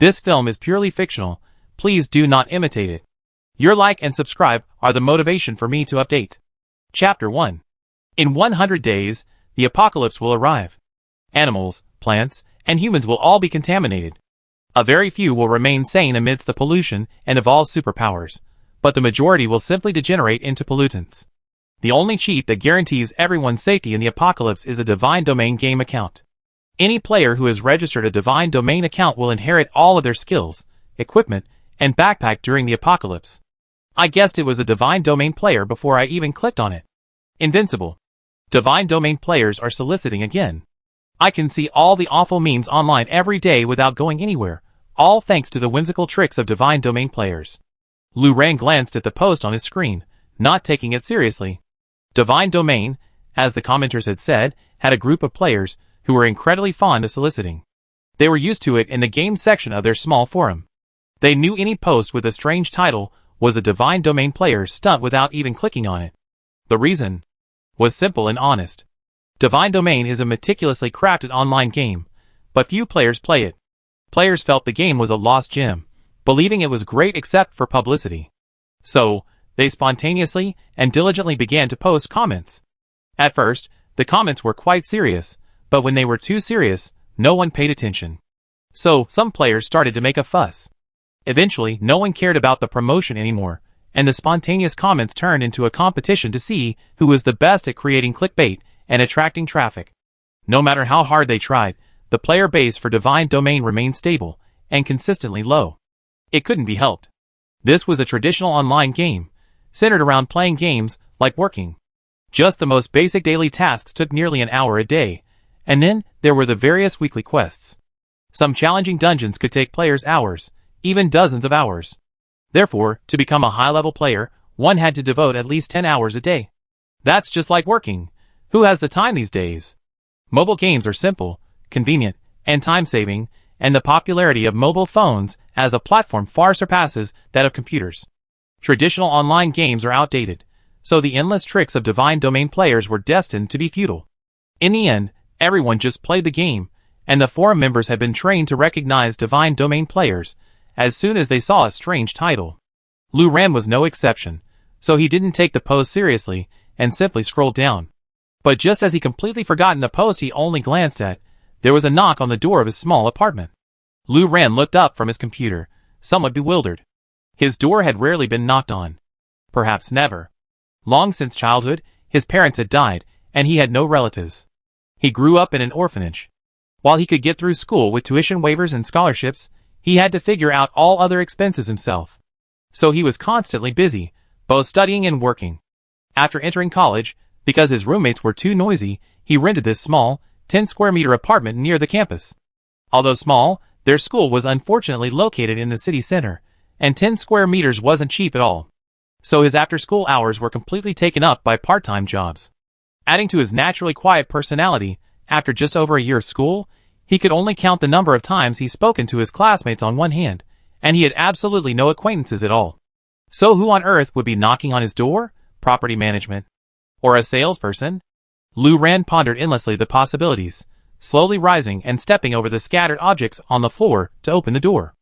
This film is purely fictional. Please do not imitate it. Your like and subscribe are the motivation for me to update. Chapter 1. In 100 days, the apocalypse will arrive. Animals, plants, and humans will all be contaminated. A very few will remain sane amidst the pollution and evolve superpowers, but the majority will simply degenerate into pollutants. The only cheat that guarantees everyone's safety in the apocalypse is a Divine Domain game account. Any player who has registered a Divine Domain account will inherit all of their skills, equipment, and backpack during the apocalypse. I guessed it was a Divine Domain player before I even clicked on it. Invincible. Divine Domain players are soliciting again. I can see all the awful memes online every day without going anywhere, all thanks to the whimsical tricks of Divine Domain players. Lu Ran glanced at the post on his screen, not taking it seriously. Divine Domain, as the commenters had said, had a group of players who were incredibly fond of soliciting. They were used to it in the game section of their small forum. They knew any post with a strange title was a Divine Domain player's stunt without even clicking on it. The reason was simple and honest. Divine Domain is a meticulously crafted online game, but few players play it. Players felt the game was a lost gem, believing it was great except for publicity. So, they spontaneously and diligently began to post comments. At first, the comments were quite serious, but when they were too serious, no one paid attention. So, some players started to make a fuss. Eventually, no one cared about the promotion anymore, and the spontaneous comments turned into a competition to see who was the best at creating clickbait and attracting traffic. No matter how hard they tried, the player base for Divine Domain remained stable and consistently low. It couldn't be helped. This was a traditional online game, centered around playing games like working. Just the most basic daily tasks took nearly an hour a day, and then there were the various weekly quests. Some challenging dungeons could take players hours, even dozens of hours. Therefore, to become a high-level player, one had to devote at least 10 hours a day. That's just like working. Who has the time these days? Mobile games are simple, convenient, and time-saving, and the popularity of mobile phones as a platform far surpasses that of computers. Traditional online games are outdated, so the endless tricks of Divine Domain players were destined to be futile. In the end, everyone just played the game, and the forum members had been trained to recognize Divine Domain players as soon as they saw a strange title. Lu Ran was no exception, so he didn't take the post seriously and simply scrolled down. But just as he completely forgotten the post he only glanced at, there was a knock on the door of his small apartment. Lu Ran looked up from his computer, somewhat bewildered. His door had rarely been knocked on. Perhaps never. Long since childhood, his parents had died, and he had no relatives. He grew up in an orphanage. While he could get through school with tuition waivers and scholarships, he had to figure out all other expenses himself. So he was constantly busy, both studying and working. After entering college, because his roommates were too noisy, he rented this small, 10-square-meter apartment near the campus. Although small, their school was unfortunately located in the city center, and 10 square meters wasn't cheap at all. So his after-school hours were completely taken up by part-time jobs. Adding to his naturally quiet personality, after just over a year of school, he could only count the number of times he's spoken to his classmates on one hand, and he had absolutely no acquaintances at all. So who on earth would be knocking on his door? Property management? Or a salesperson? Lu Ran pondered endlessly the possibilities, slowly rising and stepping over the scattered objects on the floor to open the door.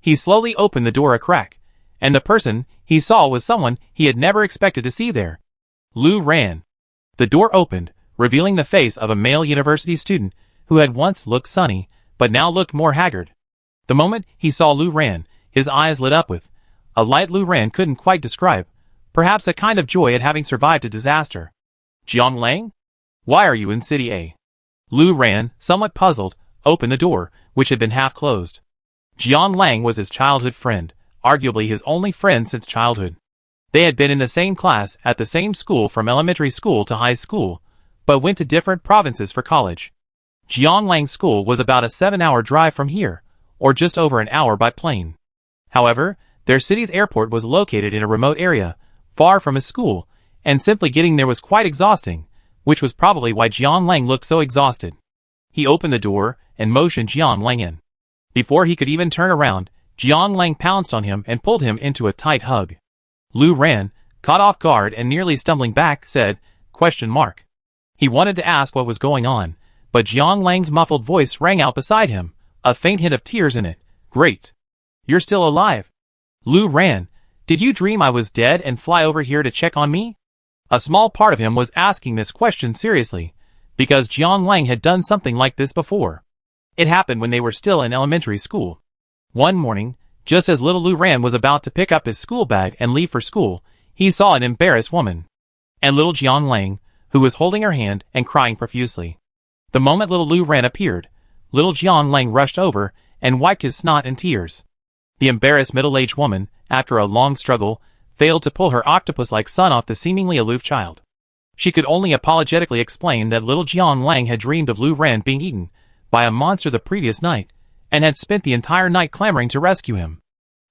He slowly opened the door a crack, and the person he saw was someone he had never expected to see there. Lu Ran. The door opened, revealing the face of a male university student who had once looked sunny, but now looked more haggard. The moment he saw Lu Ran, his eyes lit up with a light Lu Ran couldn't quite describe, perhaps a kind of joy at having survived a disaster. Jiang Lang? Why are you in City A? Lu Ran, somewhat puzzled, opened the door, which had been half closed. Jiang Lang was his childhood friend, arguably his only friend since childhood. They had been in the same class at the same school from elementary school to high school, but went to different provinces for college. Jiang Lang's school was about a 7-hour drive from here, or just over an hour by plane. However, their city's airport was located in a remote area, far from his school, and simply getting there was quite exhausting, which was probably why Jiang Lang looked so exhausted. He opened the door and motioned Jiang Lang in. Before he could even turn around, Jiang Lang pounced on him and pulled him into a tight hug. Lu Ran, caught off guard and nearly stumbling back, said, ? He wanted to ask what was going on, but Jiang Lang's muffled voice rang out beside him, a faint hint of tears in it, Great. You're still alive. Lu ran. Did you dream I was dead and fly over here to check on me? A small part of him was asking this question seriously, because Jiang Lang had done something like this before. It happened when they were still in elementary school. One morning, just as little Lu Ran was about to pick up his school bag and leave for school, he saw an embarrassed woman. And little Jiang Lang, who was holding her hand and crying profusely. The moment little Lu Ran appeared, little Jiang Lang rushed over and wiped his snot and tears. The embarrassed middle-aged woman, after a long struggle, failed to pull her octopus-like son off the seemingly aloof child. She could only apologetically explain that little Jiang Lang had dreamed of Lu Ran being eaten by a monster the previous night, and had spent the entire night clamoring to rescue him.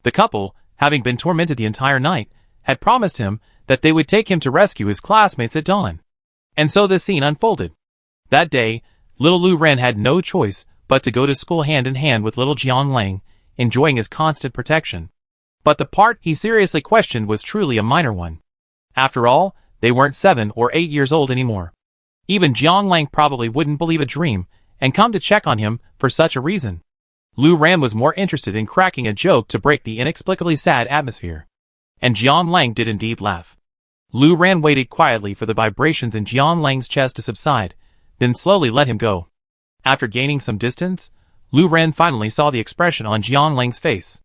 The couple, having been tormented the entire night, had promised him that they would take him to rescue his classmates at dawn. And so this scene unfolded. That day, little Lu Ran had no choice but to go to school hand in hand with little Jiang Lang, enjoying his constant protection. But the part he seriously questioned was truly a minor one. After all, they weren't 7 or 8 years old anymore. Even Jiang Lang probably wouldn't believe a dream and come to check on him for such a reason. Lu Ran was more interested in cracking a joke to break the inexplicably sad atmosphere. And Jiang Lang did indeed laugh. Lu Ran waited quietly for the vibrations in Jiang Lang's chest to subside, then slowly let him go. After gaining some distance, Lu Ran finally saw the expression on Jiang Lang's face.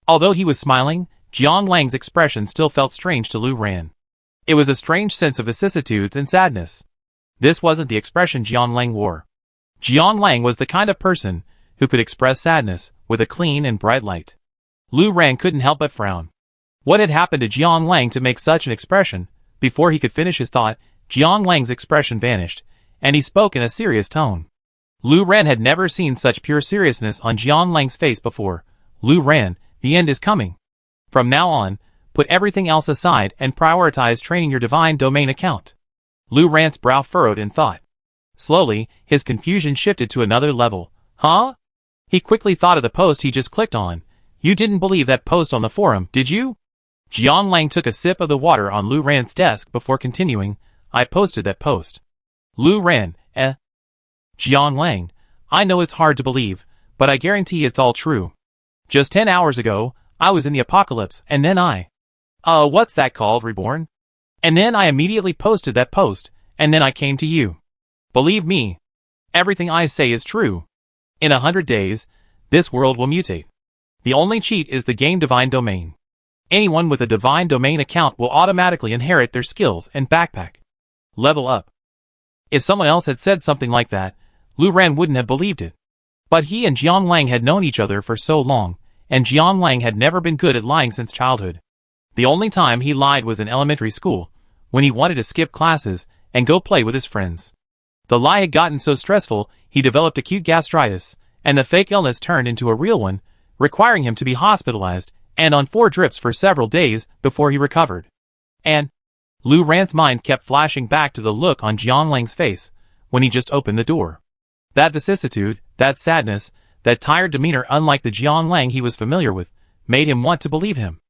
Although he was smiling, Jiang Lang's expression still felt strange to Lu Ran. It was a strange sense of vicissitudes and sadness. This wasn't the expression Jiang Lang wore. Jiang Lang was the kind of person who could express sadness with a clean and bright light. Lu Ran couldn't help but frown. What had happened to Jiang Lang to make such an expression? Before he could finish his thought, Jiang Lang's expression vanished, and he spoke in a serious tone. Lu Ran had never seen such pure seriousness on Jiang Lang's face before. Lu Ran, the end is coming. From now on, put everything else aside and prioritize training your divine domain account. Lu Ran's brow furrowed in thought. Slowly, his confusion shifted to another level. Huh? He quickly thought of the post he just clicked on. You didn't believe that post on the forum, did you? Jiang Lang took a sip of the water on Lu Ran's desk before continuing. I posted that post. Lu Ran, Jiang Lang, I know it's hard to believe, but I guarantee it's all true. Just 10 hours ago, I was in the apocalypse, and then what's that called, reborn? And then I immediately posted that post, and then I came to you. Believe me, everything I say is true. In 100 days, this world will mutate. The only cheat is the game divine domain. Anyone with a divine domain account will automatically inherit their skills and backpack. Level up. If someone else had said something like that, Lu Ran wouldn't have believed it. But he and Jiang Lang had known each other for so long, and Jiang Lang had never been good at lying since childhood. The only time he lied was in elementary school, when he wanted to skip classes and go play with his friends. The lie had gotten so stressful, he developed acute gastritis, and the fake illness turned into a real one, requiring him to be hospitalized and on 4 drips for several days before he recovered. And Lu Ran's mind kept flashing back to the look on Jiang Lang's face when he just opened the door. That vicissitude, that sadness, that tired demeanor unlike the Jiang Lang he was familiar with, made him want to believe him.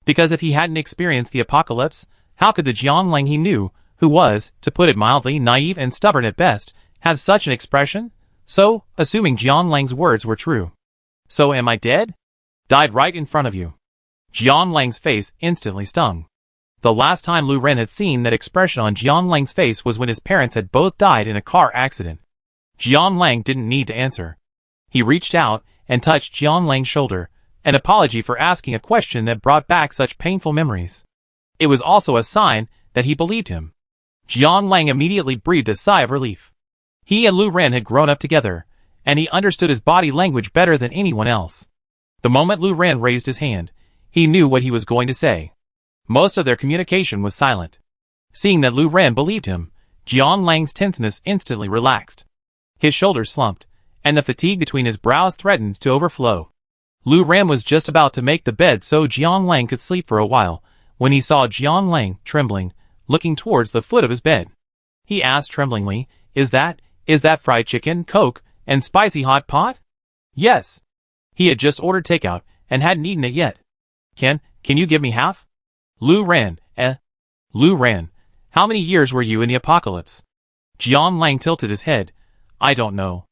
Because if he hadn't experienced the apocalypse, how could the Jiang Lang he knew, who was, to put it mildly, naive and stubborn at best, have such an expression? So, assuming Jiang Lang's words were true. So am I dead? Died right in front of you. Jiang Lang's face instantly stung. The last time Lu Ran had seen that expression on Jiang Lang's face was when his parents had both died in a car accident. Jiang Lang didn't need to answer. He reached out and touched Jiang Lang's shoulder, an apology for asking a question that brought back such painful memories. It was also a sign that he believed him. Jiang Lang immediately breathed a sigh of relief. He and Lu Ran had grown up together, and he understood his body language better than anyone else. The moment Lu Ran raised his hand, he knew what he was going to say. Most of their communication was silent. Seeing that Lu Ran believed him, Jiang Lang's tenseness instantly relaxed. His shoulders slumped, and the fatigue between his brows threatened to overflow. Lu Ran was just about to make the bed so Jiang Lang could sleep for a while, when he saw Jiang Lang, trembling, looking towards the foot of his bed. He asked tremblingly, Is that fried chicken, Coke, and spicy hot pot? Yes. He had just ordered takeout, and hadn't eaten it yet. Can you give me half? Lu Ran, Lu Ran, how many years were you in the apocalypse? Jiang Lang tilted his head. I don't know.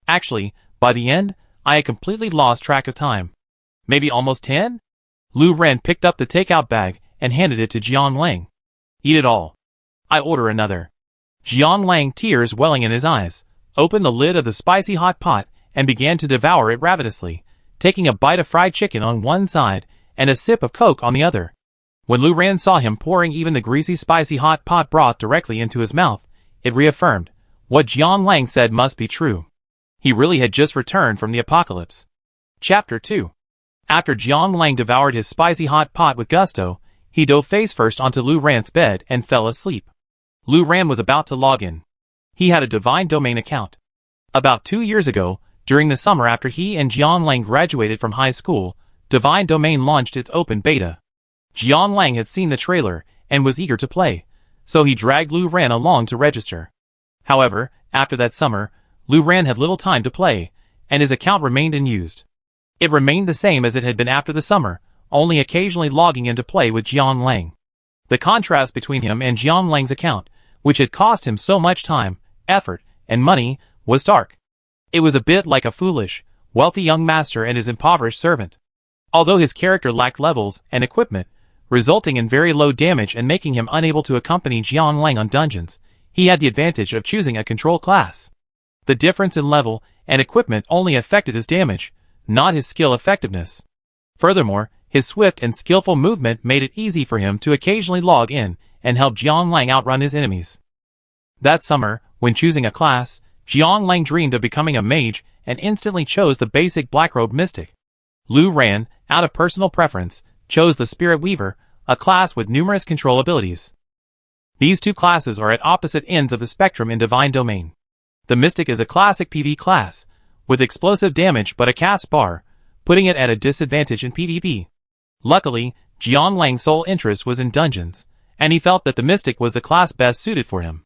Actually, by the end, I had completely lost track of time. Maybe almost 10? Lu Ren picked up the takeout bag and handed it to Jiang Lang. Eat it all. I order another. Jiang Lang, tears welling in his eyes, opened the lid of the spicy hot pot and began to devour it ravenously, taking a bite of fried chicken on one side and a sip of Coke on the other. When Lu Ren saw him pouring even the greasy spicy hot pot broth directly into his mouth, it reaffirmed what Jiang Lang said must be true. He really had just returned from the apocalypse. Chapter 2. After Jiang Lang devoured his spicy hot pot with gusto, he dove face first onto Lu Ran's bed and fell asleep. Lu Ran was about to log in. He had a Divine Domain account. About 2 years ago, during the summer after he and Jiang Lang graduated from high school, Divine Domain launched its open beta. Jiang Lang had seen the trailer and was eager to play, so he dragged Lu Ran along to register. However, after that summer, Lu Ran had little time to play, and his account remained unused. It remained the same as it had been after the summer, only occasionally logging in to play with Jiang Lang. The contrast between him and Jiang Lang's account, which had cost him so much time, effort, and money, was stark. It was a bit like a foolish, wealthy young master and his impoverished servant. Although his character lacked levels and equipment, resulting in very low damage and making him unable to accompany Jiang Lang on dungeons, he had the advantage of choosing a control class. The difference in level and equipment only affected his damage, not his skill effectiveness. Furthermore, his swift and skillful movement made it easy for him to occasionally log in and help Jiang Lang outrun his enemies. That summer, when choosing a class, Jiang Lang dreamed of becoming a mage and instantly chose the basic Blackrobe Mystic. Lu Ran, out of personal preference, chose the Spirit Weaver, a class with numerous control abilities. These two classes are at opposite ends of the spectrum in Divine Domain. The Mystic is a classic PvE class, with explosive damage but a cast bar, putting it at a disadvantage in PvP. Luckily, Jiang Lang's sole interest was in dungeons, and he felt that the Mystic was the class best suited for him.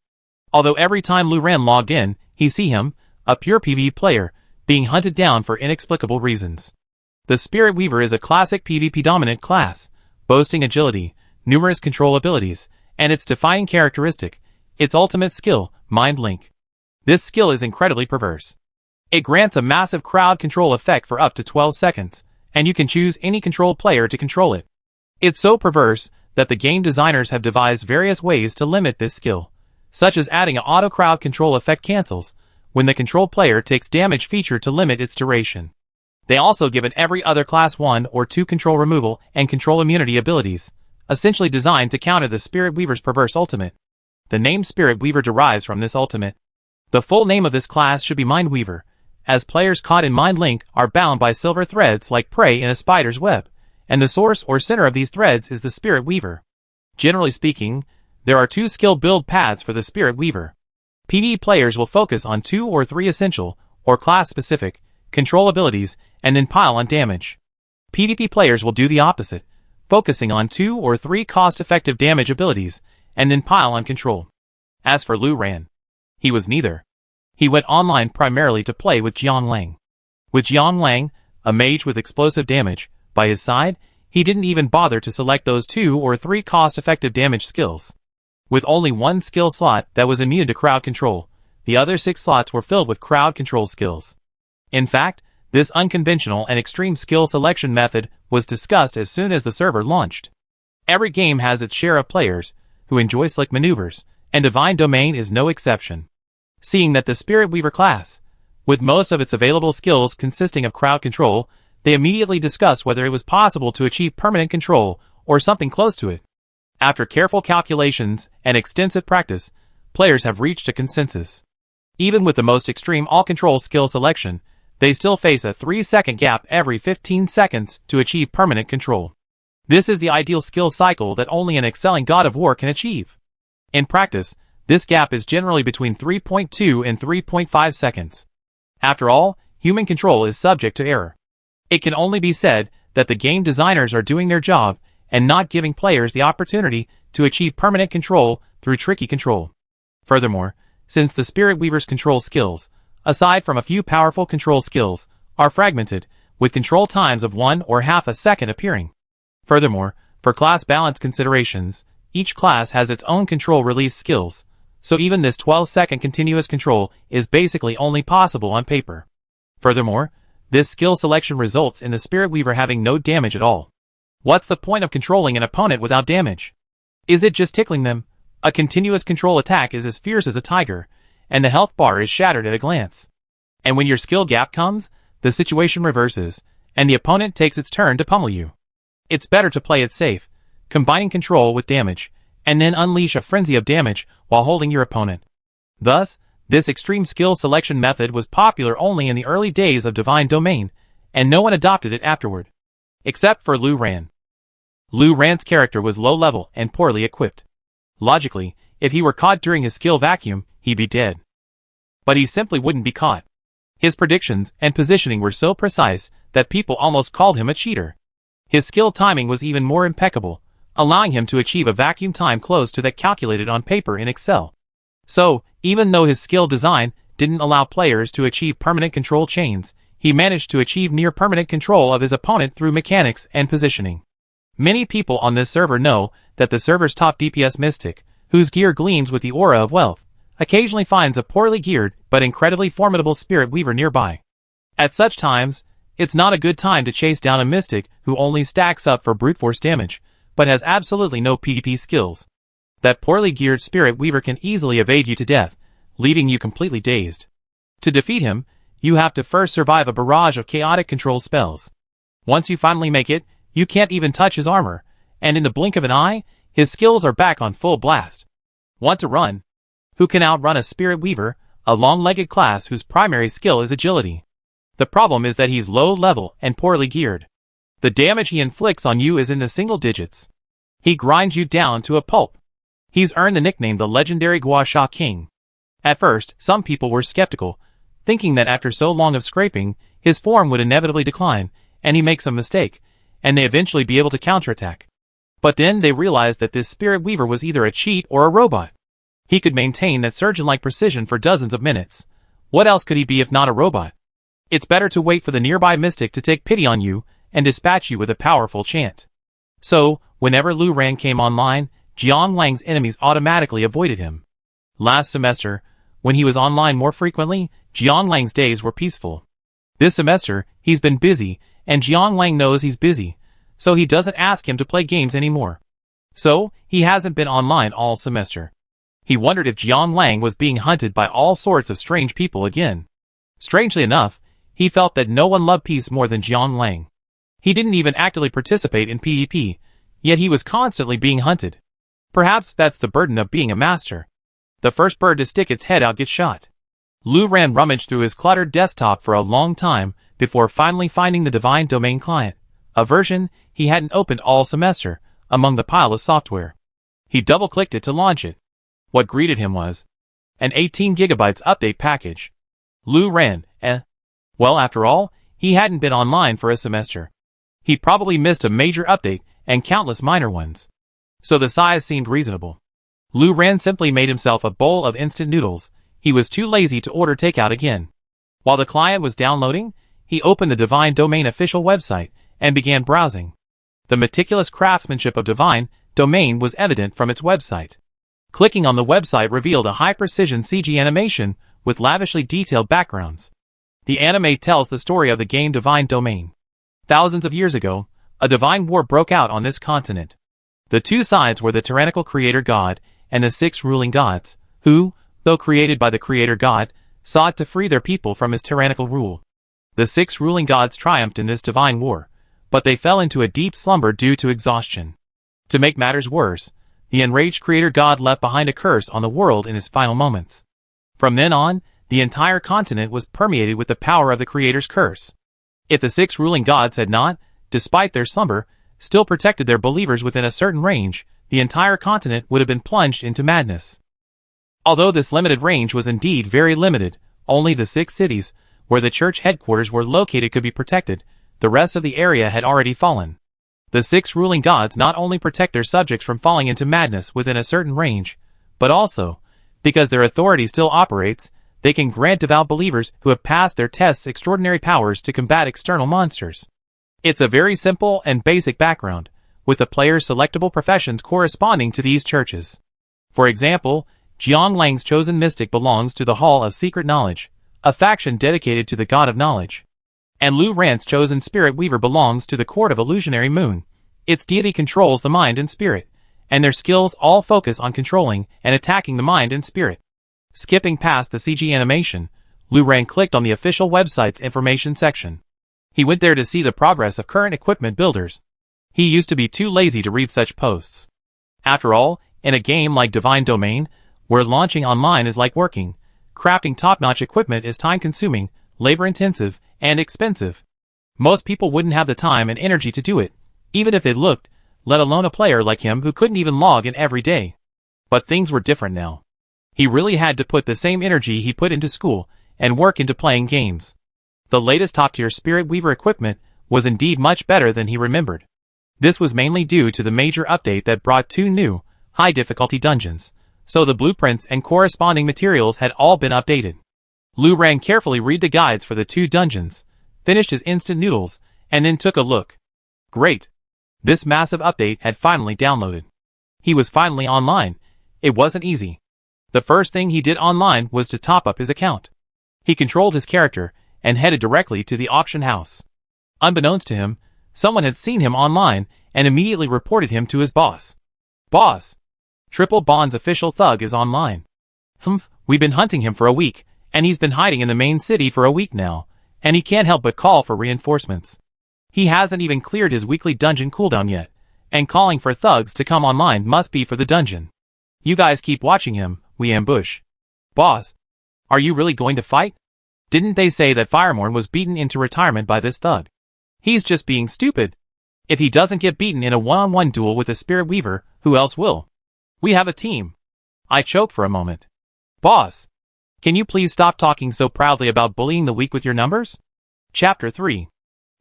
Although every time Lu Ran logged in, he see him, a pure PvE player, being hunted down for inexplicable reasons. The Spirit Weaver is a classic PvP-dominant class, boasting agility, numerous control abilities, and its defining characteristic, its ultimate skill, Mind Link. This skill is incredibly perverse. It grants a massive crowd control effect for up to 12 seconds, and you can choose any controlled player to control it. It's so perverse that the game designers have devised various ways to limit this skill, such as adding an auto crowd control effect cancels when the controlled player takes damage feature to limit its duration. They also give it every other class 1 or 2 control removal and control immunity abilities, essentially designed to counter the Spirit Weaver's perverse ultimate. The name Spirit Weaver derives from this ultimate. The full name of this class should be Mind Weaver, as players caught in Mind Link are bound by silver threads like prey in a spider's web, and the source or center of these threads is the Spirit Weaver. Generally speaking, there are 2 skill build paths for the Spirit Weaver. PvE players will focus on 2 or 3 essential, or class-specific, control abilities, and then pile on damage. PvP players will do the opposite, focusing on 2 or 3 cost-effective damage abilities, and then pile on control. As for Lu Ran, he was neither. He went online primarily to play with Jiang Lang. With Jiang Lang, a mage with explosive damage, by his side, he didn't even bother to select those 2 or 3 cost-effective damage skills. With only 1 skill slot that was immune to crowd control, the other 6 slots were filled with crowd control skills. In fact, this unconventional and extreme skill selection method was discussed as soon as the server launched. Every game has its share of players who enjoy slick maneuvers, and Divine Domain is no exception. Seeing that the Spirit Weaver class, with most of its available skills consisting of crowd control, they immediately discussed whether it was possible to achieve permanent control or something close to it. After careful calculations and extensive practice, players have reached a consensus. Even with the most extreme all-control skill selection, they still face a 3-second gap every 15 seconds to achieve permanent control. This is the ideal skill cycle that only an excelling God of War can achieve. In practice, this gap is generally between 3.2 and 3.5 seconds. After all, human control is subject to error. It can only be said that the game designers are doing their job and not giving players the opportunity to achieve permanent control through tricky control. Furthermore, since the Spirit Weaver's control skills, aside from a few powerful control skills, are fragmented, with control times of 1 or half a second appearing. Furthermore, for class balance considerations, each class has its own control release skills, so even this 12-second continuous control is basically only possible on paper. Furthermore, This skill selection results in the Spirit Weaver having no damage at all. What's the point of controlling an opponent without damage? Is it just tickling them? A continuous control attack is as fierce as a tiger, and the health bar is shattered at a glance. And when your skill gap comes, the situation reverses, and the opponent takes its turn to pummel you. It's better to play it safe, combining control with damage, and then unleash a frenzy of damage while holding your opponent. Thus, this extreme skill selection method was popular only in the early days of Divine Domain, and no one adopted it afterward. Except for Lu Ran. Lu Ran's character was low level and poorly equipped. Logically, if he were caught during his skill vacuum, he'd be dead. But he simply wouldn't be caught. His predictions and positioning were so precise that people almost called him a cheater. His skill timing was even more impeccable, allowing him to achieve a vacuum time close to that calculated on paper in Excel. So, even though his skill design didn't allow players to achieve permanent control chains, he managed to achieve near-permanent control of his opponent through mechanics and positioning. Many people on this server know that the server's top DPS mystic, whose gear gleams with the aura of wealth, occasionally finds a poorly geared but incredibly formidable Spirit Weaver nearby. At such times, it's not a good time to chase down a mystic who only stacks up for brute force damage, but has absolutely no PvP skills. That poorly geared Spirit Weaver can easily evade you to death, leaving you completely dazed. To defeat him, you have to first survive a barrage of chaotic control spells. Once you finally make it, you can't even touch his armor, and in the blink of an eye, his skills are back on full blast. Want to run? Who can outrun a Spirit Weaver, a long-legged class whose primary skill is agility? The problem is that he's low level and poorly geared. The damage he inflicts on you is in the single digits. He grinds you down to a pulp. He's earned the nickname the legendary Gua Sha King. At first, some people were skeptical, thinking that after so long of scraping, his form would inevitably decline, and he makes a mistake, and they eventually be able to counterattack. But then they realized that this Spirit Weaver was either a cheat or a robot. He could maintain that surgeon-like precision for dozens of minutes. What else could he be if not a robot? It's better to wait for the nearby mystic to take pity on you and dispatch you with a powerful chant. So, whenever Lu Ran came online, Jiang Lang's enemies automatically avoided him. Last semester, when he was online more frequently, Jiang Lang's days were peaceful. This semester, he's been busy, and Jiang Lang knows he's busy, so he doesn't ask him to play games anymore. So, he hasn't been online all semester. He wondered if Jiang Lang was being hunted by all sorts of strange people again. Strangely enough, he felt that no one loved peace more than Jiang Lang. He didn't even actively participate in PvP, yet he was constantly being hunted. Perhaps that's the burden of being a master. The first bird to stick its head out gets shot. Lu Ran rummaged through his cluttered desktop for a long time before finally finding the Divine Domain client, a version he hadn't opened all semester, among the pile of software. He double-clicked it to launch it. What greeted him was an 18 GB update package. Lu Ran, Well, after all, he hadn't been online for a semester. He probably missed a major update and countless minor ones. So the size seemed reasonable. Lu Ran simply made himself a bowl of instant noodles. He was too lazy to order takeout again. While the client was downloading, he opened the Divine Domain official website and began browsing. The meticulous craftsmanship of Divine Domain was evident from its website. Clicking on the website revealed a high-precision CG animation with lavishly detailed backgrounds. The anime tells the story of the game Divine Domain. Thousands of years ago, a divine war broke out on this continent. The two sides were the tyrannical creator god and the 6 ruling gods, who, though created by the creator god, sought to free their people from his tyrannical rule. The 6 ruling gods triumphed in this divine war, but they fell into a deep slumber due to exhaustion. To make matters worse, the enraged creator god left behind a curse on the world in his final moments. From then on, the entire continent was permeated with the power of the creator's curse. If the 6 ruling gods had not, despite their slumber, still protected their believers within a certain range, the entire continent would have been plunged into madness. Although this limited range was indeed very limited, only the 6 cities, where the church headquarters were located could be protected. The rest of the area had already fallen. The 6 ruling gods not only protect their subjects from falling into madness within a certain range, but also, because their authority still operates, they can grant devout believers who have passed their tests extraordinary powers to combat external monsters. It's a very simple and basic background, with the player's selectable professions corresponding to these churches. For example, Jiang Lang's chosen mystic belongs to the Hall of Secret Knowledge, a faction dedicated to the God of Knowledge. And Lu Ran's chosen spirit weaver belongs to the court of illusionary moon. Its deity controls the mind and spirit, and their skills all focus on controlling and attacking the mind and spirit. Skipping past the CG animation, Lu Ran clicked on the official website's information section. He went there to see the progress of current equipment builders. He used to be too lazy to read such posts. After all, in a game like Divine Domain, where launching online is like working, crafting top-notch equipment is time-consuming, labor-intensive, and expensive. Most people wouldn't have the time and energy to do it, even if it looked, let alone a player like him who couldn't even log in every day. But things were different now. He really had to put the same energy he put into school and work into playing games. The latest top-tier Spirit Weaver equipment was indeed much better than he remembered. This was mainly due to the major update that brought 2 new, high-difficulty dungeons, so the blueprints and corresponding materials had all been updated. Lu Ran carefully read the guides for the 2 dungeons, finished his instant noodles, and then took a look. Great! This massive update had finally downloaded. He was finally online. It wasn't easy. The first thing he did online was to top up his account. He controlled his character and headed directly to the auction house. Unbeknownst to him, someone had seen him online and immediately reported him to his boss. Boss! Triple Bond's official thug is online. We've been hunting him for a week, and he's been hiding in the main city for a week now, and he can't help but call for reinforcements. He hasn't even cleared his weekly dungeon cooldown yet, and calling for thugs to come online must be for the dungeon. You guys keep watching him, we ambush. Boss! Are you really going to fight? Didn't they say that Firemorn was beaten into retirement by this thug? He's just being stupid. If he doesn't get beaten in a one-on-one duel with a Spirit Weaver, who else will? We have a team. I choked for a moment. Boss! Can you please stop talking so proudly about bullying the weak with your numbers? Chapter 3.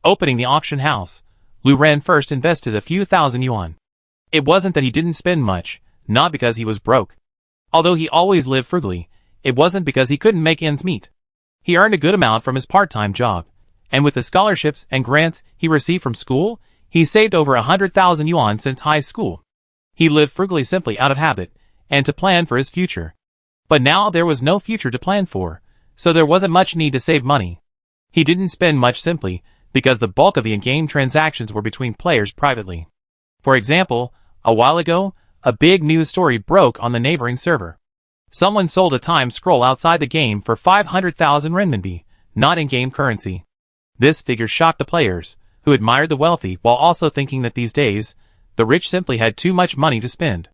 Opening the auction house, Lu Ran first invested a few thousand yuan. It wasn't that he didn't spend much, not because he was broke. Although he always lived frugally, it wasn't because he couldn't make ends meet. He earned a good amount from his part-time job, and with the scholarships and grants he received from school, he saved over 100,000 yuan since high school. He lived frugally simply out of habit, and to plan for his future. But now there was no future to plan for, so there wasn't much need to save money. He didn't spend much simply because the bulk of the in-game transactions were between players privately. For example, a while ago, a big news story broke on the neighboring server. Someone sold a time scroll outside the game for 500,000 renminbi, not in-game currency. This figure shocked the players, who admired the wealthy while also thinking that these days, the rich simply had too much money to spend.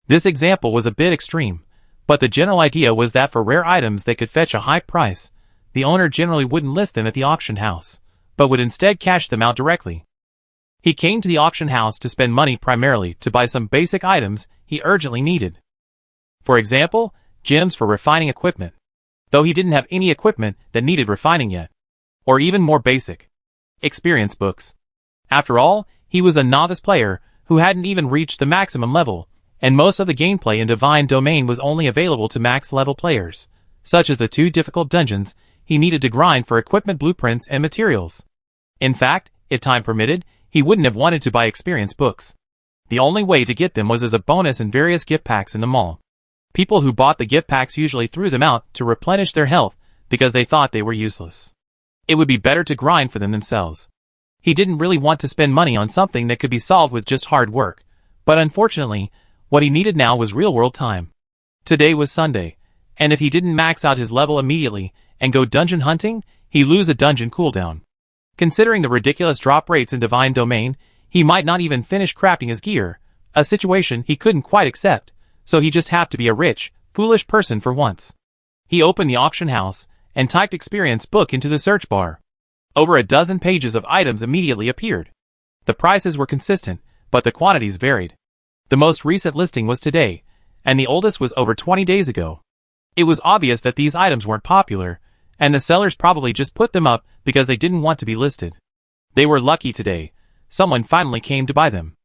This example was a bit extreme, but the general idea was that for rare items that could fetch a high price, the owner generally wouldn't list them at the auction house, but would instead cash them out directly. He came to the auction house to spend money primarily to buy some basic items he urgently needed. For example, gems for refining equipment, though he didn't have any equipment that needed refining yet. Or even more basic, experience books. After all, he was a novice player who hadn't even reached the maximum level, and most of the gameplay in Divine Domain was only available to max-level players, such as the 2 difficult dungeons he needed to grind for equipment blueprints and materials. In fact, if time permitted, he wouldn't have wanted to buy experience books. The only way to get them was as a bonus in various gift packs in the mall. People who bought the gift packs usually threw them out to replenish their health because they thought they were useless. It would be better to grind for them themselves. He didn't really want to spend money on something that could be solved with just hard work, but unfortunately, what he needed now was real-world time. Today was Sunday, and if he didn't max out his level immediately and go dungeon hunting, he'd lose a dungeon cooldown. Considering the ridiculous drop rates in Divine Domain, he might not even finish crafting his gear, a situation he couldn't quite accept, so he just had to be a rich, foolish person for once. He opened the auction house and typed experience book into the search bar. Over a dozen pages of items immediately appeared. The prices were consistent, but the quantities varied. The most recent listing was today, and the oldest was over 20 days ago. It was obvious that these items weren't popular, and the sellers probably just put them up because they didn't want to be listed. They were lucky today. Someone finally came to buy them.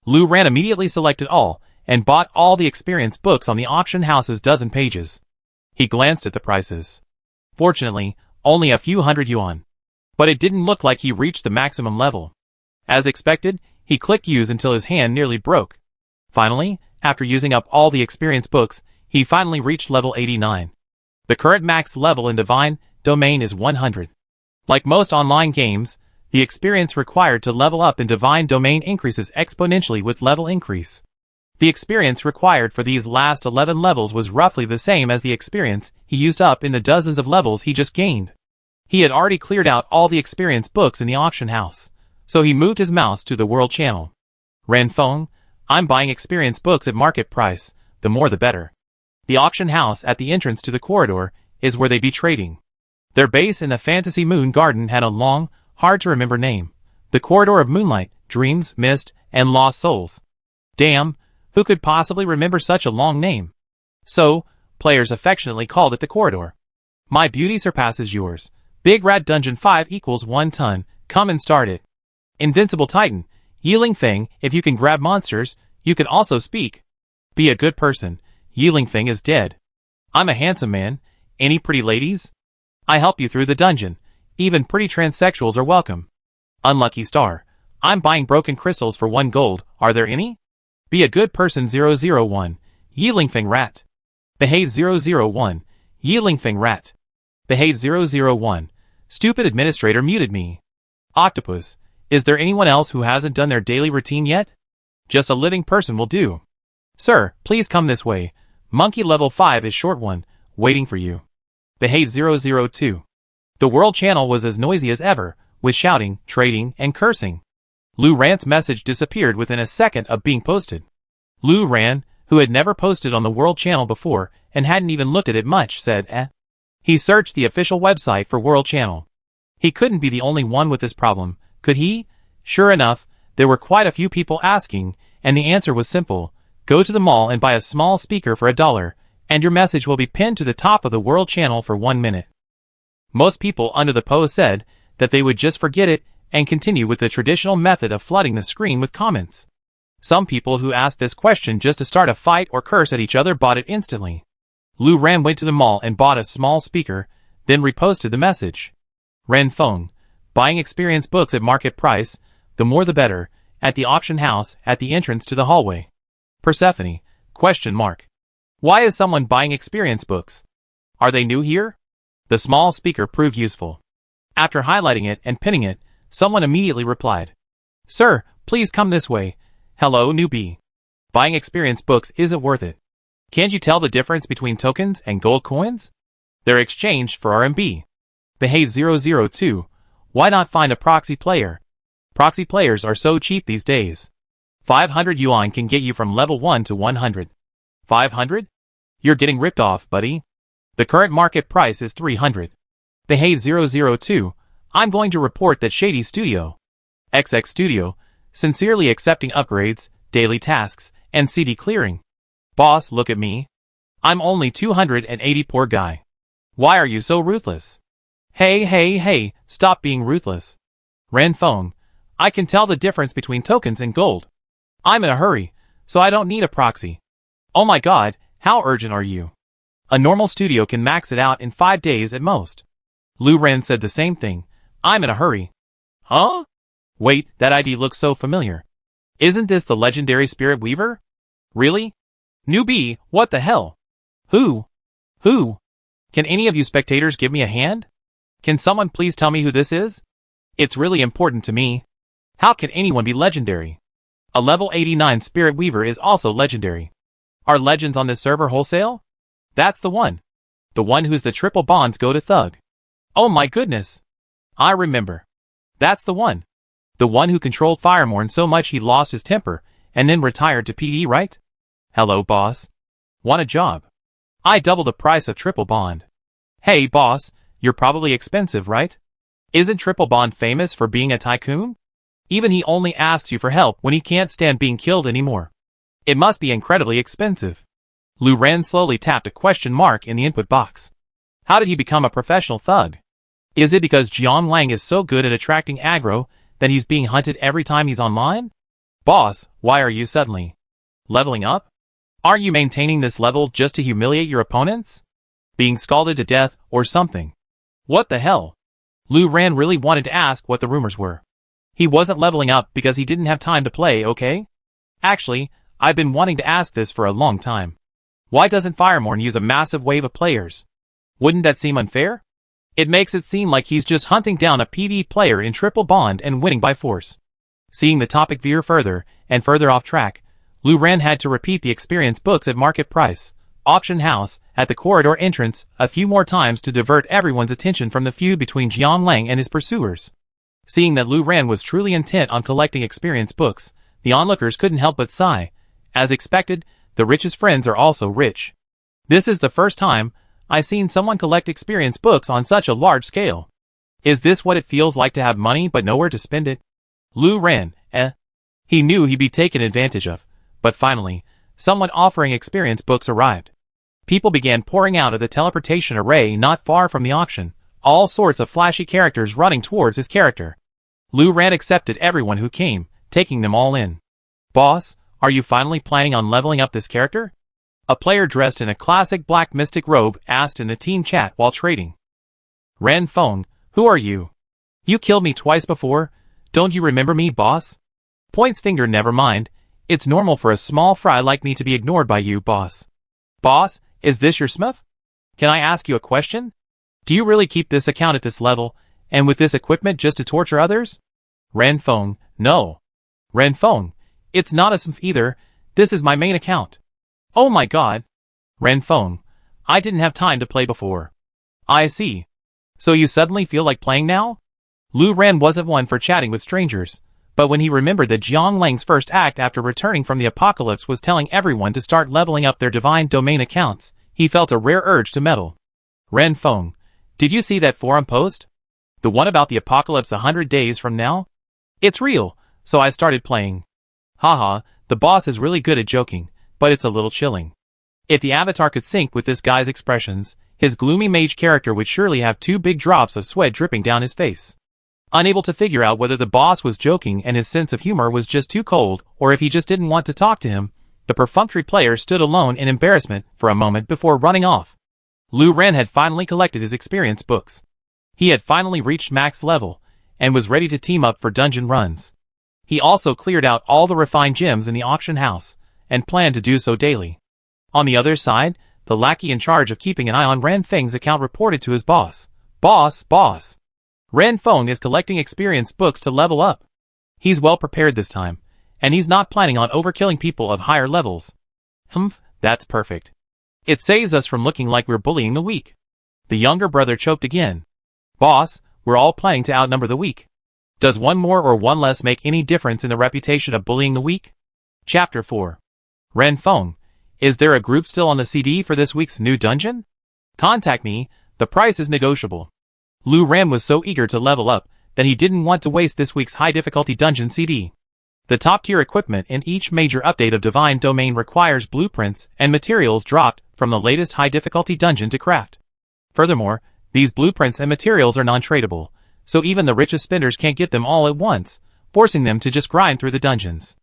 Lu Ran immediately selected all, and bought all the experience books on the auction house's dozen pages. He glanced at the prices. Fortunately, only a few hundred yuan. But it didn't look like he reached the maximum level. As expected, he clicked use until his hand nearly broke. Finally, after using up all the experience books, he finally reached level 89. The current max level in Divine Domain is 100. Like most online games, the experience required to level up in Divine Domain increases exponentially with level increase. The experience required for these last 11 levels was roughly the same as the experience he used up in the dozens of levels he just gained. He had already cleared out all the experience books in the auction house, so he moved his mouse to the World Channel. Ranfeng, I'm buying experience books at market price, the more the better. The auction house at the entrance to the corridor is where they be trading. Their base in the Fantasy Moon Garden had a long, hard-to-remember name. The Corridor of Moonlight, Dreams, Mist, and Lost Souls. Damn, who could possibly remember such a long name? So, players affectionately called it the Corridor. My beauty surpasses yours. Big Rat Dungeon 5 equals 1 ton, come and start it. Invincible Titan, Yiling Feng, if you can grab monsters, you can also speak. Be a good person, Yiling Feng is dead. I'm a handsome man, any pretty ladies? I help you through the dungeon, even pretty transsexuals are welcome. Unlucky star, I'm buying broken crystals for 1 gold, are there any? Be a good person 001, Yiling Feng Rat. Behave 001, Yiling Feng Rat. Behave 001, stupid administrator muted me. Octopus, is there anyone else who hasn't done their daily routine yet? Just a living person will do. Sir, please come this way, monkey level 5 is short one, waiting for you. Behave 002. The World Channel was as noisy as ever, with shouting, trading, and cursing. Lu Ran's message disappeared within a second of being posted. Lu Ran, who had never posted on the World Channel before and hadn't even looked at it much, said He searched the official website for World Channel. He couldn't be the only one with this problem, could he? Sure enough, there were quite a few people asking, and the answer was simple. Go to the mall and buy a small speaker for $1, and your message will be pinned to the top of the World Channel for 1 minute. Most people under the post said that they would just forget it and continue with the traditional method of flooding the screen with comments. Some people who asked this question just to start a fight or curse at each other bought it instantly. Lu Ran went to the mall and bought a small speaker, then reposted the message. Ranfeng, buying experience books at market price, the more the better, at the auction house at the entrance to the hallway. Persephone, ? Why is someone buying experience books? Are they new here? The small speaker proved useful. After highlighting it and pinning it, someone immediately replied. Sir, please come this way. Hello, newbie. Buying experience books isn't worth it. Can't you tell the difference between tokens and gold coins? They're exchanged for RMB. Behave 002. Why not find a proxy player? Proxy players are so cheap these days. 500 yuan can get you from level 1 to 100. 500? You're getting ripped off, buddy. The current market price is 300. Behave 002. I'm going to report that Shady Studio, XX Studio, sincerely accepting upgrades, daily tasks, and CD clearing. Boss, look at me. I'm only 280 poor guy. Why are you so ruthless? Hey, stop being ruthless. Ranfeng, I can tell the difference between tokens and gold. I'm in a hurry, so I don't need a proxy. Oh my god, how urgent are you? A normal studio can max it out in 5 days at most. Lu Ran said the same thing. I'm in a hurry. Huh? Wait, that ID looks so familiar. Isn't this the legendary Spirit Weaver? Really? Newbie, what the hell? Who? Can any of you spectators give me a hand? Can someone please tell me who this is? It's really important to me. How can anyone be legendary? A level 89 Spirit Weaver is also legendary. Are legends on this server wholesale? That's the one. The one who's the triple bonds go to thug. Oh my goodness. I remember. That's the one. The one who controlled Firemorn so much he lost his temper, and then retired to PD, right? Hello, boss. Want a job? I double the price of triple bond. Hey, boss, you're probably expensive, right? Isn't triple bond famous for being a tycoon? Even he only asks you for help when he can't stand being killed anymore. It must be incredibly expensive. Lu Ran slowly tapped a question mark in the input box. How did he become a professional thug? Is it because Jiang Lang is so good at attracting aggro that he's being hunted every time he's online? Boss, why are you suddenly leveling up? Aren't you maintaining this level just to humiliate your opponents? Being scalded to death or something? What the hell? Lu Ran really wanted to ask what the rumors were. He wasn't leveling up because he didn't have time to play, okay? Actually, I've been wanting to ask this for a long time. Why doesn't Firemorn use a massive wave of players? Wouldn't that seem unfair? It makes it seem like he's just hunting down a PvP player in triple bond and winning by force. Seeing the topic veer further and further off track, Lu Ren had to repeat the experience books at market price, auction house, at the corridor entrance a few more times to divert everyone's attention from the feud between Jiang Lang and his pursuers. Seeing that Lu Ren was truly intent on collecting experience books, the onlookers couldn't help but sigh. As expected, the richest friends are also rich. This is the first time I've seen someone collect experience books on such a large scale. Is this what it feels like to have money but nowhere to spend it? Lu Ren, He knew he'd be taken advantage of, but finally, someone offering experience books arrived. People began pouring out of the teleportation array not far from the auction, all sorts of flashy characters running towards his character. Lu Ren accepted everyone who came, taking them all in. Boss, are you finally planning on leveling up this character? A player dressed in a classic black mystic robe asked in the team chat while trading. Ren Feng, who are you? You killed me twice before, don't you remember me, boss? Points finger, never mind, it's normal for a small fry like me to be ignored by you, boss. Boss, is this your smith? Can I ask you a question? Do you really keep this account at this level, and with this equipment just to torture others? Ren Feng, no. Ren Feng, it's not a smith either, this is my main account. Oh my god. Ren Feng, I didn't have time to play before. I see. So you suddenly feel like playing now? Lu Ren wasn't one for chatting with strangers, but when he remembered that Jiang Lang's first act after returning from the apocalypse was telling everyone to start leveling up their divine domain accounts, he felt a rare urge to meddle. Ren Feng, did you see that forum post? The one about the apocalypse 100 days from now? It's real, so I started playing. Haha, the boss is really good at joking, but it's a little chilling. If the avatar could sync with this guy's expressions, his gloomy mage character would surely have 2 big drops of sweat dripping down his face. Unable to figure out whether the boss was joking and his sense of humor was just too cold, or if he just didn't want to talk to him, the perfunctory player stood alone in embarrassment for a moment before running off. Lu Ren had finally collected his experience books. He had finally reached max level, and was ready to team up for dungeon runs. He also cleared out all the refined gems in the auction house, and planned to do so daily. On the other side, the lackey in charge of keeping an eye on Ren Feng's account reported to his boss. Boss. Ren Feng is collecting experience books to level up. He's well prepared this time, and he's not planning on overkilling people of higher levels. That's perfect. It saves us from looking like we're bullying the weak. The younger brother choked again. Boss, we're all planning to outnumber the weak. Does one more or one less make any difference in the reputation of bullying the weak? Chapter 4. Ren Feng, is there a group still on the CD for this week's new dungeon? Contact me, the price is negotiable. Lu Ren was so eager to level up that he didn't want to waste this week's high difficulty dungeon CD. The top tier equipment in each major update of Divine Domain requires blueprints and materials dropped from the latest high difficulty dungeon to craft. Furthermore, these blueprints and materials are non-tradable, so even the richest spenders can't get them all at once, forcing them to just grind through the dungeons.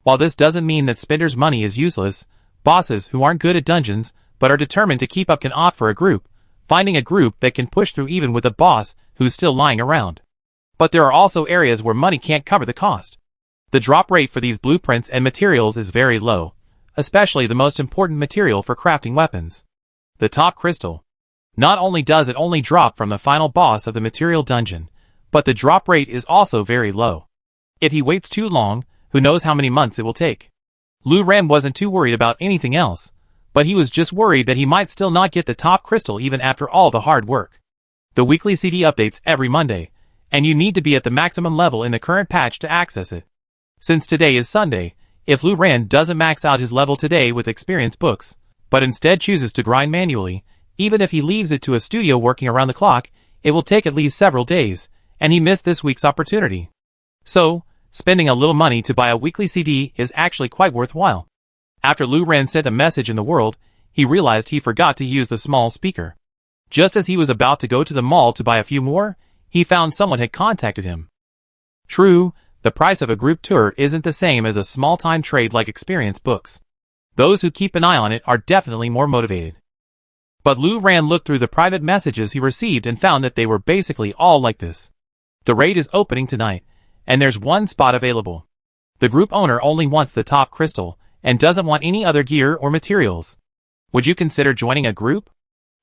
While this doesn't mean that spenders' money is useless, bosses who aren't good at dungeons but are determined to keep up can opt for a group, finding a group that can push through even with a boss who's still lying around. But there are also areas where money can't cover the cost. The drop rate for these blueprints and materials is very low, especially the most important material for crafting weapons. The top crystal. Not only does it only drop from the final boss of the material dungeon, but the drop rate is also very low. If he waits too long, who knows how many months it will take. Lu Ren wasn't too worried about anything else, but he was just worried that he might still not get the top crystal even after all the hard work. The weekly CD updates every Monday, and you need to be at the maximum level in the current patch to access it. Since today is Sunday, if Lu Ren doesn't max out his level today with experience books, but instead chooses to grind manually, even if he leaves it to a studio working around the clock, it will take at least several days, and he missed this week's opportunity. So, spending a little money to buy a weekly CD is actually quite worthwhile. After Lu Ren sent a message in the world, he realized he forgot to use the small speaker. Just as he was about to go to the mall to buy a few more, he found someone had contacted him. True, the price of a group tour isn't the same as a small-time trade like experience books. Those who keep an eye on it are definitely more motivated. But Lu Ren looked through the private messages he received and found that they were basically all like this. The raid is opening tonight, and there's one spot available. The group owner only wants the top crystal, and doesn't want any other gear or materials. Would you consider joining a group?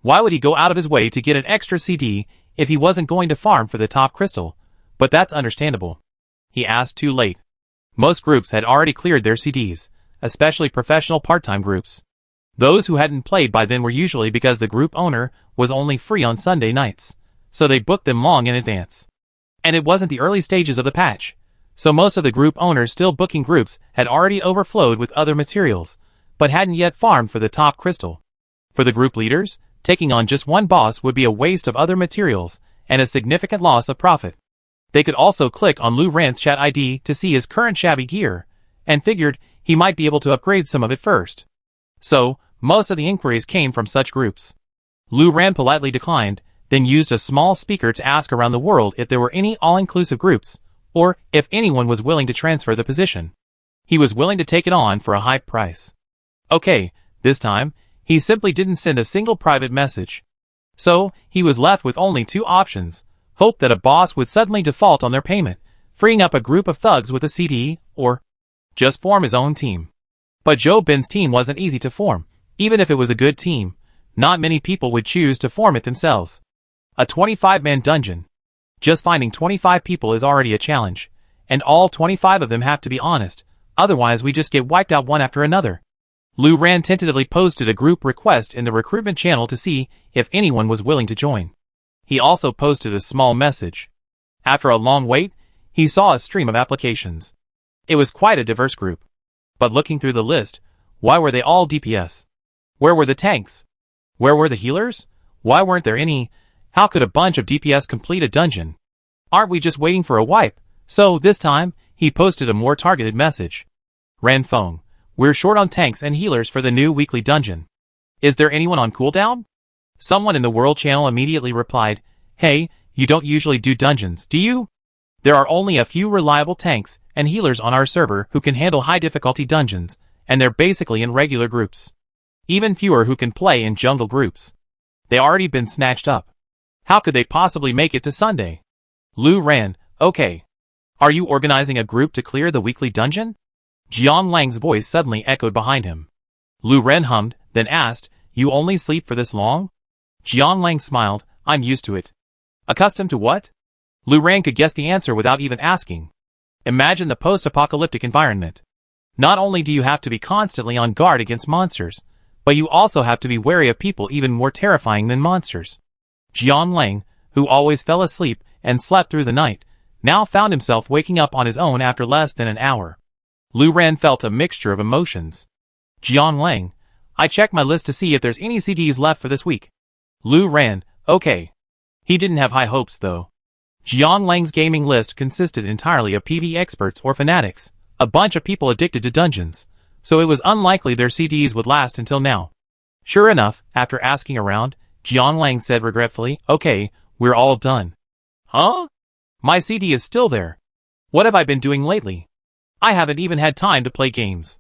Why would he go out of his way to get an extra CD if he wasn't going to farm for the top crystal, but that's understandable. He asked too late. Most groups had already cleared their CDs, especially professional part-time groups. Those who hadn't played by then were usually because the group owner was only free on Sunday nights, so they booked them long in advance. And it wasn't the early stages of the patch, so most of the group owners still booking groups had already overflowed with other materials, but hadn't yet farmed for the top crystal. For the group leaders, taking on just one boss would be a waste of other materials and a significant loss of profit. They could also click on Lou Rand's chat ID to see his current shabby gear, and figured he might be able to upgrade some of it first. So, most of the inquiries came from such groups. Lou Rand politely declined, then used a small speaker to ask around the world if there were any all-inclusive groups, or if anyone was willing to transfer the position. He was willing to take it on for a high price. Okay, this time, he simply didn't send a single private message. So, he was left with only two options: hope that a boss would suddenly default on their payment, freeing up a group of thugs with a CD, or just form his own team. But Joe Ben's team wasn't easy to form. Even if it was a good team, not many people would choose to form it themselves. A 25-man dungeon. Just finding 25 people is already a challenge, and all 25 of them have to be honest, otherwise we just get wiped out one after another. Lou Rand tentatively posted a group request in the recruitment channel to see if anyone was willing to join. He also posted a small message. After a long wait, he saw a stream of applications. It was quite a diverse group. But looking through the list, why were they all DPS? Where were the tanks? Where were the healers? Why weren't there any? How could a bunch of DPS complete a dungeon? Aren't we just waiting for a wipe? So, this time, he posted a more targeted message. Ranfeng, we're short on tanks and healers for the new weekly dungeon. Is there anyone on cooldown? Someone in the World channel immediately replied, hey, you don't usually do dungeons, do you? There are only a few reliable tanks and healers on our server who can handle high difficulty dungeons, and they're basically in regular groups. Even fewer who can play in jungle groups. They already been snatched up. How could they possibly make it to Sunday? Lou Rand, okay. Are you organizing a group to clear the weekly dungeon? Jian Lang's voice suddenly echoed behind him. Lou Rand hummed, then asked, you only sleep for this long? Jian Lang smiled, I'm used to it. Accustomed to what? Lou Rand could guess the answer without even asking. Imagine the post-apocalyptic environment. Not only do you have to be constantly on guard against monsters, but you also have to be wary of people even more terrifying than monsters. Jian Lang, who always fell asleep and slept through the night, now found himself waking up on his own after less than an hour. Lou Rand felt a mixture of emotions. Jian Lang, I checked my list to see if there's any CDs left for this week. Lou Rand, okay. He didn't have high hopes though. Jian Lang's gaming list consisted entirely of PvE experts or fanatics, a bunch of people addicted to dungeons, so it was unlikely their CDs would last until now. Sure enough, after asking around, Jian Lang said regretfully, okay, we're all done. Huh? My CD is still there. What have I been doing lately? I haven't even had time to play games.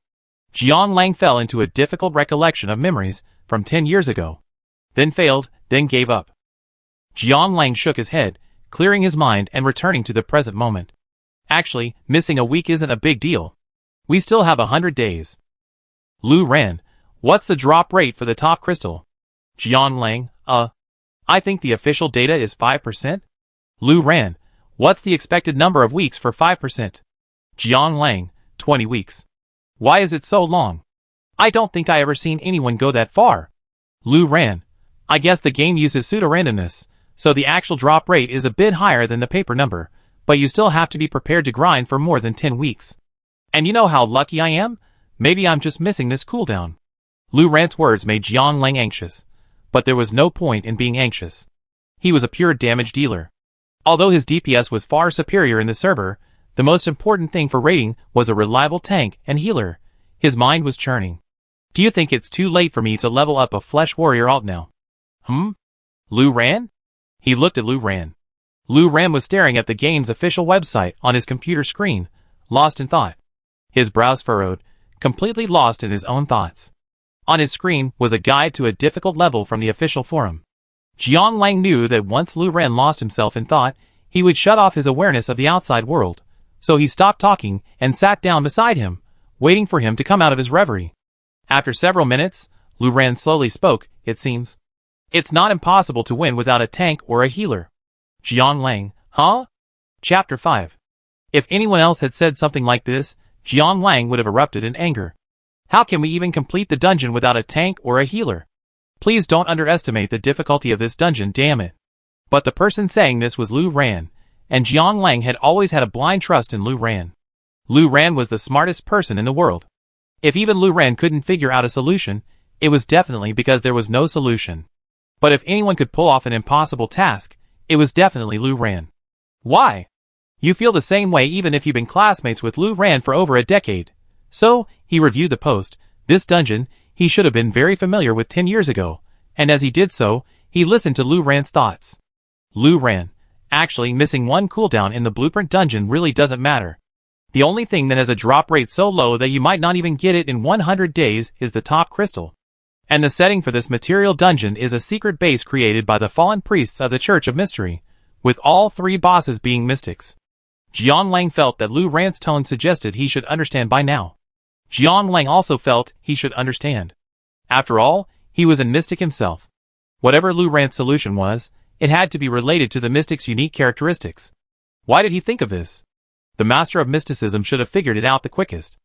Jian Lang fell into a difficult recollection of memories from 10 years ago. Then failed, then gave up. Jian Lang shook his head, clearing his mind and returning to the present moment. Actually, missing a week isn't a big deal. We still have 100 days. Lou Rand, what's the drop rate for the top crystal? Jian Lang, I think the official data is 5%. Lou Rand, what's the expected number of weeks for 5%? Jian Lang, 20 weeks. Why is it so long? I don't think I ever seen anyone go that far. Lou Rand, I guess the game uses pseudo-randomness, so the actual drop rate is a bit higher than the paper number, but you still have to be prepared to grind for more than 10 weeks. And you know how lucky I am? Maybe I'm just missing this cooldown. Lou Rand's words made Jian Lang anxious, but there was no point in being anxious. He was a pure damage dealer. Although his DPS was far superior in the server, the most important thing for raiding was a reliable tank and healer. His mind was churning. Do you think it's too late for me to level up a Flesh Warrior alt now? Lou Rand? He looked at Lou Rand. Lou Rand was staring at the game's official website on his computer screen, lost in thought. His brows furrowed, completely lost in his own thoughts. On his screen was a guide to a difficult level from the official forum. Jian Lang knew that once Lou Rand lost himself in thought, he would shut off his awareness of the outside world, so he stopped talking and sat down beside him, waiting for him to come out of his reverie. After several minutes, Lou Rand slowly spoke, it seems. It's not impossible to win without a tank or a healer. Jiang Lang, huh? Chapter 5. If anyone else had said something like this, Jiang Lang would have erupted in anger. How can we even complete the dungeon without a tank or a healer? Please don't underestimate the difficulty of this dungeon, damn it. But the person saying this was Lu Ran, and Jiang Lang had always had a blind trust in Lu Ran. Lu Ran was the smartest person in the world. If even Lu Ran couldn't figure out a solution, it was definitely because there was no solution. But if anyone could pull off an impossible task, it was definitely Lu Ran. Why? You feel the same way even if you've been classmates with Lu Ran for over a decade. So, he reviewed the post. This dungeon, he should have been very familiar with 10 years ago, and as he did so, he listened to Lu Ran's thoughts. Lu Ran, actually missing one cooldown in the blueprint dungeon really doesn't matter. The only thing that has a drop rate so low that you might not even get it in 100 days is the top crystal. And the setting for this material dungeon is a secret base created by the fallen priests of the Church of Mystery, with all 3 bosses being mystics. Jiang Lang felt that Lu Ran's tone suggested he should understand by now. Jiang Lang also felt he should understand. After all, he was a mystic himself. Whatever Lu Ran's solution was, it had to be related to the mystic's unique characteristics. Why did he think of this? The master of mysticism should have figured it out the quickest.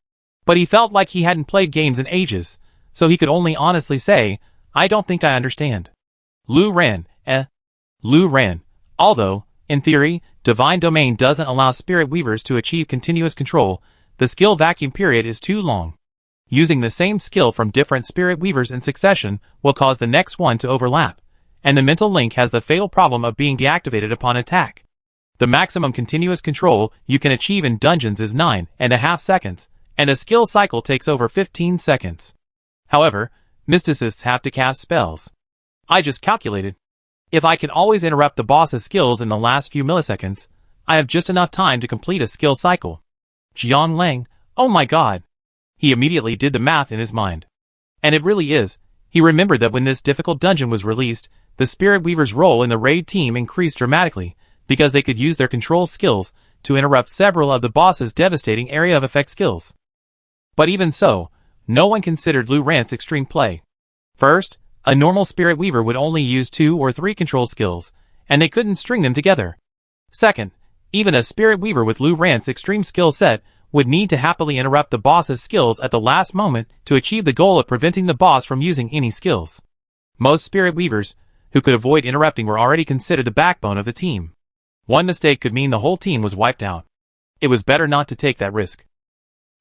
But he felt like he hadn't played games in ages, so he could only honestly say, I don't think I understand. Lu Ran, Lu Ran. Although, in theory, Divine Domain doesn't allow Spirit Weavers to achieve continuous control, the skill vacuum period is too long. Using the same skill from different Spirit Weavers in succession will cause the next one to overlap, and the mental link has the fatal problem of being deactivated upon attack. The maximum continuous control you can achieve in dungeons is 9.5 seconds, and a skill cycle takes over 15 seconds. However, mysticists have to cast spells. I just calculated. If I can always interrupt the boss's skills in the last few milliseconds, I have just enough time to complete a skill cycle. Jiang Lang, oh my god. He immediately did the math in his mind. And it really is. He remembered that when this difficult dungeon was released, the Spirit Weaver's role in the raid team increased dramatically, because they could use their control skills to interrupt several of the boss's devastating area of effect skills. But even so, no one considered Lu Ran's extreme play. First, a normal Spirit Weaver would only use 2 or 3 control skills, and they couldn't string them together. Second, even a Spirit Weaver with Lu Ran's extreme skill set would need to happily interrupt the boss's skills at the last moment to achieve the goal of preventing the boss from using any skills. Most Spirit Weavers who could avoid interrupting were already considered the backbone of the team. One mistake could mean the whole team was wiped out. It was better not to take that risk.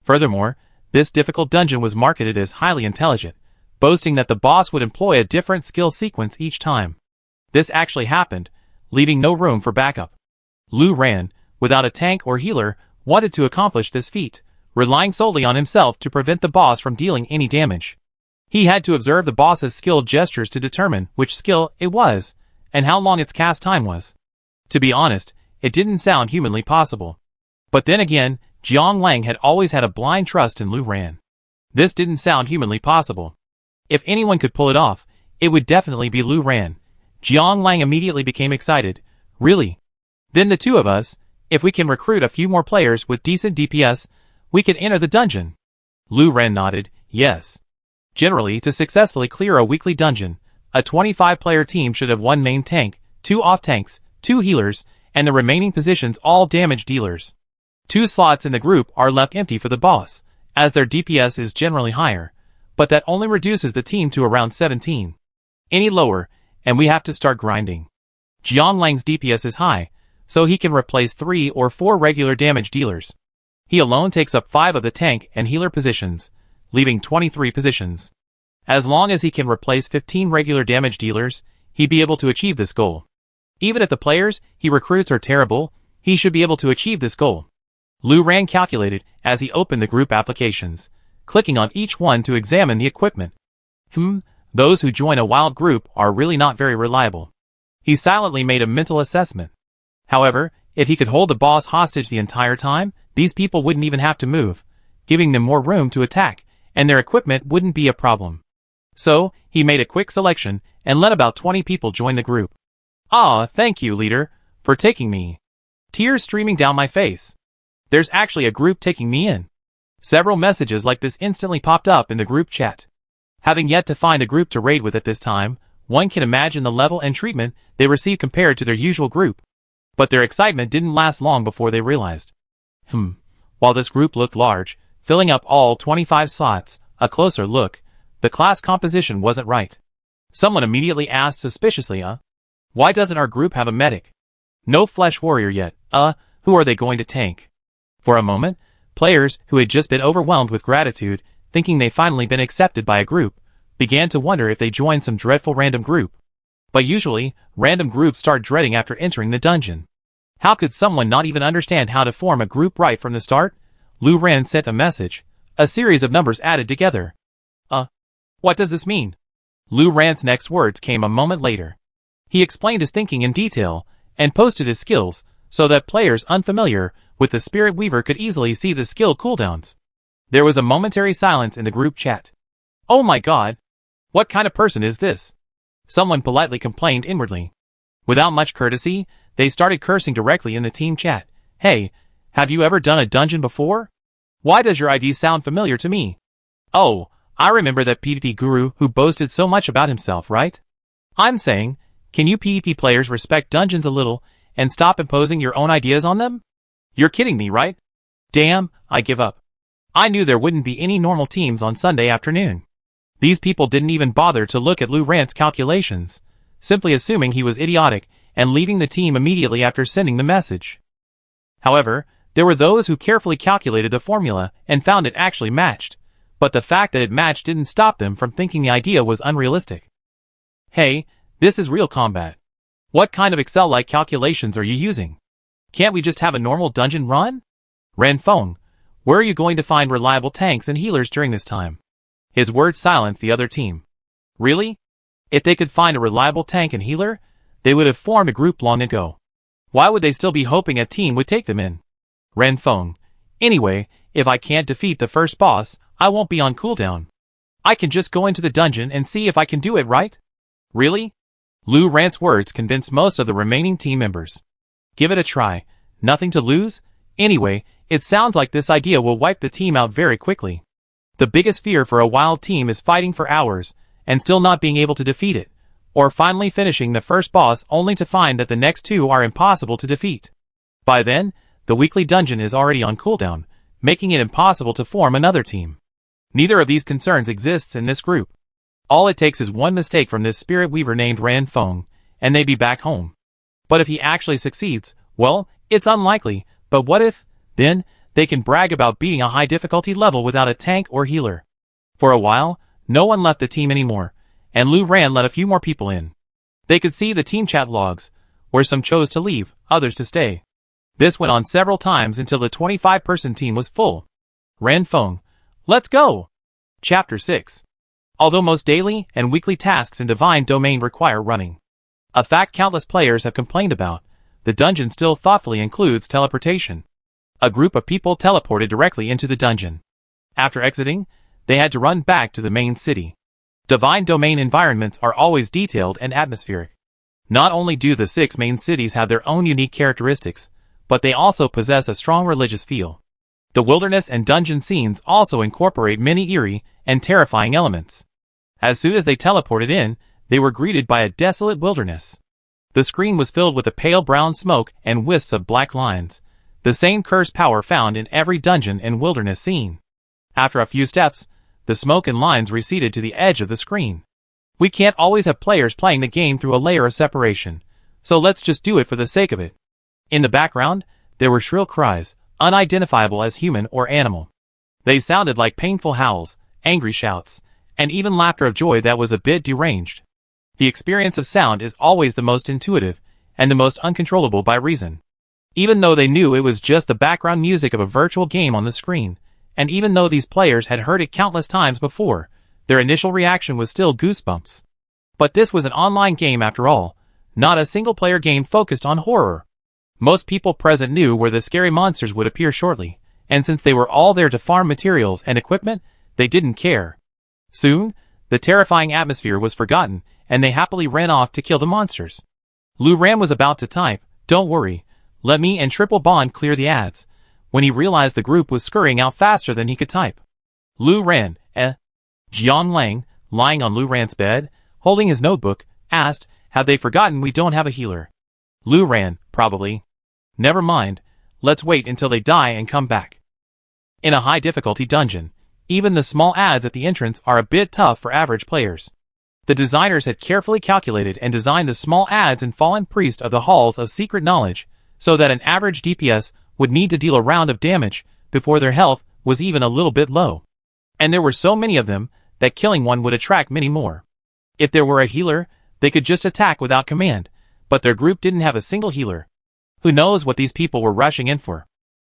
Furthermore, this difficult dungeon was marketed as highly intelligent, boasting that the boss would employ a different skill sequence each time. This actually happened, leaving no room for backup. Lu Ran, without a tank or healer, wanted to accomplish this feat, relying solely on himself to prevent the boss from dealing any damage. He had to observe the boss's skill gestures to determine which skill it was, and how long its cast time was. To be honest, it didn't sound humanly possible. But then again, Jiang Lang had always had a blind trust in Lu Ran. This didn't sound humanly possible. If anyone could pull it off, it would definitely be Lu Ran. Jiang Lang immediately became excited. Really? Then the 2 of us, if we can recruit a few more players with decent DPS, we can enter the dungeon. Lu Ran nodded, yes. Generally, to successfully clear a weekly dungeon, a 25-player team should have 1 main tank, 2 off-tanks, 2 healers, and the remaining positions all damage dealers. 2 slots in the group are left empty for the boss, as their DPS is generally higher, but that only reduces the team to around 17. Any lower, and we have to start grinding. Jiang Lang's DPS is high, so he can replace 3 or 4 regular damage dealers. He alone takes up 5 of the tank and healer positions, leaving 23 positions. As long as he can replace 15 regular damage dealers, he'd be able to achieve this goal. Even if the players he recruits are terrible, he should be able to achieve this goal. Lu Ran calculated as he opened the group applications, clicking on each one to examine the equipment. Those who join a wild group are really not very reliable. He silently made a mental assessment. However, if he could hold the boss hostage the entire time, these people wouldn't even have to move, giving them more room to attack, and their equipment wouldn't be a problem. So, he made a quick selection and let about 20 people join the group. Ah, thank you, leader, for taking me. Tears streaming down my face. There's actually a group taking me in. Several messages like this instantly popped up in the group chat. Having yet to find a group to raid with at this time, one can imagine the level and treatment they receive compared to their usual group. But their excitement didn't last long before they realized. While this group looked large, filling up all 25 slots, a closer look, the class composition wasn't right. Someone immediately asked suspiciously, why doesn't our group have a medic? No flesh warrior yet, who are they going to tank? For a moment, players who had just been overwhelmed with gratitude, thinking they finally been accepted by a group, began to wonder if they joined some dreadful random group. But usually, random groups start dreading after entering the dungeon. How could someone not even understand how to form a group right from the start? Lu Ran sent a message, a series of numbers added together. What does this mean? Lu Ran's next words came a moment later. He explained his thinking in detail, and posted his skills, so that players unfamiliar with the Spirit Weaver could easily see the skill cooldowns. There was a momentary silence in the group chat. Oh my god! What kind of person is this? Someone politely complained inwardly. Without much courtesy, they started cursing directly in the team chat. Hey, have you ever done a dungeon before? Why does your ID sound familiar to me? Oh, I remember that PvP guru who boasted so much about himself, right? I'm saying, can you PvP players respect dungeons a little, and stop imposing your own ideas on them? You're kidding me, right? Damn, I give up. I knew there wouldn't be any normal teams on Sunday afternoon. These people didn't even bother to look at Lu Ran's calculations, simply assuming he was idiotic and leaving the team immediately after sending the message. However, there were those who carefully calculated the formula and found it actually matched, but the fact that it matched didn't stop them from thinking the idea was unrealistic. Hey, this is real combat. What kind of Excel-like calculations are you using? Can't we just have a normal dungeon run? Ren Feng, where are you going to find reliable tanks and healers during this time? His words silenced the other team. Really? If they could find a reliable tank and healer, they would have formed a group long ago. Why would they still be hoping a team would take them in? Ren Feng, anyway, if I can't defeat the first boss, I won't be on cooldown. I can just go into the dungeon and see if I can do it, right? Really? Lu Ran's words convinced most of the remaining team members. Give it a try. Nothing to lose? Anyway, it sounds like this idea will wipe the team out very quickly. The biggest fear for a wild team is fighting for hours, and still not being able to defeat it, or finally finishing the first boss only to find that the next two are impossible to defeat. By then, the weekly dungeon is already on cooldown, making it impossible to form another team. Neither of these concerns exists in this group. All it takes is one mistake from this spirit weaver named Ran Feng, and they'd be back home. But if he actually succeeds, well, it's unlikely, but what if, then, they can brag about beating a high difficulty level without a tank or healer. For a while, no one left the team anymore, and Lu Ran let a few more people in. They could see the team chat logs, where some chose to leave, others to stay. This went on several times until the 25-person team was full. Ran Feng, let's go! Chapter 6. Although most daily and weekly tasks in Divine Domain require running, a fact countless players have complained about, the dungeon still thoughtfully includes teleportation. A group of people teleported directly into the dungeon. After exiting, they had to run back to the main city. Divine Domain environments are always detailed and atmospheric. Not only do the 6 main cities have their own unique characteristics, but they also possess a strong religious feel. The wilderness and dungeon scenes also incorporate many eerie and terrifying elements. As soon as they teleported in, they were greeted by a desolate wilderness. The screen was filled with a pale brown smoke and wisps of black lines, the same cursed power found in every dungeon and wilderness scene. After a few steps, the smoke and lines receded to the edge of the screen. We can't always have players playing the game through a layer of separation, so let's just do it for the sake of it. In the background, there were shrill cries, unidentifiable as human or animal. They sounded like painful howls, angry shouts, and even laughter of joy that was a bit deranged. The experience of sound is always the most intuitive, and the most uncontrollable by reason. Even though they knew it was just the background music of a virtual game on the screen, and even though these players had heard it countless times before, their initial reaction was still goosebumps. But this was an online game after all, not a single-player game focused on horror. Most people present knew where the scary monsters would appear shortly, and since they were all there to farm materials and equipment, they didn't care. Soon, the terrifying atmosphere was forgotten, and they happily ran off to kill the monsters. Lu Ran was about to type, "Don't worry, let me and Triple Bond clear the ads," when he realized the group was scurrying out faster than he could type. Lu Ran, Jiang Lang, lying on Lu Ran's bed, holding his notebook, asked, "Have they forgotten we don't have a healer?" Lu Ran, probably. Never mind, let's wait until they die and come back. In a high difficulty dungeon, even the small adds at the entrance are a bit tough for average players. The designers had carefully calculated and designed the small adds and fallen priest of the halls of secret knowledge, so that an average DPS would need to deal a round of damage before their health was even a little bit low. And there were so many of them that killing one would attract many more. If there were a healer, they could just attack without command, but their group didn't have a single healer. Who knows what these people were rushing in for?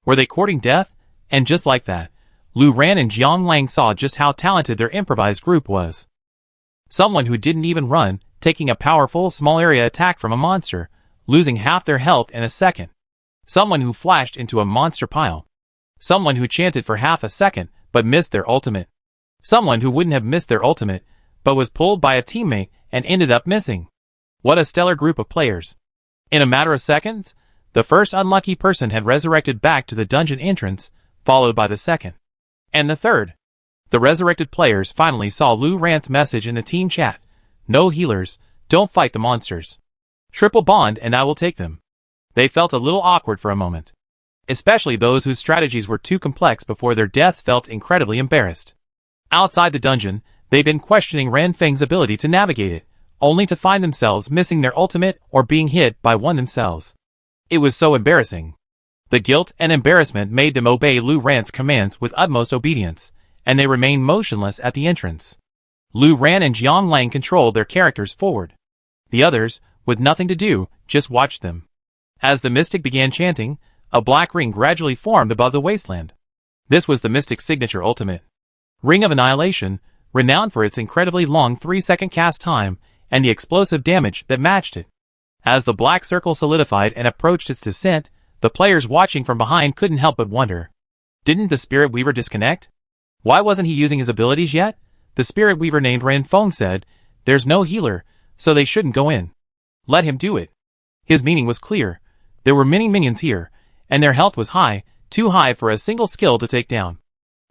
Were they courting death? And just like that, Lu Ran and Jiang Lang saw just how talented their improvised group was. Someone who didn't even run, taking a powerful small area attack from a monster, losing half their health in a second. Someone who flashed into a monster pile. Someone who chanted for half a second, but missed their ultimate. Someone who wouldn't have missed their ultimate, but was pulled by a teammate and ended up missing. What a stellar group of players. In a matter of seconds, the first unlucky person had resurrected back to the dungeon entrance, followed by the second. And the third. The resurrected players finally saw Lu Ran's message in the team chat. No healers, don't fight the monsters. Triple bond and I will take them. They felt a little awkward for a moment. Especially those whose strategies were too complex before their deaths felt incredibly embarrassed. Outside the dungeon, they'd been questioning Ran Feng's ability to navigate it, only to find themselves missing their ultimate or being hit by one themselves. It was so embarrassing. The guilt and embarrassment made them obey Lu Ran's commands with utmost obedience, and they remained motionless at the entrance. Lu Ran and Jiang Lang controlled their characters forward. The others, with nothing to do, just watched them. As the mystic began chanting, a black ring gradually formed above the wasteland. This was the mystic's signature ultimate. Ring of Annihilation, renowned for its incredibly long 3-second cast time and the explosive damage that matched it. As the black circle solidified and approached its descent, the players watching from behind couldn't help but wonder. Didn't the Spirit Weaver disconnect? Why wasn't he using his abilities yet? The Spirit Weaver named Ran Feng said, "There's no healer, so they shouldn't go in. Let him do it." His meaning was clear. There were many minions here, and their health was high, too high for a single skill to take down.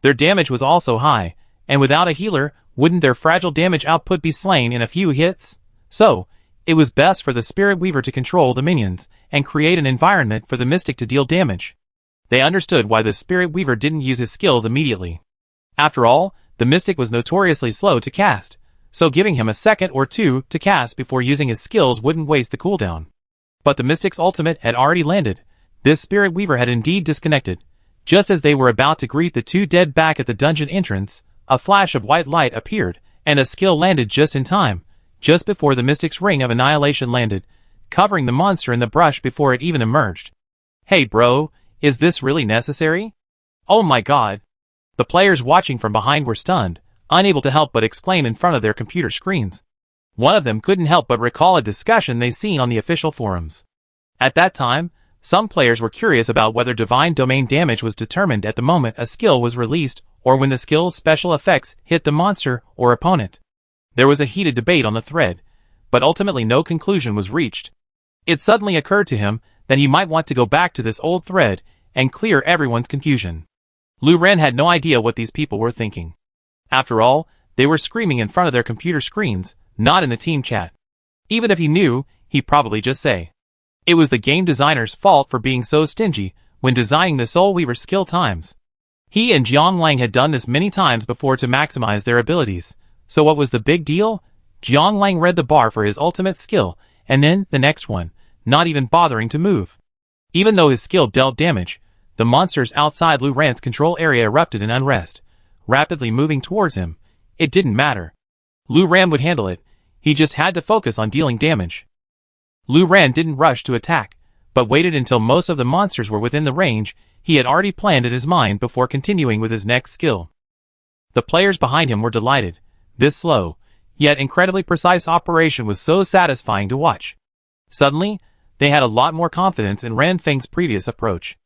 Their damage was also high, and without a healer, wouldn't their fragile damage output be slain in a few hits? So, it was best for the Spirit Weaver to control the minions and create an environment for the Mystic to deal damage. They understood why the Spirit Weaver didn't use his skills immediately. After all, the Mystic was notoriously slow to cast, so giving him a second or two to cast before using his skills wouldn't waste the cooldown. But the Mystic's ultimate had already landed. This Spirit Weaver had indeed disconnected. Just as they were about to greet the two dead back at the dungeon entrance, a flash of white light appeared, and a skill landed just in time, just before the Mystic's Ring of Annihilation landed, covering the monster in the brush before it even emerged. Hey bro, is this really necessary? Oh my god. The players watching from behind were stunned, unable to help but exclaim in front of their computer screens. One of them couldn't help but recall a discussion they seen on the official forums. At that time, some players were curious about whether divine domain damage was determined at the moment a skill was released or when the skill's special effects hit the monster or opponent. There was a heated debate on the thread, but ultimately no conclusion was reached. It suddenly occurred to him that he might want to go back to this old thread and clear everyone's confusion. Lu Ran had no idea what these people were thinking. After all, they were screaming in front of their computer screens, not in the team chat. Even if he knew, he'd probably just say. It was the game designer's fault for being so stingy when designing the Soul Weaver skill times. He and Jiang Lang had done this many times before to maximize their abilities. So what was the big deal? Jiang Lang read the bar for his ultimate skill, and then the next one, not even bothering to move. Even though his skill dealt damage, the monsters outside Lu Ran's control area erupted in unrest, rapidly moving towards him. It didn't matter. Lu Ran would handle it. He just had to focus on dealing damage. Lu Ran didn't rush to attack, but waited until most of the monsters were within the range he had already planned in his mind before continuing with his next skill. The players behind him were delighted. This slow, yet incredibly precise operation was so satisfying to watch. Suddenly, they had a lot more confidence in Ran Feng's previous approach.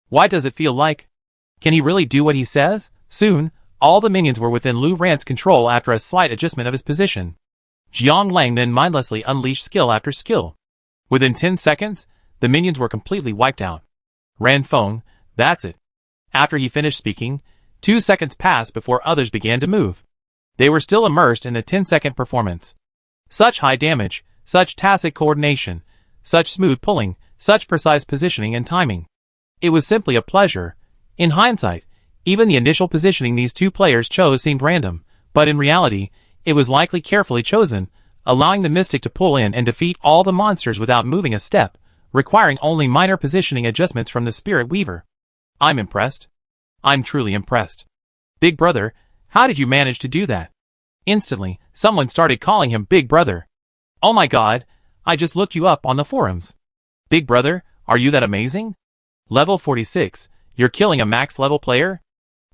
Why does it feel like? Can he really do what he says? Soon, all the minions were within Lu Ran's control after a slight adjustment of his position. Jiang Lang then mindlessly unleashed skill after skill. Within 10 seconds, the minions were completely wiped out. Ran Feng, that's it. After he finished speaking, 2 seconds passed before others began to move. They were still immersed in the 10-second performance. Such high damage, such tacit coordination, such smooth pulling, such precise positioning and timing. It was simply a pleasure. In hindsight, even the initial positioning these two players chose seemed random, but in reality, it was likely carefully chosen, allowing the Mystic to pull in and defeat all the monsters without moving a step, requiring only minor positioning adjustments from the Spirit Weaver. I'm impressed. I'm truly impressed. Big Brother, how did you manage to do that? Instantly, someone started calling him Big Brother. Oh my god, I just looked you up on the forums. Big Brother, are you that amazing? Level 46, you're killing a max level player?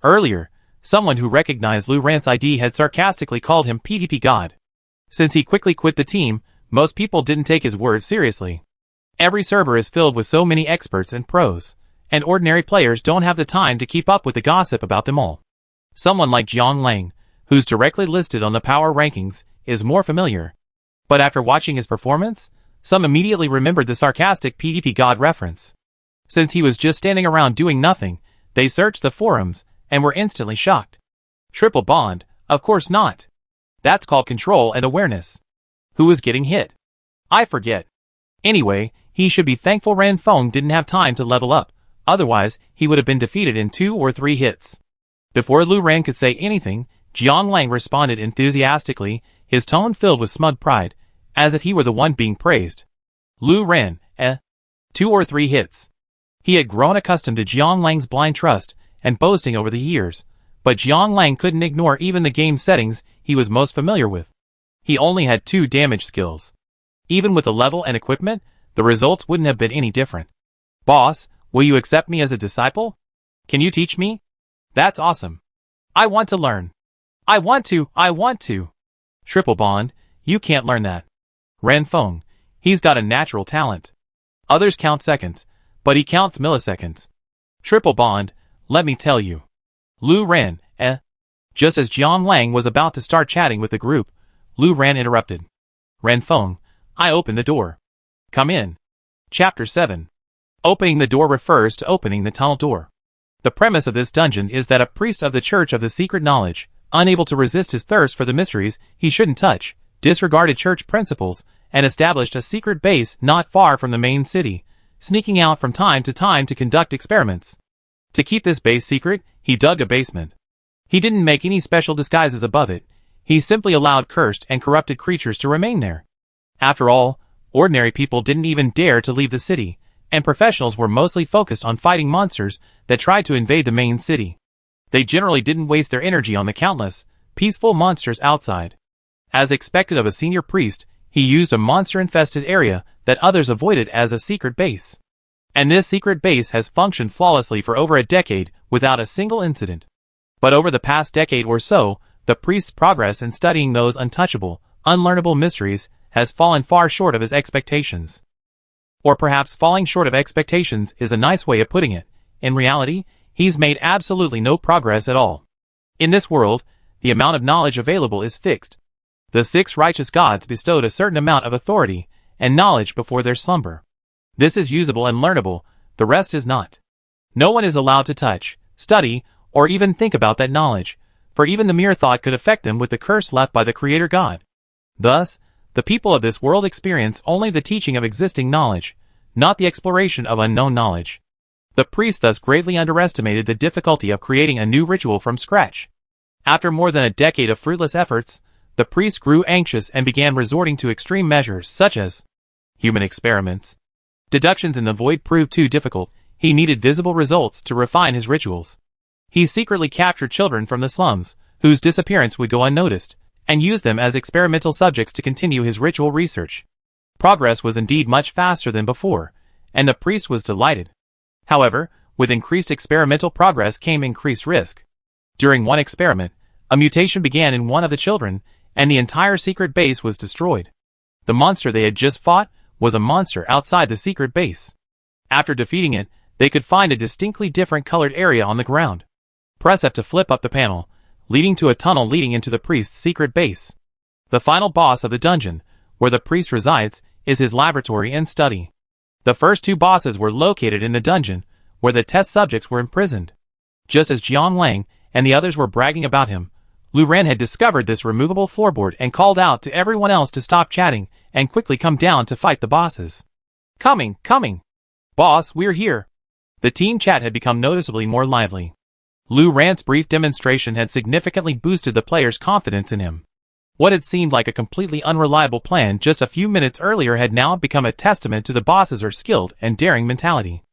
Earlier, someone who recognized Lu Rant's ID had sarcastically called him PvP God. Since he quickly quit the team, most people didn't take his words seriously. Every server is filled with so many experts and pros, and ordinary players don't have the time to keep up with the gossip about them all. Someone like Jiang Lang, who's directly listed on the power rankings, is more familiar. But after watching his performance, some immediately remembered the sarcastic PvP God reference. Since he was just standing around doing nothing, they searched the forums and were instantly shocked. Triple bond? Of course not. That's called control and awareness. Who was getting hit? I forget. Anyway, he should be thankful Ran Feng didn't have time to level up, otherwise he would have been defeated in 2 or 3 hits. Before Lu Ran could say anything, Jiang Lang responded enthusiastically, his tone filled with smug pride, as if he were the one being praised. Lu Ran, 2 or 3 hits. He had grown accustomed to Jiang Lang's blind trust and boasting over the years, but Jiang Lang couldn't ignore even the game settings he was most familiar with. He only had 2 damage skills. Even with the level and equipment, the results wouldn't have been any different. Boss, will you accept me as a disciple? Can you teach me? That's awesome. I want to learn. I want to. Triple bond, you can't learn that. Ran Feng, he's got a natural talent. Others count seconds, but he counts milliseconds. Triple bond, let me tell you. Lu Ran, Just as Jiang Lang was about to start chatting with the group, Lu Ran interrupted. Ran Feng, I opened the door. Come in. Chapter 7. Opening the door refers to opening the tunnel door. The premise of this dungeon is that a priest of the Church of the Secret Knowledge, unable to resist his thirst for the mysteries he shouldn't touch, disregarded church principles, and established a secret base not far from the main city, sneaking out from time to conduct experiments. To keep this base secret, he dug a basement. He didn't make any special disguises above it, he simply allowed cursed and corrupted creatures to remain there. After all, ordinary people didn't even dare to leave the city, and professionals were mostly focused on fighting monsters that tried to invade the main city. They generally didn't waste their energy on the countless, peaceful monsters outside. As expected of a senior priest, he used a monster-infested area that others avoided as a secret base. And this secret base has functioned flawlessly for over a decade without a single incident. But over the past decade or so, the priest's progress in studying those untouchable, unlearnable mysteries has fallen far short of his expectations. Or perhaps falling short of expectations is a nice way of putting it. In reality, he's made absolutely no progress at all. In this world, the amount of knowledge available is fixed. The 6 righteous gods bestowed a certain amount of authority and knowledge before their slumber. This is usable and learnable, the rest is not. No one is allowed to touch, study, or even think about that knowledge, for even the mere thought could affect them with the curse left by the Creator God. Thus, the people of this world experience only the teaching of existing knowledge, not the exploration of unknown knowledge. The priest thus greatly underestimated the difficulty of creating a new ritual from scratch. After more than a decade of fruitless efforts, the priest grew anxious and began resorting to extreme measures such as human experiments. Deductions in the void proved too difficult, he needed visible results to refine his rituals. He secretly captured children from the slums, whose disappearance would go unnoticed, and used them as experimental subjects to continue his ritual research. Progress was indeed much faster than before, and the priest was delighted. However, with increased experimental progress came increased risk. During one experiment, a mutation began in one of the children, and the entire secret base was destroyed. The monster they had just fought was a monster outside the secret base. After defeating it, they could find a distinctly different colored area on the ground. Press F to flip up the panel, leading to a tunnel leading into the priest's secret base. The final boss of the dungeon, where the priest resides, is his laboratory and study. The first 2 bosses were located in the dungeon, where the test subjects were imprisoned. Just as Jiang Lang and the others were bragging about him, Lu Ran had discovered this removable floorboard and called out to everyone else to stop chatting and quickly come down to fight the bosses. Coming! Boss, we're here. The team chat had become noticeably more lively. Lu Ran's brief demonstration had significantly boosted the players' confidence in him. What had seemed like a completely unreliable plan just a few minutes earlier had now become a testament to the boss's skilled and daring mentality.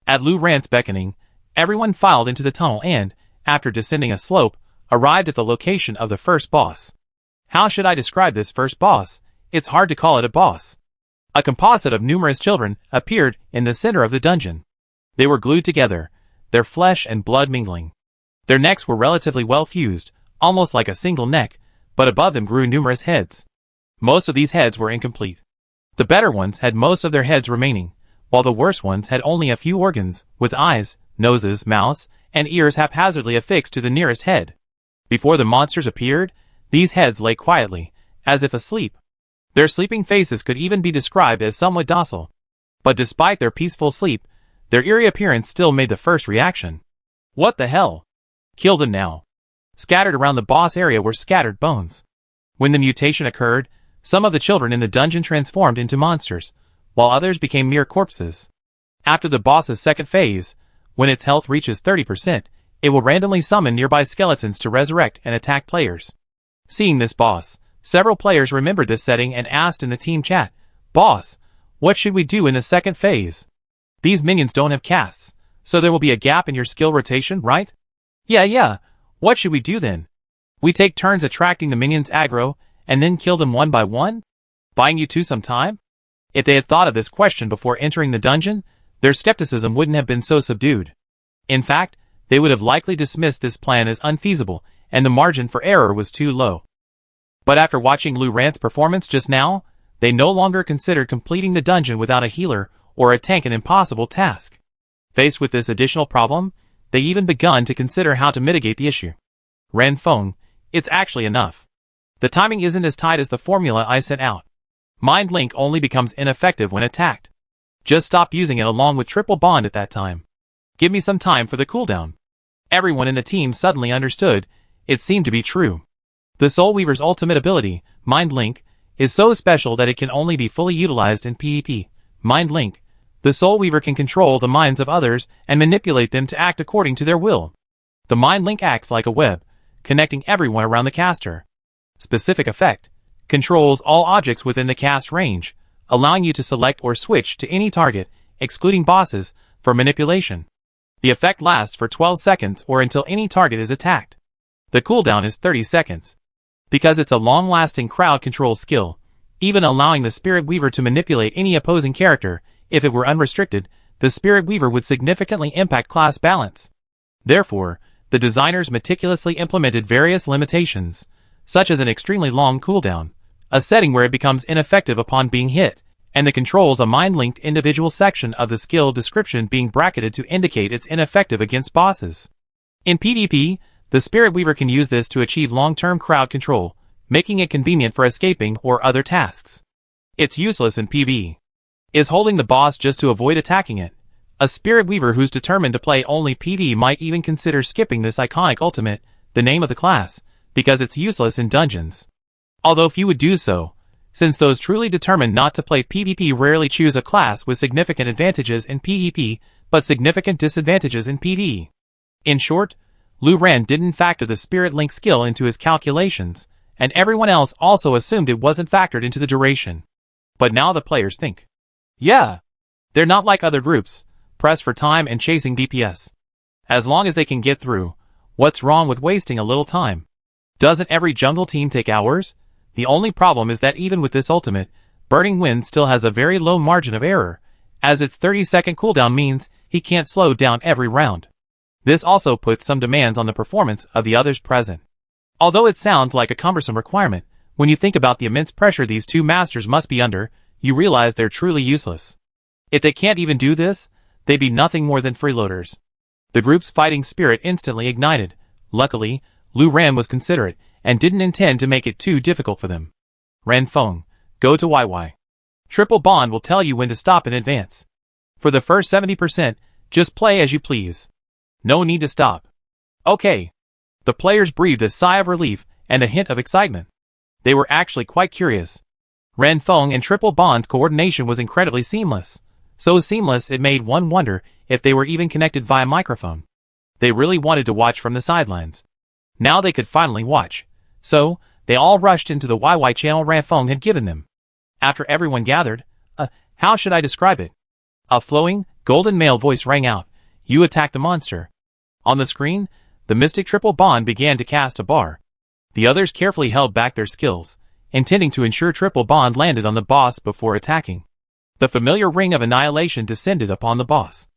At Lu Ran's beckoning, everyone filed into the tunnel and, after descending a slope, arrived at the location of the first boss. How should I describe this first boss? It's hard to call it a boss. A composite of numerous children appeared in the center of the dungeon. They were glued together, their flesh and blood mingling. Their necks were relatively well fused, almost like a single neck, but above them grew numerous heads. Most of these heads were incomplete. The better ones had most of their heads remaining, while the worse ones had only a few organs, with eyes, noses, mouths, and ears haphazardly affixed to the nearest head. Before the monsters appeared, these heads lay quietly, as if asleep. Their sleeping faces could even be described as somewhat docile. But despite their peaceful sleep, their eerie appearance still made the first reaction. What the hell? Kill them now. Scattered around the boss area were scattered bones. When the mutation occurred, some of the children in the dungeon transformed into monsters, while others became mere corpses. After the boss's second phase, when its health reaches 30%, it will randomly summon nearby skeletons to resurrect and attack players. Seeing this boss, several players remembered this setting and asked in the team chat, "Boss, what should we do in the second phase? These minions don't have casts, so there will be a gap in your skill rotation, right?" Yeah. What should we do then? We take turns attracting the minions aggro, and then kill them one by one? Buying you two some time? If they had thought of this question before entering the dungeon, their skepticism wouldn't have been so subdued. In fact, they would have likely dismissed this plan as unfeasible, and the margin for error was too low. But after watching Lu Ran's performance just now, they no longer considered completing the dungeon without a healer or a tank an impossible task. Faced with this additional problem, they even begun to consider how to mitigate the issue. Ren Feng, it's actually enough. The timing isn't as tight as the formula I sent out. Mind Link only becomes ineffective when attacked. Just stop using it along with Triple Bond at that time. Give me some time for the cooldown. Everyone in the team suddenly understood. It seemed to be true. The Soul Weaver's ultimate ability, Mind Link, is so special that it can only be fully utilized in PvP. Mind Link. The Soul Weaver can control the minds of others and manipulate them to act according to their will. The Mind Link acts like a web, connecting everyone around the caster. Specific effect. Controls all objects within the cast range, allowing you to select or switch to any target, excluding bosses, for manipulation. The effect lasts for 12 seconds or until any target is attacked. The cooldown is 30 seconds. Because it's a long-lasting crowd control skill, even allowing the Spirit Weaver to manipulate any opposing character, if it were unrestricted, the Spirit Weaver would significantly impact class balance. Therefore, the designers meticulously implemented various limitations, such as an extremely long cooldown, a setting where it becomes ineffective upon being hit, and the controls a mind-linked individual section of the skill description being bracketed to indicate it's ineffective against bosses. In PvP, the Spirit Weaver can use this to achieve long-term crowd control, making it convenient for escaping or other tasks. It's useless in PvE. Is holding the boss just to avoid attacking it? A Spirit Weaver who's determined to play only PvE might even consider skipping this iconic ultimate, the name of the class, because it's useless in dungeons. Although few would do so, since those truly determined not to play PvP rarely choose a class with significant advantages in PvP, but significant disadvantages in PvE. In short, Lu Ran didn't factor the Spirit Link skill into his calculations, and everyone else also assumed it wasn't factored into the duration. But now the players think. Yeah, they're not like other groups, pressed for time and chasing DPS. As long as they can get through, what's wrong with wasting a little time? Doesn't every jungle team take hours? The only problem is that even with this ultimate, Burning Wind still has a very low margin of error, as its 30-second cooldown means he can't slow down every round. This also puts some demands on the performance of the others present. Although it sounds like a cumbersome requirement, when you think about the immense pressure these two masters must be under, you realize they're truly useless. If they can't even do this, they'd be nothing more than freeloaders. The group's fighting spirit instantly ignited. Luckily, Lu Ran was considerate and didn't intend to make it too difficult for them. Ren Feng, go to YY. Triple Bond will tell you when to stop in advance. For the first 70%, just play as you please. No need to stop. Okay. The players breathed a sigh of relief and a hint of excitement. They were actually quite curious. Ren Feng and Triple Bond's coordination was incredibly seamless, So seamless it made one wonder if they were even connected via microphone. They really wanted to watch from the sidelines. Now they could finally watch. So, they all rushed into the YY channel Ranfeng had given them. After everyone gathered, how should I describe it? A flowing, golden male voice rang out, "You attack the monster." On the screen, the Mystic Triple Bond began to cast a bar. The others carefully held back their skills, intending to ensure Triple Bond landed on the boss before attacking. The familiar ring of annihilation descended upon the boss.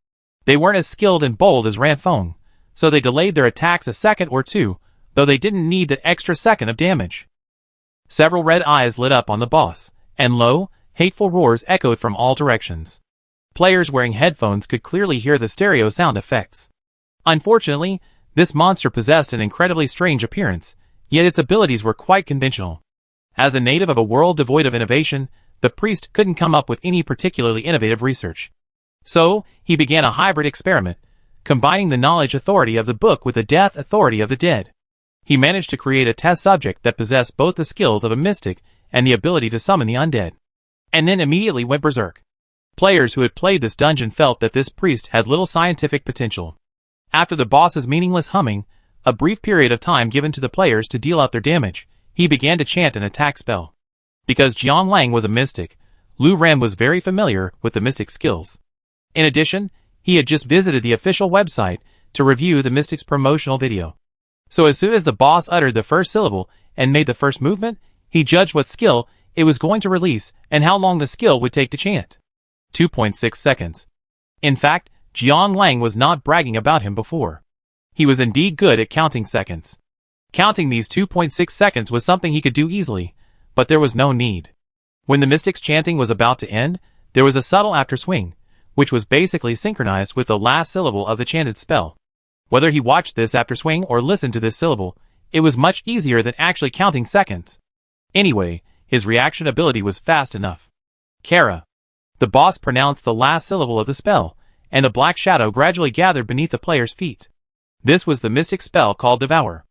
They weren't as skilled and bold as Ranfeng, so they delayed their attacks a second or two, though they didn't need the extra second of damage. Several red eyes lit up on the boss, and low, hateful roars echoed from all directions. Players wearing headphones could clearly hear the stereo sound effects. Unfortunately, this monster possessed an incredibly strange appearance, yet its abilities were quite conventional. As a native of a world devoid of innovation, the priest couldn't come up with any particularly innovative research. So, he began a hybrid experiment, combining the knowledge authority of the book with the death authority of the dead. He managed to create a test subject that possessed both the skills of a mystic and the ability to summon the undead. And then immediately went berserk. Players who had played this dungeon felt that this priest had little scientific potential. After the boss's meaningless humming, a brief period of time given to the players to deal out their damage, he began to chant an attack spell. Because Jiang Lang was a mystic, Lu Ran was very familiar with the mystic skills. In addition, he had just visited the official website to review the mystic's promotional video. So as soon as the boss uttered the first syllable and made the first movement, he judged what skill it was going to release and how long the skill would take to chant. 2.6 seconds. In fact, Jiang Lang was not bragging about him before. He was indeed good at counting seconds. Counting these 2.6 seconds was something he could do easily, but there was no need. When the mystic's chanting was about to end, there was a subtle after swing, which was basically synchronized with the last syllable of the chanted spell. Whether he watched this after swing or listened to this syllable, it was much easier than actually counting seconds. Anyway, his reaction ability was fast enough. Kara. The boss pronounced the last syllable of the spell, and a black shadow gradually gathered beneath the player's feet. This was the mystic spell called Devour.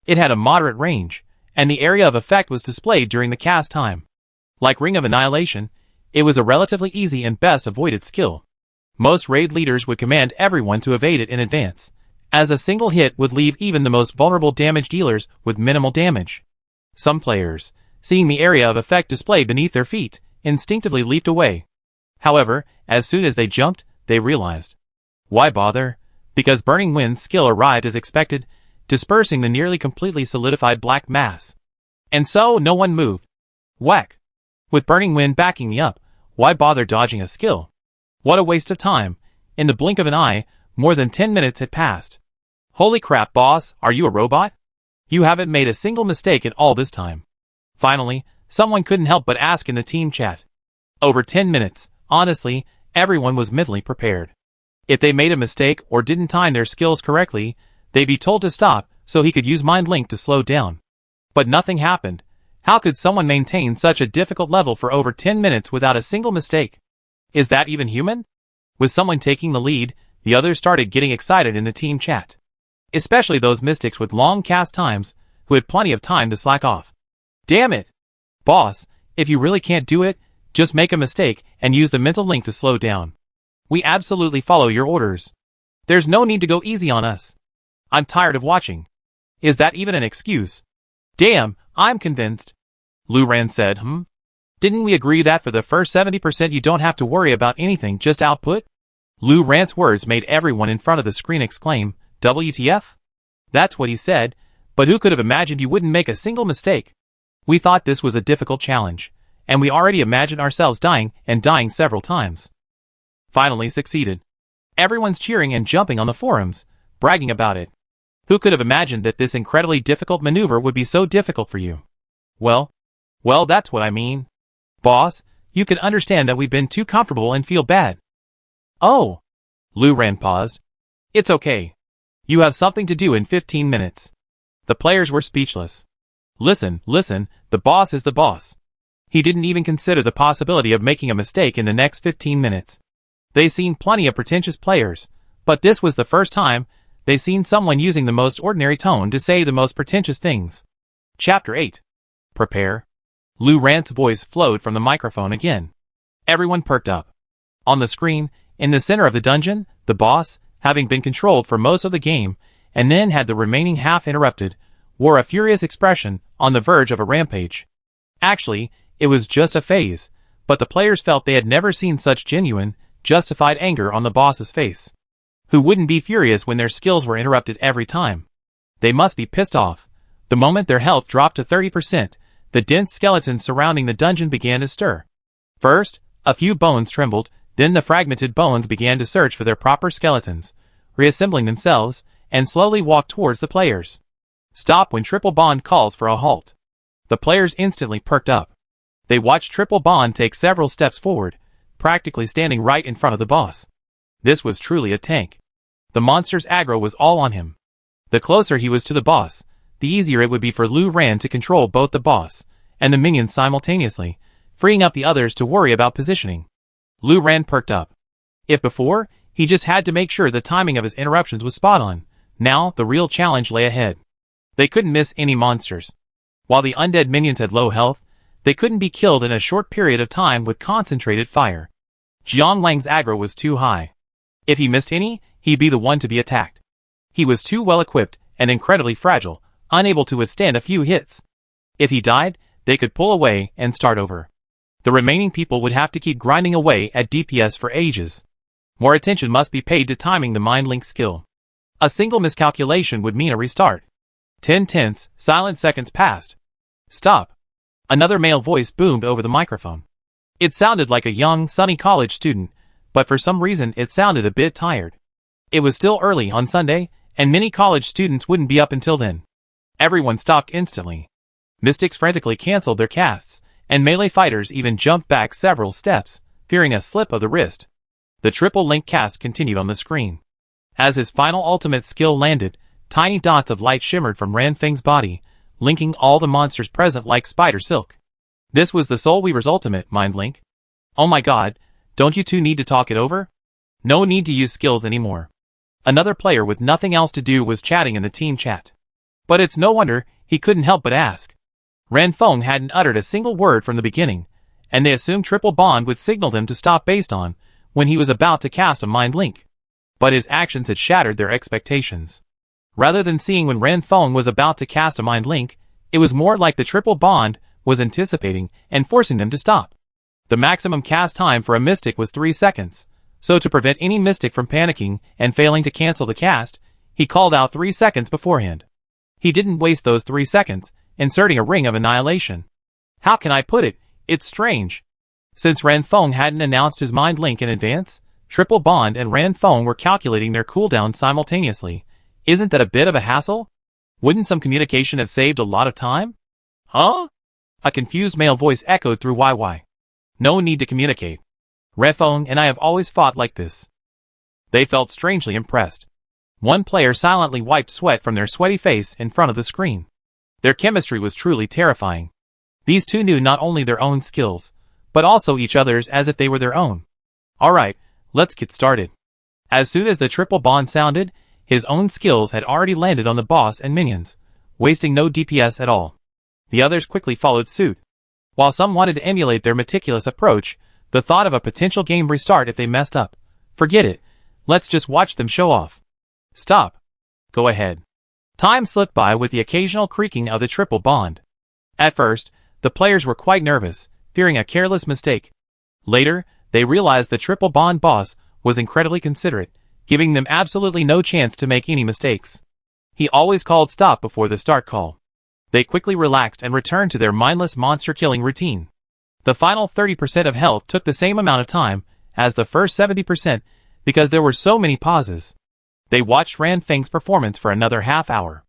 It had a moderate range, and the area of effect was displayed during the cast time. Like Ring of Annihilation, it was a relatively easy and best avoided skill. Most raid leaders would command everyone to evade it in advance, as a single hit would leave even the most vulnerable damage dealers with minimal damage. Some players, seeing the area of effect displayed beneath their feet, instinctively leaped away. However, as soon as they jumped, they realized. Why bother? Because Burning Wind's skill arrived as expected, dispersing the nearly completely solidified black mass. And so no one moved. Whack! With Burning Wind backing me up, why bother dodging a skill? What a waste of time. In the blink of an eye, more than 10 minutes had passed. Holy crap, boss, are you a robot? You haven't made a single mistake in all this time. Finally, someone couldn't help but ask in the team chat. Over 10 minutes, honestly, everyone was mentally prepared. If they made a mistake or didn't time their skills correctly, they'd be told to stop so he could use Mind Link to slow down. But nothing happened. How could someone maintain such a difficult level for over 10 minutes without a single mistake? Is that even human? With someone taking the lead, the others started getting excited in the team chat. Especially those mystics with long cast times, who had plenty of time to slack off. Damn it! Boss, if you really can't do it, just make a mistake and use the mental link to slow down. We absolutely follow your orders. There's no need to go easy on us. I'm tired of watching. Is that even an excuse? Damn, I'm convinced. Lu Ran said, Didn't we agree that for the first 70% you don't have to worry about anything, just output? Lu Ran's words made everyone in front of the screen exclaim, WTF? That's what he said, but who could have imagined you wouldn't make a single mistake? We thought this was a difficult challenge, and we already imagined ourselves dying and dying several times. Finally succeeded. Everyone's cheering and jumping on the forums, bragging about it. Who could have imagined that this incredibly difficult maneuver would be so difficult for you? Well, that's what I mean. Boss, you can understand that we've been too comfortable and feel bad. Oh. Lu Ran paused. It's okay. You have something to do in 15 minutes. The players were speechless. Listen, the boss is the boss. He didn't even consider the possibility of making a mistake in the next 15 minutes. They've seen plenty of pretentious players, but this was the first time they've seen someone using the most ordinary tone to say the most pretentious things. Chapter 8. Prepare. Lu Ran's voice flowed from the microphone again. Everyone perked up. On the screen, in the center of the dungeon, the boss, having been controlled for most of the game, and then had the remaining half interrupted, wore a furious expression, on the verge of a rampage. Actually, it was just a phase, but the players felt they had never seen such genuine, justified anger on the boss's face. Who wouldn't be furious when their skills were interrupted every time? They must be pissed off. The moment their health dropped to 30%, the dense skeletons surrounding the dungeon began to stir. First, a few bones trembled, then the fragmented bones began to search for their proper skeletons, reassembling themselves, and slowly walked towards the players. Stop when Triple Bond calls for a halt. The players instantly perked up. They watched Triple Bond take several steps forward, practically standing right in front of the boss. This was truly a tank. The monster's aggro was all on him. The closer he was to the boss, the easier it would be for Lu Ran to control both the boss and the minions simultaneously, freeing up the others to worry about positioning. Lu Ran perked up. If before, he just had to make sure the timing of his interruptions was spot on, now the real challenge lay ahead. They couldn't miss any monsters. While the undead minions had low health, they couldn't be killed in a short period of time with concentrated fire. Jiang Lang's aggro was too high. If he missed any, he'd be the one to be attacked. He was too well equipped and incredibly fragile, unable to withstand a few hits. If he died, they could pull away and start over. The remaining people would have to keep grinding away at DPS for ages. More attention must be paid to timing the Mind Link skill. A single miscalculation would mean a restart. 10 tense, silent seconds passed. Stop. Another male voice boomed over the microphone. It sounded like a young, sunny college student, but for some reason it sounded a bit tired. It was still early on Sunday, and many college students wouldn't be up until then. Everyone stopped instantly. Mystics frantically canceled their casts, and melee fighters even jumped back several steps, fearing a slip of the wrist. The triple link cast continued on the screen. As his final ultimate skill landed, tiny dots of light shimmered from Ran Feng's body, linking all the monsters present like spider silk. This was the Soul Weaver's ultimate, Mind Link. Oh my god, don't you two need to talk it over? No need to use skills anymore. Another player with nothing else to do was chatting in the team chat. But it's no wonder he couldn't help but ask. Ran Feng hadn't uttered a single word from the beginning, and they assumed Triple Bond would signal them to stop based on when he was about to cast a Mind Link. But his actions had shattered their expectations. Rather than seeing when Ran Feng was about to cast a Mind Link, it was more like the Triple Bond was anticipating and forcing them to stop. The maximum cast time for a Mystic was 3 seconds, so to prevent any Mystic from panicking and failing to cancel the cast, he called out 3 seconds beforehand. He didn't waste those 3 seconds, inserting a ring of annihilation. How can I put it? It's strange. Since Ran Feng hadn't announced his Mind Link in advance, Triple Bond and Ran Feng were calculating their cooldown simultaneously. Isn't that a bit of a hassle? Wouldn't some communication have saved a lot of time? Huh? A confused male voice echoed through YY. No need to communicate. Ran Feng and I have always fought like this. They felt strangely impressed. One player silently wiped sweat from their sweaty face in front of the screen. Their chemistry was truly terrifying. These two knew not only their own skills, but also each other's as if they were their own. Alright, let's get started. As soon as the Triple Bond sounded, his own skills had already landed on the boss and minions, wasting no DPS at all. The others quickly followed suit. While some wanted to emulate their meticulous approach, the thought of a potential game restart if they messed up. Forget it. Let's just watch them show off. Stop. Go ahead. Time slipped by with the occasional creaking of the Triple Bond. At first, the players were quite nervous, fearing a careless mistake. Later, they realized the Triple Bond boss was incredibly considerate, giving them absolutely no chance to make any mistakes. He always called stop before the start call. They quickly relaxed and returned to their mindless monster-killing routine. The final 30% of health took the same amount of time as the first 70% because there were so many pauses. They watched Ran Feng's performance for another half hour.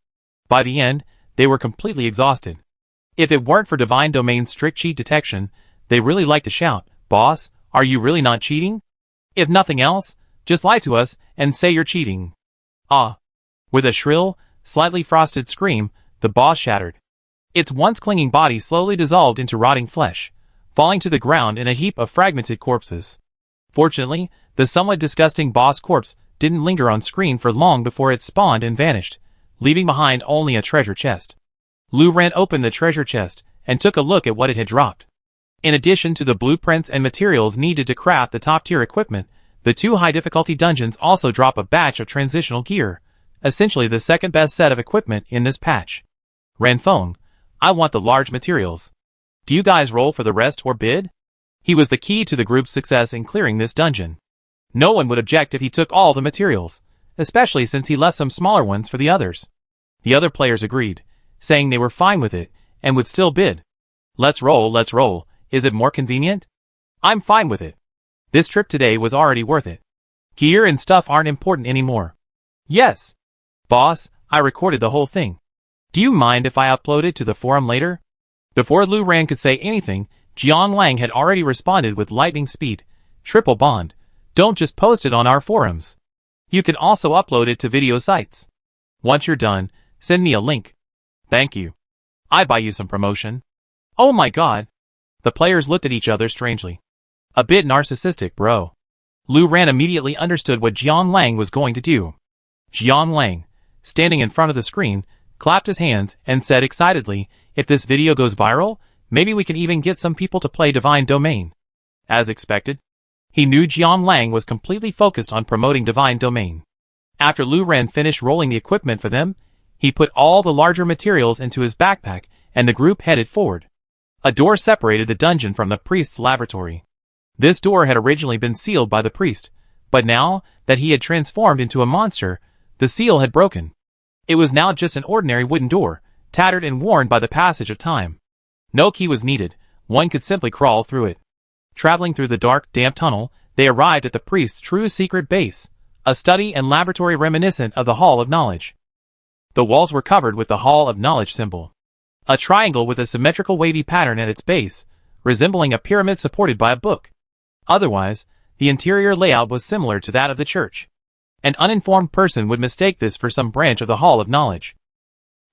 By the end, they were completely exhausted. If it weren't for Divine Domain's strict cheat detection, they really like to shout, "Boss, are you really not cheating? If nothing else, just lie to us and say you're cheating." Ah! With a shrill, slightly frosted scream, the boss shattered. Its once clinging body slowly dissolved into rotting flesh, falling to the ground in a heap of fragmented corpses. Fortunately, the somewhat disgusting boss corpse didn't linger on screen for long before it spawned and vanished, leaving behind only a treasure chest. Lu Ran opened the treasure chest and took a look at what it had dropped. In addition to the blueprints and materials needed to craft the top-tier equipment, the 2 high-difficulty dungeons also drop a batch of transitional gear, essentially the second-best set of equipment in this patch. Ranfeng, I want the large materials. Do you guys roll for the rest or bid? He was the key to the group's success in clearing this dungeon. No one would object if he took all the materials, especially since he left some smaller ones for the others. The other players agreed, saying they were fine with it, and would still bid. Let's roll, is it more convenient? I'm fine with it. This trip today was already worth it. Gear and stuff aren't important anymore. Yes. Boss, I recorded the whole thing. Do you mind if I upload it to the forum later? Before Lu Ran could say anything, Jiang Lang had already responded with lightning speed. Triple bond. Don't just post it on our forums. You can also upload it to video sites. Once you're done, send me a link. Thank you. I buy you some promotion. Oh my god. The players looked at each other strangely. A bit narcissistic, bro. Lu Ran immediately understood what Jiang Lang was going to do. Jiang Lang, standing in front of the screen, clapped his hands and said excitedly, if this video goes viral, maybe we can even get some people to play Divine Domain. As expected, he knew Jiang Lang was completely focused on promoting Divine Domain. After Lu Ran finished rolling the equipment for them, he put all the larger materials into his backpack and the group headed forward. A door separated the dungeon from the priest's laboratory. This door had originally been sealed by the priest, but now that he had transformed into a monster, the seal had broken. It was now just an ordinary wooden door, tattered and worn by the passage of time. No key was needed, one could simply crawl through it. Traveling through the dark, damp tunnel, they arrived at the priest's true secret base, a study and laboratory reminiscent of the Hall of Knowledge. The walls were covered with the Hall of Knowledge symbol. A triangle with a symmetrical wavy pattern at its base, resembling a pyramid supported by a book. Otherwise, the interior layout was similar to that of the church. An uninformed person would mistake this for some branch of the Hall of Knowledge.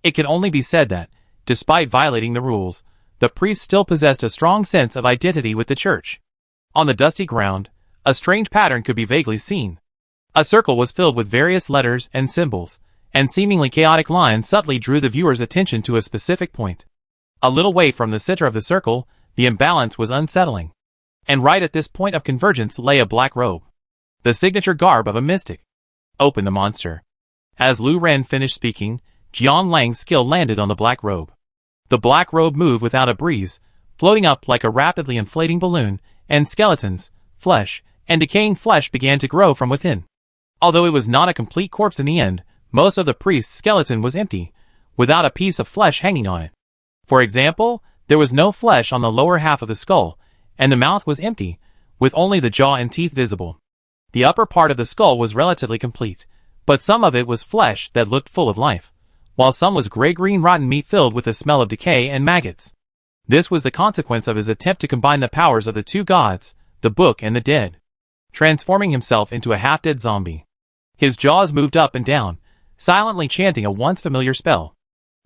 It can only be said that, despite violating the rules, the priest still possessed a strong sense of identity with the church. On the dusty ground, a strange pattern could be vaguely seen. A circle was filled with various letters and symbols, and seemingly chaotic lines subtly drew the viewer's attention to a specific point. A little way from the center of the circle, the imbalance was unsettling. And right at this point of convergence lay a black robe. The signature garb of a mystic. Open the monster. As Lu Ran finished speaking, Jiang Lang's skill landed on the black robe. The black robe moved without a breeze, floating up like a rapidly inflating balloon, and skeletons, flesh, and decaying flesh began to grow from within. Although it was not a complete corpse in the end, most of the priest's skeleton was empty, without a piece of flesh hanging on it. For example, there was no flesh on the lower half of the skull, and the mouth was empty, with only the jaw and teeth visible. The upper part of the skull was relatively complete, but some of it was flesh that looked full of life, while some was gray-green rotten meat filled with the smell of decay and maggots. This was the consequence of his attempt to combine the powers of the two gods, the book and the dead, transforming himself into a half-dead zombie. His jaws moved up and down, silently chanting a once familiar spell.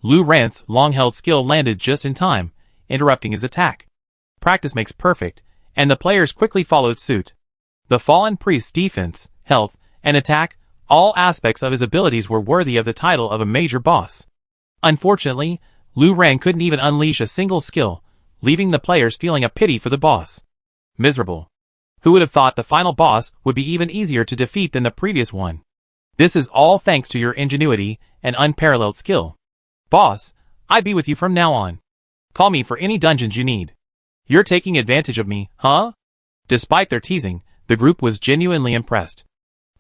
Lu Ran's long-held skill landed just in time, interrupting his attack. Practice makes perfect, and the players quickly followed suit. The fallen priest's defense, health, and attack, all aspects of his abilities were worthy of the title of a major boss. Unfortunately, Lu Ran couldn't even unleash a single skill, leaving the players feeling a pity for the boss. Miserable. Who would have thought the final boss would be even easier to defeat than the previous one? This is all thanks to your ingenuity and unparalleled skill. Boss, I'd be with you from now on. Call me for any dungeons you need. You're taking advantage of me, huh? Despite their teasing, the group was genuinely impressed.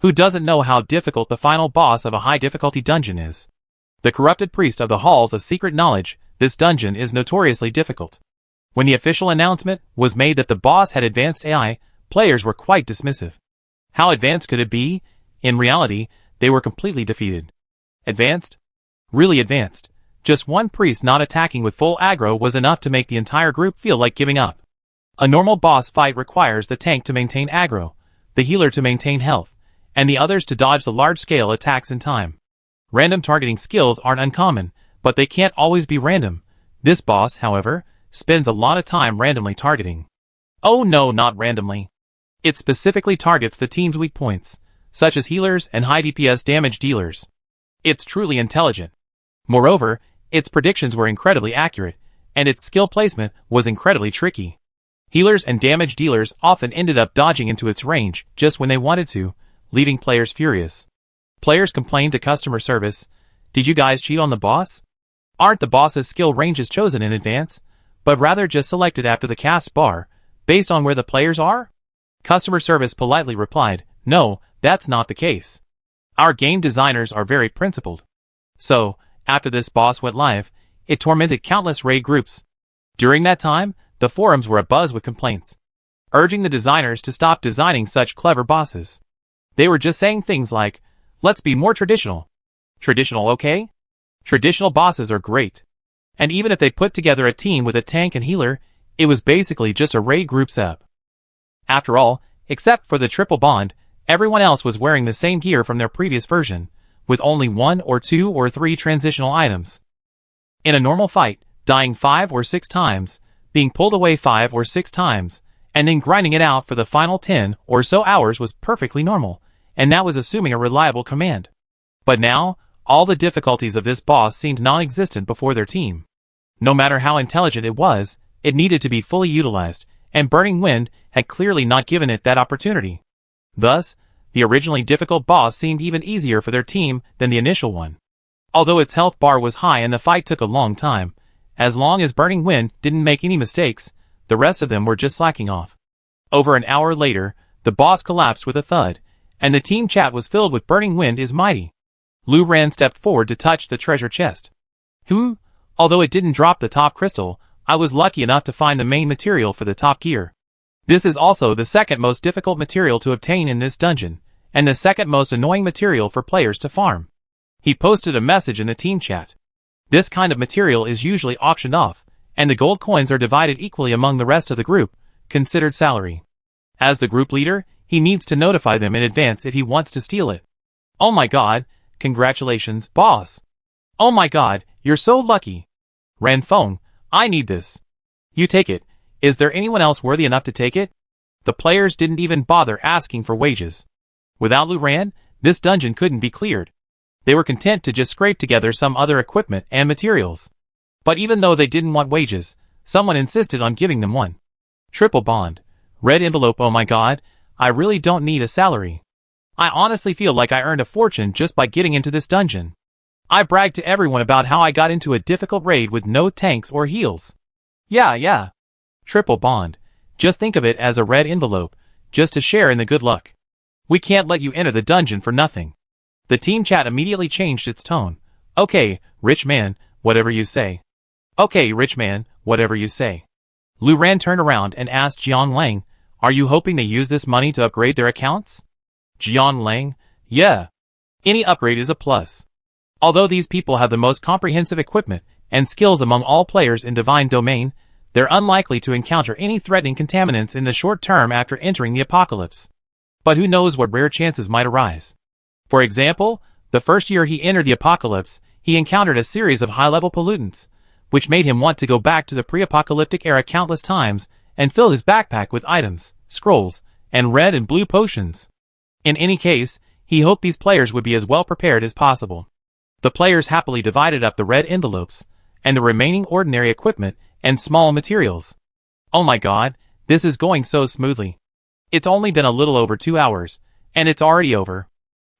Who doesn't know how difficult the final boss of a high-difficulty dungeon is? The corrupted priest of the halls of secret knowledge, this dungeon is notoriously difficult. When the official announcement was made that the boss had advanced AI, players were quite dismissive. How advanced could it be? In reality, they were completely defeated. Advanced? Really advanced. Just one priest not attacking with full aggro was enough to make the entire group feel like giving up. A normal boss fight requires the tank to maintain aggro, the healer to maintain health, and the others to dodge the large-scale attacks in time. Random targeting skills aren't uncommon, but they can't always be random. This boss, however, spends a lot of time randomly targeting. Oh no, not randomly. It specifically targets the team's weak points, such as healers and high DPS damage dealers. It's truly intelligent. Moreover, its predictions were incredibly accurate, and its skill placement was incredibly tricky. Healers and damage dealers often ended up dodging into its range just when they wanted to, leaving players furious. Players complained to customer service, "Did you guys cheat on the boss? Aren't the boss's skill ranges chosen in advance, but rather just selected after the cast bar, based on where the players are?" Customer service politely replied, "No, that's not the case. Our game designers are very principled." So, after this boss went live, it tormented countless raid groups. During that time, the forums were abuzz with complaints, urging the designers to stop designing such clever bosses. They were just saying things like, "Let's be more traditional." Traditional, okay? Traditional bosses are great. And even if they put together a team with a tank and healer, it was basically just a raid group setup. After all, except for the triple bond, everyone else was wearing the same gear from their previous version, with only 1 or 2 or 3 transitional items. In a normal fight, dying 5 or 6 times, being pulled away 5 or 6 times, and then grinding it out for the final 10 or so hours was perfectly normal, and that was assuming a reliable command. But now, all the difficulties of this boss seemed non-existent before their team. No matter how intelligent it was, it needed to be fully utilized, and Burning Wind had clearly not given it that opportunity. Thus, the originally difficult boss seemed even easier for their team than the initial one. Although its health bar was high and the fight took a long time, as long as Burning Wind didn't make any mistakes, the rest of them were just slacking off. Over an hour later, the boss collapsed with a thud, and the team chat was filled with "Burning Wind is mighty." Lu Ran stepped forward to touch the treasure chest. Although it didn't drop the top crystal, I was lucky enough to find the main material for the top gear. This is also the second most difficult material to obtain in this dungeon, and the second most annoying material for players to farm. He posted a message in the team chat. This kind of material is usually auctioned off, and the gold coins are divided equally among the rest of the group, considered salary. As the group leader, he needs to notify them in advance if he wants to steal it. "Oh my god, congratulations, boss. Oh my god, you're so lucky. Ran phone, I need this. You take it. Is there anyone else worthy enough to take it?" The players didn't even bother asking for wages. Without Lu Ran, this dungeon couldn't be cleared. They were content to just scrape together some other equipment and materials. But even though they didn't want wages, someone insisted on giving them one. Triple bond. Red envelope. Oh my god, I really don't need a salary. I honestly feel like I earned a fortune just by getting into this dungeon. I bragged to everyone about how I got into a difficult raid with no tanks or heals. Yeah. Triple bond. Just think of it as a red envelope, just to share in the good luck. We can't let you enter the dungeon for nothing. The team chat immediately changed its tone. "Okay, rich man, whatever you say." "Okay, rich man, whatever you say." Lu Ran turned around and asked Jiang Lang, "Are you hoping they use this money to upgrade their accounts?" Jiang Lang, "Yeah. Any upgrade is a plus. Although these people have the most comprehensive equipment and skills among all players in Divine Domain, they're unlikely to encounter any threatening contaminants in the short term after entering the apocalypse. But who knows what rare chances might arise. For example, the first year he entered the apocalypse, he encountered a series of high-level pollutants, which made him want to go back to the pre-apocalyptic era countless times and fill his backpack with items, scrolls, and red and blue potions. In any case, he hoped these players would be as well prepared as possible. The players happily divided up the red envelopes, and the remaining ordinary equipment and small materials. Oh my god, this is going so smoothly. It's only been a little over 2 hours, and it's already over.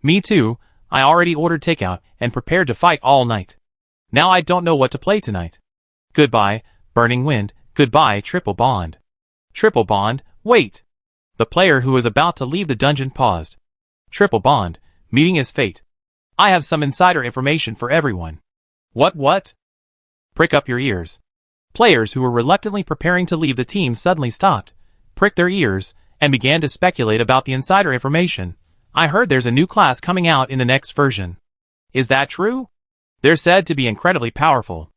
Me too, I already ordered takeout and prepared to fight all night. Now I don't know what to play tonight. Goodbye, Burning Wind, goodbye Triple Bond. Triple Bond, wait! The player who was about to leave the dungeon paused. Triple Bond, meeting his fate. I have some insider information for everyone. What? Prick up your ears. Players who were reluctantly preparing to leave the team suddenly stopped, pricked their ears, and began to speculate about the insider information. I heard there's a new class coming out in the next version. Is that true? They're said to be incredibly powerful.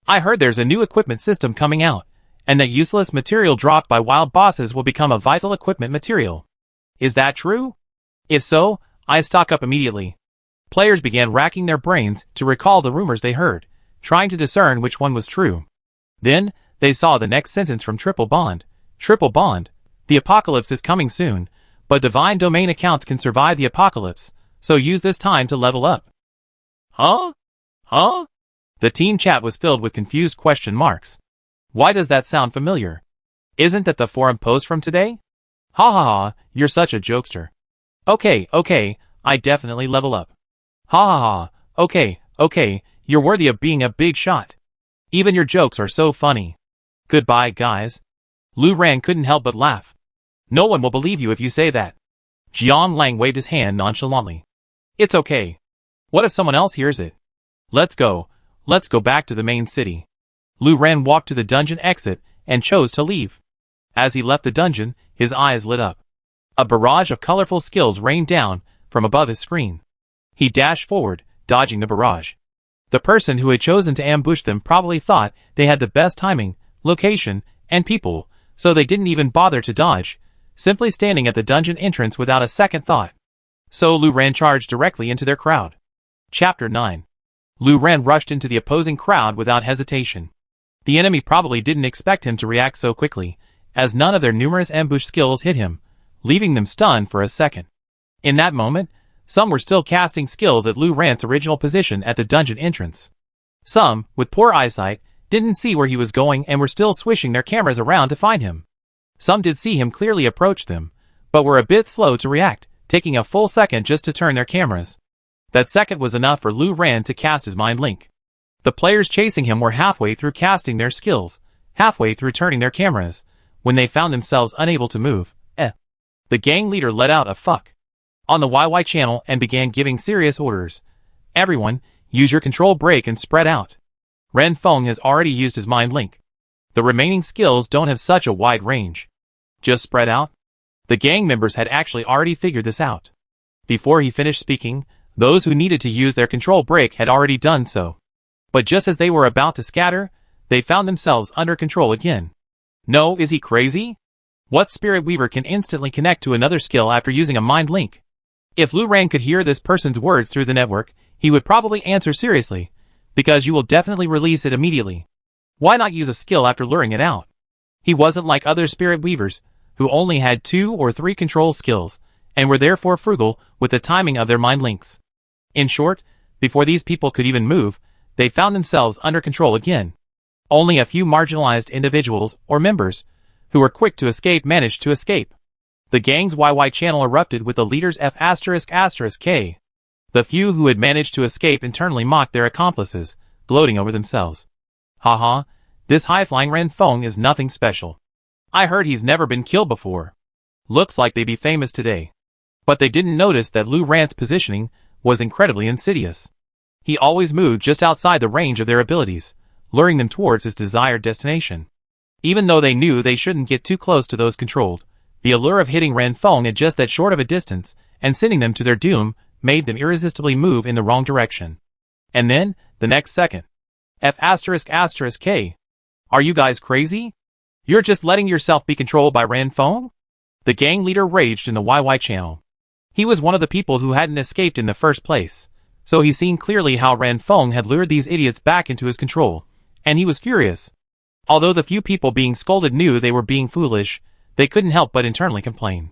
I heard there's a new equipment system coming out, and that useless material dropped by wild bosses will become a vital equipment material. Is that true? If so, I stock up immediately. Players began racking their brains to recall the rumors they heard, trying to discern which one was true. Then, they saw the next sentence from Triple Bond. Triple Bond, the apocalypse is coming soon, but Divine Domain accounts can survive the apocalypse, so use this time to level up. Huh? The team chat was filled with confused question marks. Why does that sound familiar? Isn't that the forum post from today? Ha ha ha, you're such a jokester. Okay, I definitely level up. Ha ha ha, okay, you're worthy of being a big shot. Even your jokes are so funny. Goodbye, guys. Lu Ran couldn't help but laugh. No one will believe you if you say that. Jian Lang waved his hand nonchalantly. It's okay. What if someone else hears it? Let's go back to the main city. Lu Ran walked to the dungeon exit and chose to leave. As he left the dungeon, his eyes lit up. A barrage of colorful skills rained down from above his screen. He dashed forward, dodging the barrage. The person who had chosen to ambush them probably thought they had the best timing, location, and people, so they didn't even bother to dodge, simply standing at the dungeon entrance without a second thought. So Lu Ran charged directly into their crowd. Chapter 9. Lu Ran rushed into the opposing crowd without hesitation. The enemy probably didn't expect him to react so quickly, as none of their numerous ambush skills hit him, leaving them stunned for a second. In that moment, some were still casting skills at Lu Ran's original position at the dungeon entrance. Some, with poor eyesight, didn't see where he was going and were still swishing their cameras around to find him. Some did see him clearly approach them, but were a bit slow to react, taking a full second just to turn their cameras. That second was enough for Lu Ran to cast his mind link. The players chasing him were halfway through casting their skills, halfway through turning their cameras, when they found themselves unable to move. The gang leader let out a fuck on the YY channel and began giving serious orders. Everyone, use your control break and spread out. Ren Feng has already used his mind link. The remaining skills don't have such a wide range. Just spread out? The gang members had actually already figured this out. Before he finished speaking, those who needed to use their control break had already done so. But just as they were about to scatter, they found themselves under control again. No, is he crazy? What spirit weaver can instantly connect to another skill after using a mind link? If Lu Ran could hear this person's words through the network, he would probably answer seriously, because you will definitely release it immediately. Why not use a skill after luring it out? He wasn't like other spirit weavers, who only had 2 or 3 control skills, and were therefore frugal with the timing of their mind links. In short, before these people could even move, they found themselves under control again. Only a few marginalized individuals or members who were quick to escape managed to escape. The gang's YY channel erupted with the leader's F***K. The few who had managed to escape internally mocked their accomplices, gloating over themselves. Haha, this high-flying Ren Feng is nothing special. I heard he's never been killed before. Looks like they'd be famous today. But they didn't notice that Lu Ran's positioning was incredibly insidious. He always moved just outside the range of their abilities, luring them towards his desired destination. Even though they knew they shouldn't get too close to those controlled, the allure of hitting Ren Feng at just that short of a distance and sending them to their doom made them irresistibly move in the wrong direction. And then, the next second. F***K. Are you guys crazy? You're just letting yourself be controlled by Ren Feng? The gang leader raged in the YY channel. He was one of the people who hadn't escaped in the first place, so he seen clearly how Ren Feng had lured these idiots back into his control, and he was furious. Although the few people being scolded knew they were being foolish, they couldn't help but internally complain.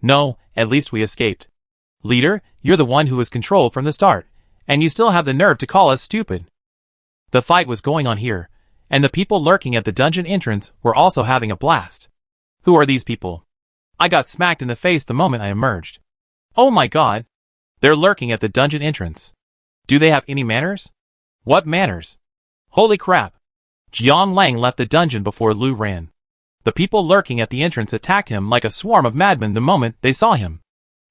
No, at least we escaped. Leader, you're the one who was controlled from the start, and you still have the nerve to call us stupid. The fight was going on here, and the people lurking at the dungeon entrance were also having a blast. Who are these people? I got smacked in the face the moment I emerged. Oh my god! They're lurking at the dungeon entrance. Do they have any manners? What manners? Holy crap! Jian Lang left the dungeon before Lu Ran. The people lurking at the entrance attacked him like a swarm of madmen the moment they saw him.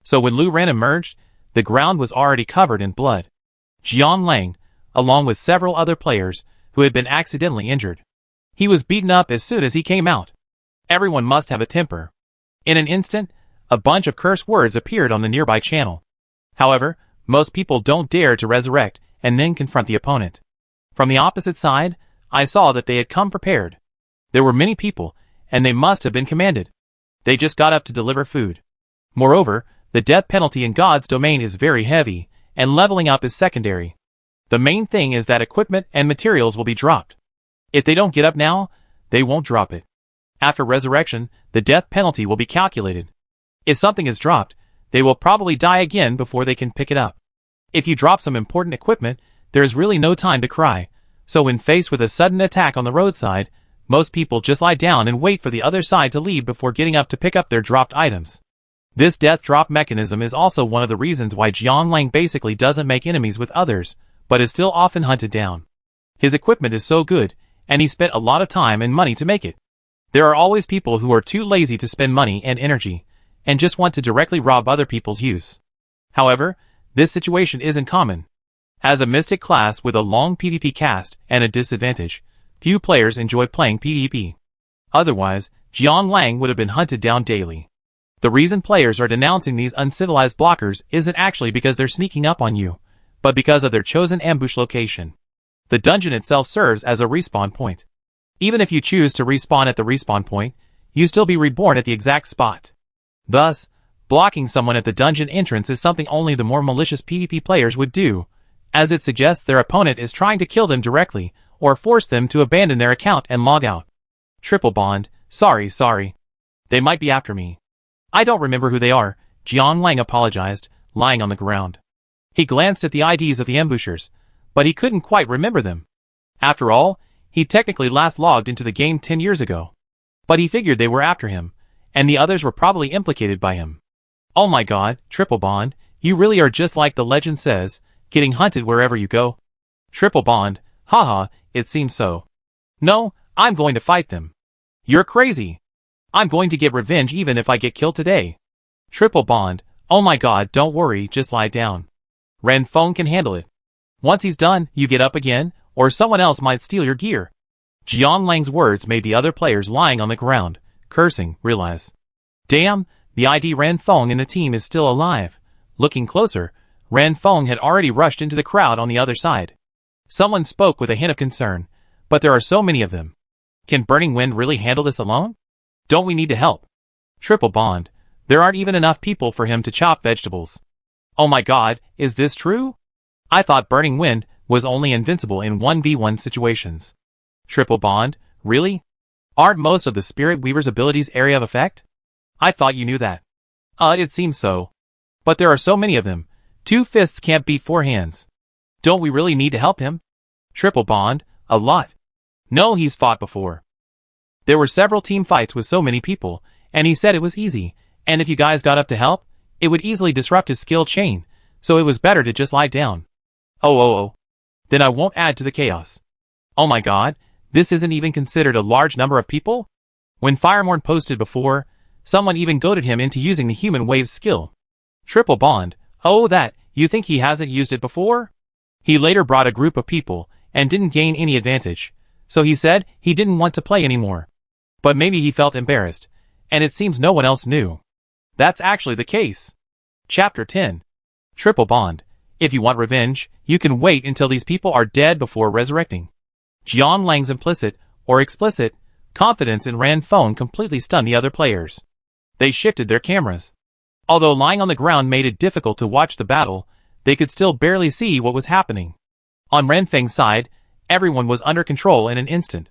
So when Lu Ran emerged, the ground was already covered in blood. Jian Lang, along with several other players who had been accidentally injured. He was beaten up as soon as he came out. Everyone must have a temper. In an instant, a bunch of curse words appeared on the nearby channel. However, most people don't dare to resurrect and then confront the opponent. From the opposite side, I saw that they had come prepared. There were many people, and they must have been commanded. They just got up to deliver food. Moreover, the death penalty in God's domain is very heavy, and leveling up is secondary. The main thing is that equipment and materials will be dropped. If they don't get up now, they won't drop it. After resurrection, the death penalty will be calculated. If something is dropped, they will probably die again before they can pick it up. If you drop some important equipment, there is really no time to cry, so when faced with a sudden attack on the roadside, Most people just lie down and wait for the other side to leave before getting up to pick up their dropped items. This death drop mechanism is also one of the reasons why Jiang Lang basically doesn't make enemies with others, but is still often hunted down. His equipment is so good, and he spent a lot of time and money to make it. There are always people who are too lazy to spend money and energy, and just want to directly rob other people's use. However, this situation isn't common. As a mystic class with a long PvP cast and a disadvantage, few players enjoy playing PvP. Otherwise, Jiang Lang would have been hunted down daily. The reason players are denouncing these uncivilized blockers isn't actually because they're sneaking up on you, but because of their chosen ambush location. The dungeon itself serves as a respawn point. Even if you choose to respawn at the respawn point, you still be reborn at the exact spot. Thus, blocking someone at the dungeon entrance is something only the more malicious PvP players would do, as it suggests their opponent is trying to kill them directly, or force them to abandon their account and log out. Triple bond, sorry. They might be after me. I don't remember who they are, Jiang Lang apologized, lying on the ground. He glanced at the IDs of the ambushers, but he couldn't quite remember them. After all, he technically last logged into the game 10 years ago. But he figured they were after him, and the others were probably implicated by him. Oh my god, Triple Bond, you really are just like the legend says, getting hunted wherever you go. Triple Bond, haha, it seems so. No, I'm going to fight them. You're crazy. I'm going to get revenge even if I get killed today. Triple Bond, oh my god, don't worry, just lie down. Ren Feng can handle it. Once he's done, you get up again, or someone else might steal your gear. Jiang Lang's words made the other players lying on the ground, cursing, realize. Damn, the ID Ren Feng in the team is still alive. Looking closer, Ren Feng had already rushed into the crowd on the other side. Someone spoke with a hint of concern, but there are so many of them. Can Burning Wind really handle this alone? Don't we need to help? Triple Bond, there aren't even enough people for him to chop vegetables. Oh my god, is this true? I thought Burning Wind was only invincible in 1v1 situations. Triple Bond, really? Aren't most of the Spirit Weaver's abilities area of effect? I thought you knew that. It seems so. But there are so many of them. 2 fists can't beat 4 hands. Don't we really need to help him? Triple Bond, a lot. No, he's fought before. There were several team fights with so many people, and he said it was easy, and if you guys got up to help, it would easily disrupt his skill chain, so it was better to just lie down. Oh. Then I won't add to the chaos. Oh my god, this isn't even considered a large number of people? When Firemorn posted before, someone even goaded him into using the Human Wave skill. Triple Bond, oh that, you think he hasn't used it before? He later brought a group of people, and didn't gain any advantage, so he said he didn't want to play anymore. But maybe he felt embarrassed, and it seems no one else knew. That's actually the case. Chapter 10. Triple Bond, if you want revenge, you can wait until these people are dead before resurrecting. Jiang Lang's implicit, or explicit, confidence in Ran Feng completely stunned the other players. They shifted their cameras. Although lying on the ground made it difficult to watch the battle, they could still barely see what was happening. On Ran Feng's side, everyone was under control in an instant.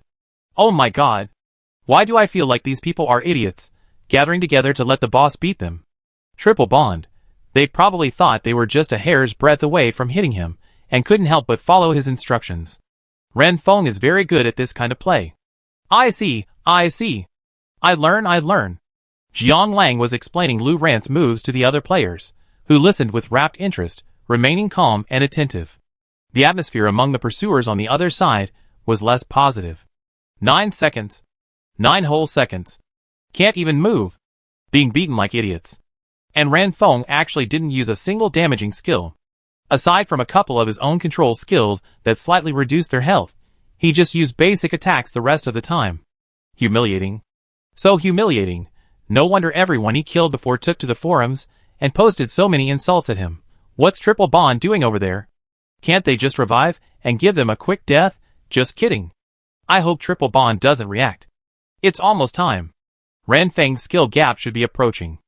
Oh my god. Why do I feel like these people are idiots, gathering together to let the boss beat them? Triple Bond. They probably thought they were just a hair's breadth away from hitting him, and couldn't help but follow his instructions. Ren Feng is very good at this kind of play. I see. I learn. Jiang Lang was explaining Lu Rant's moves to the other players, who listened with rapt interest, remaining calm and attentive. The atmosphere among the pursuers on the other side was less positive. 9 seconds. 9 whole seconds. Can't even move. Being beaten like idiots. And Ran Feng actually didn't use a single damaging skill. Aside from a couple of his own control skills that slightly reduced their health, he just used basic attacks the rest of the time. Humiliating. So humiliating. No wonder everyone he killed before took to the forums and posted so many insults at him. What's Triple Bond doing over there? Can't they just revive and give them a quick death? Just kidding. I hope Triple Bond doesn't react. It's almost time. Ran Feng's skill gap should be approaching.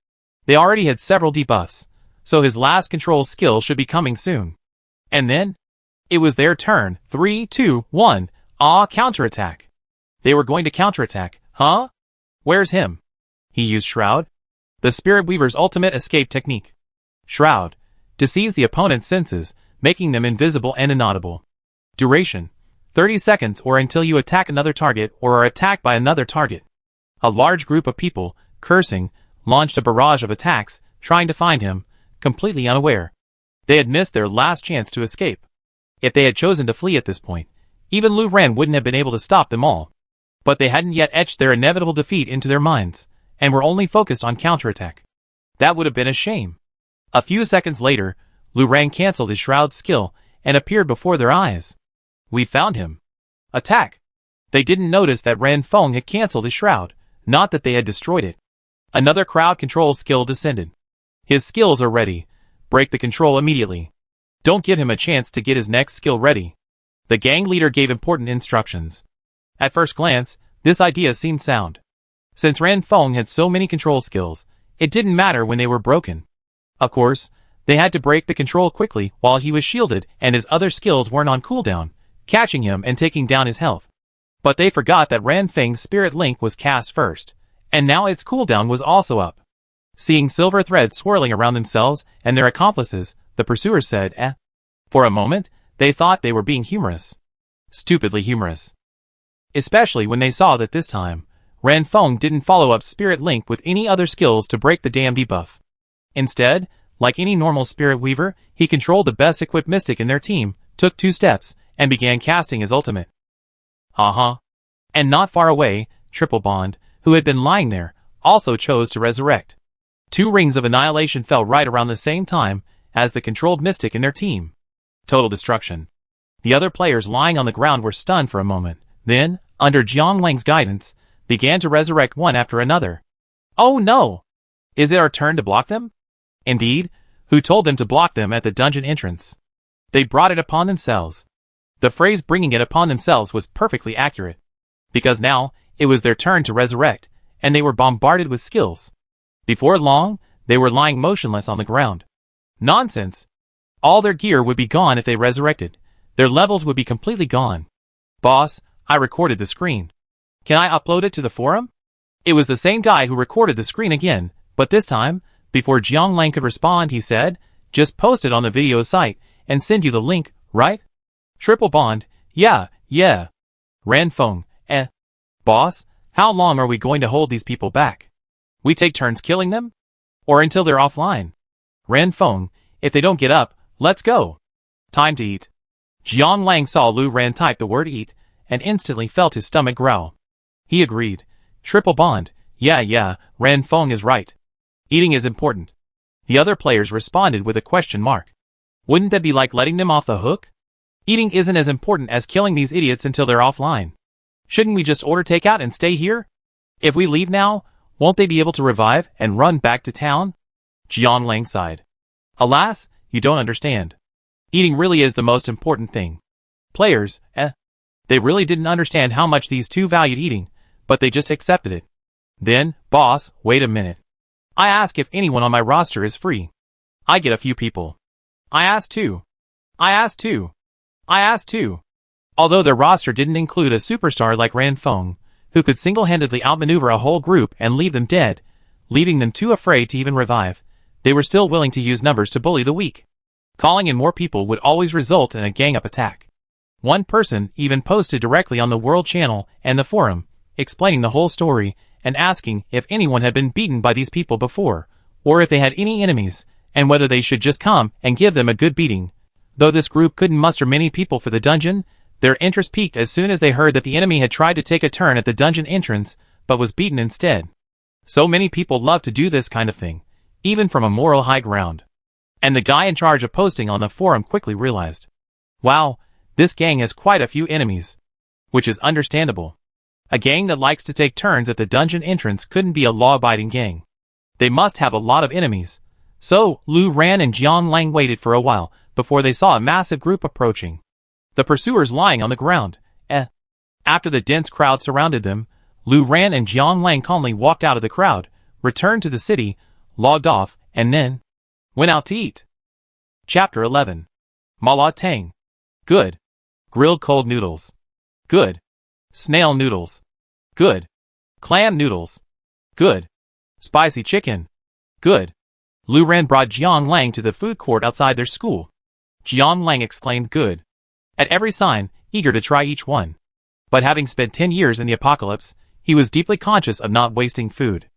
They already had several debuffs, so his last control skill should be coming soon. And then? It was their turn. 3, 2, 1. Counterattack. They were going to counterattack, huh? Where's him? He used Shroud. The Spirit Weaver's ultimate escape technique. Shroud. Deceives the opponent's senses, making them invisible and inaudible. Duration. 30 seconds or until you attack another target or are attacked by another target. A large group of people, cursing, launched a barrage of attacks, trying to find him, completely unaware. They had missed their last chance to escape. If they had chosen to flee at this point, even Lu Ran wouldn't have been able to stop them all. But they hadn't yet etched their inevitable defeat into their minds, and were only focused on counterattack. That would have been a shame. A few seconds later, Lu Ran cancelled his shroud skill and appeared before their eyes. We found him. Attack! They didn't notice that Ran Feng had cancelled his shroud, not that they had destroyed it. Another crowd control skill descended. His skills are ready. Break the control immediately. Don't give him a chance to get his next skill ready. The gang leader gave important instructions. At first glance, this idea seemed sound. Since Ran Feng had so many control skills, it didn't matter when they were broken. Of course, they had to break the control quickly while he was shielded and his other skills weren't on cooldown, catching him and taking down his health. But they forgot that Ran Feng's Spirit Link was cast first, and now its cooldown was also up. Seeing silver threads swirling around themselves and their accomplices, the pursuers said, eh. For a moment, they thought they were being humorous. Stupidly humorous. Especially when they saw that this time, Ran Feng didn't follow up Spirit Link with any other skills to break the damn debuff. Instead, like any normal Spirit Weaver, he controlled the best equipped mystic in their team, took 2 steps, and began casting his ultimate. And not far away, Triple Bond, who had been lying there, also chose to resurrect. 2 rings of annihilation fell right around the same time as the controlled mystic in their team. Total destruction. The other players lying on the ground were stunned for a moment, then, under Jiang Lang's guidance, began to resurrect one after another. Oh no! Is it our turn to block them? Indeed, who told them to block them at the dungeon entrance? They brought it upon themselves. The phrase bringing it upon themselves was perfectly accurate. Because now, it was their turn to resurrect, and they were bombarded with skills. Before long, they were lying motionless on the ground. Nonsense! All their gear would be gone if they resurrected. Their levels would be completely gone. Boss, I recorded the screen. Can I upload it to the forum? It was the same guy who recorded the screen again, but this time, before Jiang Lang could respond, he said, just post it on the video site, and send you the link, right? Triple Bond, yeah. Ran Feng, Boss, how long are we going to hold these people back? We take turns killing them? Or until they're offline? Ran Feng, if they don't get up, let's go. Time to eat. Jiang Lang saw Lu Ran type the word eat, and instantly felt his stomach growl. He agreed. Triple Bond, yeah, Ran Feng is right. Eating is important. The other players responded with a question mark. Wouldn't that be like letting them off the hook? Eating isn't as important as killing these idiots until they're offline. Shouldn't we just order takeout and stay here? If we leave now, won't they be able to revive and run back to town? Jiang Lang sighed. Alas, you don't understand. Eating really is the most important thing. Players, they really didn't understand how much these 2 valued eating, but they just accepted it. Then, boss, wait a minute. I ask if anyone on my roster is free. I get a few people. I asked too. Although their roster didn't include a superstar like Ran Feng, who could single-handedly outmaneuver a whole group and leave them dead, leaving them too afraid to even revive, they were still willing to use numbers to bully the weak. Calling in more people would always result in a gang-up attack. One person even posted directly on the World Channel and the forum, explaining the whole story and asking if anyone had been beaten by these people before, or if they had any enemies, and whether they should just come and give them a good beating. Though this group couldn't muster many people for the dungeon, their interest peaked as soon as they heard that the enemy had tried to take a turn at the dungeon entrance, but was beaten instead. So many people love to do this kind of thing, even from a moral high ground. And the guy in charge of posting on the forum quickly realized, wow, this gang has quite a few enemies. Which is understandable. A gang that likes to take turns at the dungeon entrance couldn't be a law-abiding gang. They must have a lot of enemies. So, Lu Ran and Jiang Lang waited for a while before they saw a massive group approaching. The pursuers lying on the ground. After the dense crowd surrounded them, Lu Ran and Jiang Lang calmly walked out of the crowd, returned to the city, logged off, and then went out to eat. Chapter 11. Mala Tang. Good. Grilled cold noodles. Good. Snail noodles. Good. Clam noodles. Good. Spicy chicken. Good. Lu Ran brought Jiang Lang to the food court outside their school. Jiang Lang exclaimed good. At every sign, eager to try each one. But having spent 10 years in the apocalypse, he was deeply conscious of not wasting food.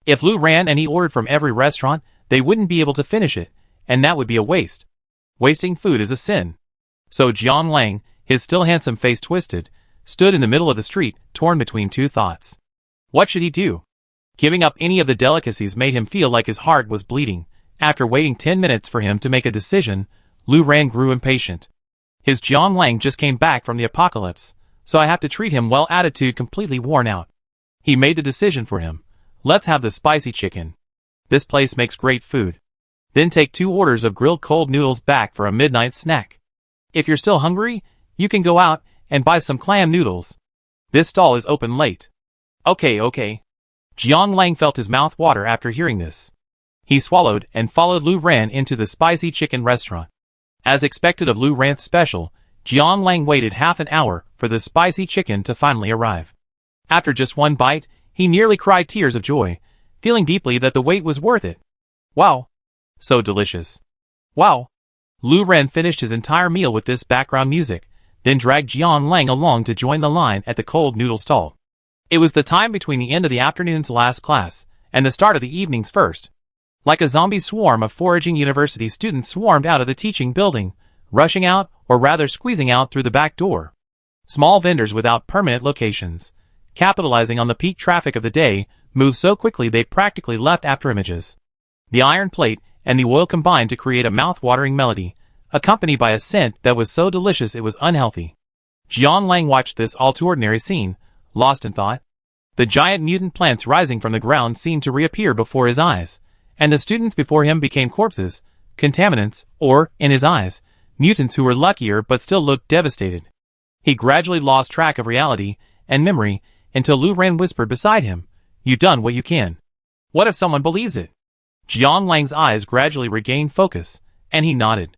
If Lu ran and he ordered from every restaurant, they wouldn't be able to finish it, and that would be a waste. Wasting food is a sin. So Jiang Lang, his still handsome face twisted, stood in the middle of the street, torn between two thoughts. What should he do? Giving up any of the delicacies made him feel like his heart was bleeding. After waiting 10 minutes for him to make a decision, Lu Ran grew impatient. His Jiang Lang just came back from the apocalypse, so I have to treat him well. Attitude completely worn out. He made the decision for him. Let's have the spicy chicken. This place makes great food. Then take 2 orders of grilled cold noodles back for a midnight snack. If you're still hungry, you can go out and buy some clam noodles. This stall is open late. Okay. Jiang Lang felt his mouth water after hearing this. He swallowed and followed Lu Ran into the spicy chicken restaurant. As expected of Lu Ran's special, Jiang Lang waited half an hour for the spicy chicken to finally arrive. After just one bite, he nearly cried tears of joy, feeling deeply that the wait was worth it. Wow! So delicious. Wow! Lu Ran finished his entire meal with this background music, then dragged Jiang Lang along to join the line at the cold noodle stall. It was the time between the end of the afternoon's last class and the start of the evening's first. Like a zombie swarm of foraging university students swarmed out of the teaching building, rushing out, or rather squeezing out through the back door. Small vendors without permanent locations, capitalizing on the peak traffic of the day, moved so quickly they practically left after images. The iron plate and the oil combined to create a mouth-watering melody, accompanied by a scent that was so delicious it was unhealthy. Jiang Lang watched this all-too-ordinary scene, lost in thought. The giant mutant plants rising from the ground seemed to reappear before his eyes, and the students before him became corpses, contaminants, or, in his eyes, mutants who were luckier but still looked devastated. He gradually lost track of reality and memory until Lu Ran whispered beside him, "You done what you can. What if someone believes it?" Jiang Lang's eyes gradually regained focus, and he nodded.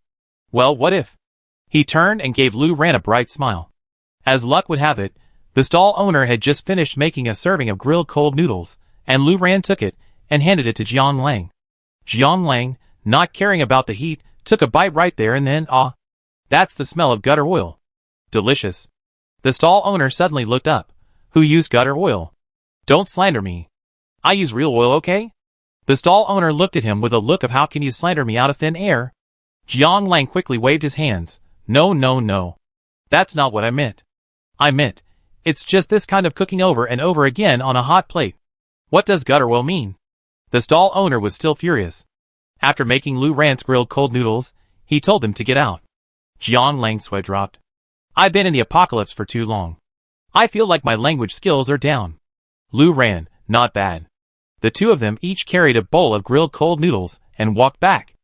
Well, what if? He turned and gave Lu Ran a bright smile. As luck would have it, the stall owner had just finished making a serving of grilled cold noodles, and Lu Ran took it and handed it to Jiang Lang. Jiang Lang, not caring about the heat, took a bite right there and then, that's the smell of gutter oil. Delicious. The stall owner suddenly looked up. Who used gutter oil? Don't slander me. I use real oil, okay? The stall owner looked at him with a look of how can you slander me out of thin air? Jiang Lang quickly waved his hands. No. That's not what I meant. I meant, it's just this kind of cooking over and over again on a hot plate. What does gutter oil mean? The stall owner was still furious. After making Lu Ran's grilled cold noodles, he told them to get out. Jiang Lang's sweat dropped. I've been in the apocalypse for too long. I feel like my language skills are down. Lu Ran, not bad. The two of them each carried a bowl of grilled cold noodles and walked back.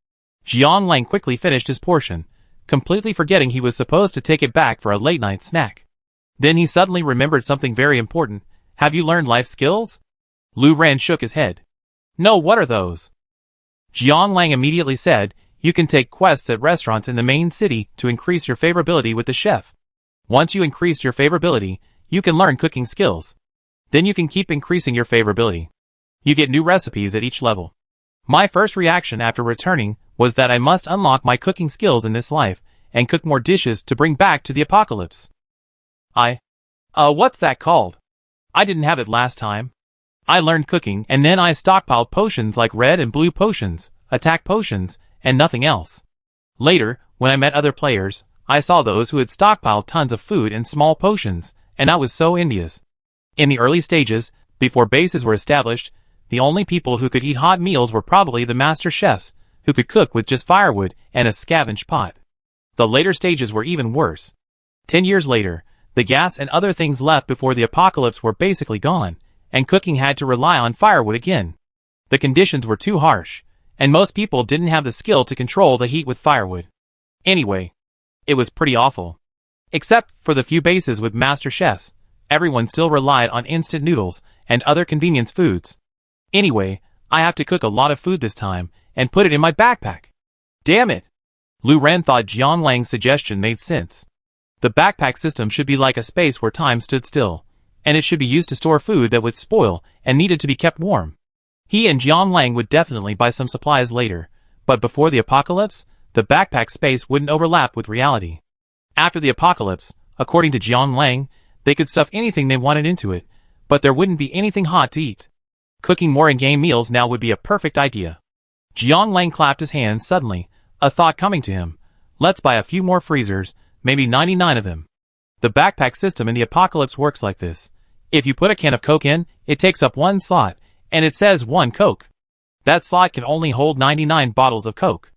Jiang Lang quickly finished his portion, completely forgetting he was supposed to take it back for a late-night snack. Then he suddenly remembered something very important. Have you learned life skills? Lu Ran shook his head. No, what are those? Jiang Lang immediately said, you can take quests at restaurants in the main city to increase your favorability with the chef. Once you increase your favorability, you can learn cooking skills. Then you can keep increasing your favorability. You get new recipes at each level. My first reaction after returning was that I must unlock my cooking skills in this life and cook more dishes to bring back to the apocalypse. What's that called? I didn't have it last time. I learned cooking and then I stockpiled potions like red and blue potions, attack potions, and nothing else. Later, when I met other players, I saw those who had stockpiled tons of food and small potions, and I was so envious. In the early stages, before bases were established, the only people who could eat hot meals were probably the master chefs, who could cook with just firewood and a scavenged pot. The later stages were even worse. 10 years later, the gas and other things left before the apocalypse were basically gone, and cooking had to rely on firewood again. The conditions were too harsh, and most people didn't have the skill to control the heat with firewood. Anyway, it was pretty awful. Except for the few bases with master chefs, everyone still relied on instant noodles and other convenience foods. Anyway, I have to cook a lot of food this time and put it in my backpack. Damn it! Lu Ran thought Jiang Lang's suggestion made sense. The backpack system should be like a space where time stood still, and it should be used to store food that would spoil and needed to be kept warm. He and Jiang Lang would definitely buy some supplies later, but before the apocalypse, the backpack space wouldn't overlap with reality. After the apocalypse, according to Jiang Lang, they could stuff anything they wanted into it, but there wouldn't be anything hot to eat. Cooking more in-game meals now would be a perfect idea. Jiang Lang clapped his hands suddenly, a thought coming to him. Let's buy a few more freezers, maybe 99 of them. The backpack system in the apocalypse works like this. If you put a can of Coke in, it takes up one slot, and it says 1 Coke. That slot can only hold 99 bottles of Coke.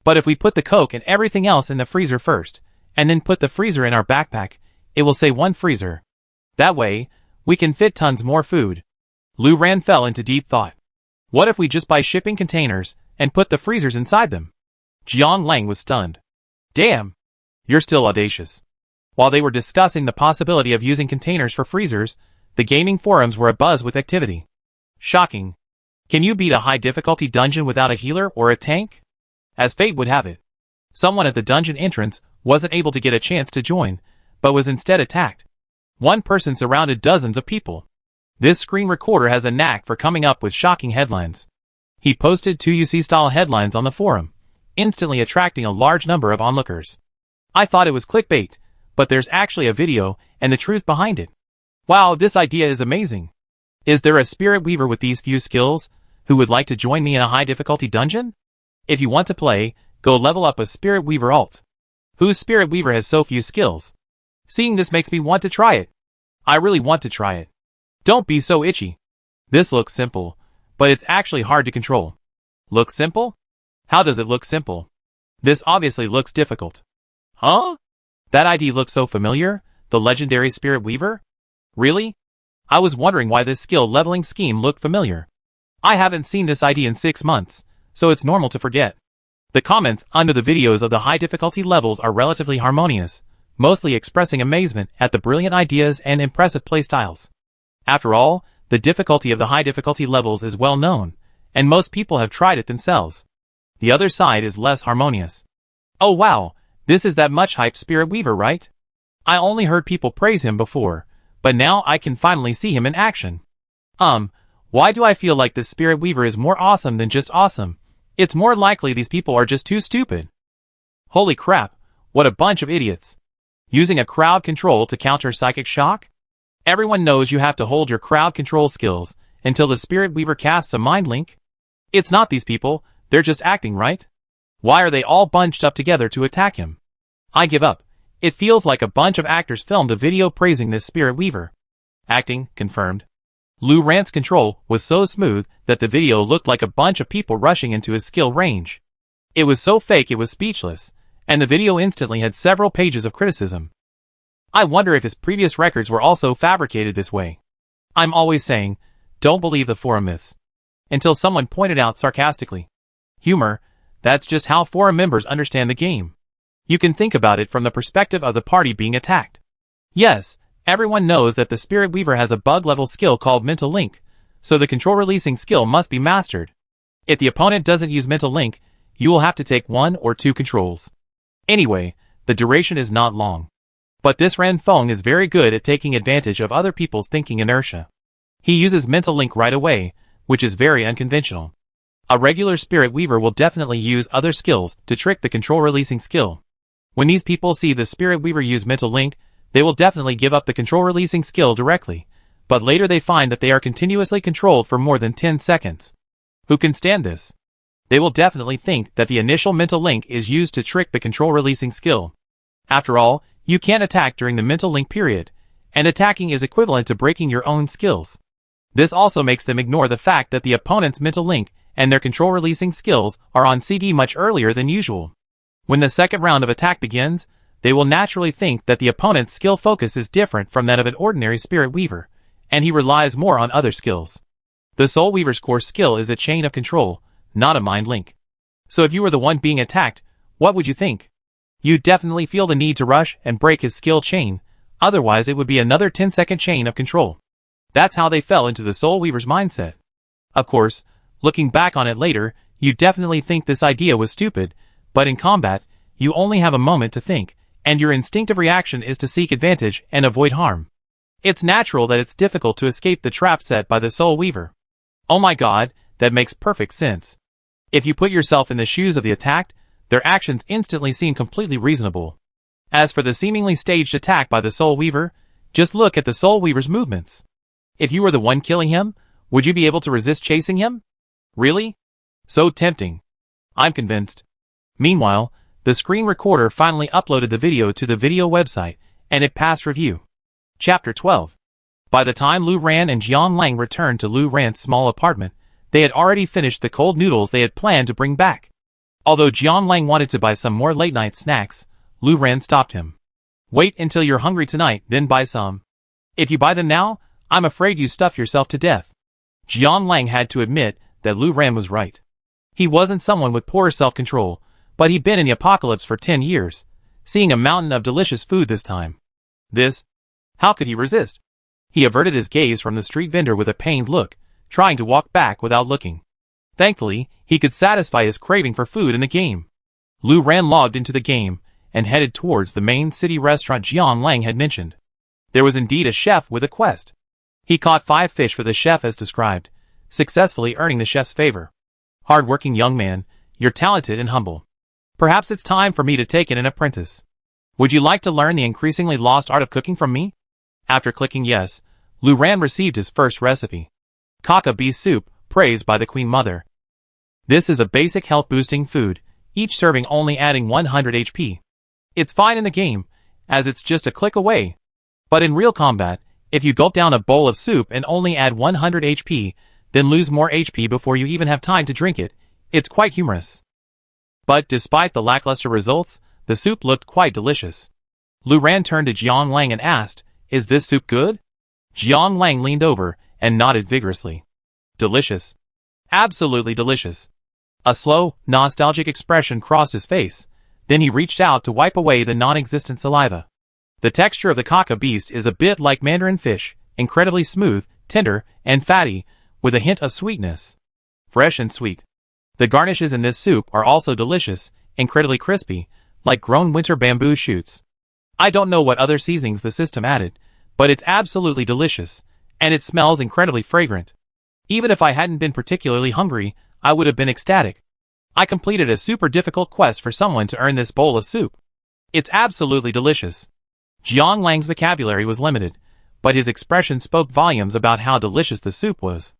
But if we put the Coke and everything else in the freezer first, and then put the freezer in our backpack, it will say 1 freezer. That way, we can fit tons more food. Lu Ran fell into deep thought. What if we just buy shipping containers and put the freezers inside them? Jiang Lang was stunned. Damn! You're still audacious. While they were discussing the possibility of using containers for freezers, the gaming forums were abuzz with activity. Shocking. Can you beat a high-difficulty dungeon without a healer or a tank? As fate would have it, someone at the dungeon entrance wasn't able to get a chance to join, but was instead attacked. One person surrounded dozens of people. This screen recorder has a knack for coming up with shocking headlines. He posted 2 UC-style headlines on the forum, instantly attracting a large number of onlookers. I thought it was clickbait, but there's actually a video and the truth behind it. Wow, this idea is amazing. Is there a spirit weaver with these few skills who would like to join me in a high-difficulty dungeon? If you want to play, go level up a spirit weaver alt. Whose spirit weaver has so few skills? Seeing this makes me want to try it. I really want to try it. Don't be so itchy. This looks simple, but it's actually hard to control. Looks simple? How does it look simple? This obviously looks difficult. Huh? That ID looks so familiar, the legendary Spirit Weaver? Really? I was wondering why this skill leveling scheme looked familiar. I haven't seen this ID in 6 months, so it's normal to forget. The comments under the videos of the high difficulty levels are relatively harmonious, mostly expressing amazement at the brilliant ideas and impressive playstyles. After all, the difficulty of the high difficulty levels is well known, and most people have tried it themselves. The other side is less harmonious. Oh wow, this is that much hyped Spirit Weaver, right? I only heard people praise him before, but now I can finally see him in action. Why do I feel like this Spirit Weaver is more awesome than just awesome? It's more likely these people are just too stupid. Holy crap, what a bunch of idiots. Using a crowd control to counter psychic shock? Everyone knows you have to hold your crowd control skills until the Spirit Weaver casts a mind link. It's not these people, they're just acting, right? Why are they all bunched up together to attack him? I give up. It feels like a bunch of actors filmed a video praising this Spirit Weaver. Acting, confirmed. Lu Ran's control was so smooth that the video looked like a bunch of people rushing into his skill range. It was so fake it was speechless, and the video instantly had several pages of criticism. I wonder if his previous records were also fabricated this way. I'm always saying, don't believe the forum myths. Until someone pointed out sarcastically. Humor, that's just how forum members understand the game. You can think about it from the perspective of the party being attacked. Yes, everyone knows that the Spirit Weaver has a bug-level skill called Mental Link, so the control-releasing skill must be mastered. If the opponent doesn't use Mental Link, you will have to take 1 or 2 controls. Anyway, the duration is not long. But this Ran Feng is very good at taking advantage of other people's thinking inertia. He uses Mental Link right away, which is very unconventional. A regular Spirit Weaver will definitely use other skills to trick the control-releasing skill. When these people see the Spirit Weaver use Mental Link, they will definitely give up the control-releasing skill directly, but later they find that they are continuously controlled for more than 10 seconds. Who can stand this? They will definitely think that the initial Mental Link is used to trick the control-releasing skill. After all, you can't attack during the Mental Link period, and attacking is equivalent to breaking your own skills. This also makes them ignore the fact that the opponent's Mental Link and their control-releasing skills are on CD much earlier than usual. When the second round of attack begins, they will naturally think that the opponent's skill focus is different from that of an ordinary Spirit Weaver, and he relies more on other skills. The Soul Weaver's core skill is a chain of control, not a mind link. So if you were the one being attacked, what would you think? You'd definitely feel the need to rush and break his skill chain, otherwise it would be another 10-second chain of control. That's how they fell into the Soul Weaver's mindset. Of course, looking back on it later, you definitely think this idea was stupid, but in combat, you only have a moment to think, and your instinctive reaction is to seek advantage and avoid harm. It's natural that it's difficult to escape the trap set by the Soul Weaver. Oh my god, that makes perfect sense. If you put yourself in the shoes of the attacked, their actions instantly seem completely reasonable. As for the seemingly staged attack by the Soul Weaver, just look at the Soul Weaver's movements. If you were the one killing him, would you be able to resist chasing him? Really? So tempting. I'm convinced. Meanwhile, the screen recorder finally uploaded the video to the video website, and it passed review. Chapter 12. By the time Lu Ran and Jiang Lang returned to Lu Ran's small apartment, they had already finished the cold noodles they had planned to bring back. Although Jiang Lang wanted to buy some more late-night snacks, Lu Ran stopped him. Wait until you're hungry tonight, then buy some. If you buy them now, I'm afraid you stuff yourself to death. Jiang Lang had to admit that Lu Ran was right. He wasn't someone with poor self-control, but he'd been in the apocalypse for 10 years, seeing a mountain of delicious food this time. How could he resist? He averted his gaze from the street vendor with a pained look, trying to walk back without looking. Thankfully, he could satisfy his craving for food in the game. Lu Ran logged into the game and headed towards the main city restaurant Jiang Lang had mentioned. There was indeed a chef with a quest. He caught 5 fish for the chef as described, successfully earning the chef's favor. Hard-working young man, you're talented and humble. Perhaps it's time for me to take in an apprentice. Would you like to learn the increasingly lost art of cooking from me? After clicking yes, Lu Ran received his first recipe. Kaka beef soup, praised by the Queen Mother. This is a basic health-boosting food, each serving only adding 100 HP. It's fine in the game, as it's just a click away. But in real combat, if you gulp down a bowl of soup and only add 100 HP, then lose more HP before you even have time to drink it, it's quite humorous. But despite the lackluster results, the soup looked quite delicious. Lu Ran turned to Jiang Lang and asked, "Is this soup good?" Jiang Lang leaned over and nodded vigorously. Delicious. Absolutely delicious. A slow, nostalgic expression crossed his face. Then he reached out to wipe away the non-existent saliva. The texture of the kaka beast is a bit like mandarin fish, incredibly smooth, tender, and fatty, with a hint of sweetness. Fresh and sweet. The garnishes in this soup are also delicious, incredibly crispy, like grown winter bamboo shoots. I don't know what other seasonings the system added, but it's absolutely delicious, and it smells incredibly fragrant. Even if I hadn't been particularly hungry, I would have been ecstatic. I completed a super difficult quest for someone to earn this bowl of soup. It's absolutely delicious. Jiang Lang's vocabulary was limited, but his expression spoke volumes about how delicious the soup was.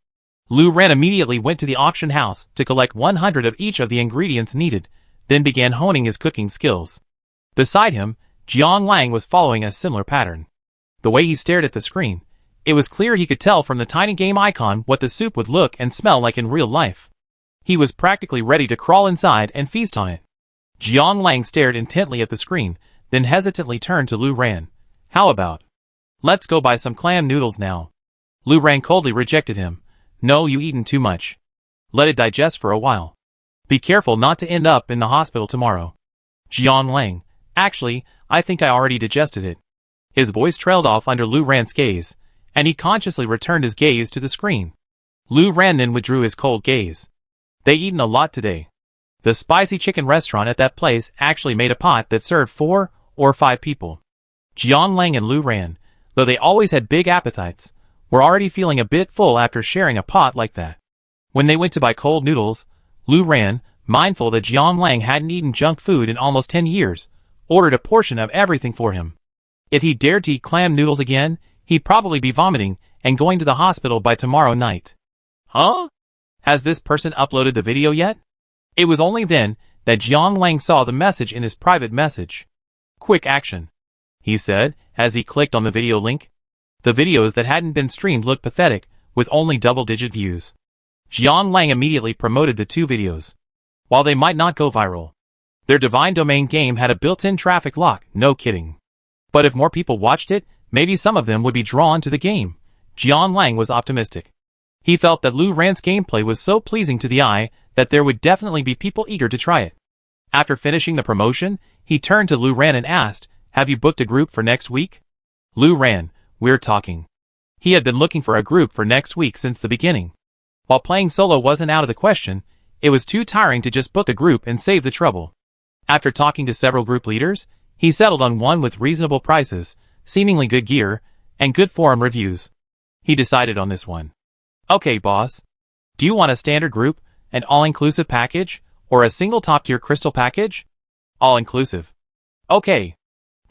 Lu Ran immediately went to the auction house to collect 100 of each of the ingredients needed, then began honing his cooking skills. Beside him, Jiang Lang was following a similar pattern. The way he stared at the screen, it was clear he could tell from the tiny game icon what the soup would look and smell like in real life. He was practically ready to crawl inside and feast on it. Jiang Lang stared intently at the screen, then hesitantly turned to Lu Ran. How about? Let's go buy some clam noodles now. Lu Ran coldly rejected him. No, you eaten too much. Let it digest for a while. Be careful not to end up in the hospital tomorrow. Jiang Lang, actually, I think I already digested it. His voice trailed off under Lu Ran's gaze, and he consciously returned his gaze to the screen. Lu Ran then withdrew his cold gaze. They eaten a lot today. The spicy chicken restaurant at that place actually made a pot that served 4 or 5 people. Jiang Lang and Lu Ran, though they always had big appetites, were already feeling a bit full after sharing a pot like that. When they went to buy cold noodles, Lu Ran, mindful that Jiang Lang hadn't eaten junk food in almost 10 years, ordered a portion of everything for him. If he dared to eat clam noodles again, he'd probably be vomiting and going to the hospital by tomorrow night. Huh? Has this person uploaded the video yet? It was only then that Jiang Lang saw the message in his private message. Quick action, he said, as he clicked on the video link. The videos that hadn't been streamed looked pathetic, with only double-digit views. Jiang Lang immediately promoted the 2 videos. While they might not go viral, their Divine Domain game had a built-in traffic lock, no kidding. But if more people watched it, maybe some of them would be drawn to the game. Jiang Lang was optimistic. He felt that Lu Ran's gameplay was so pleasing to the eye that there would definitely be people eager to try it. After finishing the promotion, he turned to Lu Ran and asked, "Have you booked a group for next week?" Lu Ran, we're talking. He had been looking for a group for next week since the beginning. While playing solo wasn't out of the question, it was too tiring to just book a group and save the trouble. After talking to several group leaders, he settled on one with reasonable prices, seemingly good gear, and good forum reviews. He decided on this one. Okay, boss. Do you want a standard group, an all-inclusive package, or a single top-tier crystal package? All-inclusive. Okay.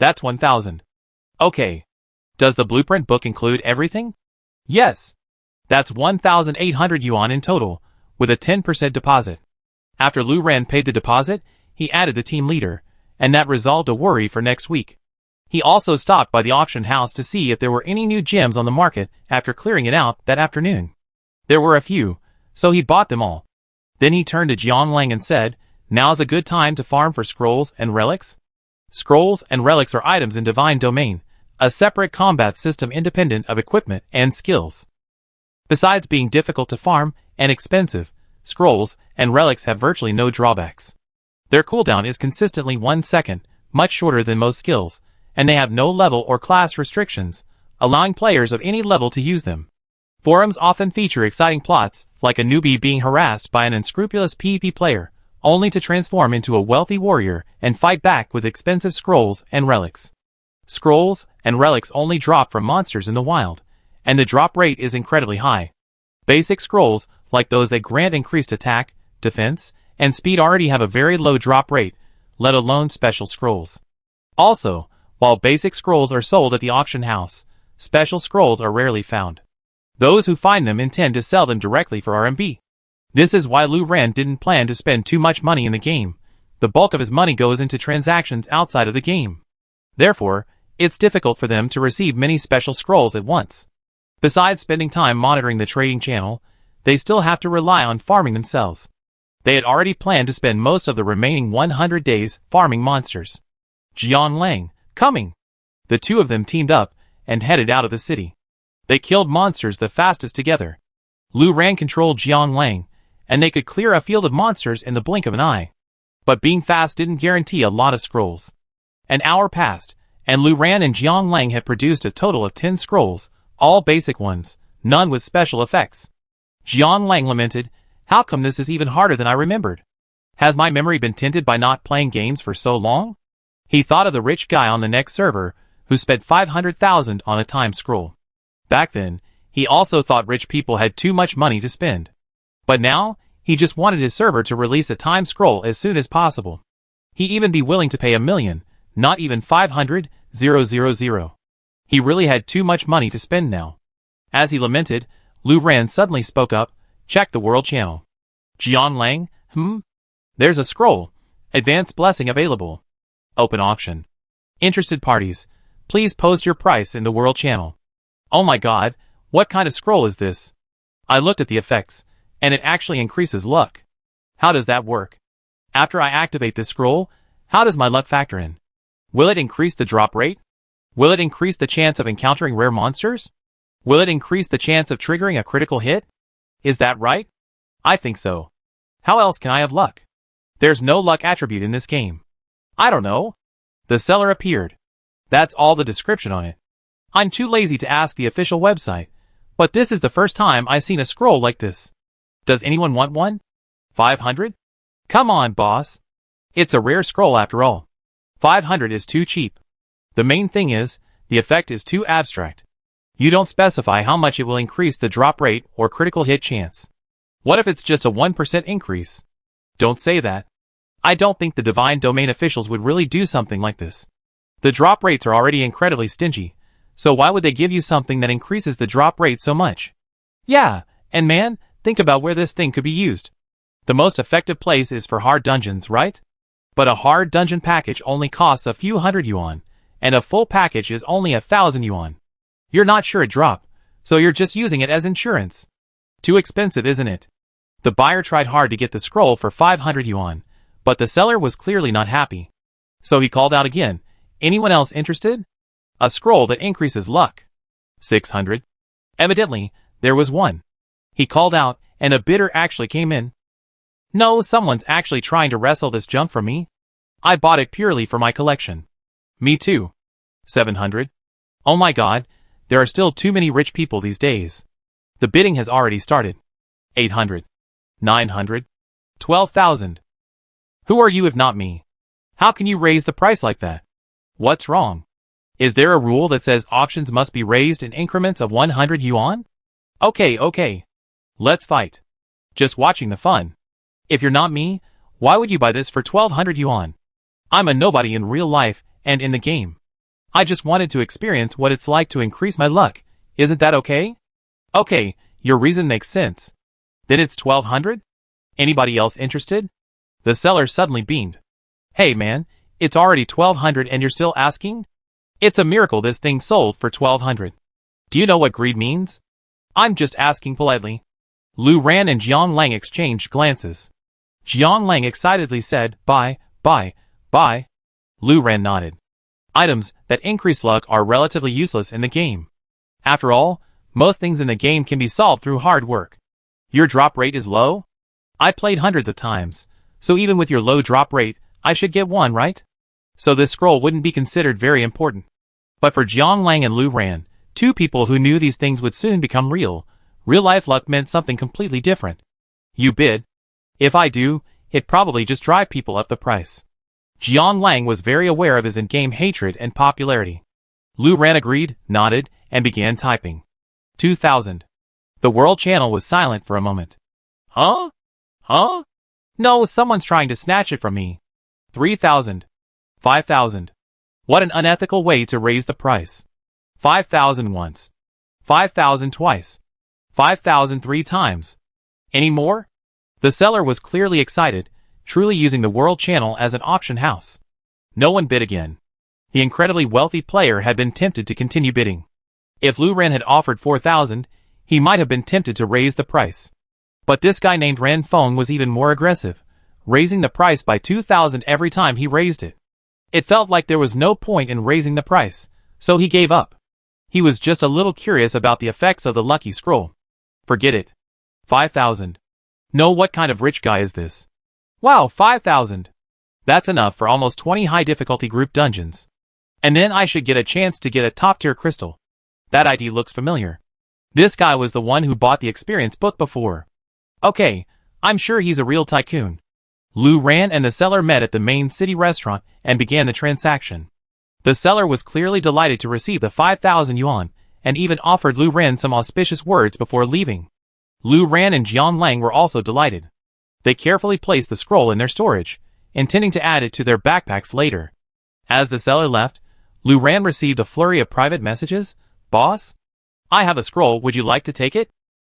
That's 1,000. Okay. Does the blueprint book include everything? Yes. That's 1,800 yuan in total, with a 10% deposit. After Lu Ren paid the deposit, he added the team leader, and that resolved a worry for next week. He also stopped by the auction house to see if there were any new gems on the market after clearing it out that afternoon. There were a few, so he bought them all. Then he turned to Jianlang and said, "Now's a good time to farm for scrolls and relics." Scrolls and relics are items in Divine Domain, a separate combat system independent of equipment and skills. Besides being difficult to farm and expensive, scrolls and relics have virtually no drawbacks. Their cooldown is consistently 1 second, much shorter than most skills, and they have no level or class restrictions, allowing players of any level to use them. Forums often feature exciting plots, like a newbie being harassed by an unscrupulous PvP player, only to transform into a wealthy warrior and fight back with expensive scrolls and relics. Scrolls and relics only drop from monsters in the wild, and the drop rate is incredibly high. Basic scrolls, like those that grant increased attack, defense, and speed already have a very low drop rate, let alone special scrolls. Also, while basic scrolls are sold at the auction house, special scrolls are rarely found. Those who find them intend to sell them directly for RMB. This is why Lu Ren didn't plan to spend too much money in the game. The bulk of his money goes into transactions outside of the game. Therefore, it's difficult for them to receive many special scrolls at once. Besides spending time monitoring the trading channel, they still have to rely on farming themselves. They had already planned to spend most of the remaining 100 days farming monsters. Jianlang, coming! The two of them teamed up and headed out of the city. They killed monsters the fastest together. Lu Ren controlled Jianlang, and they could clear a field of monsters in the blink of an eye. But being fast didn't guarantee a lot of scrolls. An hour passed, and Lu Ren and Jianlang had produced a total of 10 scrolls, all basic ones, none with special effects. Jianlang lamented, "How come this is even harder than I remembered? Has my memory been tinted by not playing games for so long?" He thought of the rich guy on the next server, who spent 500,000 on a time scroll. Back then, he also thought rich people had too much money to spend. But now, he just wanted his server to release a time scroll as soon as possible. He'd even be willing to pay 1,000,000, not even 500,000. He really had too much money to spend now. As he lamented, Lu Ren suddenly spoke up, "Check the world channel." Jianlang, There's a scroll. Advanced blessing available. Open auction. Interested parties, please post your price in the world channel. Oh my god, what kind of scroll is this? I looked at the effects, and it actually increases luck. How does that work? After I activate this scroll, how does my luck factor in? Will it increase the drop rate? Will it increase the chance of encountering rare monsters? Will it increase the chance of triggering a critical hit? Is that right? I think so. How else can I have luck? There's no luck attribute in this game. I don't know. The seller appeared. That's all the description on it. I'm too lazy to ask the official website, but this is the first time I've seen a scroll like this. Does anyone want one? 500? Come on, boss. It's a rare scroll after all. 500 is too cheap. The main thing is, the effect is too abstract. You don't specify how much it will increase the drop rate or critical hit chance. What if it's just a 1% increase? Don't say that. I don't think the Divine Domain officials would really do something like this. The drop rates are already incredibly stingy, so why would they give you something that increases the drop rate so much? Yeah, and man, think about where this thing could be used. The most effective place is for hard dungeons, right? But a hard dungeon package only costs a few hundred yuan, and a full package is only 1,000 yuan. You're not sure it drop, so you're just using it as insurance. Too expensive, isn't it? The buyer tried hard to get the scroll for 500 yuan, but the seller was clearly not happy. So he called out again, "Anyone else interested? A scroll that increases luck." 600. Evidently, there was one. He called out, and a bidder actually came in. No, someone's actually trying to wrestle this junk from me. I bought it purely for my collection. Me too. 700. Oh my god, there are still too many rich people these days. The bidding has already started. 800. 900. 12,000. Who are you if not me? How can you raise the price like that? What's wrong? Is there a rule that says auctions must be raised in increments of 100 yuan? Okay. Let's fight. Just watching the fun. If you're not me, why would you buy this for 1,200 yuan? I'm a nobody in real life and in the game. I just wanted to experience what it's like to increase my luck. Isn't that okay? Okay, your reason makes sense. Then it's 1200? Anybody else interested? The seller suddenly beamed. Hey man, it's already 1200 and you're still asking? It's a miracle this thing sold for 1200. Do you know what greed means? I'm just asking politely. Lu Ran and Jiang Lang exchanged glances. Jiang Lang excitedly said, buy, buy, buy. Lu Ran nodded. Items that increase luck are relatively useless in the game. After all, most things in the game can be solved through hard work. Your drop rate is low? I played hundreds of times, so even with your low drop rate, I should get one, right? So this scroll wouldn't be considered very important. But for Jiang Lang and Lu Ran, two people who knew these things would soon become real-life luck meant something completely different. You bid? If I do, it'd probably just drive people up the price. Jiang Lang was very aware of his in-game hatred and popularity. Lu Ran agreed, nodded, and began typing. 2000. The world channel was silent for a moment. Huh? Huh? No, someone's trying to snatch it from me. 3000. 5000. What an unethical way to raise the price. 5000 once. 5000 twice. 5000 three times. Any more? The seller was clearly excited, truly using the world channel as an auction house. No one bid again. The incredibly wealthy player had been tempted to continue bidding. If Lu Ran had offered 4000, he might have been tempted to raise the price. But this guy named Ran Feng was even more aggressive, raising the price by 2000 every time he raised it. It felt like there was no point in raising the price, so he gave up. He was just a little curious about the effects of the lucky scroll. Forget it. 5000. No, what kind of rich guy is this? Wow, 5000. That's enough for almost 20 high difficulty group dungeons. And then I should get a chance to get a top tier crystal. That ID looks familiar. This guy was the one who bought the experience book before. Okay, I'm sure he's a real tycoon. Lu Ran and the seller met at the main city restaurant and began the transaction. The seller was clearly delighted to receive the 5000 yuan, and even offered Lu Ran some auspicious words before leaving. Lu Ran and Jiang Lang were also delighted. They carefully placed the scroll in their storage, intending to add it to their backpacks later. As the seller left, Lu Ran received a flurry of private messages. Boss? I have a scroll, would you like to take it?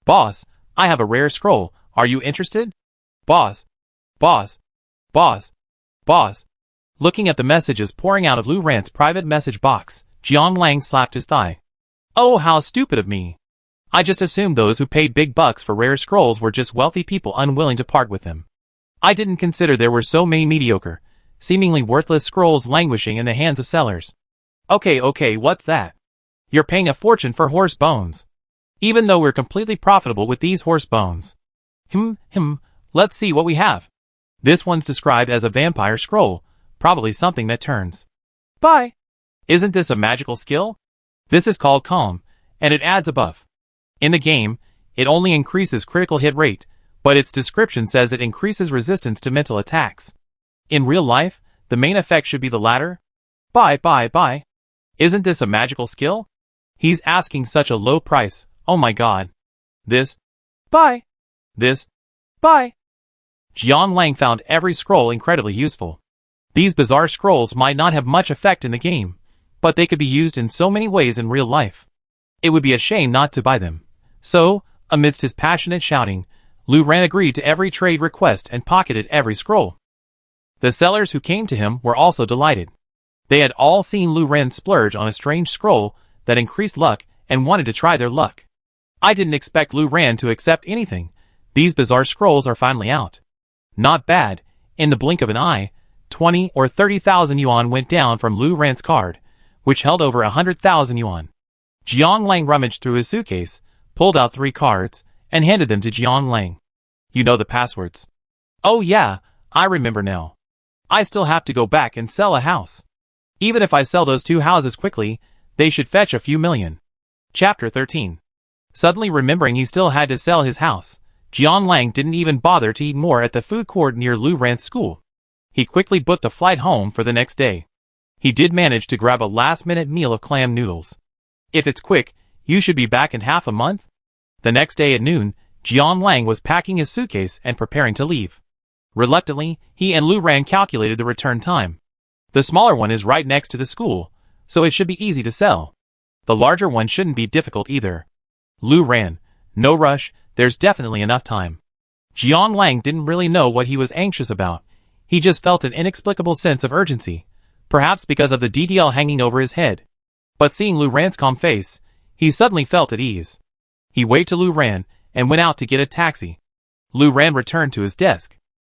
Boss, I have a rare scroll, are you interested? Boss. Boss. Boss. Boss. Looking at the messages pouring out of Lu Ran's private message box, Jiang Lang slapped his thigh. Oh, how stupid of me. I just assumed those who paid big bucks for rare scrolls were just wealthy people unwilling to part with them. I didn't consider there were so many mediocre, seemingly worthless scrolls languishing in the hands of sellers. Okay, what's that? You're paying a fortune for horse bones. Even though we're completely profitable with these horse bones. Let's see what we have. This one's described as a vampire scroll, probably something that turns. Bye. Isn't this a magical skill? This is called Calm, and it adds a buff. In the game, it only increases critical hit rate, but its description says it increases resistance to mental attacks. In real life, the main effect should be the latter. Bye. Isn't this a magical skill? He's asking such a low price, oh my god. This. Bye. This. Bye. Jiang Lang found every scroll incredibly useful. These bizarre scrolls might not have much effect in the game, but they could be used in so many ways in real life. It would be a shame not to buy them. So, amidst his passionate shouting, Lu Ran agreed to every trade request and pocketed every scroll. The sellers who came to him were also delighted. They had all seen Lu Ran splurge on a strange scroll that increased luck and wanted to try their luck. I didn't expect Lu Ran to accept anything. These bizarre scrolls are finally out. Not bad. In the blink of an eye, 20 or 30,000 yuan went down from Lu Ran's card, which held over 100,000 yuan. Jiang Lang rummaged through his suitcase, pulled out 3 cards, and handed them to Jiang Lang. You know the passwords. Oh yeah, I remember now. I still have to go back and sell a house. Even if I sell those 2 houses quickly, they should fetch a few million. Chapter 13. Suddenly remembering he still had to sell his house, Jiang Lang didn't even bother to eat more at the food court near Lu Ran's school. He quickly booked a flight home for the next day. He did manage to grab a last-minute meal of clam noodles. If it's quick, you should be back in half a month? The next day at noon, Jiang Lang was packing his suitcase and preparing to leave. Reluctantly, he and Lu Ran calculated the return time. The smaller one is right next to the school, so it should be easy to sell. The larger one shouldn't be difficult either. Lu ran. No rush, there's definitely enough time. Jiang Lang didn't really know what he was anxious about. He just felt an inexplicable sense of urgency, perhaps because of the DDL hanging over his head. But seeing Lu Ran's calm face, he suddenly felt at ease. He waved to Lu Ran and went out to get a taxi. Lu Ran returned to his desk.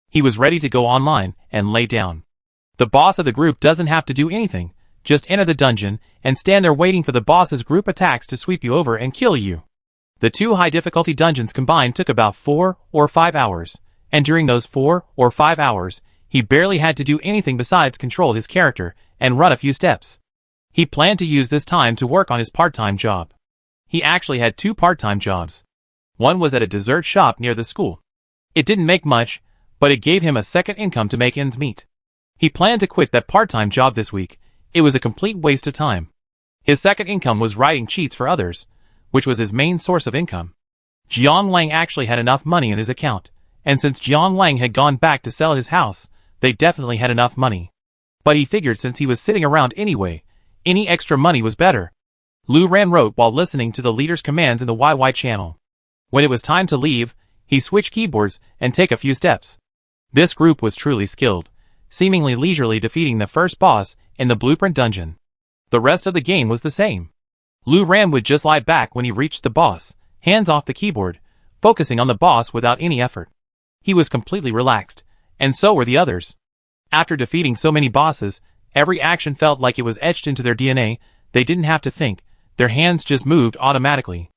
He was ready to go online and lay down. The boss of the group doesn't have to do anything, just enter the dungeon and stand there waiting for the boss's group attacks to sweep you over and kill you. The two high difficulty dungeons combined took about 4 or 5 hours, and during those 4 or 5 hours, he barely had to do anything besides control his character and run a few steps. He planned to use this time to work on his part-time job. He actually had 2 part-time jobs. One was at a dessert shop near the school. It didn't make much, but it gave him a second income to make ends meet. He planned to quit that part-time job this week. It was a complete waste of time. His second income was writing cheats for others, which was his main source of income. Jiang Lang actually had enough money in his account, and since Jiang Lang had gone back to sell his house, they definitely had enough money. But he figured since he was sitting around anyway, any extra money was better. Lu Ran wrote while listening to the leader's commands in the YY channel. When it was time to leave, he switched keyboards and take a few steps. This group was truly skilled, seemingly leisurely defeating the first boss in the blueprint dungeon. The rest of the game was the same. Lu Ran would just lie back when he reached the boss, hands off the keyboard, focusing on the boss without any effort. He was completely relaxed, and so were the others. After defeating so many bosses, every action felt like it was etched into their DNA. They didn't have to think, their hands just moved automatically.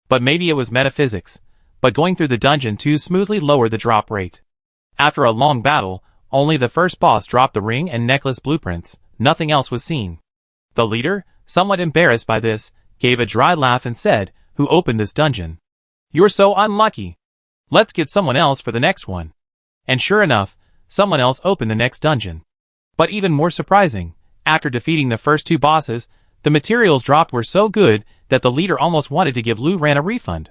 But maybe it was metaphysics, but going through the dungeon too smoothly lowered the drop rate. After a long battle, only the first boss dropped the ring and necklace blueprints. Nothing else was seen. The leader, somewhat embarrassed by this, gave a dry laugh and said, "Who opened this dungeon? You're so unlucky. Let's get someone else for the next one." And sure enough, someone else opened the next dungeon. But even more surprising, after defeating the first 2 bosses, the materials dropped were so good that the leader almost wanted to give Lu Ran a refund.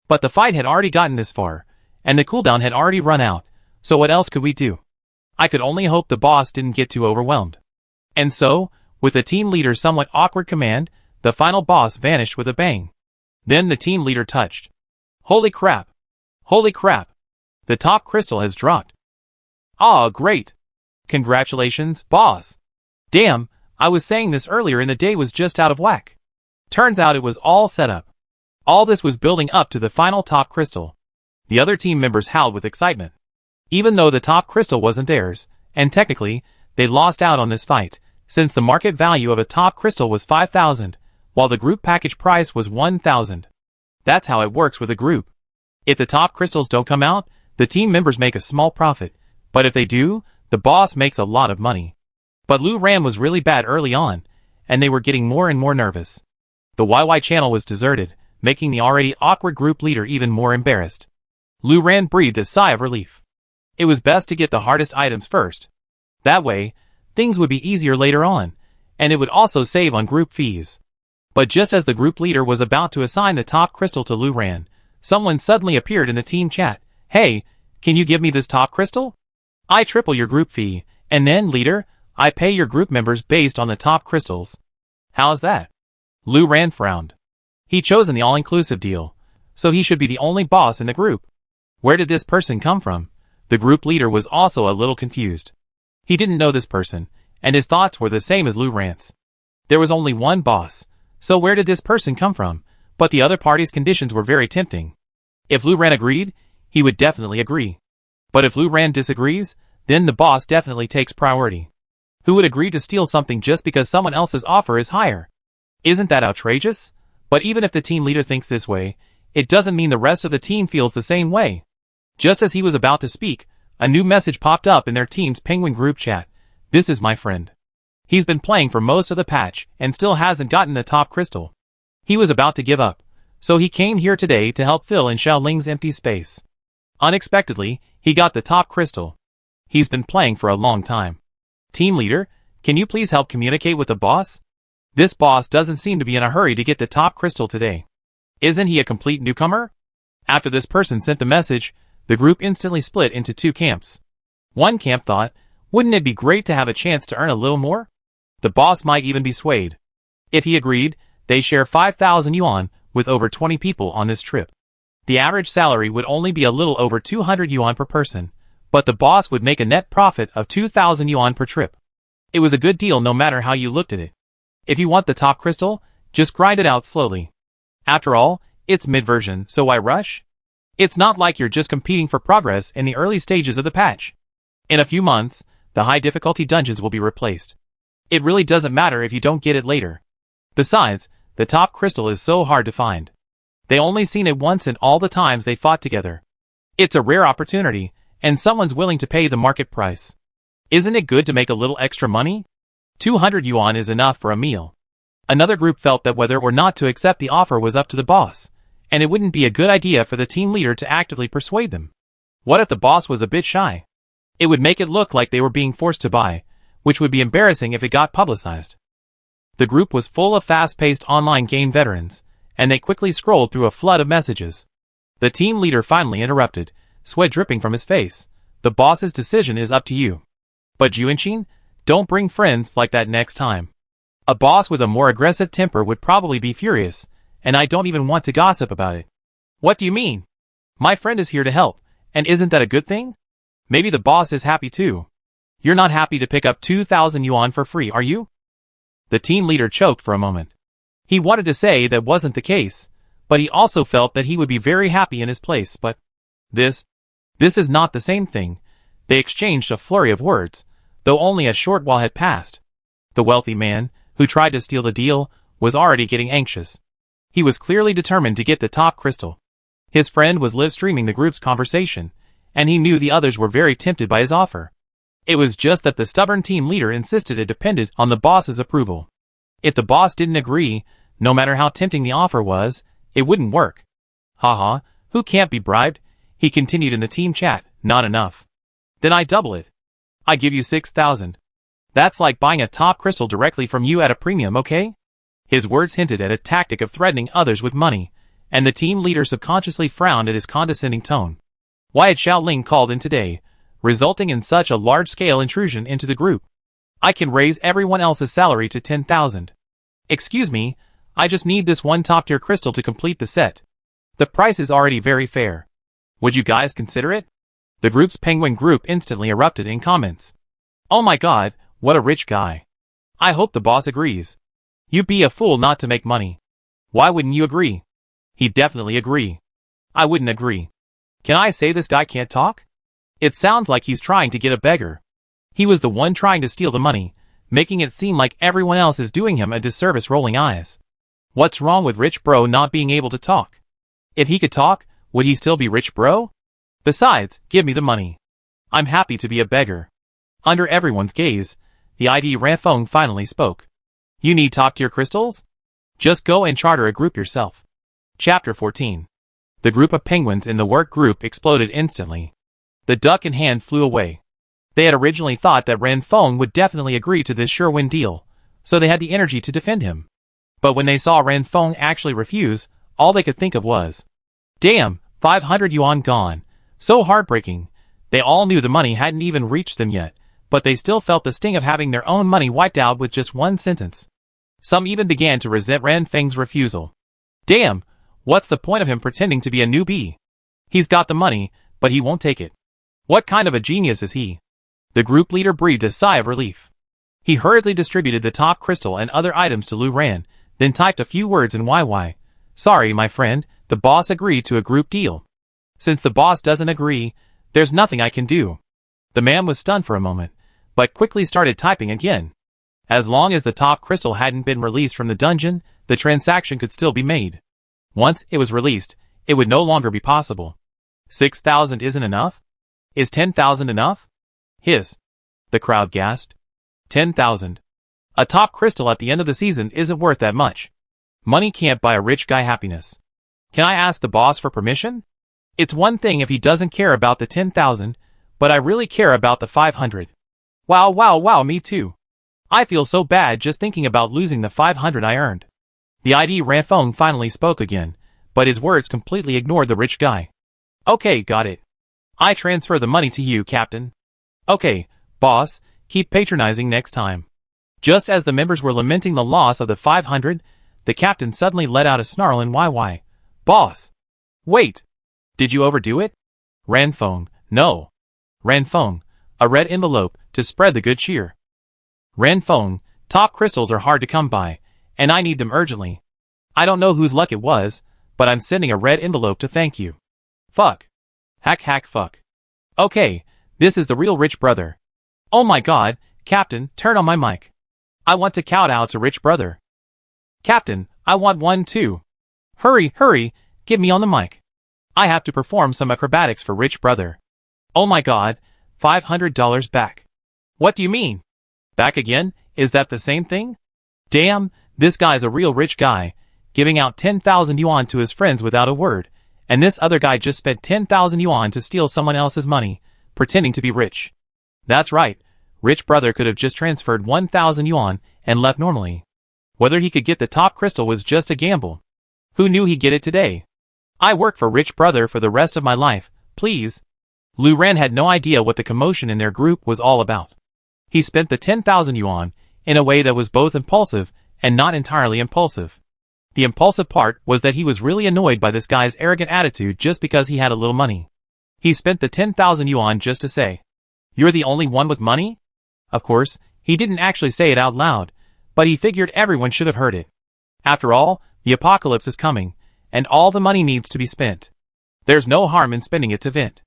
But the fight had already gotten this far, and the cooldown had already run out, so what else could we do? I could only hope the boss didn't get too overwhelmed. And so, with the team leader's somewhat awkward command, the final boss vanished with a bang. Then the team leader touched. Holy crap! Holy crap! The top crystal has dropped. Ah, great! Congratulations, boss! Damn, I was saying this earlier and the day was just out of whack. Turns out it was all set up. All this was building up to the final top crystal. The other team members howled with excitement. Even though the top crystal wasn't theirs, and technically, they lost out on this fight, since the market value of a top crystal was 5,000, while the group package price was 1,000. That's how it works with a group. If the top crystals don't come out, the team members make a small profit, but if they do, the boss makes a lot of money. But Lu Ran was really bad early on, and they were getting more and more nervous. The YY channel was deserted, making the already awkward group leader even more embarrassed. Lu Ran breathed a sigh of relief. It was best to get the hardest items first. That way, things would be easier later on, and it would also save on group fees. But just as the group leader was about to assign the top crystal to Lu Ran, someone suddenly appeared in the team chat. Hey, can you give me this top crystal? I triple your group fee, and then, leader, I pay your group members based on the top crystals. How's that? Lu Ran frowned. He'd chosen the all-inclusive deal, so he should be the only boss in the group. Where did this person come from? The group leader was also a little confused. He didn't know this person, and his thoughts were the same as Lu Ran's. There was only one boss, so where did this person come from? But the other party's conditions were very tempting. If Lu Ran agreed, he would definitely agree. But if Lu Ran disagrees, then the boss definitely takes priority. Who would agree to steal something just because someone else's offer is higher? Isn't that outrageous? But even if the team leader thinks this way, it doesn't mean the rest of the team feels the same way. Just as he was about to speak, a new message popped up in their team's Penguin group chat. This is my friend. He's been playing for most of the patch and still hasn't gotten the top crystal. He was about to give up, so he came here today to help fill in Xiaoling's empty space. Unexpectedly, he got the top crystal. He's been playing for a long time. Team leader, can you please help communicate with the boss? This boss doesn't seem to be in a hurry to get the top crystal today. Isn't he a complete newcomer? After this person sent the message, the group instantly split into 2 camps. One camp thought, wouldn't it be great to have a chance to earn a little more? The boss might even be swayed. If he agreed, they share 5,000 yuan with over 20 people on this trip. The average salary would only be a little over 200 yuan per person, but the boss would make a net profit of 2,000 yuan per trip. It was a good deal no matter how you looked at it. If you want the top crystal, just grind it out slowly. After all, it's mid-version, so why rush? It's not like you're just competing for progress in the early stages of the patch. In a few months, the high difficulty dungeons will be replaced. It really doesn't matter if you don't get it later. Besides, the top crystal is so hard to find. They only seen it once in all the times they fought together. It's a rare opportunity, and someone's willing to pay the market price. Isn't it good to make a little extra money? 200 yuan is enough for a meal. Another group felt that whether or not to accept the offer was up to the boss, and it wouldn't be a good idea for the team leader to actively persuade them. What if the boss was a bit shy? It would make it look like they were being forced to buy, which would be embarrassing if it got publicized. The group was full of fast-paced online game veterans, and they quickly scrolled through a flood of messages. The team leader finally interrupted, sweat dripping from his face. The boss's decision is up to you. But Juanqin, don't bring friends like that next time. A boss with a more aggressive temper would probably be furious, and I don't even want to gossip about it. What do you mean? My friend is here to help, and isn't that a good thing? Maybe the boss is happy too. You're not happy to pick up 2,000 yuan for free, are you? The team leader choked for a moment. He wanted to say that wasn't the case, but he also felt that he would be very happy in his place, but this is not the same thing. They exchanged a flurry of words, though only a short while had passed. The wealthy man, who tried to steal the deal, was already getting anxious. He was clearly determined to get the top crystal. His friend was live streaming the group's conversation, and he knew the others were very tempted by his offer. It was just that the stubborn team leader insisted it depended on the boss's approval. If the boss didn't agree, no matter how tempting the offer was, it wouldn't work. Haha, who can't be bribed? He continued in the team chat. Not enough. Then I double it. I give you 6,000. That's like buying a top crystal directly from you at a premium, okay? His words hinted at a tactic of threatening others with money, and the team leader subconsciously frowned at his condescending tone. Why had Xiaoling called in today, resulting in such a large-scale intrusion into the group? I can raise everyone else's salary to 10,000. Excuse me, I just need this one top-tier crystal to complete the set. The price is already very fair. Would you guys consider it? The group's penguin group instantly erupted in comments. Oh my god, what a rich guy. I hope the boss agrees. You'd be a fool not to make money. Why wouldn't you agree? He'd definitely agree. I wouldn't agree. Can I say this guy can't talk? It sounds like he's trying to get a beggar. He was the one trying to steal the money, making it seem like everyone else is doing him a disservice. Rolling eyes. What's wrong with rich bro not being able to talk? If he could talk, would he still be rich bro? Besides, give me the money. I'm happy to be a beggar. Under everyone's gaze, the ID Ranfeng finally spoke. You need top-tier crystals? Just go and charter a group yourself. Chapter 14. The group of penguins in the work group exploded instantly. The duck in hand flew away. They had originally thought that Ranfeng would definitely agree to this sure-win deal, so they had the energy to defend him. But when they saw Ranfeng actually refuse, all they could think of was, damn, 500 yuan gone. So heartbreaking. They all knew the money hadn't even reached them yet, but they still felt the sting of having their own money wiped out with just one sentence. Some even began to resent Ranfeng's refusal. Damn, what's the point of him pretending to be a newbie? He's got the money, but he won't take it. What kind of a genius is he? The group leader breathed a sigh of relief. He hurriedly distributed the top crystal and other items to Lu Ran, then typed a few words in YY. Sorry, my friend, the boss agreed to a group deal. Since the boss doesn't agree, there's nothing I can do. The man was stunned for a moment, but quickly started typing again. As long as the top crystal hadn't been released from the dungeon, the transaction could still be made. Once it was released, it would no longer be possible. 6,000 isn't enough? Is 10,000 enough? Hiss. The crowd gasped. 10,000. A top crystal at the end of the season isn't worth that much. Money can't buy a rich guy happiness. Can I ask the boss for permission? It's one thing if he doesn't care about the 10,000, but I really care about the 500. Wow, me too. I feel so bad just thinking about losing the 500 I earned. The ID Ranfeng finally spoke again, but his words completely ignored the rich guy. Okay, got it. I transfer the money to you, Captain. Okay, boss, keep patronizing next time. Just as the members were lamenting the loss of the 500, the captain suddenly let out a snarl in YY. Boss! Wait! Did you overdo it? Ranfeng, no. Ranfeng, a red envelope to spread the good cheer. Ranfeng, top crystals are hard to come by, and I need them urgently. I don't know whose luck it was, but I'm sending a red envelope to thank you. Fuck. Hack fuck. Okay, this is the real rich brother. Oh my god, Captain, turn on my mic. I want to kowtow to rich brother. Captain, I want one too. Hurry, get me on the mic. I have to perform some acrobatics for rich brother. Oh my god, $500 back. What do you mean? Back again? Is that the same thing? Damn, this guy's a real rich guy, giving out 10,000 yuan to his friends without a word, and this other guy just spent 10,000 yuan to steal someone else's money, pretending to be rich. That's right, rich brother could have just transferred 1,000 yuan and left normally. Whether he could get the top crystal was just a gamble. Who knew he'd get it today? I work for rich brother for the rest of my life, please. Lu Ran had no idea what the commotion in their group was all about. He spent the 10,000 yuan in a way that was both impulsive and not entirely impulsive. The impulsive part was that he was really annoyed by this guy's arrogant attitude just because he had a little money. He spent the 10,000 yuan just to say, "You're the only one with money?" Of course, he didn't actually say it out loud, but he figured everyone should have heard it. After all, the apocalypse is coming, and all the money needs to be spent. There's no harm in spending it to vent.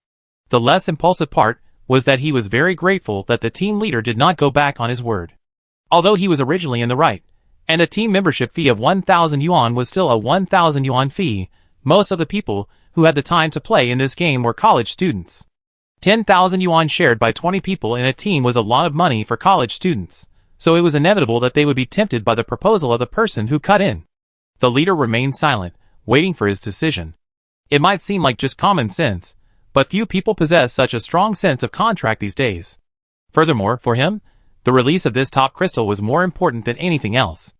The less impulsive part was that he was very grateful that the team leader did not go back on his word. Although he was originally in the right, and a team membership fee of 1,000 yuan was still a 1,000 yuan fee, most of the people who had the time to play in this game were college students. 10,000 yuan shared by 20 people in a team was a lot of money for college students, so it was inevitable that they would be tempted by the proposal of the person who cut in. The leader remained silent, waiting for his decision. It might seem like just common sense, but few people possess such a strong sense of contract these days. Furthermore, for him, the release of this top crystal was more important than anything else.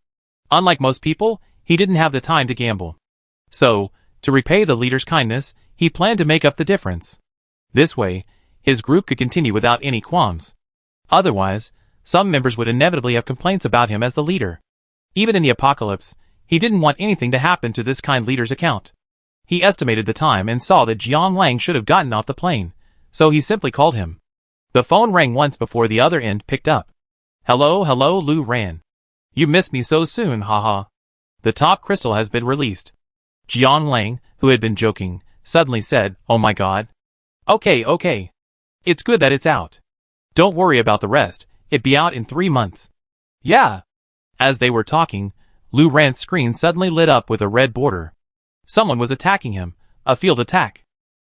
Unlike most people, he didn't have the time to gamble. So, to repay the leader's kindness, he planned to make up the difference. This way, his group could continue without any qualms. Otherwise, some members would inevitably have complaints about him as the leader. Even in the apocalypse, he didn't want anything to happen to this kind leader's account. He estimated the time and saw that Jiang Lang should have gotten off the plane, so he simply called him. The phone rang once before the other end picked up. Hello, Lu Ran. You missed me so soon, haha. The top crystal has been released. Jiang Lang, who had been joking, suddenly said, oh my god. Okay. It's good that it's out. Don't worry about the rest, it'll be out in 3 months. Yeah. As they were talking, Lu Ran's screen suddenly lit up with a red border. Someone was attacking him, a field attack.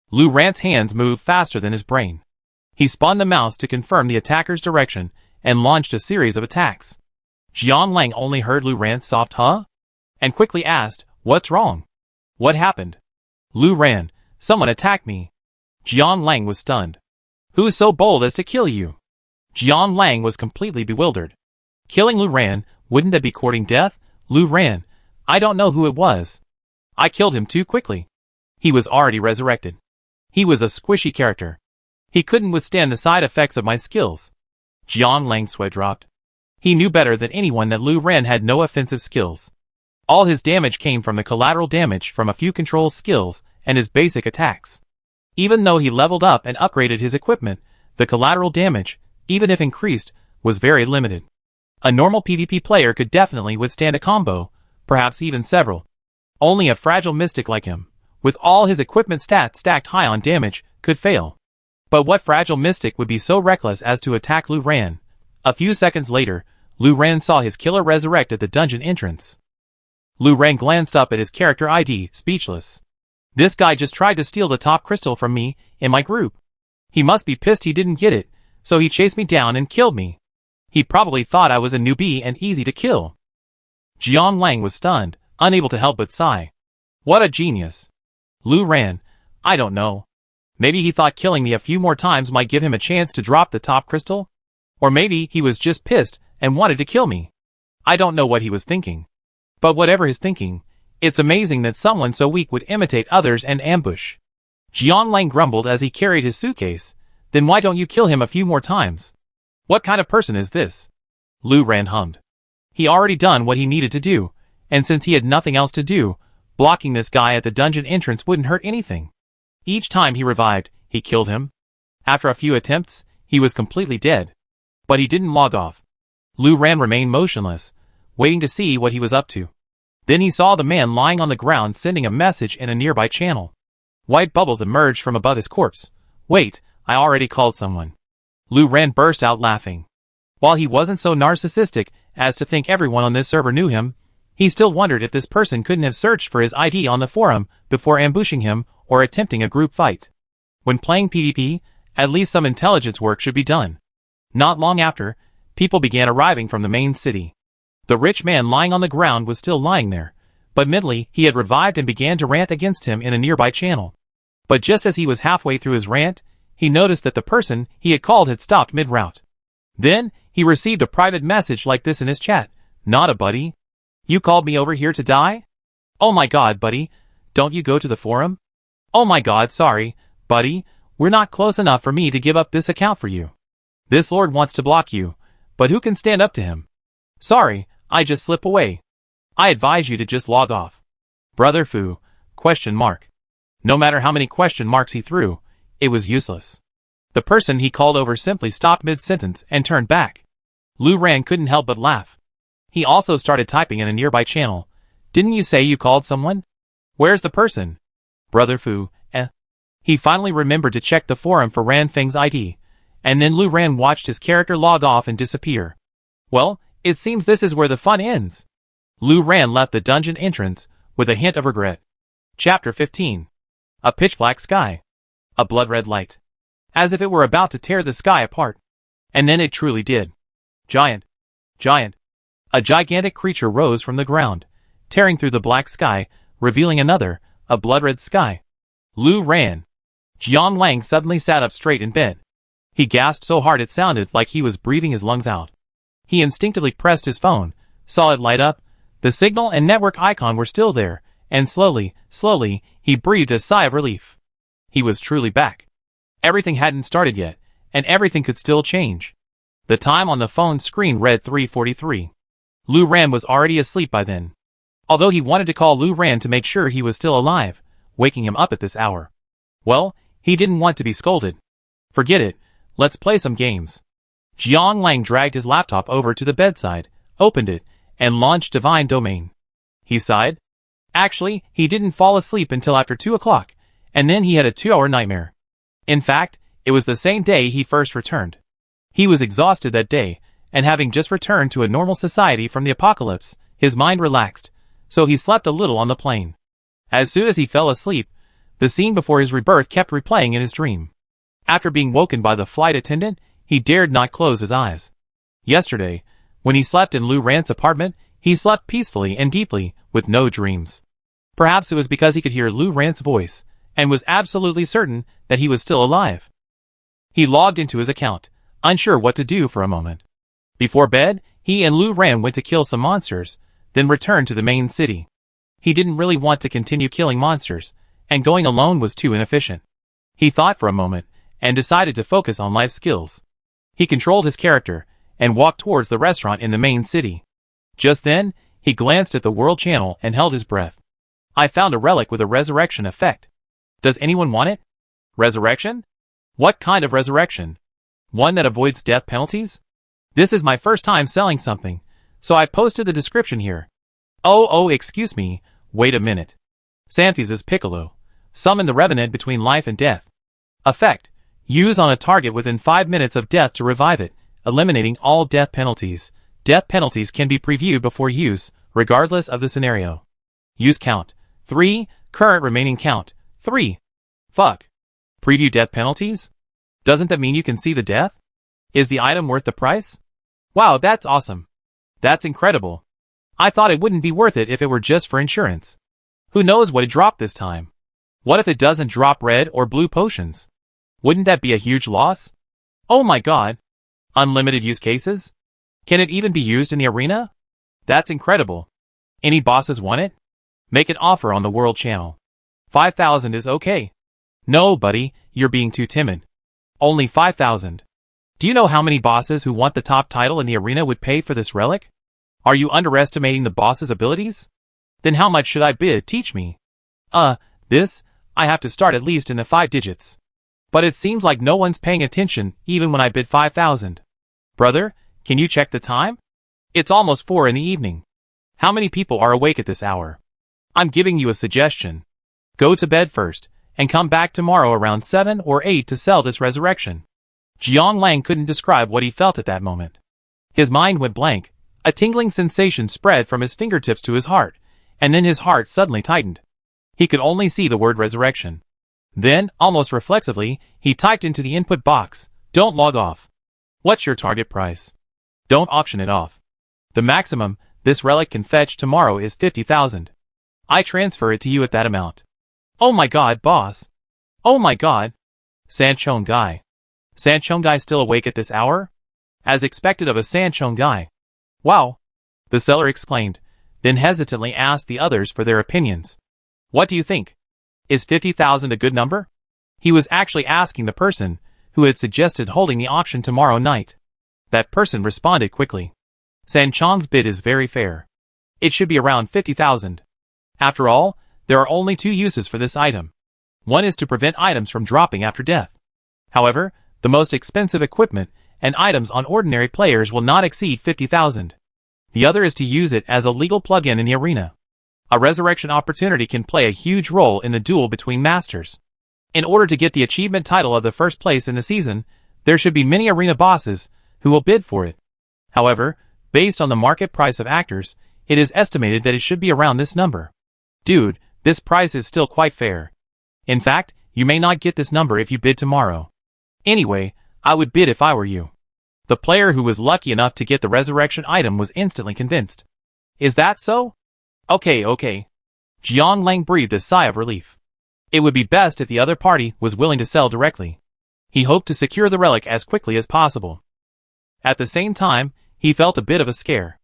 Lu Ran's hands moved faster than his brain. He spun the mouse to confirm the attacker's direction and launched a series of attacks. Jiang Lang only heard Lu Ran's soft huh? And quickly asked, what's wrong? What happened? Lu Ran, someone attacked me. Jiang Lang was stunned. Who is so bold as to kill you? Jiang Lang was completely bewildered. Killing Lu Ran, wouldn't that be courting death? Lu Ran, I don't know who it was. I killed him too quickly. He was already resurrected. He was a squishy character. He couldn't withstand the side effects of my skills. Jiang Lang's sweat dropped. He knew better than anyone that Lu Ran had no offensive skills. All his damage came from the collateral damage from a few control skills and his basic attacks. Even though he leveled up and upgraded his equipment, the collateral damage, even if increased, was very limited. A normal PvP player could definitely withstand a combo, perhaps even several. Only a fragile mystic like him, with all his equipment stats stacked high on damage, could fail. But what fragile mystic would be so reckless as to attack Lu Ran? A few seconds later, Lu Ran saw his killer resurrect at the dungeon entrance. Lu Ran glanced up at his character ID, speechless. This guy just tried to steal the top crystal from me, in my group. He must be pissed he didn't get it, so he chased me down and killed me. He probably thought I was a newbie and easy to kill. Jiang Lang was stunned, unable to help but sigh. What a genius. Lu Ran, I don't know. Maybe he thought killing me a few more times might give him a chance to drop the top crystal? Or maybe he was just pissed and wanted to kill me. I don't know what he was thinking. But whatever his thinking, it's amazing that someone so weak would imitate others and ambush. Jiang Lang grumbled as he carried his suitcase. Then why don't you kill him a few more times? What kind of person is this? Lu Ran hummed. He already done what he needed to do, and since he had nothing else to do, blocking this guy at the dungeon entrance wouldn't hurt anything. Each time he revived, he killed him. After a few attempts, he was completely dead. But he didn't log off. Lu Ran remained motionless, waiting to see what he was up to. Then he saw the man lying on the ground sending a message in a nearby channel. White bubbles emerged from above his corpse. Wait, I already called someone. Lu Ran burst out laughing. While he wasn't so narcissistic as to think everyone on this server knew him, he still wondered if this person couldn't have searched for his ID on the forum before ambushing him or attempting a group fight. When playing PvP, at least some intelligence work should be done. Not long after, people began arriving from the main city. The rich man lying on the ground was still lying there, but mentally he had revived and began to rant against him in a nearby channel. But just as he was halfway through his rant, he noticed that the person he had called had stopped mid-route. Then, he received a private message like this in his chat. Not a buddy. You called me over here to die? Oh my god, buddy. Don't you go to the forum? Oh my god, sorry, buddy. We're not close enough for me to give up this account for you. This lord wants to block you, but who can stand up to him? Sorry, I just slip away. I advise you to just log off. Brother Fu, ? No matter how many question marks he threw, it was useless. The person he called over simply stopped mid-sentence and turned back. Lu Ran couldn't help but laugh. He also started typing in a nearby channel. Didn't you say you called someone? Where's the person? Brother Fu, He finally remembered to check the forum for Ran Feng's ID, and then Lu Ran watched his character log off and disappear. Well, it seems this is where the fun ends. Lu Ran left the dungeon entrance with a hint of regret. Chapter 15. A pitch-black sky. A blood-red light. As if it were about to tear the sky apart. And then it truly did. Giant. A gigantic creature rose from the ground, tearing through the black sky, revealing another, a blood-red sky. Lu Ran. Jiang Lang suddenly sat up straight in bed. He gasped so hard it sounded like he was breathing his lungs out. He instinctively pressed his phone, saw it light up. The signal and network icon were still there, and slowly, he breathed a sigh of relief. He was truly back. Everything hadn't started yet, and everything could still change. The time on the phone screen read 3:43. Lu Ran was already asleep by then. Although he wanted to call Lu Ran to make sure he was still alive, waking him up at this hour. Well, he didn't want to be scolded. Forget it, let's play some games. Jiang Lang dragged his laptop over to the bedside, opened it, and launched Divine Domain. He sighed. Actually, he didn't fall asleep until after 2 o'clock, and then he had a 2-hour nightmare. In fact, it was the same day he first returned. He was exhausted that day, and having just returned to a normal society from the apocalypse, his mind relaxed, so he slept a little on the plane. As soon as he fell asleep, the scene before his rebirth kept replaying in his dream. After being woken by the flight attendant, he dared not close his eyes. Yesterday, when he slept in Lu Ran's apartment, he slept peacefully and deeply, with no dreams. Perhaps it was because he could hear Lu Ran's voice, and was absolutely certain that he was still alive. He logged into his account, unsure what to do for a moment. Before bed, he and Lu Ran went to kill some monsters, then returned to the main city. He didn't really want to continue killing monsters, and going alone was too inefficient. He thought for a moment, and decided to focus on life skills. He controlled his character, and walked towards the restaurant in the main city. Just then, he glanced at the world channel and held his breath. I found a relic with a resurrection effect. Does anyone want it? Resurrection? What kind of resurrection? One that avoids death penalties? This is my first time selling something, so I posted the description here. Oh, excuse me, wait a minute. Sanfiz's Piccolo. Summon the Revenant between life and death. Effect. Use on a target within 5 minutes of death to revive it, eliminating all death penalties. Death penalties can be previewed before use, regardless of the scenario. Use count. 3. Current remaining count. 3. Fuck. Preview death penalties? Doesn't that mean you can see the death? Is the item worth the price? Wow, that's awesome. That's incredible. I thought it wouldn't be worth it if it were just for insurance. Who knows what it dropped this time? What if it doesn't drop red or blue potions? Wouldn't that be a huge loss? Oh my god. Unlimited use cases? Can it even be used in the arena? That's incredible. Any bosses want it? Make an offer on the world channel. 5,000 is okay. No, buddy, you're being too timid. Only 5,000. Do you know how many bosses who want the top title in the arena would pay for this relic? Are you underestimating the boss's abilities? Then how much should I bid? Teach me. This, I have to start at least in the 5 digits. But it seems like no one's paying attention even when I bid 5,000. Brother, can you check the time? It's almost 4 in the evening. How many people are awake at this hour? I'm giving you a suggestion. Go to bed first, and come back tomorrow around 7 or 8 to sell this resurrection. Jiang Lang couldn't describe what he felt at that moment. His mind went blank, a tingling sensation spread from his fingertips to his heart, and then his heart suddenly tightened. He could only see the word resurrection. Then, almost reflexively, he typed into the input box, "Don't log off. What's your target price? Don't auction it off. The maximum this relic can fetch tomorrow is 50,000. I transfer it to you at that amount." Oh my god, boss. Oh my god. Sanchong guy. Sanchong guy still awake at this hour? As expected of a Sanchong guy. Wow. The seller exclaimed, then hesitantly asked the others for their opinions. What do you think? Is 50,000 a good number? He was actually asking the person who had suggested holding the auction tomorrow night. That person responded quickly. Sanchong's bid is very fair. It should be around 50,000. After all, there are only 2 uses for this item. One is to prevent items from dropping after death. However, the most expensive equipment and items on ordinary players will not exceed 50,000. The other is to use it as a legal plug-in in the arena. A resurrection opportunity can play a huge role in the duel between masters. In order to get the achievement title of the first place in the season, there should be many arena bosses who will bid for it. However, based on the market price of actors, it is estimated that it should be around this number. Dude, this price is still quite fair. In fact, you may not get this number if you bid tomorrow. Anyway, I would bid if I were you. The player who was lucky enough to get the resurrection item was instantly convinced. Is that so? Okay. Jiang Lang breathed a sigh of relief. It would be best if the other party was willing to sell directly. He hoped to secure the relic as quickly as possible. At the same time, he felt a bit of a scare.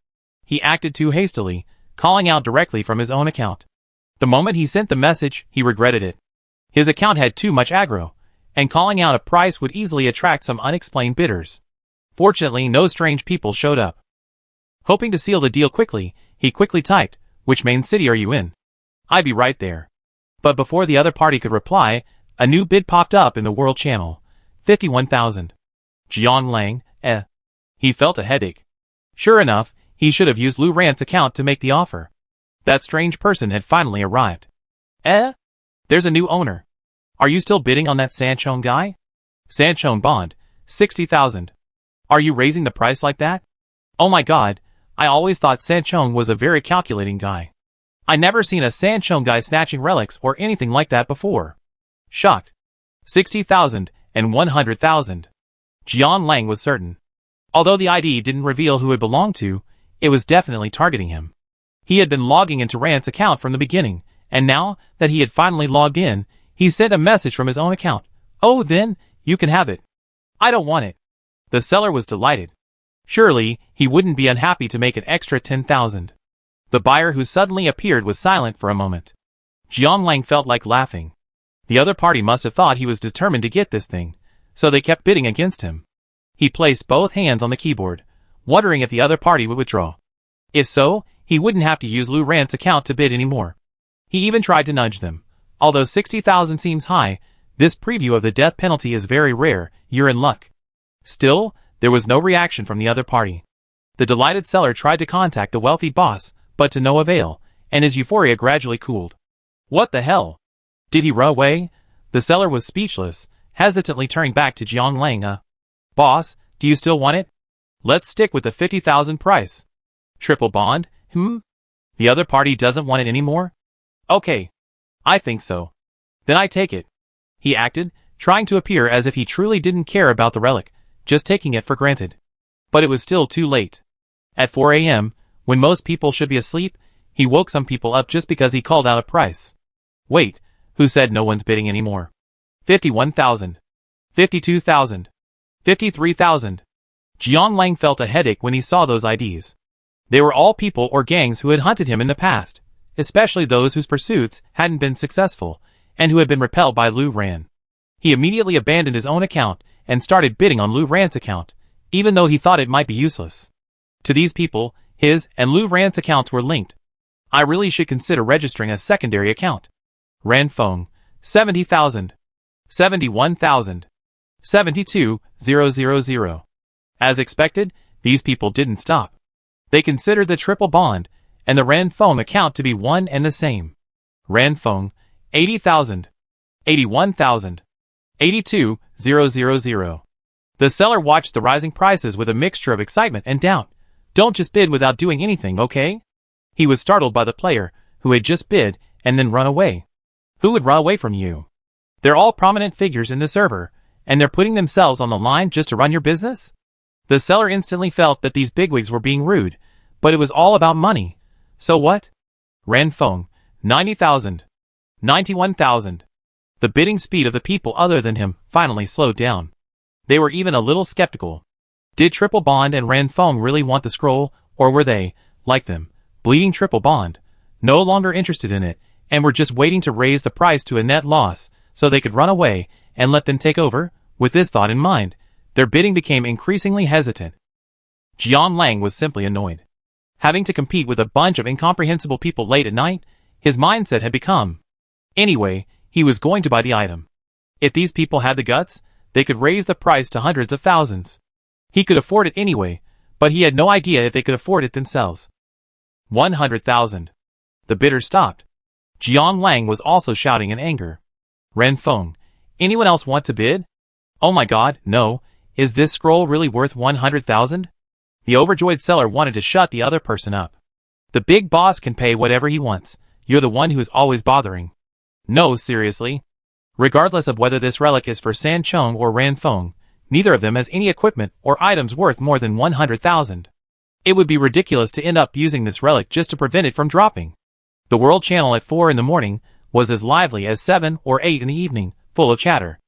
He acted too hastily, calling out directly from his own account. The moment he sent the message, he regretted it. His account had too much aggro, and calling out a price would easily attract some unexplained bidders. Fortunately, no strange people showed up. Hoping to seal the deal quickly, he quickly typed, "Which main city are you in? I'd be right there." But before the other party could reply, a new bid popped up in the world channel. 51,000. Jiang Lang, He felt a headache. Sure enough, he should have used Lu Rant's account to make the offer. That strange person had finally arrived. There's a new owner. Are you still bidding on that Sanchong guy? Sanchong bond, 60,000. Are you raising the price like that? Oh my god, I always thought Sanchong was a very calculating guy. I never seen a Sanchong guy snatching relics or anything like that before. Shocked. 60,000 and 100,000. Jiang Lang was certain. Although the ID didn't reveal who it belonged to, it was definitely targeting him. He had been logging into Rant's account from the beginning, and now that he had finally logged in, he sent a message from his own account. Oh, then, you can have it. I don't want it. The seller was delighted. Surely, he wouldn't be unhappy to make an extra 10,000. The buyer who suddenly appeared was silent for a moment. Jiang Lang felt like laughing. The other party must have thought he was determined to get this thing, so they kept bidding against him. He placed both hands on the keyboard, wondering if the other party would withdraw. If so, he wouldn't have to use Lu Rant's account to bid anymore. He even tried to nudge them. Although 60,000 seems high, this preview of the death penalty is very rare, you're in luck. Still, there was no reaction from the other party. The delighted seller tried to contact the wealthy boss, but to no avail, and his euphoria gradually cooled. What the hell? Did he run away? The seller was speechless, hesitantly turning back to Jiang Lang. Boss, do you still want it? Let's stick with the 50,000 price. Triple bond, The other party doesn't want it anymore? Okay. I think so. Then I take it. He acted, trying to appear as if he truly didn't care about the relic, just taking it for granted. But it was still too late. At 4 a.m., when most people should be asleep, he woke some people up just because he called out a price. Wait, who said no one's bidding anymore? 51,000. 52,000. 53,000. Jiang Lang felt a headache when he saw those IDs. They were all people or gangs who had hunted him in the past, especially those whose pursuits hadn't been successful, and who had been repelled by Lu Ran. He immediately abandoned his own account, and started bidding on Lou Rant's account, even though he thought it might be useless. To these people, his and Lou Rant's accounts were linked. I really should consider registering a secondary account. Ran Feng, 70,000. 71,000. 72,000. As expected, these people didn't stop. They considered the triple bond and the Ran Feng account to be one and the same. Ran Feng, 80,000. 81,000. 82,000. The seller watched the rising prices with a mixture of excitement and doubt. Don't just bid without doing anything, okay? He was startled by the player, who had just bid and then run away. Who would run away from you? They're all prominent figures in the server, and they're putting themselves on the line just to run your business? The seller instantly felt that these bigwigs were being rude, but it was all about money. So what? Ran Feng, 90,000. 91,000. The bidding speed of the people other than him finally slowed down. They were even a little skeptical. Did Triple Bond and Ran Feng really want the scroll, or were they, like them, bleeding Triple Bond, no longer interested in it, and were just waiting to raise the price to a net loss, so they could run away and let them take over? With this thought in mind, their bidding became increasingly hesitant. Jian Lang was simply annoyed. Having to compete with a bunch of incomprehensible people late at night, his mindset had become. Anyway, he was going to buy the item. If these people had the guts, they could raise the price to hundreds of thousands. He could afford it anyway, but he had no idea if they could afford it themselves. 100,000. The bidder stopped. Jian Lang was also shouting in anger. Ran Feng, anyone else want to bid? Oh my god, no, is this scroll really worth 100,000? The overjoyed seller wanted to shut the other person up. The big boss can pay whatever he wants, you're the one who is always bothering. No, seriously. Regardless of whether this relic is for San Chong or Ran Feng, neither of them has any equipment or items worth more than 100,000. It would be ridiculous to end up using this relic just to prevent it from dropping. The World Channel at 4 in the morning was as lively as 7 or 8 in the evening, full of chatter.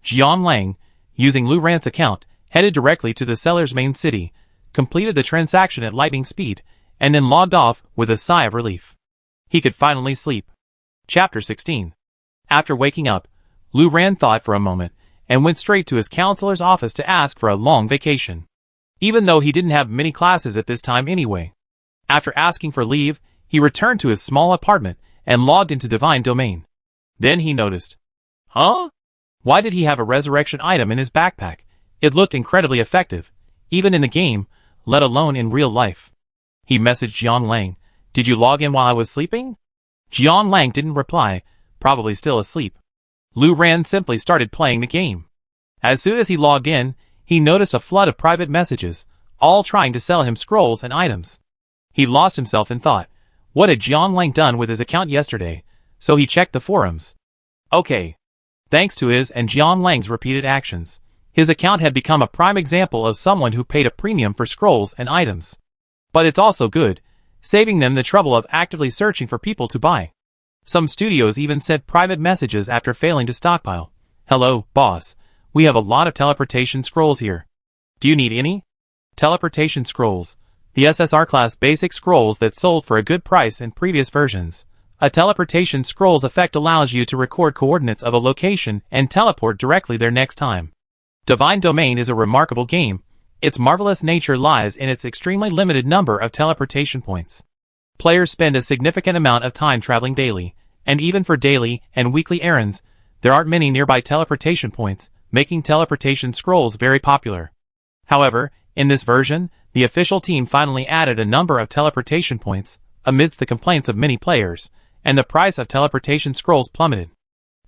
Jian Lang, using Lou Rant's account, headed directly to the seller's main city, completed the transaction at lightning speed, and then logged off with a sigh of relief. He could finally sleep. Chapter 16. After waking up, Lou Ran thought for a moment and went straight to his counselor's office to ask for a long vacation. Even though he didn't have many classes at this time anyway. After asking for leave, he returned to his small apartment and logged into Divine Domain. Then he noticed. Huh? Why did he have a resurrection item in his backpack? It looked incredibly effective, even in the game, let alone in real life. He messaged Jian Lang, did you log in while I was sleeping? Jian Lang didn't reply, probably still asleep. Lou Ran simply started playing the game. As soon as he logged in, he noticed a flood of private messages, all trying to sell him scrolls and items. He lost himself in thought. What had Jian Lang done with his account yesterday? So he checked the forums. Okay. Thanks to his and Jian Lang's repeated actions, his account had become a prime example of someone who paid a premium for scrolls and items. But it's also good, saving them the trouble of actively searching for people to buy. Some studios even sent private messages after failing to stockpile. Hello, boss. We have a lot of teleportation scrolls here. Do you need any? Teleportation scrolls. The SSR class basic scrolls that sold for a good price in previous versions. A teleportation scroll's effect allows you to record coordinates of a location and teleport directly there next time. Divine Domain is a remarkable game. Its marvelous nature lies in its extremely limited number of teleportation points. Players spend a significant amount of time traveling daily, and even for daily and weekly errands, there aren't many nearby teleportation points, making teleportation scrolls very popular. However, in this version, the official team finally added a number of teleportation points, amidst the complaints of many players, and the price of teleportation scrolls plummeted.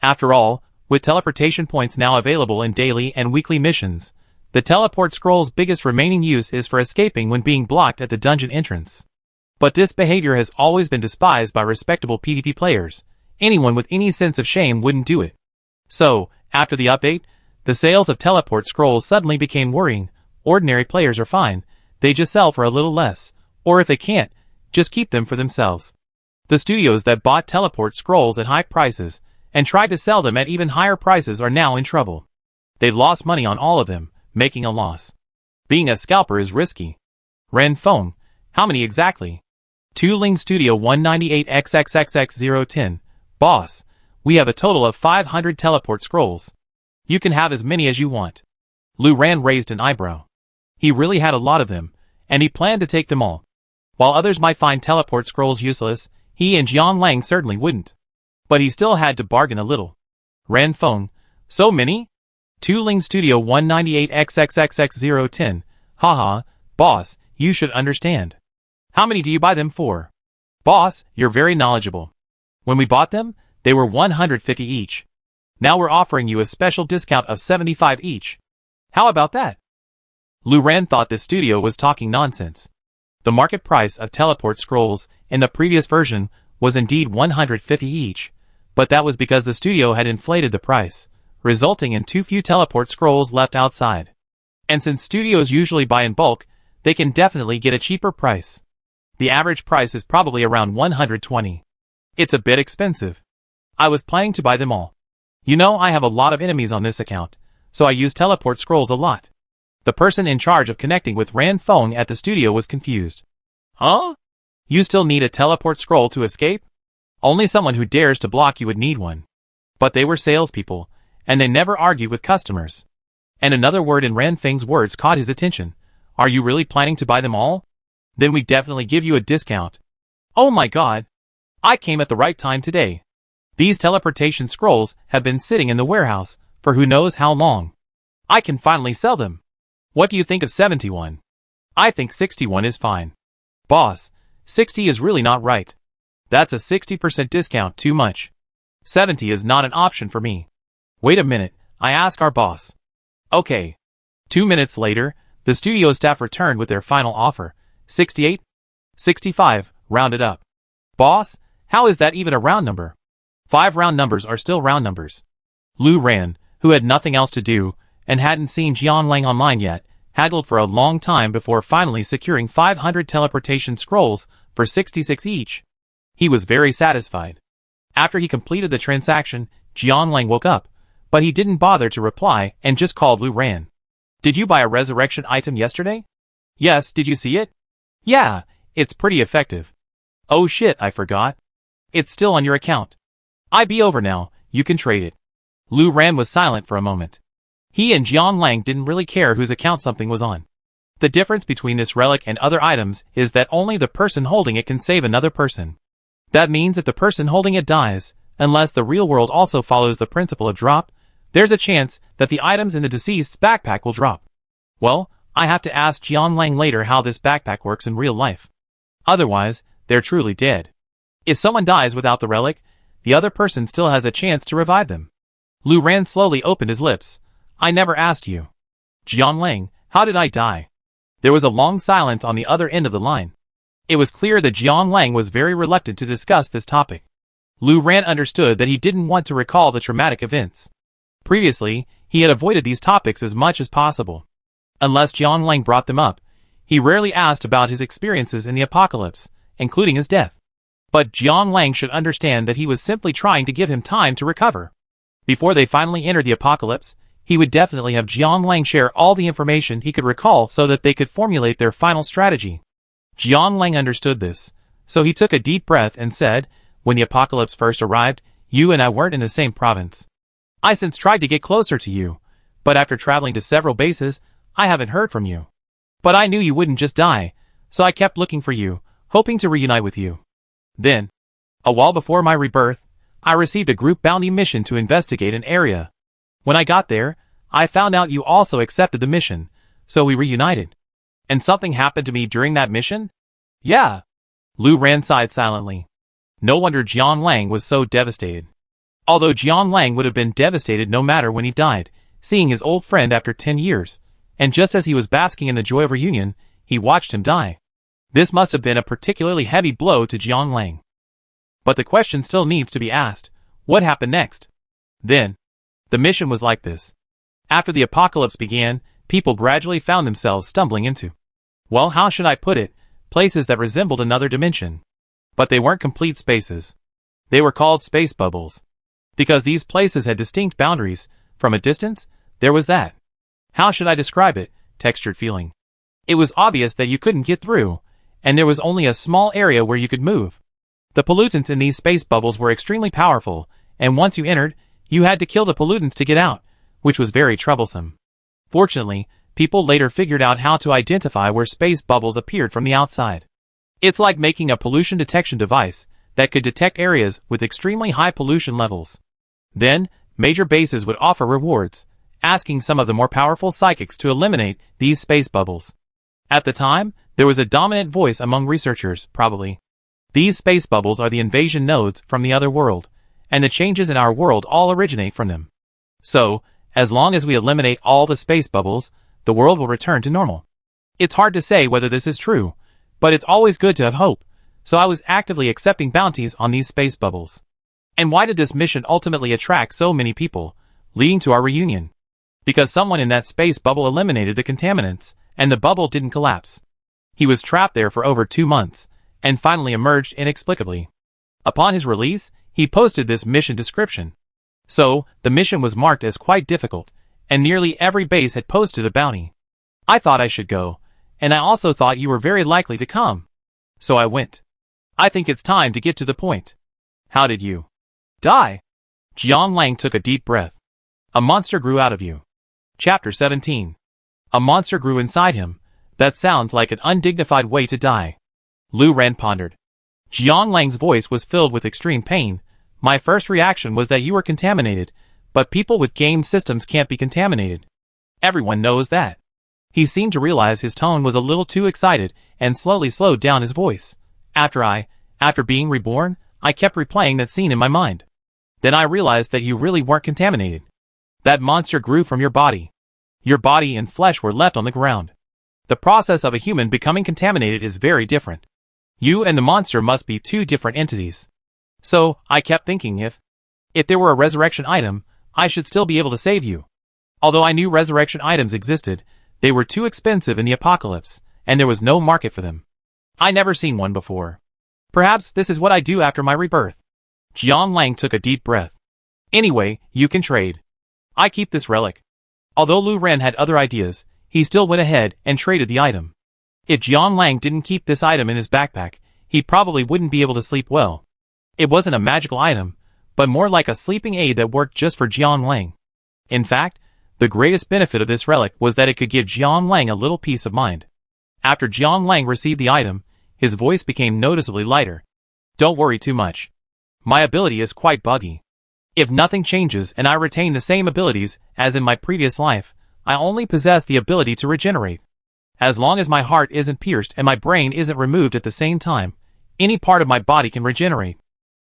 After all, with teleportation points now available in daily and weekly missions, the teleport scroll's biggest remaining use is for escaping when being blocked at the dungeon entrance. But this behavior has always been despised by respectable PvP players. Anyone with any sense of shame wouldn't do it. So, after the update, the sales of teleport scrolls suddenly became worrying. Ordinary players are fine, they just sell for a little less, or if they can't, just keep them for themselves. The studios that bought teleport scrolls at high prices and tried to sell them at even higher prices are now in trouble. They've lost money on all of them, making a loss. Being a scalper is risky. Ran Feng, how many exactly? 2 Ling Studio 198XXXX010. Boss, we have a total of 500 teleport scrolls. You can have as many as you want. Lu Ran raised an eyebrow. He really had a lot of them, and he planned to take them all. While others might find teleport scrolls useless, he and Jiang Lang certainly wouldn't. But he still had to bargain a little. Ran Feng, so many? Ling Studio 198XXXX010, haha, boss, you should understand. How many do you buy them for? Boss, you're very knowledgeable. When we bought them, they were 150 each. Now we're offering you a special discount of 75 each. How about that? Lu Ran thought this studio was talking nonsense. The market price of teleport scrolls in the previous version was indeed 150 each, but that was because the studio had inflated the price, resulting in too few teleport scrolls left outside. And since studios usually buy in bulk, they can definitely get a cheaper price. The average price is probably around 120. It's a bit expensive. I was planning to buy them all. You know, I have a lot of enemies on this account, so I use teleport scrolls a lot. The person in charge of connecting with Ran Feng at the studio was confused. Huh? You still need a teleport scroll to escape? Only someone who dares to block you would need one. But they were salespeople, and they never argued with customers. And another word in Ran Feng's words caught his attention. Are you really planning to buy them all? Then we definitely give you a discount. Oh my god! I came at the right time today. These teleportation scrolls have been sitting in the warehouse for who knows how long. I can finally sell them. What do you think of 71? I think 61 is fine. Boss, 60 is really not right. That's a 60% discount too much. 70 is not an option for me. Wait a minute, I ask our boss. Okay. 2 minutes later, the studio staff returned with their final offer. 68? 65, rounded up. Boss, how is that even a round number? 5 round numbers are still round numbers. Lu Ran, who had nothing else to do, and hadn't seen Jiang Lang online yet, haggled for a long time before finally securing 500 teleportation scrolls for 66 each. He was very satisfied. After he completed the transaction, Jiang Lang woke up, but he didn't bother to reply and just called Lu Ran. Did you buy a resurrection item yesterday? Yes, did you see it? Yeah, it's pretty effective. Oh shit, I forgot. It's still on your account. I be over now, you can trade it. Lu Ran was silent for a moment. He and Jiang Lang didn't really care whose account something was on. The difference between this relic and other items is that only the person holding it can save another person. That means if the person holding it dies, unless the real world also follows the principle of drop, there's a chance that the items in the deceased's backpack will drop. Well, I have to ask Jiang Lang later how this backpack works in real life. Otherwise, they're truly dead. If someone dies without the relic, the other person still has a chance to revive them. Lu Ran slowly opened his lips. I never asked you. Jiang Lang, how did I die? There was a long silence on the other end of the line. It was clear that Jiang Lang was very reluctant to discuss this topic. Lu Ran understood that he didn't want to recall the traumatic events. Previously, he had avoided these topics as much as possible. Unless Jiang Lang brought them up, he rarely asked about his experiences in the apocalypse, including his death. But Jiang Lang should understand that he was simply trying to give him time to recover. Before they finally entered the apocalypse, he would definitely have Jiang Lang share all the information he could recall so that they could formulate their final strategy. Jiang Lang understood this, so he took a deep breath and said, when the apocalypse first arrived, you and I weren't in the same province. I since tried to get closer to you, but after traveling to several bases, I haven't heard from you. But I knew you wouldn't just die, so I kept looking for you, hoping to reunite with you. Then, a while before my rebirth, I received a group bounty mission to investigate an area. When I got there, I found out you also accepted the mission, so we reunited. And something happened to me during that mission? Yeah. Lu Ran sighed silently. No wonder Jiang Lang was so devastated. Although Jiang Lang would have been devastated no matter when he died, seeing his old friend after 10 years, and just as he was basking in the joy of reunion, he watched him die. This must have been a particularly heavy blow to Jiang Lang. But the question still needs to be asked, what happened next? Then, the mission was like this. After the apocalypse began, people gradually found themselves stumbling into, well, how should I put it, places that resembled another dimension. But they weren't complete spaces. They were called space bubbles. Because these places had distinct boundaries, from a distance, there was that. How should I describe it? Textured feeling. It was obvious that you couldn't get through, and there was only a small area where you could move. The pollutants in these space bubbles were extremely powerful, and once you entered, you had to kill the pollutants to get out, which was very troublesome. Fortunately, people later figured out how to identify where space bubbles appeared from the outside. It's like making a pollution detection device that could detect areas with extremely high pollution levels. Then, major bases would offer rewards, asking some of the more powerful psychics to eliminate these space bubbles. At the time, there was a dominant voice among researchers, probably. These space bubbles are the invasion nodes from the other world, and the changes in our world all originate from them. So, as long as we eliminate all the space bubbles, the world will return to normal. It's hard to say whether this is true, but it's always good to have hope, so I was actively accepting bounties on these space bubbles. And why did this mission ultimately attract so many people, leading to our reunion? Because someone in that space bubble eliminated the contaminants, and the bubble didn't collapse. He was trapped there for over 2 months, and finally emerged inexplicably. Upon his release, he posted this mission description. So, the mission was marked as quite difficult, and nearly every base had posted a bounty. I thought I should go, and I also thought you were very likely to come. So I went. I think it's time to get to the point. How did you die? Jiang Lang took a deep breath. A monster grew out of you. Chapter 17. A monster grew inside him. That sounds like an undignified way to die. Lu Ren pondered. Jiang Lang's voice was filled with extreme pain. My first reaction was that you were contaminated, but people with game systems can't be contaminated. Everyone knows that. He seemed to realize his tone was a little too excited and slowly slowed down his voice. After being reborn, I kept replaying that scene in my mind. Then I realized that you really weren't contaminated. That monster grew from your body. Your body and flesh were left on the ground. The process of a human becoming contaminated is very different. You and the monster must be two different entities. So, I kept thinking if there were a resurrection item, I should still be able to save you. Although I knew resurrection items existed, they were too expensive in the apocalypse, and there was no market for them. I never seen one before. Perhaps this is what I do after my rebirth. Jiang Lang took a deep breath. Anyway, you can trade. I keep this relic. Although Lu Ren had other ideas, he still went ahead and traded the item. If Jiang Lang didn't keep this item in his backpack, he probably wouldn't be able to sleep well. It wasn't a magical item, but more like a sleeping aid that worked just for Jiang Lang. In fact, the greatest benefit of this relic was that it could give Jiang Lang a little peace of mind. After Jiang Lang received the item, his voice became noticeably lighter. Don't worry too much. My ability is quite buggy. If nothing changes and I retain the same abilities as in my previous life, I only possess the ability to regenerate. As long as my heart isn't pierced and my brain isn't removed at the same time, any part of my body can regenerate.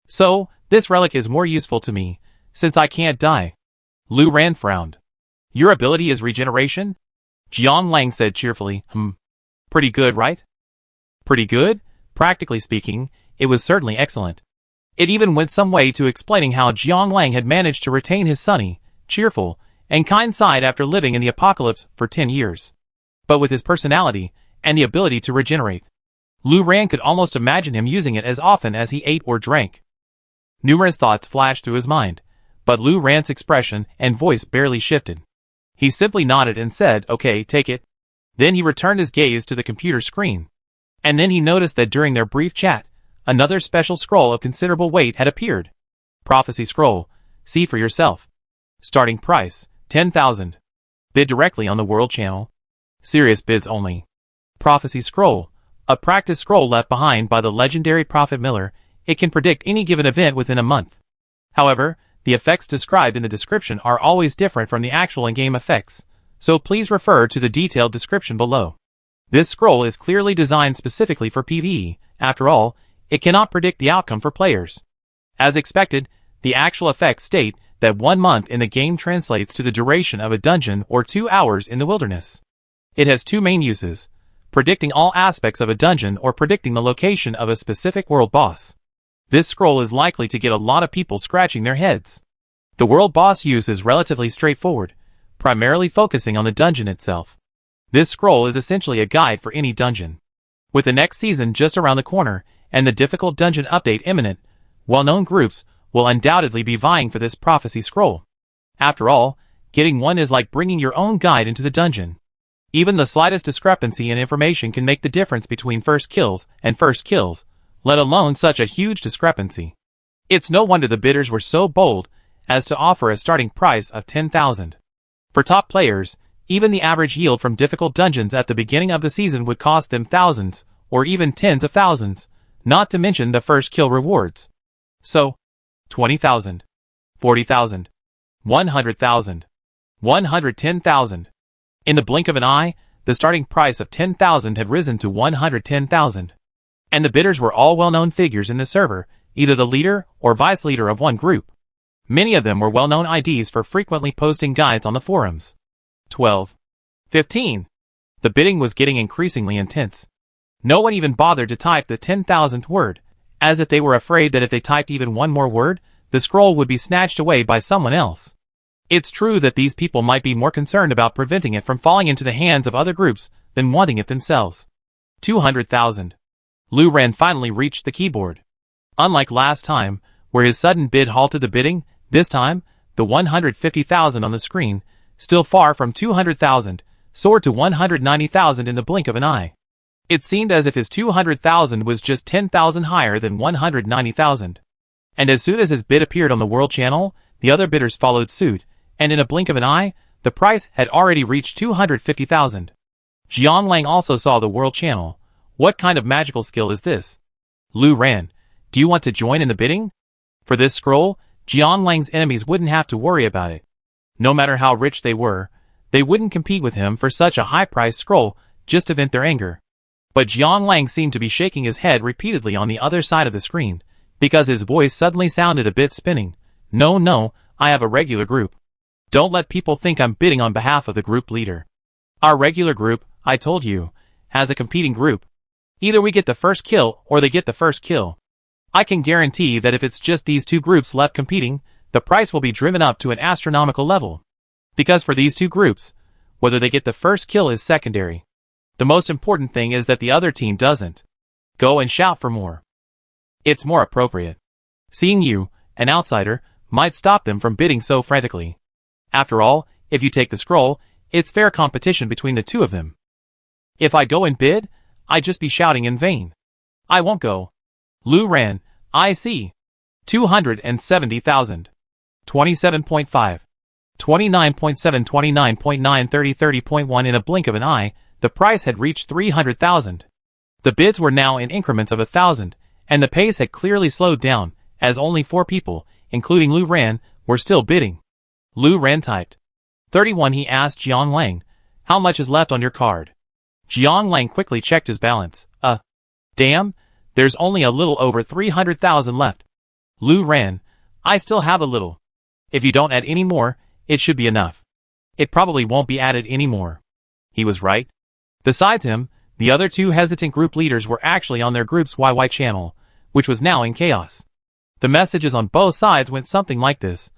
So, this relic is more useful to me, since I can't die. Lu Ren frowned. Your ability is regeneration? Jiang Lang said cheerfully, Pretty good, right? Pretty good? Practically speaking, it was certainly excellent. It even went some way to explaining how Jiang Lang had managed to retain his sunny, cheerful, and kind side after living in the apocalypse for 10 years. But with his personality, and the ability to regenerate, Lu Ren could almost imagine him using it as often as he ate or drank. Numerous thoughts flashed through his mind, but Lu Ren's expression and voice barely shifted. He simply nodded and said, okay, take it. Then he returned his gaze to the computer screen. And then he noticed that during their brief chat, another special scroll of considerable weight had appeared. Prophecy scroll. See for yourself. Starting price, 10,000. Bid directly on the World Channel. Serious bids only. Prophecy scroll. A practice scroll left behind by the legendary Prophet Miller. It can predict any given event within a month. However, the effects described in the description are always different from the actual in-game effects, so please refer to the detailed description below. This scroll is clearly designed specifically for PvE. After all, it cannot predict the outcome for players. As expected, the actual effects state that 1 month in the game translates to the duration of a dungeon or 2 hours in the wilderness. It has 2 main uses: predicting all aspects of a dungeon or predicting the location of a specific world boss. This scroll is likely to get a lot of people scratching their heads. The world boss use is relatively straightforward, primarily focusing on the dungeon itself. This scroll is essentially a guide for any dungeon. With the next season just around the corner, and the difficult dungeon update imminent, well-known groups will undoubtedly be vying for this prophecy scroll. After all, getting one is like bringing your own guide into the dungeon. Even the slightest discrepancy in information can make the difference between first kills and first kills, let alone such a huge discrepancy. It's no wonder the bidders were so bold as to offer a starting price of 10,000. For top players, Even the average yield from difficult dungeons at the beginning of the season would cost them thousands, or even tens of thousands, not to mention the first kill rewards. So, 20,000, 40,000, 100,000, 110,000. In the blink of an eye, the starting price of 10,000 had risen to 110,000. And the bidders were all well-known figures in the server, either the leader or vice leader of one group. Many of them were well-known IDs for frequently posting guides on the forums. 12. 15. The bidding was getting increasingly intense. No one even bothered to type the 10,000th word, as if they were afraid that if they typed even one more word, the scroll would be snatched away by someone else. It's true that these people might be more concerned about preventing it from falling into the hands of other groups than wanting it themselves. 200,000. Lu Ran finally reached the keyboard. Unlike last time, where his sudden bid halted the bidding, this time, the 150,000 on the screen, still far from 200,000, soared to 190,000 in the blink of an eye. It seemed as if his 200,000 was just 10,000 higher than 190,000. And as soon as his bid appeared on the World Channel, the other bidders followed suit, and in a blink of an eye, the price had already reached 250,000. Jiang Lang also saw the World Channel. What kind of magical skill is this? Lu Ran, do you want to join in the bidding? For this scroll, Jiang Lang's enemies wouldn't have to worry about it. No matter how rich they were, they wouldn't compete with him for such a high-priced scroll just to vent their anger. But Jiang Lang seemed to be shaking his head repeatedly on the other side of the screen, because his voice suddenly sounded a bit spinning. No, I have a regular group. Don't let people think I'm bidding on behalf of the group leader. Our regular group, I told you, has a competing group. Either we get the first kill or they get the first kill. I can guarantee that if it's just these two groups left competing, the price will be driven up to an astronomical level. Because for these two groups, whether they get the first kill is secondary. The most important thing is that the other team doesn't go and shout for more. It's more appropriate. Seeing you, an outsider, might stop them from bidding so frantically. After all, if you take the scroll, it's fair competition between the two of them. If I go and bid, I'd just be shouting in vain. I won't go. Lu Ran, I see. 270,000. 27.5. 29.7, 29.9, 30, 30.1 in a blink of an eye, the price had reached 300,000. The bids were now in increments of 1,000, and the pace had clearly slowed down, as only 4 people, including Lu Ran, were still bidding. Lu Ran typed 31. He asked Jiang Lang, how much is left on your card? Jiang Lang quickly checked his balance. Damn, there's only a little over 300,000 left. Lu Ran, I still have a little. If you don't add any more, it should be enough. It probably won't be added anymore. He was right. Besides him, the other two hesitant group leaders were actually on their group's YY channel, which was now in chaos. The messages on both sides went something like this.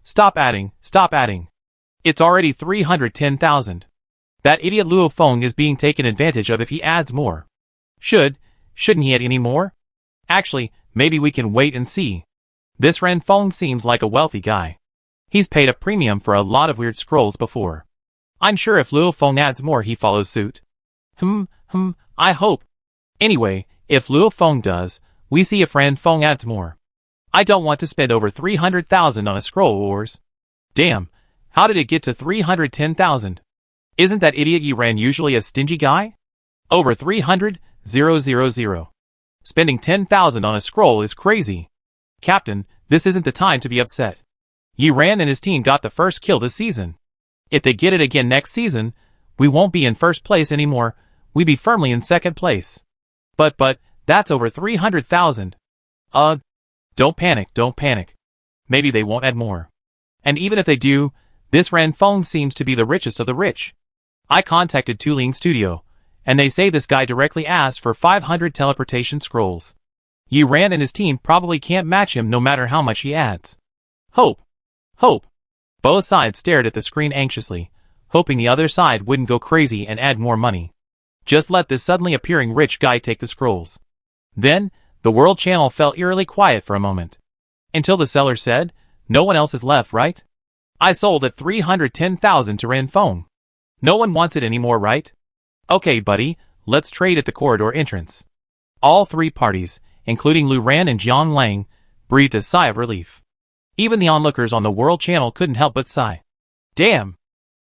Stop adding, stop adding. It's already 310,000. That idiot Luo Feng is being taken advantage of if he adds more. Shouldn't he add any more? Actually, maybe we can wait and see. This Ren Feng seems like a wealthy guy. He's paid a premium for a lot of weird scrolls before. I'm sure if Luo Feng adds more he follows suit. I hope. Anyway, if Luo Feng does, we see if Ren Feng adds more. I don't want to spend over 300,000 on a scroll wars. Damn, how did it get to 310,000? Isn't that idiot Yi Ran usually a stingy guy? Over 300,000. Spending 10,000 on a scroll is crazy. Captain, this isn't the time to be upset. Yi Ran and his team got the first kill this season. If they get it again next season, we won't be in first place anymore, we'd be firmly in second place. But, that's over 300,000. Don't panic. Maybe they won't add more. And even if they do, this Ran Feng seems to be the richest of the rich. I contacted Tuling Studio, and they say this guy directly asked for 500 teleportation scrolls. Yi Ran and his team probably can't match him no matter how much he adds. Hope. Both sides stared at the screen anxiously, hoping the other side wouldn't go crazy and add more money. Just let this suddenly appearing rich guy take the scrolls. Then, the World Channel fell eerily quiet for a moment. Until the seller said, no one else is left, right? I sold at 310,000 to Ren Feng. No one wants it anymore, right? Okay, buddy, let's trade at the corridor entrance. All 3 parties, including Lu Ran and Jiang Lang, breathed a sigh of relief. Even the onlookers on the World Channel couldn't help but sigh. Damn!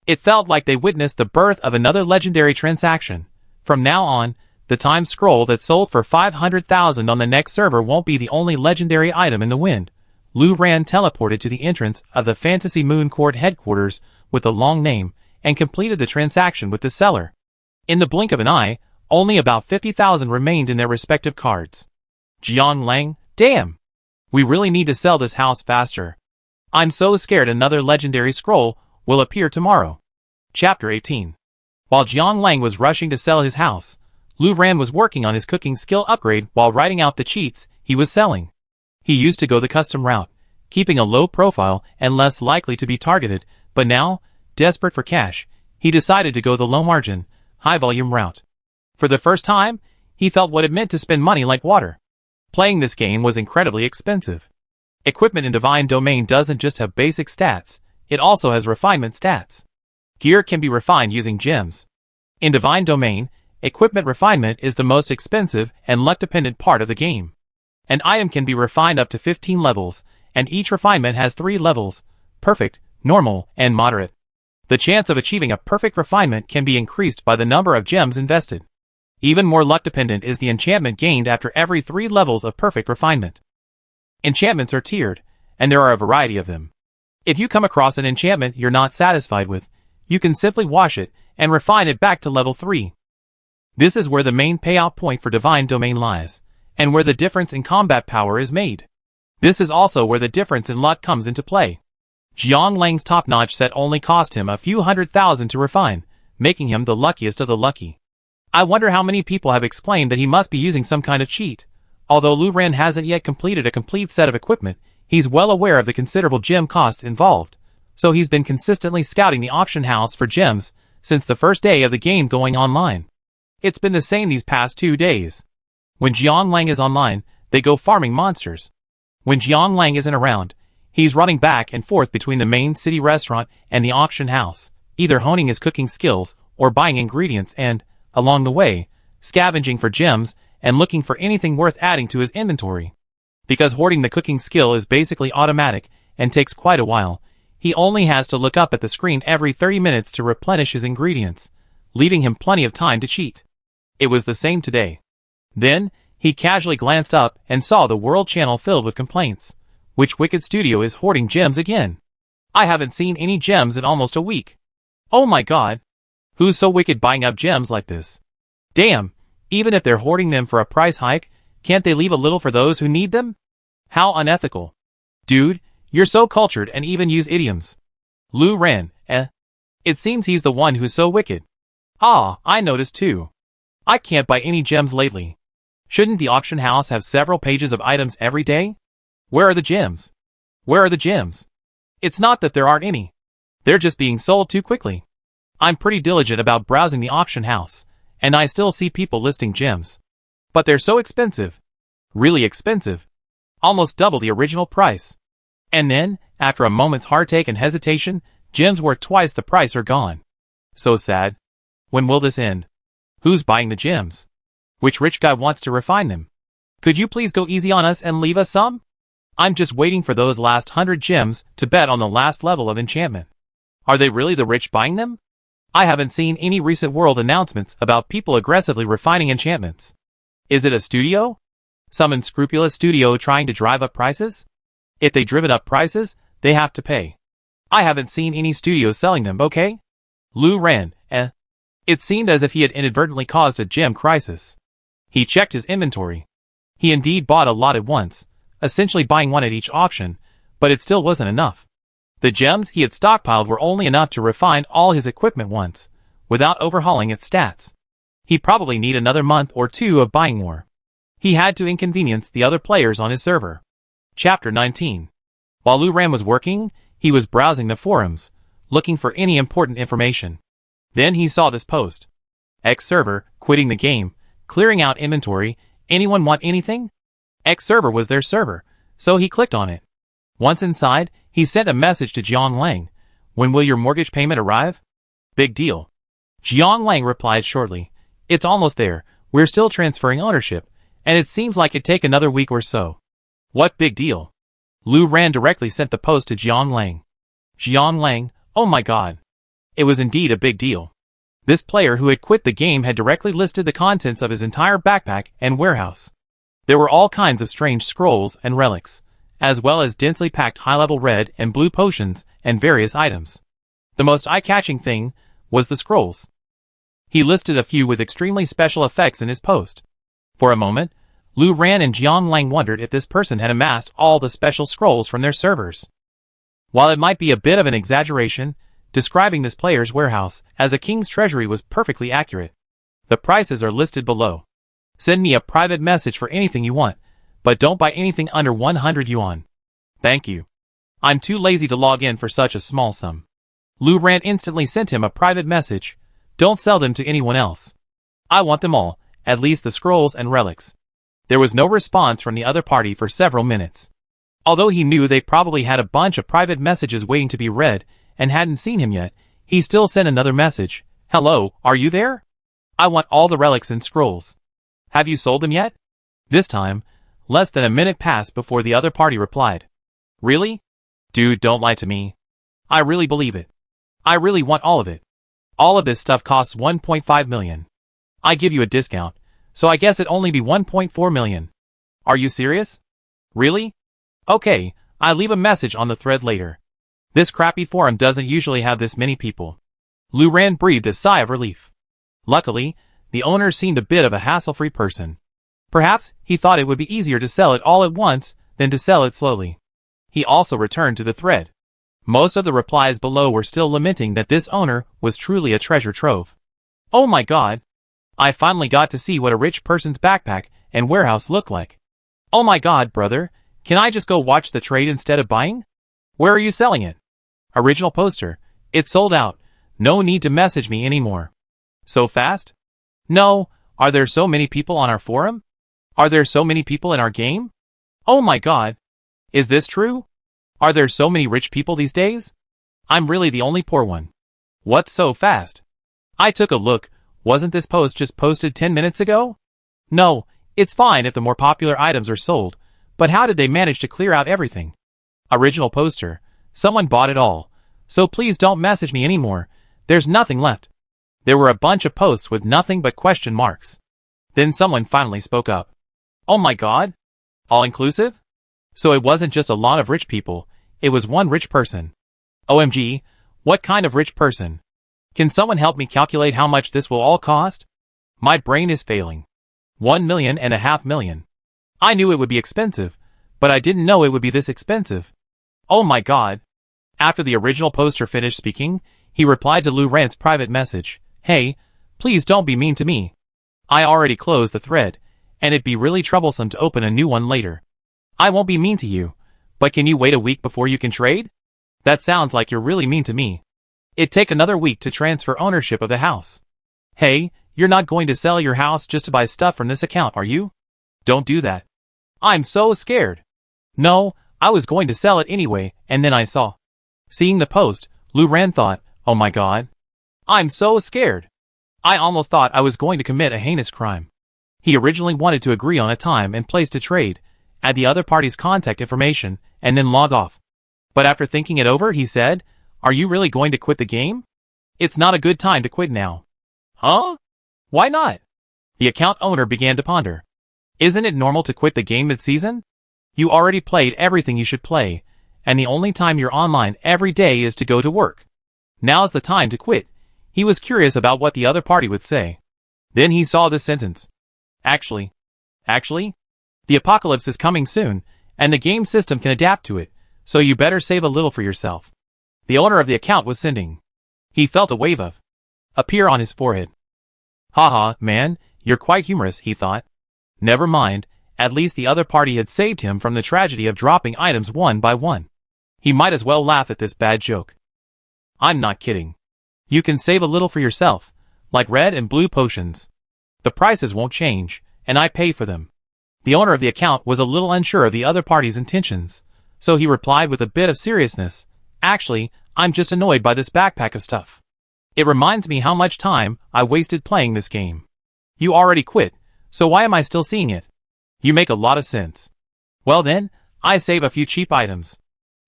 It felt like they witnessed the birth of another legendary transaction. From now on, the time scroll that sold for 500,000 on the next server won't be the only legendary item in the wind. Lu Ran teleported to the entrance of the Fantasy Moon Court headquarters with a long name and completed the transaction with the seller. In the blink of an eye, only about 50,000 remained in their respective cards. Jiang Lang, damn! We really need to sell this house faster. I'm so scared another legendary scroll will appear tomorrow. Chapter 18. While Jiang Lang was rushing to sell his house, Lu Ran was working on his cooking skill upgrade while writing out the cheats he was selling. He used to go the custom route, keeping a low profile and less likely to be targeted, but now, desperate for cash, he decided to go the low margin, high volume route. For the first time, he felt what it meant to spend money like water. Playing this game was incredibly expensive. Equipment in Divine Domain doesn't just have basic stats, it also has refinement stats. Gear can be refined using gems. In Divine Domain, equipment refinement is the most expensive and luck-dependent part of the game. An item can be refined up to 15 levels, and each refinement has 3 levels: perfect, normal, and moderate. The chance of achieving a perfect refinement can be increased by the number of gems invested. Even more luck-dependent is the enchantment gained after every 3 levels of perfect refinement. Enchantments are tiered, and there are a variety of them. If you come across an enchantment you're not satisfied with, you can simply wash it and refine it back to level 3. This is where the main payout point for Divine Domain lies, and where the difference in combat power is made. This is also where the difference in luck comes into play. Jiang Lang's top-notch set only cost him a few 100,000 to refine, making him the luckiest of the lucky. I wonder how many people have exclaimed that he must be using some kind of cheat. Although Lu Ran hasn't yet completed a complete set of equipment, he's well aware of the considerable gem costs involved, so he's been consistently scouting the auction house for gems since the first day of the game going online. It's been the same these past 2 days. When Jiang Lang is online, they go farming monsters. When Jiang Lang isn't around, he's running back and forth between the main city restaurant and the auction house, either honing his cooking skills or buying ingredients and, along the way, scavenging for gems and looking for anything worth adding to his inventory. Because hoarding the cooking skill is basically automatic and takes quite a while, he only has to look up at the screen every 30 minutes to replenish his ingredients, leaving him plenty of time to cheat. It was the same today. Then, he casually glanced up and saw the world channel filled with complaints. Which wicked studio is hoarding gems again? I haven't seen any gems in almost a week. Oh my god. Who's so wicked buying up gems like this? Damn, even if they're hoarding them for a price hike, can't they leave a little for those who need them? How unethical. Dude, you're so cultured and even use idioms. Lu Ran, It seems he's the one who's so wicked. Ah, I noticed too. I can't buy any gems lately. Shouldn't the auction house have several pages of items every day? Where are the gems? Where are the gems? It's not that there aren't any. They're just being sold too quickly. I'm pretty diligent about browsing the auction house, and I still see people listing gems. But they're so expensive. Really expensive. Almost double the original price. And then, after a moment's heartache and hesitation, gems worth twice the price are gone. So sad. When will this end? Who's buying the gems? Which rich guy wants to refine them? Could you please go easy on us and leave us some? I'm just waiting for those last 100 gems to bet on the last level of enchantment. Are they really the rich buying them? I haven't seen any recent world announcements about people aggressively refining enchantments. Is it a studio? Some unscrupulous studio trying to drive up prices? If they driven up prices, they have to pay. I haven't seen any studios selling them, okay? Lu Ran, It seemed as if he had inadvertently caused a gem crisis. He checked his inventory. He indeed bought a lot at once, essentially buying one at each auction, but it still wasn't enough. The gems he had stockpiled were only enough to refine all his equipment once, without overhauling its stats. He'd probably need another month or 2 of buying more. He had to inconvenience the other players on his server. Chapter 19. While Lu Ran was working, he was browsing the forums, looking for any important information. Then he saw this post. X server, quitting the game, clearing out inventory, anyone want anything? X server was their server, so he clicked on it. Once inside, he sent a message to Jiang Lang. When will your mortgage payment arrive? Big deal. Jiang Lang replied shortly. It's almost there, we're still transferring ownership, and it seems like it'd take another week or so. What big deal? Lu Ran directly sent the post to Jiang Lang. Jiang Lang, oh my god. It was indeed a big deal. This player who had quit the game had directly listed the contents of his entire backpack and warehouse. There were all kinds of strange scrolls and relics, as well as densely packed high-level red and blue potions and various items. The most eye-catching thing was the scrolls. He listed a few with extremely special effects in his post. For a moment, Lu Ran and Jiang Lang wondered if this person had amassed all the special scrolls from their servers. While it might be a bit of an exaggeration, describing this player's warehouse as a king's treasury was perfectly accurate. The prices are listed below. Send me a private message for anything you want, but don't buy anything under 100 yuan. Thank you. I'm too lazy to log in for such a small sum. Lu Ran instantly sent him a private message. Don't sell them to anyone else. I want them all, at least the scrolls and relics. There was no response from the other party for several minutes. Although he knew they probably had a bunch of private messages waiting to be read and hadn't seen him yet, he still sent another message. Hello, are you there? I want all the relics and scrolls. Have you sold them yet? This time, less than a minute passed before the other party replied. Really? Dude, don't lie to me. I really believe it. I really want all of it. All of this stuff costs 1.5 million. I give you a discount, so I guess it'd only be 1.4 million. Are you serious? Really? Okay, I'll leave a message on the thread later. This crappy forum doesn't usually have this many people. Lu Ran breathed a sigh of relief. Luckily, the owner seemed a bit of a hassle-free person. Perhaps he thought it would be easier to sell it all at once than to sell it slowly. He also returned to the thread. Most of the replies below were still lamenting that this owner was truly a treasure trove. Oh my god! I finally got to see what a rich person's backpack and warehouse look like. Oh my god, brother, can I just go watch the trade instead of buying? Where are you selling it? Original poster. It's sold out. No need to message me anymore. So fast? No, are there so many people on our forum? Are there so many people in our game? Oh my god! Is this true? Are there so many rich people these days? I'm really the only poor one. What's so fast? I took a look. Wasn't this post just posted 10 minutes ago? No, it's fine if the more popular items are sold, but how did they manage to clear out everything? Original poster. Someone bought it all. So please don't message me anymore. There's nothing left. There were a bunch of posts with nothing but question marks. Then someone finally spoke up. Oh my god? All inclusive? So it wasn't just a lot of rich people, it was one rich person. OMG, what kind of rich person? Can someone help me calculate how much this will all cost? My brain is failing. 1.5 million. I knew it would be expensive, but I didn't know it would be this expensive. Oh my god. After the original poster finished speaking, he replied to Lu Ran's private message. Hey, please don't be mean to me. I already closed the thread, and it'd be really troublesome to open a new one later. I won't be mean to you, but can you wait a week before you can trade? That sounds like you're really mean to me. It'd take another week to transfer ownership of the house. Hey, you're not going to sell your house just to buy stuff from this account, are you? Don't do that. I'm so scared. No, I was going to sell it anyway, and then I saw. Seeing the post, Lu Ran thought, oh my god. I'm so scared. I almost thought I was going to commit a heinous crime. He originally wanted to agree on a time and place to trade, add the other party's contact information, and then log off. But after thinking it over, he said, are you really going to quit the game? It's not a good time to quit now. Huh? Why not? The account owner began to ponder. Isn't it normal to quit the game mid-season? You already played everything you should play, and the only time you're online every day is to go to work. Now's the time to quit. He was curious about what the other party would say. Then he saw this sentence. Actually, the apocalypse is coming soon, and the game system can adapt to it, so you better save a little for yourself. The owner of the account was sending. He felt a wave of appear on his forehead. Haha, man, you're quite humorous, he thought. Never mind, at least the other party had saved him from the tragedy of dropping items one by one. He might as well laugh at this bad joke. I'm not kidding. You can save a little for yourself, like red and blue potions. The prices won't change, and I pay for them. The owner of the account was a little unsure of the other party's intentions, so he replied with a bit of seriousness. Actually, I'm just annoyed by this backpack of stuff. It reminds me how much time I wasted playing this game. You already quit, so why am I still seeing it? You make a lot of sense. Well then, I save a few cheap items.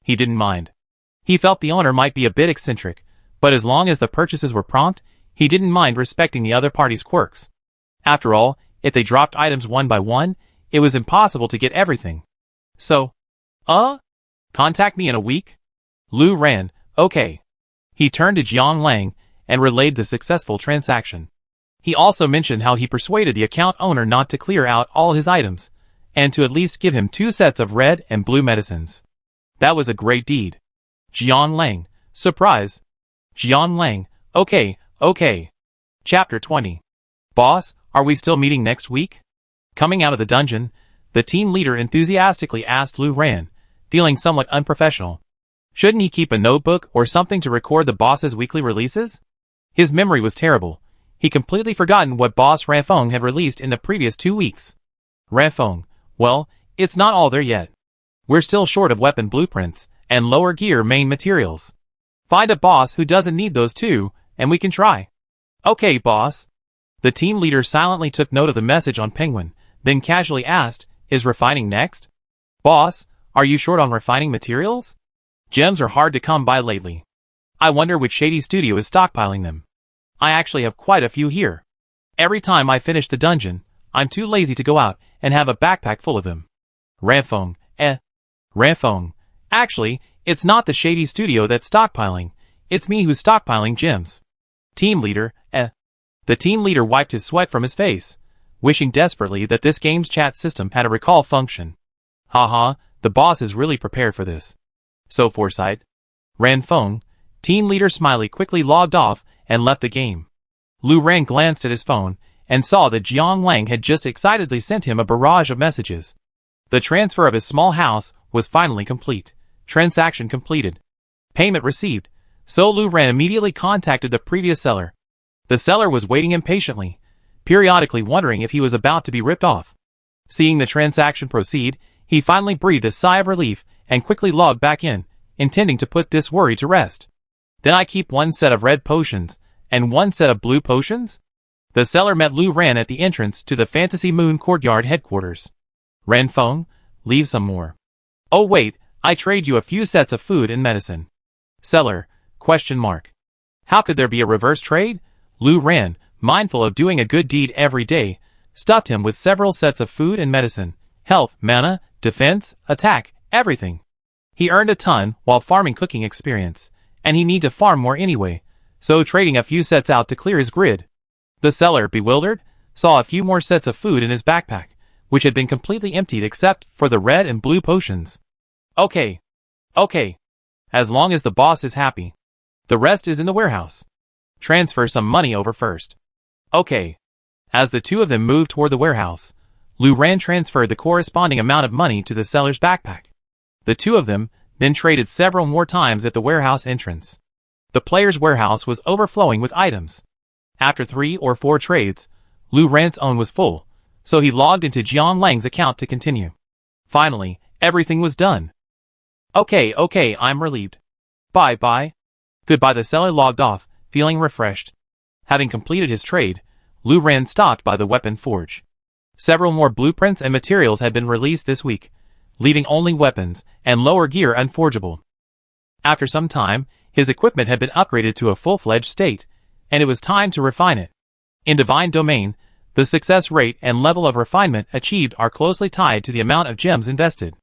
He didn't mind. He felt the owner might be a bit eccentric, But as long as the purchases were prompt, he didn't mind respecting the other party's quirks. After all, if they dropped items one by one, it was impossible to get everything. So, contact me in a week? Lu ran, okay. He turned to Jiang Lang and relayed the successful transaction. He also mentioned how he persuaded the account owner not to clear out all his items, and to at least give him 2 sets of red and blue medicines. That was a great deed. Jiang Lang, surprise. Jiang Lang, okay. Chapter 20. Boss, are we still meeting next week? Coming out of the dungeon, the team leader enthusiastically asked Lu Ran, feeling somewhat unprofessional. Shouldn't he keep a notebook or something to record the boss's weekly releases? His memory was terrible. He completely forgotten what boss Ranfeng had released in the previous 2 weeks. Ranfeng, well, it's not all there yet. We're still short of weapon blueprints and lower gear main materials. Find a boss who doesn't need those too, and we can try. Okay, boss. The team leader silently took note of the message on Penguin, then casually asked, is refining next? Boss, are you short on refining materials? Gems are hard to come by lately. I wonder which shady studio is stockpiling them. I actually have quite a few here. Every time I finish the dungeon, I'm too lazy to go out and have a backpack full of them. Ranfeng, Ranfeng. Actually, it's not the shady studio that's stockpiling. It's me who's stockpiling gems. Team leader, The team leader wiped his sweat from his face, wishing desperately that this game's chat system had a recall function. Haha, the boss is really prepared for this. So foresight. Ranfeng, team leader Smiley quickly logged off and left the game. Lu Ran glanced at his phone and saw that Jiang Lang had just excitedly sent him a barrage of messages. The transfer of his small house was finally complete. Transaction completed. Payment received. So Lu Ran immediately contacted the previous seller. The seller was waiting impatiently, periodically wondering if he was about to be ripped off. Seeing the transaction proceed, he finally breathed a sigh of relief and quickly logged back in, intending to put this worry to rest. Then I keep 1 set of red potions and 1 set of blue potions? The seller met Lu Ran at the entrance to the Fantasy Moon Courtyard headquarters. Ranfeng, leave some more. Oh wait, I trade you a few sets of food and medicine. Seller, ? How could there be a reverse trade? Lu Ran, mindful of doing a good deed every day, stuffed him with several sets of food and medicine, health, mana, defense, attack, everything. He earned a ton while farming cooking experience, and he need to farm more anyway, so trading a few sets out to clear his grid. The seller, bewildered, saw a few more sets of food in his backpack, which had been completely emptied except for the red and blue potions. Okay. As long as the boss is happy. The rest is in the warehouse. Transfer some money over first. Okay. As the two of them moved toward the warehouse, Lu Ran transferred the corresponding amount of money to the seller's backpack. The two of them then traded several more times at the warehouse entrance. The player's warehouse was overflowing with items. After 3 or 4 trades, Lu Ran's own was full, so he logged into Jiang Lang's account to continue. Finally, everything was done. Okay, I'm relieved. Bye. Goodbye. The seller logged off, feeling refreshed. Having completed his trade, Lu Ran stopped by the weapon forge. Several more blueprints and materials had been released this week, leaving only weapons and lower gear unforgeable. After some time, his equipment had been upgraded to a full-fledged state, and it was time to refine it. In Divine Domain, the success rate and level of refinement achieved are closely tied to the amount of gems invested.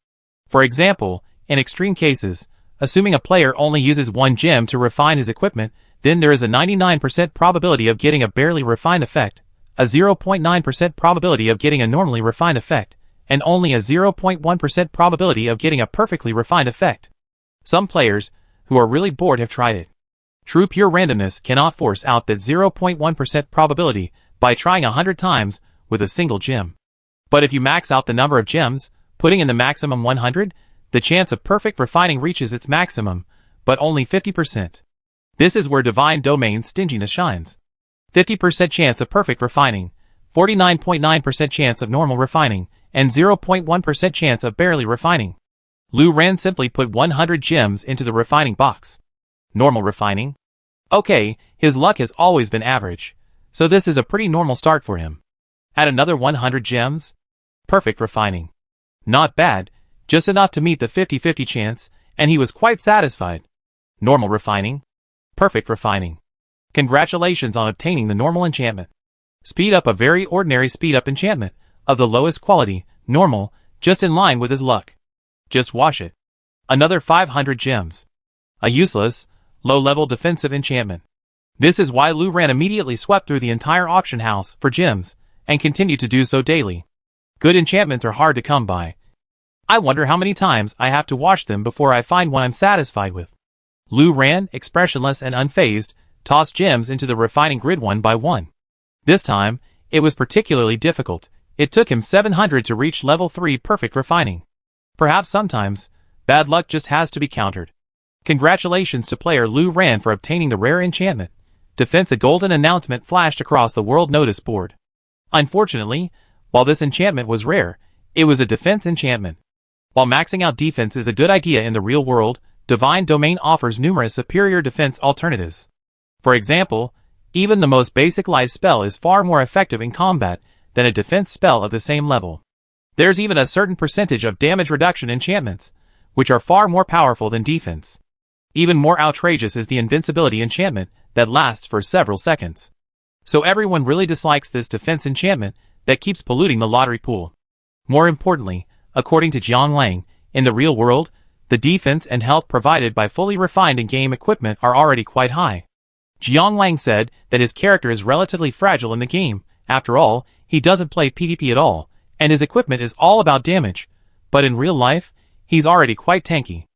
For example, in extreme cases, assuming a player only uses 1 gem to refine his equipment, then there is a 99% probability of getting a barely refined effect, a 0.9% probability of getting a normally refined effect, and only a 0.1% probability of getting a perfectly refined effect. Some players, who are really bored, have tried it. True pure randomness cannot force out that 0.1% probability by trying 100 times with a single gem. But if you max out the number of gems, putting in the maximum 100, the chance of perfect refining reaches its maximum, but only 50%. This is where Divine Domain's stinginess shines. 50% chance of perfect refining, 49.9% chance of normal refining, and 0.1% chance of barely refining. Lu Ran simply put 100 gems into the refining box. Normal refining? Okay, his luck has always been average, so this is a pretty normal start for him. Add another 100 gems? Perfect refining. Not bad, just enough to meet the 50-50 chance, and he was quite satisfied. Normal refining? Perfect refining. Congratulations on obtaining the normal enchantment. Speed up, a very ordinary speed up enchantment, of the lowest quality, normal, just in line with his luck. Just wash it. Another 500 gems. A useless, low-level defensive enchantment. This is why Lu Ran immediately swept through the entire auction house for gems, and continued to do so daily. Good enchantments are hard to come by. I wonder how many times I have to wash them before I find one I'm satisfied with. Lu Ran, expressionless and unfazed, tossed gems into the refining grid one by one. This time, it was particularly difficult. It took him 700 to reach level 3 perfect refining. Perhaps sometimes, bad luck just has to be countered. Congratulations to player Lu Ran for obtaining the rare enchantment. Defense. A golden announcement flashed across the world notice board. Unfortunately, while this enchantment was rare, it was a defense enchantment. While maxing out defense is a good idea in the real world, Divine Domain offers numerous superior defense alternatives. For example, even the most basic life spell is far more effective in combat than a defense spell of the same level. There's even a certain percentage of damage reduction enchantments, which are far more powerful than defense. Even more outrageous is the invincibility enchantment that lasts for several seconds. So everyone really dislikes this defense enchantment that keeps polluting the lottery pool. More importantly, according to Jiang Lang, in the real world, the defense and health provided by fully refined in-game equipment are already quite high. Jiang Lang said that his character is relatively fragile in the game. After all, he doesn't play PvP at all, and his equipment is all about damage. But in real life, he's already quite tanky.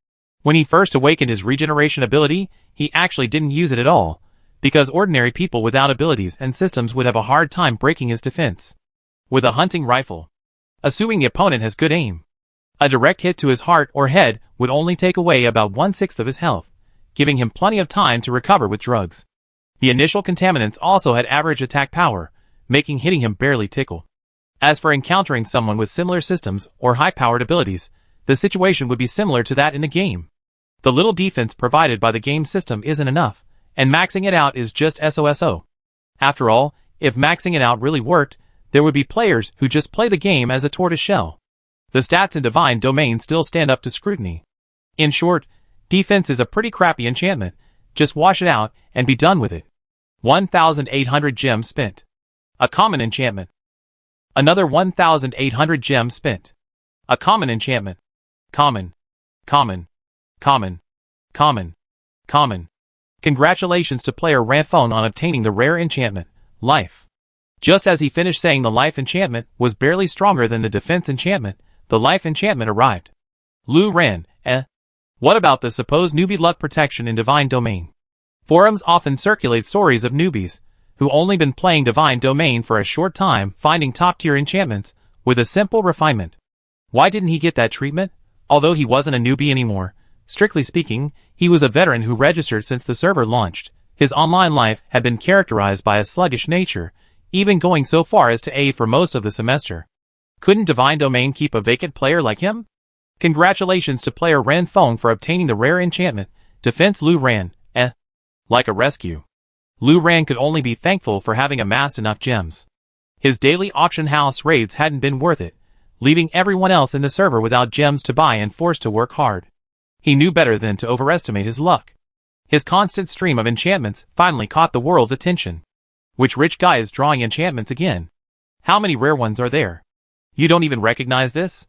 When he first awakened his regeneration ability, he actually didn't use it at all, because ordinary people without abilities and systems would have a hard time breaking his defense. With a hunting rifle, assuming the opponent has good aim, a direct hit to his heart or head would only take away about 1/6 of his health, giving him plenty of time to recover with drugs. The initial contaminants also had average attack power, making hitting him barely tickle. As for encountering someone with similar systems or high-powered abilities, the situation would be similar to that in the game. The little defense provided by the game system isn't enough, and maxing it out is just SOSO. After all, if maxing it out really worked, there would be players who just play the game as a tortoiseshell. The stats in Divine Domain still stand up to scrutiny. In short, defense is a pretty crappy enchantment. Just wash it out and be done with it. 1,800 gems spent. A common enchantment. Another 1,800 gems spent. A common enchantment. Common. Common. Common. Common. Common. Congratulations to player Ranfone on obtaining the rare enchantment, Life. Just as he finished saying the life enchantment was barely stronger than the defense enchantment, the life enchantment arrived. Lu Ran, What about the supposed newbie luck protection in Divine Domain? Forums often circulate stories of newbies who only been playing Divine Domain for a short time finding top-tier enchantments with a simple refinement. Why didn't he get that treatment? Although he wasn't a newbie anymore, strictly speaking, he was a veteran who registered since the server launched. His online life had been characterized by a sluggish nature, even going so far as to aid for most of the semester. Couldn't Divine Domain keep a vacant player like him? Congratulations to player Ranfone for obtaining the rare enchantment, Defense Lu Ran, Like a rescue. Lu Ran could only be thankful for having amassed enough gems. His daily auction house raids hadn't been worth it, leaving everyone else in the server without gems to buy and forced to work hard. He knew better than to overestimate his luck. His constant stream of enchantments finally caught the world's attention. Which rich guy is drawing enchantments again? How many rare ones are there? You don't even recognize this?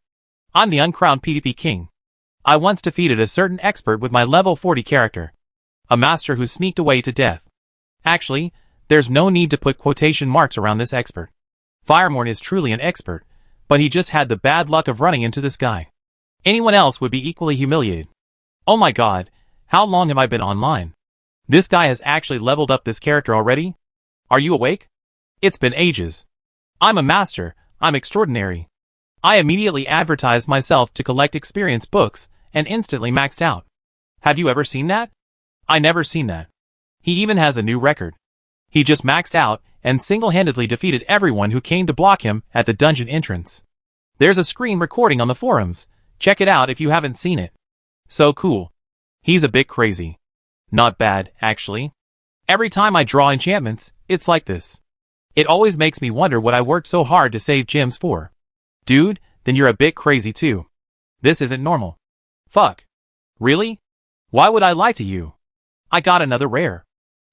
I'm the uncrowned PvP king. I once defeated a certain expert with my level 40 character. A master who sneaked away to death. Actually, there's no need to put quotation marks around this expert. Firemorn is truly an expert, but he just had the bad luck of running into this guy. Anyone else would be equally humiliated. Oh my god, how long have I been online? This guy has actually leveled up this character already? Are you awake? It's been ages. I'm a master, I'm extraordinary. I immediately advertised myself to collect experience books, and instantly maxed out. Have you ever seen that? I never seen that. He even has a new record. He just maxed out, and single-handedly defeated everyone who came to block him at the dungeon entrance. There's a screen recording on the forums. Check it out if you haven't seen it. So cool. He's a bit crazy. Not bad, actually. Every time I draw enchantments, it's like this. It always makes me wonder what I worked so hard to save gems for. Dude, then you're a bit crazy too. This isn't normal. Fuck. Really? Why would I lie to you? I got another rare.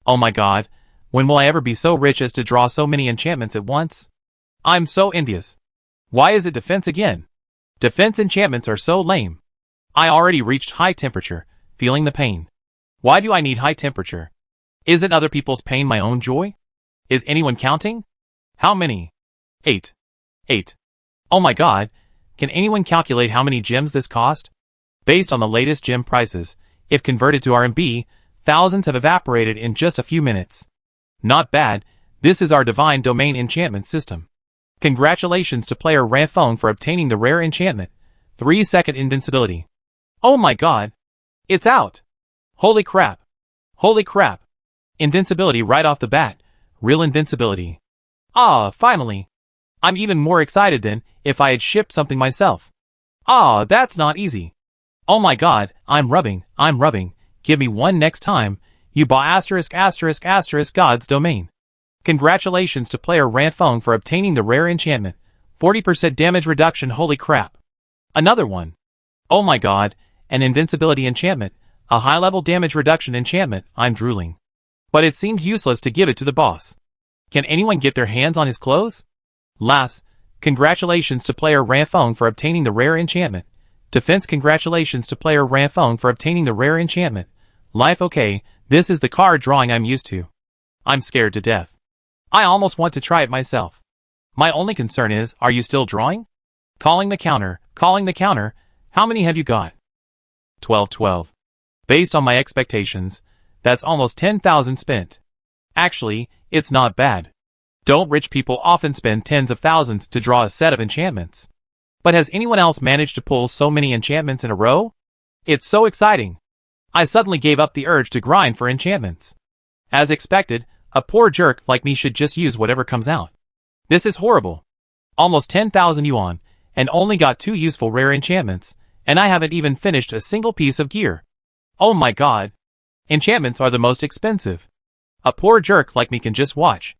Oh my god, when will I ever be so rich as to draw so many enchantments at once? I'm so envious. Why is it defense again? Defense enchantments are so lame. I already reached high temperature, feeling the pain. Why do I need high temperature? Isn't other people's pain my own joy? Is anyone counting? How many? 8. 8. Oh my god, can anyone calculate how many gems this cost? Based on the latest gem prices, if converted to RMB, thousands have evaporated in just a few minutes. Not bad, this is our divine domain enchantment system. Congratulations to player Ranfeng for obtaining the rare enchantment, 3-second invincibility. Oh my god! It's out! Holy crap! Holy crap! Invincibility right off the bat, real invincibility. Ah, finally! I'm even more excited than if I had shipped something myself. Ah, that's not easy. Oh my god, I'm rubbing, give me one next time, you bought **** God's domain. Congratulations to player Ranfeng for obtaining the rare enchantment, 40% damage reduction, holy crap. Another one. Oh my god, an invincibility enchantment, a high-level damage reduction enchantment, I'm drooling. But it seems useless to give it to the boss. Can anyone get their hands on his clothes? Last, congratulations to player Ranfeng for obtaining the rare enchantment. Defense, congratulations to player Ranfeng for obtaining the rare enchantment. Life, okay, this is the card drawing I'm used to. I'm scared to death. I almost want to try it myself. My only concern is, are you still drawing? Calling the counter, how many have you got? 12. Based on my expectations, that's almost 10,000 spent. Actually, it's not bad. Don't rich people often spend tens of thousands to draw a set of enchantments? But has anyone else managed to pull so many enchantments in a row? It's so exciting. I suddenly gave up the urge to grind for enchantments. As expected, a poor jerk like me should just use whatever comes out. This is horrible. Almost 10,000 yuan, and only got 2 useful rare enchantments, and I haven't even finished a single piece of gear. Oh my god. Enchantments are the most expensive. A poor jerk like me can just watch.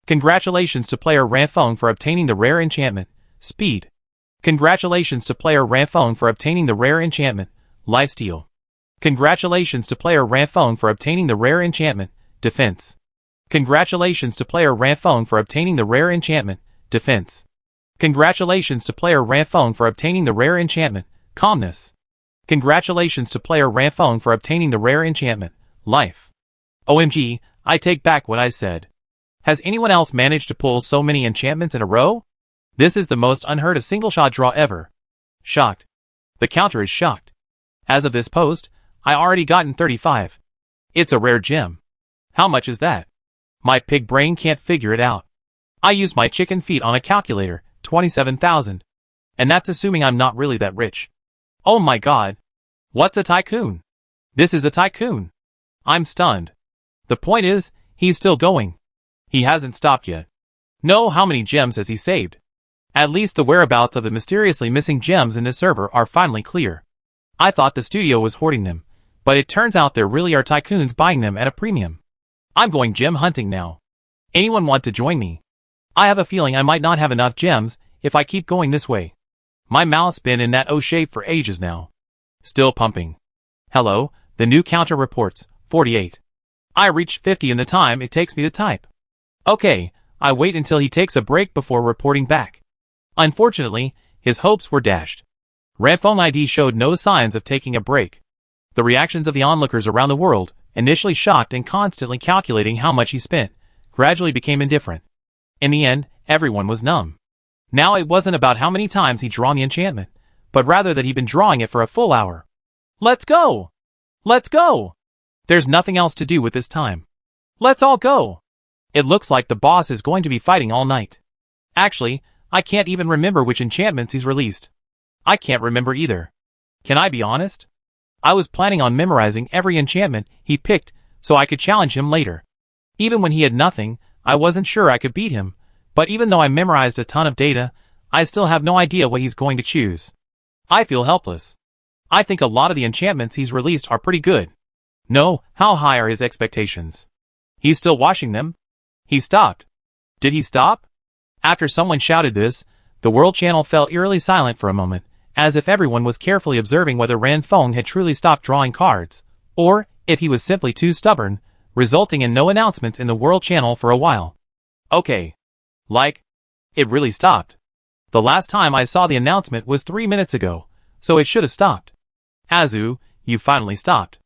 Congratulations to player Ranfeng for obtaining the rare enchantment, Speed. Congratulations to player Ranfeng for obtaining the rare enchantment, Lifesteal. Congratulations to player Ranfeng for obtaining the rare enchantment, Defense. Congratulations to player Ranfeng for obtaining the rare enchantment, Defense. Congratulations to player Ranfeng for obtaining the rare enchantment, Calmness. Congratulations to player Ranfeng for obtaining the rare enchantment, Life. OMG, I take back what I said. Has anyone else managed to pull so many enchantments in a row? This is the most unheard of single-shot draw ever. Shocked. The counter is shocked. As of this post, I already gotten 35. It's a rare gem. How much is that? My pig brain can't figure it out. I used my chicken feet on a calculator, 27,000. And that's assuming I'm not really that rich. Oh my god. What's a tycoon? This is a tycoon. I'm stunned. The point is, he's still going. He hasn't stopped yet. No, how many gems has he saved? At least the whereabouts of the mysteriously missing gems in this server are finally clear. I thought the studio was hoarding them, but it turns out there really are tycoons buying them at a premium. I'm going gem hunting now. Anyone want to join me? I have a feeling I might not have enough gems if I keep going this way. My mouth's been in that O shape for ages now. Still pumping. Hello, the new counter reports, 48. I reached 50 in the time it takes me to type. Okay, I wait until he takes a break before reporting back. Unfortunately, his hopes were dashed. Ranfeng ID showed no signs of taking a break. The reactions of the onlookers around the world, initially shocked and constantly calculating how much he spent, gradually became indifferent. In the end, everyone was numb. Now it wasn't about how many times he'd drawn the enchantment, but rather that he'd been drawing it for a full hour. Let's go! Let's go! There's nothing else to do with this time. Let's all go! It looks like the boss is going to be fighting all night. Actually, I can't even remember which enchantments he's released. I can't remember either. Can I be honest? I was planning on memorizing every enchantment he picked so I could challenge him later. Even when he had nothing, I wasn't sure I could beat him, but even though I memorized a ton of data, I still have no idea what he's going to choose. I feel helpless. I think a lot of the enchantments he's released are pretty good. No, how high are his expectations? He's still washing them? He stopped. Did he stop? After someone shouted this, the world channel fell eerily silent for a moment, as if everyone was carefully observing whether Ranfeng had truly stopped drawing cards, or If he was simply too stubborn, resulting in no announcements in the World Channel for a while. Okay. Like, it really stopped. The last time I saw the announcement was 3 minutes ago, so it should have stopped. Azu, you finally stopped.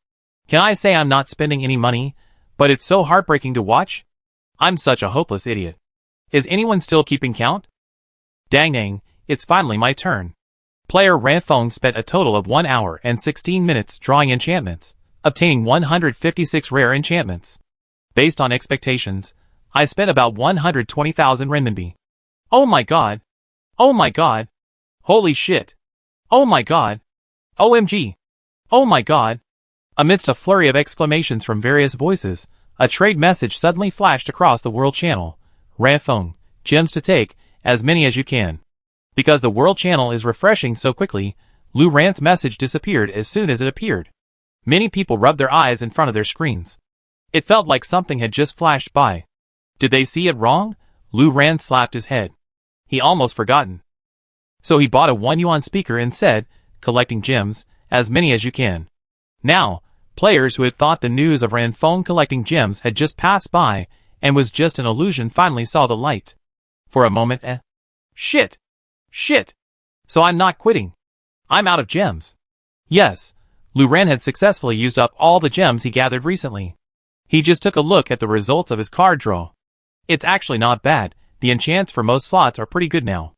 Can I say I'm not spending any money, but it's so heartbreaking to watch? I'm such a hopeless idiot. Is anyone still keeping count? Dang, it's finally my turn. Player Ranfeng spent a total of 1 hour and 16 minutes drawing enchantments, obtaining 156 rare enchantments. Based on expectations, I spent about 120,000 renminbi. Oh my god. Oh my god. Holy shit. Oh my god. OMG. Oh my god. Amidst a flurry of exclamations from various voices, a trade message suddenly flashed across the World Channel. Ranfeng, gems to take, as many as you can. Because the World Channel is refreshing so quickly, Lu Ran's message disappeared as soon as it appeared. Many people rubbed their eyes in front of their screens. It felt like something had just flashed by. Did they see it wrong? Lu Ran slapped his head. He almost forgotten. So he bought a 1 yuan speaker and said, collecting gems, as many as you can. Now, players who had thought the news of Ranfeng collecting gems had just passed by and was just an illusion finally saw the light. For a moment, Shit! Shit! So I'm not quitting. I'm out of gems. Yes, Lu Ran had successfully used up all the gems he gathered recently. He just took a look at the results of his card draw. It's actually not bad, the enchants for most slots are pretty good now.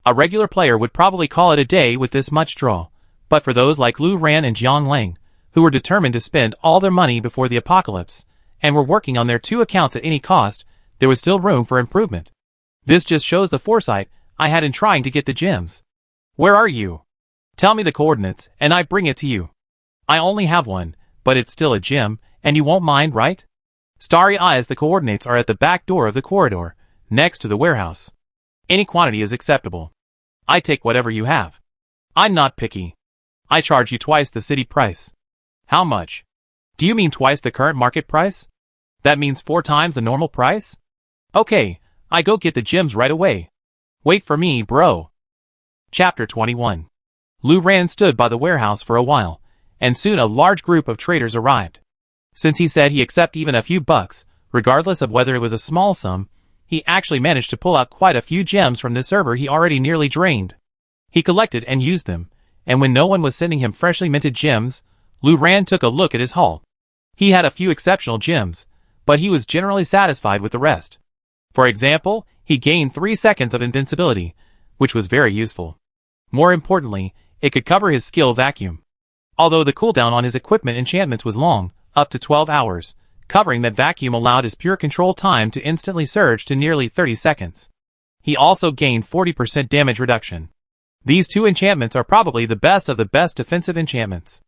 A regular player would probably call it a day with this much draw, but for those like Lu Ran and Jiang Lang, who were determined to spend all their money before the apocalypse, and were working on their 2 accounts at any cost, there was still room for improvement. This just shows the foresight I had in trying to get the gems. Where are you? Tell me the coordinates, and I bring it to you. I only have one, but it's still a gem, and you won't mind, right? Starry eyes, the coordinates are at the back door of the corridor, next to the warehouse. Any quantity is acceptable. I take whatever you have. I'm not picky. I charge you twice the city price. How much? Do you mean twice the current market price? That means 4 times the normal price? Okay, I go get the gems right away. Wait for me, bro. Chapter 21. Lu Ran stood by the warehouse for a while, and soon a large group of traders arrived. Since he said he'd accept even a few bucks, regardless of whether it was a small sum, he actually managed to pull out quite a few gems from the server he already nearly drained. He collected and used them, and when no one was sending him freshly minted gems, Lu Ran took a look at his haul. He had a few exceptional gems, but he was generally satisfied with the rest. For example, he gained 3 seconds of invincibility, which was very useful. More importantly, it could cover his skill vacuum. Although the cooldown on his equipment enchantments was long, up to 12 hours, covering that vacuum allowed his pure control time to instantly surge to nearly 30 seconds. He also gained 40% damage reduction. These 2 enchantments are probably the best of the best defensive enchantments.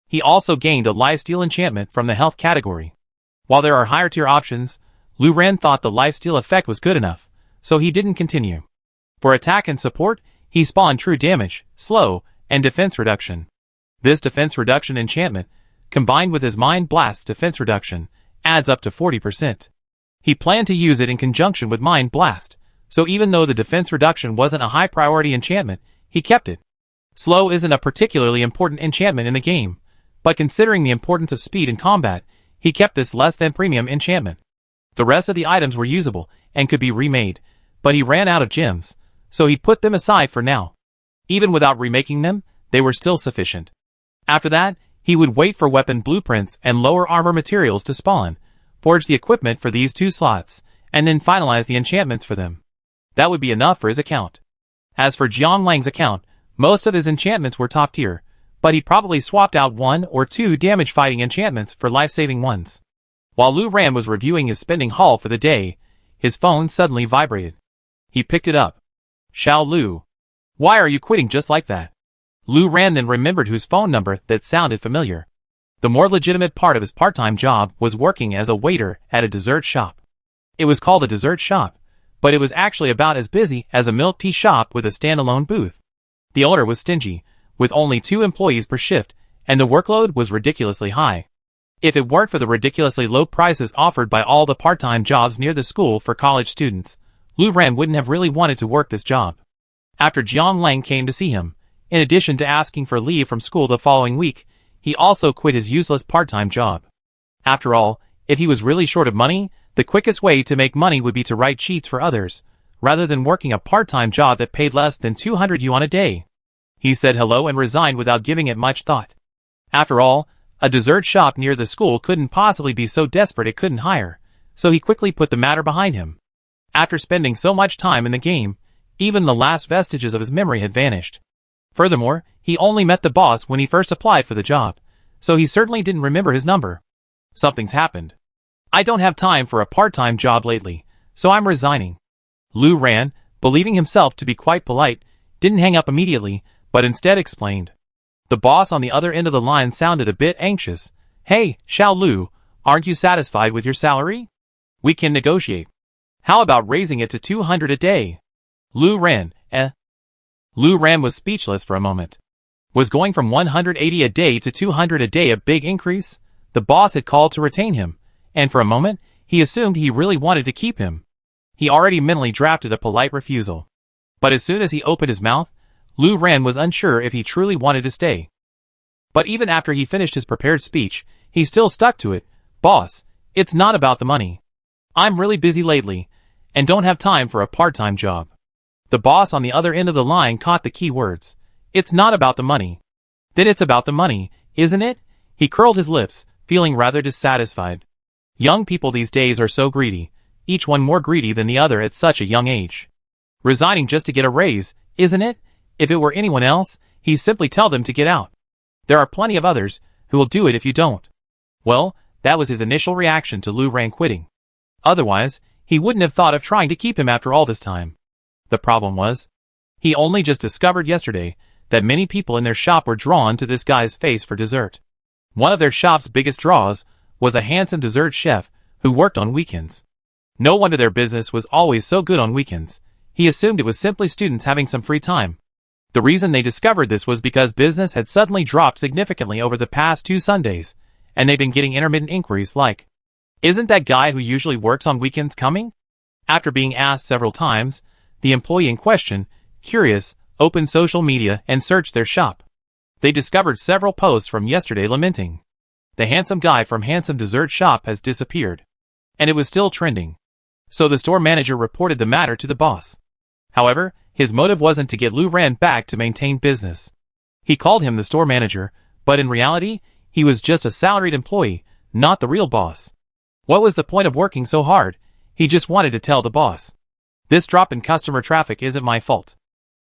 He also gained a lifesteal enchantment from the health category. While there are higher tier options, Lu Ran thought the lifesteal effect was good enough, so he didn't continue. For attack and support, he spawned true damage, slow, and defense reduction. This defense reduction enchantment, combined with his Mind Blast's defense reduction, adds up to 40%. He planned to use it in conjunction with Mind Blast, so even though the defense reduction wasn't a high priority enchantment, he kept it. Slow isn't a particularly important enchantment in the game, but considering the importance of speed in combat, he kept this less than premium enchantment. The rest of the items were usable and could be remade, but he ran out of gems, so he put them aside for now. Even without remaking them, they were still sufficient. After that, he would wait for weapon blueprints and lower armor materials to spawn, forge the equipment for these 2 slots, and then finalize the enchantments for them. That would be enough for his account. As for Jiang Lang's account, most of his enchantments were top tier, but he probably swapped out 1 or 2 damage fighting enchantments for life-saving ones. While Lu Ran was reviewing his spending haul for the day, his phone suddenly vibrated. He picked it up. Xiao Lu. Why are you quitting just like that? Lu Ran then remembered whose phone number that sounded familiar. The more legitimate part of his part-time job was working as a waiter at a dessert shop. It was called a dessert shop, but it was actually about as busy as a milk tea shop with a standalone booth. The owner was stingy, with only 2 employees per shift, and the workload was ridiculously high. If it weren't for the ridiculously low prices offered by all the part-time jobs near the school for college students, Lu Ran wouldn't have really wanted to work this job. After Jiang Lang came to see him, in addition to asking for leave from school the following week, he also quit his useless part-time job. After all, if he was really short of money, the quickest way to make money would be to write cheats for others, rather than working a part-time job that paid less than 200 yuan a day. He said hello and resigned without giving it much thought. After all, a dessert shop near the school couldn't possibly be so desperate it couldn't hire, so he quickly put the matter behind him. After spending so much time in the game, even the last vestiges of his memory had vanished. Furthermore, he only met the boss when he first applied for the job, so he certainly didn't remember his number. Something's happened. I don't have time for a part-time job lately, so I'm resigning. Lu Ran, believing himself to be quite polite, didn't hang up immediately, but instead explained. The boss on the other end of the line sounded a bit anxious. Hey, Xiao Lu, aren't you satisfied with your salary? We can negotiate. How about raising it to 200 a day? Lu Ran, Lu Ran was speechless for a moment. Was going from 180 a day to 200 a day a big increase? The boss had called to retain him, and for a moment, he assumed he really wanted to keep him. He already mentally drafted a polite refusal. But as soon as he opened his mouth, Lu Ran was unsure if he truly wanted to stay. But even after he finished his prepared speech, he still stuck to it. Boss, it's not about the money. I'm really busy lately, and don't have time for a part-time job. The boss on the other end of the line caught the key words. It's not about the money. Then it's about the money, isn't it? He curled his lips, feeling rather dissatisfied. Young people these days are so greedy, each one more greedy than the other at such a young age. Resigning just to get a raise, isn't it? If it were anyone else, he'd simply tell them to get out. There are plenty of others who will do it if you don't. Well, that was his initial reaction to Lu Ran quitting. Otherwise, he wouldn't have thought of trying to keep him after all this time. The problem was, he only just discovered yesterday that many people in their shop were drawn to this guy's face for dessert. One of their shop's biggest draws was a handsome dessert chef who worked on weekends. No wonder their business was always so good on weekends. He assumed it was simply students having some free time. The reason they discovered this was because business had suddenly dropped significantly over the past 2 Sundays, and they'd been getting intermittent inquiries like, "Isn't that guy who usually works on weekends coming?" After being asked several times, the employee in question, curious, opened social media and searched their shop. They discovered several posts from yesterday lamenting, "The handsome guy from handsome dessert shop has disappeared." And it was still trending. So the store manager reported the matter to the boss. However, his motive wasn't to get Lu Ran back to maintain business. He called him the store manager, but in reality, he was just a salaried employee, not the real boss. What was the point of working so hard? He just wanted to tell the boss, "This drop in customer traffic isn't my fault.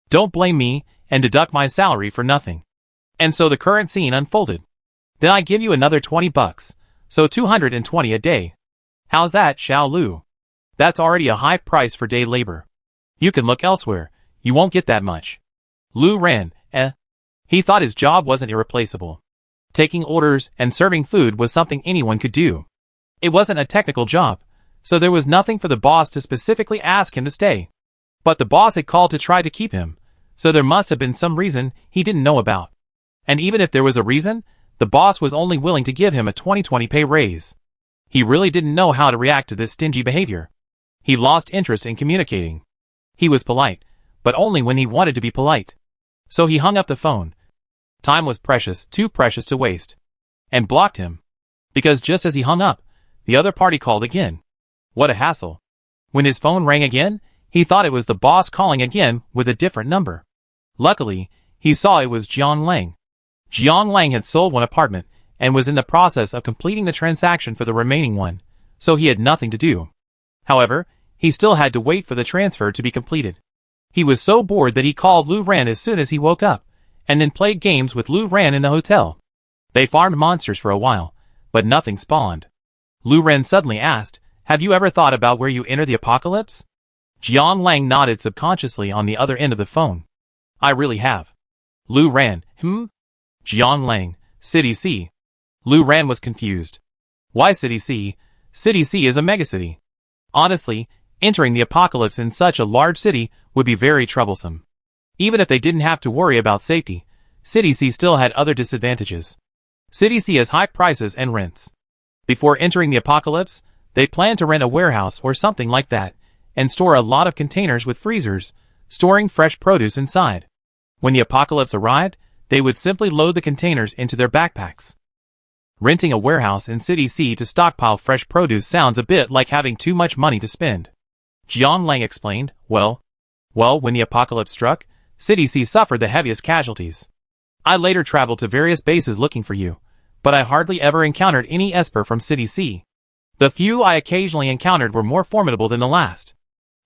Don't blame me and deduct my salary for nothing." And so the current scene unfolded. "Then I give you another 20 bucks, so 220 a day. How's that, Xiao Lu? That's already a high price for day labor. You can look elsewhere, you won't get that much." Lu Ran, He thought his job wasn't irreplaceable. Taking orders and serving food was something anyone could do. It wasn't a technical job, so there was nothing for the boss to specifically ask him to stay. But the boss had called to try to keep him, so there must have been some reason he didn't know about. And even if there was a reason, the boss was only willing to give him a 2020 pay raise. He really didn't know how to react to this stingy behavior. He lost interest in communicating. He was polite, but only when he wanted to be polite. So he hung up the phone. Time was precious, too precious to waste. And blocked him. Because just as he hung up, the other party called again. What a hassle. When his phone rang again, he thought it was the boss calling again with a different number. Luckily, he saw it was Jiang Lang. Jiang Lang had sold one apartment and was in the process of completing the transaction for the remaining one, so he had nothing to do. However, he still had to wait for the transfer to be completed. He was so bored that he called Lu Ran as soon as he woke up, and then played games with Lu Ran in the hotel. They farmed monsters for a while, but nothing spawned. Lu Ran suddenly asked, "Have you ever thought about where you enter the apocalypse?" Jiang Lang nodded subconsciously on the other end of the phone. "I really have." Lu Ran, Jiang Lang, City C. Lu Ran was confused. Why City C? City C is a megacity. Honestly, entering the apocalypse in such a large city would be very troublesome. Even if they didn't have to worry about safety, City C still had other disadvantages. City C has high prices and rents. Before entering the apocalypse, they planned to rent a warehouse or something like that, and store a lot of containers with freezers, storing fresh produce inside. When the apocalypse arrived, they would simply load the containers into their backpacks. Renting a warehouse in City C to stockpile fresh produce sounds a bit like having too much money to spend. Jiang Lang explained, Well, when the apocalypse struck, City C suffered the heaviest casualties. I later traveled to various bases looking for you, but I hardly ever encountered any Esper from City C. The few I occasionally encountered were more formidable than the last.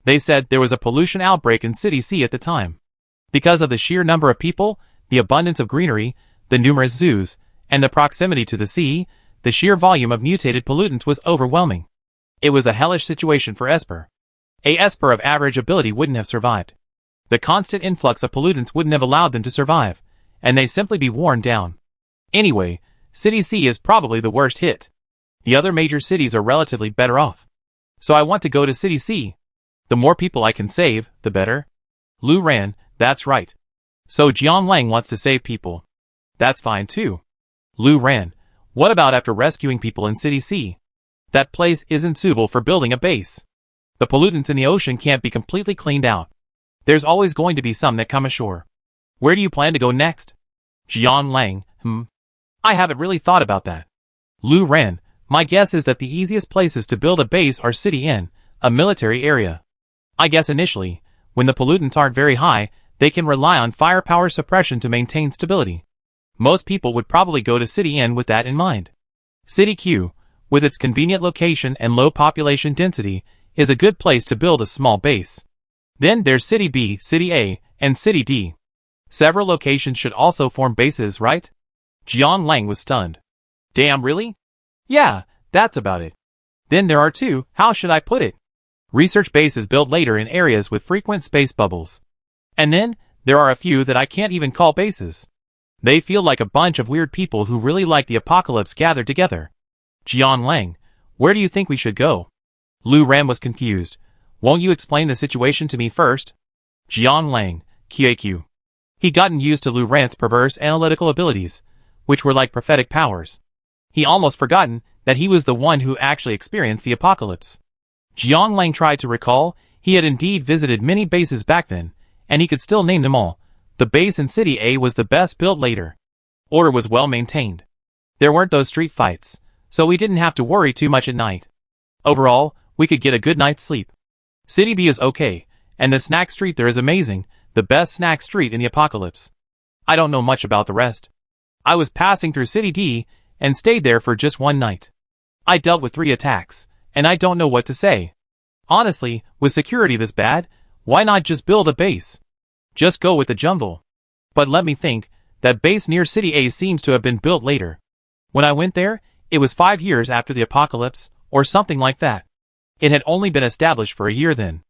They said there was a pollution outbreak in City C at the time. Because of the sheer number of people, the abundance of greenery, the numerous zoos, and the proximity to the sea, the sheer volume of mutated pollutants was overwhelming. It was a hellish situation for Esper. A Esper of average ability wouldn't have survived. The constant influx of pollutants wouldn't have allowed them to survive, and they'd simply be worn down. Anyway, City C is probably the worst hit. The other major cities are relatively better off. So I want to go to City C. The more people I can save, the better. Lu Ran, that's right. So Jiang Lang wants to save people. That's fine too. Lu Ran, what about after rescuing people in City C? That place isn't suitable for building a base. The pollutants in the ocean can't be completely cleaned out. There's always going to be some that come ashore. Where do you plan to go next? Jiang Lang, I haven't really thought about that. Lu Ran, my guess is that the easiest places to build a base are City N, a military area. I guess initially, when the pollutants aren't very high, they can rely on firepower suppression to maintain stability. Most people would probably go to City N with that in mind. City Q, with its convenient location and low population density, is a good place to build a small base. Then there's City B, City A, and City D. Several locations should also form bases, right? Jiang Lang was stunned. Damn, really? Yeah, that's about it. Then there are two, how should I put it? Research bases built later in areas with frequent space bubbles. And then, there are a few that I can't even call bases. They feel like a bunch of weird people who really like the apocalypse gathered together. Jiang Lang, where do you think we should go? Lu Ran was confused. Won't you explain the situation to me first? Jiang Lang, QAQ. He'd gotten used to Lu Ran's perverse analytical abilities, which were like prophetic powers. He almost forgotten that he was the one who actually experienced the apocalypse. Jiang Lang tried to recall, he had indeed visited many bases back then, and he could still name them all. The base in City A was the best built later. Order was well maintained. There weren't those street fights, so we didn't have to worry too much at night. Overall, we could get a good night's sleep. City B is okay, and the snack street there is amazing, the best snack street in the apocalypse. I don't know much about the rest. I was passing through City D, and stayed there for just one night. I dealt with 3 attacks, and I don't know what to say. Honestly, with security this bad, why not just build a base? Just go with the jungle. But let me think, that base near City A seems to have been built later. When I went there, it was 5 years after the apocalypse, or something like that. It had only been established for a year then.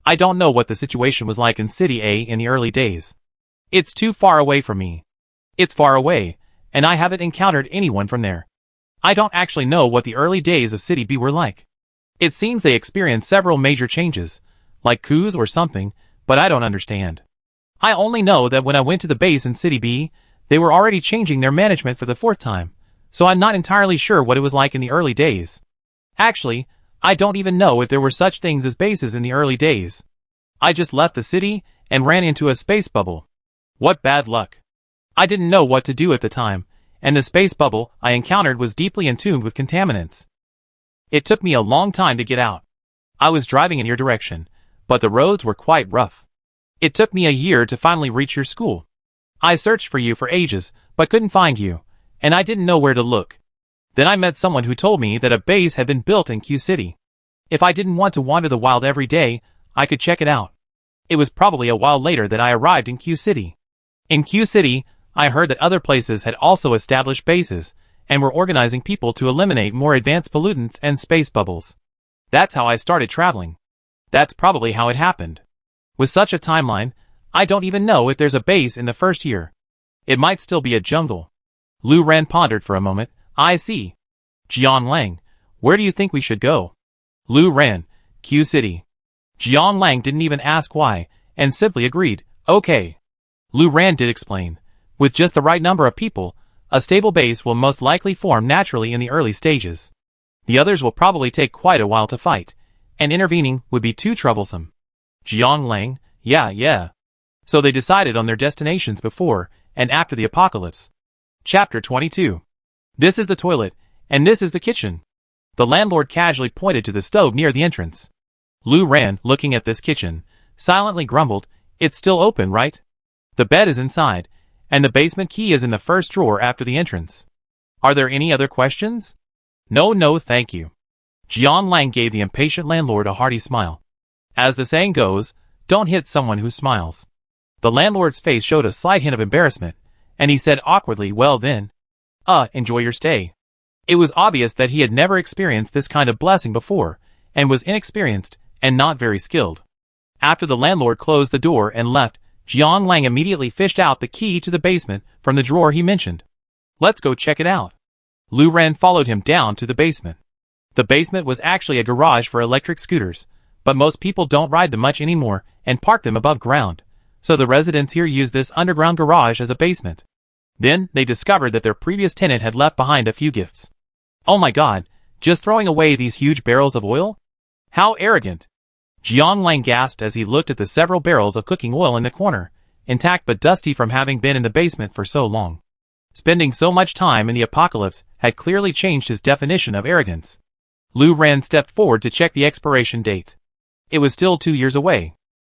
I don't know what the situation was like in City A in the early days. It's too far away from me. It's far away, and I haven't encountered anyone from there. I don't actually know what the early days of City B were like. It seems they experienced several major changes, like coups or something, but I don't understand. I only know that when I went to the base in City B, they were already changing their management for the 4th time, so I'm not entirely sure what it was like in the early days. Actually, I don't even know if there were such things as bases in the early days. I just left the city and ran into a space bubble. What bad luck. I didn't know what to do at the time, and the space bubble I encountered was deeply entombed with contaminants. It took me a long time to get out. I was driving in your direction, but the roads were quite rough. It took me a year to finally reach your school. I searched for you for ages, but couldn't find you, and I didn't know where to look. Then I met someone who told me that a base had been built in Q City. If I didn't want to wander the wild every day, I could check it out. It was probably a while later that I arrived in Q City. In Q City, I heard that other places had also established bases, and were organizing people to eliminate more advanced pollutants and space bubbles. That's how I started traveling. That's probably how it happened. With such a timeline, I don't even know if there's a base in the first year. It might still be a jungle. Lu Ran pondered for a moment. I see. Jiang Lang, where do you think we should go? Lu Ran, Q City. Jiang Lang didn't even ask why, and simply agreed, okay. Lu Ran did explain. With just the right number of people, a stable base will most likely form naturally in the early stages. The others will probably take quite a while to fight, and intervening would be too troublesome. Jiang Lang, yeah. So they decided on their destinations before and after the apocalypse. Chapter 22. This is the toilet, and this is the kitchen. The landlord casually pointed to the stove near the entrance. Lou ran, looking at this kitchen, silently grumbled, "It's still open, right? The bed is inside, and the basement key is in the first drawer after the entrance. Are there any other questions?" No, thank you." Jian Lang gave the impatient landlord a hearty smile. As the saying goes, don't hit someone who smiles. The landlord's face showed a slight hint of embarrassment, and he said awkwardly, "Well then, enjoy your stay." It was obvious that he had never experienced this kind of blessing before, and was inexperienced and not very skilled. After the landlord closed the door and left, Jian Lang immediately fished out the key to the basement from the drawer he mentioned. "Let's go check it out." Lu Ran followed him down to the basement. The basement was actually a garage for electric scooters, but most people don't ride them much anymore and park them above ground, so the residents here use this underground garage as a basement. Then, they discovered that their previous tenant had left behind a few gifts. Oh my god, just throwing away these huge barrels of oil? How arrogant! Jian Lang gasped as he looked at the several barrels of cooking oil in the corner, intact but dusty from having been in the basement for so long. Spending so much time in the apocalypse had clearly changed his definition of arrogance. Lu Ran stepped forward to check the expiration date. It was still 2 years away.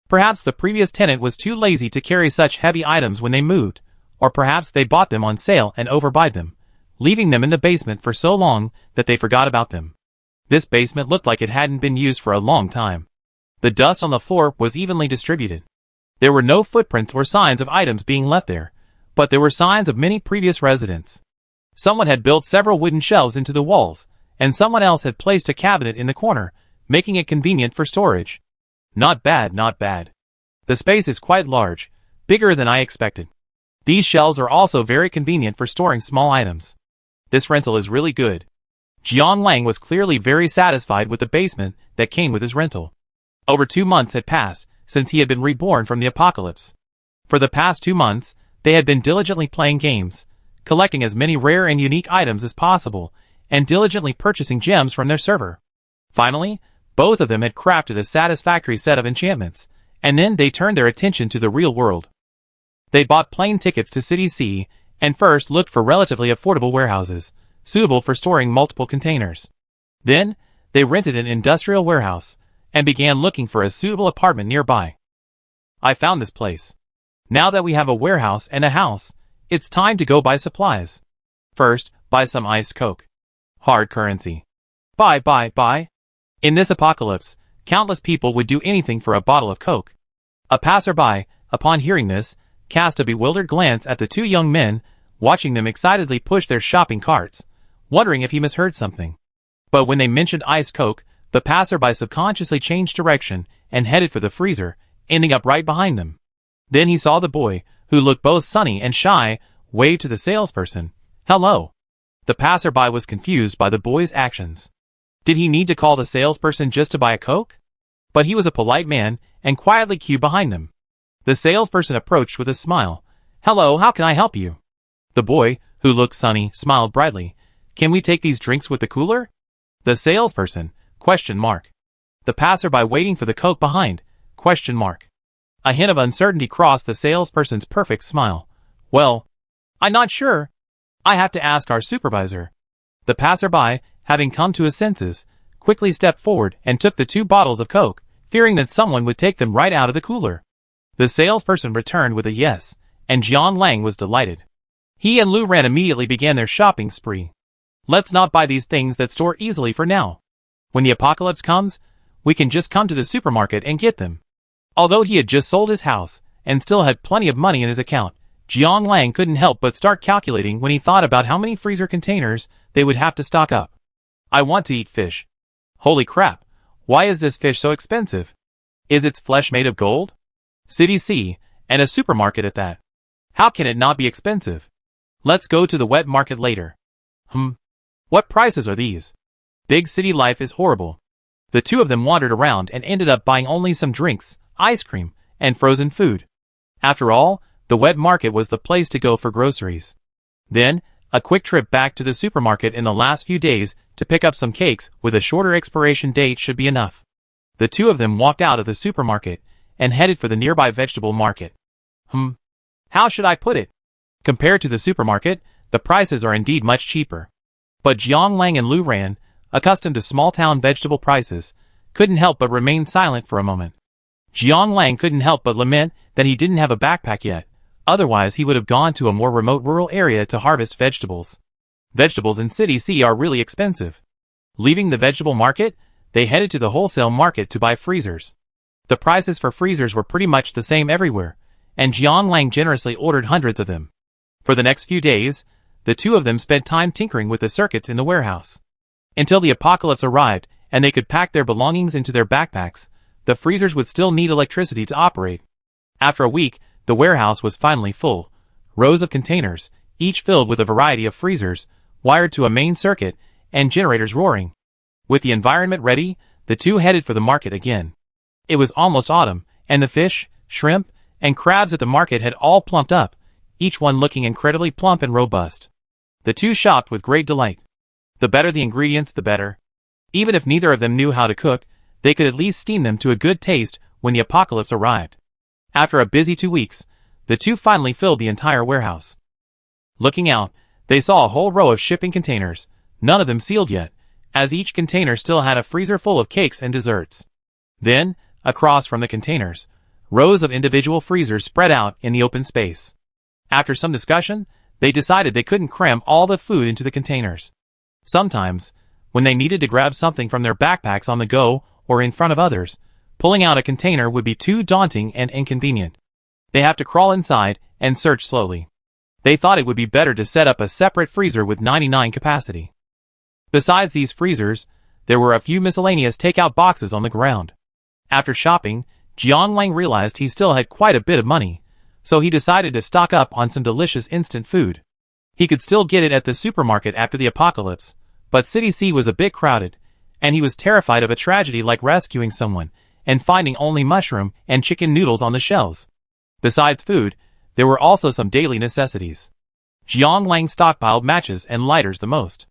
Perhaps the previous tenant was too lazy to carry such heavy items when they moved, or perhaps they bought them on sale and overbought them, leaving them in the basement for so long that they forgot about them. This basement looked like it hadn't been used for a long time. The dust on the floor was evenly distributed. There were no footprints or signs of items being left there, but there were signs of many previous residents. Someone had built several wooden shelves into the walls, and someone else had placed a cabinet in the corner, making it convenient for storage. Not bad, not bad. The space is quite large, bigger than I expected. These shelves are also very convenient for storing small items. This rental is really good. Jian Lang was clearly very satisfied with the basement that came with his rental. Over 2 months had passed since he had been reborn from the apocalypse. For the past 2 months, they had been diligently playing games, collecting as many rare and unique items as possible, and diligently purchasing gems from their server. Finally, both of them had crafted a satisfactory set of enchantments, and then they turned their attention to the real world. They bought plane tickets to City C, and first looked for relatively affordable warehouses, suitable for storing multiple containers. Then, they rented an industrial warehouse, and began looking for a suitable apartment nearby. I found this place. Now that we have a warehouse and a house, it's time to go buy supplies. First, buy some iced Coke. Hard currency. Buy. In this apocalypse, countless people would do anything for a bottle of Coke. A passerby, upon hearing this, cast a bewildered glance at the 2 young men, watching them excitedly push their shopping carts, wondering if he misheard something. But when they mentioned iced Coke, the passerby subconsciously changed direction and headed for the freezer, ending up right behind them. Then he saw the boy, who looked both sunny and shy, wave to the salesperson. "Hello." The passerby was confused by the boy's actions. Did he need to call the salesperson just to buy a Coke? But he was a polite man, and quietly queued behind them. The salesperson approached with a smile. "Hello, how can I help you?" The boy, who looked sunny, smiled brightly. "Can we take these drinks with the cooler?" The salesperson, ? The passerby waiting for the Coke behind, ? A hint of uncertainty crossed the salesperson's perfect smile. "Well, I'm not sure. I have to ask our supervisor." The passerby, having come to his senses, quickly stepped forward and took the 2 bottles of Coke, fearing that someone would take them right out of the cooler. The salesperson returned with a yes, and Jian Lang was delighted. He and Lu Ran immediately began their shopping spree. Let's not buy these things that store easily for now. When the apocalypse comes, we can just come to the supermarket and get them. Although he had just sold his house, and still had plenty of money in his account, Jian Lang couldn't help but start calculating when he thought about how many freezer containers they would have to stock up. I want to eat fish. Holy crap, why is this fish so expensive? Is its flesh made of gold? City C, and a supermarket at that. How can it not be expensive? Let's go to the wet market later. What prices are these? Big city life is horrible. The 2 of them wandered around and ended up buying only some drinks, ice cream, and frozen food. After all, the wet market was the place to go for groceries. Then, a quick trip back to the supermarket in the last few days to pick up some cakes with a shorter expiration date should be enough. The 2 of them walked out of the supermarket and headed for the nearby vegetable market. How should I put it? Compared to the supermarket, the prices are indeed much cheaper. But Jianglang and Lu Ran, accustomed to small-town vegetable prices, couldn't help but remain silent for a moment. Jianglang couldn't help but lament that he didn't have a backpack yet, otherwise he would have gone to a more remote rural area to harvest vegetables. Vegetables in City C are really expensive. Leaving the vegetable market, they headed to the wholesale market to buy freezers. The prices for freezers were pretty much the same everywhere, and Jianglang generously ordered hundreds of them. For the next few days, the two of them spent time tinkering with the circuits in the warehouse. Until the apocalypse arrived and they could pack their belongings into their backpacks, the freezers would still need electricity to operate. After a week, the warehouse was finally full. Rows of containers, each filled with a variety of freezers, wired to a main circuit, and generators roaring. With the environment ready, the two headed for the market again. It was almost autumn, and the fish, shrimp, and crabs at the market had all plumped up, each one looking incredibly plump and robust. The two shopped with great delight. The better the ingredients, the better. Even if neither of them knew how to cook, they could at least steam them to a good taste when the apocalypse arrived. After a busy 2 weeks, the two finally filled the entire warehouse. Looking out, they saw a whole row of shipping containers, none of them sealed yet, as each container still had a freezer full of cakes and desserts. Then, across from the containers, rows of individual freezers spread out in the open space. After some discussion, they decided they couldn't cram all the food into the containers. Sometimes, when they needed to grab something from their backpacks on the go or in front of others, pulling out a container would be too daunting and inconvenient. They have to crawl inside and search slowly. They thought it would be better to set up a separate freezer with 99 capacity. Besides these freezers, there were a few miscellaneous takeout boxes on the ground. After shopping, Jianglang realized he still had quite a bit of money, so he decided to stock up on some delicious instant food. He could still get it at the supermarket after the apocalypse, but City C was a bit crowded, and he was terrified of a tragedy like rescuing someone and finding only mushroom and chicken noodles on the shelves. Besides food, there were also some daily necessities. Jianglang stockpiled matches and lighters the most.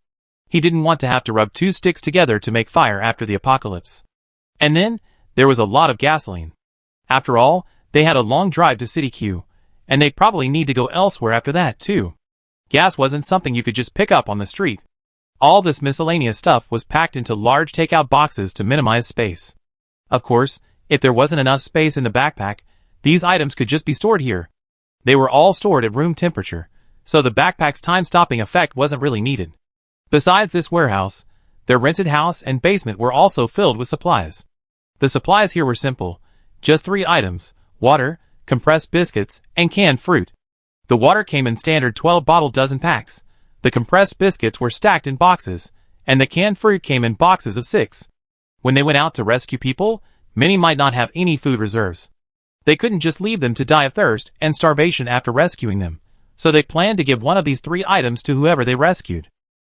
He didn't want to have to rub two sticks together to make fire after the apocalypse. And then, there was a lot of gasoline. After all, they had a long drive to City Q, and they'd probably need to go elsewhere after that too. Gas wasn't something you could just pick up on the street. All this miscellaneous stuff was packed into large takeout boxes to minimize space. Of course, if there wasn't enough space in the backpack, these items could just be stored here. They were all stored at room temperature, so the backpack's time-stopping effect wasn't really needed. Besides this warehouse, their rented house and basement were also filled with supplies. The supplies here were simple, just 3 items: water, compressed biscuits, and canned fruit. The water came in standard 12-bottle dozen packs, the compressed biscuits were stacked in boxes, and the canned fruit came in boxes of 6. When they went out to rescue people, many might not have any food reserves. They couldn't just leave them to die of thirst and starvation after rescuing them, so they planned to give one of these 3 items to whoever they rescued.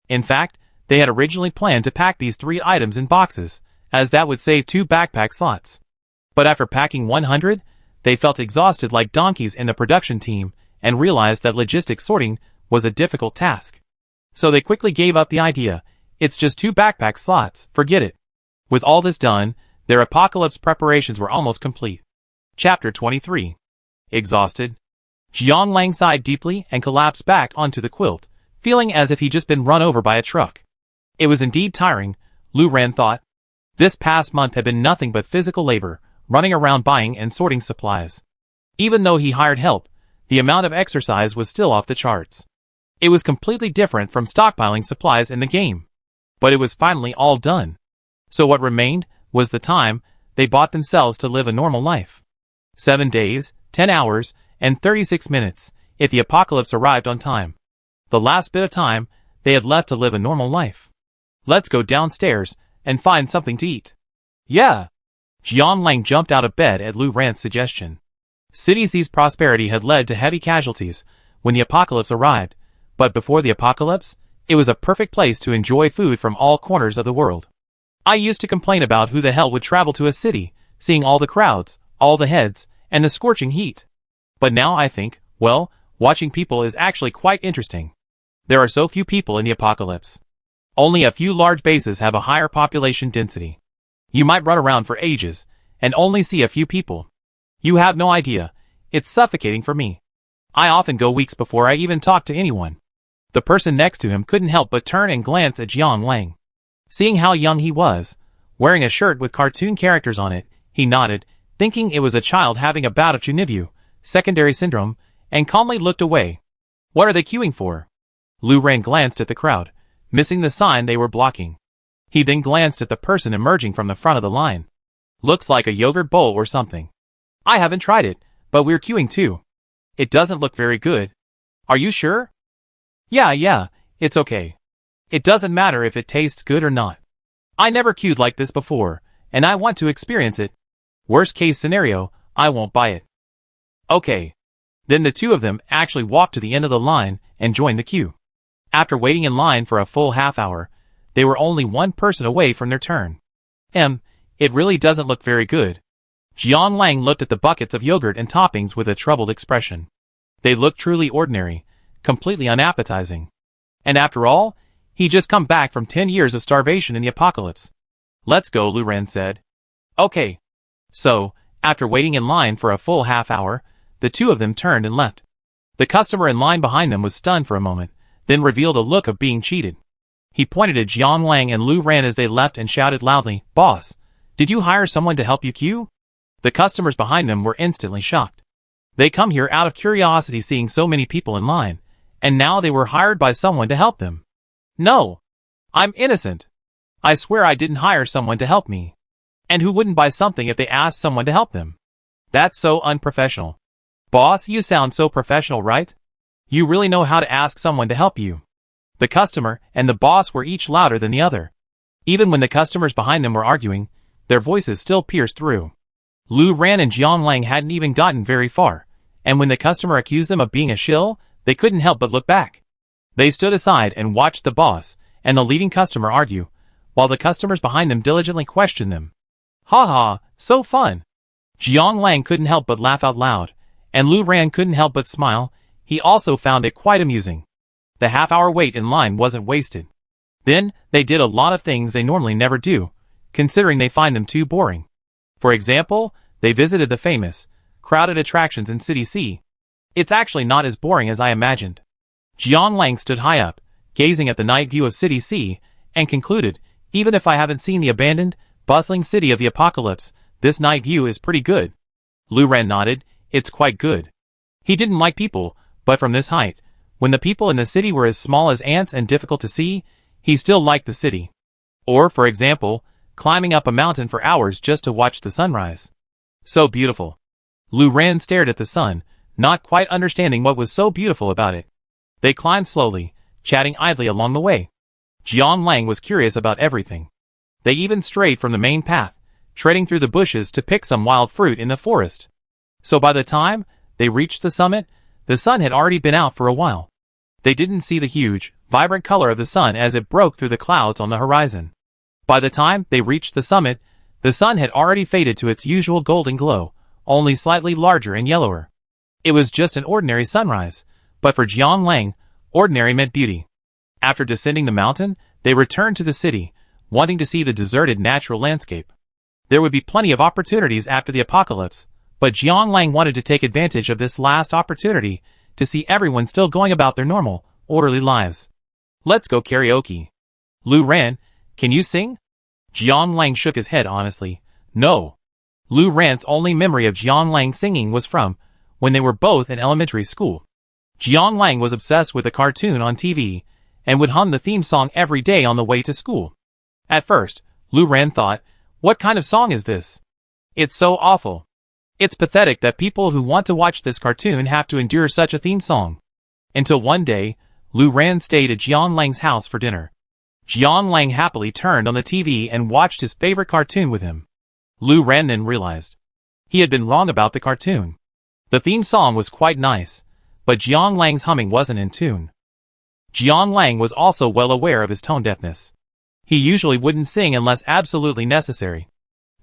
In fact, they had originally planned to pack these 3 items in boxes, as that would save 2 backpack slots. But after packing 100, they felt exhausted like donkeys in the production team and realized that logistics sorting was a difficult task. So they quickly gave up the idea. It's just 2 backpack slots, forget it. With all this done, their apocalypse preparations were almost complete. Chapter 23. Exhausted. Jianglang sighed deeply and collapsed back onto the quilt, feeling as if he'd just been run over by a truck. It was indeed tiring, Lu Ran thought. This past month had been nothing but physical labor, running around buying and sorting supplies. Even though he hired help, the amount of exercise was still off the charts. It was completely different from stockpiling supplies in the game. But it was finally all done. So what remained was the time they bought themselves to live a normal life. 7 days, 10 hours, and 36 minutes, if the apocalypse arrived on time. The last bit of time they had left to live a normal life. Let's go downstairs and find something to eat. Yeah. Jianglang jumped out of bed at Lu Ran's suggestion. City C's prosperity had led to heavy casualties when the apocalypse arrived, but before the apocalypse, it was a perfect place to enjoy food from all corners of the world. I used to complain about who the hell would travel to a city, seeing all the crowds, all the heads, and the scorching heat. But now I think, well, watching people is actually quite interesting. There are so few people in the apocalypse. Only a few large bases have a higher population density. You might run around for ages and only see a few people. You have no idea. It's suffocating for me. I often go weeks before I even talk to anyone. The person next to him couldn't help but turn and glance at Jiang Lang. Seeing how young he was, wearing a shirt with cartoon characters on it, he nodded, thinking it was a child having a bout of Chunibyu, secondary syndrome, and calmly looked away. What are they queuing for? Lu Ran glanced at the crowd, missing the sign they were blocking. He then glanced at the person emerging from the front of the line. Looks like a yogurt bowl or something. I haven't tried it, but we're queuing too. It doesn't look very good. Are you sure? Yeah, it's okay. It doesn't matter if it tastes good or not. I never queued like this before, and I want to experience it. Worst case scenario, I won't buy it. Okay. Then the two of them actually walked to the end of the line and joined the queue. After waiting in line for a full half hour, they were only one person away from their turn. It really doesn't look very good. Jiang Lang looked at the buckets of yogurt and toppings with a troubled expression. They looked truly ordinary, completely unappetizing. And after all, he'd just come back from 10 years of starvation in the apocalypse. Let's go, Lu Ran said. Okay. So, after waiting in line for a full half hour, the two of them turned and left. The customer in line behind them was stunned for a moment, then revealed a look of being cheated. He pointed at Jiang Lang and Lu Ran as they left and shouted loudly, "Boss, did you hire someone to help you queue?" The customers behind them were instantly shocked. They come here out of curiosity seeing so many people in line, and now they were hired by someone to help them. No. I'm innocent. I swear I didn't hire someone to help me. And who wouldn't buy something if they asked someone to help them? That's so unprofessional. Boss, you sound so professional, right? You really know how to ask someone to help you. The customer and the boss were each louder than the other. Even when the customers behind them were arguing, their voices still pierced through. Lu Ran and Jiang Lang hadn't even gotten very far, and when the customer accused them of being a shill, they couldn't help but look back. They stood aside and watched the boss and the leading customer argue, while the customers behind them diligently questioned them. Ha ha, so fun. Jiang Lang couldn't help but laugh out loud, and Lu Ran couldn't help but smile. He also found it quite amusing. The half-hour wait in line wasn't wasted. Then, they did a lot of things they normally never do, considering they find them too boring. For example, they visited the famous, crowded attractions in City C. It's actually not as boring as I imagined. Jiang Lang stood high up, gazing at the night view of City C, and concluded, even if I haven't seen the abandoned, bustling city of the apocalypse, this night view is pretty good. Lu Ran nodded, it's quite good. He didn't like people, but from this height, when the people in the city were as small as ants and difficult to see, he still liked the city. Or, for example, climbing up a mountain for hours just to watch the sunrise. So beautiful. Lu Ran stared at the sun, not quite understanding what was so beautiful about it. They climbed slowly, chatting idly along the way. Jiang Lang was curious about everything. They even strayed from the main path, treading through the bushes to pick some wild fruit in the forest. So by the time they reached the summit, the sun had already been out for a while. They didn't see the huge, vibrant color of the sun as it broke through the clouds on the horizon. By the time they reached the summit, the sun had already faded to its usual golden glow, only slightly larger and yellower. It was just an ordinary sunrise, but for Jiang Lang, ordinary meant beauty. After descending the mountain, they returned to the city, wanting to see the deserted natural landscape. There would be plenty of opportunities after the apocalypse, but Jiang Lang wanted to take advantage of this last opportunity to see everyone still going about their normal, orderly lives. Let's go karaoke. Lu Ran, can you sing? Jiang Lang shook his head honestly. No. Lu Ran's only memory of Jiang Lang singing was from when they were both in elementary school. Jiang Lang was obsessed with a cartoon on TV and would hum the theme song every day on the way to school. At first, Lu Ran thought, what kind of song is this? It's so awful. It's pathetic that people who want to watch this cartoon have to endure such a theme song. Until one day, Lu Ran stayed at Jiang Lang's house for dinner. Jiang Lang happily turned on the TV and watched his favorite cartoon with him. Lu Ran then realized he had been wrong about the cartoon. The theme song was quite nice, but Jiang Lang's humming wasn't in tune. Jiang Lang was also well aware of his tone deafness. He usually wouldn't sing unless absolutely necessary,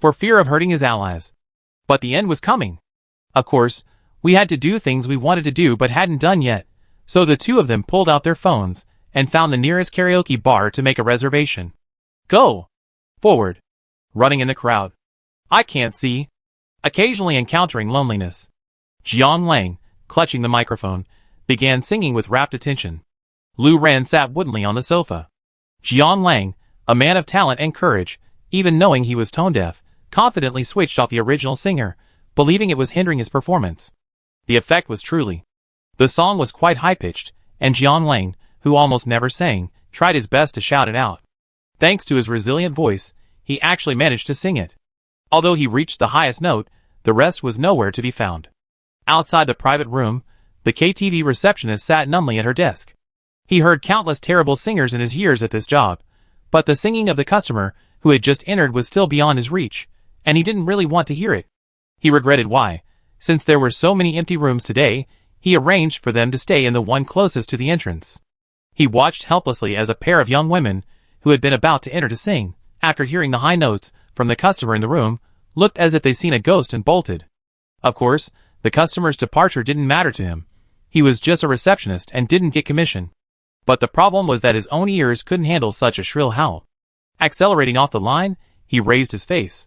for fear of hurting his allies. But the end was coming. Of course, we had to do things we wanted to do but hadn't done yet, so the two of them pulled out their phones and found the nearest karaoke bar to make a reservation. Go! Forward. Running in the crowd. I can't see. Occasionally encountering loneliness. Jiang Lang, clutching the microphone, began singing with rapt attention. Lu Ran sat woodenly on the sofa. Jian Lang, a man of talent and courage, even knowing he was tone-deaf, confidently switched off the original singer, believing it was hindering his performance. The effect was truly. The song was quite high-pitched, and Jian Lang, who almost never sang, tried his best to shout it out. Thanks to his resilient voice, he actually managed to sing it. Although he reached the highest note, the rest was nowhere to be found. Outside the private room, the KTV receptionist sat numbly at her desk. He heard countless terrible singers in his years at this job, but the singing of the customer who had just entered was still beyond his reach, and he didn't really want to hear it. He regretted why, since there were so many empty rooms today, he arranged for them to stay in the one closest to the entrance. He watched helplessly as a pair of young women, who had been about to enter to sing, after hearing the high notes from the customer in the room, looked as if they'd seen a ghost and bolted. Of course, the customer's departure didn't matter to him. He was just a receptionist and didn't get commission. But the problem was that his own ears couldn't handle such a shrill howl. Accelerating off the line, he raised his face.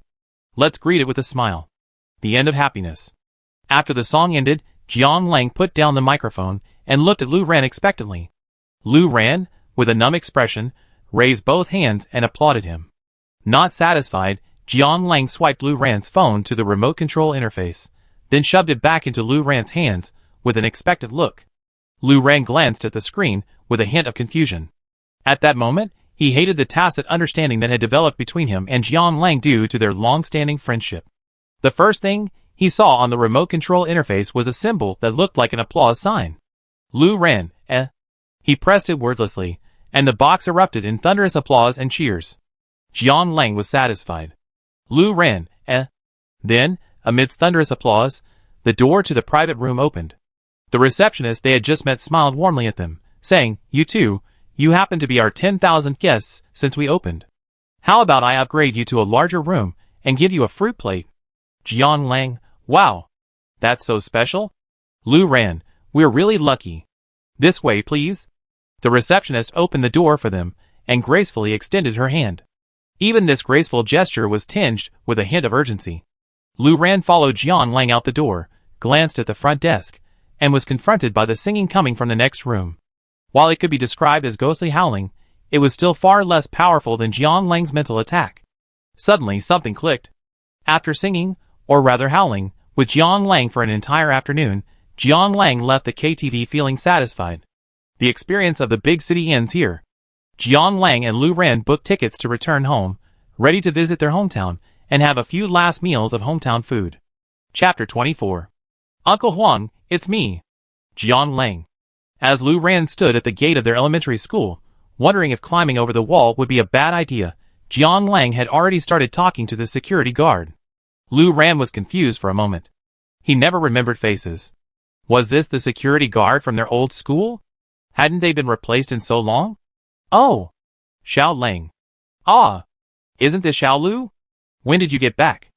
Let's greet it with a smile. The end of happiness. After the song ended, Jian Lang put down the microphone and looked at Lu Ran expectantly. Lu Ran, with a numb expression, raised both hands and applauded him. Not satisfied, Jian Lang swiped Lu Ran's phone to the remote control interface, then shoved it back into Lu Ran's hands with an expectant look. Lu Ran glanced at the screen with a hint of confusion. At that moment, he hated the tacit understanding that had developed between him and Jian Lang due to their long-standing friendship. The first thing he saw on the remote control interface was a symbol that looked like an applause sign. Lu Ran, eh? He pressed it wordlessly, and the box erupted in thunderous applause and cheers. Jian Lang was satisfied. Lu Ran, eh? Then, amidst thunderous applause, the door to the private room opened. The receptionist they had just met smiled warmly at them, saying, "You two, you happen to be our 10,000th guests since we opened. How about I upgrade you to a larger room and give you a fruit plate?" Jian Lang, wow. That's so special? Lu Ran, we're really lucky. This way, please. The receptionist opened the door for them and gracefully extended her hand. Even this graceful gesture was tinged with a hint of urgency. Lu Ran followed Jian Lang out the door, glanced at the front desk, and was confronted by the singing coming from the next room. While it could be described as ghostly howling, it was still far less powerful than Jian Lang's mental attack. Suddenly, something clicked. After singing, or rather howling, with Jian Lang for an entire afternoon, Jian Lang left the KTV feeling satisfied. The experience of the big city ends here. Jian Lang and Lu Ran booked tickets to return home, ready to visit their hometown and have a few last meals of hometown food. Chapter 24. Uncle Huang, it's me. Jian Lang. As Lu Ran stood at the gate of their elementary school, wondering if climbing over the wall would be a bad idea, Jian Lang had already started talking to the security guard. Lu Ran was confused for a moment. He never remembered faces. Was this the security guard from their old school? Hadn't they been replaced in so long? Oh! Xiao Lang. Ah! Isn't this Xiao Lu? When did you get back?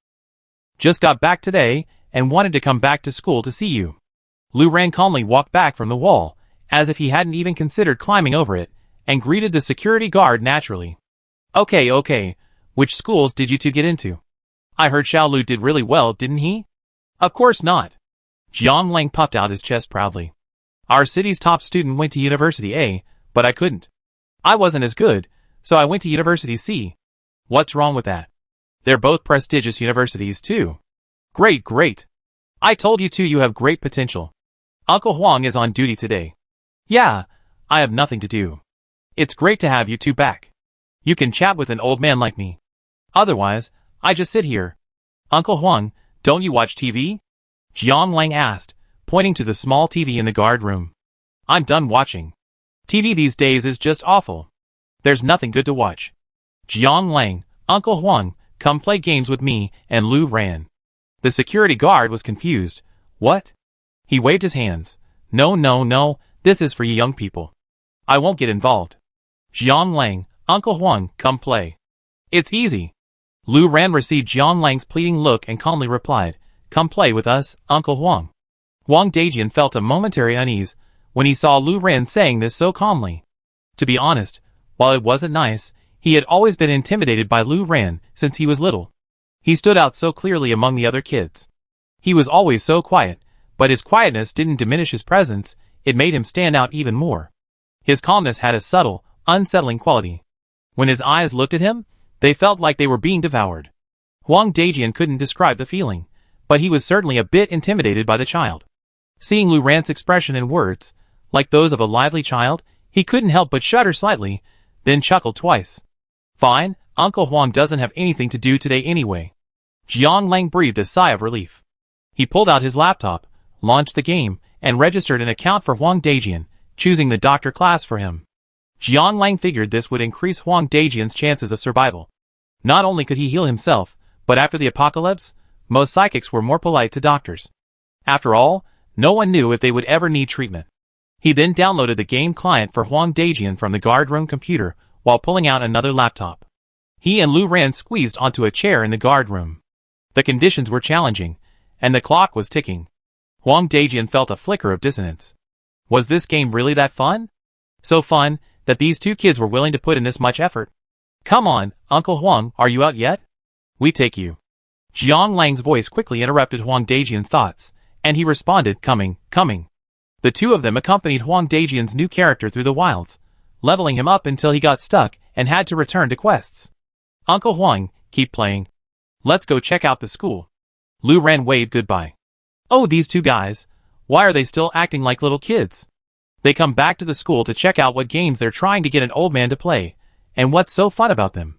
Just got back today, and wanted to come back to school to see you. Lu Ran calmly walked back from the wall, as if he hadn't even considered climbing over it, and greeted the security guard naturally. Okay. Which schools did you two get into? I heard Xiao Lu did really well, didn't he? Of course not. Jian Lang puffed out his chest proudly. Our city's top student went to University A, but I couldn't. I wasn't as good, so I went to University C. What's wrong with that? They're both prestigious universities too. Great. I told you two you have great potential. Uncle Huang is on duty today. Yeah, I have nothing to do. It's great to have you two back. You can chat with an old man like me. Otherwise, I just sit here. Uncle Huang, don't you watch TV? Jian Lang asked, pointing to the small TV in the guard room. I'm done watching. TV these days is just awful. There's nothing good to watch. Jian Lang, Uncle Huang, come play games with me and Lu Ran. The security guard was confused. What? He waved his hands. No, this is for you young people. I won't get involved. Jian Lang, Uncle Huang, come play. It's easy. Lu Ran received Jian Lang's pleading look and calmly replied, come play with us, Uncle Huang. Huang Dajian felt a momentary unease when he saw Lu Ran saying this so calmly. To be honest, while it wasn't nice, he had always been intimidated by Lu Ran since he was little. He stood out so clearly among the other kids. He was always so quiet, but his quietness didn't diminish his presence, it made him stand out even more. His calmness had a subtle, unsettling quality. When his eyes looked at him, they felt like they were being devoured. Huang Dajian couldn't describe the feeling, but he was certainly a bit intimidated by the child. Seeing Lu Ran's expression and words, like those of a lively child, he couldn't help but shudder slightly, then chuckled twice. Fine, Uncle Huang doesn't have anything to do today anyway. Jiang Lang breathed a sigh of relief. He pulled out his laptop, launched the game, and registered an account for Huang Dajian, choosing the doctor class for him. Jiang Lang figured this would increase Huang Dajian's chances of survival. Not only could he heal himself, but after the apocalypse, most psychics were more polite to doctors. After all, no one knew if they would ever need treatment. He then downloaded the game client for Huang Dajian from the guardroom computer while pulling out another laptop. He and Lu Ran squeezed onto a chair in the guardroom. The conditions were challenging, and the clock was ticking. Huang Dajian felt a flicker of dissonance. Was this game really that fun? So fun that these two kids were willing to put in this much effort. Come on, Uncle Huang, are you out yet? We take you. Jiang Lang's voice quickly interrupted Huang Dajian's thoughts, and he responded, coming. The two of them accompanied Huang Dajian's new character through the wilds, leveling him up until he got stuck and had to return to quests. Uncle Huang, keep playing. Let's go check out the school. Lu Ran waved goodbye. Oh, these two guys. Why are they still acting like little kids? They come back to the school to check out what games they're trying to get an old man to play, and what's so fun about them.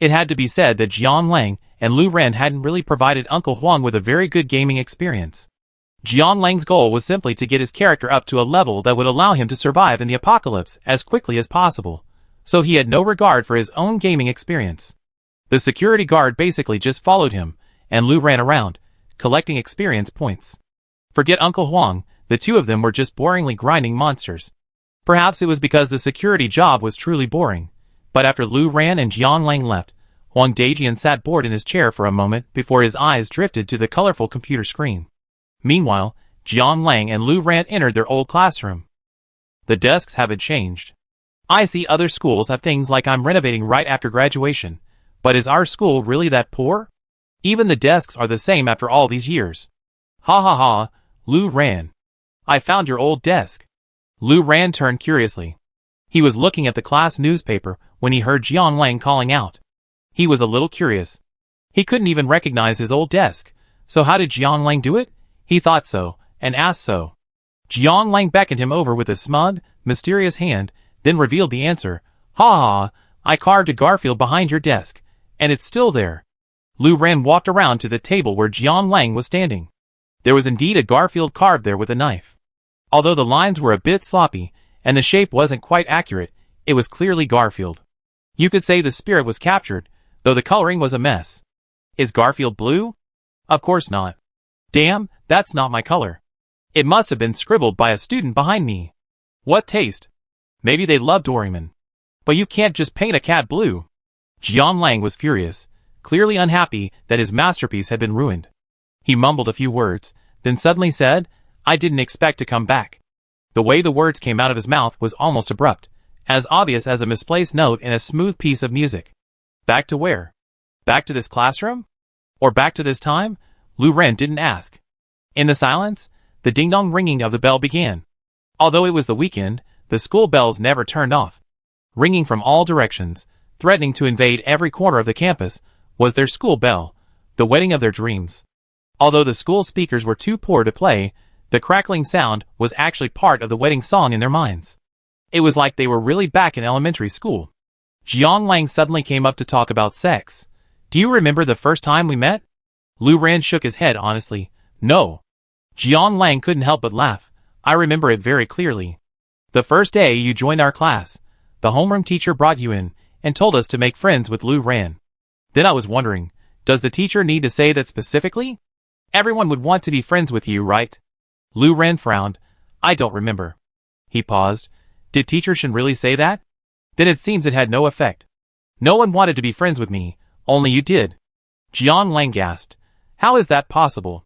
It had to be said that Jiang Lang and Lu Ran hadn't really provided Uncle Huang with a very good gaming experience. Jiang Lang's goal was simply to get his character up to a level that would allow him to survive in the apocalypse as quickly as possible, so he had no regard for his own gaming experience. The security guard basically just followed him, and Lu ran around, collecting experience points. Forget Uncle Huang, the two of them were just boringly grinding monsters. Perhaps it was because the security job was truly boring, but after Lu Ran and Jiang Lang left, Huang Dajian sat bored in his chair for a moment before his eyes drifted to the colorful computer screen. Meanwhile, Jiang Lang and Lu Ran entered their old classroom. The desks haven't changed. I see other schools have things like I'm renovating right after graduation, but is our school really that poor? Even the desks are the same after all these years. Ha ha ha, Lu Ran. I found your old desk. Lu Ran turned curiously. He was looking at the class newspaper when he heard Jiang Lang calling out. He was a little curious. He couldn't even recognize his old desk, so how did Jiang Lang do it? He thought so, and asked so. Jiang Lang beckoned him over with a smug, mysterious hand, then revealed the answer. Ha ha, I carved a Garfield behind your desk, and it's still there. Lu Ran walked around to the table where Jiang Lang was standing. There was indeed a Garfield carved there with a knife. Although the lines were a bit sloppy, and the shape wasn't quite accurate, it was clearly Garfield. You could say the spirit was captured, though the coloring was a mess. Is Garfield blue? Of course not. Damn, that's not my color. It must have been scribbled by a student behind me. What taste? Maybe they loved Doraemon. But you can't just paint a cat blue. Jiang Lang was furious, clearly unhappy that his masterpiece had been ruined. He mumbled a few words, then suddenly said, I didn't expect to come back. The way the words came out of his mouth was almost abrupt, as obvious as a misplaced note in a smooth piece of music. Back to where? Back to this classroom? Or back to this time? Lu Ran didn't ask. In the silence, the ding-dong ringing of the bell began. Although it was the weekend, the school bells never turned off. Ringing from all directions, threatening to invade every corner of the campus, was their school bell, the wedding of their dreams. Although the school speakers were too poor to play, the crackling sound was actually part of the wedding song in their minds. It was like they were really back in elementary school. Jiang Lang suddenly came up to talk about sex. Do you remember the first time we met? Lu Ran shook his head honestly. No. Jiang Lang couldn't help but laugh. I remember it very clearly. The first day you joined our class, the homeroom teacher brought you in and told us to make friends with Lu Ran. Then I was wondering, does the teacher need to say that specifically? Everyone would want to be friends with you, right? Lu Ran frowned. I don't remember. He paused. Did Teacher Shen really say that? Then it seems it had no effect. No one wanted to be friends with me, only you did. Jiang Lang gasped. How is that possible?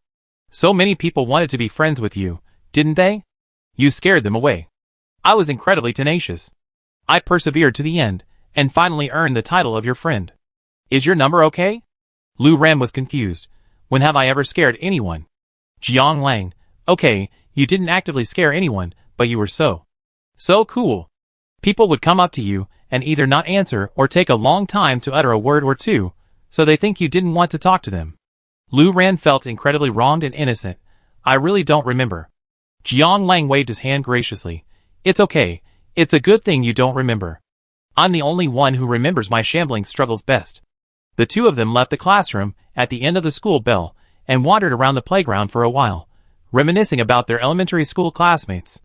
So many people wanted to be friends with you, didn't they? You scared them away. I was incredibly tenacious. I persevered to the end, and finally earned the title of your friend. Is your number okay? Lu Ran was confused. When have I ever scared anyone? Jiang Lang. Okay, you didn't actively scare anyone, but you were so cool. People would come up to you and either not answer or take a long time to utter a word or two, so they think you didn't want to talk to them. Lu Ran felt incredibly wronged and innocent. I really don't remember. Jiang Lang waved his hand graciously. It's okay. It's a good thing you don't remember. I'm the only one who remembers my shambling struggles best. The two of them left the classroom at the end of the school bell and wandered around the playground for a while, reminiscing about their elementary school classmates.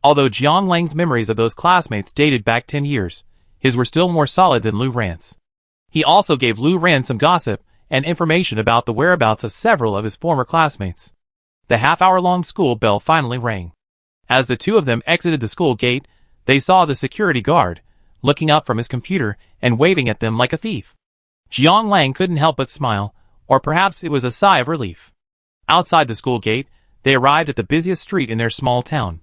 Although Jiang Lang's memories of those classmates dated back 10 years, his were still more solid than Lu Ran's. He also gave Lu Ran some gossip and information about the whereabouts of several of his former classmates. The half-hour-long school bell finally rang. As the two of them exited the school gate, they saw the security guard, looking up from his computer and waving at them like a thief. Jiang Lang couldn't help but smile, or perhaps it was a sigh of relief. Outside the school gate, they arrived at the busiest street in their small town.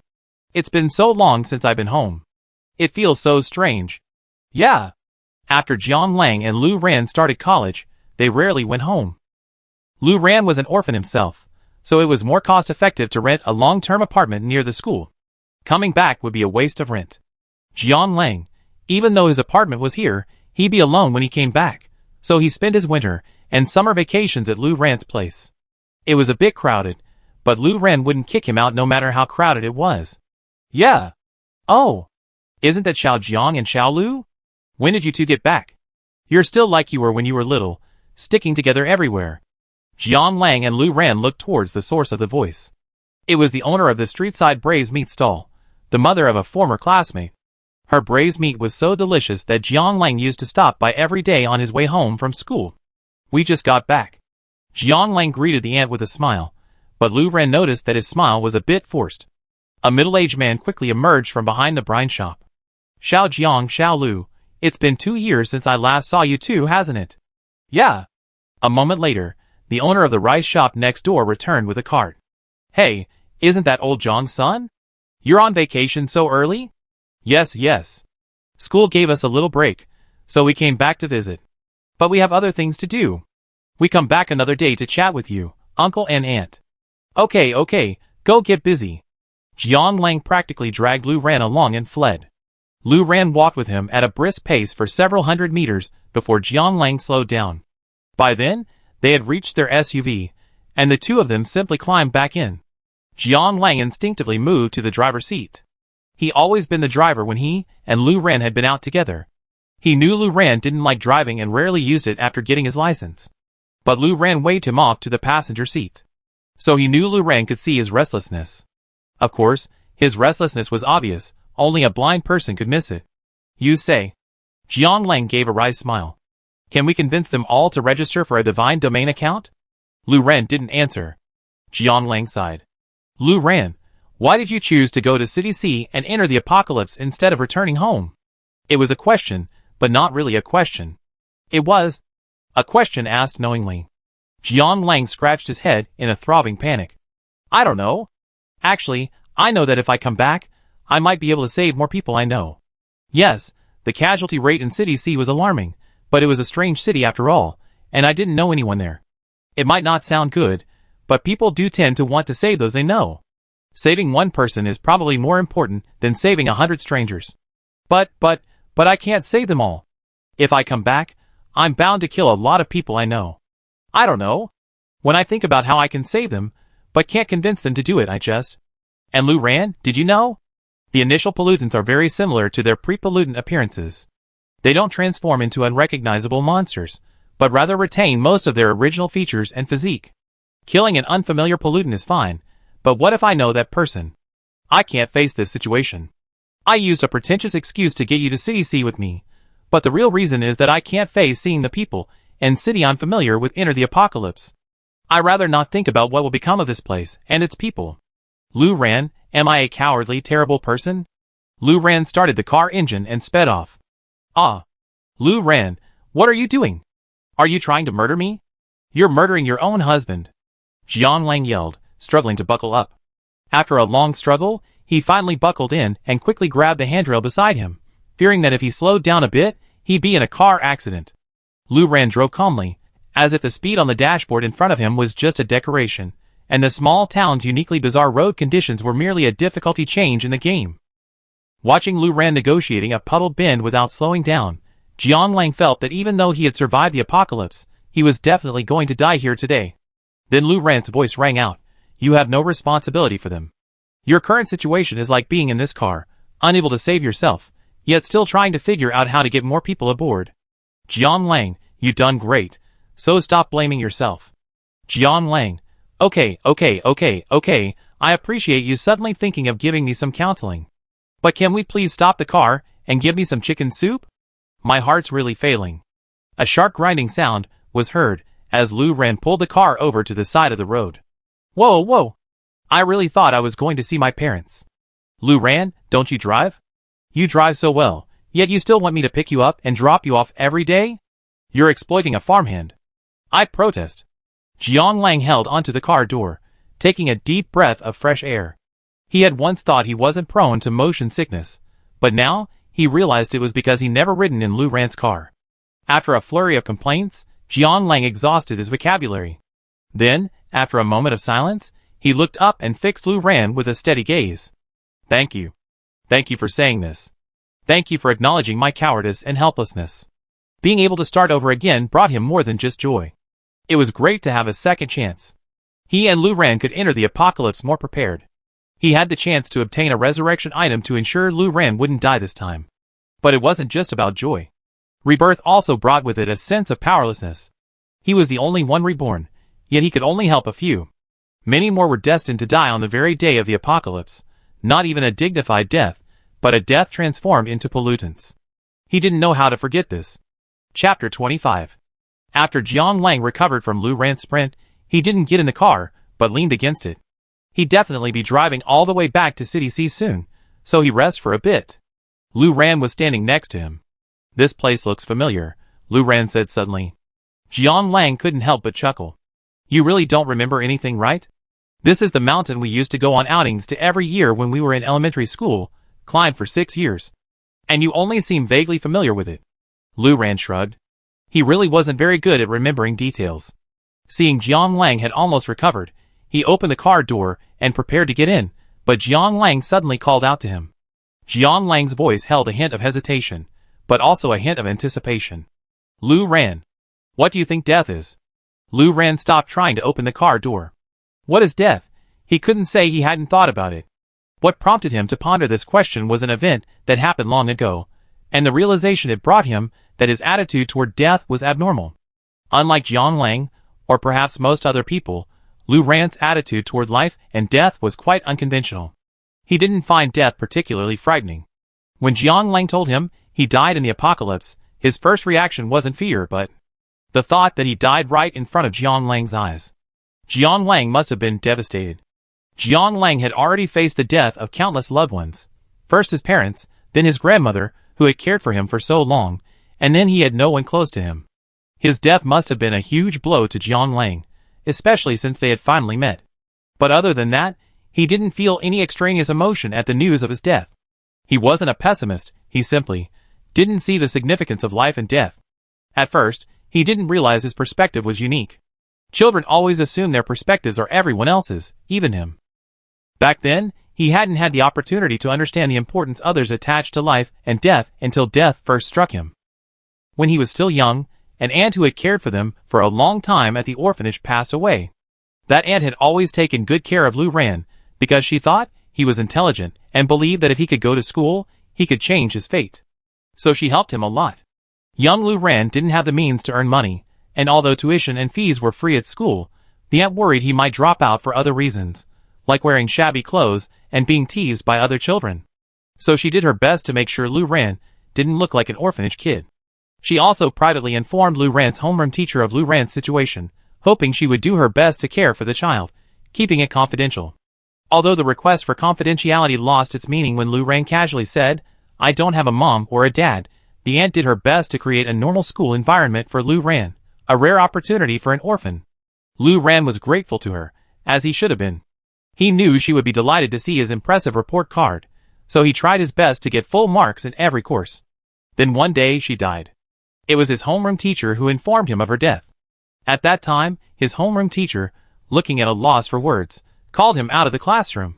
It's been so long since I've been home. It feels so strange. Yeah. After Jiang Lang and Lu Ran started college, they rarely went home. Lu Ran was an orphan himself, so it was more cost-effective to rent a long-term apartment near the school. Coming back would be a waste of rent. Jiang Lang, even though his apartment was here, he'd be alone when he came back, so he spent his winter and summer vacations at Lu Ran's place. It was a bit crowded, but Lu Ran wouldn't kick him out no matter how crowded it was. Yeah. Oh. Isn't that Xiao Jiang and Xiao Lu? When did you two get back? You're still like you were when you were little, sticking together everywhere. Jiang Lang and Lu Ran looked towards the source of the voice. It was the owner of the street-side braised meat stall, the mother of a former classmate. Her braised meat was so delicious that Jiang Lang used to stop by every day on his way home from school. We just got back. Jiang Lang greeted the aunt with a smile, but Lu Ran noticed that his smile was a bit forced. A middle-aged man quickly emerged from behind the brine shop. Xiao Jiang, Xiao Lu, it's been 2 years since I last saw you two, hasn't it? Yeah. A moment later, the owner of the rice shop next door returned with a cart. Hey, isn't that old Zhang's son? You're on vacation so early? Yes. School gave us a little break, so we came back to visit. But we have other things to do. We come back another day to chat with you, uncle and aunt. Okay, go get busy. Jiang Lang practically dragged Lu Ran along and fled. Lu Ran walked with him at a brisk pace for several hundred meters before Jiang Lang slowed down. By then, they had reached their SUV, and the two of them simply climbed back in. Jiang Lang instinctively moved to the driver's seat. He'd always been the driver when he and Lu Ran had been out together. He knew Lu Ran didn't like driving and rarely used it after getting his license. But Lu Ran waved him off to the passenger seat. So he knew Lu Ran could see his restlessness. Of course, his restlessness was obvious, only a blind person could miss it. You say. Jiang Lang gave a wry smile. Can we convince them all to register for a divine domain account? Lu Ran didn't answer. Jiang Lang sighed. Lu Ran, why did you choose to go to City C and enter the apocalypse instead of returning home? It was a question, but not really a question. It was a question asked knowingly. Jiang Lang scratched his head in a throbbing panic. I don't know. Actually, I know that if I come back, I might be able to save more people I know. Yes, the casualty rate in City C was alarming, but it was a strange city after all, and I didn't know anyone there. It might not sound good, but people do tend to want to save those they know. Saving one person is probably more important than saving 100 strangers. But I can't save them all. If I come back, I'm bound to kill a lot of people I know. I don't know. When I think about how I can save them, but can't convince them to do it, I just... And Lu Ran, did you know? The initial pollutants are very similar to their pre-pollutant appearances. They don't transform into unrecognizable monsters, but rather retain most of their original features and physique. Killing an unfamiliar pollutant is fine, but what if I know that person? I can't face this situation. I used a pretentious excuse to get you to City C with me, but the real reason is that I can't face seeing the people and city I'm familiar with enter the apocalypse. I rather not think about what will become of this place and its people. Lu Ran, am I a cowardly, terrible person? Lu Ran started the car engine and sped off. Ah. Lu Ran, what are you doing? Are you trying to murder me? You're murdering your own husband. Jiang Lang yelled, struggling to buckle up. After a long struggle, he finally buckled in and quickly grabbed the handrail beside him, fearing that if he slowed down a bit, he'd be in a car accident. Lu Ran drove calmly, as if the speed on the dashboard in front of him was just a decoration, and the small town's uniquely bizarre road conditions were merely a difficulty change in the game. Watching Lu Ran negotiating a puddle bend without slowing down, Jiang Lang felt that even though he had survived the apocalypse, he was definitely going to die here today. Then Lu Ran's voice rang out. You have no responsibility for them. Your current situation is like being in this car, unable to save yourself, yet still trying to figure out how to get more people aboard. Jiang Lang, you done great, so stop blaming yourself. Jiang Lang, okay, I appreciate you suddenly thinking of giving me some counseling. But can we please stop the car and give me some chicken soup? My heart's really failing. A sharp grinding sound was heard as Lu Ran pulled the car over to the side of the road. Whoa. I really thought I was going to see my parents. Lu Ran, don't you drive? You drive so well, yet you still want me to pick you up and drop you off every day? You're exploiting a farmhand. I protest. Jiang Lang held onto the car door, taking a deep breath of fresh air. He had once thought he wasn't prone to motion sickness, but now he realized it was because he never ridden in Lu Ran's car. After a flurry of complaints, Jiang Lang exhausted his vocabulary. Then, after a moment of silence, he looked up and fixed Lu Ran with a steady gaze. Thank you. Thank you for saying this. Thank you for acknowledging my cowardice and helplessness. Being able to start over again brought him more than just joy. It was great to have a second chance. He and Lu Ran could enter the apocalypse more prepared. He had the chance to obtain a resurrection item to ensure Lu Ran wouldn't die this time. But it wasn't just about joy. Rebirth also brought with it a sense of powerlessness. He was the only one reborn, yet he could only help a few. Many more were destined to die on the very day of the apocalypse, not even a dignified death, but a death transformed into pollutants. He didn't know how to forget this. Chapter 25. After Jiang Lang recovered from Lu Ran's sprint, he didn't get in the car, but leaned against it. He'd definitely be driving all the way back to City C soon, so he rested for a bit. Lu Ran was standing next to him. This place looks familiar, Lu Ran said suddenly. Jiang Lang couldn't help but chuckle. You really don't remember anything, right? This is the mountain we used to go on outings to every year when we were in elementary school, climbed for 6 years. And you only seem vaguely familiar with it. Lu Ran shrugged. He really wasn't very good at remembering details. Seeing Jiang Lang had almost recovered, he opened the car door and prepared to get in, but Jiang Lang suddenly called out to him. Jiang Lang's voice held a hint of hesitation, but also a hint of anticipation. Lu Ran. What do you think death is? Lu Ran stopped trying to open the car door. What is death? He couldn't say he hadn't thought about it. What prompted him to ponder this question was an event that happened long ago, and the realization it brought him that his attitude toward death was abnormal. Unlike Jiang Lang, or perhaps most other people, Lu Ran's attitude toward life and death was quite unconventional. He didn't find death particularly frightening. When Jiang Lang told him he died in the apocalypse, his first reaction wasn't fear but the thought that he died right in front of Jiang Lang's eyes. Jiang Lang must have been devastated. Jiang Lang had already faced the death of countless loved ones. First his parents, then his grandmother, who had cared for him for so long, and then he had no one close to him. His death must have been a huge blow to Jiang Lang, especially since they had finally met. But other than that, he didn't feel any extraneous emotion at the news of his death. He wasn't a pessimist, he simply didn't see the significance of life and death. At first, he didn't realize his perspective was unique. Children always assume their perspectives are everyone else's, even him. Back then, he hadn't had the opportunity to understand the importance others attached to life and death until death first struck him. When he was still young, an aunt who had cared for them for a long time at the orphanage passed away. That aunt had always taken good care of Lu Ran, because she thought he was intelligent and believed that if he could go to school, he could change his fate. So she helped him a lot. Young Lu Ran didn't have the means to earn money, and although tuition and fees were free at school, the aunt worried he might drop out for other reasons, like wearing shabby clothes and being teased by other children. So she did her best to make sure Lu Ran didn't look like an orphanage kid. She also privately informed Lu Ran's homeroom teacher of Lu Ran's situation, hoping she would do her best to care for the child, keeping it confidential. Although the request for confidentiality lost its meaning when Lu Ran casually said, "I don't have a mom or a dad," the aunt did her best to create a normal school environment for Lu Ran, a rare opportunity for an orphan. Lu Ran was grateful to her, as he should have been. He knew she would be delighted to see his impressive report card, so he tried his best to get full marks in every course. Then one day she died. It was his homeroom teacher who informed him of her death. At that time, his homeroom teacher, looking at a loss for words, called him out of the classroom.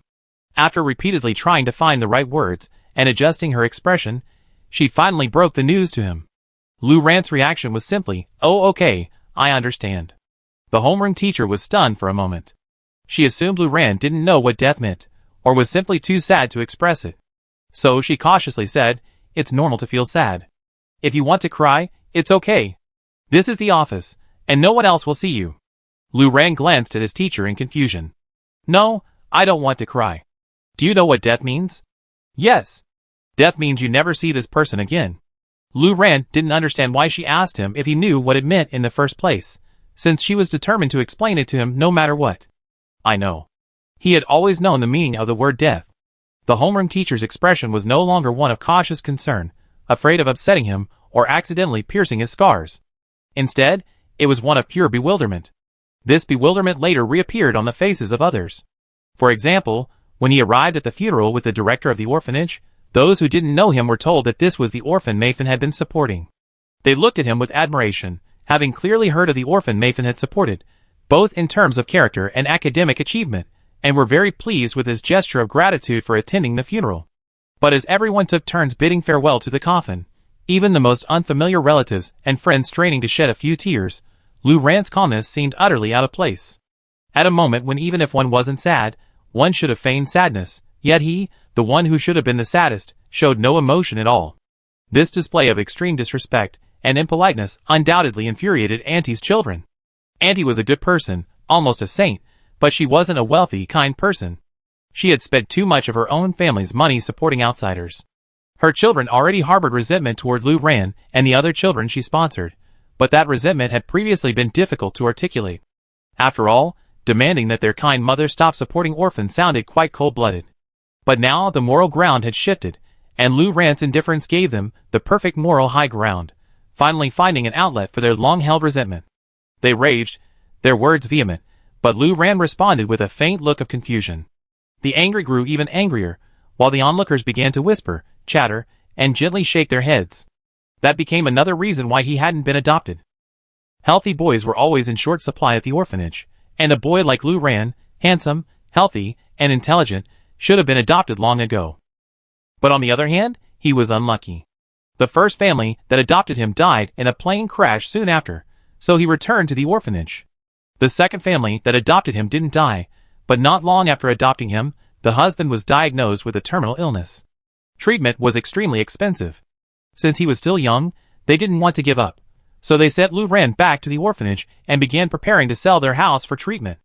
After repeatedly trying to find the right words, and adjusting her expression, she finally broke the news to him. Lu Ran's reaction was simply, "Oh, okay, I understand." The homeroom teacher was stunned for a moment. She assumed Lu Ran didn't know what death meant, or was simply too sad to express it. So she cautiously said, "It's normal to feel sad. If you want to cry, it's okay. This is the office, and no one else will see you." Lu Ran glanced at his teacher in confusion. "No, I don't want to cry. Do you know what death means?" "Yes. Death means you never see this person again." Lu Ran didn't understand why she asked him if he knew what it meant in the first place, since she was determined to explain it to him no matter what. "I know." He had always known the meaning of the word death. The homeroom teacher's expression was no longer one of cautious concern, afraid of upsetting him or accidentally piercing his scars. Instead, it was one of pure bewilderment. This bewilderment later reappeared on the faces of others. For example, when he arrived at the funeral with the director of the orphanage, those who didn't know him were told that this was the orphan Mayfin had been supporting. They looked at him with admiration, having clearly heard of the orphan Mayfin had supported, both in terms of character and academic achievement, and were very pleased with his gesture of gratitude for attending the funeral. But as everyone took turns bidding farewell to the coffin, even the most unfamiliar relatives and friends straining to shed a few tears, Lu Ran's calmness seemed utterly out of place. At a moment when even if one wasn't sad, one should have feigned sadness, yet he, the one who should have been the saddest, showed no emotion at all. This display of extreme disrespect and impoliteness undoubtedly infuriated Auntie's children. Auntie was a good person, almost a saint, but she wasn't a wealthy, kind person. She had spent too much of her own family's money supporting outsiders. Her children already harbored resentment toward Lu Ran and the other children she sponsored, but that resentment had previously been difficult to articulate. After all, demanding that their kind mother stop supporting orphans sounded quite cold-blooded. But now the moral ground had shifted, and Lu Ran's indifference gave them the perfect moral high ground, finally finding an outlet for their long-held resentment. They raged, their words vehement, but Lu Ran responded with a faint look of confusion. The anger grew even angrier, while the onlookers began to whisper, chatter, and gently shake their heads. That became another reason why he hadn't been adopted. Healthy boys were always in short supply at the orphanage, and a boy like Lu Ran, handsome, healthy, and intelligent, should have been adopted long ago. But on the other hand, he was unlucky. The first family that adopted him died in a plane crash soon after, so he returned to the orphanage. The second family that adopted him didn't die, but not long after adopting him, the husband was diagnosed with a terminal illness. Treatment was extremely expensive. Since he was still young, they didn't want to give up, so they sent Lu Ran back to the orphanage and began preparing to sell their house for treatment.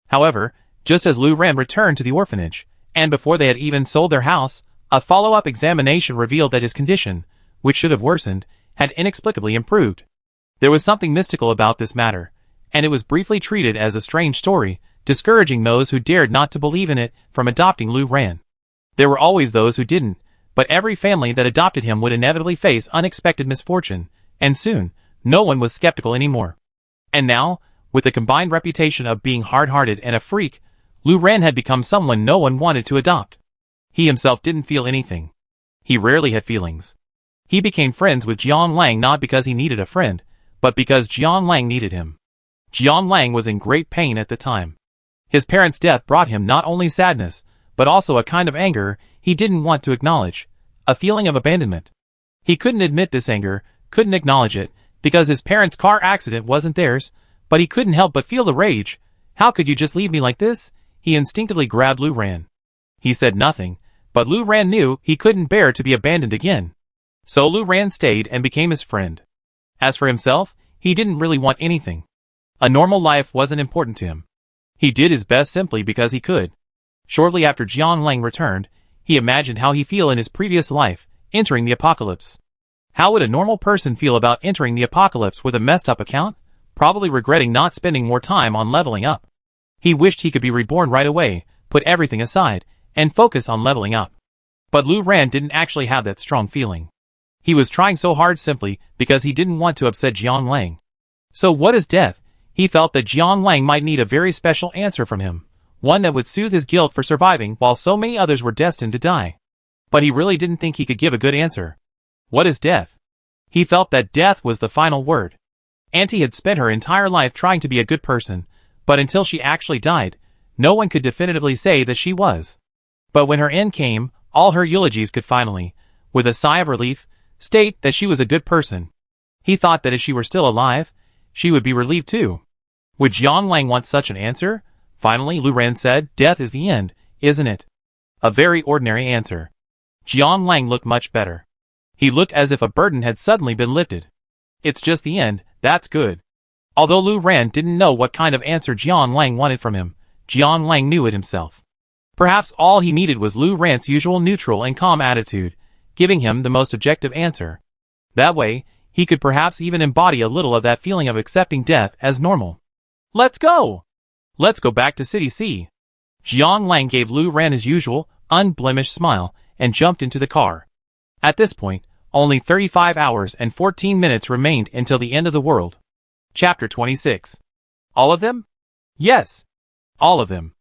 However, just as Lu Ran returned to the orphanage, and before they had even sold their house, a follow-up examination revealed that his condition, which should have worsened, had inexplicably improved. There was something mystical about this matter, and it was briefly treated as a strange story, discouraging those who dared not to believe in it from adopting Lu Ran. There were always those who didn't, but every family that adopted him would inevitably face unexpected misfortune, and soon, no one was skeptical anymore. And now, with the combined reputation of being hard-hearted and a freak, Lu Ran had become someone no one wanted to adopt. He himself didn't feel anything. He rarely had feelings. He became friends with Jiang Lang not because he needed a friend, but because Jiang Lang needed him. Jiang Lang was in great pain at the time. His parents' death brought him not only sadness, but also a kind of anger he didn't want to acknowledge, a feeling of abandonment. He couldn't admit this anger, couldn't acknowledge it, because his parents' car accident wasn't theirs, but he couldn't help but feel the rage. "How could you just leave me like this?" He instinctively grabbed Lu Ran. He said nothing, but Lu Ran knew he couldn't bear to be abandoned again. So Lu Ran stayed and became his friend. As for himself, he didn't really want anything. A normal life wasn't important to him. He did his best simply because he could. Shortly after Jiang Lang returned, he imagined how he'd feel in his previous life, entering the apocalypse. How would a normal person feel about entering the apocalypse with a messed up account? Probably regretting not spending more time on leveling up. He wished he could be reborn right away, put everything aside, and focus on leveling up. But Lu Ran didn't actually have that strong feeling. He was trying so hard simply because he didn't want to upset Jiang Lang. So what is death? He felt that Jiang Lang might need a very special answer from him, one that would soothe his guilt for surviving while so many others were destined to die. But he really didn't think he could give a good answer. What is death? He felt that death was the final word. Auntie had spent her entire life trying to be a good person, but until she actually died, no one could definitively say that she was. But when her end came, All her eulogies could finally, with a sigh of relief, state that she was a good person. He thought that if she were still alive, she would be relieved too. Would Jiang Lang want such an answer? Finally, Lu Ran said, "Death is the end, isn't it?" A very ordinary answer. Jiang Lang looked much better. He looked as if a burden had suddenly been lifted. "It's just the end, that's good." Although Lu Ran didn't know what kind of answer Jiang Lang wanted from him, Jiang Lang knew it himself. Perhaps all he needed was Lu Ran's usual neutral and calm attitude, giving him the most objective answer. That way, he could perhaps even embody a little of that feeling of accepting death as normal. "Let's go! Let's go back to City C." Jiang Lang gave Lu Ran his usual, unblemished smile and jumped into the car. At this point, only 35 hours and 14 minutes remained until the end of the world. Chapter 26. All of them? Yes. All of them.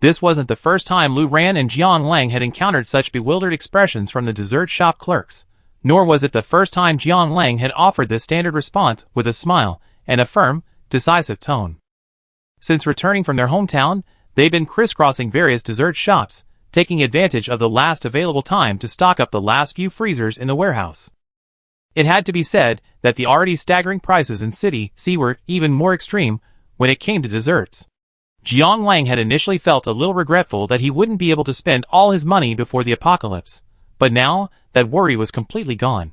This wasn't the first time Lu Ran and Jiang Lang had encountered such bewildered expressions from the dessert shop clerks, nor was it the first time Jiang Lang had offered this standard response with a smile and a firm, decisive tone. Since returning from their hometown, they'd been crisscrossing various dessert shops, taking advantage of the last available time to stock up the last few freezers in the warehouse. It had to be said that the already staggering prices in City C were even more extreme when it came to desserts. Jiang Lang had initially felt a little regretful that he wouldn't be able to spend all his money before the apocalypse, but now, that worry was completely gone.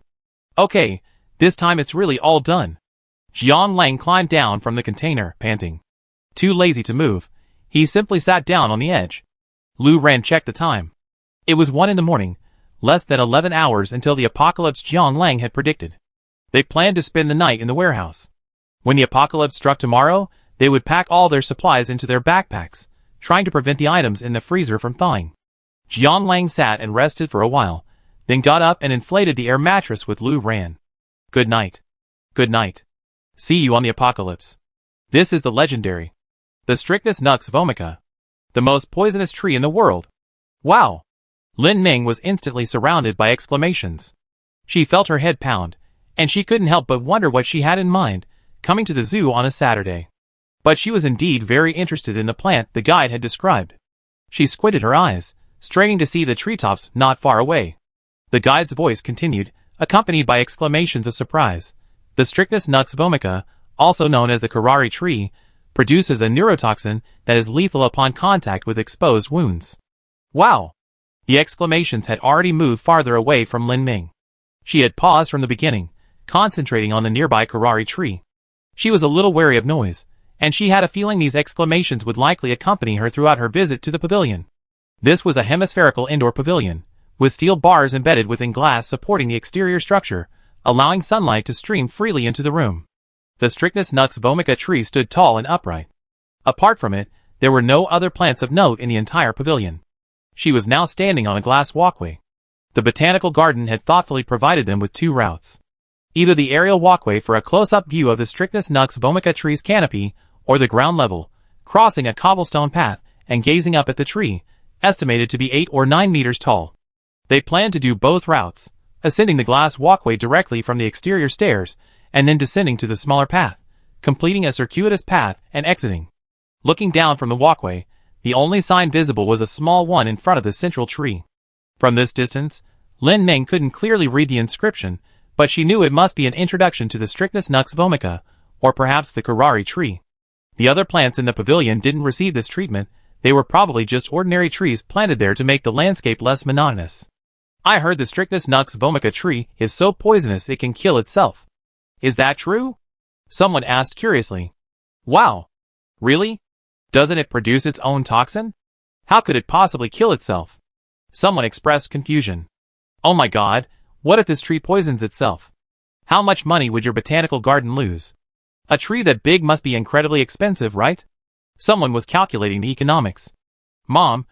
"Okay, this time it's really all done." Jiang Lang climbed down from the container, panting. Too lazy to move, he simply sat down on the edge. Lu Ran checked the time. It was 1 in the morning, less than 11 hours until the apocalypse Jiang Lang had predicted. They planned to spend the night in the warehouse. When the apocalypse struck tomorrow, they would pack all their supplies into their backpacks, trying to prevent the items in the freezer from thawing. Jiang Lang sat and rested for a while, then got up and inflated the air mattress with Lu Ran. "Good night. Good night. See you on the apocalypse." This is the legendary, the Strychnus nux vomica, the most poisonous tree in the world. Wow! Lin Ming was instantly surrounded by exclamations. She felt her head pound, and she couldn't help but wonder what she had in mind, coming to the zoo on a Saturday. But she was indeed very interested in the plant the guide had described. She squinted her eyes, straining to see the treetops not far away. The guide's voice continued, accompanied by exclamations of surprise. "The Strychnus nux vomica, also known as the curare tree, produces a neurotoxin that is lethal upon contact with exposed wounds." Wow! The exclamations had already moved farther away from Lin Ming. She had paused from the beginning, concentrating on the nearby curare tree. She was a little wary of noise, and she had a feeling these exclamations would likely accompany her throughout her visit to the pavilion. This was a hemispherical indoor pavilion, with steel bars embedded within glass supporting the exterior structure, allowing sunlight to stream freely into the room. The Strychnus nux vomica tree stood tall and upright. Apart from it, there were no other plants of note in the entire pavilion. She was now standing on a glass walkway. The botanical garden had thoughtfully provided them with 2 routes. Either the aerial walkway for a close-up view of the Strychnus nux vomica tree's canopy, or the ground level, crossing a cobblestone path and gazing up at the tree, estimated to be 8 or 9 meters tall. They planned to do both routes, ascending the glass walkway directly from the exterior stairs, and then descending to the smaller path, completing a circuitous path and exiting. Looking down from the walkway, the only sign visible was a small one in front of the central tree. From this distance, Lin Ming couldn't clearly read the inscription, but she knew it must be an introduction to the Strychnus nux vomica, or perhaps the curare tree. The other plants in the pavilion didn't receive this treatment, they were probably just ordinary trees planted there to make the landscape less monotonous. "I heard the Strychnus nux vomica tree is so poisonous it can kill itself. Is that true?" Someone asked curiously. "Wow. Really? Doesn't it produce its own toxin? How could it possibly kill itself?" Someone expressed confusion. "Oh my god, what if this tree poisons itself? How much money would your botanical garden lose? A tree that big must be incredibly expensive, right?" Someone was calculating the economics. "Mom,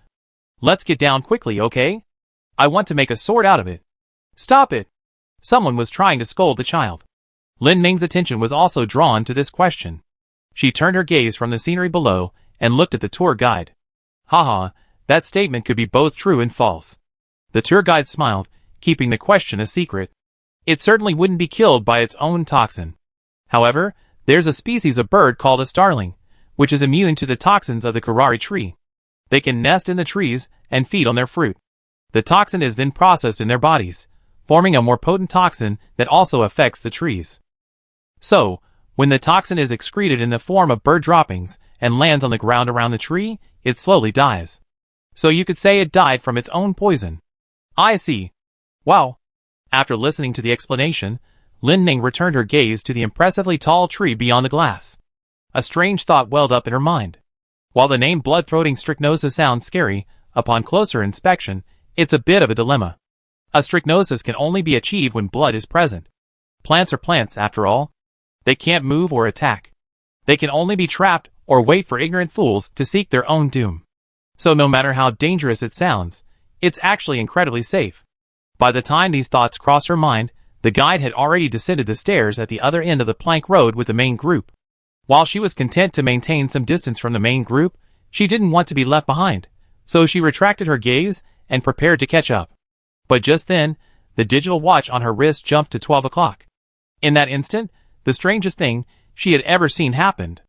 let's get down quickly, okay? I want to make a sword out of it." "Stop it!" Someone was trying to scold the child. Lin Ming's attention was also drawn to this question. She turned her gaze from the scenery below and looked at the tour guide. Haha, that statement could be both true and false. The tour guide smiled, keeping the question a secret. It certainly wouldn't be killed by its own toxin. However, there's a species of bird called a starling, which is immune to the toxins of the curare tree. They can nest in the trees and feed on their fruit. The toxin is then processed in their bodies, forming a more potent toxin that also affects the trees. So, when the toxin is excreted in the form of bird droppings and lands on the ground around the tree, it slowly dies. So you could say it died from its own poison. I see. Wow. After listening to the explanation, Lin Ning returned her gaze to the impressively tall tree beyond the glass. A strange thought welled up in her mind. While the name blood-throating strychnosis sounds scary, upon closer inspection, it's a bit of a dilemma. A strychnosis can only be achieved when blood is present. Plants are plants, after all. They can't move or attack. They can only be trapped or wait for ignorant fools to seek their own doom. So no matter how dangerous it sounds, it's actually incredibly safe. By the time these thoughts crossed her mind, the guide had already descended the stairs at the other end of the plank road with the main group. While she was content to maintain some distance from the main group, she didn't want to be left behind, so she retracted her gaze and prepared to catch up. But just then, the digital watch on her wrist jumped to 12 o'clock. In that instant, the strangest thing she had ever seen happened.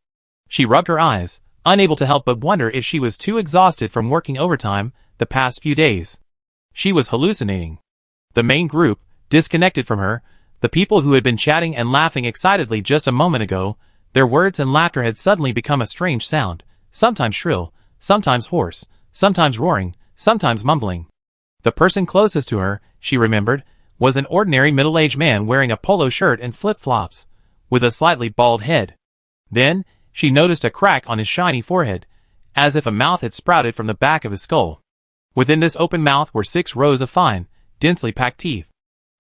She rubbed her eyes, unable to help but wonder if she was too exhausted from working overtime the past few days. She was hallucinating. The main group, disconnected from her, the people who had been chatting and laughing excitedly just a moment ago, their words and laughter had suddenly become a strange sound, sometimes shrill, sometimes hoarse, sometimes roaring, sometimes mumbling. The person closest to her, she remembered, was an ordinary middle-aged man wearing a polo shirt and flip-flops, with a slightly bald head. Then, she noticed a crack on his shiny forehead, as if a mouth had sprouted from the back of his skull. Within this open mouth were 6 rows of fine, densely packed teeth.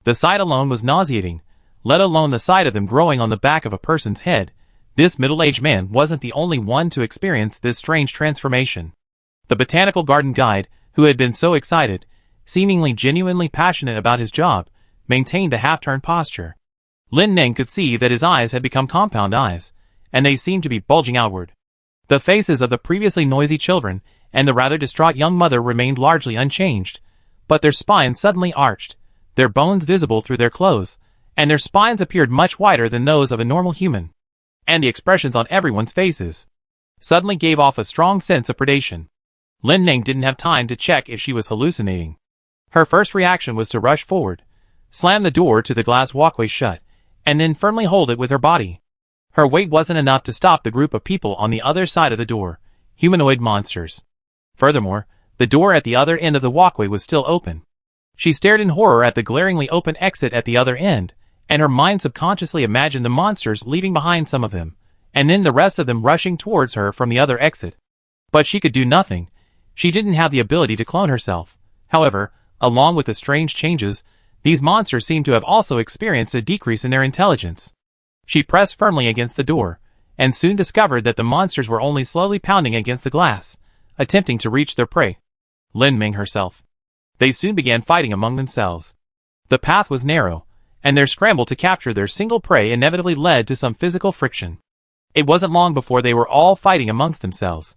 The sight alone was nauseating, let alone the sight of them growing on the back of a person's head. This middle-aged man wasn't the only one to experience this strange transformation. The botanical garden guide, who had been so excited, seemingly genuinely passionate about his job, maintained a half-turned posture. Lin Ning could see that his eyes had become compound eyes, and they seemed to be bulging outward. The faces of the previously noisy children and the rather distraught young mother remained largely unchanged, but their spines suddenly arched, their bones visible through their clothes, and their spines appeared much wider than those of a normal human. And the expressions on everyone's faces suddenly gave off a strong sense of predation. Lin Ning didn't have time to check if she was hallucinating. Her first reaction was to rush forward, slam the door to the glass walkway shut, and then firmly hold it with her body. Her weight wasn't enough to stop the group of people on the other side of the door, humanoid monsters. Furthermore, the door at the other end of the walkway was still open. She stared in horror at the glaringly open exit at the other end, and her mind subconsciously imagined the monsters leaving behind some of them, and then the rest of them rushing towards her from the other exit. But she could do nothing. She didn't have the ability to clone herself. However, along with the strange changes, these monsters seemed to have also experienced a decrease in their intelligence. She pressed firmly against the door, and soon discovered that the monsters were only slowly pounding against the glass, attempting to reach their prey. Lin Ning herself. They soon began fighting among themselves. The path was narrow, and their scramble to capture their single prey inevitably led to some physical friction. It wasn't long before they were all fighting amongst themselves.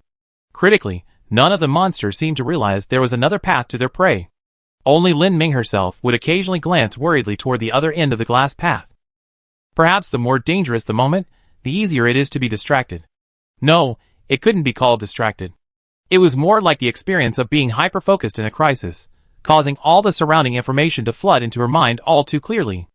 Critically, none of the monsters seemed to realize there was another path to their prey. Only Lin Ning herself would occasionally glance worriedly toward the other end of the glass path. Perhaps the more dangerous the moment, the easier it is to be distracted. No, it couldn't be called distracted. It was more like the experience of being hyper-focused in a crisis, causing all the surrounding information to flood into her mind all too clearly.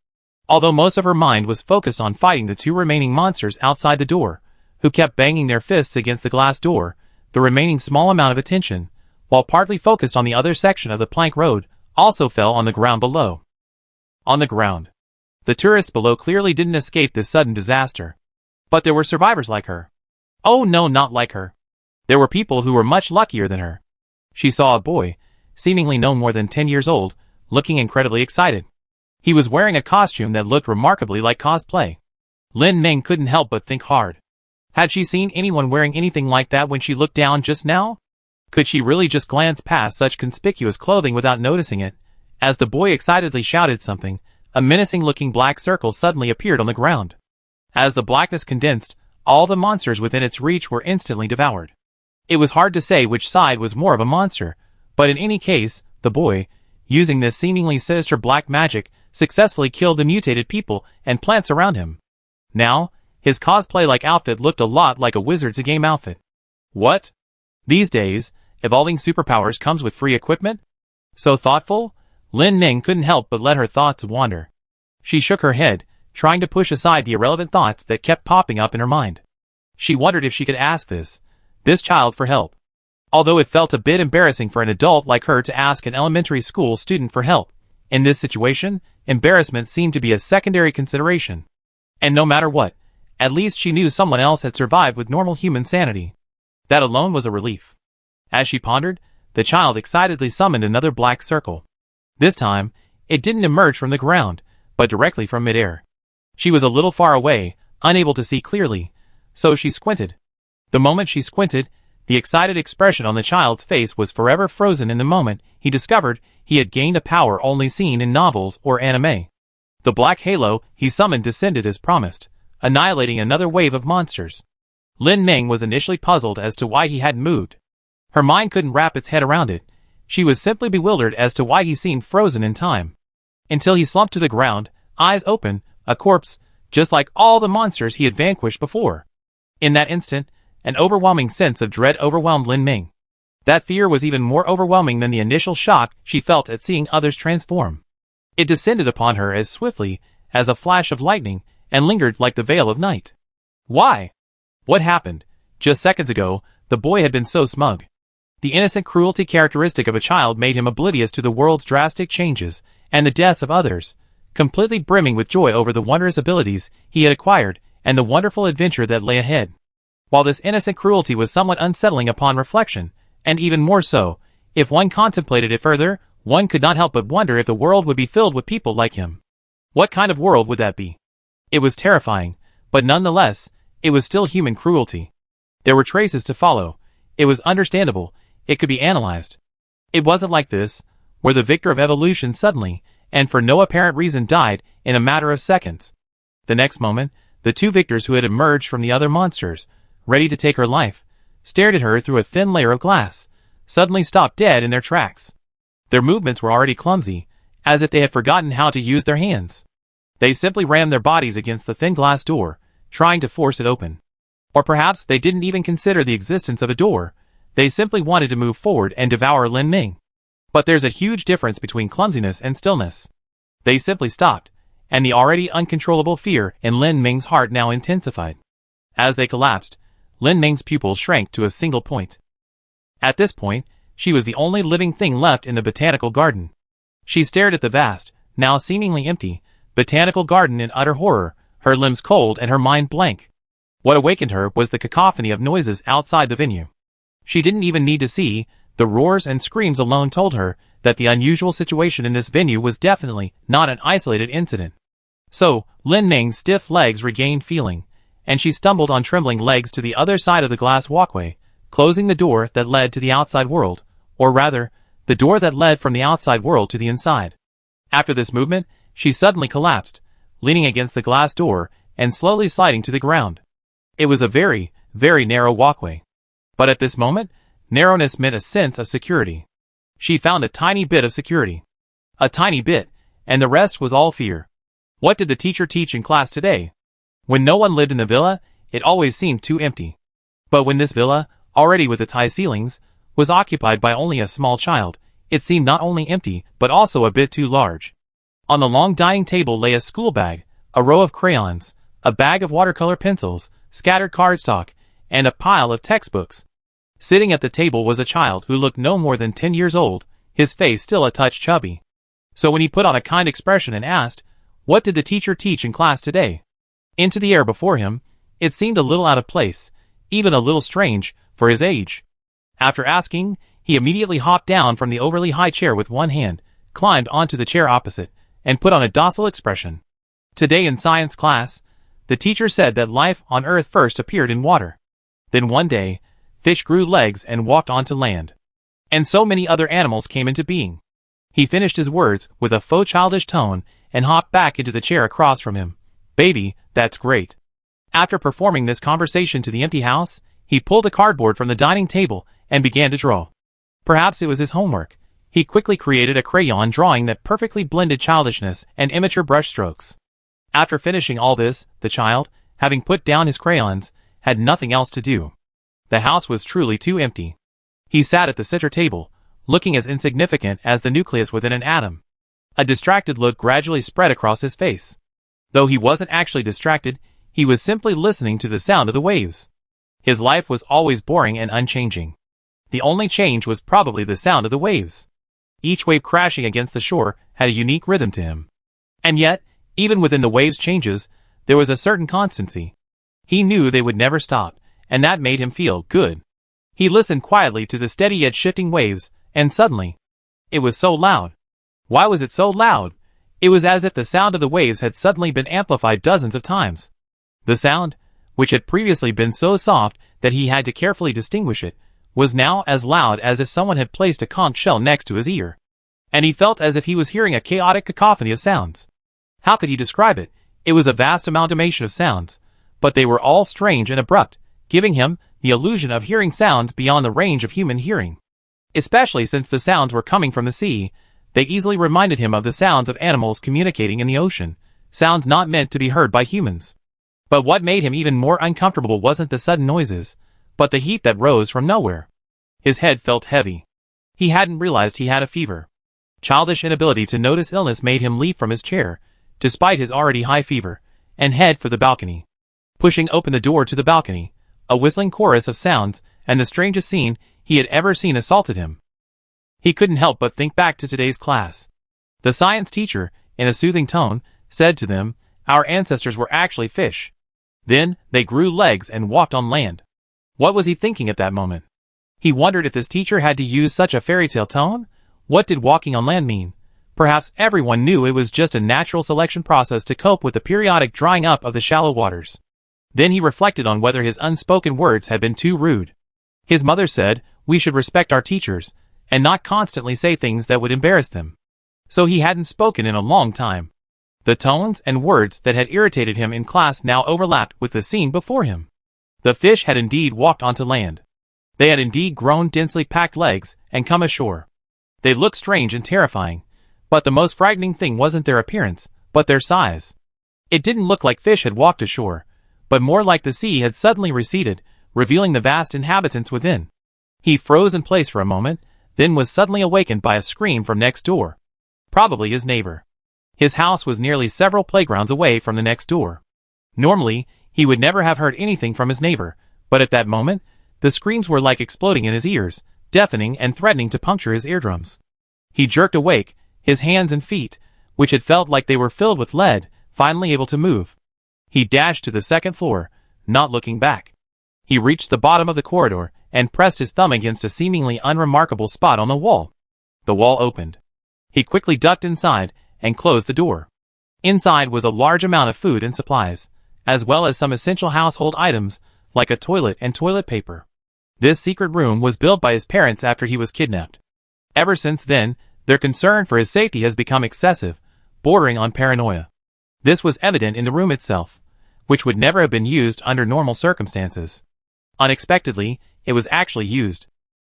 Although most of her mind was focused on fighting the 2 remaining monsters outside the door, who kept banging their fists against the glass door, the remaining small amount of attention, while partly focused on the other section of the plank road, also fell on the ground below. On the ground. The tourists below clearly didn't escape this sudden disaster. But there were survivors like her. Oh no, not like her. There were people who were much luckier than her. She saw a boy, seemingly no more than 10 years old, looking incredibly excited. He was wearing a costume that looked remarkably like cosplay. Lin Ning couldn't help but think hard. Had she seen anyone wearing anything like that when she looked down just now? Could she really just glance past such conspicuous clothing without noticing it? As the boy excitedly shouted something, a menacing-looking black circle suddenly appeared on the ground. As the blackness condensed, all the monsters within its reach were instantly devoured. It was hard to say which side was more of a monster, but in any case, the boy, using this seemingly sinister black magic, successfully killed the mutated people and plants around him. Now, his cosplay-like outfit looked a lot like a Wizard's game outfit. What? These days, evolving superpowers comes with free equipment? So thoughtful, Lin Ming couldn't help but let her thoughts wander. She shook her head, trying to push aside the irrelevant thoughts that kept popping up in her mind. She wondered if she could ask this child for help. Although it felt a bit embarrassing for an adult like her to ask an elementary school student for help, in this situation, embarrassment seemed to be a secondary consideration. And no matter what, at least she knew someone else had survived with normal human sanity. That alone was a relief. As she pondered, the child excitedly summoned another black circle. This time, it didn't emerge from the ground, but directly from midair. She was a little far away, unable to see clearly, so she squinted. The moment she squinted, the excited expression on the child's face was forever frozen in the moment he discovered he had gained a power only seen in novels or anime. The black halo he summoned descended as promised, annihilating another wave of monsters. Lin Ming was initially puzzled as to why he hadn't moved. Her mind couldn't wrap its head around it. She was simply bewildered as to why he seemed frozen in time. Until he slumped to the ground, eyes open, a corpse, just like all the monsters he had vanquished before. In that instant, an overwhelming sense of dread overwhelmed Lin Ming. That fear was even more overwhelming than the initial shock she felt at seeing others transform. It descended upon her as swiftly as a flash of lightning and lingered like the veil of night. Why? What happened? Just seconds ago, the boy had been so smug. The innocent cruelty characteristic of a child made him oblivious to the world's drastic changes and the deaths of others, completely brimming with joy over the wondrous abilities he had acquired and the wonderful adventure that lay ahead. While this innocent cruelty was somewhat unsettling upon reflection, and even more so, if one contemplated it further, one could not help but wonder if the world would be filled with people like him. What kind of world would that be? It was terrifying, but nonetheless, it was still human cruelty. There were traces to follow. It was understandable. It could be analyzed. It wasn't like this, where the victor of evolution suddenly, and for no apparent reason, died in a matter of seconds. The next moment, the two victors who had emerged from the other monsters, ready to take her life, stared at her through a thin layer of glass, suddenly stopped dead in their tracks. Their movements were already clumsy, as if they had forgotten how to use their hands. They simply rammed their bodies against the thin glass door, trying to force it open. Or perhaps they didn't even consider the existence of a door. They simply wanted to move forward and devour Lin Ming. But there's a huge difference between clumsiness and stillness. They simply stopped, and the already uncontrollable fear in Lin Ming's heart now intensified. As they collapsed, Lin Ming's pupils shrank to a single point. At this point, she was the only living thing left in the botanical garden. She stared at the vast, now seemingly empty, botanical garden in utter horror, her limbs cold and her mind blank. What awakened her was the cacophony of noises outside the venue. She didn't even need to see. The roars and screams alone told her that the unusual situation in this venue was definitely not an isolated incident. So, Lin Ming's stiff legs regained feeling, and she stumbled on trembling legs to the other side of the glass walkway, closing the door that led to the outside world, or rather, the door that led from the outside world to the inside. After this movement, she suddenly collapsed, leaning against the glass door and slowly sliding to the ground. It was a very, very narrow walkway. But at this moment, narrowness meant a sense of security. She found a tiny bit of security. A tiny bit, and the rest was all fear. What did the teacher teach in class today? When no one lived in the villa, it always seemed too empty. But when this villa, already with its high ceilings, was occupied by only a small child, it seemed not only empty, but also a bit too large. On the long dining table lay a school bag, a row of crayons, a bag of watercolor pencils, scattered cardstock, and a pile of textbooks. Sitting at the table was a child who looked no more than 10 years old, his face still a touch chubby. So when he put on a kind expression and asked, "What did the teacher teach in class today?" into the air before him, it seemed a little out of place, even a little strange, for his age. After asking, he immediately hopped down from the overly high chair with one hand, climbed onto the chair opposite, and put on a docile expression. Today in science class, the teacher said that life on Earth first appeared in water. Then one day, fish grew legs and walked onto land. And so many other animals came into being. He finished his words with a faux childish tone and hopped back into the chair across from him. "Baby, that's great." After performing this conversation to the empty house, he pulled a cardboard from the dining table and began to draw. Perhaps it was his homework. He quickly created a crayon drawing that perfectly blended childishness and immature brushstrokes. After finishing all this, the child, having put down his crayons, had nothing else to do. The house was truly too empty. He sat at the center table, looking as insignificant as the nucleus within an atom. A distracted look gradually spread across his face. Though he wasn't actually distracted, he was simply listening to the sound of the waves. His life was always boring and unchanging. The only change was probably the sound of the waves. Each wave crashing against the shore had a unique rhythm to him. And yet, even within the waves' changes, there was a certain constancy. He knew they would never stop, and that made him feel good. He listened quietly to the steady yet shifting waves, and suddenly, it was so loud. Why was it so loud? It was as if the sound of the waves had suddenly been amplified dozens of times. The sound, which had previously been so soft that he had to carefully distinguish it, was now as loud as if someone had placed a conch shell next to his ear. And he felt as if he was hearing a chaotic cacophony of sounds. How could he describe it? It was a vast amalgamation of sounds, but they were all strange and abrupt, giving him the illusion of hearing sounds beyond the range of human hearing. Especially since the sounds were coming from the sea, they easily reminded him of the sounds of animals communicating in the ocean, sounds not meant to be heard by humans. But what made him even more uncomfortable wasn't the sudden noises, but the heat that rose from nowhere. His head felt heavy. He hadn't realized he had a fever. Childish inability to notice illness made him leap from his chair, despite his already high fever, and head for the balcony. Pushing open the door to the balcony, a whistling chorus of sounds and the strangest scene he had ever seen assaulted him. He couldn't help but think back to today's class. The science teacher, in a soothing tone, said to them, "Our ancestors were actually fish. Then, they grew legs and walked on land." What was he thinking at that moment? He wondered if this teacher had to use such a fairy tale tone. What did walking on land mean? Perhaps everyone knew it was just a natural selection process to cope with the periodic drying up of the shallow waters. Then he reflected on whether his unspoken words had been too rude. His mother said, we should respect our teachers, and not constantly say things that would embarrass them. So he hadn't spoken in a long time. The tones and words that had irritated him in class now overlapped with the scene before him. The fish had indeed walked onto land. They had indeed grown densely packed legs and come ashore. They looked strange and terrifying, but the most frightening thing wasn't their appearance, but their size. It didn't look like fish had walked ashore, but more like the sea had suddenly receded, revealing the vast inhabitants within. He froze in place for a moment, then was suddenly awakened by a scream from next door. Probably his neighbor. His house was nearly several playgrounds away from the next door. Normally, he would never have heard anything from his neighbor, but at that moment, the screams were like exploding in his ears, deafening and threatening to puncture his eardrums. He jerked awake, his hands and feet, which had felt like they were filled with lead, finally able to move. He dashed to the second floor, not looking back. He reached the bottom of the corridor and pressed his thumb against a seemingly unremarkable spot on the wall. The wall opened. He quickly ducked inside and closed the door. Inside was a large amount of food and supplies, as well as some essential household items, like a toilet and toilet paper. This secret room was built by his parents after he was kidnapped. Ever since then, their concern for his safety has become excessive, bordering on paranoia. This was evident in the room itself, which would never have been used under normal circumstances. Unexpectedly, it was actually used.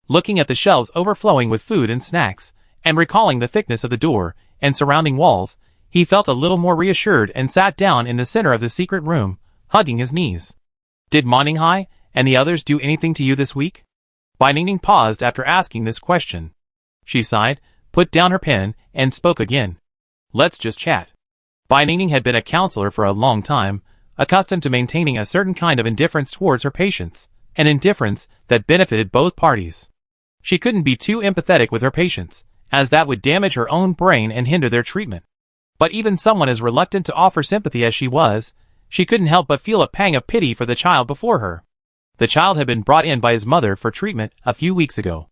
Looking at the shelves overflowing with food and snacks, and recalling the thickness of the door and surrounding walls, he felt a little more reassured and sat down in the center of the secret room, hugging his knees. Did Moninghai and the others do anything to you this week? Bai Ningning paused after asking this question. She sighed, put down her pen, and spoke again. Let's just chat. Bai Ningning had been a counselor for a long time, accustomed to maintaining a certain kind of indifference towards her patients, an indifference that benefited both parties. She couldn't be too empathetic with her patients, as that would damage her own brain and hinder their treatment. But even someone as reluctant to offer sympathy as she was, she couldn't help but feel a pang of pity for the child before her. The child had been brought in by his mother for treatment a few weeks ago.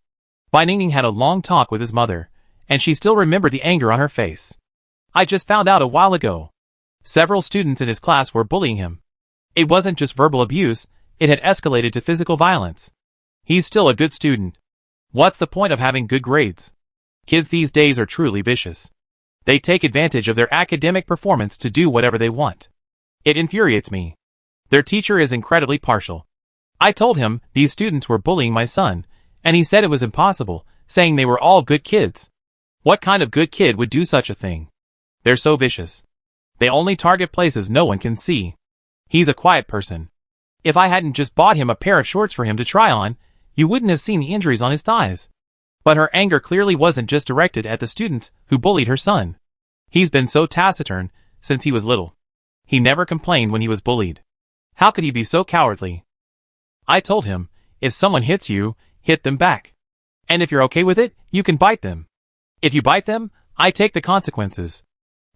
Bai Ningning had a long talk with his mother, and she still remembered the anger on her face. I just found out a while ago. Several students in his class were bullying him. It wasn't just verbal abuse, it had escalated to physical violence. He's still a good student. What's the point of having good grades? Kids these days are truly vicious. They take advantage of their academic performance to do whatever they want. It infuriates me. Their teacher is incredibly partial. I told him these students were bullying my son, and he said it was impossible, saying they were all good kids. What kind of good kid would do such a thing? They're so vicious. They only target places no one can see. He's a quiet person. If I hadn't just bought him a pair of shorts for him to try on, you wouldn't have seen the injuries on his thighs. But her anger clearly wasn't just directed at the students who bullied her son. He's been so taciturn since he was little. He never complained when he was bullied. How could he be so cowardly? I told him, if someone hits you, hit them back. And if you're okay with it, you can bite them. If you bite them, I take the consequences.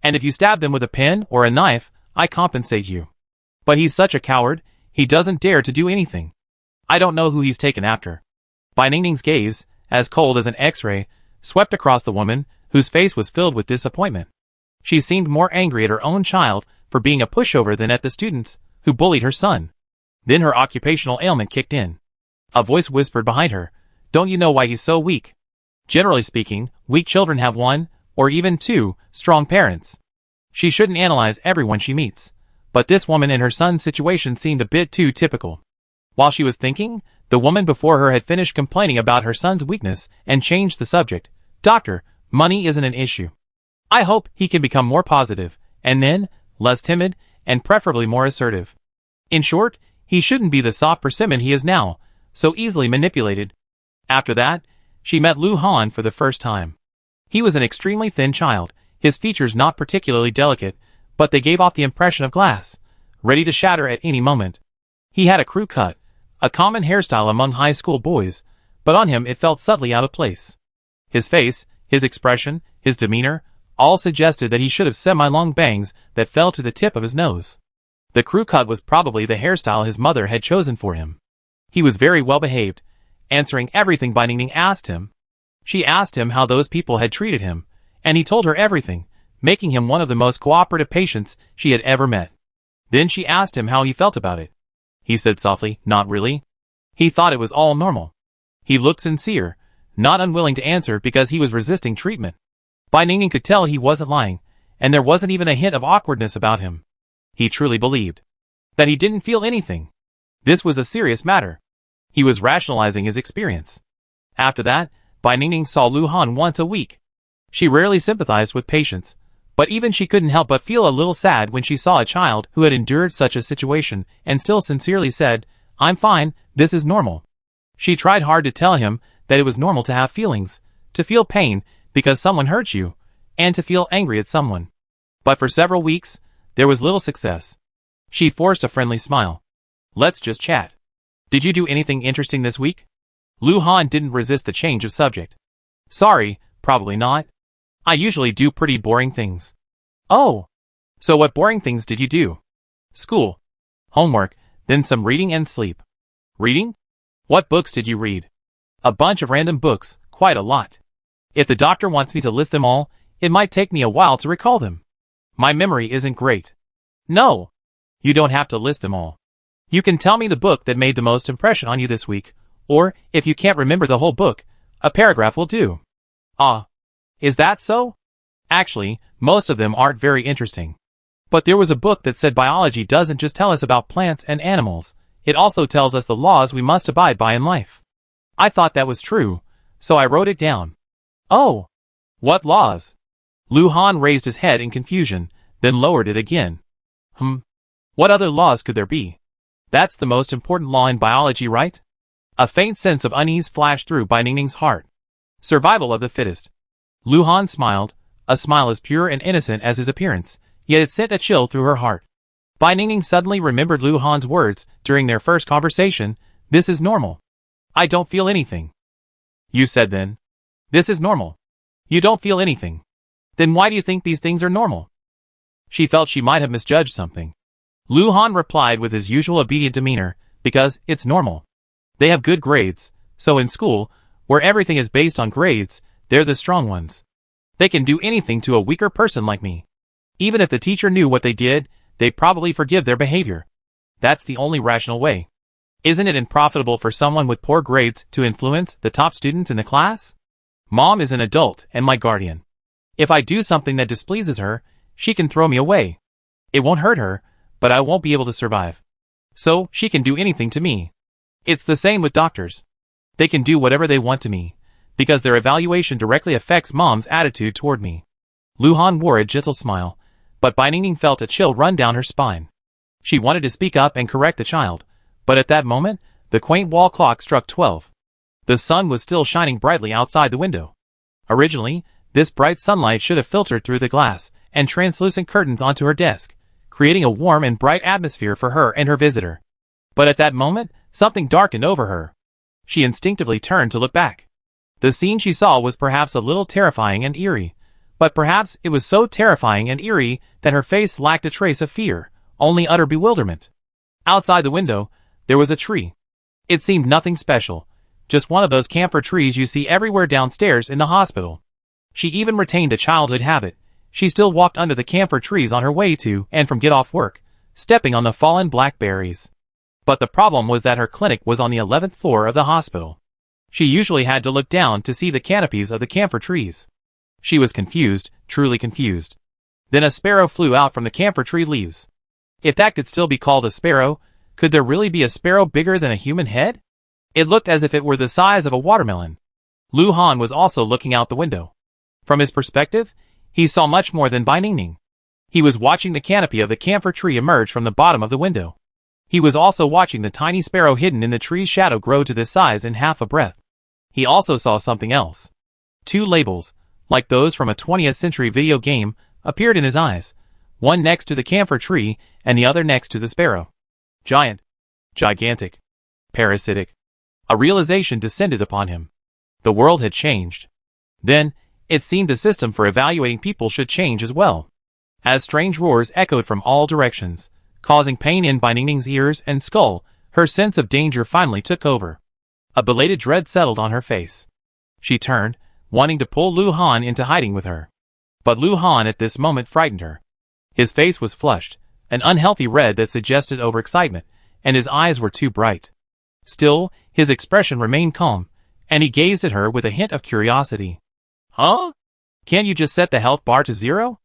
And if you stab them with a pen or a knife, I compensate you. But he's such a coward, he doesn't dare to do anything. I don't know who he's taken after. Bai Ningning's gaze, as cold as an X-ray, swept across the woman, whose face was filled with disappointment. She seemed more angry at her own child for being a pushover than at the students who bullied her son. Then her occupational ailment kicked in. A voice whispered behind her, "Don't you know why he's so weak?" Generally speaking, weak children have one, or even two, strong parents. She shouldn't analyze everyone she meets, but this woman and her son's situation seemed a bit too typical. While she was thinking, the woman before her had finished complaining about her son's weakness and changed the subject. "Doctor, money isn't an issue. I hope he can become more positive, and then, less timid, and preferably more assertive. In short, he shouldn't be the soft persimmon he is now, so easily manipulated." After that, she met Lu Han for the first time. He was an extremely thin child, his features not particularly delicate, but they gave off the impression of glass, ready to shatter at any moment. He had a crew cut, a common hairstyle among high school boys, but on him it felt subtly out of place. His face, his expression, his demeanor, all suggested that he should have semi-long bangs that fell to the tip of his nose. The crew cut was probably the hairstyle his mother had chosen for him. He was very well behaved, answering everything Bai Ningning asked him. She asked him how those people had treated him, and he told her everything, making him one of the most cooperative patients she had ever met. Then she asked him how he felt about it. He said softly, "Not really." He thought it was all normal. He looked sincere, not unwilling to answer because he was resisting treatment. Bai Ningning could tell he wasn't lying, and there wasn't even a hint of awkwardness about him. He truly believed that he didn't feel anything. This was a serious matter. He was rationalizing his experience. After that, Bai Ningning saw Lu Han once a week. She rarely sympathized with patients, but even she couldn't help but feel a little sad when she saw a child who had endured such a situation and still sincerely said, "I'm fine, this is normal." She tried hard to tell him that it was normal to have feelings, to feel pain because someone hurt you, and to feel angry at someone. But for several weeks, there was little success. She forced a friendly smile. "Let's just chat. Did you do anything interesting this week?" Lu Han didn't resist the change of subject. "Sorry, probably not. I usually do pretty boring things." "Oh. So what boring things did you do?" "School. Homework, then some reading and sleep." "Reading? What books did you read?" "A bunch of random books, quite a lot. If the doctor wants me to list them all, it might take me a while to recall them. My memory isn't great." "No. You don't have to list them all. You can tell me the book that made the most impression on you this week, or, if you can't remember the whole book, a paragraph will do." "Ah. Is that so?" "Actually, most of them aren't very interesting. But there was a book that said biology doesn't just tell us about plants and animals, it also tells us the laws we must abide by in life. I thought that was true, so I wrote it down." "Oh. What laws?" Lu Han raised his head in confusion, then lowered it again. What other laws could there be? That's the most important law in biology, right?" A faint sense of unease flashed through Bai Ningning's heart. "Survival of the fittest." Lu Han smiled, a smile as pure and innocent as his appearance, yet it sent a chill through her heart. Bai Ningning suddenly remembered Lu Han's words during their first conversation, "This is normal. I don't feel anything." "You said then, this is normal. You don't feel anything. Then why do you think these things are normal?" She felt she might have misjudged something. Lu Han replied with his usual obedient demeanor, "Because it's normal. They have good grades, so in school, where everything is based on grades, they're the strong ones. They can do anything to a weaker person like me. Even if the teacher knew what they did, they'd probably forgive their behavior. That's the only rational way. Isn't it unprofitable for someone with poor grades to influence the top students in the class? Mom is an adult and my guardian. If I do something that displeases her, she can throw me away. It won't hurt her, but I won't be able to survive. So, she can do anything to me. It's the same with doctors. They can do whatever they want to me, because their evaluation directly affects Mom's attitude toward me." Lu Han wore a gentle smile, but Bai Ningning felt a chill run down her spine. She wanted to speak up and correct the child, but at that moment, the quaint wall clock struck 12. The sun was still shining brightly outside the window. Originally, this bright sunlight should have filtered through the glass and translucent curtains onto her desk, creating a warm and bright atmosphere for her and her visitor. But at that moment, something darkened over her. She instinctively turned to look back. The scene she saw was perhaps a little terrifying and eerie, but perhaps it was so terrifying and eerie that her face lacked a trace of fear, only utter bewilderment. Outside the window, there was a tree. It seemed nothing special, just one of those camphor trees you see everywhere downstairs in the hospital. She even retained a childhood habit. She still walked under the camphor trees on her way to and from get off work, stepping on the fallen blackberries. But the problem was that her clinic was on the 11th floor of the hospital. She usually had to look down to see the canopies of the camphor trees. She was confused, truly confused. Then a sparrow flew out from the camphor tree leaves. If that could still be called a sparrow, could there really be a sparrow bigger than a human head? It looked as if it were the size of a watermelon. Lu Han was also looking out the window. From his perspective, he saw much more than Bai Ningning. He was watching the canopy of the camphor tree emerge from the bottom of the window. He was also watching the tiny sparrow hidden in the tree's shadow grow to this size in half a breath. He also saw something else. 2 labels, like those from a 20th century video game, appeared in his eyes, one next to the camphor tree and the other next to the sparrow. Giant. Gigantic. Parasitic. A realization descended upon him. The world had changed. Then, it seemed the system for evaluating people should change as well. As strange roars echoed from all directions, causing pain in Bai Ningning's ears and skull, her sense of danger finally took over. A belated dread settled on her face. She turned, wanting to pull Lu Han into hiding with her. But Lu Han at this moment frightened her. His face was flushed, an unhealthy red that suggested overexcitement, and his eyes were too bright. Still, his expression remained calm, and he gazed at her with a hint of curiosity. Huh? Can't you just set the health bar to 0?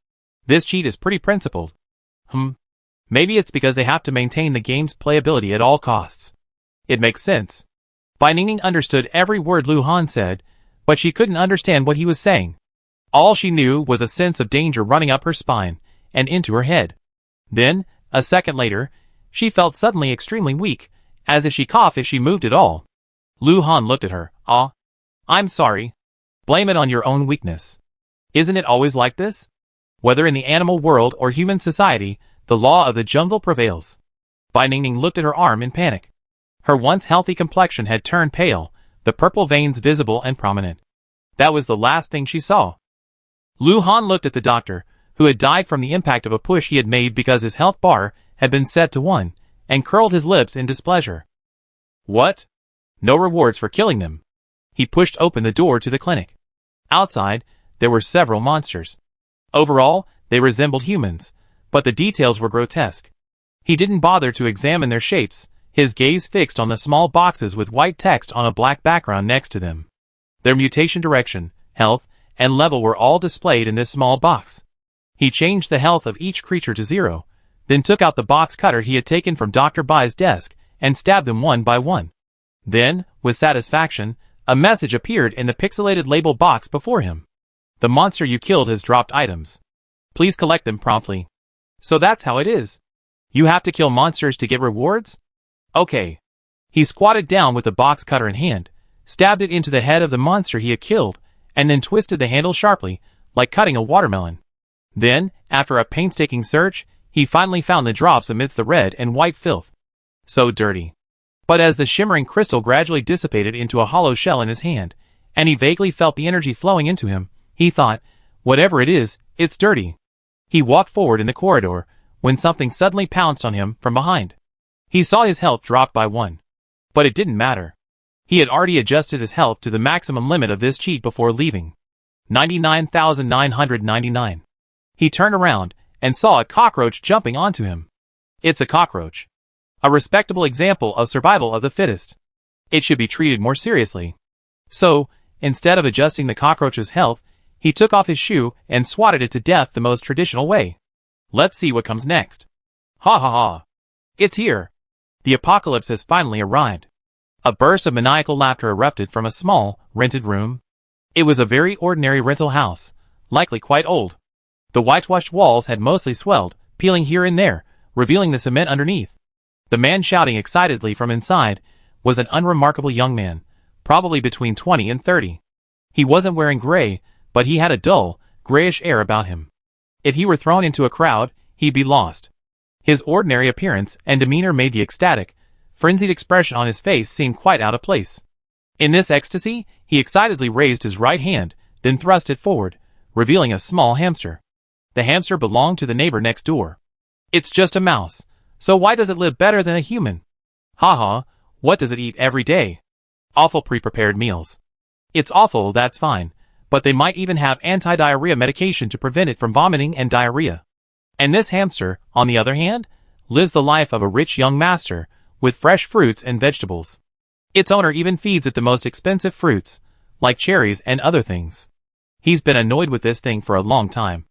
This cheat is pretty principled. Maybe it's because they have to maintain the game's playability at all costs. It makes sense. Bai Ningning understood every word Lu Han said, but she couldn't understand what he was saying. All she knew was a sense of danger running up her spine and into her head. Then, a second later, she felt suddenly extremely weak, as if she coughed if she moved at all. Lu Han looked at her. I'm sorry. Blame it on your own weakness. Isn't it always like this? Whether in the animal world or human society, the law of the jungle prevails. Bai Ningning looked at her arm in panic. Her once healthy complexion had turned pale, the purple veins visible and prominent. That was the last thing she saw. Lu Han looked at the doctor, who had died from the impact of a push he had made because his health bar had been set to 1, and curled his lips in displeasure. What? No rewards for killing them. He pushed open the door to the clinic. Outside, there were several monsters. Overall, they resembled humans, but the details were grotesque. He didn't bother to examine their shapes, his gaze fixed on the small boxes with white text on a black background next to them. Their mutation direction, health, and level were all displayed in this small box. He changed the health of each creature to 0, then took out the box cutter he had taken from Dr. Bai's desk and stabbed them one by one. Then, with satisfaction, a message appeared in the pixelated label box before him. The monster you killed has dropped items. Please collect them promptly. So that's how it is. You have to kill monsters to get rewards? Okay. He squatted down with the box cutter in hand, stabbed it into the head of the monster he had killed, and then twisted the handle sharply, like cutting a watermelon. Then, after a painstaking search, he finally found the drops amidst the red and white filth. So dirty. But as the shimmering crystal gradually dissipated into a hollow shell in his hand, and he vaguely felt the energy flowing into him, he thought, whatever it is, it's dirty. He walked forward in the corridor, when something suddenly pounced on him from behind. He saw his health drop by 1. But it didn't matter. He had already adjusted his health to the maximum limit of this cheat before leaving. 99,999. He turned around, and saw a cockroach jumping onto him. It's a cockroach. A respectable example of survival of the fittest. It should be treated more seriously. So, instead of adjusting the cockroach's health, he took off his shoe and swatted it to death the most traditional way. Let's see what comes next. Ha ha ha. It's here. The apocalypse has finally arrived. A burst of maniacal laughter erupted from a small, rented room. It was a very ordinary rental house, likely quite old. The whitewashed walls had mostly swelled, peeling here and there, revealing the cement underneath. The man shouting excitedly from inside was an unremarkable young man, probably between 20 and 30. He wasn't wearing gray, but he had a dull, grayish air about him. If he were thrown into a crowd, he'd be lost. His ordinary appearance and demeanor made the ecstatic, frenzied expression on his face seem quite out of place. In this ecstasy, he excitedly raised his right hand, then thrust it forward, revealing a small hamster. The hamster belonged to the neighbor next door. It's just a mouse, so why does it live better than a human? Haha, what does it eat every day? Awful pre-prepared meals. It's awful, that's fine, but they might even have anti-diarrhea medication to prevent it from vomiting and diarrhea. And this hamster, on the other hand, lives the life of a rich young master, with fresh fruits and vegetables. Its owner even feeds it the most expensive fruits, like cherries and other things. He's been annoyed with this thing for a long time.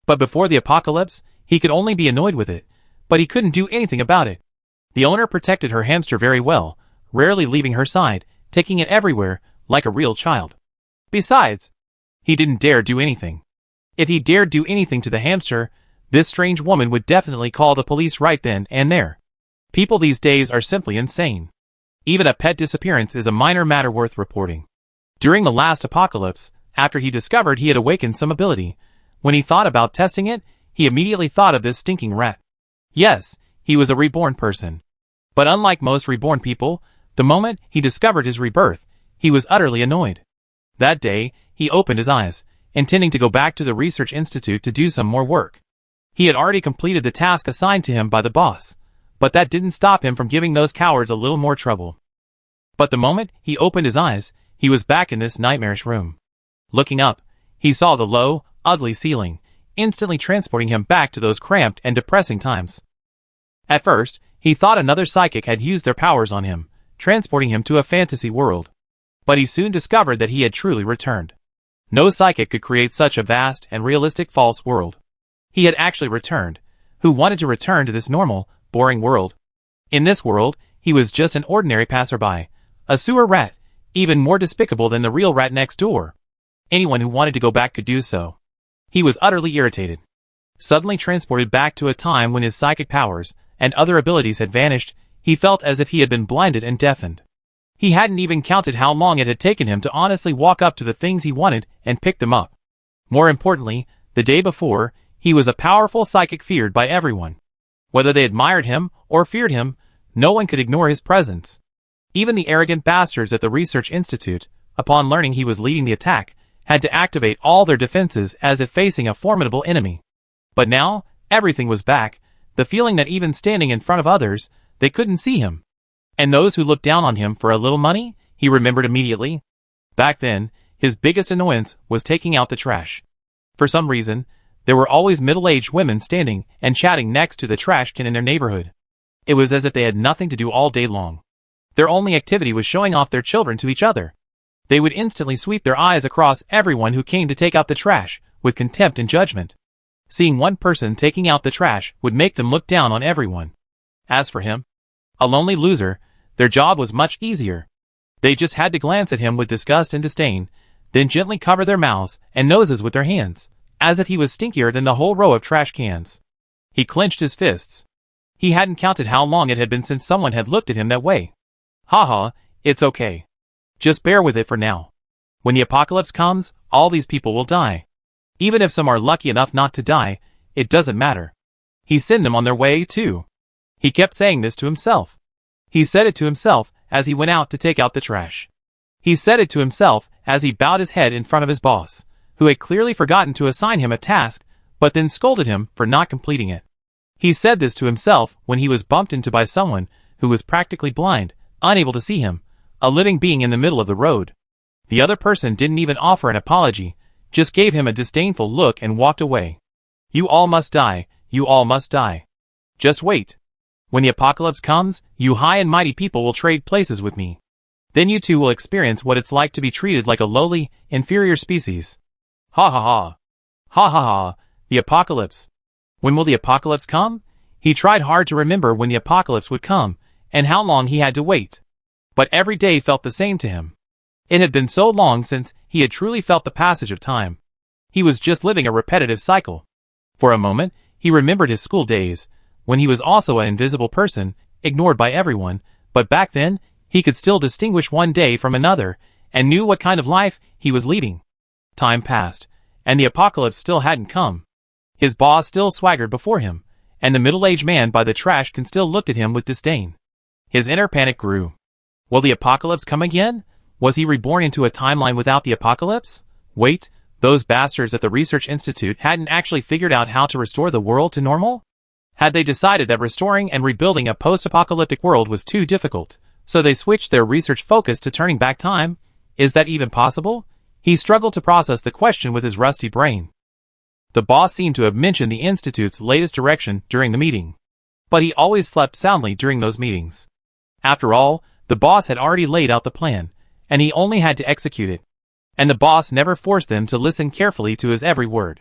But before the apocalypse, he could only be annoyed with it, but he couldn't do anything about it. The owner protected her hamster very well, rarely leaving her side, taking it everywhere, like a real child. Besides, he didn't dare do anything. If he dared do anything to the hamster, this strange woman would definitely call the police right then and there. People these days are simply insane. Even a pet disappearance is a minor matter worth reporting. During the last apocalypse, after he discovered he had awakened some ability, when he thought about testing it, he immediately thought of this stinking rat. Yes, he was a reborn person. But unlike most reborn people, the moment he discovered his rebirth, he was utterly annoyed. That day, he opened his eyes, intending to go back to the research institute to do some more work. He had already completed the task assigned to him by the boss, but that didn't stop him from giving those cowards a little more trouble. But the moment he opened his eyes, he was back in this nightmarish room. Looking up, he saw the low, ugly ceiling, instantly transporting him back to those cramped and depressing times. At first, he thought another psychic had used their powers on him, transporting him to a fantasy world. But he soon discovered that he had truly returned. No psychic could create such a vast and realistic false world. He had actually returned. Who wanted to return to this normal, boring world? In this world, he was just an ordinary passerby, a sewer rat, even more despicable than the real rat next door. Anyone who wanted to go back could do so. He was utterly irritated. Suddenly transported back to a time when his psychic powers and other abilities had vanished, he felt as if he had been blinded and deafened. He hadn't even counted how long it had taken him to honestly walk up to the things he wanted and pick them up. More importantly, the day before, he was a powerful psychic feared by everyone. Whether they admired him or feared him, no one could ignore his presence. Even the arrogant bastards at the research institute, upon learning he was leading the attack, had to activate all their defenses as if facing a formidable enemy. But now, everything was back, the feeling that even standing in front of others, they couldn't see him. And those who looked down on him for a little money, he remembered immediately. Back then, his biggest annoyance was taking out the trash. For some reason, there were always middle-aged women standing and chatting next to the trash can in their neighborhood. It was as if they had nothing to do all day long. Their only activity was showing off their children to each other. They would instantly sweep their eyes across everyone who came to take out the trash, with contempt and judgment. Seeing one person taking out the trash would make them look down on everyone. As for him, a lonely loser, their job was much easier. They just had to glance at him with disgust and disdain, then gently cover their mouths and noses with their hands, as if he was stinkier than the whole row of trash cans. He clenched his fists. He hadn't counted how long it had been since someone had looked at him that way. Haha, it's okay. Just bear with it for now. When the apocalypse comes, all these people will die. Even if some are lucky enough not to die, it doesn't matter. He sent them on their way too. He kept saying this to himself. He said it to himself as he went out to take out the trash. He said it to himself as he bowed his head in front of his boss, who had clearly forgotten to assign him a task, but then scolded him for not completing it. He said this to himself when he was bumped into by someone who was practically blind, unable to see him, a living being in the middle of the road. The other person didn't even offer an apology, just gave him a disdainful look and walked away. You all must die, you all must die. Just wait. When the apocalypse comes, you high and mighty people will trade places with me. Then you too will experience what it's like to be treated like a lowly, inferior species. Ha ha ha. Ha ha ha. The apocalypse. When will the apocalypse come? He tried hard to remember when the apocalypse would come, and how long he had to wait. But every day felt the same to him. It had been so long since he had truly felt the passage of time. He was just living a repetitive cycle. For a moment, he remembered his school days, when he was also an invisible person, ignored by everyone, but back then, He could still distinguish one day from another, and knew what kind of life he was leading. Time passed, and the apocalypse still hadn't come. His boss still swaggered before him, and the middle-aged man by the trash can still looked at him with disdain. His inner panic grew. Will the apocalypse come again? Was he reborn into a timeline without the apocalypse? Wait, those bastards at the Research Institute hadn't actually figured out how to restore the world to normal? Had they decided that restoring and rebuilding a post-apocalyptic world was too difficult, so they switched their research focus to turning back time? Is that even possible? He struggled to process the question with his rusty brain. The boss seemed to have mentioned the Institute's latest direction during the meeting. But he always slept soundly during those meetings. After all, the boss had already laid out the plan, and he only had to execute it. And the boss never forced them to listen carefully to his every word.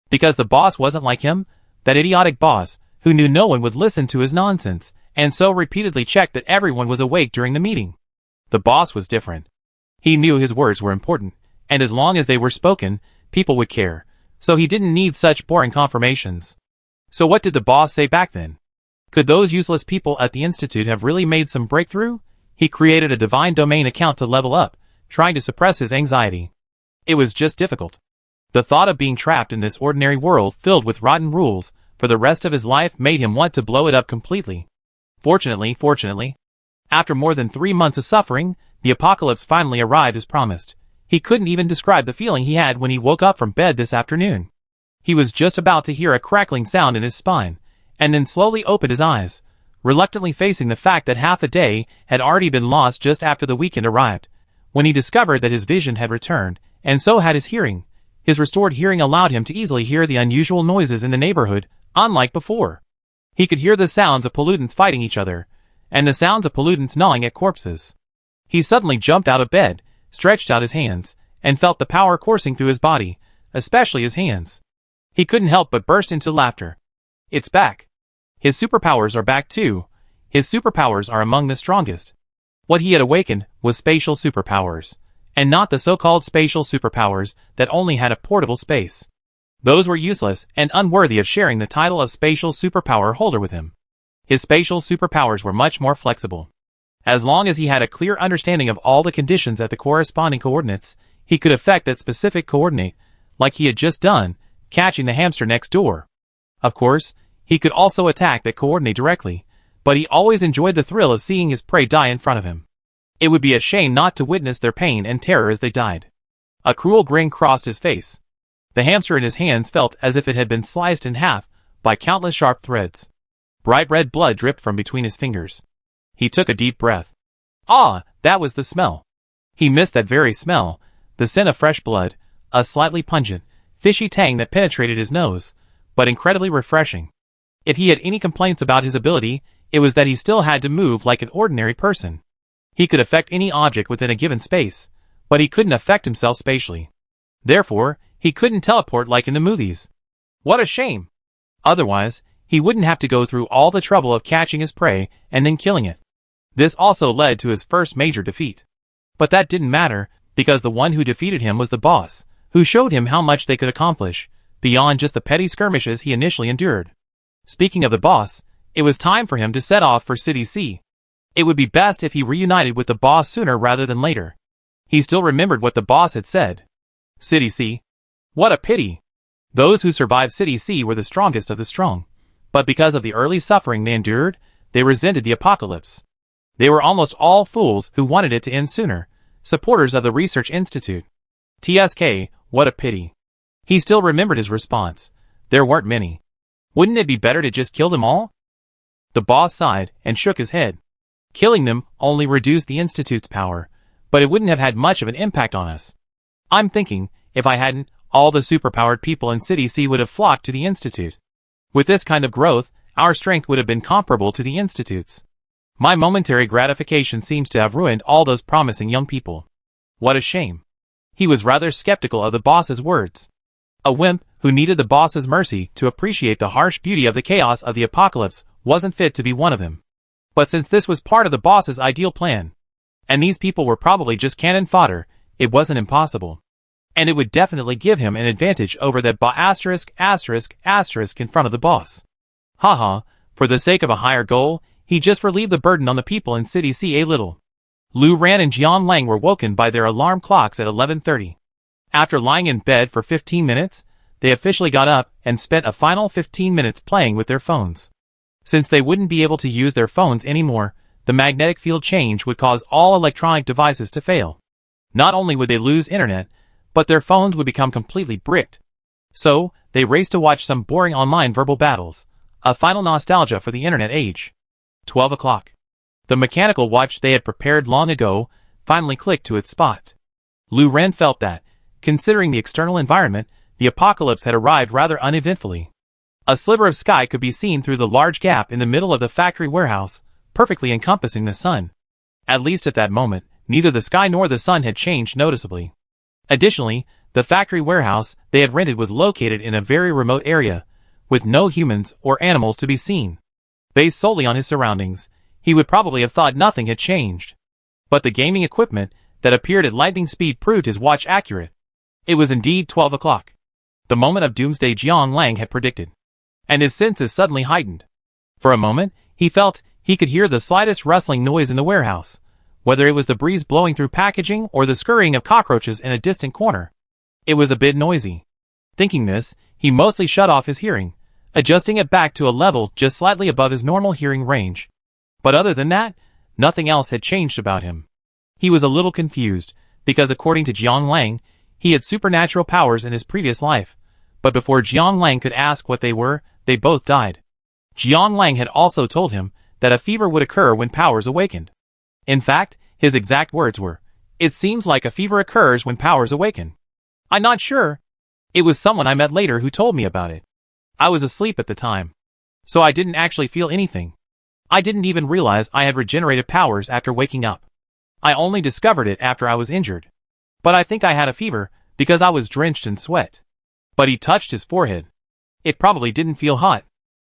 Because the boss wasn't like him, that idiotic boss, who knew no one would listen to his nonsense, and so repeatedly checked that everyone was awake during the meeting. The boss was different. He knew his words were important, and as long as they were spoken, people would care, so he didn't need such boring confirmations. So what did the boss say back then? Could those useless people at the Institute have really made some breakthrough? He created a divine domain account to level up, trying to suppress his anxiety. It was just difficult. The thought of being trapped in this ordinary world filled with rotten rules for the rest of his life made him want to blow it up completely. Fortunately, after more than 3 months of suffering, the apocalypse finally arrived as promised. He couldn't even describe the feeling he had when he woke up from bed this afternoon. He was just about to hear a crackling sound in his spine, and then slowly opened his eyes, reluctantly facing the fact that half a day had already been lost just after the weekend arrived, when he discovered that his vision had returned, and so had his hearing. His restored hearing allowed him to easily hear the unusual noises in the neighborhood, unlike before. He could hear the sounds of pollutants fighting each other, and the sounds of pollutants gnawing at corpses. He suddenly jumped out of bed, stretched out his hands, and felt the power coursing through his body, especially his hands. He couldn't help but burst into laughter. It's back. His superpowers are back too. His superpowers are among the strongest. What he had awakened was spatial superpowers, and not the so-called spatial superpowers that only had a portable space. Those were useless and unworthy of sharing the title of spatial superpower holder with him. His spatial superpowers were much more flexible. As long as he had a clear understanding of all the conditions at the corresponding coordinates, he could affect that specific coordinate, like he had just done, catching the hamster next door. Of course, he could also attack that coordinate directly, but he always enjoyed the thrill of seeing his prey die in front of him. It would be a shame not to witness their pain and terror as they died. A cruel grin crossed his face. The hamster in his hands felt as if it had been sliced in half by countless sharp threads. Bright red blood dripped from between his fingers. He took a deep breath. Ah, that was the smell. He missed that very smell, the scent of fresh blood, a slightly pungent, fishy tang that penetrated his nose, but incredibly refreshing. If he had any complaints about his ability, it was that he still had to move like an ordinary person. He could affect any object within a given space, but he couldn't affect himself spatially. Therefore, he couldn't teleport like in the movies. What a shame! Otherwise, he wouldn't have to go through all the trouble of catching his prey and then killing it. This also led to his first major defeat. But that didn't matter, because the one who defeated him was the boss, who showed him how much they could accomplish, beyond just the petty skirmishes he initially endured. Speaking of the boss, it was time for him to set off for City C. It would be best if he reunited with the boss sooner rather than later. He still remembered what the boss had said. City C. What a pity! Those who survived City C were the strongest of the strong. But because of the early suffering they endured, they resented the apocalypse. They were almost all fools who wanted it to end sooner, supporters of the Research Institute. TSK, what a pity. He still remembered his response. There weren't many. Wouldn't it be better to just kill them all? The boss sighed and shook his head. Killing them only reduced the Institute's power, but it wouldn't have had much of an impact on us. I'm thinking, if I hadn't, all the superpowered people in City C would have flocked to the Institute. With this kind of growth, our strength would have been comparable to the Institute's. My momentary gratification seems to have ruined all those promising young people. What a shame. He was rather skeptical of the boss's words. A wimp who needed the boss's mercy to appreciate the harsh beauty of the chaos of the apocalypse wasn't fit to be one of them. But since this was part of the boss's ideal plan, and these people were probably just cannon fodder, it wasn't impossible. And it would definitely give him an advantage over that in front of the boss. Haha, for the sake of a higher goal, he just relieved the burden on the people in City C a little. Lu Ran and Jian Lang were woken by their alarm clocks at 11:30. After lying in bed for 15 minutes, they officially got up and spent a final 15 minutes playing with their phones. Since they wouldn't be able to use their phones anymore, the magnetic field change would cause all electronic devices to fail. Not only would they lose internet, but their phones would become completely bricked. So, they raced to watch some boring online verbal battles, a final nostalgia for the internet age. 12 o'clock. The mechanical watch they had prepared long ago finally clicked to its spot. Lu Ren felt that, considering the external environment, the apocalypse had arrived rather uneventfully. A sliver of sky could be seen through the large gap in the middle of the factory warehouse, perfectly encompassing the sun. At least at that moment, neither the sky nor the sun had changed noticeably. Additionally, the factory warehouse they had rented was located in a very remote area, with no humans or animals to be seen. Based solely on his surroundings, he would probably have thought nothing had changed. But the gaming equipment that appeared at lightning speed proved his watch accurate. It was indeed 12 o'clock. The moment of Doomsday Jiang Lang had predicted. And his senses suddenly heightened. For a moment, he felt he could hear the slightest rustling noise in the warehouse, whether it was the breeze blowing through packaging or the scurrying of cockroaches in a distant corner. It was a bit noisy. Thinking this, he mostly shut off his hearing, adjusting it back to a level just slightly above his normal hearing range. But other than that, nothing else had changed about him. He was a little confused, because according to Jiang Lang, he had supernatural powers in his previous life, but before Jiang Lang could ask what they were, they both died. Jiang Lang had also told him that a fever would occur when powers awakened. In fact, his exact words were, "It seems like a fever occurs when powers awaken." I'm not sure. It was someone I met later who told me about it. I was asleep at the time, so I didn't actually feel anything. I didn't even realize I had regenerated powers after waking up. I only discovered it after I was injured. But I think I had a fever because I was drenched in sweat. But he touched his forehead. It probably didn't feel hot.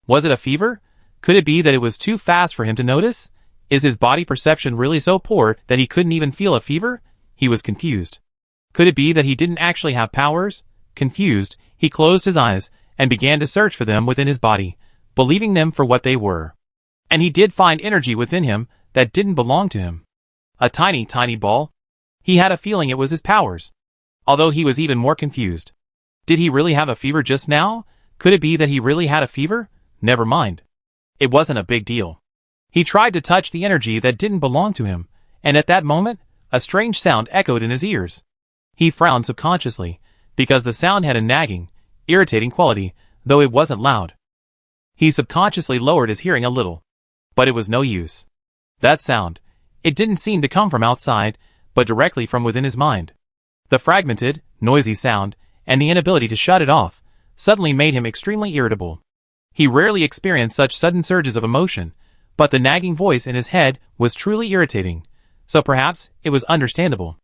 Was it a fever? Could it be that it was too fast for him to notice? Is his body perception really so poor that he couldn't even feel a fever? He was confused. Could it be that he didn't actually have powers? Confused, he closed his eyes and began to search for them within his body, believing them for what they were. And he did find energy within him that didn't belong to him. A tiny, tiny ball. He had a feeling it was his powers. Although he was even more confused. Did he really have a fever just now? Could it be that he really had a fever? Never mind. It wasn't a big deal. He tried to touch the energy that didn't belong to him, and at that moment, a strange sound echoed in his ears. He frowned subconsciously, because the sound had a nagging, irritating quality, though it wasn't loud. He subconsciously lowered his hearing a little. But it was no use. That sound, it didn't seem to come from outside, but directly from within his mind. The fragmented, noisy sound, and the inability to shut it off, suddenly made him extremely irritable. He rarely experienced such sudden surges of emotion, but the nagging voice in his head was truly irritating, so perhaps it was understandable.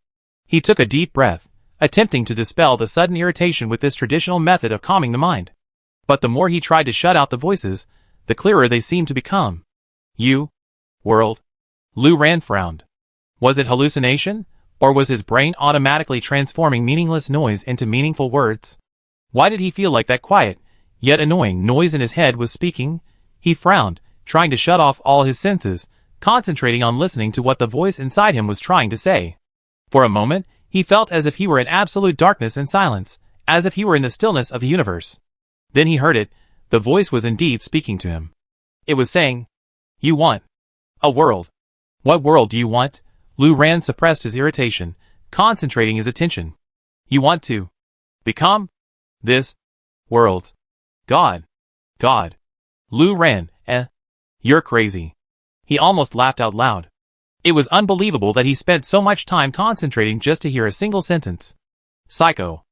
He took a deep breath, attempting to dispel the sudden irritation with this traditional method of calming the mind. But the more he tried to shut out the voices, the clearer they seemed to become. You? World? Lu Ran frowned. Was it hallucination, or was his brain automatically transforming meaningless noise into meaningful words? Why did he feel like that quiet, yet annoying noise in his head was speaking? He frowned, trying to shut off all his senses, concentrating on listening to what the voice inside him was trying to say. For a moment, he felt as if he were in absolute darkness and silence, as if he were in the stillness of the universe. Then he heard it. The voice was indeed speaking to him. It was saying, "You want a world. What world do you want?" Lu Ran suppressed his irritation, concentrating his attention. "You want to become this world's God. God." Lu Ran, you're crazy. He almost laughed out loud. It was unbelievable that he spent so much time concentrating just to hear a single sentence. Psycho.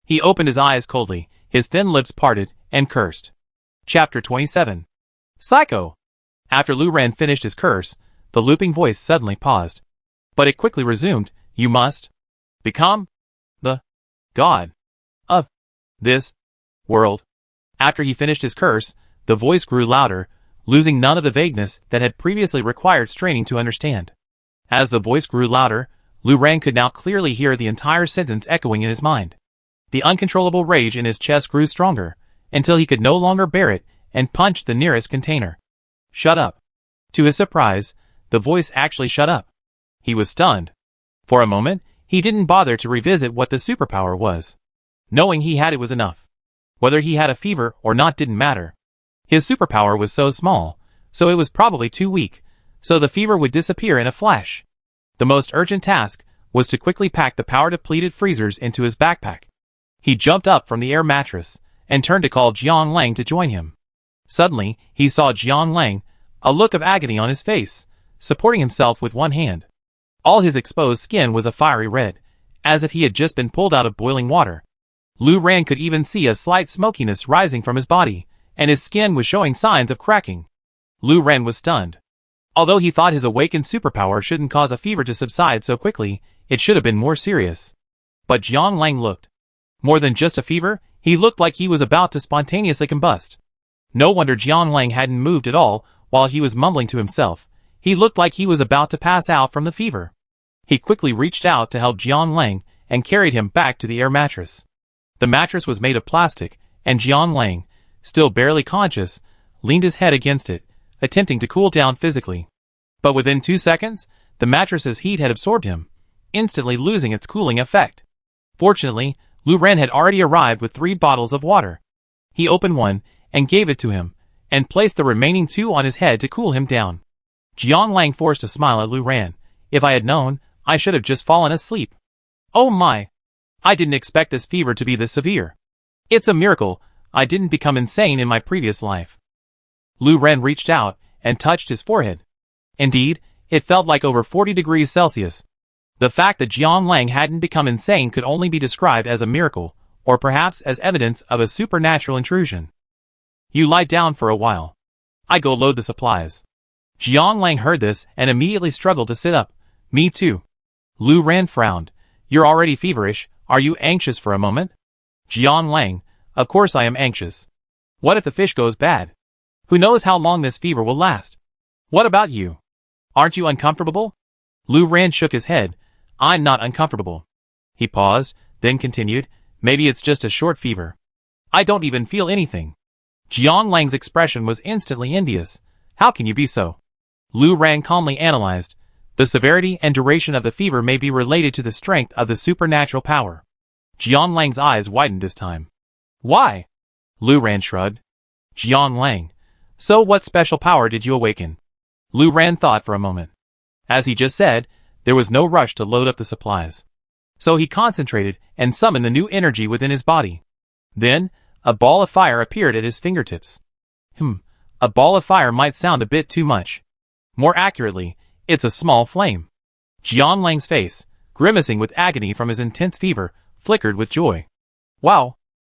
He opened his eyes coldly, his thin lips parted, and cursed. Chapter 27. Psycho. After Lu Ran finished his curse, the looping voice suddenly paused. But it quickly resumed, "You must become the God of this world." After he finished his curse, the voice grew louder, losing none of the vagueness that had previously required straining to understand. As the voice grew louder, Lu Ran could now clearly hear the entire sentence echoing in his mind. The uncontrollable rage in his chest grew stronger, until he could no longer bear it, and punched the nearest container. "Shut up." To his surprise, the voice actually shut up. He was stunned. For a moment, he didn't bother to revisit what the superpower was. Knowing he had it was enough. Whether he had a fever or not didn't matter. His superpower was so small, so it was probably too weak, so the fever would disappear in a flash. The most urgent task was to quickly pack the power-depleted freezers into his backpack. He jumped up from the air mattress and turned to call Jiang Lang to join him. Suddenly, he saw Jiang Lang, a look of agony on his face, supporting himself with one hand. All his exposed skin was a fiery red, as if he had just been pulled out of boiling water. Lu Ran could even see a slight smokiness rising from his body, and his skin was showing signs of cracking. Lu Ran was stunned. Although he thought his awakened superpower shouldn't cause a fever to subside so quickly, it should have been more serious. But Jiang Lang looked. More than just a fever, he looked like he was about to spontaneously combust. No wonder Jiang Lang hadn't moved at all while he was mumbling to himself. He looked like he was about to pass out from the fever. He quickly reached out to help Jiang Lang and carried him back to the air mattress. The mattress was made of plastic, and Jiang Lang, still barely conscious, leaned his head against it, attempting to cool down physically. But within 2 seconds, the mattress's heat had absorbed him, instantly losing its cooling effect. Fortunately, Lu Ran had already arrived with 3 bottles of water. He opened one and gave it to him, and placed the remaining 2 on his head to cool him down. Jiang Lang forced a smile at Lu Ran. If I had known, I should have just fallen asleep. Oh my! I didn't expect this fever to be this severe. It's a miracle I didn't become insane in my previous life. Lu Ran reached out and touched his forehead. Indeed, it felt like over 40 degrees Celsius. The fact that Jiang Lang hadn't become insane could only be described as a miracle, or perhaps as evidence of a supernatural intrusion. You lie down for a while. I go load the supplies. Jiang Lang heard this and immediately struggled to sit up. Me too. Lu Ran frowned. You're already feverish, are you anxious for a moment? Jiang Lang, of course I am anxious. What if the fish goes bad? Who knows how long this fever will last? What about you? Aren't you uncomfortable? Lu Ran shook his head. I'm not uncomfortable. He paused, then continued, maybe it's just a short fever. I don't even feel anything. Jiang Lang's expression was instantly envious. How can you be so? Lu Ran calmly analyzed. The severity and duration of the fever may be related to the strength of the supernatural power. Jiang Lang's eyes widened this time. Why? Lu Ran shrugged. Jiang Lang. So what special power did you awaken? Lu Ran thought for a moment. As he just said, there was no rush to load up the supplies. So he concentrated and summoned the new energy within his body. Then, a ball of fire appeared at his fingertips. A ball of fire might sound a bit too much. More accurately, it's a small flame. Jiang Lang's face, grimacing with agony from his intense fever, flickered with joy. Wow!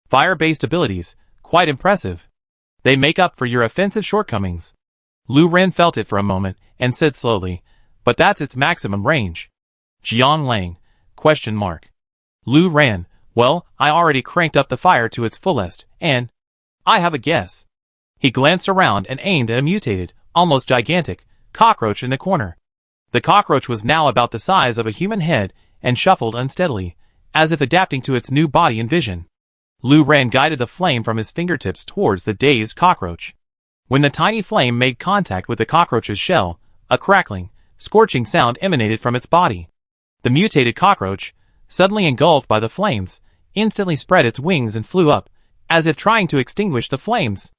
Fire-based abilities, quite impressive. They make up for your offensive shortcomings. Lu Ran felt it for a moment and said slowly, but that's its maximum range. Jiang Lang, ? Lu Ran, well, I already cranked up the fire to its fullest, and I have a guess. He glanced around and aimed at a mutated, almost gigantic, cockroach in the corner. The cockroach was now about the size of a human head and shuffled unsteadily, as if adapting to its new body and vision. Lu Ran guided the flame from his fingertips towards the dazed cockroach. When the tiny flame made contact with the cockroach's shell, a crackling, scorching sound emanated from its body. The mutated cockroach, suddenly engulfed by the flames, instantly spread its wings and flew up, as if trying to extinguish the flames.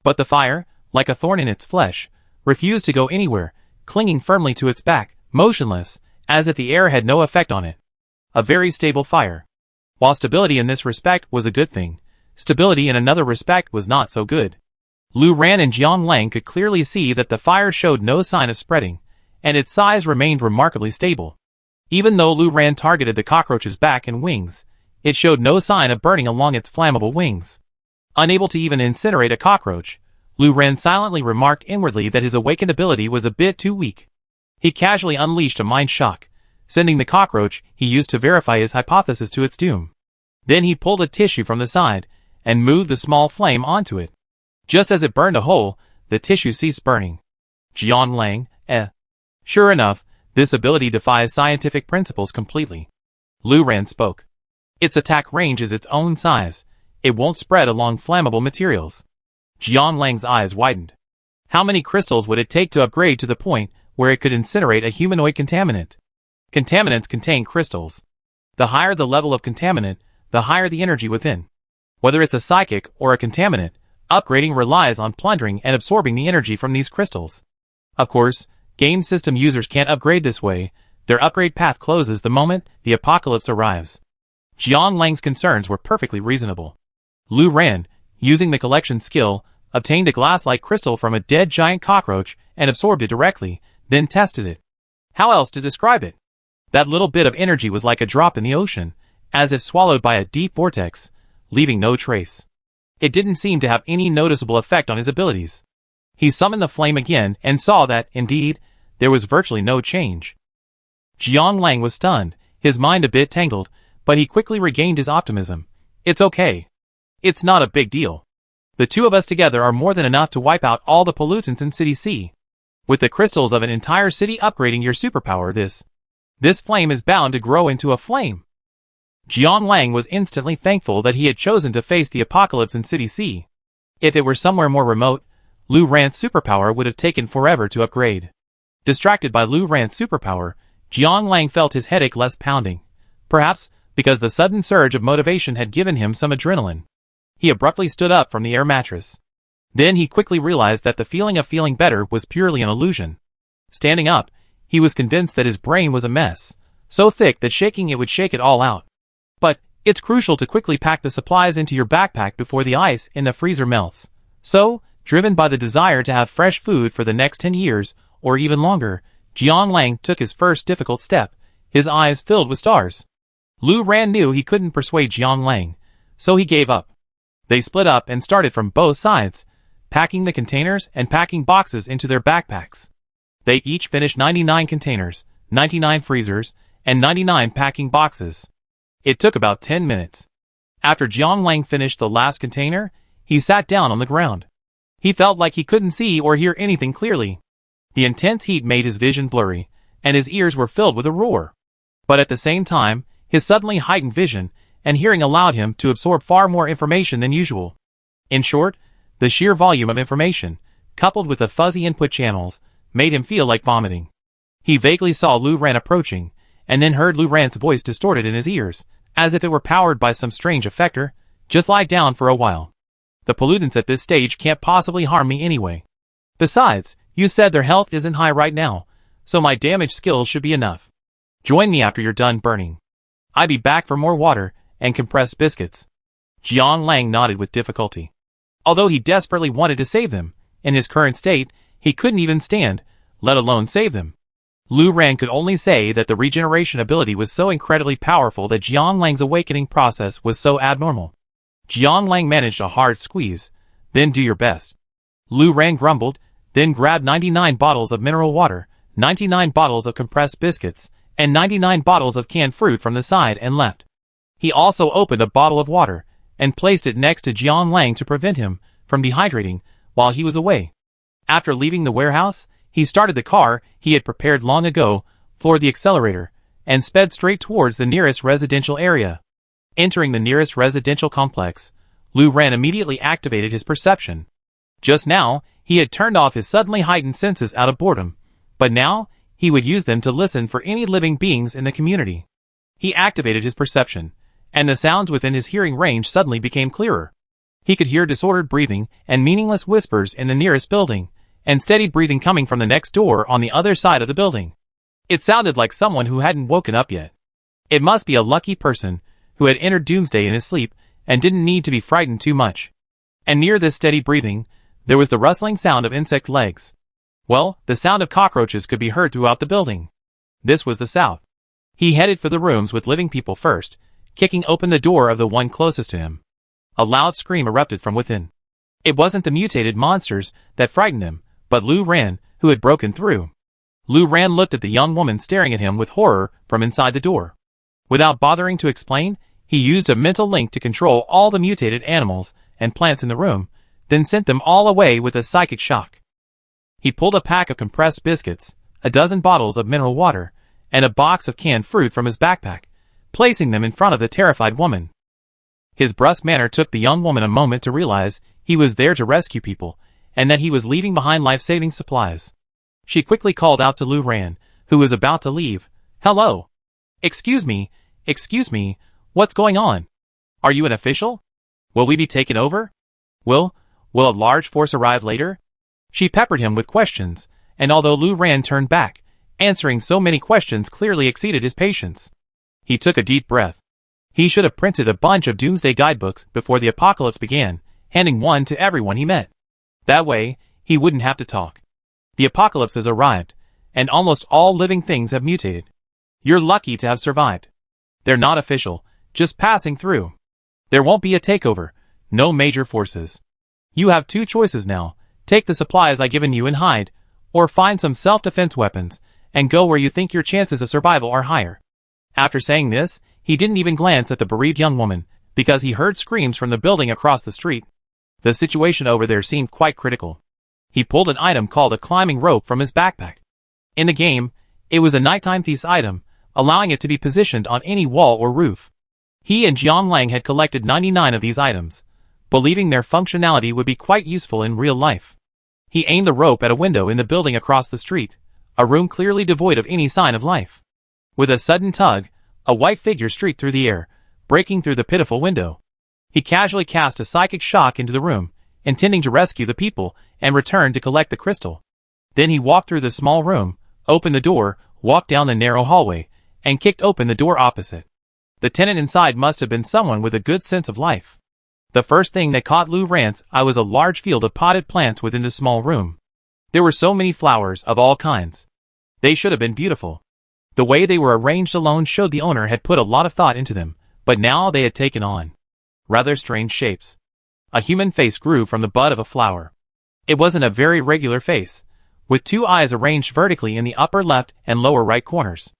But the fire, like a thorn in its flesh, refused to go anywhere, clinging firmly to its back, motionless, as if the air had no effect on it. A very stable fire. While stability in this respect was a good thing, stability in another respect was not so good. Lu Ran and Jiang Lang could clearly see that the fire showed no sign of spreading, and its size remained remarkably stable. Even though Lu Ran targeted the cockroach's back and wings, it showed no sign of burning along its flammable wings. Unable to even incinerate a cockroach, Lu Ran silently remarked inwardly that his awakened ability was a bit too weak. He casually unleashed a mind shock, sending the cockroach he used to verify his hypothesis to its doom. Then he pulled a tissue from the side, and moved the small flame onto it. Just as it burned a hole, the tissue ceased burning. Jiang Lang, Sure enough, this ability defies scientific principles completely. Lu Ran spoke. Its attack range is its own size. It won't spread along flammable materials. Jiang Lang's eyes widened. How many crystals would it take to upgrade to the point where it could incinerate a humanoid contaminant? Contaminants contain crystals. The higher the level of contaminant, the higher the energy within. Whether it's a psychic or a contaminant, upgrading relies on plundering and absorbing the energy from these crystals. Of course, game system users can't upgrade this way. Their upgrade path closes the moment the apocalypse arrives. Jiang Lang's concerns were perfectly reasonable. Lu Ran, using the collection skill, obtained a glass-like crystal from a dead giant cockroach and absorbed it directly, then tested it. How else to describe it? That little bit of energy was like a drop in the ocean, as if swallowed by a deep vortex, leaving no trace. It didn't seem to have any noticeable effect on his abilities. He summoned the flame again and saw that, indeed, there was virtually no change. Jiang Lang was stunned, his mind a bit tangled, but he quickly regained his optimism. It's okay. It's not a big deal. The two of us together are more than enough to wipe out all the pollutants in City C. With the crystals of an entire city upgrading your superpower, this flame is bound to grow into a flame. Jiang Lang was instantly thankful that he had chosen to face the apocalypse in City C. If it were somewhere more remote, Lu Ran's superpower would have taken forever to upgrade. Distracted by Lu Ran's superpower, Jiang Lang felt his headache less pounding. Perhaps because the sudden surge of motivation had given him some adrenaline. He abruptly stood up from the air mattress. Then he quickly realized that the feeling of feeling better was purely an illusion. Standing up, he was convinced that his brain was a mess, so thick that shaking it would shake it all out. But it's crucial to quickly pack the supplies into your backpack before the ice in the freezer melts. So, driven by the desire to have fresh food for the next 10 years, or even longer, Jiang Lang took his first difficult step, his eyes filled with stars. Lu Ran knew he couldn't persuade Jiang Lang, so he gave up. They split up and started from both sides, packing the containers and packing boxes into their backpacks. They each finished 99 containers, 99 freezers, and 99 packing boxes. It took about 10 minutes. After Jiang Lang finished the last container, he sat down on the ground. He felt like he couldn't see or hear anything clearly. The intense heat made his vision blurry, and his ears were filled with a roar. But at the same time, his suddenly heightened vision and hearing allowed him to absorb far more information than usual. In short, the sheer volume of information, coupled with the fuzzy input channels, made him feel like vomiting. He vaguely saw Lu Ran approaching, and then heard Lu Ran's voice distorted in his ears, as if it were powered by some strange effector. Just lie down for a while. The pollutants at this stage can't possibly harm me anyway. Besides, you said their health isn't high right now, so my damage skills should be enough. Join me after you're done burning. I'll be back for more water and compressed biscuits. Jiang Lang nodded with difficulty. Although he desperately wanted to save them, in his current state, he couldn't even stand, let alone save them. Lu Ran could only say that the regeneration ability was so incredibly powerful that Jiang Lang's awakening process was so abnormal. Jiang Lang managed a hard squeeze. Then do your best. Lu Ran grumbled, then grabbed 99 bottles of mineral water, 99 bottles of compressed biscuits, and 99 bottles of canned fruit from the side and left. He also opened a bottle of water, and placed it next to Jiang Lang to prevent him from dehydrating while he was away. After leaving the warehouse, he started the car he had prepared long ago, floored the accelerator, and sped straight towards the nearest residential area. Entering the nearest residential complex, Lu Ran immediately activated his perception. Just now, he had turned off his suddenly heightened senses out of boredom, but now, he would use them to listen for any living beings in the community. He activated his perception, and the sounds within his hearing range suddenly became clearer. He could hear disordered breathing and meaningless whispers in the nearest building, and steady breathing coming from the next door on the other side of the building. It sounded like someone who hadn't woken up yet. It must be a lucky person who had entered Doomsday in his sleep and didn't need to be frightened too much. And near this steady breathing, there was the rustling sound of insect legs. Well, the sound of cockroaches could be heard throughout the building. This was the south. He headed for the rooms with living people first, kicking open the door of the one closest to him. A loud scream erupted from within. It wasn't the mutated monsters that frightened him, but Lu Ran, who had broken through. Lu Ran looked at the young woman staring at him with horror from inside the door. Without bothering to explain, he used a mental link to control all the mutated animals and plants in the room, then sent them all away with a psychic shock. He pulled a pack of compressed biscuits, a dozen bottles of mineral water, and a box of canned fruit from his backpack, placing them in front of the terrified woman. His brusque manner took the young woman a moment to realize he was there to rescue people, and that he was leaving behind life-saving supplies. She quickly called out to Lu Ran, who was about to leave, Hello. Excuse me, what's going on? Are you an official? Will we be taken over? Will a large force arrive later? She peppered him with questions, and although Lu Ran turned back, answering so many questions clearly exceeded his patience. He took a deep breath. He should have printed a bunch of Doomsday guidebooks before the apocalypse began, handing one to everyone he met. That way, he wouldn't have to talk. The apocalypse has arrived, and almost all living things have mutated. You're lucky to have survived. They're not official, just passing through. There won't be a takeover, no major forces. You have two choices now: take the supplies I've given you and hide, or find some self-defense weapons, and go where you think your chances of survival are higher. After saying this, he didn't even glance at the bereaved young woman, because he heard screams from the building across the street. The situation over there seemed quite critical. He pulled an item called a climbing rope from his backpack. In the game, it was a nighttime thief's item, allowing it to be positioned on any wall or roof. He and Jiang Lang had collected 99 of these items, believing their functionality would be quite useful in real life. He aimed the rope at a window in the building across the street, a room clearly devoid of any sign of life. With a sudden tug, a white figure streaked through the air, breaking through the pitiful window. He casually cast a psychic shock into the room, intending to rescue the people and return to collect the crystal. Then he walked through the small room, opened the door, walked down the narrow hallway, and kicked open the door opposite. The tenant inside must have been someone with a good sense of life. The first thing that caught Lu Ran's eye was a large field of potted plants within the small room. There were so many flowers of all kinds. They should have been beautiful. The way they were arranged alone showed the owner had put a lot of thought into them, but now they had taken on rather strange shapes. A human face grew from the bud of a flower. It wasn't a very regular face, with two eyes arranged vertically in the upper left and lower right corners.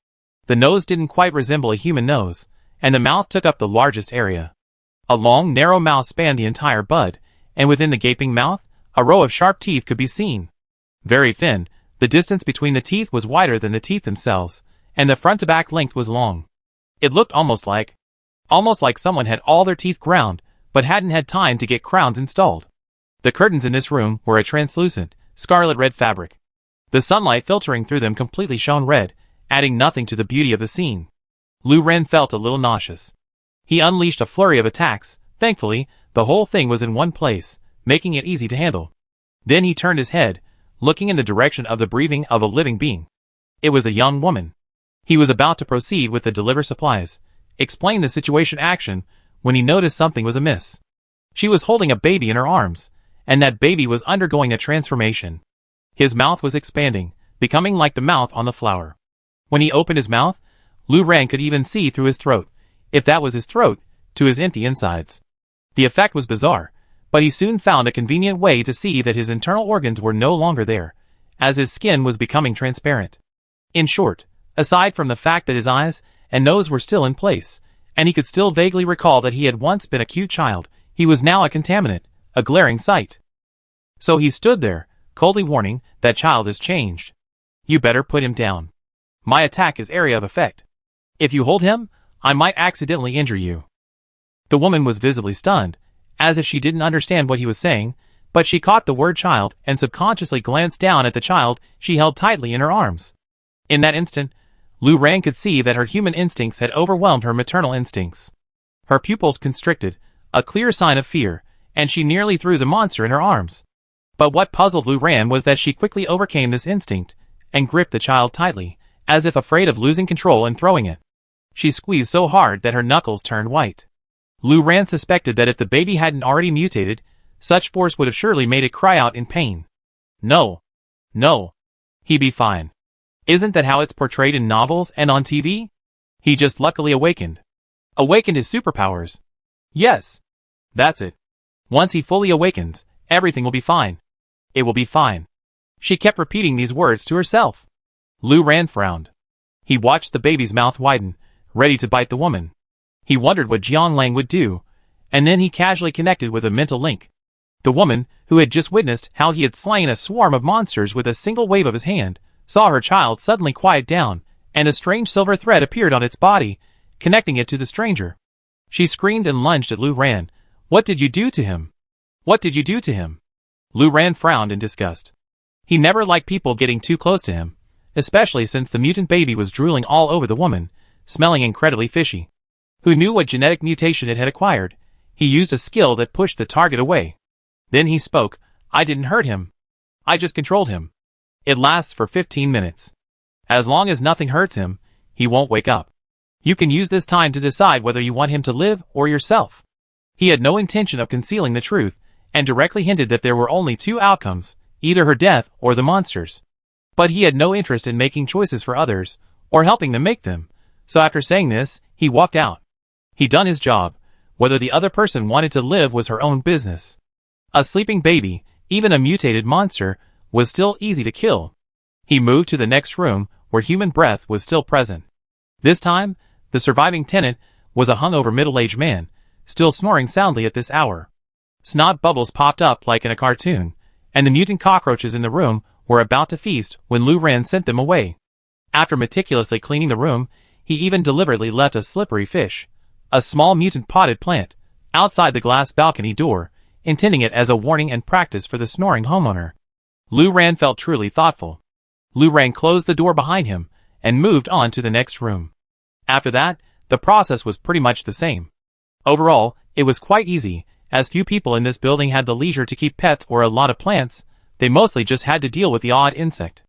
The nose didn't quite resemble a human nose, and the mouth took up the largest area. A long, narrow mouth spanned the entire bud, and within the gaping mouth, a row of sharp teeth could be seen. Very thin, the distance between the teeth was wider than the teeth themselves, and the front to back length was long. It looked almost like someone had all their teeth ground, but hadn't had time to get crowns installed. The curtains in this room were a translucent, scarlet red fabric. The sunlight filtering through them completely shone red, adding nothing to the beauty of the scene. Lu Ran felt a little nauseous. He unleashed a flurry of attacks. Thankfully, the whole thing was in one place, making it easy to handle. Then he turned his head, looking in the direction of the breathing of a living being. It was a young woman. He was about to proceed with the deliver supplies, explain the situation action, when he noticed something was amiss. She was holding a baby in her arms, and that baby was undergoing a transformation. His mouth was expanding, becoming like the mouth on the flower. When he opened his mouth, Lu Ran could even see through his throat, if that was his throat, to his empty insides. The effect was bizarre, but he soon found a convenient way to see that his internal organs were no longer there, as his skin was becoming transparent. In short, aside from the fact that his eyes and nose were still in place, and he could still vaguely recall that he had once been a cute child, he was now a contaminant, a glaring sight. So he stood there, coldly warning, "That child has changed. You better put him down. My attack is area of effect. If you hold him, I might accidentally injure you." The woman was visibly stunned, as if she didn't understand what he was saying, but she caught the word child and subconsciously glanced down at the child she held tightly in her arms. In that instant, Lu Ran could see that her human instincts had overwhelmed her maternal instincts. Her pupils constricted, a clear sign of fear, and she nearly threw the monster in her arms. But what puzzled Lu Ran was that she quickly overcame this instinct and gripped the child tightly, as if afraid of losing control and throwing it. She squeezed so hard that her knuckles turned white. Lu Ran suspected that if the baby hadn't already mutated, such force would have surely made it cry out in pain. No. He'd be fine. Isn't that how it's portrayed in novels and on TV? He just luckily awakened. Awakened his superpowers. Yes. That's it. Once he fully awakens, everything will be fine. It will be fine. She kept repeating these words to herself. Lu Ran frowned. He watched the baby's mouth widen, ready to bite the woman. He wondered what Jiang Lang would do, and then he casually connected with a mental link. The woman, who had just witnessed how he had slain a swarm of monsters with a single wave of his hand, saw her child suddenly quiet down, and a strange silver thread appeared on its body, connecting it to the stranger. She screamed and lunged at Lu Ran. "What did you do to him? What did you do to him?" Lu Ran frowned in disgust. He never liked people getting too close to him, especially since the mutant baby was drooling all over the woman, smelling incredibly fishy. Who knew what genetic mutation it had acquired? He used a skill that pushed the target away. Then he spoke. I didn't hurt him. I just controlled him. It lasts for 15 minutes. As long as nothing hurts him, he won't wake up. You can use this time to decide whether you want him to live or yourself. He had no intention of concealing the truth, and directly hinted that there were only two outcomes, either her death or the monsters. But he had no interest in making choices for others, or helping them make them, so after saying this, he walked out. He'd done his job. Whether the other person wanted to live was her own business. A sleeping baby, even a mutated monster, was still easy to kill. He moved to the next room, where human breath was still present. This time, the surviving tenant was a hungover middle-aged man, still snoring soundly at this hour. Snot bubbles popped up like in a cartoon, and the mutant cockroaches in the room were about to feast when Lu Ran sent them away. After meticulously cleaning the room, he even deliberately left a slippery fish, a small mutant potted plant, outside the glass balcony door, intending it as a warning and practice for the snoring homeowner. Lu Ran felt truly thoughtful. Lu Ran closed the door behind him and moved on to the next room. After that, the process was pretty much the same. Overall, it was quite easy, as few people in this building had the leisure to keep pets or a lot of plants. They mostly just had to deal with the odd insect.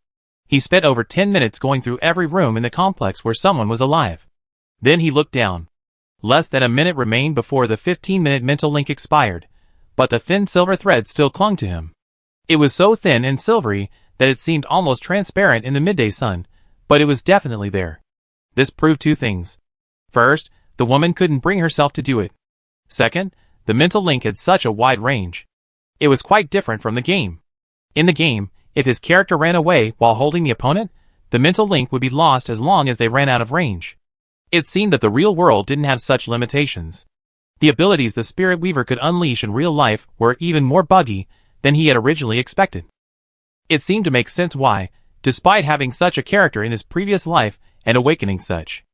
He spent over 10 minutes going through every room in the complex where someone was alive. Then he looked down. Less than a minute remained before the 15-minute mental link expired, but the thin silver thread still clung to him. It was so thin and silvery that it seemed almost transparent in the midday sun, but it was definitely there. This proved two things. First, the woman couldn't bring herself to do it. Second, the mental link had such a wide range. It was quite different from the game. In the game, if his character ran away while holding the opponent, the mental link would be lost as long as they ran out of range. It seemed that the real world didn't have such limitations. The abilities the Spirit Weaver could unleash in real life were even more buggy than he had originally expected. It seemed to make sense why, despite having such a character in his previous life and awakening such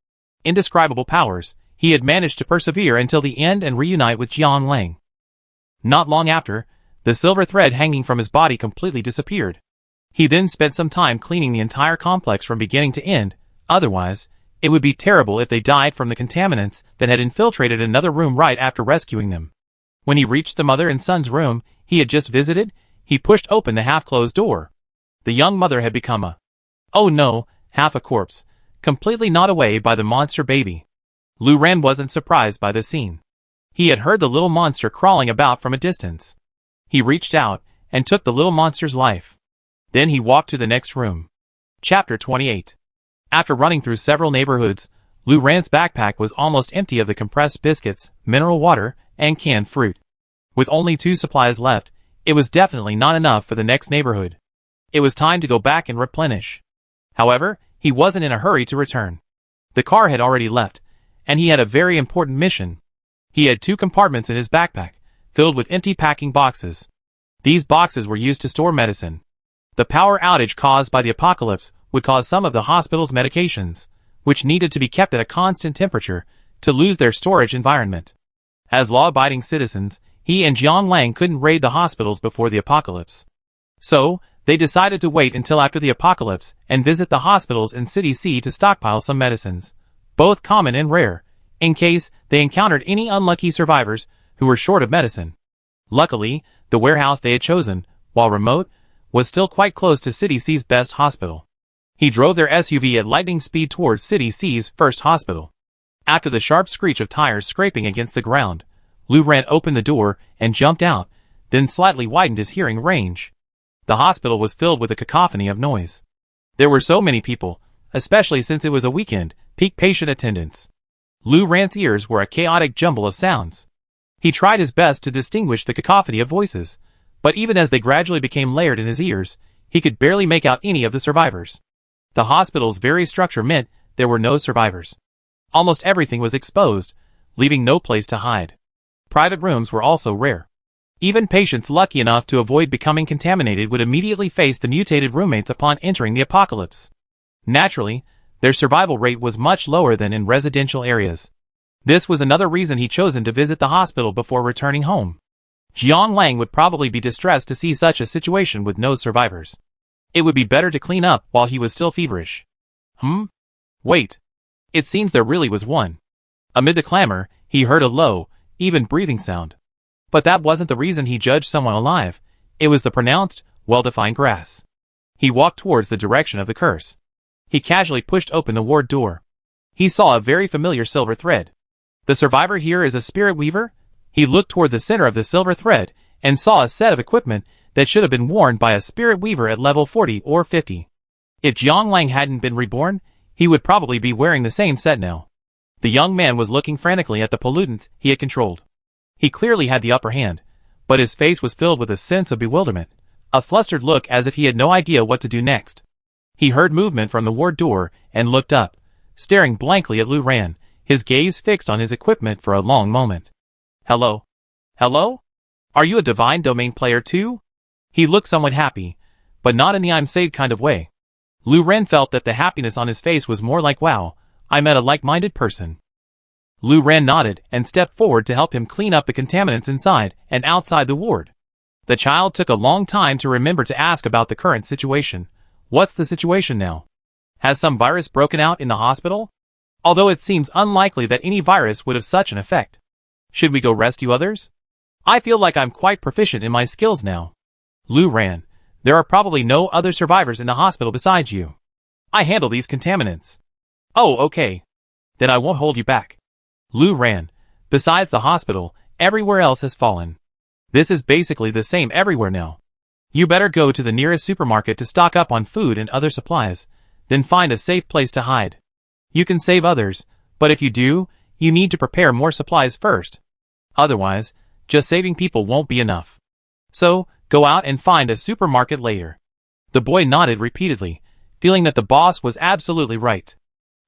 indescribable powers, he had managed to persevere until the end and reunite with Jiang Lang. Not long after, the silver thread hanging from his body completely disappeared. He then spent some time cleaning the entire complex from beginning to end. Otherwise, it would be terrible if they died from the contaminants that had infiltrated another room right after rescuing them. When he reached the mother and son's room he had just visited, he pushed open the half-closed door. The young mother had become oh no, half a corpse, completely gnawed away by the monster baby. Lu Ran wasn't surprised by the scene. He had heard the little monster crawling about from a distance. He reached out and took the little monster's life. Then he walked to the next room. Chapter 28. After running through several neighborhoods, Lu Ran's backpack was almost empty of the compressed biscuits, mineral water, and canned fruit. With only 2 supplies left, it was definitely not enough for the next neighborhood. It was time to go back and replenish. However, he wasn't in a hurry to return. The car had already left, and he had a very important mission. He had 2 compartments in his backpack, filled with empty packing boxes. These boxes were used to store medicine. The power outage caused by the apocalypse would cause some of the hospital's medications, which needed to be kept at a constant temperature, to lose their storage environment. As law-abiding citizens, he and Jiang Lang couldn't raid the hospitals before the apocalypse. So, they decided to wait until after the apocalypse and visit the hospitals in City C to stockpile some medicines, both common and rare, in case they encountered any unlucky survivors who were short of medicine. Luckily, the warehouse they had chosen, while remote, was still quite close to City C's best hospital. He drove their SUV at lightning speed towards City C's first hospital. After the sharp screech of tires scraping against the ground, Lu Ran opened the door and jumped out, then slightly widened his hearing range. The hospital was filled with a cacophony of noise. There were so many people, especially since it was a weekend, peak patient attendance. Lu Ran's ears were a chaotic jumble of sounds. He tried his best to distinguish the cacophony of voices, but even as they gradually became layered in his ears, he could barely make out any of the survivors. The hospital's very structure meant there were no survivors. Almost everything was exposed, leaving no place to hide. Private rooms were also rare. Even patients lucky enough to avoid becoming contaminated would immediately face the mutated roommates upon entering the apocalypse. Naturally, their survival rate was much lower than in residential areas. This was another reason he chosen to visit the hospital before returning home. Jiang Lang would probably be distressed to see such a situation with no survivors. It would be better to clean up while he was still feverish. Wait. It seems there really was one. Amid the clamor, he heard a low, even breathing sound. But that wasn't the reason he judged someone alive. It was the pronounced, well-defined grass. He walked towards the direction of the curse. He casually pushed open the ward door. He saw a very familiar silver thread. The survivor here is a spirit weaver? He looked toward the center of the silver thread and saw a set of equipment that should have been worn by a spirit weaver at level 40 or 50. If Jiang Lang hadn't been reborn, he would probably be wearing the same set now. The young man was looking frantically at the pollutants he had controlled. He clearly had the upper hand, but his face was filled with a sense of bewilderment, a flustered look as if he had no idea what to do next. He heard movement from the ward door and looked up, staring blankly at Lu Ran, his gaze fixed on his equipment for a long moment. Hello? Hello? Are you a divine domain player too? He looked somewhat happy, but not in the I'm saved kind of way. Lu Ran felt that the happiness on his face was more like, wow, I met a like-minded person. Lu Ran nodded and stepped forward to help him clean up the contaminants inside and outside the ward. The child took a long time to remember to ask about the current situation. What's the situation now? Has some virus broken out in the hospital? Although it seems unlikely that any virus would have such an effect. Should we go rescue others? I feel like I'm quite proficient in my skills now. Lu Ran, there are probably no other survivors in the hospital besides you. I handle these contaminants. Oh, okay. Then I won't hold you back. Lu Ran, besides the hospital, everywhere else has fallen. This is basically the same everywhere now. You better go to the nearest supermarket to stock up on food and other supplies, then find a safe place to hide. You can save others, but if you do, you need to prepare more supplies first. Otherwise, just saving people won't be enough. So, go out and find a supermarket later. The boy nodded repeatedly, feeling that the boss was absolutely right.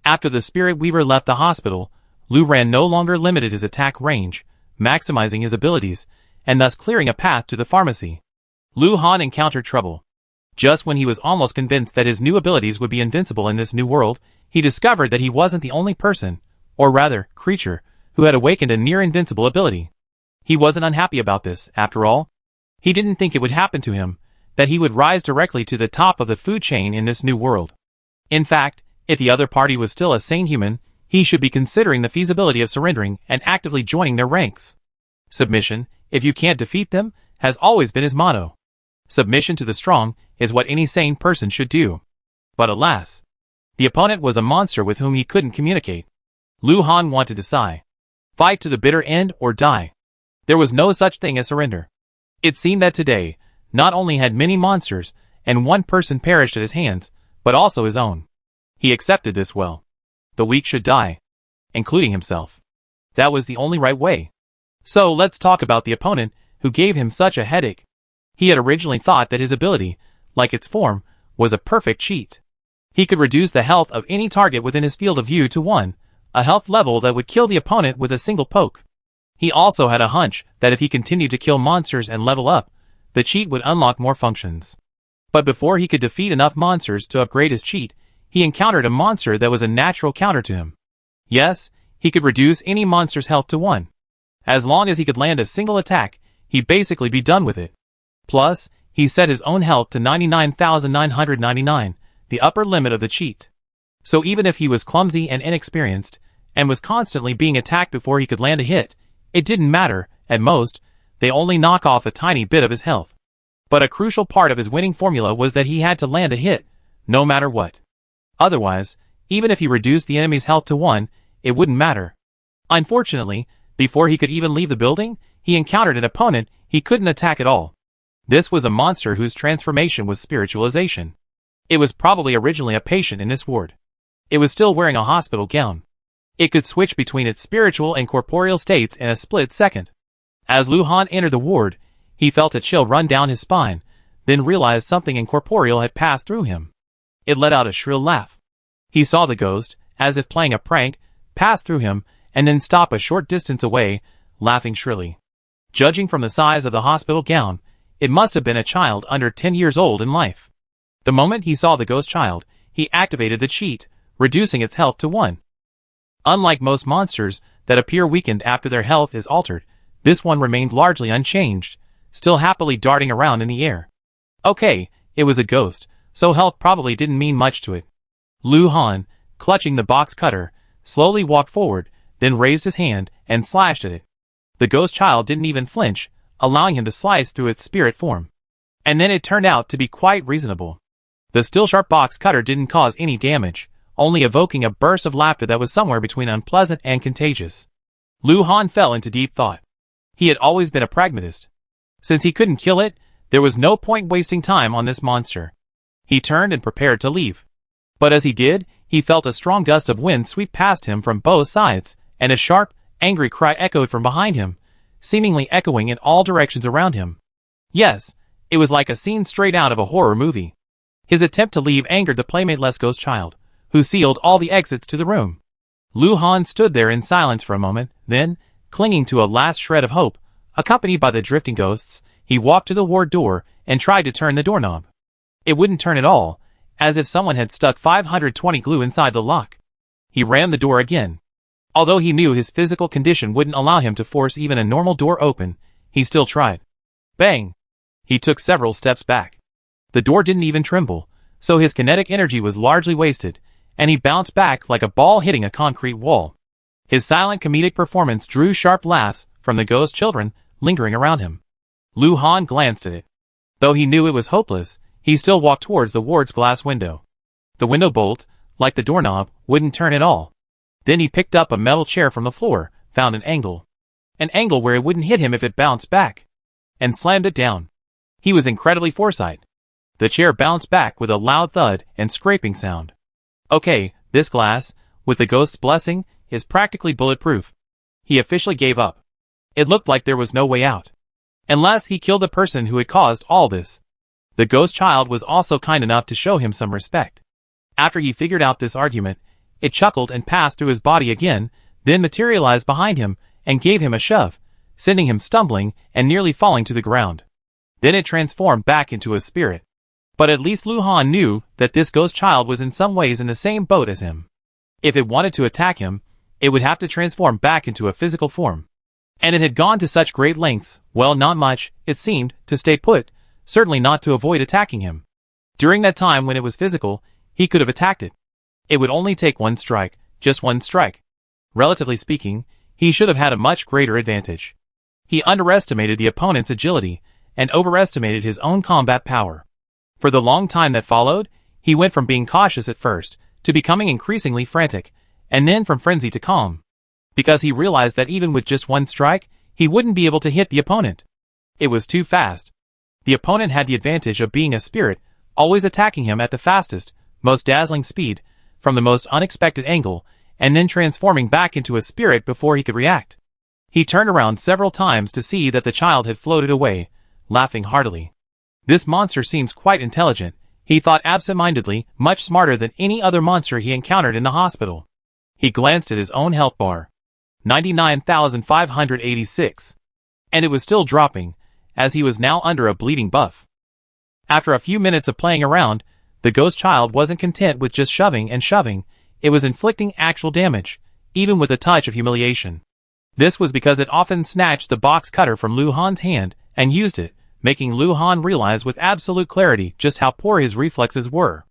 After the spirit weaver left the hospital, Lu Ran no longer limited his attack range, maximizing his abilities, and thus clearing a path to the pharmacy. Lu Han encountered trouble. Just when he was almost convinced that his new abilities would be invincible in this new world, he discovered that he wasn't the only person, or rather, creature, who had awakened a near-invincible ability. He wasn't unhappy about this, after all. He didn't think it would happen to him, that he would rise directly to the top of the food chain in this new world. In fact, if the other party was still a sane human, he should be considering the feasibility of surrendering and actively joining their ranks. Submission, if you can't defeat them, has always been his motto. Submission to the strong is what any sane person should do. But alas, the opponent was a monster with whom he couldn't communicate. Lu Han wanted to sigh. Fight to the bitter end or die. There was no such thing as surrender. It seemed that today, not only had many monsters and one person perished at his hands, but also his own. He accepted this well. The weak should die, including himself. That was the only right way. So let's talk about the opponent who gave him such a headache. He had originally thought that his ability, like its form, was a perfect cheat. He could reduce the health of any target within his field of view to 1, a health level that would kill the opponent with a single poke. He also had a hunch that if he continued to kill monsters and level up, the cheat would unlock more functions. But before he could defeat enough monsters to upgrade his cheat, he encountered a monster that was a natural counter to him. Yes, he could reduce any monster's health to 1. As long as he could land a single attack, he'd basically be done with it. Plus, he set his own health to 99,999, the upper limit of the cheat. So even if he was clumsy and inexperienced, and was constantly being attacked before he could land a hit, it didn't matter. At most, they only knock off a tiny bit of his health. But a crucial part of his winning formula was that he had to land a hit, no matter what. Otherwise, even if he reduced the enemy's health to 1, it wouldn't matter. Unfortunately, before he could even leave the building, he encountered an opponent he couldn't attack at all. This was a monster whose transformation was spiritualization. It was probably originally a patient in this ward. It was still wearing a hospital gown. It could switch between its spiritual and corporeal states in a split second. As Lu Han entered the ward, he felt a chill run down his spine, then realized something incorporeal had passed through him. It let out a shrill laugh. He saw the ghost, as if playing a prank, pass through him and then stop a short distance away, laughing shrilly. Judging from the size of the hospital gown, it must have been a child under 10 years old in life. The moment he saw the ghost child, he activated the cheat, reducing its health to 1. Unlike most monsters that appear weakened after their health is altered, this one remained largely unchanged, still happily darting around in the air. Okay, it was a ghost, so health probably didn't mean much to it. Lu Han, clutching the box cutter, slowly walked forward, then raised his hand and slashed at it. The ghost child didn't even flinch, allowing him to slice through its spirit form. And then it turned out to be quite reasonable. The still sharp box cutter didn't cause any damage, only evoking a burst of laughter that was somewhere between unpleasant and contagious. Lu Han fell into deep thought. He had always been a pragmatist. Since he couldn't kill it, there was no point wasting time on this monster. He turned and prepared to leave. But as he did, he felt a strong gust of wind sweep past him from both sides, and a sharp, angry cry echoed from behind him, seemingly echoing in all directions around him. Yes, it was like a scene straight out of a horror movie. His attempt to leave angered the playmate-less ghost child, who sealed all the exits to the room. Lu Han stood there in silence for a moment, then, clinging to a last shred of hope, accompanied by the drifting ghosts, he walked to the ward door and tried to turn the doorknob. It wouldn't turn at all, as if someone had stuck 520 glue inside the lock. He rammed the door again. Although he knew his physical condition wouldn't allow him to force even a normal door open, he still tried. Bang! He took several steps back. The door didn't even tremble, so his kinetic energy was largely wasted, and he bounced back like a ball hitting a concrete wall. His silent comedic performance drew sharp laughs from the ghost children lingering around him. Lu Han glanced at it. Though he knew it was hopeless, he still walked towards the ward's glass window. The window bolt, like the doorknob, wouldn't turn at all. Then he picked up a metal chair from the floor, found an angle where it wouldn't hit him if it bounced back, and slammed it down. He was incredibly foresight. The chair bounced back with a loud thud and scraping sound. Okay, this glass, with the ghost's blessing, is practically bulletproof. He officially gave up. It looked like there was no way out. Unless he killed the person who had caused all this. The ghost child was also kind enough to show him some respect. After he figured out this argument, it chuckled and passed through his body again, then materialized behind him and gave him a shove, sending him stumbling and nearly falling to the ground. Then it transformed back into a spirit. But at least Lu Han knew that this ghost child was in some ways in the same boat as him. If it wanted to attack him, it would have to transform back into a physical form. And it had gone to such great lengths, well, not much, it seemed, to stay put, certainly not to avoid attacking him. During that time when it was physical, he could have attacked it. It would only take one strike, just one strike. Relatively speaking, he should have had a much greater advantage. He underestimated the opponent's agility, and overestimated his own combat power. For the long time that followed, he went from being cautious at first, to becoming increasingly frantic, and then from frenzy to calm. Because he realized that even with just one strike, he wouldn't be able to hit the opponent. It was too fast. The opponent had the advantage of being a spirit, always attacking him at the fastest, most dazzling speed, from the most unexpected angle, and then transforming back into a spirit before he could react. He turned around several times to see that the child had floated away, laughing heartily. This monster seems quite intelligent, he thought absent-mindedly, much smarter than any other monster he encountered in the hospital. He glanced at his own health bar. 99,586. And it was still dropping, as he was now under a bleeding buff. After a few minutes of playing around, the ghost child wasn't content with just shoving and shoving, it was inflicting actual damage, even with a touch of humiliation. This was because it often snatched the box cutter from Lu Han's hand and used it, making Lu Han realize with absolute clarity just how poor his reflexes were.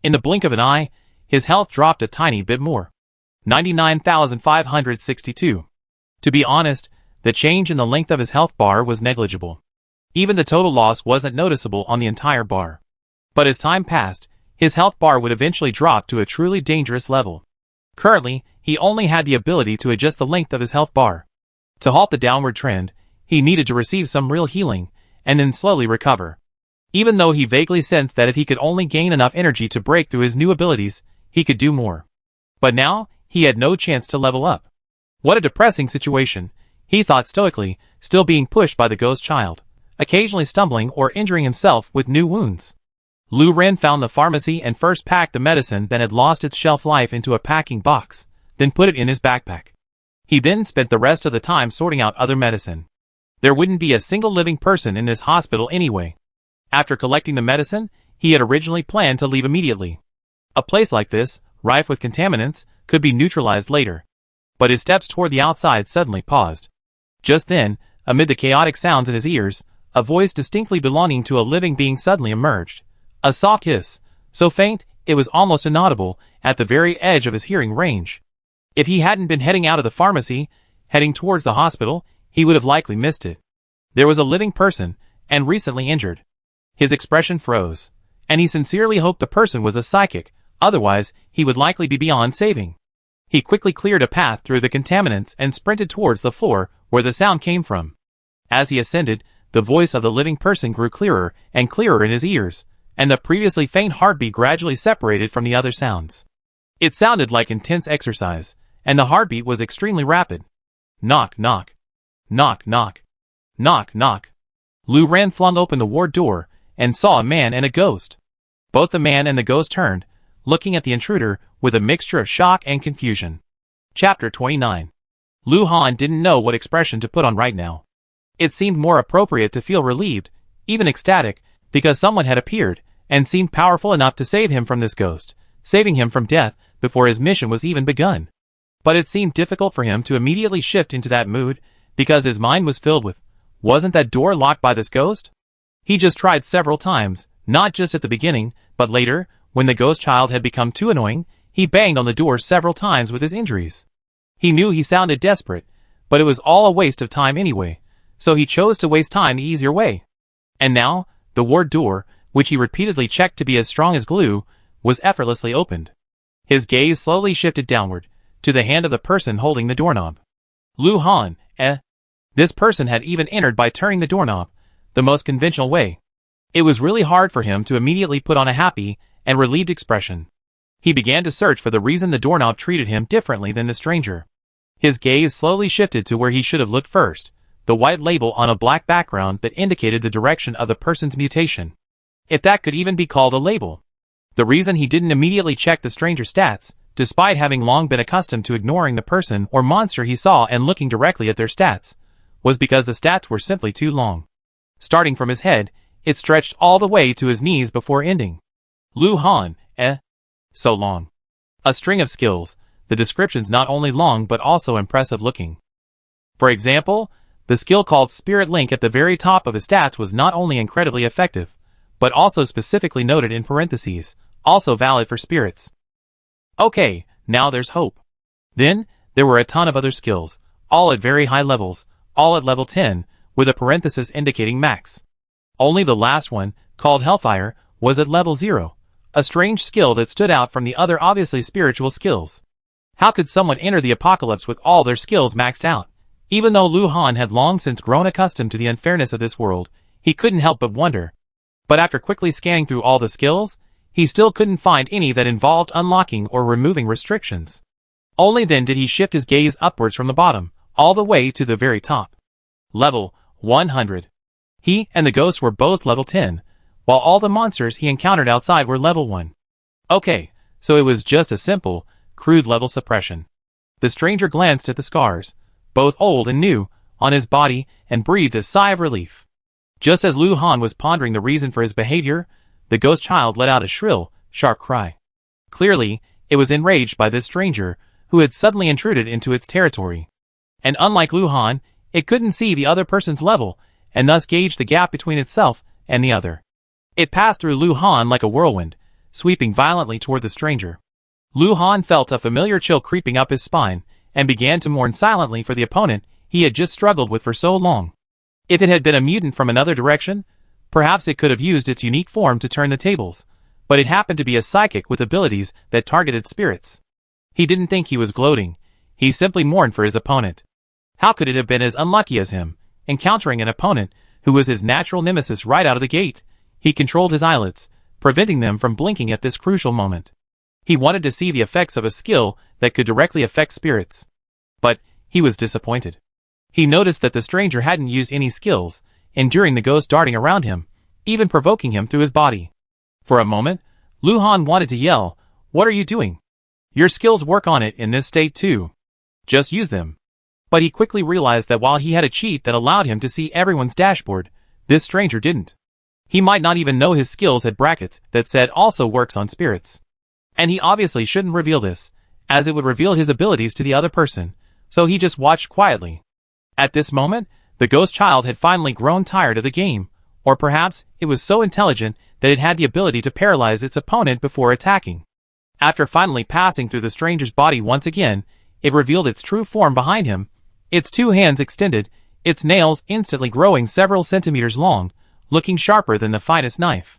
In the blink of an eye, his health dropped a tiny bit more. 99,562. To be honest, the change in the length of his health bar was negligible. Even the total loss wasn't noticeable on the entire bar. But as time passed, his health bar would eventually drop to a truly dangerous level. Currently, he only had the ability to adjust the length of his health bar. To halt the downward trend, he needed to receive some real healing, and then slowly recover. Even though he vaguely sensed that if he could only gain enough energy to break through his new abilities, he could do more. But now, he had no chance to level up. What a depressing situation, he thought stoically, still being pushed by the ghost child, occasionally stumbling or injuring himself with new wounds. Lu Ren found the pharmacy and first packed the medicine that had lost its shelf life into a packing box, then put it in his backpack. He then spent the rest of the time sorting out other medicine. There wouldn't be a single living person in this hospital anyway. After collecting the medicine, he had originally planned to leave immediately. A place like this, rife with contaminants, could be neutralized later. But his steps toward the outside suddenly paused. Just then, amid the chaotic sounds in his ears, a voice distinctly belonging to a living being suddenly emerged, A soft hiss, so faint it was almost inaudible, at the very edge of his hearing range. If he hadn't been heading out of the pharmacy, heading towards the hospital, he would have likely missed it. There was a living person, and recently injured. His expression froze, and he sincerely hoped the person was a psychic, otherwise he would likely be beyond saving. He quickly cleared a path through the contaminants and sprinted towards the floor where the sound came from. As he ascended, the voice of the living person grew clearer and clearer in his ears, and the previously faint heartbeat gradually separated from the other sounds. It sounded like intense exercise, and the heartbeat was extremely rapid. Knock, knock. Knock, knock. Knock, knock. Lu Ren flung open the ward door and saw a man and a ghost. Both the man and the ghost turned, looking at the intruder with a mixture of shock and confusion. Chapter 29. Lu Han didn't know what expression to put on right now. It seemed more appropriate to feel relieved, even ecstatic, because someone had appeared and seemed powerful enough to save him from this ghost, saving him from death before his mission was even begun. But it seemed difficult for him to immediately shift into that mood because his mind was filled with, wasn't that door locked by this ghost? He just tried several times, not just at the beginning, but later, when the ghost child had become too annoying, he banged on the door several times with his injuries. He knew he sounded desperate, but it was all a waste of time anyway, so he chose to waste time the easier way. And now, the ward door, which he repeatedly checked to be as strong as glue, was effortlessly opened. His gaze slowly shifted downward, to the hand of the person holding the doorknob. Lu Han, This person had even entered by turning the doorknob, the most conventional way. It was really hard for him to immediately put on a happy and relieved expression. He began to search for the reason the doorknob treated him differently than the stranger. His gaze slowly shifted to where he should have looked first, the white label on a black background that indicated the direction of the person's mutation. If that could even be called a label. The reason he didn't immediately check the stranger's stats, despite having long been accustomed to ignoring the person or monster he saw and looking directly at their stats, was because the stats were simply too long. Starting from his head, it stretched all the way to his knees before ending. Lu Han, So long. A string of skills, the descriptions not only long but also impressive looking. For example, the skill called Spirit Link at the very top of his stats was not only incredibly effective, but also specifically noted in parentheses, also valid for spirits. Okay, now there's hope. Then, there were a ton of other skills, all at very high levels, all at level 10, with a parenthesis indicating max. Only the last one, called Hellfire, was at level 0, a strange skill that stood out from the other obviously spiritual skills. How could someone enter the apocalypse with all their skills maxed out? Even though Lu Han had long since grown accustomed to the unfairness of this world, he couldn't help but wonder. But after quickly scanning through all the skills, he still couldn't find any that involved unlocking or removing restrictions. Only then did he shift his gaze upwards from the bottom, all the way to the very top. Level 100. He and the ghost were both level 10, while all the monsters he encountered outside were level 1. Okay, so it was just a simple, crude level suppression. The stranger glanced at the scars, both old and new, on his body and breathed a sigh of relief. Just as Lu Han was pondering the reason for his behavior, the ghost child let out a shrill, sharp cry. Clearly, it was enraged by this stranger, who had suddenly intruded into its territory. And unlike Lu Han, it couldn't see the other person's level, and thus gauge the gap between itself and the other. It passed through Lu Han like a whirlwind, sweeping violently toward the stranger. Lu Han felt a familiar chill creeping up his spine, and began to mourn silently for the opponent he had just struggled with for so long. If it had been a mutant from another direction, perhaps it could have used its unique form to turn the tables, but it happened to be a psychic with abilities that targeted spirits. He didn't think he was gloating, he simply mourned for his opponent. How could it have been as unlucky as him, encountering an opponent who was his natural nemesis right out of the gate? He controlled his eyelids, preventing them from blinking at this crucial moment. He wanted to see the effects of a skill that could directly affect spirits. But he was disappointed. He noticed that the stranger hadn't used any skills, enduring the ghost darting around him, even provoking him through his body. For a moment, Lu Han wanted to yell, "What are you doing? Your skills work on it in this state too. Just use them." But he quickly realized that while he had a cheat that allowed him to see everyone's dashboard, this stranger didn't. He might not even know his skills had brackets that said also works on spirits. And he obviously shouldn't reveal this, as it would reveal his abilities to the other person, so he just watched quietly. At this moment, the ghost child had finally grown tired of the game, Or perhaps it was so intelligent that it had the ability to paralyze its opponent before attacking. After finally passing through the stranger's body once again, it revealed its true form behind him, its two hands extended, its nails instantly growing several centimeters long, looking sharper than the finest knife.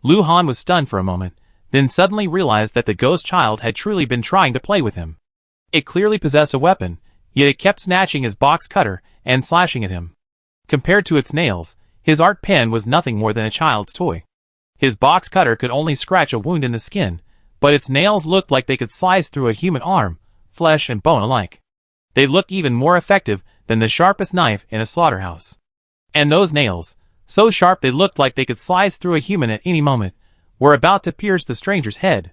Lu Han was stunned for a moment, then suddenly realized that the ghost child had truly been trying to play with him. It clearly possessed a weapon, yet it kept snatching his box cutter and slashing at him. Compared to its nails, his art pen was nothing more than a child's toy. His box cutter could only scratch a wound in the skin, but its nails looked like they could slice through a human arm, flesh and bone alike. They looked even more effective than the sharpest knife in a slaughterhouse. And those nails, so sharp they looked like they could slice through a human at any moment, were about to pierce the stranger's head.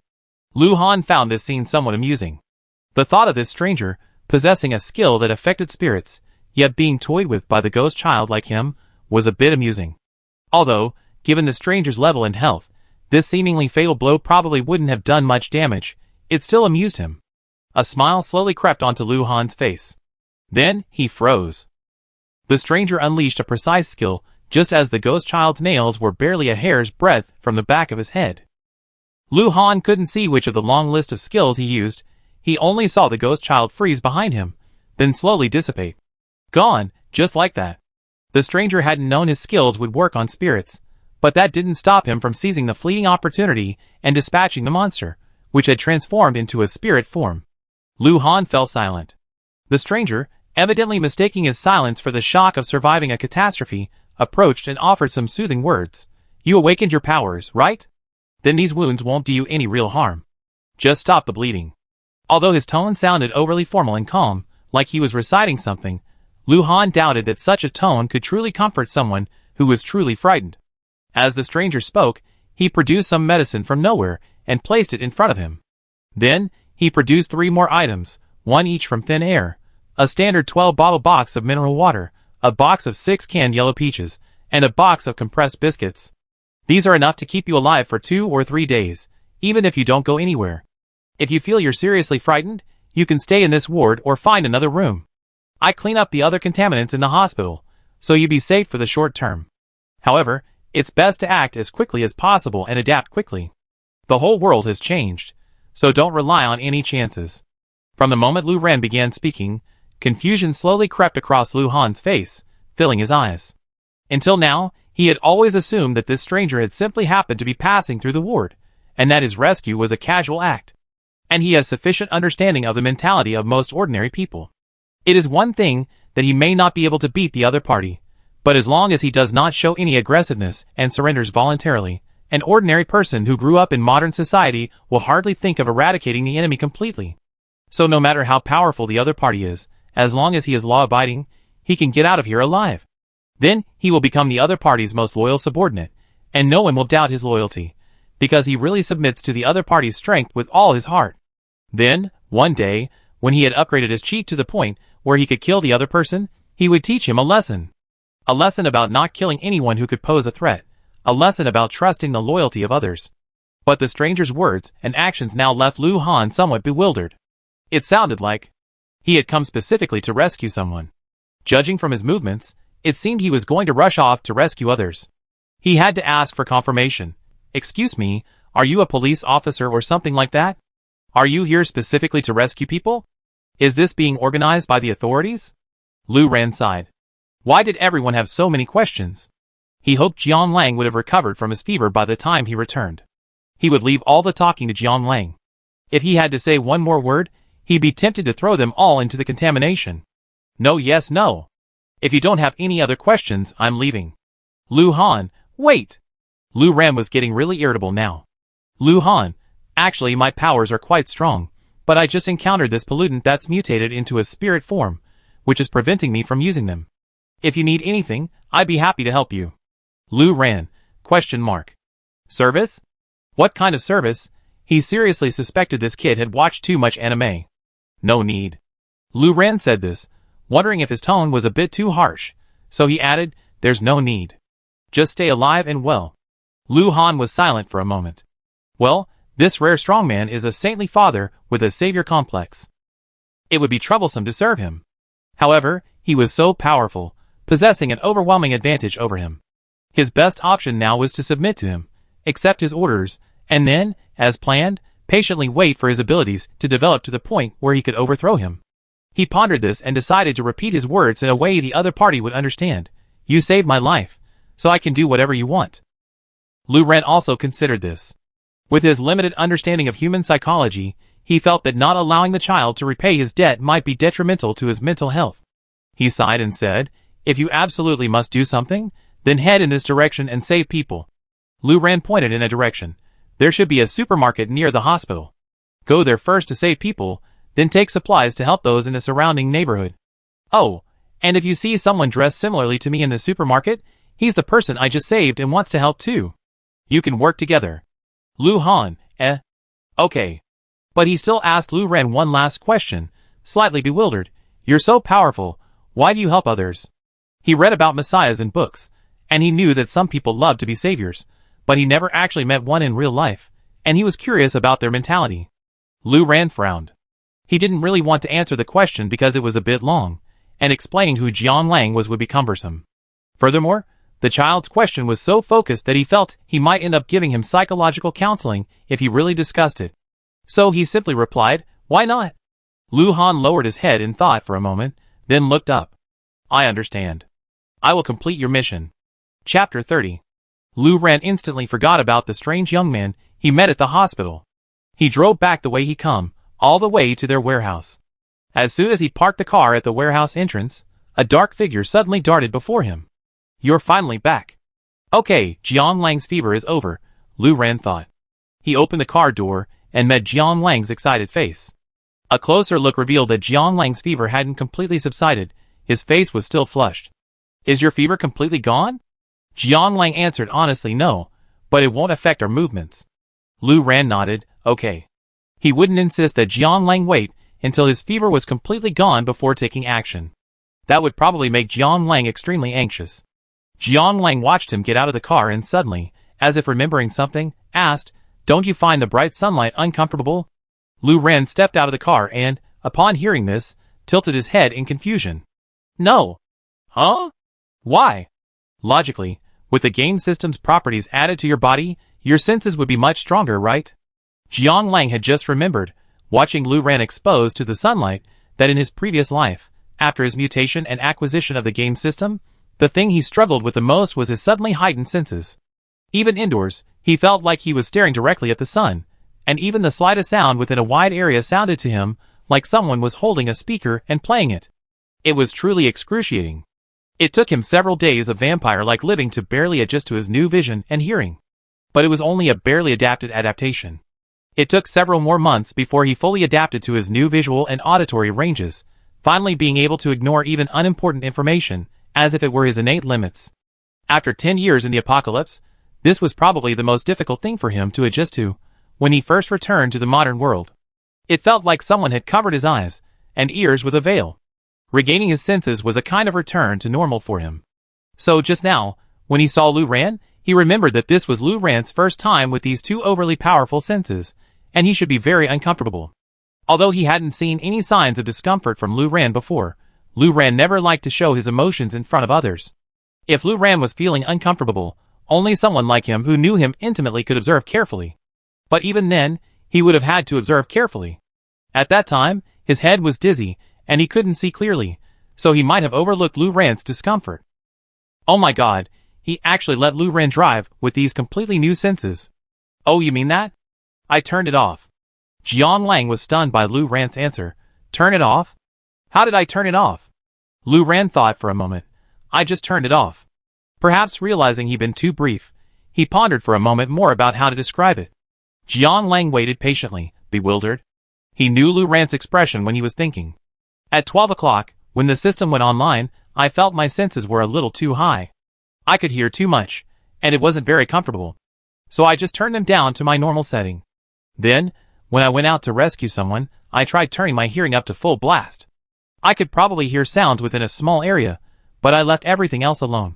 Lu Han found this scene somewhat amusing. The thought of this stranger, possessing a skill that affected spirits, yet being toyed with by the ghost child like him, was a bit amusing. Although, given the stranger's level and health, this seemingly fatal blow probably wouldn't have done much damage, it still amused him. A smile slowly crept onto Lu Han's face. Then, he froze. The stranger unleashed a precise skill, just as the ghost child's nails were barely a hair's breadth from the back of his head. Lu Han couldn't see which of the long list of skills he used. He only saw the ghost child freeze behind him, then slowly dissipate. Gone, just like that. The stranger hadn't known his skills would work on spirits, but that didn't stop him from seizing the fleeting opportunity and dispatching the monster, which had transformed into a spirit form. Lu Han fell silent. The stranger, evidently mistaking his silence for the shock of surviving a catastrophe, approached and offered some soothing words. You awakened your powers, right? Then these wounds won't do you any real harm. Just stop the bleeding. Although his tone sounded overly formal and calm, like he was reciting something, Lu Han doubted that such a tone could truly comfort someone who was truly frightened. As the stranger spoke, he produced some medicine from nowhere and placed it in front of him. Then, he produced 3 more items, one each from thin air, a standard 12-bottle box of mineral water, a box of 6 canned yellow peaches, and a box of compressed biscuits. These are enough to keep you alive for 2 or 3 days, even if you don't go anywhere. If you feel you're seriously frightened, you can stay in this ward or find another room. I clean up the other contaminants in the hospital, so you be safe for the short term. However, it's best to act as quickly as possible and adapt quickly. The whole world has changed, so don't rely on any chances. From the moment Lu Ren began speaking, confusion slowly crept across Lu Han's face, filling his eyes. Until now, he had always assumed that this stranger had simply happened to be passing through the ward, and that his rescue was a casual act. And he has sufficient understanding of the mentality of most ordinary people. It is one thing that he may not be able to beat the other party, but as long as he does not show any aggressiveness and surrenders voluntarily, an ordinary person who grew up in modern society will hardly think of eradicating the enemy completely. So no matter how powerful the other party is, as long as he is law-abiding, he can get out of here alive. Then he will become the other party's most loyal subordinate, and no one will doubt his loyalty, because he really submits to the other party's strength with all his heart. Then, one day, when he had upgraded his cheat to the point where he could kill the other person, he would teach him a lesson. A lesson about not killing anyone who could pose a threat. A lesson about trusting the loyalty of others. But the stranger's words and actions now left Lu Han somewhat bewildered. It sounded like he had come specifically to rescue someone. Judging from his movements, it seemed he was going to rush off to rescue others. He had to ask for confirmation. Excuse me, are you a police officer or something like that? Are you here specifically to rescue people? Is this being organized by the authorities? Lu Ren sighed. Why did everyone have so many questions? He hoped Jian Lang would have recovered from his fever by the time he returned. He would leave all the talking to Jian Lang. If he had to say one more word, he'd be tempted to throw them all into the contamination. No, yes, no. If you don't have any other questions, I'm leaving. Lu Han, wait! Lu Ren was getting really irritable now. Lu Han, actually my powers are quite strong, but I just encountered this pollutant that's mutated into a spirit form, which is preventing me from using them. If you need anything, I'd be happy to help you. Lu Ren, ? Service? What kind of service? He seriously suspected this kid had watched too much anime. No need. Lu Ren said this, wondering if his tone was a bit too harsh, so he added, there's no need. Just stay alive and well. Lu Han was silent for a moment. Well, this rare strongman is a saintly father with a savior complex. It would be troublesome to serve him. However, he was so powerful, possessing an overwhelming advantage over him. His best option now was to submit to him, accept his orders, and then, as planned, patiently wait for his abilities to develop to the point where he could overthrow him. He pondered this and decided to repeat his words in a way the other party would understand. You saved my life, so I can do whatever you want. Lu Ren also considered this. With his limited understanding of human psychology, he felt that not allowing the child to repay his debt might be detrimental to his mental health. He sighed and said, if you absolutely must do something, then head in this direction and save people. Lu Ren pointed in a direction. There should be a supermarket near the hospital. Go there first to save people, then take supplies to help those in the surrounding neighborhood. Oh, and if you see someone dressed similarly to me in the supermarket, he's the person I just saved and wants to help too. You can work together. Lu Han, Okay. But he still asked Lu Ren one last question, slightly bewildered. You're so powerful, why do you help others? He read about messiahs in books, and he knew that some people love to be saviors, but he never actually met one in real life, and he was curious about their mentality. Lu Ren frowned. He didn't really want to answer the question because it was a bit long, and explaining who Jiang Lang was would be cumbersome. Furthermore, the child's question was so focused that he felt he might end up giving him psychological counseling if he really discussed it. So he simply replied, why not? Lu Han lowered his head in thought for a moment, then looked up. I understand. I will complete your mission. Chapter 30. Lu Ren instantly forgot about the strange young man he met at the hospital. He drove back the way he come, all the way to their warehouse. As soon as he parked the car at the warehouse entrance, a dark figure suddenly darted before him. You're finally back. Okay, Jiang Lang's fever is over, Lu Ren thought. He opened the car door and met Jiang Lang's excited face. A closer look revealed that Jiang Lang's fever hadn't completely subsided, his face was still flushed. Is your fever completely gone? Jiang Lang answered honestly no, but it won't affect our movements. Lu Ren nodded, okay. He wouldn't insist that Jiang Lang wait until his fever was completely gone before taking action. That would probably make Jiang Lang extremely anxious. Jiang Lang watched him get out of the car and suddenly, as if remembering something, asked, don't you find the bright sunlight uncomfortable? Lu Ren stepped out of the car and, upon hearing this, tilted his head in confusion. No. Huh? Why? Logically, with the game system's properties added to your body, your senses would be much stronger, right? Jiang Lang had just remembered, watching Lu Ren exposed to the sunlight, that in his previous life, after his mutation and acquisition of the game system, the thing he struggled with the most was his suddenly heightened senses. Even indoors, he felt like he was staring directly at the sun, and even the slightest sound within a wide area sounded to him like someone was holding a speaker and playing it. It was truly excruciating. It took him several days of vampire-like living to barely adjust to his new vision and hearing. But it was only a barely adapted adaptation. It took several more months before he fully adapted to his new visual and auditory ranges, finally being able to ignore even unimportant information, as if it were his innate limits. After 10 years in the apocalypse, this was probably the most difficult thing for him to adjust to, when he first returned to the modern world. It felt like someone had covered his eyes and ears with a veil. Regaining his senses was a kind of return to normal for him. So just now, when he saw Lu Ren, he remembered that this was Lu Ren's first time with these two overly powerful senses, and he should be very uncomfortable. Although he hadn't seen any signs of discomfort from Lu Ren before, Lu Ren never liked to show his emotions in front of others. If Lu Ren was feeling uncomfortable, only someone like him who knew him intimately could observe carefully. But even then, he would have had to observe carefully. At that time, his head was dizzy, and he couldn't see clearly, so he might have overlooked Lu Ren's discomfort. Oh my god, he actually let Lu Ren drive with these completely new senses. Oh, you mean that? I turned it off. Jiang Lang was stunned by Lu Ren's answer. Turn it off? How did I turn it off? Lu Ren thought for a moment. I just turned it off. Perhaps realizing he'd been too brief, he pondered for a moment more about how to describe it. Jiang Lang waited patiently, bewildered. He knew Lu Ren's expression when he was thinking. At 12 o'clock, when the system went online, I felt my senses were a little too high. I could hear too much, and it wasn't very comfortable. So I just turned them down to my normal setting. Then, when I went out to rescue someone, I tried turning my hearing up to full blast. I could probably hear sounds within a small area, but I left everything else alone.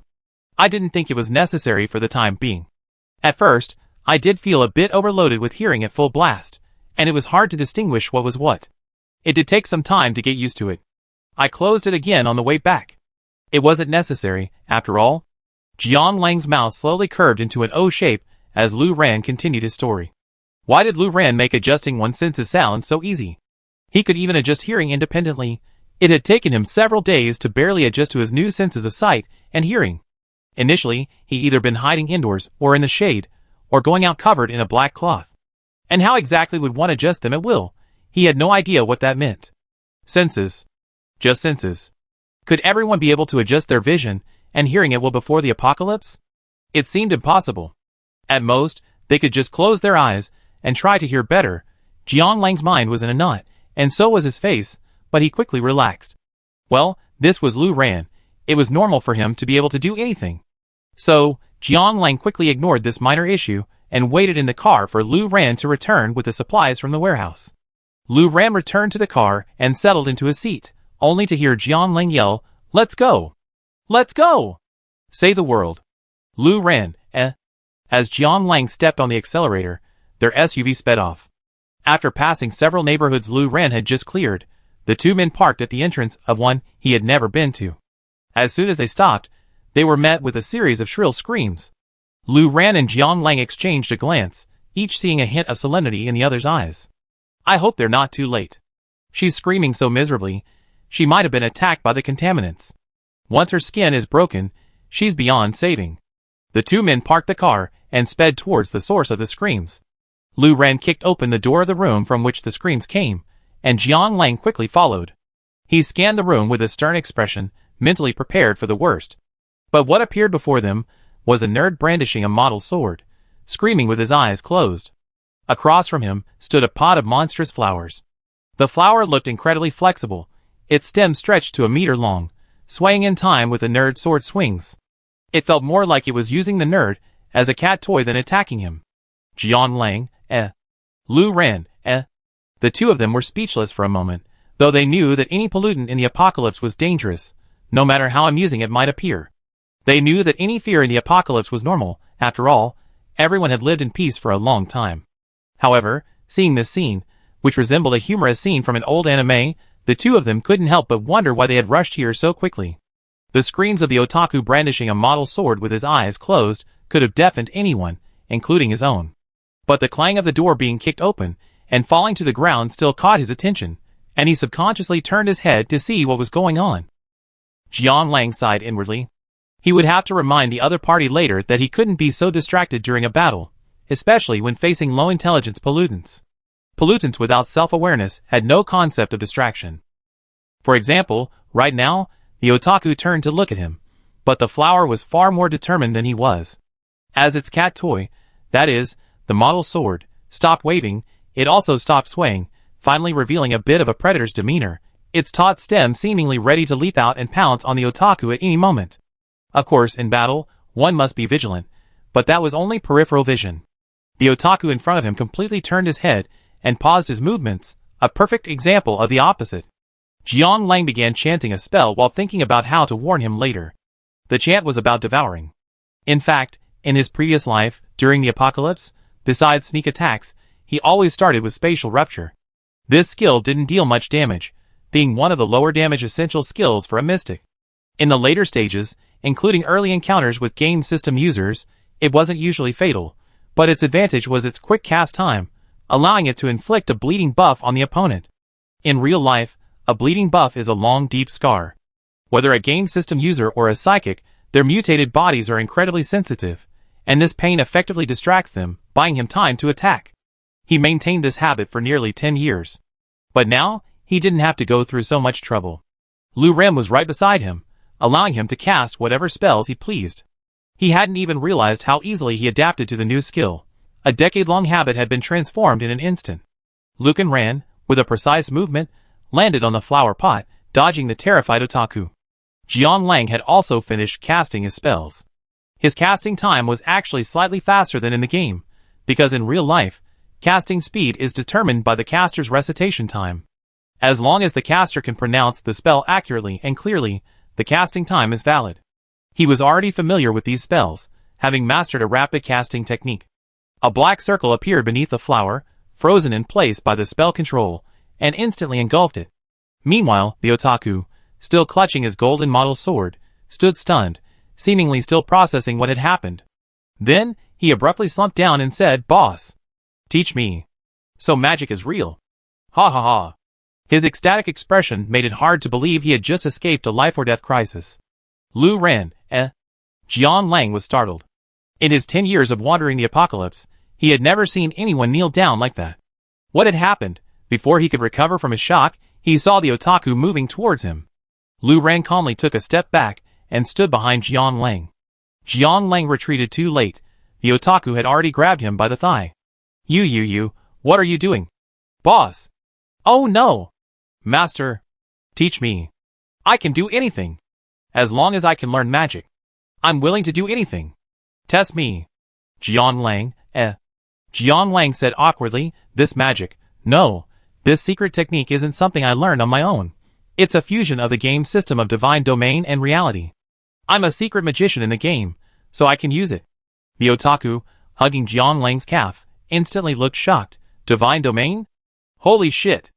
I didn't think it was necessary for the time being. At first, I did feel a bit overloaded with hearing at full blast, and it was hard to distinguish what was what. It did take some time to get used to it. I closed it again on the way back. It wasn't necessary, after all. Jiang Lang's mouth slowly curved into an O shape as Lu Ran continued his story. Why did Lu Ran make adjusting one's senses sound so easy? He could even adjust hearing independently. It had taken him several days to barely adjust to his new senses of sight and hearing. Initially, he either been hiding indoors or in the shade, or going out covered in a black cloth. And how exactly would one adjust them at will? He had no idea what that meant. Senses. Just senses. Could everyone be able to adjust their vision and hearing at will before the apocalypse? It seemed impossible. At most, they could just close their eyes and try to hear better. Jiang Lang's mind was in a knot, and so was his face, but he quickly relaxed. Well, this was Lu Ran. It was normal for him to be able to do anything. So, Jiang Lang quickly ignored this minor issue and waited in the car for Lu Ran to return with the supplies from the warehouse. Lu Ran returned to the car and settled into his seat, only to hear Jiang Lang yell, "Let's go! Let's go! Save the world!" Lu Ran, As Jiang Lang stepped on the accelerator, their SUV sped off. After passing several neighborhoods Lu Ran had just cleared, the two men parked at the entrance of one he had never been to. As soon as they stopped, they were met with a series of shrill screams. Lu Ran and Jiang Lang exchanged a glance, each seeing a hint of solemnity in the other's eyes. "I hope they're not too late. She's screaming so miserably, she might have been attacked by the contaminants. Once her skin is broken, she's beyond saving." The two men parked the car and sped towards the source of the screams. Lu Ran kicked open the door of the room from which the screams came, and Jiang Lang quickly followed. He scanned the room with a stern expression, mentally prepared for the worst. But what appeared before them was a nerd brandishing a model sword, screaming with his eyes closed. Across from him stood a pot of monstrous flowers. The flower looked incredibly flexible, its stem stretched to a meter long, swaying in time with the nerd's sword swings. It felt more like it was using the nerd as a cat toy than attacking him. Jiang Lang, Lu Ran, The two of them were speechless for a moment, though they knew that any pollutant in the apocalypse was dangerous, no matter how amusing it might appear. They knew that any fear in the apocalypse was normal. After all, everyone had lived in peace for a long time. However, seeing this scene, which resembled a humorous scene from an old anime, the two of them couldn't help but wonder why they had rushed here so quickly. The screams of the otaku brandishing a model sword with his eyes closed could have deafened anyone, including his own. But the clang of the door being kicked open and falling to the ground still caught his attention, and he subconsciously turned his head to see what was going on. Jiang Lang sighed inwardly. He would have to remind the other party later that he couldn't be so distracted during a battle, especially when facing low-intelligence pollutants. Pollutants without self-awareness had no concept of distraction. For example, right now, the otaku turned to look at him, but the flower was far more determined than he was. As its cat toy, that is, the model sword, stopped waving, it also stopped swaying, finally revealing a bit of a predator's demeanor, its taut stem seemingly ready to leap out and pounce on the otaku at any moment. Of course, in battle, one must be vigilant, but that was only peripheral vision. The otaku in front of him completely turned his head and paused his movements, a perfect example of the opposite. Jiang Lang began chanting a spell while thinking about how to warn him later. The chant was about devouring. In fact, in his previous life, during the apocalypse, besides sneak attacks, he always started with spatial rupture. This skill didn't deal much damage, being one of the lower damage essential skills for a mystic. In the later stages, including early encounters with game system users, it wasn't usually fatal, but its advantage was its quick cast time, allowing it to inflict a bleeding buff on the opponent. In real life, a bleeding buff is a long, deep scar. Whether a game system user or a psychic, their mutated bodies are incredibly sensitive, and this pain effectively distracts them, buying him time to attack. He maintained this habit for nearly 10 years. But now, he didn't have to go through so much trouble. Lu Ran was right beside him, allowing him to cast whatever spells he pleased. He hadn't even realized how easily he adapted to the new skill. A decade-long habit had been transformed in an instant. Lu Ran, with a precise movement, landed on the flower pot, dodging the terrified otaku. Jiang Lang had also finished casting his spells. His casting time was actually slightly faster than in the game, because in real life, casting speed is determined by the caster's recitation time. As long as the caster can pronounce the spell accurately and clearly, the casting time is valid. He was already familiar with these spells, having mastered a rapid casting technique. A black circle appeared beneath the flower, frozen in place by the spell control, and instantly engulfed it. Meanwhile, the otaku, still clutching his golden model sword, stood stunned, seemingly still processing what had happened. Then, he abruptly slumped down and said, "Boss, teach me. So magic is real." Ha ha ha. His ecstatic expression made it hard to believe he had just escaped a life-or-death crisis. Lu Ran, Jiang Lang was startled. In his 10 years of wandering the apocalypse, he had never seen anyone kneel down like that. What had happened? Before he could recover from his shock, he saw the otaku moving towards him. Lu Ran calmly took a step back and stood behind Jiang Lang. Jiang Lang retreated too late. The otaku had already grabbed him by the thigh. You, what are you doing? Boss. Oh no. Master. Teach me. I can do anything. As long as I can learn magic. I'm willing to do anything. Test me. Jiang Lang, Jiang Lang said awkwardly, "This magic, no. This secret technique isn't something I learned on my own. It's a fusion of the game system of divine domain and reality. I'm a secret magician in the game, so I can use it." The otaku, hugging Jiang Lang's calf, instantly looked shocked. Divine domain? Holy shit.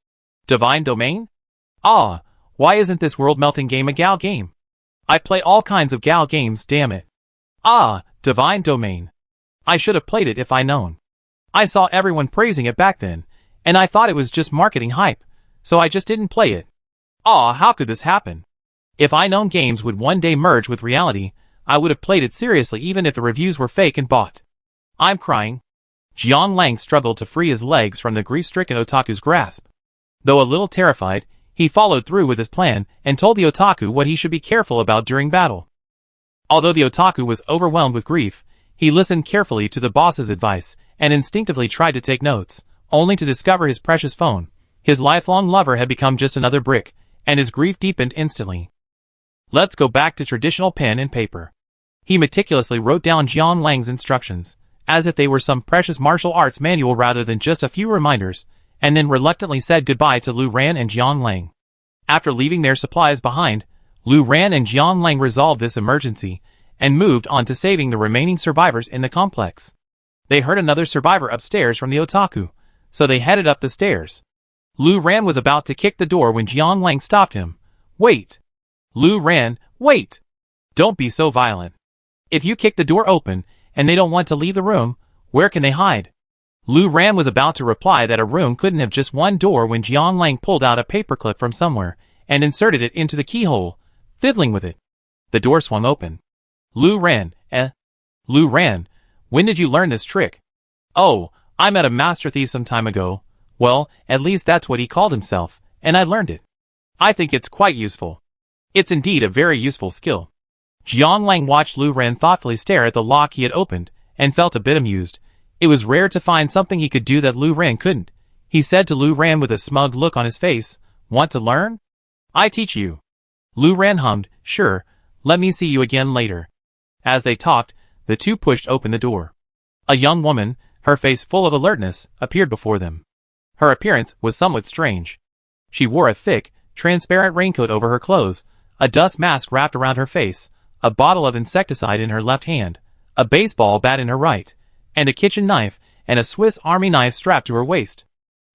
Divine domain? Ah, why isn't this world-melting game a Gal game? I play all kinds of Gal games, damn it. Ah, divine domain. I should have played it if I known. I saw everyone praising it back then, and I thought it was just marketing hype, so I just didn't play it. Ah, how could this happen? If I known games would one day merge with reality, I would have played it seriously even if the reviews were fake and bought. I'm crying. Jiang Lang struggled to free his legs from the grief-stricken otaku's grasp. Though a little terrified, he followed through with his plan and told the otaku what he should be careful about during battle. Although the otaku was overwhelmed with grief, he listened carefully to the boss's advice and instinctively tried to take notes, only to discover his precious phone. His lifelong lover had become just another brick, and his grief deepened instantly. Let's go back to traditional pen and paper. He meticulously wrote down Jiang Lang's instructions, as if they were some precious martial arts manual rather than just a few reminders, and then reluctantly said goodbye to Lu Ran and Jiang Lang. After leaving their supplies behind, Lu Ran and Jiang Lang resolved this emergency, and moved on to saving the remaining survivors in the complex. They heard another survivor upstairs from the otaku, so they headed up the stairs. Lu Ran was about to kick the door when Jiang Lang stopped him. Wait. Lu Ran, wait. Don't be so violent. If you kick the door open, and they don't want to leave the room, where can they hide? Lu Ran was about to reply that a room couldn't have just one door when Jiang Lang pulled out a paperclip from somewhere, and inserted it into the keyhole, fiddling with it. The door swung open. Lu Ran, Lu Ran, when did you learn this trick? Oh, I met a master thief some time ago. Well, at least that's what he called himself, and I learned it. I think it's quite useful. It's indeed a very useful skill. Jiang Lang watched Lu Ran thoughtfully stare at the lock he had opened, and felt a bit amused. It was rare to find something he could do that Lu Ran couldn't. He said to Lu Ran with a smug look on his face, "Want to learn? I teach you." Lu Ran hummed, "Sure, let me see you again later." As they talked, the two pushed open the door. A young woman, her face full of alertness, appeared before them. Her appearance was somewhat strange. She wore a thick, transparent raincoat over her clothes, a dust mask wrapped around her face, a bottle of insecticide in her left hand, a baseball bat in her right, and a kitchen knife and a Swiss Army knife strapped to her waist.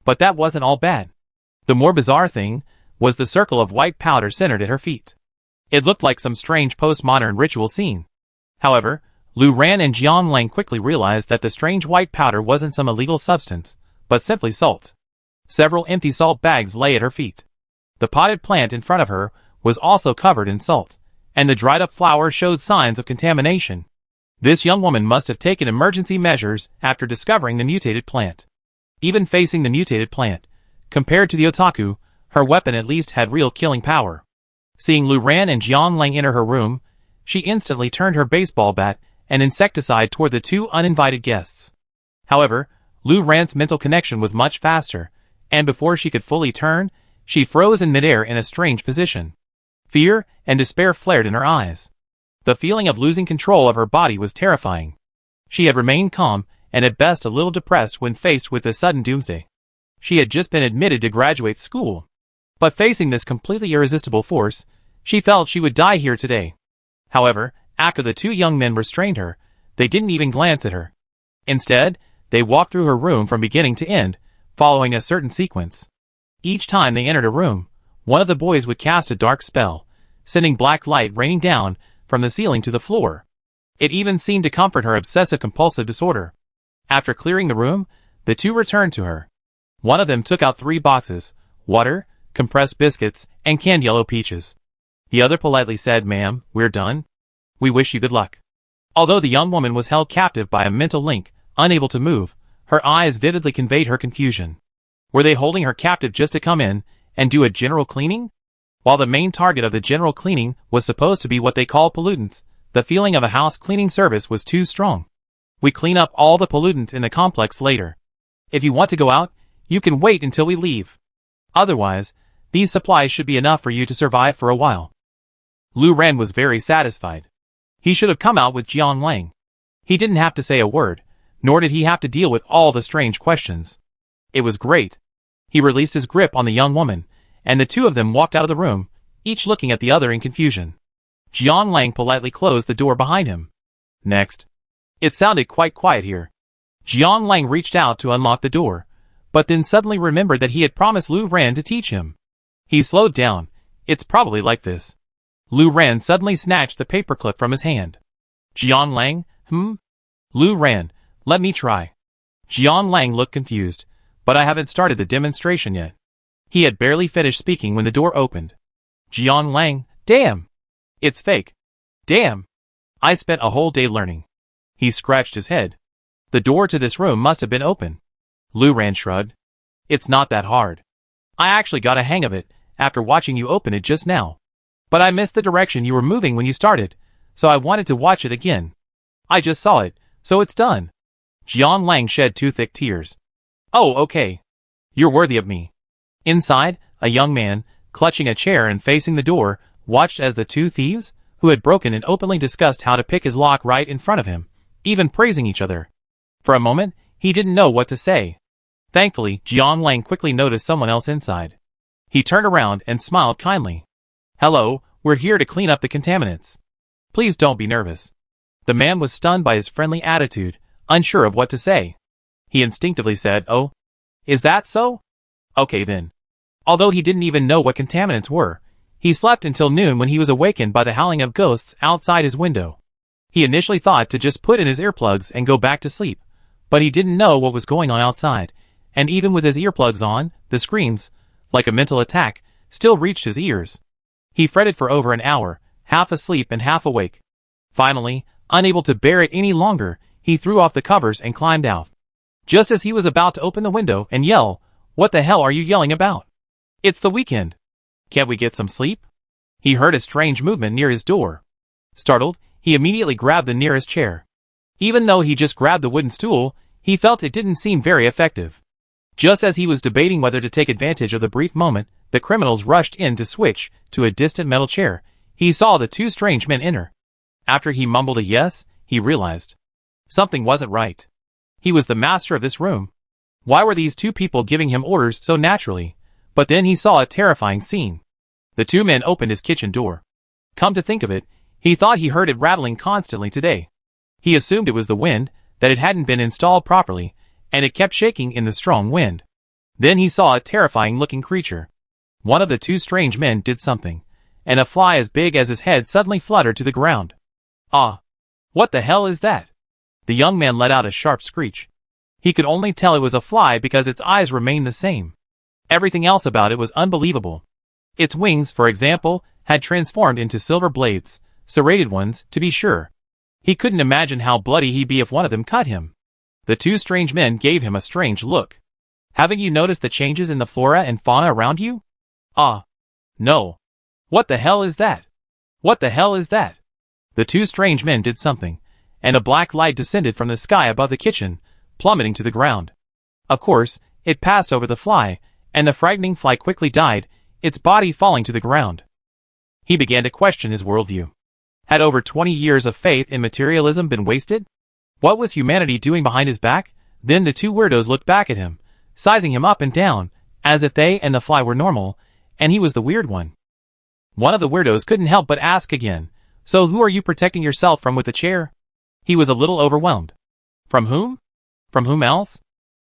But that wasn't all bad. The more bizarre thing was the circle of white powder centered at her feet. It looked like some strange postmodern ritual scene. However, Lu Ran and Jiang Lang quickly realized that the strange white powder wasn't some illegal substance, but simply salt. Several empty salt bags lay at her feet. The potted plant in front of her was also covered in salt, and the dried-up flower showed signs of contamination. This young woman must have taken emergency measures after discovering the mutated plant. Even facing the mutated plant, compared to the otaku, her weapon at least had real killing power. Seeing Lu Ran and Jiang Lang enter her room, she instantly turned her baseball bat and insecticide toward the two uninvited guests. However, Lu Ran's mental connection was much faster, and before she could fully turn, she froze in midair in a strange position. Fear and despair flared in her eyes. The feeling of losing control of her body was terrifying. She had remained calm, and at best a little depressed when faced with the sudden doomsday. She had just been admitted to graduate school. But facing this completely irresistible force, she felt she would die here today. However, after the two young men restrained her, they didn't even glance at her. Instead, they walked through her room from beginning to end, following a certain sequence. Each time they entered a room, one of the boys would cast a dark spell, sending black light raining down, from the ceiling to the floor. It even seemed to comfort her obsessive-compulsive disorder. After clearing the room, the two returned to her. One of them took out 3 boxes: water, compressed biscuits, and canned yellow peaches. The other politely said, "Ma'am, we're done. We wish you good luck." Although the young woman was held captive by a mental link, unable to move, her eyes vividly conveyed her confusion. Were they holding her captive just to come in and do a general cleaning? While the main target of the general cleaning was supposed to be what they call pollutants, the feeling of a house cleaning service was too strong. "We clean up all the pollutants in the complex later. If you want to go out, you can wait until we leave. Otherwise, these supplies should be enough for you to survive for a while." Lu Ren was very satisfied. He should have come out with Jian Lang. He didn't have to say a word, nor did he have to deal with all the strange questions. It was great. He released his grip on the young woman, and the two of them walked out of the room, each looking at the other in confusion. Jian Lang politely closed the door behind him. Next. It sounded quite quiet here. Jian Lang reached out to unlock the door, but then suddenly remembered that he had promised Lu Ren to teach him. He slowed down. It's probably like this. Lu Ren suddenly snatched the paperclip from his hand. Jian Lang, Lu Ren, let me try. Jian Lang looked confused, but I haven't started the demonstration yet. He had barely finished speaking when the door opened. Jian Lang, damn! It's fake. Damn! I spent a whole day learning. He scratched his head. The door to this room must have been open. Lu Ren shrugged. It's not that hard. I actually got a hang of it after watching you open it just now. But I missed the direction you were moving when you started, so I wanted to watch it again. I just saw it, so it's done. Jian Lang shed 2 thick tears. Oh, okay. You're worthy of me. Inside, a young man, clutching a chair and facing the door, watched as the 2 thieves, who had broken and openly discussed how to pick his lock right in front of him, even praising each other. For a moment, he didn't know what to say. Thankfully, Jian Lang quickly noticed someone else inside. He turned around and smiled kindly. Hello, we're here to clean up the contaminants. Please don't be nervous. The man was stunned by his friendly attitude, unsure of what to say. He instinctively said, "Oh, is that so? Okay then." Although he didn't even know what contaminants were, he slept until noon when he was awakened by the howling of ghosts outside his window. He initially thought to just put in his earplugs and go back to sleep, but he didn't know what was going on outside, and even with his earplugs on, the screams, like a mental attack, still reached his ears. He fretted for over an hour, half asleep and half awake. Finally, unable to bear it any longer, he threw off the covers and climbed out. Just as he was about to open the window and yell, "What the hell are you yelling about? It's the weekend. Can't we get some sleep?" He heard a strange movement near his door. Startled, he immediately grabbed the nearest chair. Even though he just grabbed the wooden stool, he felt it didn't seem very effective. Just as he was debating whether to take advantage of the brief moment the criminals rushed in to switch to a distant metal chair, he saw the 2 strange men enter. After he mumbled a yes, he realized something wasn't right. He was the master of this room. Why were these 2 people giving him orders so naturally? But then he saw a terrifying scene. The 2 men opened his kitchen door. Come to think of it, he thought he heard it rattling constantly today. He assumed it was the wind, that it hadn't been installed properly, and it kept shaking in the strong wind. Then he saw a terrifying-looking creature. One of the 2 strange men did something, and a fly as big as his head suddenly fluttered to the ground. Ah! What the hell is that? The young man let out a sharp screech. He could only tell it was a fly because its eyes remained the same. Everything else about it was unbelievable. Its wings, for example, had transformed into silver blades, serrated ones, to be sure. He couldn't imagine how bloody he'd be if one of them cut him. The 2 strange men gave him a strange look. Haven't you noticed the changes in the flora and fauna around you? Ah. No. What the hell is that? What the hell is that? The 2 strange men did something, and a black light descended from the sky above the kitchen, plummeting to the ground. Of course, it passed over the fly, and the frightening fly quickly died, its body falling to the ground. He began to question his worldview. Had over 20 years of faith in materialism been wasted? What was humanity doing behind his back? Then the 2 weirdos looked back at him, sizing him up and down, as if they and the fly were normal, and he was the weird one. One of the weirdos couldn't help but ask again, "So who are you protecting yourself from with the chair?" He was a little overwhelmed. From whom? From whom else?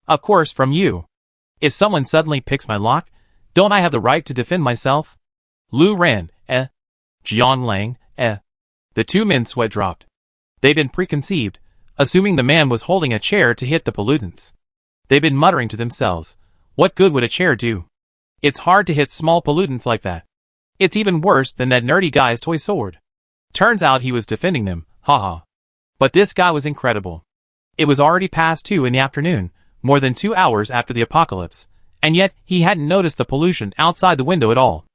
Of course, from you. If someone suddenly picks my lock, don't I have the right to defend myself? Lu Ren, Jian Lang, The two men's sweat dropped. They'd been preconceived, assuming the man was holding a chair to hit the pollutants. They'd been muttering to themselves, what good would a chair do? It's hard to hit small pollutants like that. It's even worse than that nerdy guy's toy sword. Turns out he was defending them, haha. But this guy was incredible. It was already past 2 in the afternoon, more than 2 hours after the apocalypse, and yet he hadn't noticed the pollution outside the window at all.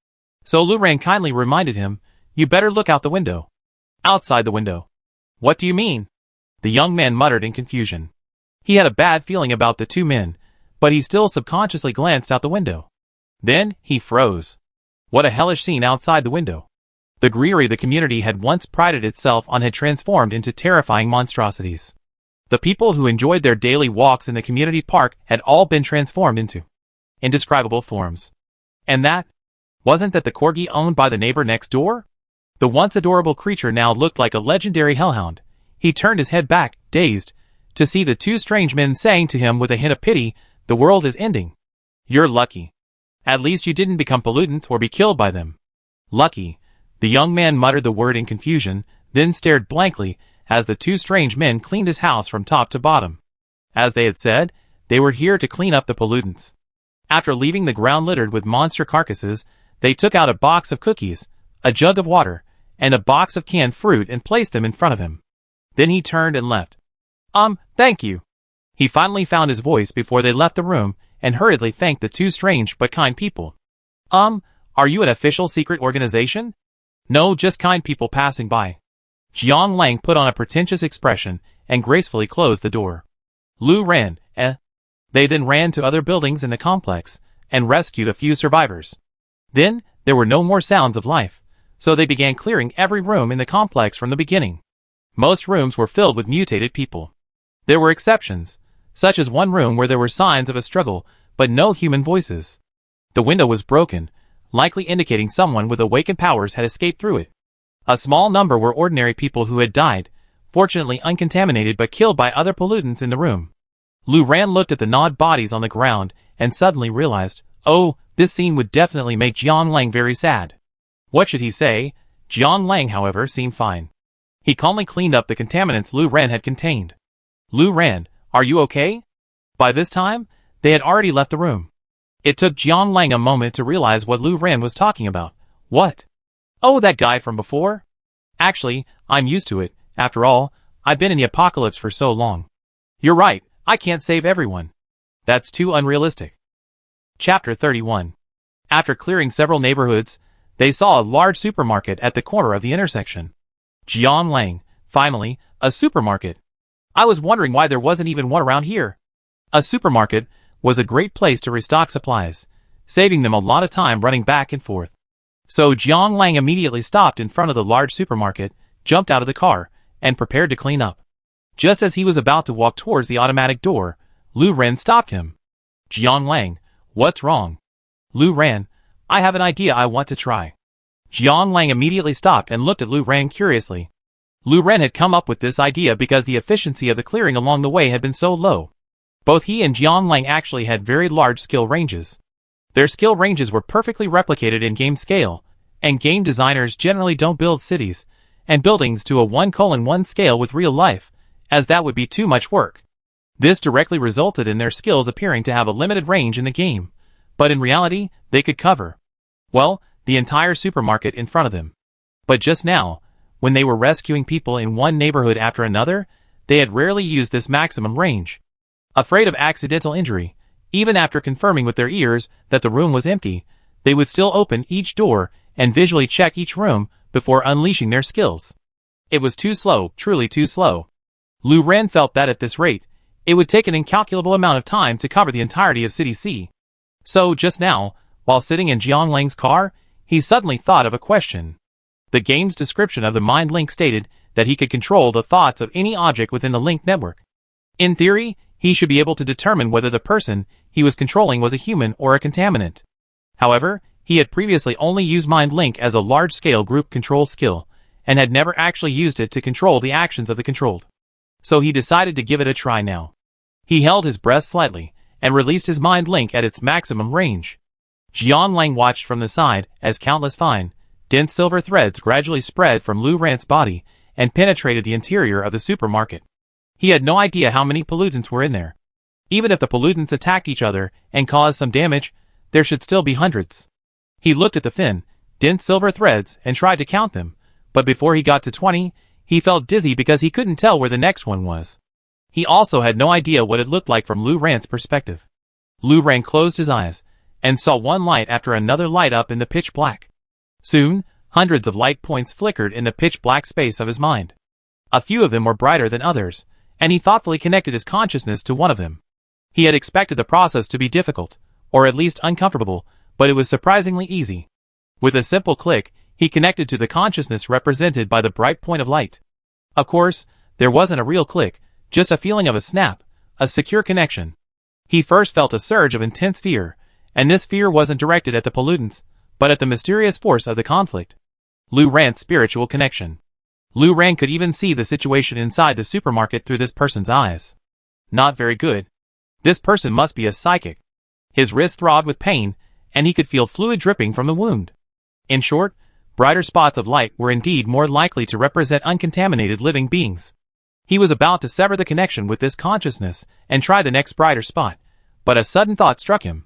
So Lu Ran kindly reminded him, you better look out the window. Outside the window. What do you mean? The young man muttered in confusion. He had a bad feeling about the two men, but he still subconsciously glanced out the window. Then he froze. What a hellish scene outside the window. The greenery the community had once prided itself on had transformed into terrifying monstrosities. The people who enjoyed their daily walks in the community park had all been transformed into indescribable forms. And that? Wasn't that the corgi owned by the neighbor next door? The once adorable creature now looked like a legendary hellhound. He turned his head back, dazed, to see the two strange men saying to him with a hint of pity, the world is ending. You're lucky. At least you didn't become pollutants or be killed by them. Lucky. The young man muttered the word in confusion, then stared blankly as the two strange men cleaned his house from top to bottom. As they had said, they were here to clean up the pollutants. After leaving the ground littered with monster carcasses, they took out a box of cookies, a jug of water, and a box of canned fruit and placed them in front of him. Then he turned and left. Thank you. He finally found his voice before they left the room and hurriedly thanked the two strange but kind people. Are you an official secret organization? No, just kind people passing by. Jiang Lang put on a pretentious expression and gracefully closed the door. Lu ran, They then ran to other buildings in the complex and rescued a few survivors. Then, there were no more sounds of life, so they began clearing every room in the complex from the beginning. Most rooms were filled with mutated people. There were exceptions, such as one room where there were signs of a struggle, but no human voices. The window was broken, likely indicating someone with awakened powers had escaped through it. A small number were ordinary people who had died, fortunately uncontaminated but killed by other pollutants in the room. Lu Ran looked at the gnawed bodies on the ground and suddenly realized, oh, this scene would definitely make Jiang Lang very sad. What should he say? Jiang Lang, however, seemed fine. He calmly cleaned up the contaminants Lu Ran had contained. Lu Ran, are you okay? By this time, they had already left the room. It took Jiang Lang a moment to realize what Lu Ran was talking about. What? Oh, that guy from before? Actually, I'm used to it. After all, I've been in the apocalypse for so long. You're right, I can't save everyone. That's too unrealistic. Chapter 31. After clearing several neighborhoods, they saw a large supermarket at the corner of the intersection. Jiang Lang, finally, a supermarket. I was wondering why there wasn't even one around here. A supermarket was a great place to restock supplies, saving them a lot of time running back and forth. So Jiang Lang immediately stopped in front of the large supermarket, jumped out of the car, and prepared to clean up. Just as he was about to walk towards the automatic door, Lu Ran stopped him. Jiang Lang, what's wrong? Lu Ran, I have an idea I want to try. Jiang Lang immediately stopped and looked at Lu Ran curiously. Lu Ran had come up with this idea because the efficiency of the clearing along the way had been so low. Both he and Jiang Lang actually had very large skill ranges. Their skill ranges were perfectly replicated in game scale, and game designers generally don't build cities and buildings to a 1:1 scale with real life, as that would be too much work. This directly resulted in their skills appearing to have a limited range in the game, but in reality, they could cover, well, the entire supermarket in front of them. But just now, when they were rescuing people in one neighborhood after another, they had rarely used this maximum range. Afraid of accidental injury, even after confirming with their ears that the room was empty, they would still open each door and visually check each room before unleashing their skills. It was too slow, truly too slow. Lu Ran felt that at this rate, it would take an incalculable amount of time to cover the entirety of City C. So just now, while sitting in Jiang Lang's car, he suddenly thought of a question. The game's description of the Mind Link stated that he could control the thoughts of any object within the Link network. In theory, he should be able to determine whether the person he was controlling was a human or a contaminant. However, he had previously only used Mind Link as a large-scale group control skill, and had never actually used it to control the actions of the controlled. So he decided to give it a try now. He held his breath slightly, and released his Mind Link at its maximum range. Jiang Lang watched from the side as countless fine, dense silver threads gradually spread from Lou Rant's body and penetrated the interior of the supermarket. He had no idea how many pollutants were in there. Even if the pollutants attacked each other and caused some damage, there should still be hundreds. He looked at the thin, dense silver threads and tried to count them, but before he got to 20, he felt dizzy because he couldn't tell where the next one was. He also had no idea what it looked like from Lou Rant's perspective. Lou Rant closed his eyes and saw one light after another light up in the pitch black. Soon, hundreds of light points flickered in the pitch black space of his mind. A few of them were brighter than others, and he thoughtfully connected his consciousness to one of them. He had expected the process to be difficult, or at least uncomfortable, but it was surprisingly easy. With a simple click, he connected to the consciousness represented by the bright point of light. Of course, there wasn't a real click, just a feeling of a snap, a secure connection. He first felt a surge of intense fear, and this fear wasn't directed at the pollutants, but at the mysterious force of the conflict. Lou Rant's spiritual connection. Lou Rant could even see the situation inside the supermarket through this person's eyes. Not very good. This person must be a psychic. His wrist throbbed with pain, and he could feel fluid dripping from the wound. In short, brighter spots of light were indeed more likely to represent uncontaminated living beings. He was about to sever the connection with this consciousness and try the next brighter spot, but a sudden thought struck him.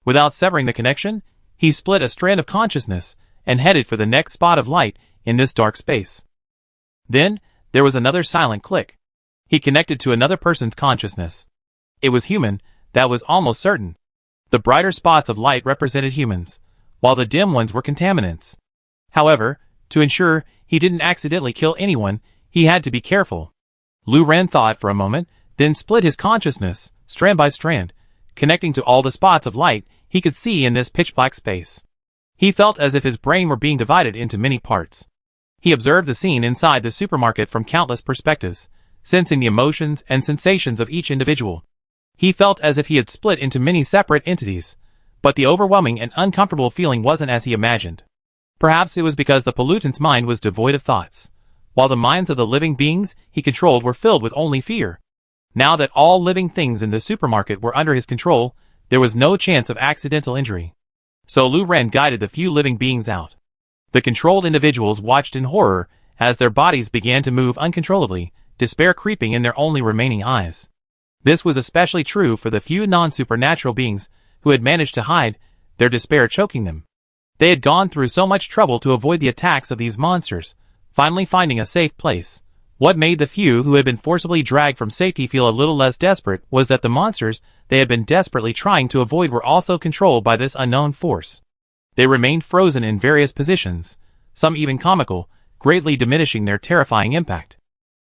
Without severing the connection, he split a strand of consciousness and headed for the next spot of light in this dark space. Then, there was another silent click. He connected to another person's consciousness. It was human, that was almost certain. The brighter spots of light represented humans, while the dim ones were contaminants. However, to ensure he didn't accidentally kill anyone, he had to be careful. Lou Rant thought for a moment, then split his consciousness, strand by strand, connecting to all the spots of light he could see in this pitch-black space. He felt as if his brain were being divided into many parts. He observed the scene inside the supermarket from countless perspectives, sensing the emotions and sensations of each individual. He felt as if he had split into many separate entities, but the overwhelming and uncomfortable feeling wasn't as he imagined. Perhaps it was because the pollutant's mind was devoid of thoughts, while the minds of the living beings he controlled were filled with only fear. Now that all living things in the supermarket were under his control, there was no chance of accidental injury. So Lou Rant guided the few living beings out. The controlled individuals watched in horror as their bodies began to move uncontrollably, despair creeping in their only remaining eyes. This was especially true for the few non-supernatural beings who had managed to hide, their despair choking them. They had gone through so much trouble to avoid the attacks of these monsters, finally finding a safe place. What made the few who had been forcibly dragged from safety feel a little less desperate was that the monsters they had been desperately trying to avoid were also controlled by this unknown force. They remained frozen in various positions, some even comical, greatly diminishing their terrifying impact.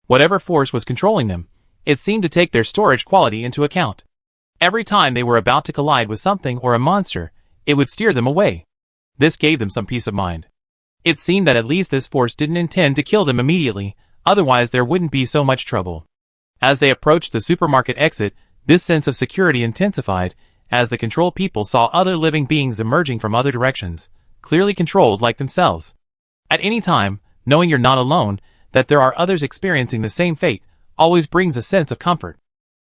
Whatever force was controlling them, it seemed to take their storage quality into account. Every time they were about to collide with something or a monster, it would steer them away. This gave them some peace of mind. It seemed that at least this force didn't intend to kill them immediately, otherwise there wouldn't be so much trouble. As they approached the supermarket exit, this sense of security intensified, as the control people saw other living beings emerging from other directions, clearly controlled like themselves. At any time, knowing you're not alone, that there are others experiencing the same fate, always brings a sense of comfort.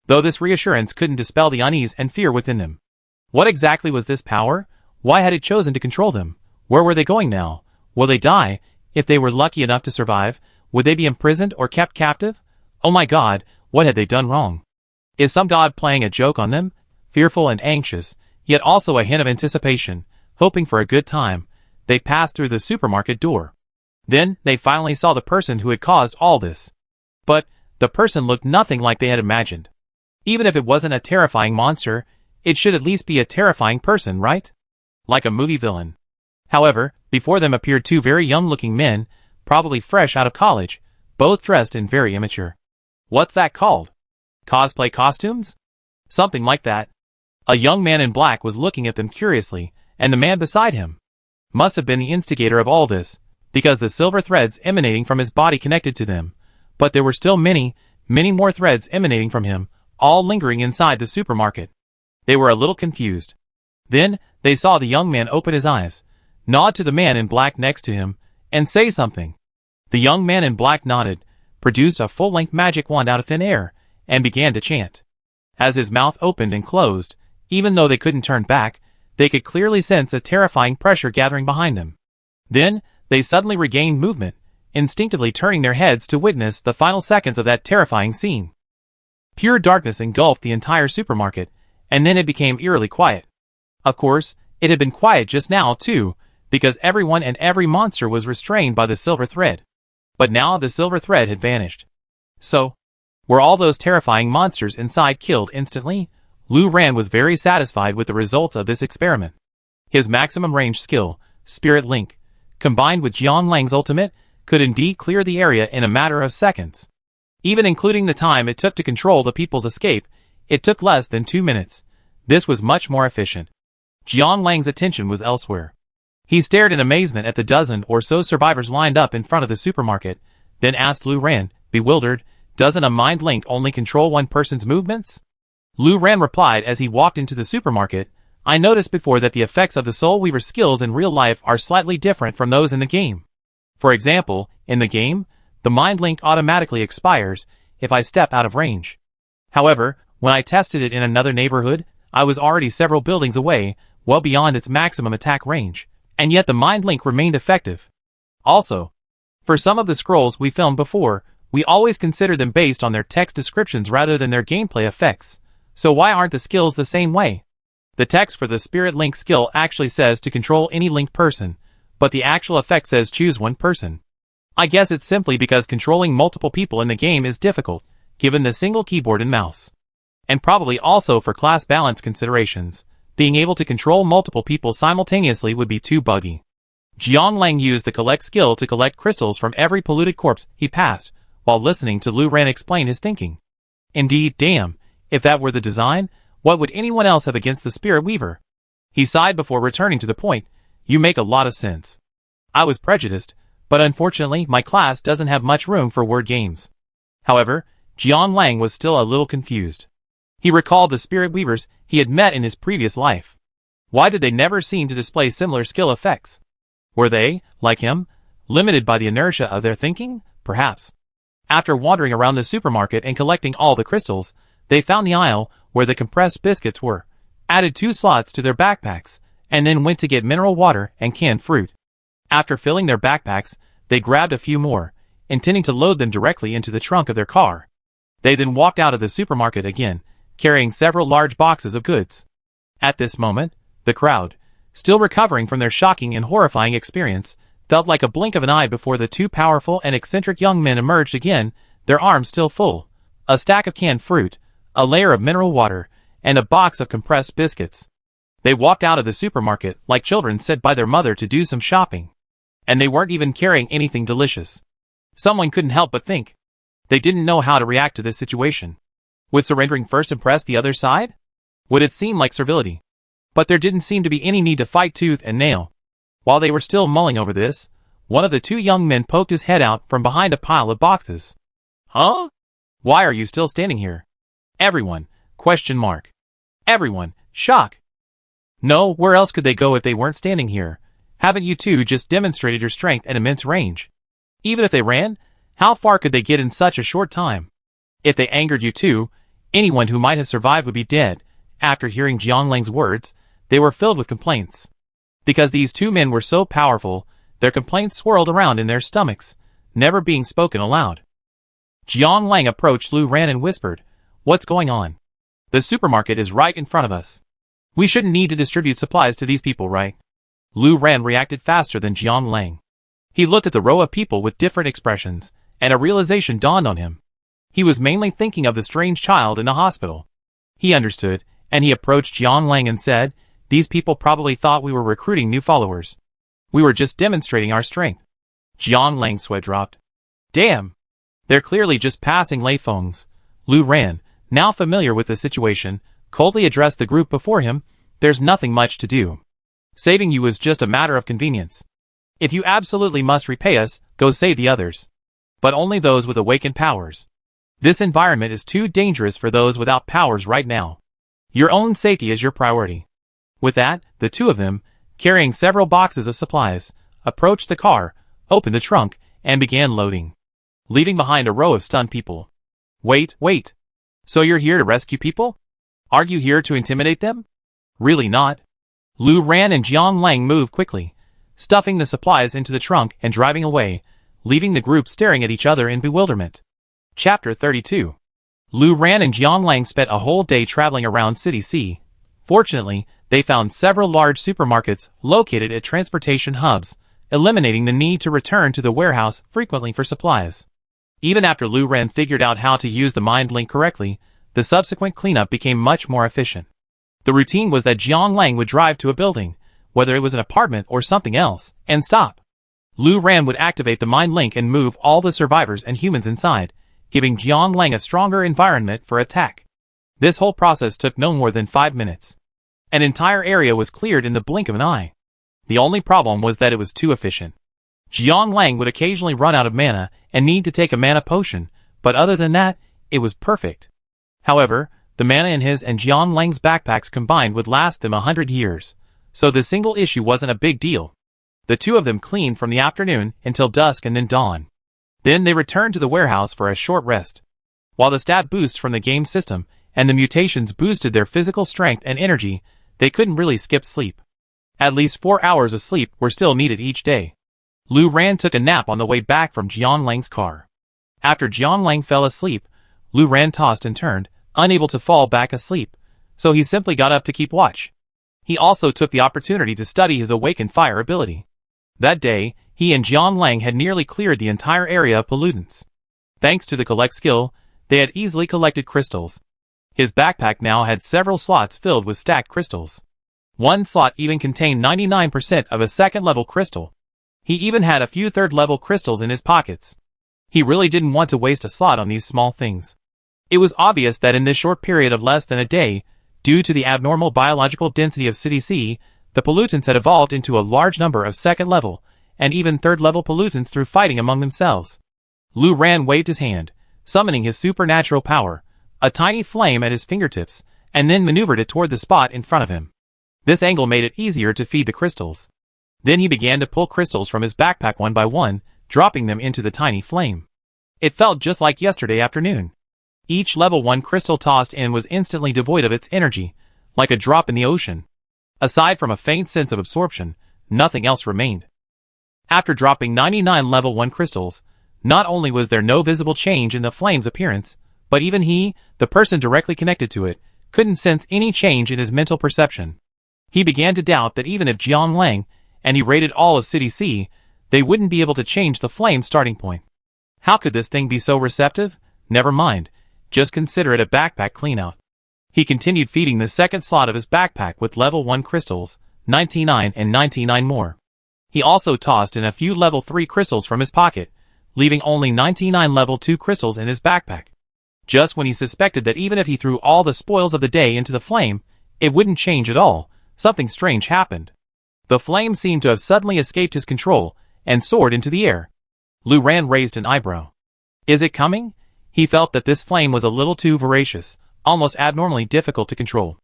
Though this reassurance couldn't dispel the unease and fear within them. What exactly was this power? Why had it chosen to control them? Where were they going now? Will they die? If they were lucky enough to survive, would they be imprisoned or kept captive? Oh my God, what had they done wrong? Is some god playing a joke on them? Fearful and anxious, yet also a hint of anticipation, hoping for a good time, they passed through the supermarket door. Then, they finally saw the person who had caused all this. But, the person looked nothing like they had imagined. Even if it wasn't a terrifying monster, it should at least be a terrifying person, right? Like a movie villain. However, before them appeared two very young-looking men, probably fresh out of college, both dressed in very immature. What's that called? Cosplay costumes? Something like that. A young man in black was looking at them curiously, and the man beside him must have been the instigator of all this, because the silver threads emanating from his body connected to them. But there were still many, many more threads emanating from him, all lingering inside the supermarket. They were a little confused. Then, they saw the young man open his eyes, nod to the man in black next to him, and say something. The young man in black nodded, produced a full-length magic wand out of thin air, and began to chant. As his mouth opened and closed, even though they couldn't turn back, they could clearly sense a terrifying pressure gathering behind them. Then, They suddenly regained movement, instinctively turning their heads to witness the final seconds of that terrifying scene. Pure darkness engulfed the entire supermarket, and then it became eerily quiet. Of course, it had been quiet just now, too, because everyone and every monster was restrained by the silver thread. But now the silver thread had vanished. So, were all those terrifying monsters inside killed instantly? Lu Ran was very satisfied with the results of this experiment. His maximum range skill, Spirit Link, combined with Jiang Lang's ultimate, could indeed clear the area in a matter of seconds. Even including the time it took to control the people's escape, it took less than 2 minutes. This was much more efficient. Jiang Lang's attention was elsewhere. He stared in amazement at the dozen or so survivors lined up in front of the supermarket, then asked Lu Ran, bewildered, "Doesn't a mind link only control one person's movements?" Lu Ran replied as he walked into the supermarket, "I noticed before that the effects of the Soul Weaver's skills in real life are slightly different from those in the game. For example, in the game, the mind link automatically expires if I step out of range. However, when I tested it in another neighborhood, I was already several buildings away, well beyond its maximum attack range, and yet the mind link remained effective. Also, for some of the scrolls we filmed before, we always considered them based on their text descriptions rather than their gameplay effects. So why aren't the skills the same way? The text for the Spirit Link skill actually says to control any linked person, but the actual effect says choose one person. I guess it's simply because controlling multiple people in the game is difficult, given the single keyboard and mouse. And probably also for class balance considerations, being able to control multiple people simultaneously would be too buggy. Jiang Lang used the collect skill to collect crystals from every polluted corpse he passed, while listening to Lu Ran explain his thinking. Indeed, damn, if that were the design, what would anyone else have against the Spirit Weaver? He sighed before returning to the point, "You make a lot of sense. I was prejudiced, but unfortunately my class doesn't have much room for word games." However, Jiang Lang was still a little confused. He recalled the Spirit Weavers he had met in his previous life. Why did they never seem to display similar skill effects? Were they, like him, limited by the inertia of their thinking? Perhaps. After wandering around the supermarket and collecting all the crystals, they found the aisle where the compressed biscuits were, added 2 slots to their backpacks, and then went to get mineral water and canned fruit. After filling their backpacks, they grabbed a few more, intending to load them directly into the trunk of their car. They then walked out of the supermarket again, carrying several large boxes of goods. At this moment, the crowd, still recovering from their shocking and horrifying experience, felt like a blink of an eye before the 2 powerful and eccentric young men emerged again, their arms still full, a stack of canned fruit, a layer of mineral water, and a box of compressed biscuits. They walked out of the supermarket like children sent by their mother to do some shopping. And they weren't even carrying anything delicious. Someone couldn't help but think. They didn't know how to react to this situation. Would surrendering first impress the other side? Would it seem like servility? But there didn't seem to be any need to fight tooth and nail. While they were still mulling over this, one of the 2 young men poked his head out from behind a pile of boxes. "Huh? Why are you still standing here?" Everyone, question mark. Everyone, shock. No, where else could they go if they weren't standing here? Haven't you two just demonstrated your strength and immense range? Even if they ran, how far could they get in such a short time? If they angered you two, anyone who might have survived would be dead. After hearing Jiang Lang's words, they were filled with complaints. Because these 2 men were so powerful, their complaints swirled around in their stomachs, never being spoken aloud. Jiang Lang approached Lu Ran and whispered, "What's going on? The supermarket is right in front of us. We shouldn't need to distribute supplies to these people, right?" Lu Ran reacted faster than Jiang Lang. He looked at the row of people with different expressions, and a realization dawned on him. He was mainly thinking of the strange child in the hospital. He understood, and he approached Jiang Lang and said, "These people probably thought we were recruiting new followers. We were just demonstrating our strength." Jiang Lang's sweat dropped. "Damn! They're clearly just passing lay phones." Lu Ran, now familiar with the situation, coldly addressed the group before him, "There's nothing much to do. Saving you is just a matter of convenience. If you absolutely must repay us, go save the others. But only those with awakened powers. This environment is too dangerous for those without powers right now. Your own safety is your priority." With that, the 2 of them, carrying several boxes of supplies, approached the car, opened the trunk, and began loading, leaving behind a row of stunned people. Wait. So you're here to rescue people? Aren't you here to intimidate them?" "Really not." Lu Ran and Jiang Lang moved quickly, stuffing the supplies into the trunk and driving away, leaving the group staring at each other in bewilderment. Chapter 32. Lu Ran and Jiang Lang spent a whole day traveling around City C. Fortunately, they found several large supermarkets located at transportation hubs, eliminating the need to return to the warehouse frequently for supplies. Even after Lu Ran figured out how to use the mind link correctly, the subsequent cleanup became much more efficient. The routine was that Jiang Lang would drive to a building, whether it was an apartment or something else, and stop. Lu Ran would activate the mind link and move all the survivors and humans inside, giving Jiang Lang a stronger environment for attack. This whole process took no more than 5 minutes. An entire area was cleared in the blink of an eye. The only problem was that it was too efficient. Jiang Lang would occasionally run out of mana and need to take a mana potion, but other than that, it was perfect. However, the mana in his and Jiang Lang's backpacks combined would last them 100 years, so the single issue wasn't a big deal. The two of them cleaned from the afternoon until dusk and then dawn. Then they returned to the warehouse for a short rest. While the stat boosts from the game system and the mutations boosted their physical strength and energy, they couldn't really skip sleep. At least 4 hours of sleep were still needed each day. Lu Ran took a nap on the way back from Jiang Lang's car. After Jiang Lang fell asleep, Lu Ran tossed and turned, unable to fall back asleep, so he simply got up to keep watch. He also took the opportunity to study his awakened fire ability. That day, he and Jiang Lang had nearly cleared the entire area of pollutants. Thanks to the collect skill, they had easily collected crystals. His backpack now had several slots filled with stacked crystals. One slot even contained 99% of a second-level crystal. He even had a few third-level crystals in his pockets. He really didn't want to waste a slot on these small things. It was obvious that in this short period of less than a day, due to the abnormal biological density of City C, the pollutants had evolved into a large number of second-level and even third-level pollutants through fighting among themselves. Lu Ran waved his hand, summoning his supernatural power, a tiny flame at his fingertips, and then maneuvered it toward the spot in front of him. This angle made it easier to feed the crystals. Then he began to pull crystals from his backpack one by one, dropping them into the tiny flame. It felt just like yesterday afternoon. Each level 1 crystal tossed in was instantly devoid of its energy, like a drop in the ocean. Aside from a faint sense of absorption, nothing else remained. After dropping 99 level 1 crystals, not only was there no visible change in the flame's appearance, but even he, the person directly connected to it, couldn't sense any change in his mental perception. He began to doubt that even if Jiang Lang, and he raided all of City C, they wouldn't be able to change the flame's starting point. How could this thing be so receptive? Never mind, just consider it a backpack cleanout. He continued feeding the second slot of his backpack with level 1 crystals, 99 and 99 more. He also tossed in a few level 3 crystals from his pocket, leaving only 99 level 2 crystals in his backpack. Just when he suspected that even if he threw all the spoils of the day into the flame, it wouldn't change at all, something strange happened. The flame seemed to have suddenly escaped his control and soared into the air. Lu Ran raised an eyebrow. Is it coming? He felt that this flame was a little too voracious, almost abnormally difficult to control.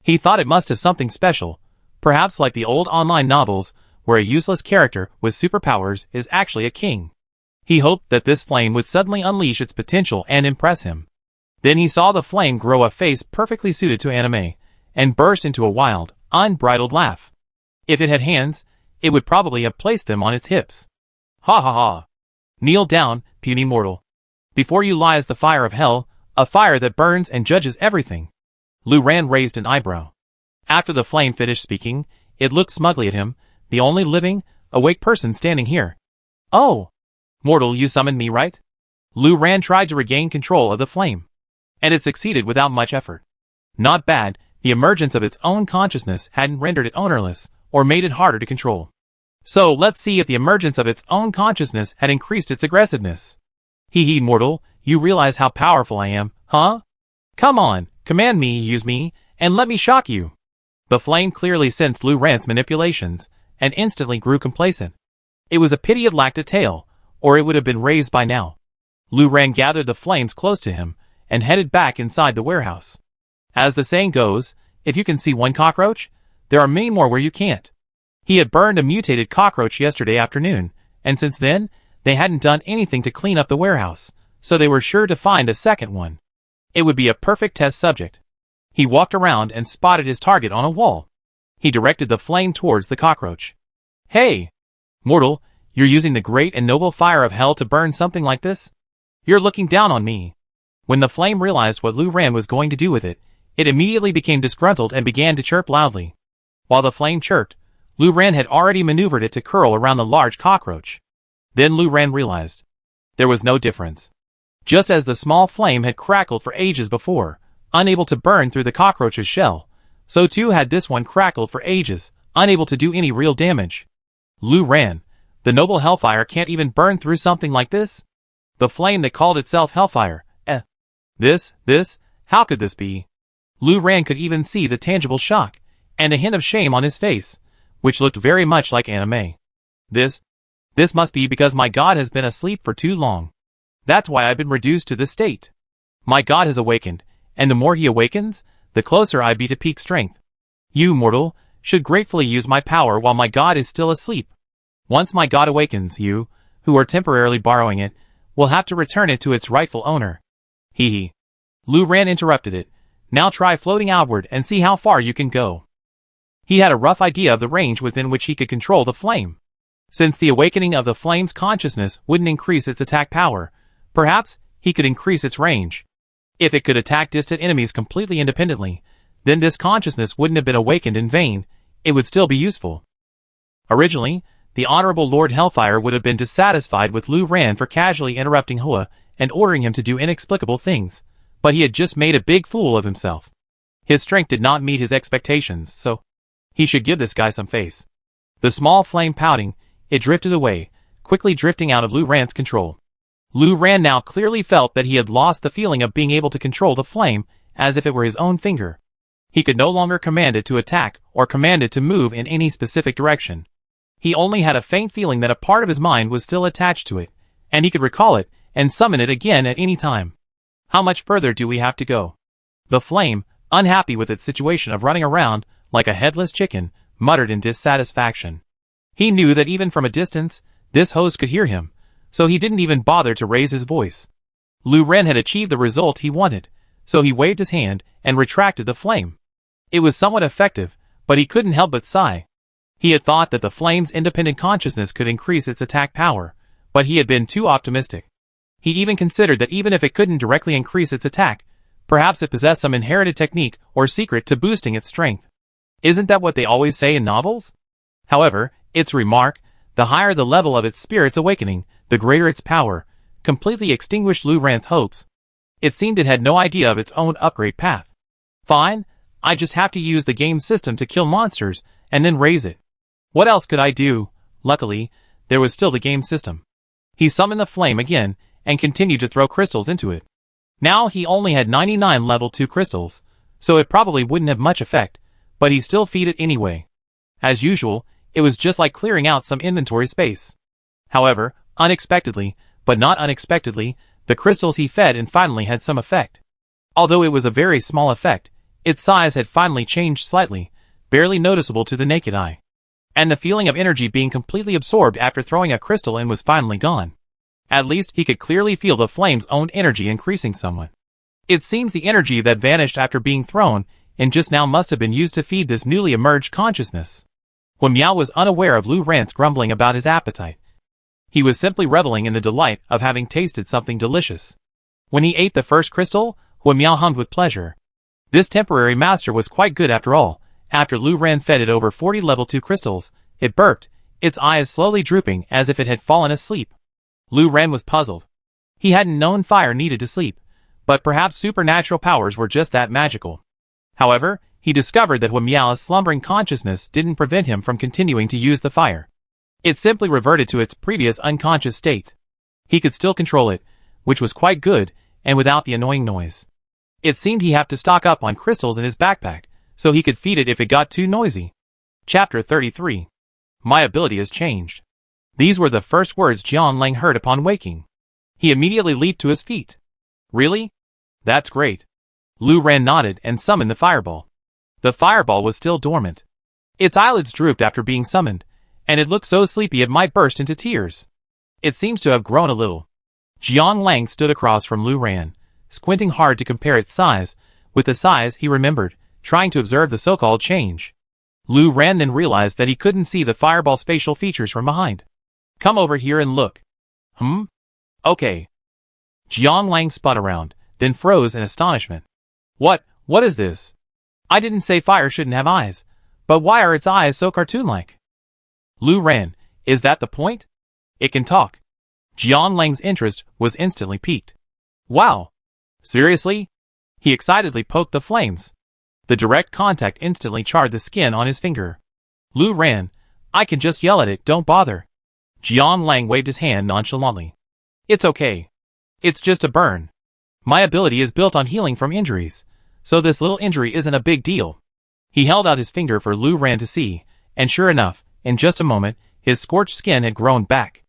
He thought it must have something special, perhaps like the old online novels where a useless character with superpowers is actually a king. He hoped that this flame would suddenly unleash its potential and impress him. Then he saw the flame grow a face perfectly suited to anime, and burst into a wild, unbridled laugh. If it had hands, it would probably have placed them on its hips. Ha ha ha. Kneel down, puny mortal. Before you lies the fire of hell, a fire that burns and judges everything. Lu Ran raised an eyebrow. After the flame finished speaking, it looked smugly at him, the only living, awake person standing here. Oh! Mortal, you summoned me, right? Lu Ran tried to regain control of the flame. And it succeeded without much effort. Not bad, the emergence of its own consciousness hadn't rendered it ownerless, or made it harder to control. So let's see if the emergence of its own consciousness had increased its aggressiveness. Hee hee, mortal, you realize how powerful I am, huh? Come on, command me, use me, and let me shock you. The flame clearly sensed Lu Ran's manipulations, and instantly grew complacent. It was a pity it lacked a tail, or it would have been raised by now. Lu Ran gathered the flames close to him, and headed back inside the warehouse. As the saying goes, if you can see one cockroach, there are many more where you can't. He had burned a mutated cockroach yesterday afternoon, and since then, they hadn't done anything to clean up the warehouse, so they were sure to find a second one. It would be a perfect test subject. He walked around and spotted his target on a wall. He directed the flame towards the cockroach. Hey! Mortal, you're using the great and noble fire of hell to burn something like this? You're looking down on me. When the flame realized what Lu Ran was going to do with it, it immediately became disgruntled and began to chirp loudly. While the flame chirped, Lu Ran had already maneuvered it to curl around the large cockroach. Then Lu Ran realized. There was no difference. Just as the small flame had crackled for ages before, unable to burn through the cockroach's shell, so too had this one crackled for ages, unable to do any real damage. Lu Ran, the noble hellfire can't even burn through something like this? The flame that called itself hellfire, how could this be? Lu Ran could even see the tangible shock, and a hint of shame on his face, which looked very much like anime. This must be because my god has been asleep for too long. That's why I've been reduced to this state. My god has awakened, and the more he awakens, the closer I be to peak strength. You, mortal, should gratefully use my power while my god is still asleep. Once my god awakens, you, who are temporarily borrowing it, will have to return it to its rightful owner. Hee hee. Lu Ran interrupted it. Now try floating outward and see how far you can go. He had a rough idea of the range within which he could control the flame. Since the awakening of the flame's consciousness wouldn't increase its attack power, perhaps he could increase its range. If it could attack distant enemies completely independently, then this consciousness wouldn't have been awakened in vain, it would still be useful. Originally, the Honorable Lord Hellfire would have been dissatisfied with Lu Ran for casually interrupting Hua and ordering him to do inexplicable things, but he had just made a big fool of himself. His strength did not meet his expectations, so he should give this guy some face. The small flame pouting, it drifted away, quickly drifting out of Lu Ran's control. Lu Ran now clearly felt that he had lost the feeling of being able to control the flame as if it were his own finger. He could no longer command it to attack or command it to move in any specific direction. He only had a faint feeling that a part of his mind was still attached to it, and he could recall it and summon it again at any time. How much further do we have to go? The flame, unhappy with its situation of running around like a headless chicken, muttered in dissatisfaction. He knew that even from a distance, this host could hear him, so he didn't even bother to raise his voice. Lu Ran had achieved the result he wanted, so he waved his hand and retracted the flame. It was somewhat effective, but he couldn't help but sigh. He had thought that the flame's independent consciousness could increase its attack power, but he had been too optimistic. He even considered that even if it couldn't directly increase its attack, perhaps it possessed some inherited technique or secret to boosting its strength. Isn't that what they always say in novels? However, its remark, the higher the level of its spirit's awakening, the greater its power, completely extinguished Lu Ran's hopes. It seemed it had no idea of its own upgrade path. Fine, I just have to use the game system to kill monsters, and then raise it. What else could I do? Luckily, there was still the game system. He summoned the flame again, and continued to throw crystals into it. Now he only had 99 level 2 crystals, so it probably wouldn't have much effect, but he still feed it anyway. As usual, it was just like clearing out some inventory space. However, unexpectedly, but not unexpectedly, the crystals he fed and finally had some effect. Although it was a very small effect, its size had finally changed slightly, barely noticeable to the naked eye. And the feeling of energy being completely absorbed after throwing a crystal in was finally gone. At least he could clearly feel the flame's own energy increasing somewhat. It seems the energy that vanished after being thrown in just now must have been used to feed this newly emerged consciousness. Hua Miao was unaware of Lu Ran's grumbling about his appetite. He was simply reveling in the delight of having tasted something delicious. When he ate the first crystal, Hua Miao hummed with pleasure. This temporary master was quite good after all. After Lu Ran fed it over 40 level 2 crystals, it burped, its eyes slowly drooping as if it had fallen asleep. Lu Ran was puzzled. He hadn't known fire needed to sleep, but perhaps supernatural powers were just that magical. However, he discovered that Hua Miao's slumbering consciousness didn't prevent him from continuing to use the fire. It simply reverted to its previous unconscious state. He could still control it, which was quite good, and without the annoying noise. It seemed he had to stock up on crystals in his backpack, so he could feed it if it got too noisy. Chapter 33. My ability has changed. These were the first words Jiang Lang heard upon waking. He immediately leaped to his feet. Really? That's great. Lu Ran nodded and summoned the fireball. The fireball was still dormant. Its eyelids drooped after being summoned, and it looked so sleepy it might burst into tears. It seems to have grown a little. Jiang Lang stood across from Lu Ran, squinting hard to compare its size with the size he remembered, trying to observe the so-called change. Lu Ran then realized that he couldn't see the fireball's facial features from behind. Come over here and look. Okay. Jiang Lang spun around, then froze in astonishment. What is this? I didn't say fire shouldn't have eyes, but why are its eyes so cartoon-like? Lu Ran, is that the point? It can talk. Jiang Lang's interest was instantly piqued. Wow! Seriously? He excitedly poked the flames. The direct contact instantly charred the skin on his finger. Lu Ran, I can just yell at it, don't bother. Jiang Lang waved his hand nonchalantly. It's okay. It's just a burn. My ability is built on healing from injuries, so this little injury isn't a big deal. He held out his finger for Lu Ran to see, and sure enough, in just a moment, his scorched skin had grown back.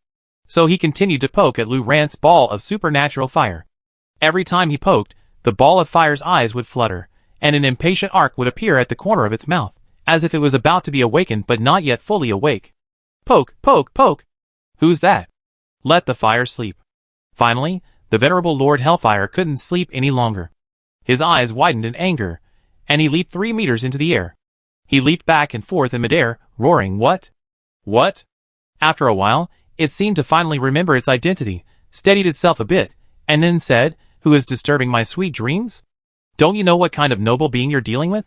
So he continued to poke at Lu Ran's ball of supernatural fire. Every time he poked, the ball of fire's eyes would flutter, and an impatient arc would appear at the corner of its mouth, as if it was about to be awakened but not yet fully awake. Poke, poke, poke! Who's that? Let the fire sleep. Finally, the venerable Lord Hellfire couldn't sleep any longer. His eyes widened in anger, and he leaped 3 meters into the air. He leaped back and forth in midair, roaring, What? What? After a while, it seemed to finally remember its identity, steadied itself a bit, and then said, Who is disturbing my sweet dreams? Don't you know what kind of noble being you're dealing with?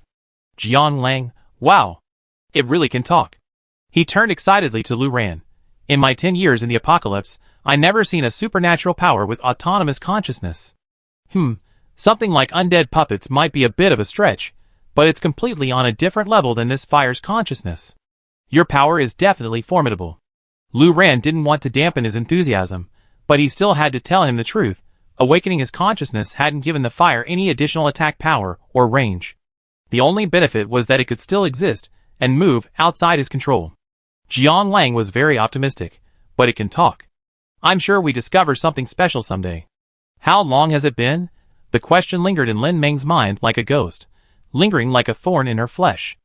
Jiang Lang, wow! It really can talk. He turned excitedly to Lu Ran. In my 10 years in the apocalypse, I never seen a supernatural power with autonomous consciousness. Something like undead puppets might be a bit of a stretch, but it's completely on a different level than this fire's consciousness. Your power is definitely formidable. Lu Ran didn't want to dampen his enthusiasm, but he still had to tell him the truth. Awakening his consciousness hadn't given the fire any additional attack power or range. The only benefit was that it could still exist and move outside his control. Jiang Lang was very optimistic, but it can talk. I'm sure we discover something special someday. How long has it been? The question lingered in Lin Meng's mind like a ghost, lingering like a thorn in her flesh.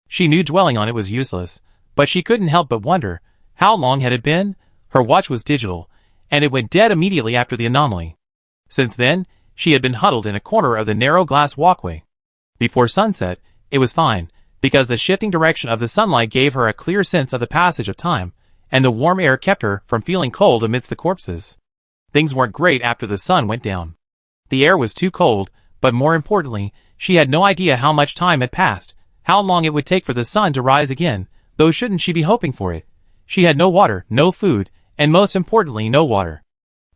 She knew dwelling on it was useless, but she couldn't help but wonder, how long had it been? Her watch was digital, and it went dead immediately after the anomaly. Since then, she had been huddled in a corner of the narrow glass walkway. Before sunset, it was fine, because the shifting direction of the sunlight gave her a clear sense of the passage of time, and the warm air kept her from feeling cold amidst the corpses. Things weren't great after the sun went down. The air was too cold, but more importantly, she had no idea how much time had passed, how long it would take for the sun to rise again, though shouldn't she be hoping for it? She had no water, no food, and most importantly, no water.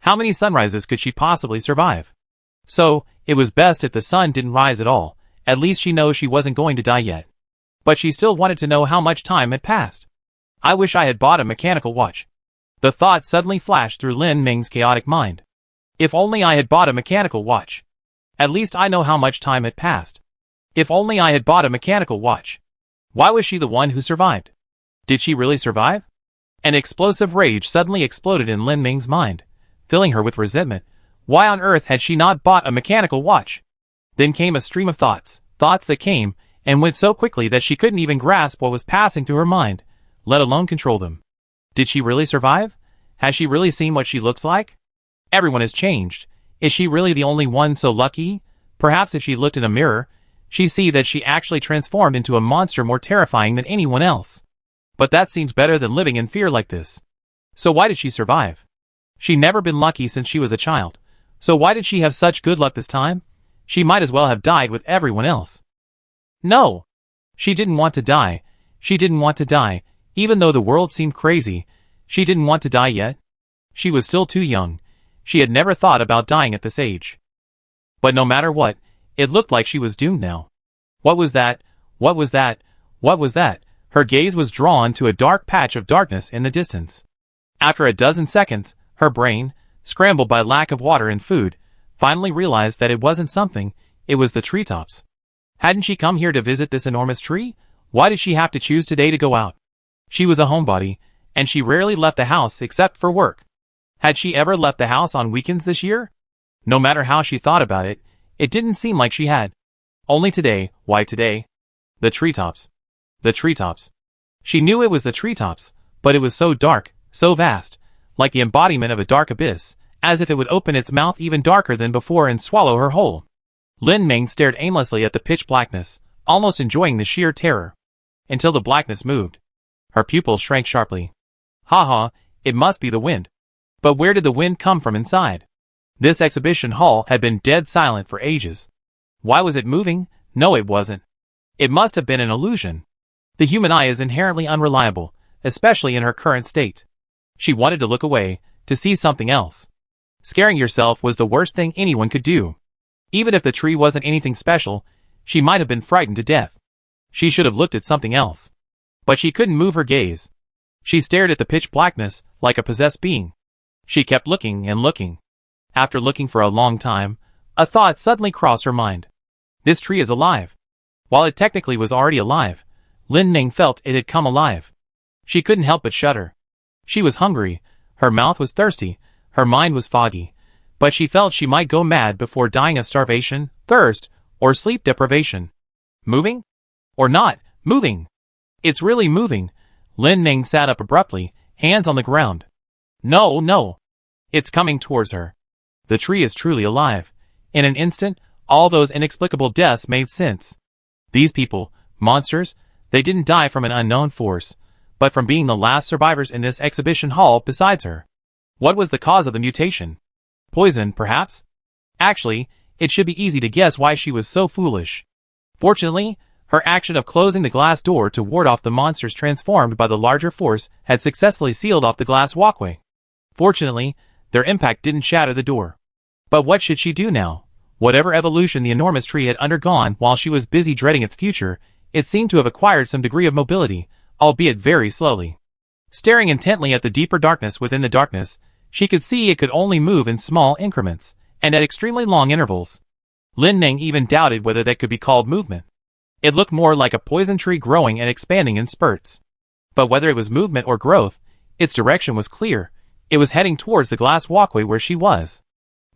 How many sunrises could she possibly survive? So, it was best if the sun didn't rise at all. At least she knows she wasn't going to die yet. But she still wanted to know how much time had passed. I wish I had bought a mechanical watch. The thought suddenly flashed through Lin Meng's chaotic mind. If only I had bought a mechanical watch. At least I know how much time had passed. If only I had bought a mechanical watch. Why was she the one who survived? Did she really survive? An explosive rage suddenly exploded in Lin Meng's mind, filling her with resentment. Why on earth had she not bought a mechanical watch? Then came a stream of thoughts that came and went so quickly that she couldn't even grasp what was passing through her mind, let alone control them. Did she really survive? Has she really seen what she looks like? Everyone has changed. Is she really the only one so lucky? Perhaps if she looked in a mirror, she'd see that she actually transformed into a monster more terrifying than anyone else. But that seems better than living in fear like this. So why did she survive? She'd never been lucky since she was a child. So why did she have such good luck this time? She might as well have died with everyone else. No! She didn't want to die. She didn't want to die. Even though the world seemed crazy, she didn't want to die yet. She was still too young. She had never thought about dying at this age. But no matter what, it looked like she was doomed now. What was that? What was that? What was that? Her gaze was drawn to a dark patch of darkness in the distance. After a dozen seconds, her brain, scrambled by lack of water and food, finally realized that it wasn't something, it was the treetops. Hadn't she come here to visit this enormous tree? Why did she have to choose today to go out? She was a homebody, and she rarely left the house except for work. Had she ever left the house on weekends this year? No matter how she thought about it, it didn't seem like she had. Only today. Why today? The treetops. The treetops. She knew it was the treetops, but it was so dark, so vast, like the embodiment of a dark abyss, as if it would open its mouth even darker than before and swallow her whole. Lin Meng stared aimlessly at the pitch blackness, almost enjoying the sheer terror. Until the blackness moved. Her pupils shrank sharply. Ha ha, It must be the wind. But where did the wind come from inside? This exhibition hall had been dead silent for ages. Why was it moving? No, it wasn't. It must have been an illusion. The human eye is inherently unreliable, especially in her current state. She wanted to look away, to see something else. Scaring yourself was the worst thing anyone could do. Even if the tree wasn't anything special, she might have been frightened to death. She should have looked at something else. But she couldn't move her gaze. She stared at the pitch blackness like a possessed being. She kept looking and looking. After looking for a long time, a thought suddenly crossed her mind. This tree is alive. While it technically was already alive, Lin Ning felt it had come alive. She couldn't help but shudder. She was hungry, her mouth was thirsty, her mind was foggy, but she felt she might go mad before dying of starvation, thirst, or sleep deprivation. Moving? Or not moving? It's really moving. Lin Ning sat up abruptly, hands on the ground. No, no. It's coming towards her. The tree is truly alive. In an instant, all those inexplicable deaths made sense. These people, monsters, they didn't die from an unknown force, but from being the last survivors in this exhibition hall besides her. What was the cause of the mutation? Poison, perhaps? Actually, it should be easy to guess why she was so foolish. Fortunately, her action of closing the glass door to ward off the monsters transformed by the larger force had successfully sealed off the glass walkway. Fortunately, their impact didn't shatter the door. But what should she do now? Whatever evolution the enormous tree had undergone while she was busy dreading its future, it seemed to have acquired some degree of mobility, albeit very slowly. Staring intently at the deeper darkness within the darkness, she could see it could only move in small increments, and at extremely long intervals. Lin Ning even doubted whether that could be called movement. It looked more like a poison tree growing and expanding in spurts. But whether it was movement or growth, its direction was clear. It was heading towards the glass walkway where she was.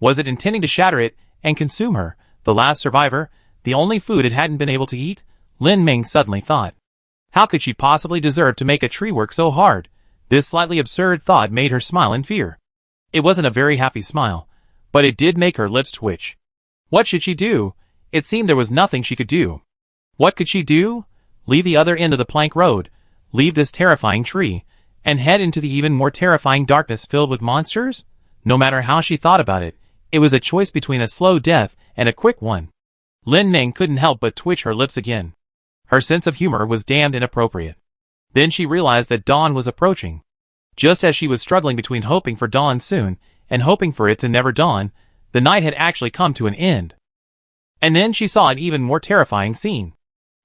Was it intending to shatter it and consume her, the last survivor, the only food it hadn't been able to eat? Lin Ming suddenly thought. How could she possibly deserve to make a tree work so hard? This slightly absurd thought made her smile in fear. It wasn't a very happy smile, but it did make her lips twitch. What should she do? It seemed there was nothing she could do. What could she do? Leave the other end of the plank road, leave this terrifying tree, and head into the even more terrifying darkness filled with monsters? No matter how she thought about it, it was a choice between a slow death and a quick one. Lin Ning couldn't help but twitch her lips again. Her sense of humor was damned inappropriate. Then she realized that dawn was approaching. Just as she was struggling between hoping for dawn soon and hoping for it to never dawn, the night had actually come to an end. And then she saw an even more terrifying scene.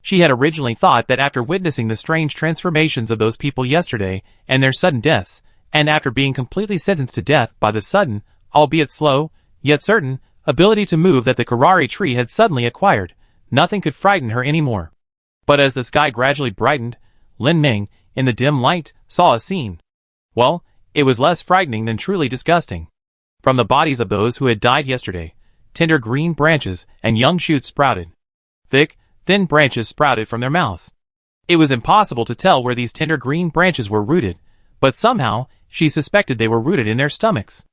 She had originally thought that after witnessing the strange transformations of those people yesterday and their sudden deaths, and after being completely sentenced to death by the sudden, albeit slow, yet certain, ability to move that the Karari tree had suddenly acquired, nothing could frighten her anymore. But as the sky gradually brightened, Lin Ming, in the dim light, saw a scene. Well, it was less frightening than truly disgusting. From the bodies of those who had died yesterday, tender green branches and young shoots sprouted. Thick, thin branches sprouted from their mouths. It was impossible to tell where these tender green branches were rooted, but somehow, she suspected they were rooted in their stomachs.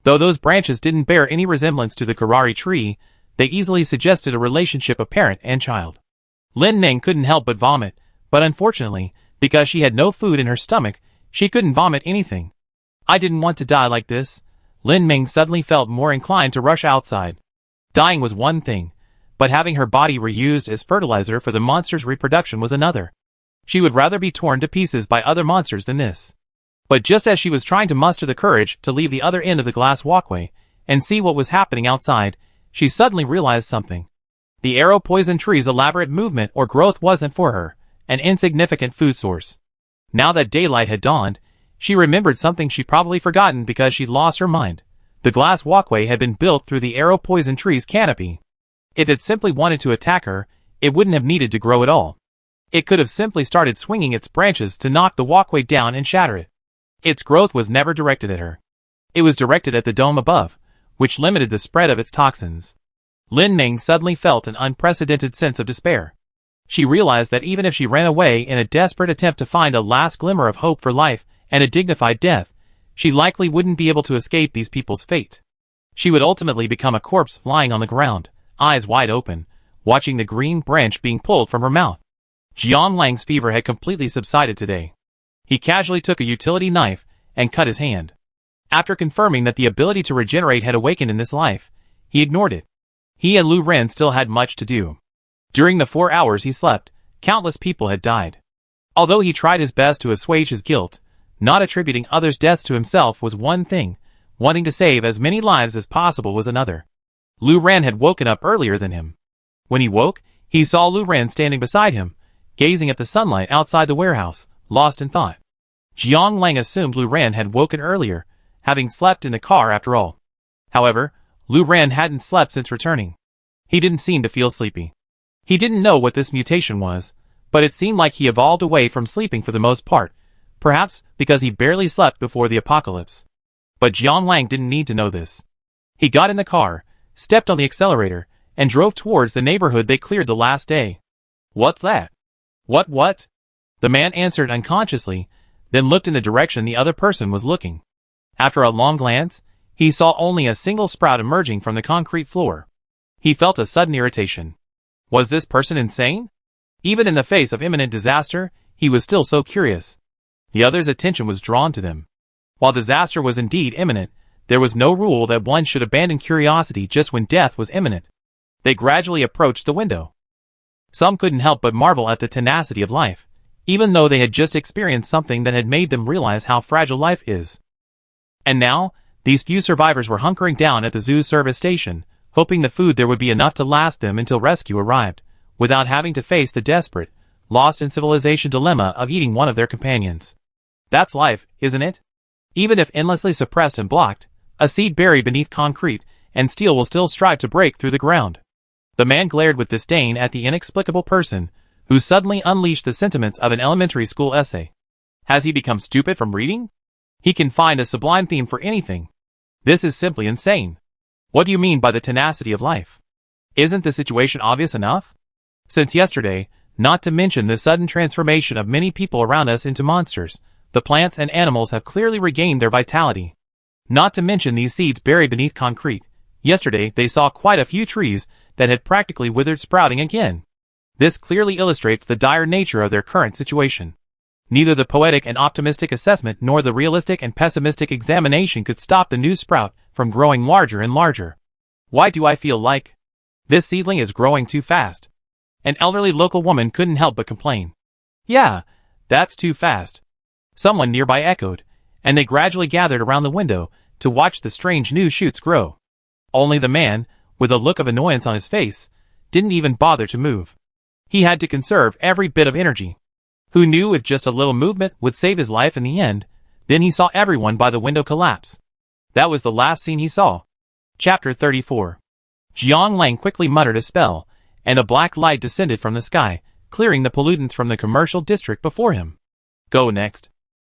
Though those branches didn't bear any resemblance to the Karari tree, they easily suggested a relationship of parent and child. Lin Ning couldn't help but vomit, but unfortunately, because she had no food in her stomach, she couldn't vomit anything. I didn't want to die like this. Lin Ming suddenly felt more inclined to rush outside. Dying was one thing, but having her body reused as fertilizer for the monster's reproduction was another. She would rather be torn to pieces by other monsters than this. But just as she was trying to muster the courage to leave the other end of the glass walkway and see what was happening outside, she suddenly realized something. The arrow poison tree's elaborate movement or growth wasn't for her, an insignificant food source. Now that daylight had dawned, she remembered something she'd probably forgotten because she'd lost her mind. The glass walkway had been built through the arrow poison tree's canopy. If it simply wanted to attack her, it wouldn't have needed to grow at all. It could have simply started swinging its branches to knock the walkway down and shatter it. Its growth was never directed at her. It was directed at the dome above, which limited the spread of its toxins. Lin Ming suddenly felt an unprecedented sense of despair. She realized that even if she ran away in a desperate attempt to find a last glimmer of hope for life and a dignified death, she likely wouldn't be able to escape these people's fate. She would ultimately become a corpse lying on the ground, eyes wide open, watching the green branch being pulled from her mouth. Jiang Lang's fever had completely subsided today. He casually took a utility knife and cut his hand. After confirming that the ability to regenerate had awakened in this life, he ignored it. He and Lu Ren still had much to do. During the 4 hours he slept, countless people had died. Although he tried his best to assuage his guilt, not attributing others' deaths to himself was one thing, wanting to save as many lives as possible was another. Lu Ren had woken up earlier than him. When he woke, he saw Lu Ren standing beside him, gazing at the sunlight outside the warehouse, lost in thought. Jiang Lang assumed Lu Ren had woken earlier, having slept in the car after all. However, Lu Ren hadn't slept since returning. He didn't seem to feel sleepy. He didn't know what this mutation was, but it seemed like he evolved away from sleeping for the most part, perhaps because he barely slept before the apocalypse. But Jiang Lang didn't need to know this. He got in the car, stepped on the accelerator, and drove towards the neighborhood they cleared the last day. "What's that?" What? The man answered unconsciously, then looked in the direction the other person was looking. After a long glance, he saw only a single sprout emerging from the concrete floor. He felt a sudden irritation. Was this person insane? Even in the face of imminent disaster, he was still so curious. The other's attention was drawn to them. While disaster was indeed imminent, there was no rule that one should abandon curiosity just when death was imminent. They gradually approached the window. Some couldn't help but marvel at the tenacity of life, even though they had just experienced something that had made them realize how fragile life is. And now, these few survivors were hunkering down at the zoo's service station, hoping the food there would be enough to last them until rescue arrived, without having to face the desperate, lost in civilization dilemma of eating one of their companions. That's life, isn't it? Even if endlessly suppressed and blocked, a seed buried beneath concrete and steel will still strive to break through the ground. The man glared with disdain at the inexplicable person, who suddenly unleashed the sentiments of an elementary school essay. Has he become stupid from reading? He can find a sublime theme for anything. This is simply insane. What do you mean by the tenacity of life? Isn't the situation obvious enough? Since yesterday, not to mention the sudden transformation of many people around us into monsters, the plants and animals have clearly regained their vitality. Not to mention these seeds buried beneath concrete. Yesterday they saw quite a few trees that had practically withered sprouting again. This clearly illustrates the dire nature of their current situation. Neither the poetic and optimistic assessment nor the realistic and pessimistic examination could stop the new sprout from growing larger and larger. Why do I feel like this seedling is growing too fast? An elderly local woman couldn't help but complain. Yeah, that's too fast. Someone nearby echoed, and they gradually gathered around the window to watch the strange new shoots grow. Only the man, with a look of annoyance on his face, didn't even bother to move. He had to conserve every bit of energy. Who knew if just a little movement would save his life in the end? Then he saw everyone by the window collapse. That was the last scene he saw. Chapter 34. Jiang Lang quickly muttered a spell, and a black light descended from the sky, clearing the pollutants from the commercial district before him. Go next.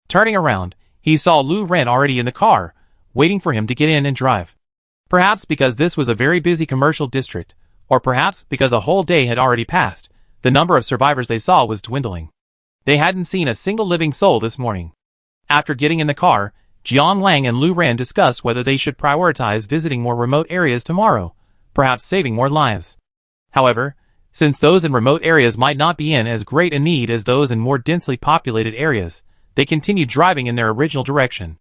Turning around, he saw Lu Ren already in the car, waiting for him to get in and drive. Perhaps because this was a very busy commercial district, or perhaps because a whole day had already passed, the number of survivors they saw was dwindling. They hadn't seen a single living soul this morning. After getting in the car, Jiang Lang and Lu Ren discussed whether they should prioritize visiting more remote areas tomorrow, perhaps saving more lives. However, since those in remote areas might not be in as great a need as those in more densely populated areas, they continued driving in their original direction.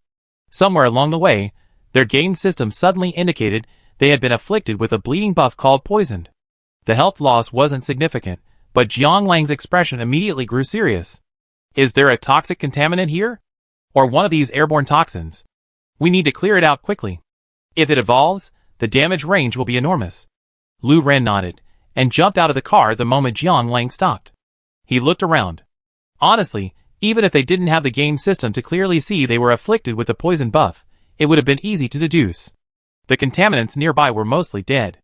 Somewhere along the way, their game system suddenly indicated they had been afflicted with a bleeding buff called poisoned. The health loss wasn't significant, but Jiang Lang's expression immediately grew serious. Is there a toxic contaminant here? Or one of these airborne toxins? We need to clear it out quickly. If it evolves, the damage range will be enormous. Lu Ren nodded, and jumped out of the car the moment Jiang Lang stopped. He looked around. Honestly, even if they didn't have the game system to clearly see they were afflicted with the poison buff, it would have been easy to deduce. The contaminants nearby were mostly dead.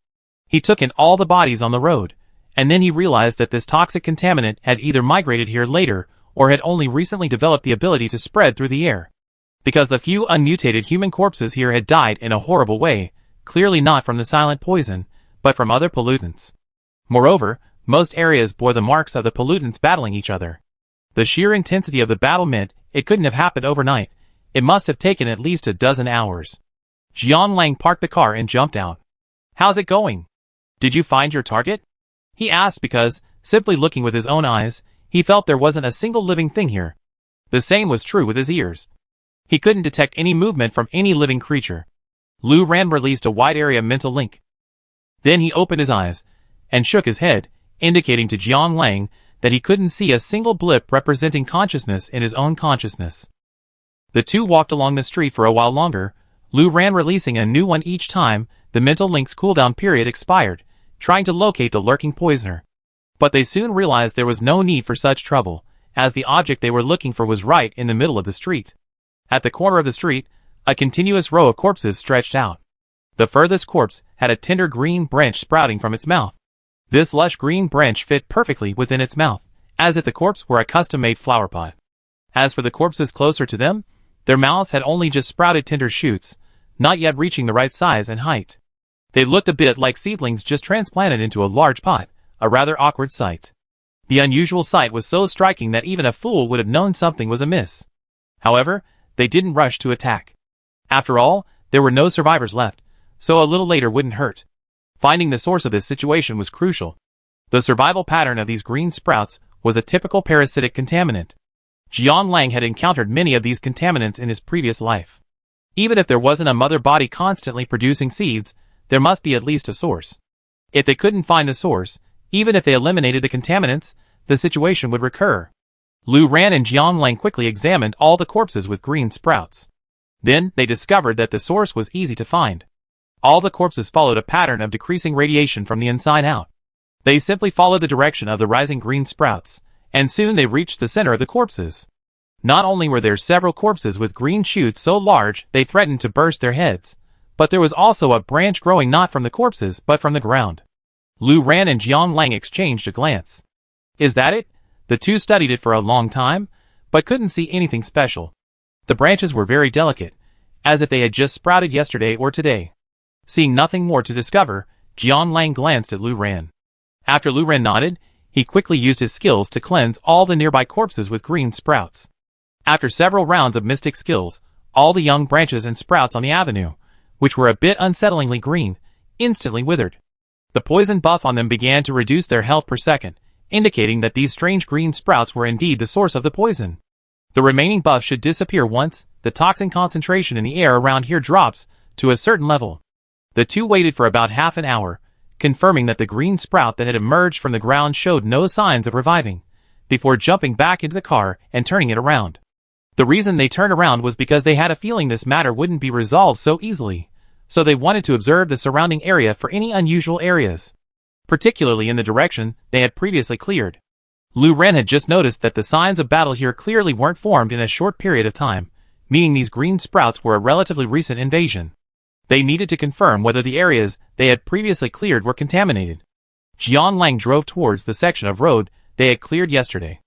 He took in all the bodies on the road, and then he realized that this toxic contaminant had either migrated here later or had only recently developed the ability to spread through the air. Because the few unmutated human corpses here had died in a horrible way, clearly not from the silent poison, but from other pollutants. Moreover, most areas bore the marks of the pollutants battling each other. The sheer intensity of the battle meant it couldn't have happened overnight. It must have taken at least a dozen hours. Jiang Lang parked the car and jumped out. How's it going? Did you find your target? He asked because, simply looking with his own eyes, he felt there wasn't a single living thing here. The same was true with his ears. He couldn't detect any movement from any living creature. Lu Ran released a wide area mental link. Then he opened his eyes and shook his head, indicating to Jiang Lang that he couldn't see a single blip representing consciousness in his own consciousness. The two walked along the street for a while longer, Lu Ran releasing a new one each time the mental link's cooldown period expired, trying to locate the lurking poisoner. But they soon realized there was no need for such trouble, as the object they were looking for was right in the middle of the street. At the corner of the street, a continuous row of corpses stretched out. The furthest corpse had a tender green branch sprouting from its mouth. This lush green branch fit perfectly within its mouth, as if the corpse were a custom-made flower pot. As for the corpses closer to them, their mouths had only just sprouted tender shoots, not yet reaching the right size and height. They looked a bit like seedlings just transplanted into a large pot, a rather awkward sight. The unusual sight was so striking that even a fool would have known something was amiss. However, they didn't rush to attack. After all, there were no survivors left, so a little later wouldn't hurt. Finding the source of this situation was crucial. The survival pattern of these green sprouts was a typical parasitic contaminant. Jiang Lang had encountered many of these contaminants in his previous life. Even if there wasn't a mother body constantly producing seeds, there must be at least a source. If they couldn't find a source, even if they eliminated the contaminants, the situation would recur. Lu Ran and Jiang Lang quickly examined all the corpses with green sprouts. Then they discovered that the source was easy to find. All the corpses followed a pattern of decreasing radiation from the inside out. They simply followed the direction of the rising green sprouts, and soon they reached the center of the corpses. Not only were there several corpses with green shoots so large they threatened to burst their heads, but there was also a branch growing not from the corpses but from the ground. Lu Ran and Jiang Lang exchanged a glance. Is that it? The two studied it for a long time, but couldn't see anything special. The branches were very delicate, as if they had just sprouted yesterday or today. Seeing nothing more to discover, Jiang Lang glanced at Lu Ran. After Lu Ran nodded, he quickly used his skills to cleanse all the nearby corpses with green sprouts. After several rounds of mystic skills, all the young branches and sprouts on the avenue, which were a bit unsettlingly green, instantly withered. The poison buff on them began to reduce their health per second, indicating that these strange green sprouts were indeed the source of the poison. The remaining buff should disappear once the toxin concentration in the air around here drops to a certain level. The two waited for about half an hour, confirming that the green sprout that had emerged from the ground showed no signs of reviving, before jumping back into the car and turning it around. The reason they turned around was because they had a feeling this matter wouldn't be resolved so easily, so they wanted to observe the surrounding area for any unusual areas, particularly in the direction they had previously cleared. Lu Ran had just noticed that the signs of battle here clearly weren't formed in a short period of time, meaning these green sprouts were a relatively recent invasion. They needed to confirm whether the areas they had previously cleared were contaminated. Jiang Lang drove towards the section of road they had cleared yesterday.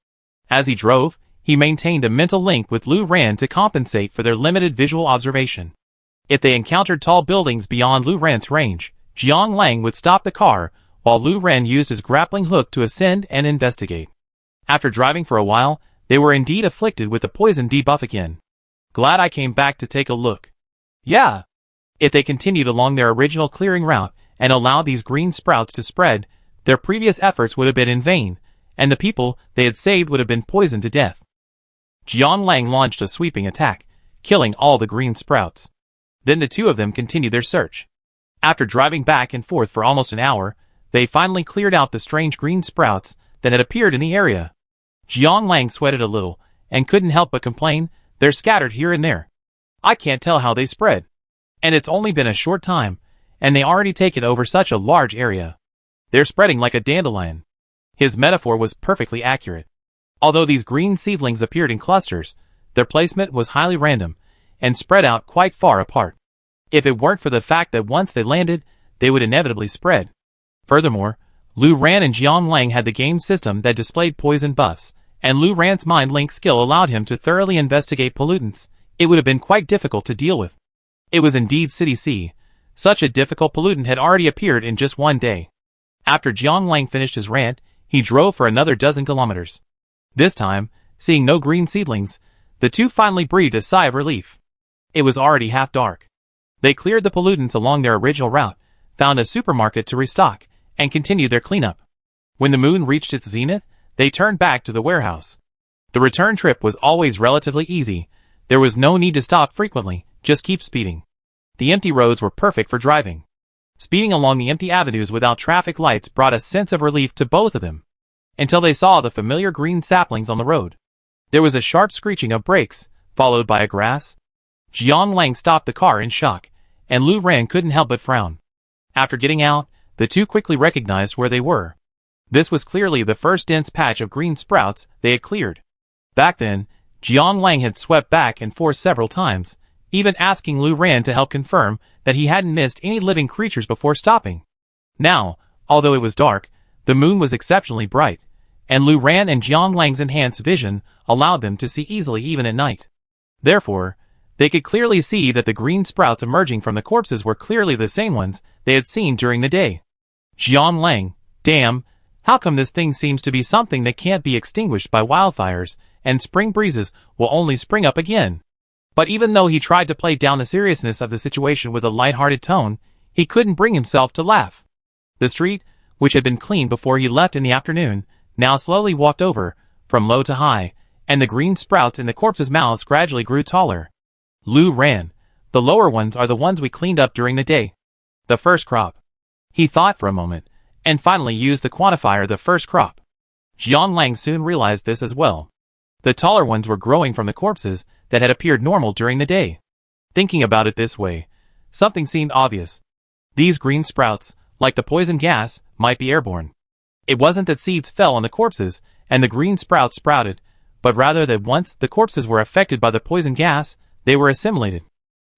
As he drove, he maintained a mental link with Lu Ran to compensate for their limited visual observation. If they encountered tall buildings beyond Lu Ran's range, Jiang Lang would stop the car, while Lu Ran used his grappling hook to ascend and investigate. After driving for a while, they were indeed afflicted with the poison debuff again. Glad I came back to take a look. Yeah. If they continued along their original clearing route and allowed these green sprouts to spread, their previous efforts would have been in vain, and the people they had saved would have been poisoned to death. Jiang Lang launched a sweeping attack, killing all the green sprouts. Then the two of them continued their search. After driving back and forth for almost an hour, they finally cleared out the strange green sprouts that had appeared in the area. Jiang Lang sweated a little, and couldn't help but complain, they're scattered here and there. I can't tell how they spread. And it's only been a short time, and they already taken over such a large area. They're spreading like a dandelion. His metaphor was perfectly accurate. Although these green seedlings appeared in clusters, their placement was highly random, and spread out quite far apart. If it weren't for the fact that once they landed, they would inevitably spread. Furthermore, Lu Ran and Jiang Lang had the game system that displayed poison buffs, and Lu Ran's mind link skill allowed him to thoroughly investigate pollutants. It would have been quite difficult to deal with. It was indeed City C. Such a difficult pollutant had already appeared in just one day. After Jiang Lang finished his rant, he drove for another dozen kilometers. This time, seeing no green seedlings, the two finally breathed a sigh of relief. It was already half dark. They cleared the pollutants along their original route, found a supermarket to restock, and continued their cleanup. When the moon reached its zenith, they turned back to the warehouse. The return trip was always relatively easy, There was no need to stop frequently, just keep speeding. The empty roads were perfect for driving. Speeding along the empty avenues without traffic lights brought a sense of relief to both of them, until they saw the familiar green saplings on the road. There was a sharp screeching of brakes, followed by a grass. Jiang Lang stopped the car in shock, and Lu Ran couldn't help but frown. After getting out, the two quickly recognized where they were. This was clearly the first dense patch of green sprouts they had cleared. Back then, Jiang Lang had swept back and forth several times, even asking Lu Ran to help confirm that he hadn't missed any living creatures before stopping. Now, although it was dark, the moon was exceptionally bright, and Lu Ran and Jiang Lang's enhanced vision allowed them to see easily even at night. Therefore, they could clearly see that the green sprouts emerging from the corpses were clearly the same ones they had seen during the day. Jiang Lang, damn, how come this thing seems to be something that can't be extinguished by wildfires, and spring breezes will only spring up again? But even though he tried to play down the seriousness of the situation with a light-hearted tone, he couldn't bring himself to laugh. The street, which had been cleaned before he left in the afternoon, now slowly walked over, from low to high, and the green sprouts in the corpses' mouths gradually grew taller. Lu Ran, the lower ones are the ones we cleaned up during the day. The first crop. He thought for a moment, and finally used the quantifier the first crop. Jiang Lang soon realized this as well. The taller ones were growing from the corpses that had appeared normal during the day. Thinking about it this way, something seemed obvious. These green sprouts, like the poison gas, might be airborne. It wasn't that seeds fell on the corpses and the green sprouts sprouted, but rather that once the corpses were affected by the poison gas, they were assimilated.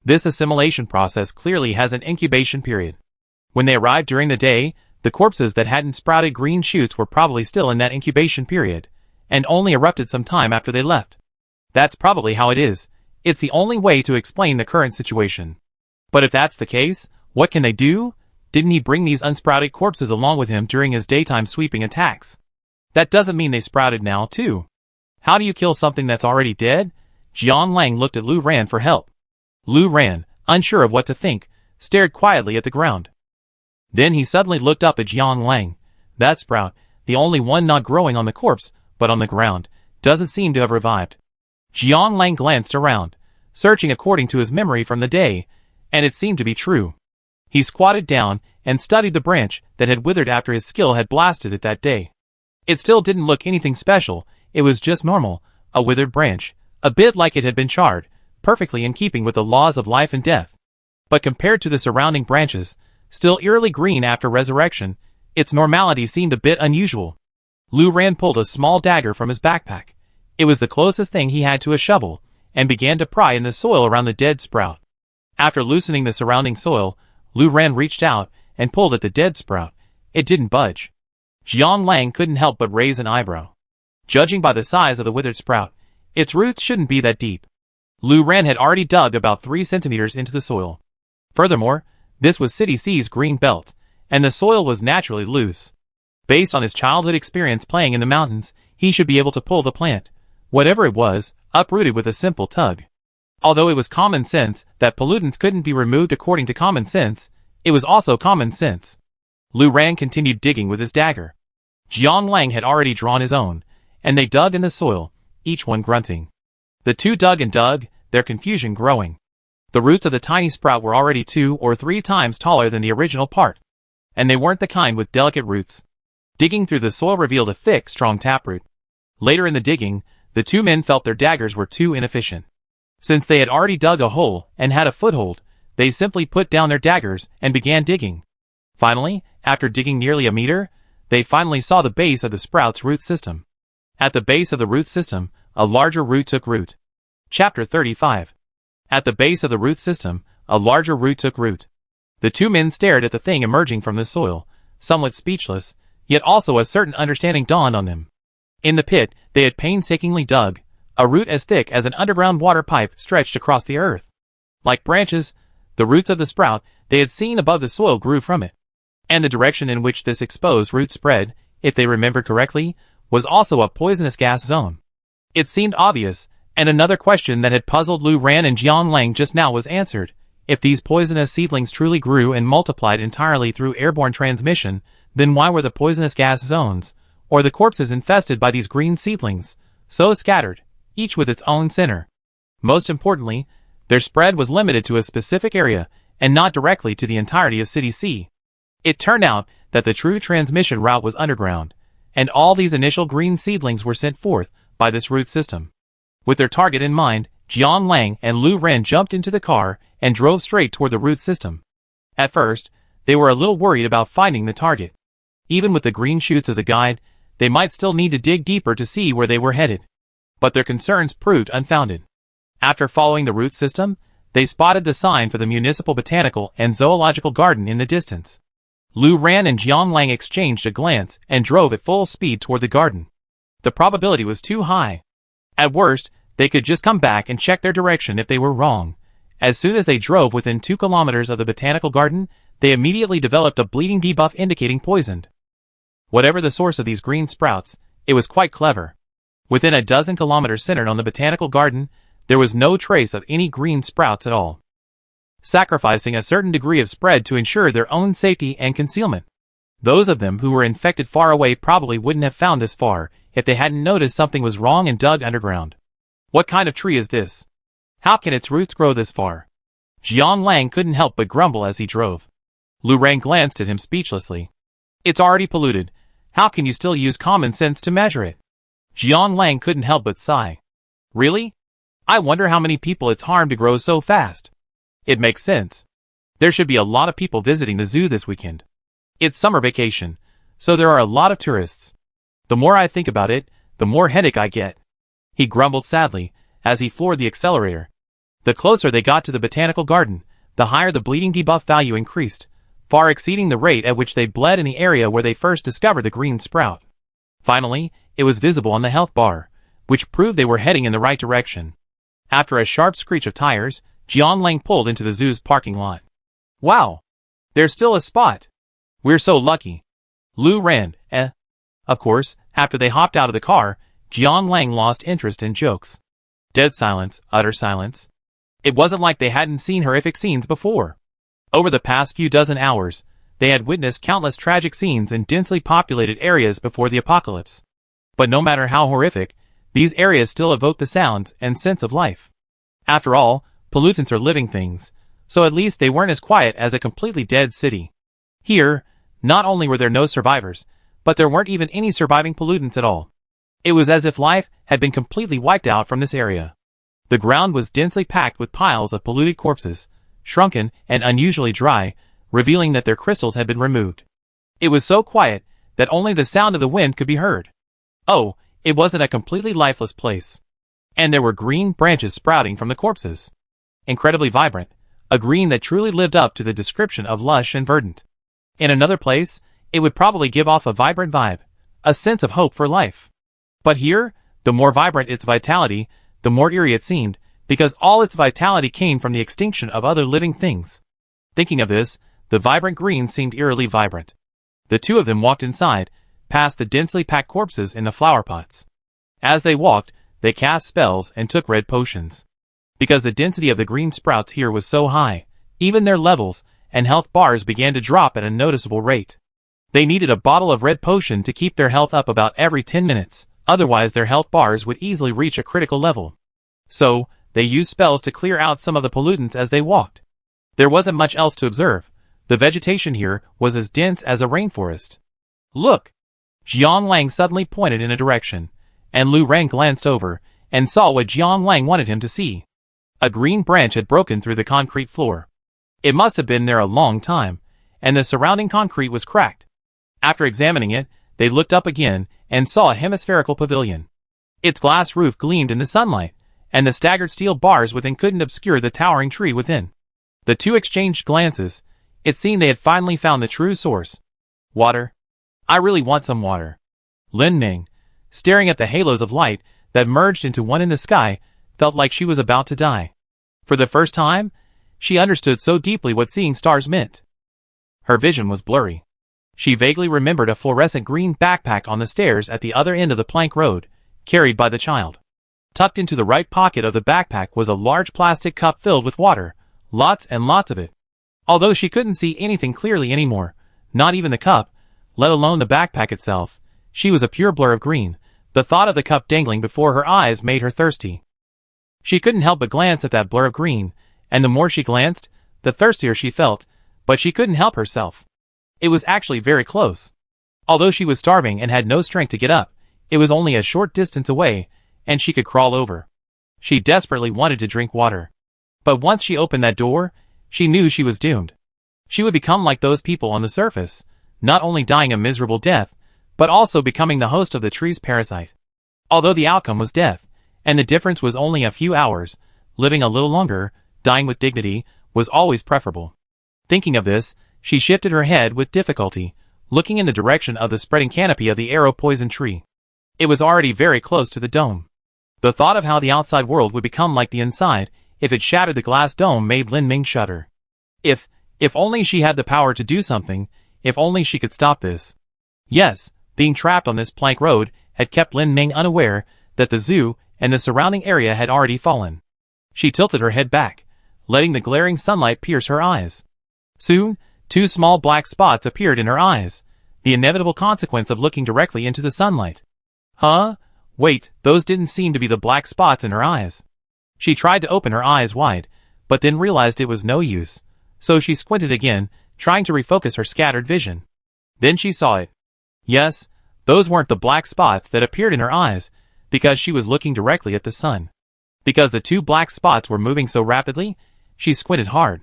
This assimilation process clearly has an incubation period. When they arrived during the day, the corpses that hadn't sprouted green shoots were probably still in that incubation period, and only erupted some time after they left. That's probably how it is. It's the only way to explain the current situation. But if that's the case, what can they do? Didn't he bring these unsprouted corpses along with him during his daytime sweeping attacks? That doesn't mean they sprouted now, too. How do you kill something that's already dead? Jiang Lang looked at Lu Ran for help. Lu Ran, unsure of what to think, stared quietly at the ground. Then he suddenly looked up at Jiang Lang. That sprout, the only one not growing on the corpse, but on the ground, doesn't seem to have revived. Jiang Lang glanced around, searching according to his memory from the day, and it seemed to be true. He squatted down and studied the branch that had withered after his skill had blasted it that day. It still didn't look anything special, it was just normal, a withered branch, a bit like it had been charred, perfectly in keeping with the laws of life and death. But compared to the surrounding branches, still eerily green after resurrection, its normality seemed a bit unusual. Lu Ran pulled a small dagger from his backpack. It was the closest thing he had to a shovel, and began to pry in the soil around the dead sprout. After loosening the surrounding soil, Lu Ran reached out and pulled at the dead sprout. It didn't budge. Jiang Lang couldn't help but raise an eyebrow. Judging by the size of the withered sprout, its roots shouldn't be that deep. Lu Ran had already dug about 3 centimeters into the soil. Furthermore, this was City C's green belt, and the soil was naturally loose. Based on his childhood experience playing in the mountains, he should be able to pull the plant, whatever it was, uprooted with a simple tug. Although it was common sense that pollutants couldn't be removed according to common sense, it was also common sense. Lu Ran continued digging with his dagger. Jiang Lang had already drawn his own, and they dug in the soil, each one grunting. The two dug and dug, their confusion growing. The roots of the tiny sprout were already 2 or 3 times taller than the original part, and they weren't the kind with delicate roots. Digging through the soil revealed a thick, strong taproot. Later in the digging, the two men felt their daggers were too inefficient. Since they had already dug a hole and had a foothold, they simply put down their daggers and began digging. Finally, after digging nearly a meter, they finally saw the base of the sprout's root system. At the base of the root system, a larger root took root. Chapter 35. At the base of the root system, a larger root took root. The two men stared at the thing emerging from the soil, somewhat speechless, yet also a certain understanding dawned on them. In the pit, they had painstakingly dug, a root as thick as an underground water pipe stretched across the earth. Like branches, the roots of the sprout they had seen above the soil grew from it. And the direction in which this exposed root spread, if they remembered correctly, was also a poisonous gas zone. It seemed obvious, and another question that had puzzled Lu Ran and Jiang Lang just now was answered. If these poisonous seedlings truly grew and multiplied entirely through airborne transmission, then why were the poisonous gas zones, or the corpses infested by these green seedlings, so scattered, each with its own center? Most importantly, their spread was limited to a specific area and not directly to the entirety of City C. It turned out that the true transmission route was underground, and all these initial green seedlings were sent forth by this root system. With their target in mind, Jian Lang and Lu Ren jumped into the car and drove straight toward the root system. At first, they were a little worried about finding the target. Even with the green shoots as a guide, they might still need to dig deeper to see where they were headed. But their concerns proved unfounded. After following the root system, they spotted the sign for the Municipal Botanical and Zoological Garden in the distance. Lu Ren and Jian Lang exchanged a glance and drove at full speed toward the garden. The probability was too high. At worst, they could just come back and check their direction if they were wrong. As soon as they drove within 2 kilometers of the botanical garden, they immediately developed a bleeding debuff indicating poisoned. Whatever the source of these green sprouts, it was quite clever. Within a dozen kilometers centered on the botanical garden, there was no trace of any green sprouts at all, sacrificing a certain degree of spread to ensure their own safety and concealment. Those of them who were infected far away probably wouldn't have found this far if they hadn't noticed something was wrong and dug underground. What kind of tree is this? How can its roots grow this far? Jian Lang couldn't help but grumble as he drove. Lu Ren glanced at him speechlessly. It's already polluted. How can you still use common sense to measure it? Jian Lang couldn't help but sigh. Really? I wonder how many people it's harmed to grow so fast. It makes sense. There should be a lot of people visiting the zoo this weekend. It's summer vacation, so there are a lot of tourists. The more I think about it, the more headache I get. He grumbled sadly as he floored the accelerator. The closer they got to the botanical garden, the higher the bleeding debuff value increased, far exceeding the rate at which they bled in the area where they first discovered the green sprout. Finally, it was visible on the health bar, which proved they were heading in the right direction. After a sharp screech of tires, Jian Lang pulled into the zoo's parking lot. Wow! There's still a spot! We're so lucky. Lu Ren, Of course, after they hopped out of the car, Jian Lang lost interest in jokes. Dead silence, utter silence. It wasn't like they hadn't seen horrific scenes before. Over the past few dozen hours, they had witnessed countless tragic scenes in densely populated areas before the apocalypse. But no matter how horrific, these areas still evoke the sounds and sense of life. After all, pollutants are living things, so at least they weren't as quiet as a completely dead city. Here, not only were there no survivors, but there weren't even any surviving pollutants at all. It was as if life had been completely wiped out from this area. The ground was densely packed with piles of polluted corpses, shrunken and unusually dry, revealing that their crystals had been removed. It was so quiet that only the sound of the wind could be heard. Oh, it wasn't a completely lifeless place. And there were green branches sprouting from the corpses. Incredibly vibrant, a green that truly lived up to the description of lush and verdant. In another place, it would probably give off a vibrant vibe, a sense of hope for life. But here, the more vibrant its vitality, the more eerie it seemed, because all its vitality came from the extinction of other living things. Thinking of this, the vibrant green seemed eerily vibrant. The two of them walked inside, past the densely packed corpses in the flower pots. As they walked, they cast spells and took red potions. Because the density of the green sprouts here was so high, even their levels and health bars began to drop at a noticeable rate. They needed a bottle of red potion to keep their health up about every 10 minutes, otherwise their health bars would easily reach a critical level. So, they used spells to clear out some of the pollutants as they walked. There wasn't much else to observe. The vegetation here was as dense as a rainforest. Look! Jian Lang suddenly pointed in a direction, and Lu Ren glanced over and saw what Jian Lang wanted him to see. A green branch had broken through the concrete floor. It must have been there a long time, and the surrounding concrete was cracked. After examining it, they looked up again and saw a hemispherical pavilion. Its glass roof gleamed in the sunlight, and the staggered steel bars within couldn't obscure the towering tree within. The two exchanged glances. It seemed they had finally found the true source. Water. I really want some water. Lin Ning, staring at the halos of light that merged into one in the sky, felt like she was about to die. For the first time, she understood so deeply what seeing stars meant. Her vision was blurry. She vaguely remembered a fluorescent green backpack on the stairs at the other end of the plank road, carried by the child. Tucked into the right pocket of the backpack was a large plastic cup filled with water, lots and lots of it. Although she couldn't see anything clearly anymore, not even the cup, let alone the backpack itself, she was a pure blur of green. The thought of the cup dangling before her eyes made her thirsty. She couldn't help but glance at that blur of green, and the more she glanced, the thirstier she felt, but she couldn't help herself. It was actually very close. Although she was starving and had no strength to get up, it was only a short distance away, and she could crawl over. She desperately wanted to drink water. But once she opened that door, she knew she was doomed. She would become like those people on the surface, not only dying a miserable death, but also becoming the host of the tree's parasite. Although the outcome was death, and the difference was only a few hours, living a little longer, dying with dignity, was always preferable. Thinking of this, she shifted her head with difficulty, looking in the direction of the spreading canopy of the arrow poison tree. It was already very close to the dome. The thought of how the outside world would become like the inside if it shattered the glass dome made Lin Ming shudder. If only she had the power to do something, if only she could stop this. Yes, being trapped on this plank road had kept Lin Ming unaware that the zoo and the surrounding area had already fallen. She tilted her head back, letting the glaring sunlight pierce her eyes. Soon, 2 small black spots appeared in her eyes, the inevitable consequence of looking directly into the sunlight. Huh? Wait, those didn't seem to be the black spots in her eyes. She tried to open her eyes wide, but then realized it was no use, so she squinted again, trying to refocus her scattered vision. Then she saw it. Yes, those weren't the black spots that appeared in her eyes, because she was looking directly at the sun. Because the 2 black spots were moving so rapidly, she squinted hard.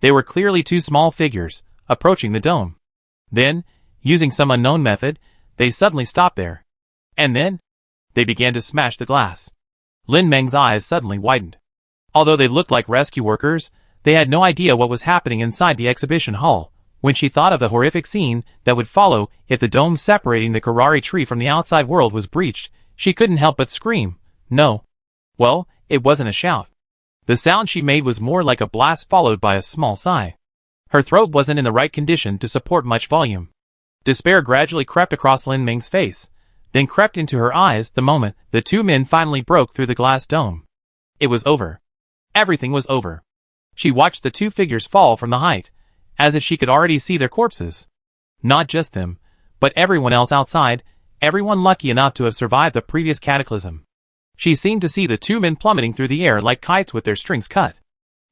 They were clearly 2 small figures, approaching the dome. Then, using some unknown method, they suddenly stopped there. And then, they began to smash the glass. Lin Ming's eyes suddenly widened. Although they looked like rescue workers, they had no idea what was happening inside the exhibition hall. When she thought of the horrific scene that would follow if the dome separating the Karari tree from the outside world was breached, she couldn't help but scream. No. Well, it wasn't a shout. The sound she made was more like a blast followed by a small sigh. Her throat wasn't in the right condition to support much volume. Despair gradually crept across Lin Ming's face, then crept into her eyes the moment the 2 men finally broke through the glass dome. It was over. Everything was over. She watched the 2 figures fall from the height, as if she could already see their corpses. Not just them, but everyone else outside, everyone lucky enough to have survived the previous cataclysm. She seemed to see the 2 men plummeting through the air like kites with their strings cut.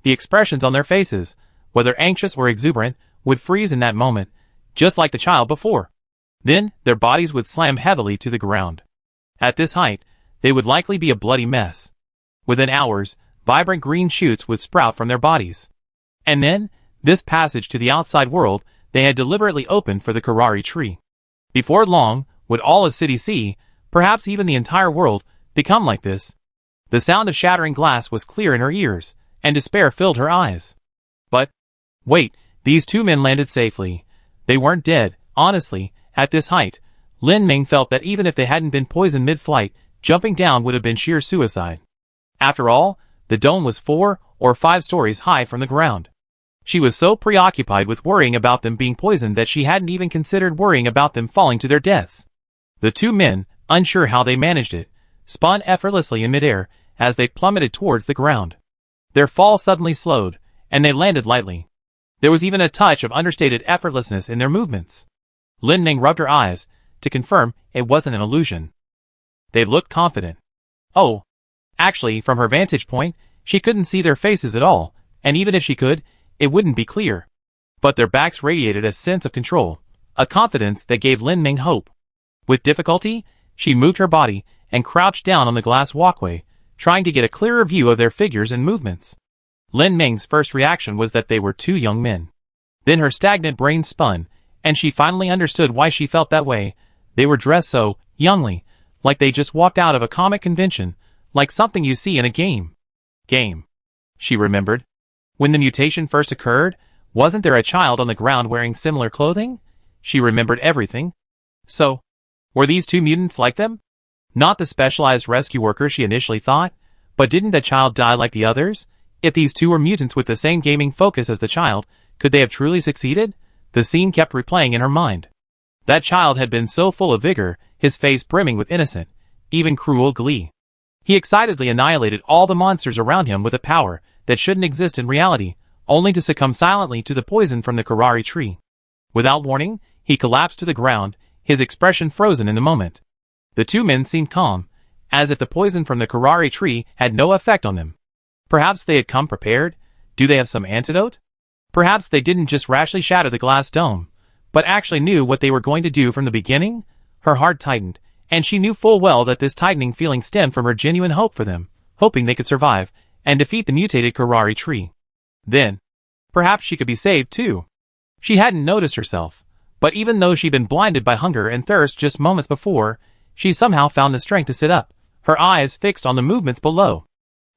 The expressions on their faces, whether anxious or exuberant, would freeze in that moment, just like the child before. Then, their bodies would slam heavily to the ground. At this height, they would likely be a bloody mess. Within hours, vibrant green shoots would sprout from their bodies. And then, this passage to the outside world they had deliberately opened for the Karari tree. Before long, would all of City C, perhaps even the entire world, become like this? The sound of shattering glass was clear in her ears, and despair filled her eyes. But, wait, these 2 men landed safely. They weren't dead, honestly. At this height, Lin Ming felt that even if they hadn't been poisoned mid-flight, jumping down would have been sheer suicide. After all, the dome was 4 or 5 stories high from the ground. She was so preoccupied with worrying about them being poisoned that she hadn't even considered worrying about them falling to their deaths. The 2 men, unsure how they managed it, spun effortlessly in midair as they plummeted towards the ground. Their fall suddenly slowed, and they landed lightly. There was even a touch of understated effortlessness in their movements. Lin Ming rubbed her eyes to confirm it wasn't an illusion. They looked confident. Oh. Actually, from her vantage point, she couldn't see their faces at all, and even if she could, it wouldn't be clear. But their backs radiated a sense of control, a confidence that gave Lin Ming hope. With difficulty, she moved her body and crouched down on the glass walkway, trying to get a clearer view of their figures and movements. Lin Ming's first reaction was that they were 2 young men. Then her stagnant brain spun, and she finally understood why she felt that way. They were dressed so youngly, like they just walked out of a comic convention, like something you see in a game. She remembered. When the mutation first occurred, wasn't there a child on the ground wearing similar clothing? She remembered everything. So, were these 2 mutants like them? Not the specialized rescue workers she initially thought, but didn't the child die like the others? If these 2 were mutants with the same gaming focus as the child, could they have truly succeeded? The scene kept replaying in her mind. That child had been so full of vigor, his face brimming with innocent, even cruel glee. He excitedly annihilated all the monsters around him with a power that shouldn't exist in reality, only to succumb silently to the poison from the Karari tree. Without warning, he collapsed to the ground, his expression frozen in the moment. The 2 men seemed calm, as if the poison from the Karari tree had no effect on them. Perhaps they had come prepared? Do they have some antidote? Perhaps they didn't just rashly shatter the glass dome, but actually knew what they were going to do from the beginning? Her heart tightened, and she knew full well that this tightening feeling stemmed from her genuine hope for them, hoping they could survive and defeat the mutated Karari tree. Then, perhaps she could be saved too. She hadn't noticed herself, but even though she'd been blinded by hunger and thirst just moments before, she somehow found the strength to sit up, her eyes fixed on the movements below.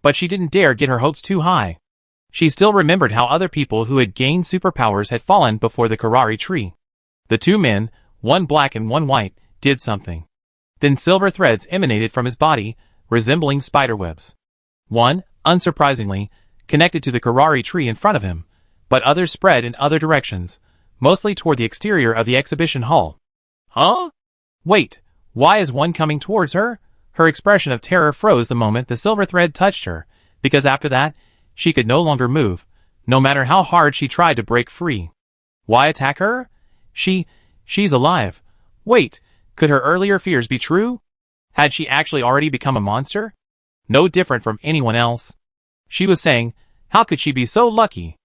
But she didn't dare get her hopes too high. She still remembered how other people who had gained superpowers had fallen before the Karari tree. The two men, one black and one white, did something. Then silver threads emanated from his body, resembling spiderwebs. One, unsurprisingly, connected to the Karari tree in front of him, but others spread in other directions, mostly toward the exterior of the exhibition hall. Huh? Wait, why is one coming towards her? Her expression of terror froze the moment the silver thread touched her, because after that, she could no longer move, no matter how hard she tried to break free. Why attack her? She's alive. Wait, could her earlier fears be true? Had she actually already become a monster? No different from anyone else. She was saying, how could she be so lucky?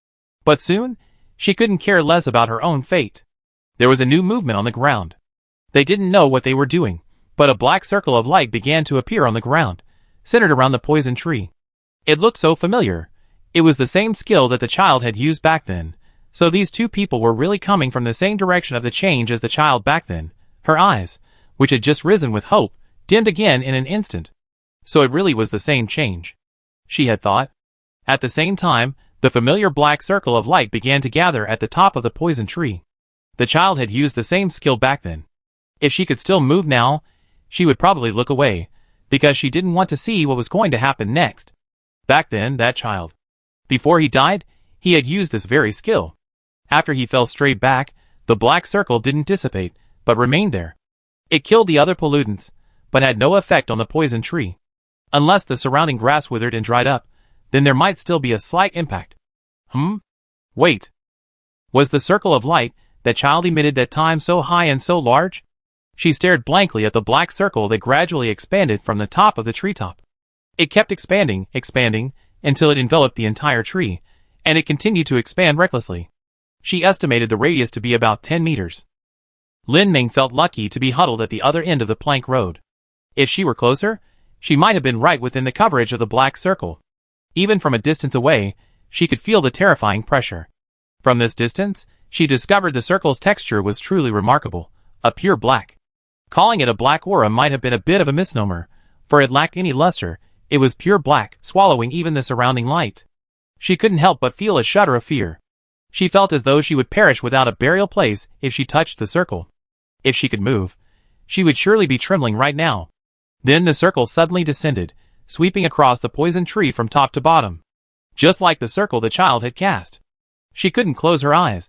But soon, she couldn't care less about her own fate. There was a new movement on the ground. They didn't know what they were doing, but a black circle of light began to appear on the ground, centered around the poison tree. It looked so familiar. It was the same skill that the child had used back then, so these two people were really coming from the same direction of the change as the child back then. Her eyes, which had just risen with hope, dimmed again in an instant. So it really was the same change, she had thought. At the same time, the familiar black circle of light began to gather at the top of the poison tree. The child had used the same skill back then. If she could still move now, she would probably look away, because she didn't want to see what was going to happen next. Back then, that child. Before he died, he had used this very skill. After he fell straight back, the black circle didn't dissipate, but remained there. It killed the other pollutants, but had no effect on the poison tree. Unless the surrounding grass withered and dried up, then there might still be a slight impact. Wait. Was the circle of light that child emitted that time so high and so large? She stared blankly at the black circle that gradually expanded from the top of the treetop. It kept expanding, until it enveloped the entire tree, and it continued to expand recklessly. She estimated the radius to be about 10 meters. Lin Ming felt lucky to be huddled at the other end of the plank road. If she were closer, she might have been right within the coverage of the black circle. Even from a distance away, she could feel the terrifying pressure. From this distance, she discovered the circle's texture was truly remarkable, a pure black. Calling it a black aura might have been a bit of a misnomer, for it lacked any luster. It was pure black, swallowing even the surrounding light. She couldn't help but feel a shudder of fear. She felt as though she would perish without a burial place if she touched the circle. If she could move, she would surely be trembling right now. Then the circle suddenly descended, sweeping across the poison tree from top to bottom. Just like the circle the child had cast. She couldn't close her eyes.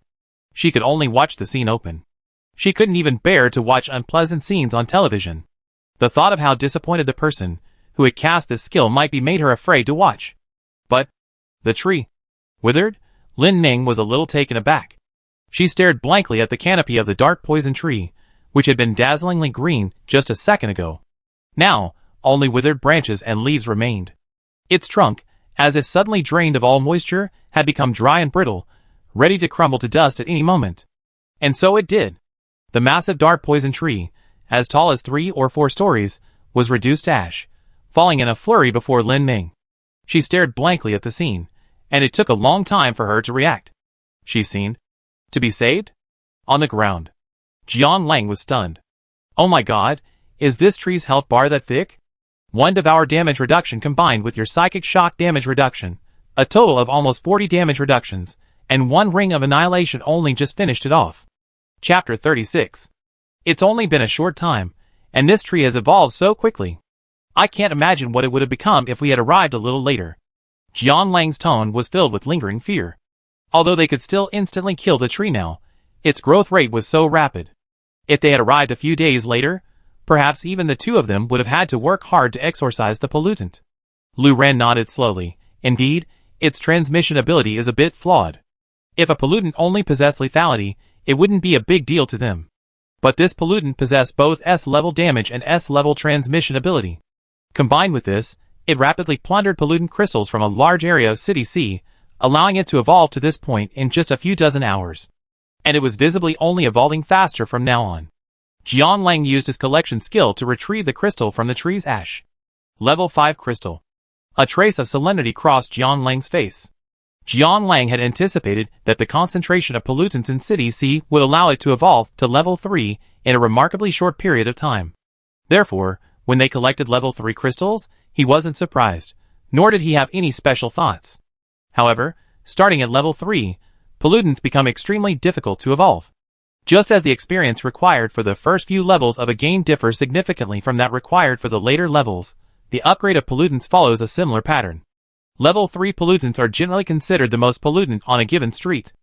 She could only watch the scene open. She couldn't even bear to watch unpleasant scenes on television. The thought of how disappointed the person who had cast this skill might be made her afraid to watch. But the tree withered? Lin Ming was a little taken aback. She stared blankly at the canopy of the dark poison tree, which had been dazzlingly green just a second ago. Now, only withered branches and leaves remained. Its trunk, as if suddenly drained of all moisture, had become dry and brittle, ready to crumble to dust at any moment. And so it did. The massive dark poison tree, as tall as 3 or 4 stories, was reduced to ash, falling in a flurry before Lin Ming. She stared blankly at the scene, and it took a long time for her to react. She seemed to be saved? On the ground. Jian Lang was stunned. Oh my god, is this tree's health bar that thick? 1 devour damage reduction combined with your psychic shock damage reduction, a total of almost 40 damage reductions, and 1 ring of annihilation only just finished it off. Chapter 36. It's only been a short time, and this tree has evolved so quickly. I can't imagine what it would have become if we had arrived a little later. Jian Lang's tone was filled with lingering fear. Although they could still instantly kill the tree now, its growth rate was so rapid. If they had arrived a few days later, perhaps even the two of them would have had to work hard to exorcise the pollutant. Lu Ren nodded slowly. Indeed, its transmission ability is a bit flawed. If a pollutant only possessed lethality, it wouldn't be a big deal to them. But this pollutant possessed both S-level damage and S-level transmission ability. Combined with this, it rapidly plundered pollutant crystals from a large area of City C, allowing it to evolve to this point in just a few dozen hours. And it was visibly only evolving faster from now on. Jianlang used his collection skill to retrieve the crystal from the tree's ash. Level 5 Crystal. A trace of solemnity crossed Jianlang's face. Jianlang had anticipated that the concentration of pollutants in City C would allow it to evolve to level 3 in a remarkably short period of time. Therefore, when they collected level 3 crystals, he wasn't surprised, nor did he have any special thoughts. However, starting at level 3, pollutants become extremely difficult to evolve. Just as the experience required for the first few levels of a game differs significantly from that required for the later levels, the upgrade of pollutants follows a similar pattern. Level 3 pollutants are generally considered the most pollutant on a given street.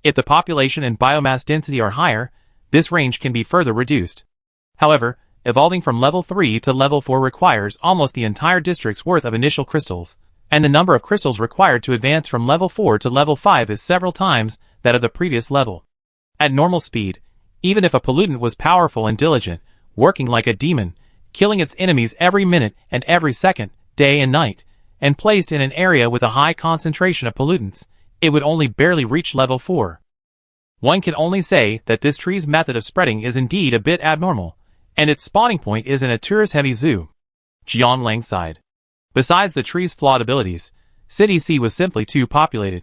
If the population and biomass density are higher, this range can be further reduced. However, evolving from level 3 to level 4 requires almost the entire district's worth of initial crystals, and the number of crystals required to advance from level 4 to level 5 is several times that of the previous level. At normal speed, even if a pollutant was powerful and diligent, working like a demon, killing its enemies every minute and every second, day and night, and placed in an area with a high concentration of pollutants, it would only barely reach level 4. One can only say that this tree's method of spreading is indeed a bit abnormal, and its spawning point is in a tourist-heavy zoo. Jianlang sighed. Besides the tree's flawed abilities, City C was simply too populated.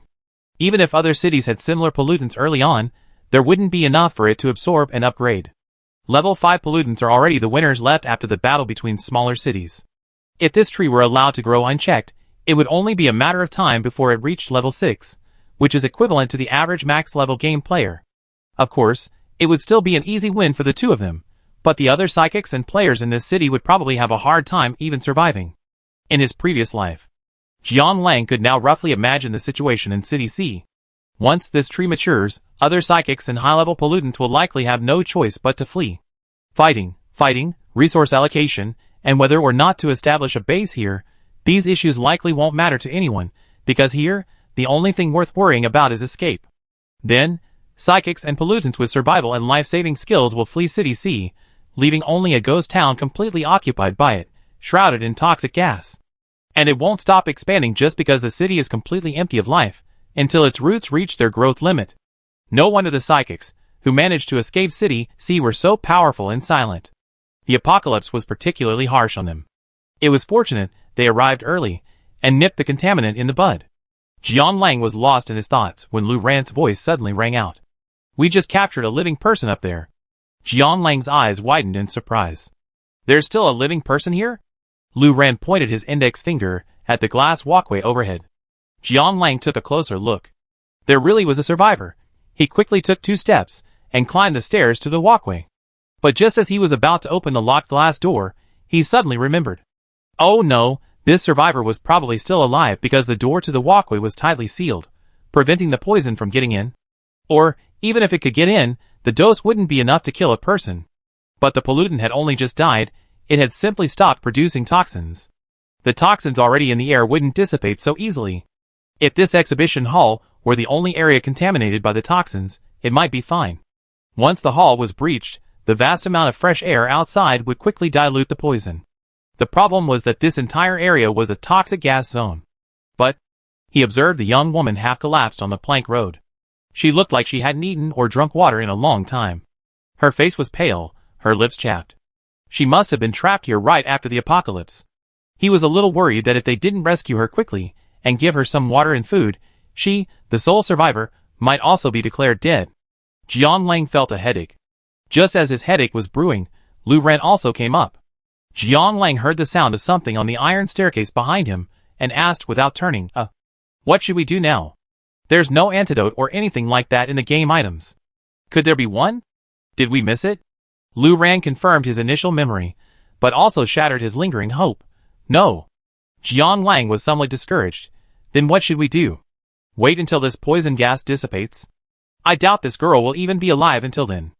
Even if other cities had similar pollutants early on, there wouldn't be enough for it to absorb and upgrade. Level 5 pollutants are already the winners left after the battle between smaller cities. If this tree were allowed to grow unchecked, it would only be a matter of time before it reached level 6, which is equivalent to the average max-level game player. Of course, it would still be an easy win for the two of them, but the other psychics and players in this city would probably have a hard time even surviving. In his previous life, Jianlang could now roughly imagine the situation in City C. Once this tree matures, other psychics and high-level pollutants will likely have no choice but to flee. Fighting, resource allocation, and whether or not to establish a base here, these issues likely won't matter to anyone, because here, the only thing worth worrying about is escape. Then, psychics and pollutants with survival and life-saving skills will flee City C, leaving only a ghost town completely occupied by it, shrouded in toxic gas. And it won't stop expanding just because the city is completely empty of life, until its roots reach their growth limit. No wonder the psychics, who managed to escape City C, were so powerful and silent. The apocalypse was particularly harsh on them. It was fortunate they arrived early, and nipped the contaminant in the bud. Jianlang was lost in his thoughts when Lu Ran's voice suddenly rang out. "We just captured a living person up there." Jianlang's eyes widened in surprise. "There's still a living person here?" Lu Ran pointed his index finger at the glass walkway overhead. Jianlang took a closer look. There really was a survivor. He quickly took 2 steps and climbed the stairs to the walkway. But just as he was about to open the locked glass door, he suddenly remembered. Oh no, this survivor was probably still alive because the door to the walkway was tightly sealed, preventing the poison from getting in. Or, even if it could get in, the dose wouldn't be enough to kill a person. But the pollutant had only just died, it had simply stopped producing toxins. The toxins already in the air wouldn't dissipate so easily. If this exhibition hall were the only area contaminated by the toxins, it might be fine. Once the hall was breached, the vast amount of fresh air outside would quickly dilute the poison. The problem was that this entire area was a toxic gas zone. But, he observed the young woman half collapsed on the plank road. She looked like she hadn't eaten or drunk water in a long time. Her face was pale, her lips chapped. She must have been trapped here right after the apocalypse. He was a little worried that if they didn't rescue her quickly and give her some water and food, she, the sole survivor, might also be declared dead. Jianlang felt a headache. Just as his headache was brewing, Lu Ran also came up. Jianlang heard the sound of something on the iron staircase behind him and asked without turning, "What should we do now? There's no antidote or anything like that in the game items. Could there be one? Did we miss it?" Lu Ran confirmed his initial memory, but also shattered his lingering hope. "No." Jianlang was somewhat discouraged. "Then what should we do? Wait until this poison gas dissipates? I doubt this girl will even be alive until then."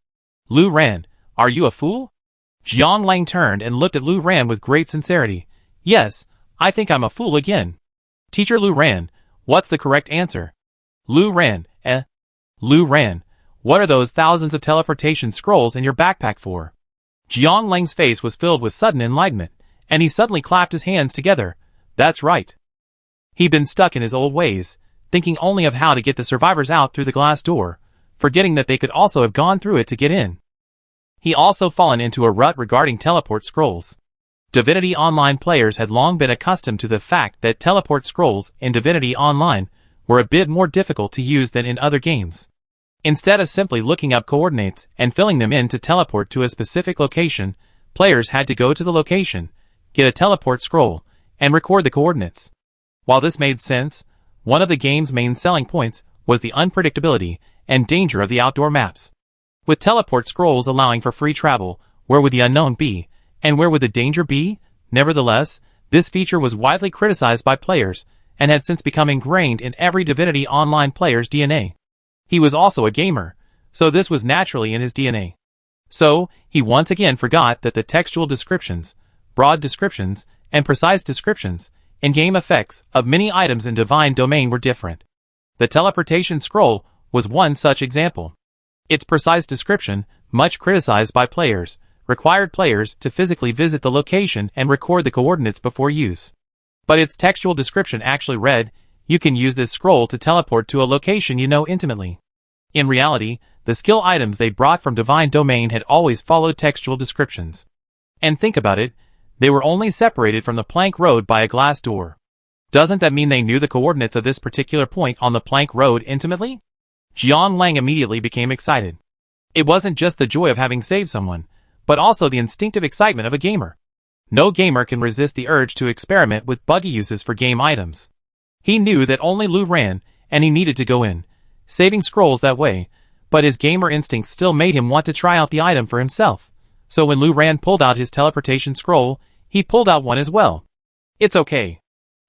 "Lu Ran, are you a fool?" Jianlang turned and looked at Lu Ran with great sincerity. "Yes, I think I'm a fool again. Teacher Lu Ran, what's the correct answer?" Lu Ran, Lu Ran, what are those thousands of teleportation scrolls in your backpack for?" Jianlang's face was filled with sudden enlightenment, And he suddenly clapped his hands together. That's right. He'd been stuck in his old ways, thinking only of how to get the survivors out through the glass door, forgetting that they could also have gone through it to get in. He also fallen into a rut regarding teleport scrolls. Divinity Online players had long been accustomed to the fact that teleport scrolls in Divinity Online were a bit more difficult to use than in other games. Instead of simply looking up coordinates and filling them in to teleport to a specific location, players had to go to the location, get a teleport scroll, and record the coordinates. While this made sense, one of the game's main selling points was the unpredictability and danger of the outdoor maps. With teleport scrolls allowing for free travel, where would the unknown be, and where would the danger be? Nevertheless, this feature was widely criticized by players, and had since become ingrained in every Divinity Online player's DNA. He was also a gamer, so this was naturally in his DNA. So, he once again forgot that the textual descriptions, broad descriptions, and precise descriptions, in-game effects of many items in Divine Domain were different. The teleportation scroll was one such example. Its precise description, much criticized by players, required players to physically visit the location and record the coordinates before use. But its textual description actually read, "You can use this scroll to teleport to a location you know intimately." In reality, the skill items they brought from Divine Domain had always followed textual descriptions. And think about it, they were only separated from the plank road by a glass door. Doesn't that mean they knew the coordinates of this particular point on the plank road intimately? Jiang Lang immediately became excited. It wasn't just the joy of having saved someone, but also the instinctive excitement of a gamer. No gamer can resist the urge to experiment with buggy uses for game items. He knew that only Lu ran, and he needed to go in, saving scrolls that way, but his gamer instinct still made him want to try out the item for himself. So when Lu Ran pulled out his teleportation scroll, he pulled out one as well. It's okay.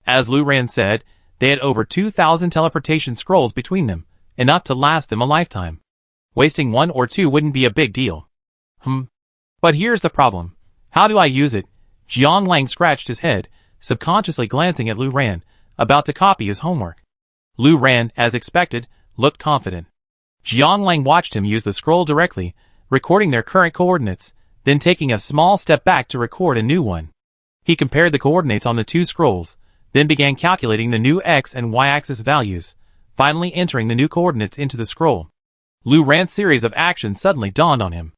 As Lu Ran said, they had over 2,000 teleportation scrolls between them, enough to last them a lifetime. Wasting one or two wouldn't be a big deal. But here's the problem. How do I use it? Jiang Lang scratched his head, subconsciously glancing at Lu Ran, about to copy his homework. Lu Ran, as expected, looked confident. Jiang Lang watched him use the scroll directly, recording their current coordinates, then taking a small step back to record a new one. He compared the coordinates on the two scrolls, then began calculating the new x and y-axis values, finally entering the new coordinates into the scroll. Lu Ran's series of actions suddenly dawned on him.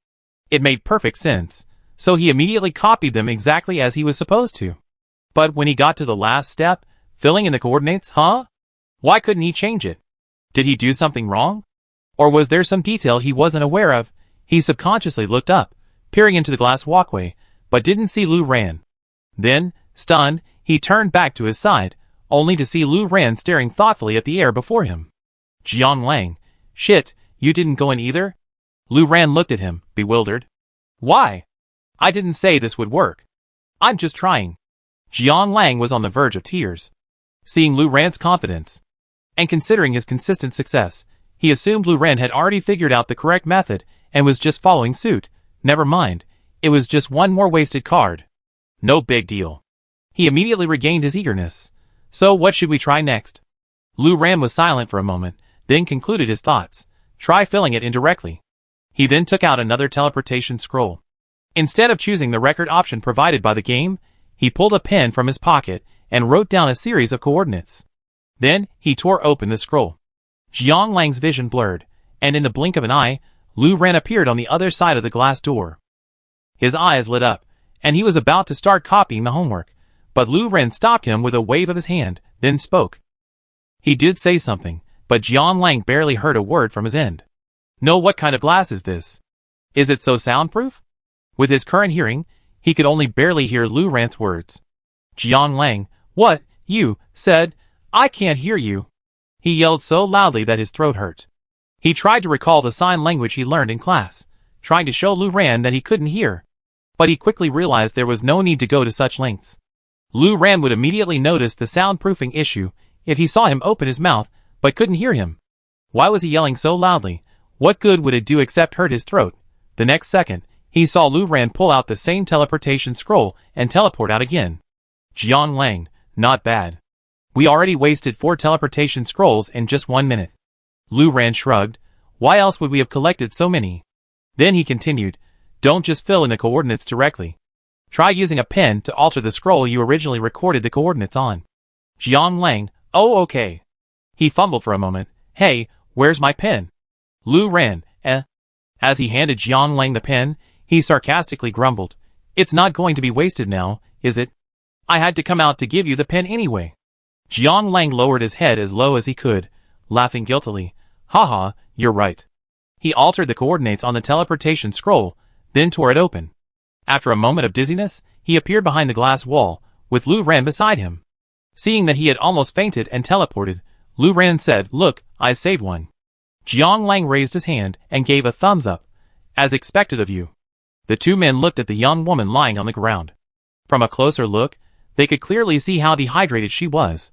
It made perfect sense, so he immediately copied them exactly as he was supposed to. But when he got to the last step, filling in the coordinates, why couldn't he change it? Did he do something wrong? Or was there some detail he wasn't aware of? He subconsciously looked up, peering into the glass walkway, but didn't see Lu Ran. Then, stunned, he turned back to his side, only to see Lu Ran staring thoughtfully at the air before him. Jiang Lang, shit, you didn't go in either? Lu Ran looked at him, bewildered. Why? I didn't say this would work. I'm just trying. Jiang Lang was on the verge of tears. Seeing Lu Ran's confidence, and considering his consistent success, he assumed Lu Ran had already figured out the correct method and was just following suit. Never mind, it was just one more wasted card. No big deal. He immediately regained his eagerness. So what should we try next? Lu Ran was silent for a moment, then concluded his thoughts. Try filling it in directly. He then took out another teleportation scroll. Instead of choosing the record option provided by the game, he pulled a pen from his pocket and wrote down a series of coordinates. Then, he tore open the scroll. Jiang Lang's vision blurred, and in the blink of an eye, Lu Ran appeared on the other side of the glass door. His eyes lit up, and he was about to start copying the homework, but Lu Ran stopped him with a wave of his hand, then spoke. He did say something, but Jiang Lang barely heard a word from his end. No, what kind of glass is this? Is it so soundproof? With his current hearing, he could only barely hear Lu Ran's words. Jiang Lang, what? You said, I can't hear you. He yelled so loudly that his throat hurt. He tried to recall the sign language he learned in class, trying to show Lu Ran that he couldn't hear. But he quickly realized there was no need to go to such lengths. Lu Ran would immediately notice the soundproofing issue if he saw him open his mouth but couldn't hear him. Why was he yelling so loudly? What good would it do except hurt his throat? The next second, he saw Lu Ran pull out the same teleportation scroll and teleport out again. Jiang Lang, not bad. We already wasted 4 teleportation scrolls in just 1 minute. Lu Ran shrugged. Why else would we have collected so many? Then he continued, don't just fill in the coordinates directly. Try using a pen to alter the scroll you originally recorded the coordinates on. Jiang Lang, oh okay. He fumbled for a moment. Hey, where's my pen? Lu Ran, eh? As he handed Jiang Lang the pen, he sarcastically grumbled. It's not going to be wasted now, is it? I had to come out to give you the pen anyway. Jiang Lang lowered his head as low as he could, laughing guiltily. Haha, you're right. He altered the coordinates on the teleportation scroll, then tore it open. After a moment of dizziness, he appeared behind the glass wall, with Lu Ran beside him. Seeing that he had almost fainted and teleported, Lu Ran said, Look, I saved one. Jiang Lang raised his hand and gave a thumbs up, as expected of you. The two men looked at the young woman lying on the ground. From a closer look, they could clearly see how dehydrated she was.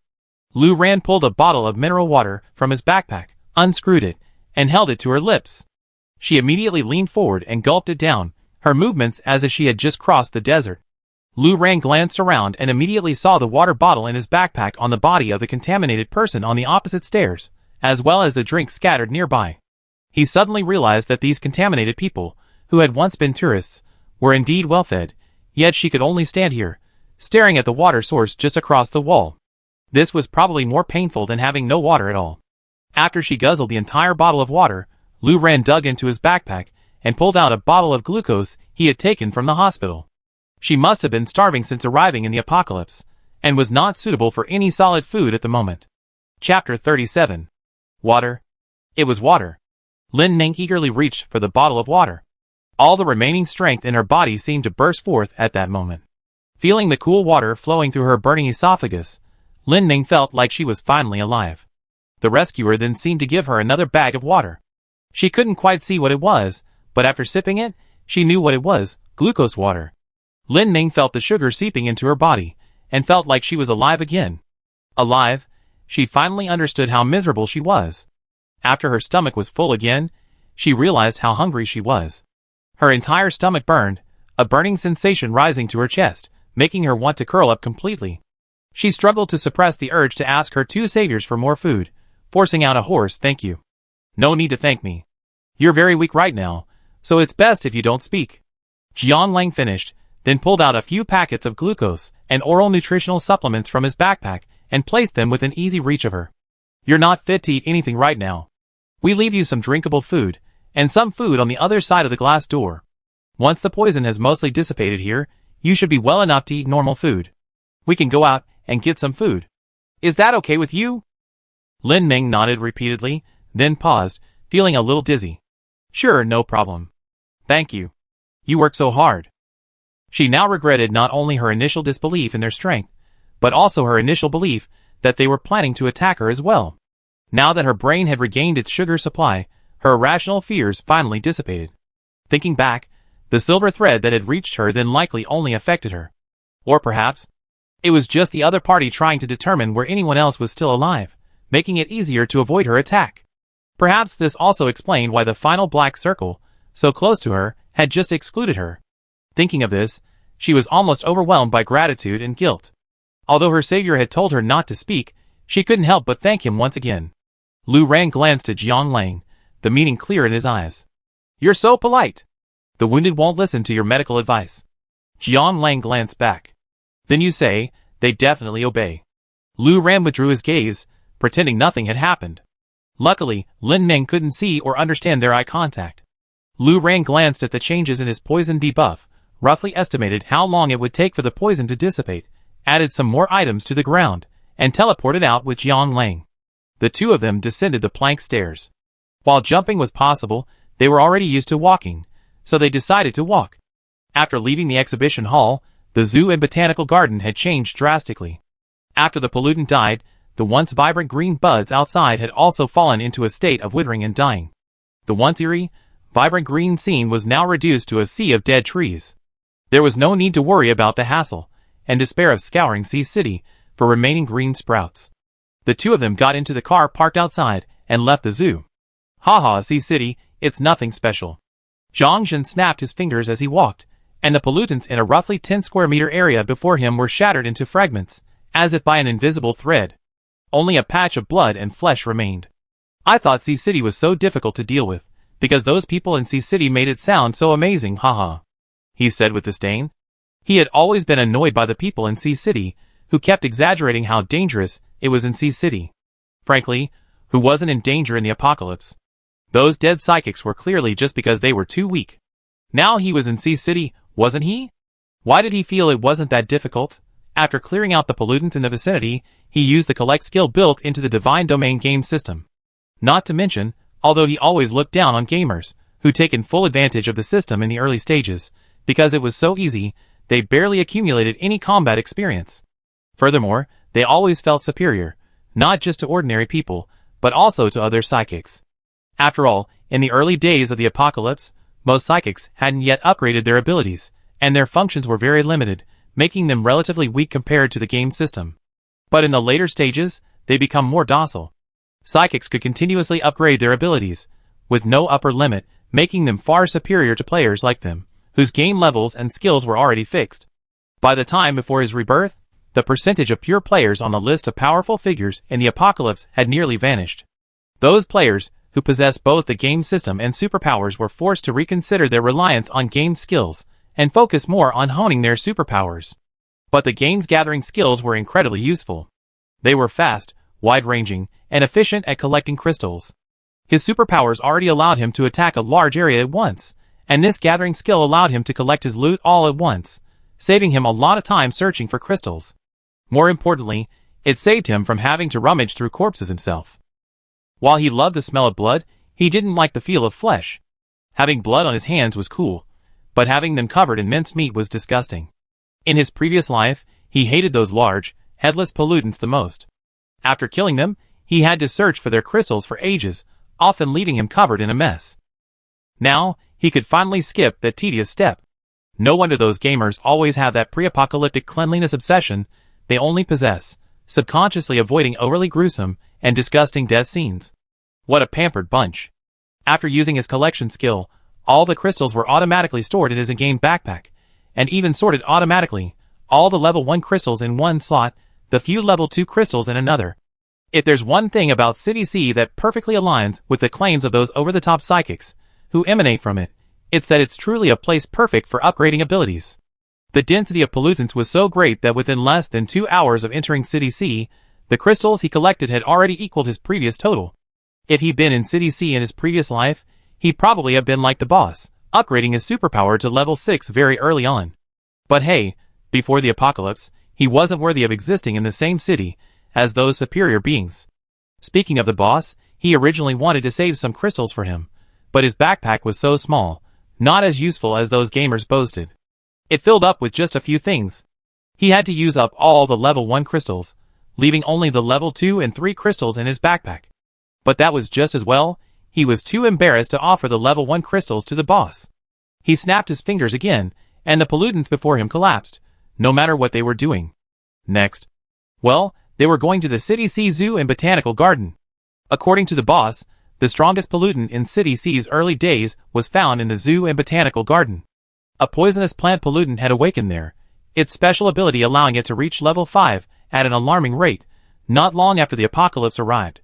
Lu Ran pulled a bottle of mineral water from his backpack, unscrewed it, and held it to her lips. She immediately leaned forward and gulped it down, her movements as if she had just crossed the desert. Lu Ran glanced around and immediately saw the water bottle in his backpack on the body of the contaminated person on the opposite stairs, as well as the drink scattered nearby. He suddenly realized that these contaminated people, who had once been tourists, were indeed well-fed, yet she could only stand here, staring at the water source just across the wall. This was probably more painful than having no water at all. After she guzzled the entire bottle of water, Lu Ran dug into his backpack and pulled out a bottle of glucose he had taken from the hospital. She must have been starving since arriving in the apocalypse, and was not suitable for any solid food at the moment. Chapter 37. Water. It was water. Lin Ning eagerly reached for the bottle of water. All the remaining strength in her body seemed to burst forth at that moment. Feeling the cool water flowing through her burning esophagus, Lin Ning felt like she was finally alive. The rescuer then seemed to give her another bag of water. She couldn't quite see what it was, but after sipping it, she knew what it was, glucose water. Lin Ning felt the sugar seeping into her body, and felt like she was alive again. Alive? She finally understood how miserable she was. After her stomach was full again, she realized how hungry she was. Her entire stomach burned, a burning sensation rising to her chest, making her want to curl up completely. She struggled to suppress the urge to ask her two saviors for more food, forcing out a hoarse thank you. No need to thank me. You're very weak right now, so it's best if you don't speak. Jiang Lang finished, then pulled out a few packets of glucose and oral nutritional supplements from his backpack and placed them within easy reach of her. You're not fit to eat anything right now. We leave you some drinkable food, and some food on the other side of the glass door. Once the poison has mostly dissipated here, you should be well enough to eat normal food. We can go out and get some food. Is that okay with you? Lin Ning nodded repeatedly, then paused, feeling a little dizzy. Sure, no problem. Thank you. You work so hard. She now regretted not only her initial disbelief in their strength, but also her initial belief that they were planning to attack her as well. Now that her brain had regained its sugar supply, her irrational fears finally dissipated. Thinking back, the silver thread that had reached her then likely only affected her. Or perhaps, it was just the other party trying to determine where anyone else was still alive, making it easier to avoid her attack. Perhaps this also explained why the final black circle, so close to her, had just excluded her. Thinking of this, she was almost overwhelmed by gratitude and guilt. Although her savior had told her not to speak, she couldn't help but thank him once again. Lu Ran glanced at Jiang Lang, the meaning clear in his eyes. You're so polite. The wounded won't listen to your medical advice. Jiang Lang glanced back. Then you say, they definitely obey. Lu Ran withdrew his gaze, pretending nothing had happened. Luckily, Lin Ning couldn't see or understand their eye contact. Lu Ran glanced at the changes in his poison debuff, roughly estimated how long it would take for the poison to dissipate, added some more items to the ground, and teleported out with Jiang Lang. The two of them descended the plank stairs. While jumping was possible, they were already used to walking, so they decided to walk. After leaving the exhibition hall, the zoo and botanical garden had changed drastically. After the pollutant died, the once vibrant green buds outside had also fallen into a state of withering and dying. The once eerie, vibrant green scene was now reduced to a sea of dead trees. There was no need to worry about the hassle and despair of scouring Sea City for remaining green sprouts. The two of them got into the car parked outside and left the zoo. Haha, Sea City, it's nothing special. Zhang Zhen snapped his fingers as he walked, and the pollutants in a roughly 10 square meter area before him were shattered into fragments, as if by an invisible thread. Only a patch of blood and flesh remained. I thought Sea City was so difficult to deal with, because those people in Sea City made it sound so amazing, haha. He said with disdain. He had always been annoyed by the people in Sea City, who kept exaggerating how dangerous it was in Sea City. Frankly, who wasn't in danger in the apocalypse? Those dead psychics were clearly just because they were too weak. Now he was in Sea City, wasn't he? Why did he feel it wasn't that difficult? After clearing out the pollutants in the vicinity, he used the collect skill built into the Divine Domain game system. Not to mention, although he always looked down on gamers, who taken full advantage of the system in the early stages, because it was so easy, they barely accumulated any combat experience. Furthermore, they always felt superior, not just to ordinary people, but also to other psychics. After all, in the early days of the apocalypse, most psychics hadn't yet upgraded their abilities, and their functions were very limited, making them relatively weak compared to the game system. But in the later stages, they become more docile. Psychics could continuously upgrade their abilities, with no upper limit, making them far superior to players like them, whose game levels and skills were already fixed. By the time before his rebirth, the percentage of pure players on the list of powerful figures in the apocalypse had nearly vanished. Those players who possessed both the game system and superpowers were forced to reconsider their reliance on game skills and focus more on honing their superpowers. But the game's gathering skills were incredibly useful. They were fast, wide-ranging, and efficient at collecting crystals. His superpowers already allowed him to attack a large area at once, and this gathering skill allowed him to collect his loot all at once, saving him a lot of time searching for crystals. More importantly, it saved him from having to rummage through corpses himself. While he loved the smell of blood, he didn't like the feel of flesh. Having blood on his hands was cool, but having them covered in mincemeat was disgusting. In his previous life, he hated those large, headless pollutants the most. After killing them, he had to search for their crystals for ages, often leaving him covered in a mess. Now, he could finally skip that tedious step. No wonder those gamers always have that pre-apocalyptic cleanliness obsession they only possess, subconsciously avoiding overly gruesome and disgusting death scenes. What a pampered bunch. After using his collection skill, all the crystals were automatically stored in his in-game backpack, and even sorted automatically, all the level 1 crystals in one slot, the few level 2 crystals in another. If there's one thing about City C that perfectly aligns with the claims of those over-the-top psychics who emanate from it, it's that it's truly a place perfect for upgrading abilities. The density of pollutants was so great that within less than 2 hours of entering City C, the crystals he collected had already equaled his previous total. If he'd been in City C in his previous life, he'd probably have been like the boss, upgrading his superpower to level 6 very early on. But hey, before the apocalypse, he wasn't worthy of existing in the same city as those superior beings. Speaking of the boss, he originally wanted to save some crystals for him, but his backpack was so small, not as useful as those gamers boasted. It filled up with just a few things. He had to use up all the level 1 crystals, leaving only the level 2 and 3 crystals in his backpack. But that was just as well. He was too embarrassed to offer the level 1 crystals to the boss. He snapped his fingers again, and the pollutants before him collapsed, no matter what they were doing. Next. Well, they were going to the City C Zoo and Botanical Garden. According to the boss, the strongest pollutant in City C's early days was found in the Zoo and Botanical Garden. A poisonous plant pollutant had awakened there, its special ability allowing it to reach level 5 at an alarming rate, not long after the apocalypse arrived.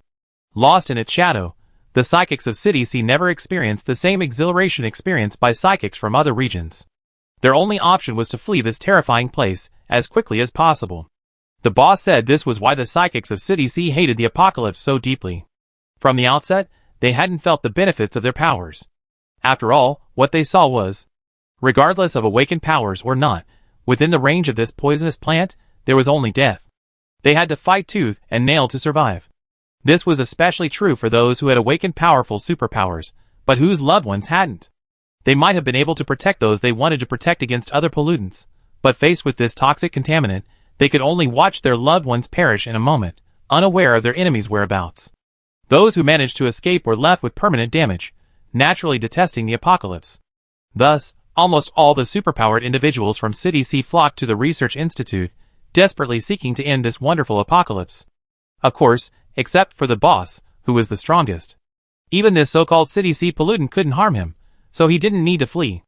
Lost in its shadow, the psychics of City C never experienced the same exhilaration experienced by psychics from other regions. Their only option was to flee this terrifying place as quickly as possible. The boss said this was why the psychics of City C hated the apocalypse so deeply. From the outset, they hadn't felt the benefits of their powers. After all, what they saw was, regardless of awakened powers or not, within the range of this poisonous plant, there was only death. They had to fight tooth and nail to survive. This was especially true for those who had awakened powerful superpowers, but whose loved ones hadn't. They might have been able to protect those they wanted to protect against other pollutants, but faced with this toxic contaminant, they could only watch their loved ones perish in a moment, unaware of their enemies' whereabouts. Those who managed to escape were left with permanent damage, naturally detesting the apocalypse. Thus, almost all the superpowered individuals from City C flocked to the Research Institute, desperately seeking to end this wonderful apocalypse. Of course, except for the boss, who was the strongest. Even this so-called City C pollutant couldn't harm him, so he didn't need to flee.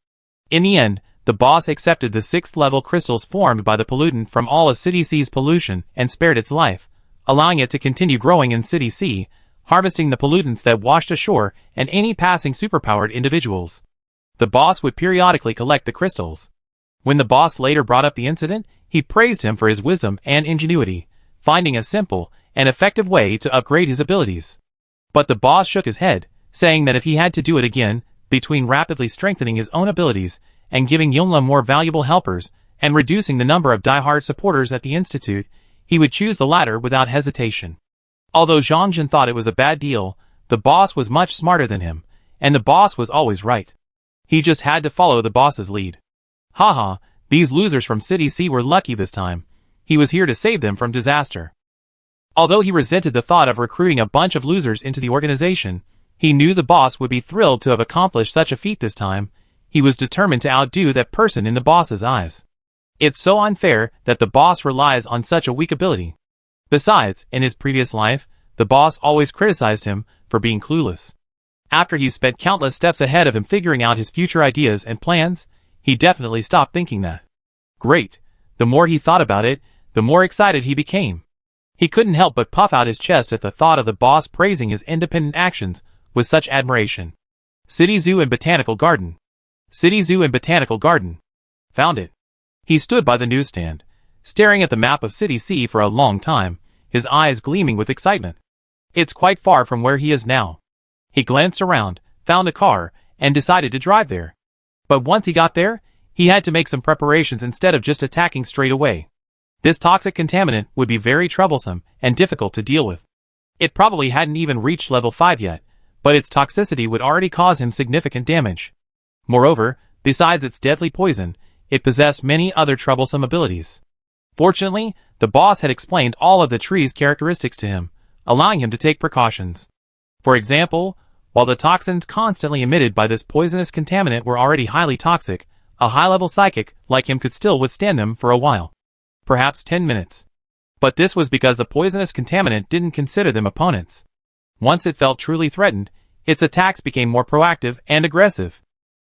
In the end, the boss accepted the 6th-level crystals formed by the pollutant from all of City C's pollution and spared its life, allowing it to continue growing in City C, harvesting the pollutants that washed ashore and any passing superpowered individuals. The boss would periodically collect the crystals. When the boss later brought up the incident, he praised him for his wisdom and ingenuity, finding a simple and effective way to upgrade his abilities. But the boss shook his head, saying that if he had to do it again, between rapidly strengthening his own abilities and giving Yongle more valuable helpers and reducing the number of die-hard supporters at the Institute, he would choose the latter without hesitation. Although Zhongjin thought it was a bad deal, the boss was much smarter than him, and the boss was always right. He just had to follow the boss's lead. Haha, these losers from City C were lucky this time. He was here to save them from disaster. Although he resented the thought of recruiting a bunch of losers into the organization, he knew the boss would be thrilled to have accomplished such a feat this time. He was determined to outdo that person in the boss's eyes. It's so unfair that the boss relies on such a weak ability. Besides, in his previous life, the boss always criticized him for being clueless. After he spent countless steps ahead of him figuring out his future ideas and plans, he definitely stopped thinking that. Great. The more he thought about it, the more excited he became. He couldn't help but puff out his chest at the thought of the boss praising his independent actions with such admiration. City Zoo and Botanical Garden. City Zoo and Botanical Garden. Found it. He stood by the newsstand, staring at the map of City C for a long time, his eyes gleaming with excitement. It's quite far from where he is now. He glanced around, found a car, and decided to drive there. But once he got there, he had to make some preparations instead of just attacking straight away. This toxic contaminant would be very troublesome and difficult to deal with. It probably hadn't even reached level 5 yet, but its toxicity would already cause him significant damage. Moreover, besides its deadly poison, it possessed many other troublesome abilities. Fortunately, the boss had explained all of the tree's characteristics to him, allowing him to take precautions. For example, while the toxins constantly emitted by this poisonous contaminant were already highly toxic, a high-level psychic like him could still withstand them for a while. Perhaps 10 minutes. But this was because the poisonous contaminant didn't consider them opponents. Once it felt truly threatened, its attacks became more proactive and aggressive.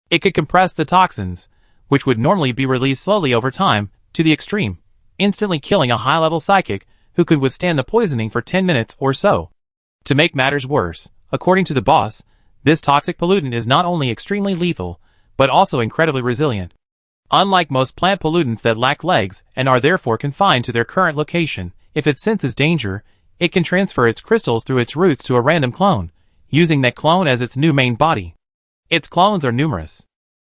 It could compress the toxins, which would normally be released slowly over time, to the extreme, instantly killing a high-level psychic who could withstand the poisoning for 10 minutes or so. To make matters worse, according to the boss, this toxic pollutant is not only extremely lethal, but also incredibly resilient. Unlike most plant pollutants that lack legs and are therefore confined to their current location, if it senses danger, it can transfer its crystals through its roots to a random clone, using that clone as its new main body. Its clones are numerous.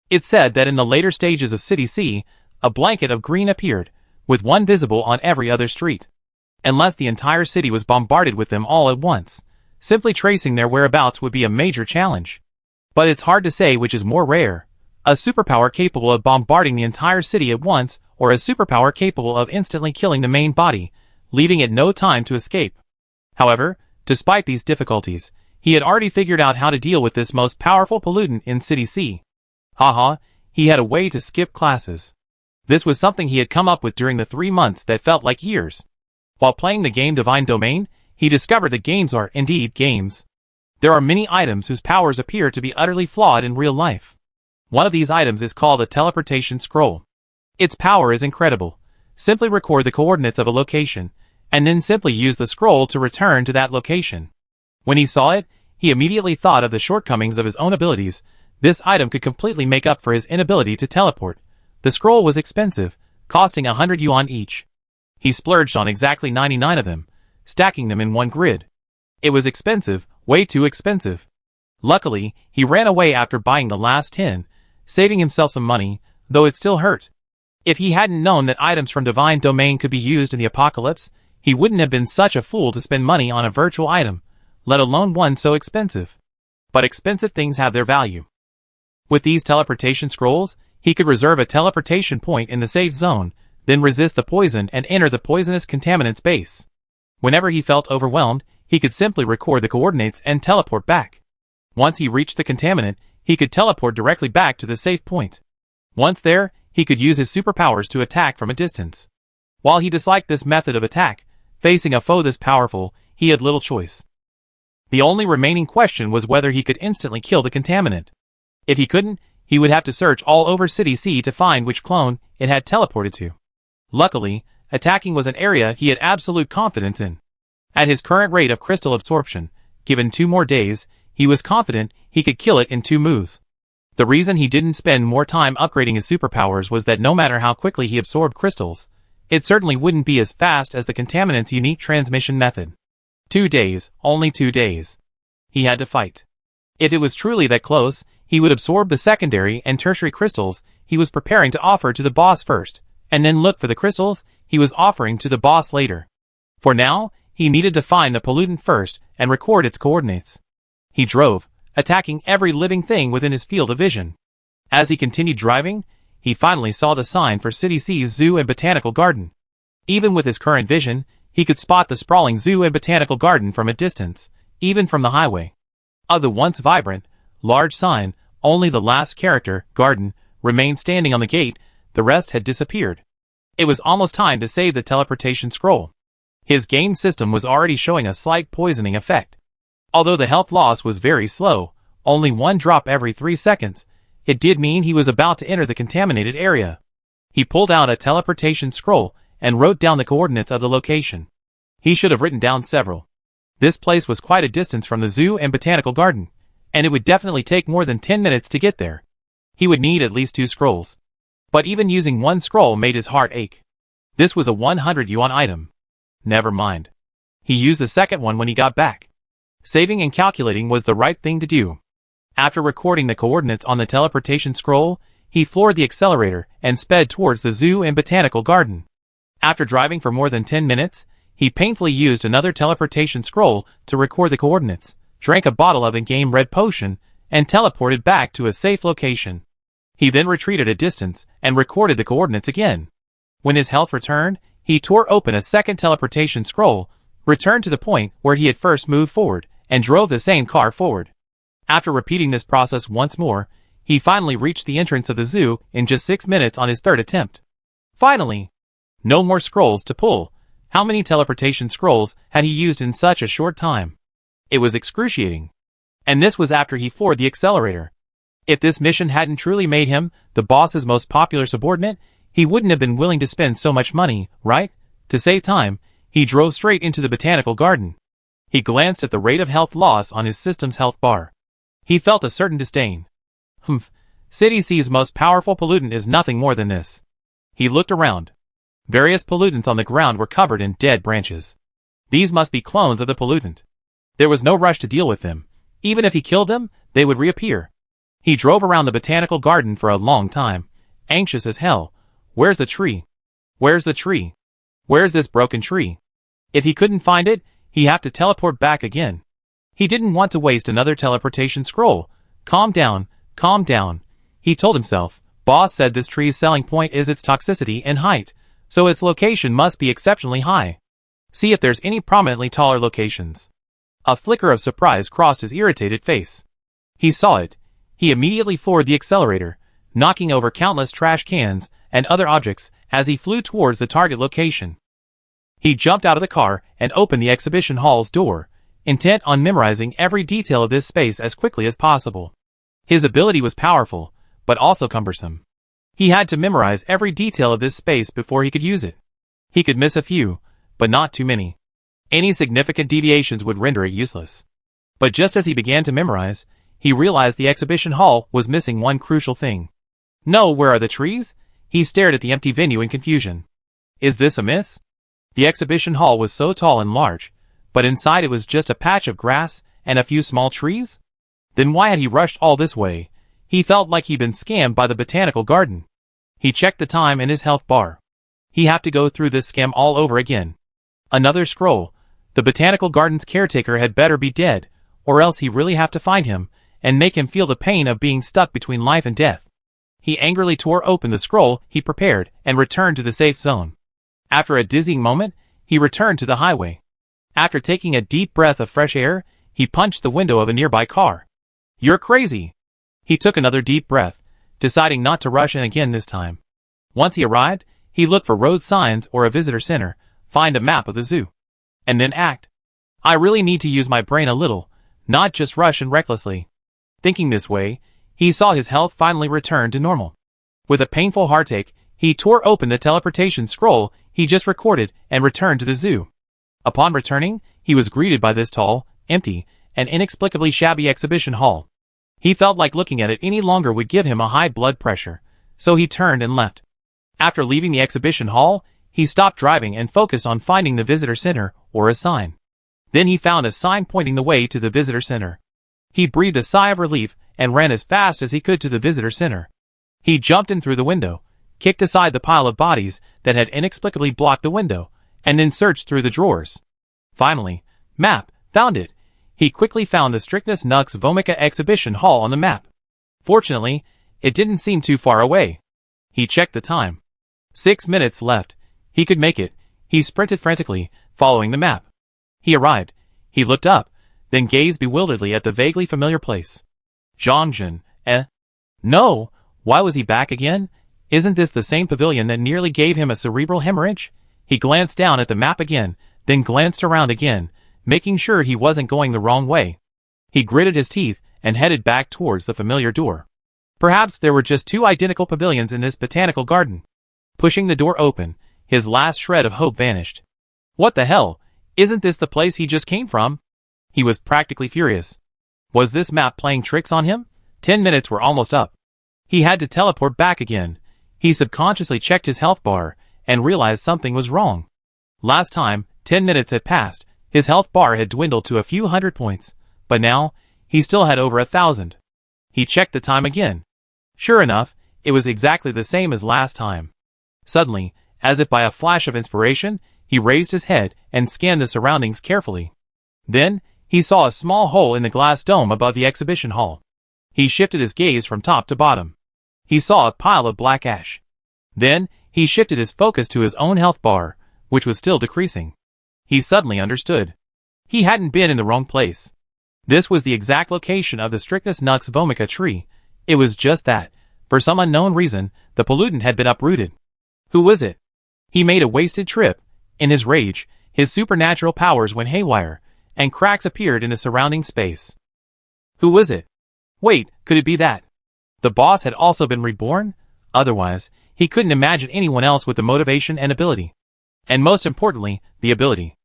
It's said that in the later stages of City C, a blanket of green appeared, with one visible on every other street. Unless the entire city was bombarded with them all at once, simply tracing their whereabouts would be a major challenge. But it's hard to say which is more rare. A superpower capable of bombarding the entire city at once, or a superpower capable of instantly killing the main body, leaving it no time to escape. However, despite these difficulties, he had already figured out how to deal with this most powerful pollutant in City C. Haha, he had a way to skip classes. This was something he had come up with during the 3 months that felt like years. While playing the game Divine Domain, he discovered that games are indeed games. There are many items whose powers appear to be utterly flawed in real life. One of these items is called a teleportation scroll. Its power is incredible. Simply record the coordinates of a location, and then simply use the scroll to return to that location. When he saw it, he immediately thought of the shortcomings of his own abilities. This item could completely make up for his inability to teleport. The scroll was expensive, costing 100 yuan each. He splurged on exactly 99 of them, stacking them in one grid. It was expensive, way too expensive. Luckily, he ran away after buying the last 10, saving himself some money, though it still hurt. If he hadn't known that items from Divine Domain could be used in the apocalypse, he wouldn't have been such a fool to spend money on a virtual item, let alone one so expensive. But expensive things have their value. With these teleportation scrolls, he could reserve a teleportation point in the safe zone, then resist the poison and enter the poisonous contaminant's base. Whenever he felt overwhelmed, he could simply record the coordinates and teleport back. Once he reached the contaminant, he could teleport directly back to the safe point. Once there, he could use his superpowers to attack from a distance. While he disliked this method of attack, facing a foe this powerful, he had little choice. The only remaining question was whether he could instantly kill the contaminant. If he couldn't, he would have to search all over City C to find which clone it had teleported to. Luckily, attacking was an area he had absolute confidence in. At his current rate of crystal absorption, given 2 more days, he was confident he could kill it in 2 moves. The reason he didn't spend more time upgrading his superpowers was that no matter how quickly he absorbed crystals, it certainly wouldn't be as fast as the contaminant's unique transmission method. 2 days, only 2 days. He had to fight. If it was truly that close, he would absorb the secondary and tertiary crystals he was preparing to offer to the boss first, and then look for the crystals he was offering to the boss later. For now, he needed to find the pollutant first and record its coordinates. He drove, attacking every living thing within his field of vision. As he continued driving, he finally saw the sign for City C's Zoo and Botanical Garden. Even with his current vision, he could spot the sprawling zoo and botanical garden from a distance, even from the highway. Of the once vibrant, large sign, only the last character, garden, remained standing on the gate, the rest had disappeared. It was almost time to save the teleportation scroll. His game system was already showing a slight poisoning effect. Although the health loss was very slow, only 1 drop every 3 seconds, it did mean he was about to enter the contaminated area. He pulled out a teleportation scroll and wrote down the coordinates of the location. He should have written down several. This place was quite a distance from the zoo and botanical garden, and it would definitely take more than 10 minutes to get there. He would need at least 2 scrolls. But even using 1 scroll made his heart ache. This was a 100 yuan item. Never mind. He used the second one when he got back. Saving and calculating was the right thing to do. After recording the coordinates on the teleportation scroll, he floored the accelerator and sped towards the zoo and botanical garden. After driving for more than 10 minutes, he painfully used another teleportation scroll to record the coordinates, drank a bottle of in-game red potion, and teleported back to a safe location. He then retreated a distance and recorded the coordinates again. When his health returned, he tore open a second teleportation scroll, returned to the point where he had first moved forward, and drove the same car forward. After repeating this process once more, he finally reached the entrance of the zoo in just 6 minutes on his 3rd attempt. Finally! No more scrolls to pull. How many teleportation scrolls had he used in such a short time? It was excruciating. And this was after he floored the accelerator. If this mission hadn't truly made him the boss's most popular subordinate, he wouldn't have been willing to spend so much money, right? To save time, he drove straight into the botanical garden. He glanced at the rate of health loss on his system's health bar. He felt a certain disdain. City C's most powerful pollutant is nothing more than this. He looked around. Various pollutants on the ground were covered in dead branches. These must be clones of the pollutant. There was no rush to deal with them. Even if he killed them, they would reappear. He drove around the botanical garden for a long time, anxious as hell. Where's the tree? Where's the tree? Where's this broken tree? If he couldn't find it, he'd have to teleport back again. He didn't want to waste another teleportation scroll. Calm down, he told himself. Boss said this tree's selling point is its toxicity and height, so its location must be exceptionally high. See if there's any prominently taller locations. A flicker of surprise crossed his irritated face. He saw it. He immediately floored the accelerator, knocking over countless trash cans and other objects as he flew towards the target location. He jumped out of the car and opened the exhibition hall's door, intent on memorizing every detail of this space as quickly as possible. His ability was powerful, but also cumbersome. He had to memorize every detail of this space before he could use it. He could miss a few, but not too many. Any significant deviations would render it useless. But just as he began to memorize, he realized the exhibition hall was missing one crucial thing. No, where are the trees? He stared at the empty venue in confusion. Is this a miss? The exhibition hall was so tall and large, but inside it was just a patch of grass and a few small trees? Then why had he rushed all this way? He felt like he'd been scammed by the botanical garden. He checked the time in his health bar. He'd have to go through this scam all over again. Another scroll. The botanical garden's caretaker had better be dead, or else he'd really have to find him and make him feel the pain of being stuck between life and death. He angrily tore open the scroll he prepared and returned to the safe zone. After a dizzying moment, he returned to the highway. After taking a deep breath of fresh air, he punched the window of a nearby car. You're crazy! He took another deep breath, deciding not to rush in again this time. Once he arrived, he looked for road signs or a visitor center, find a map of the zoo, and then act. I really need to use my brain a little, not just rush in recklessly. Thinking this way, he saw his health finally return to normal. With a painful heartache, he tore open the teleportation scroll he just recorded and returned to the zoo. Upon returning, he was greeted by this tall, empty, and inexplicably shabby exhibition hall. He felt like looking at it any longer would give him a high blood pressure, so he turned and left. After leaving the exhibition hall, he stopped driving and focused on finding the visitor center or a sign. Then he found a sign pointing the way to the visitor center. He breathed a sigh of relief and ran as fast as he could to the visitor center. He jumped in through the window, kicked aside the pile of bodies that had inexplicably blocked the window, and then searched through the drawers. Finally, found it. He quickly found the Strictness Nux Vomica exhibition hall on the map. Fortunately, it didn't seem too far away. He checked the time. 6 minutes left. He could make it. He sprinted frantically, following the map. He arrived. He looked up, then gazed bewilderedly at the vaguely familiar place. Zhongjin, No! Why was he back again? Isn't this the same pavilion that nearly gave him a cerebral hemorrhage? He glanced down at the map again, then glanced around again, making sure he wasn't going the wrong way. He gritted his teeth and headed back towards the familiar door. Perhaps there were just 2 identical pavilions in this botanical garden. Pushing the door open, his last shred of hope vanished. What the hell? Isn't this the place he just came from? He was practically furious. Was this map playing tricks on him? 10 minutes were almost up. He had to teleport back again. He subconsciously checked his health bar and realized something was wrong. Last time, 10 minutes had passed, his health bar had dwindled to a few hundred points, but now, he still had over 1,000. He checked the time again. Sure enough, it was exactly the same as last time. Suddenly, as if by a flash of inspiration, he raised his head and scanned the surroundings carefully. Then, he saw a small hole in the glass dome above the exhibition hall. He shifted his gaze from top to bottom. He saw a pile of black ash. Then, he shifted his focus to his own health bar, which was still decreasing. He suddenly understood. He hadn't been in the wrong place. This was the exact location of the Strictness Nux Vomica tree. It was just that, for some unknown reason, the pollutant had been uprooted. Who was it? He made a wasted trip. In his rage, his supernatural powers went haywire, and cracks appeared in the surrounding space. Who was it? Wait, could it be that the boss had also been reborn? Otherwise, he couldn't imagine anyone else with the motivation and ability. And most importantly, the ability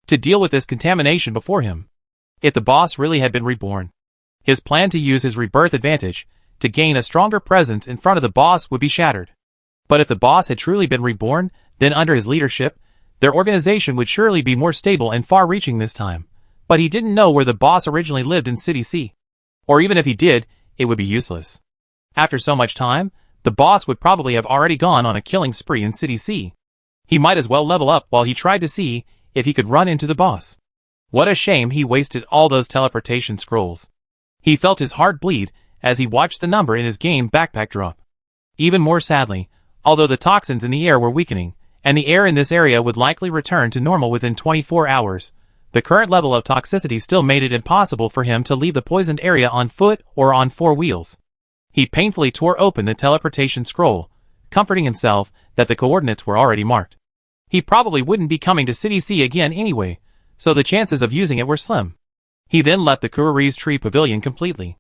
to deal with this contamination before him. If the boss really had been reborn, his plan to use his rebirth advantage to gain a stronger presence in front of the boss would be shattered. But if the boss had truly been reborn, then under his leadership, their organization would surely be more stable and far-reaching this time. But he didn't know where the boss originally lived in City C. Or even if he did, it would be useless. After so much time, the boss would probably have already gone on a killing spree in City C. He might as well level up while he tried to see if he could run into the boss. What a shame he wasted all those teleportation scrolls. He felt his heart bleed as he watched the number in his game backpack drop. Even more sadly, although the toxins in the air were weakening, and the air in this area would likely return to normal within 24 hours, the current level of toxicity still made it impossible for him to leave the poisoned area on foot or on 4 wheels. He painfully tore open the teleportation scroll, comforting himself that the coordinates were already marked. He probably wouldn't be coming to City C again anyway, so the chances of using it were slim. He then left the Kurari's Tree Pavilion completely.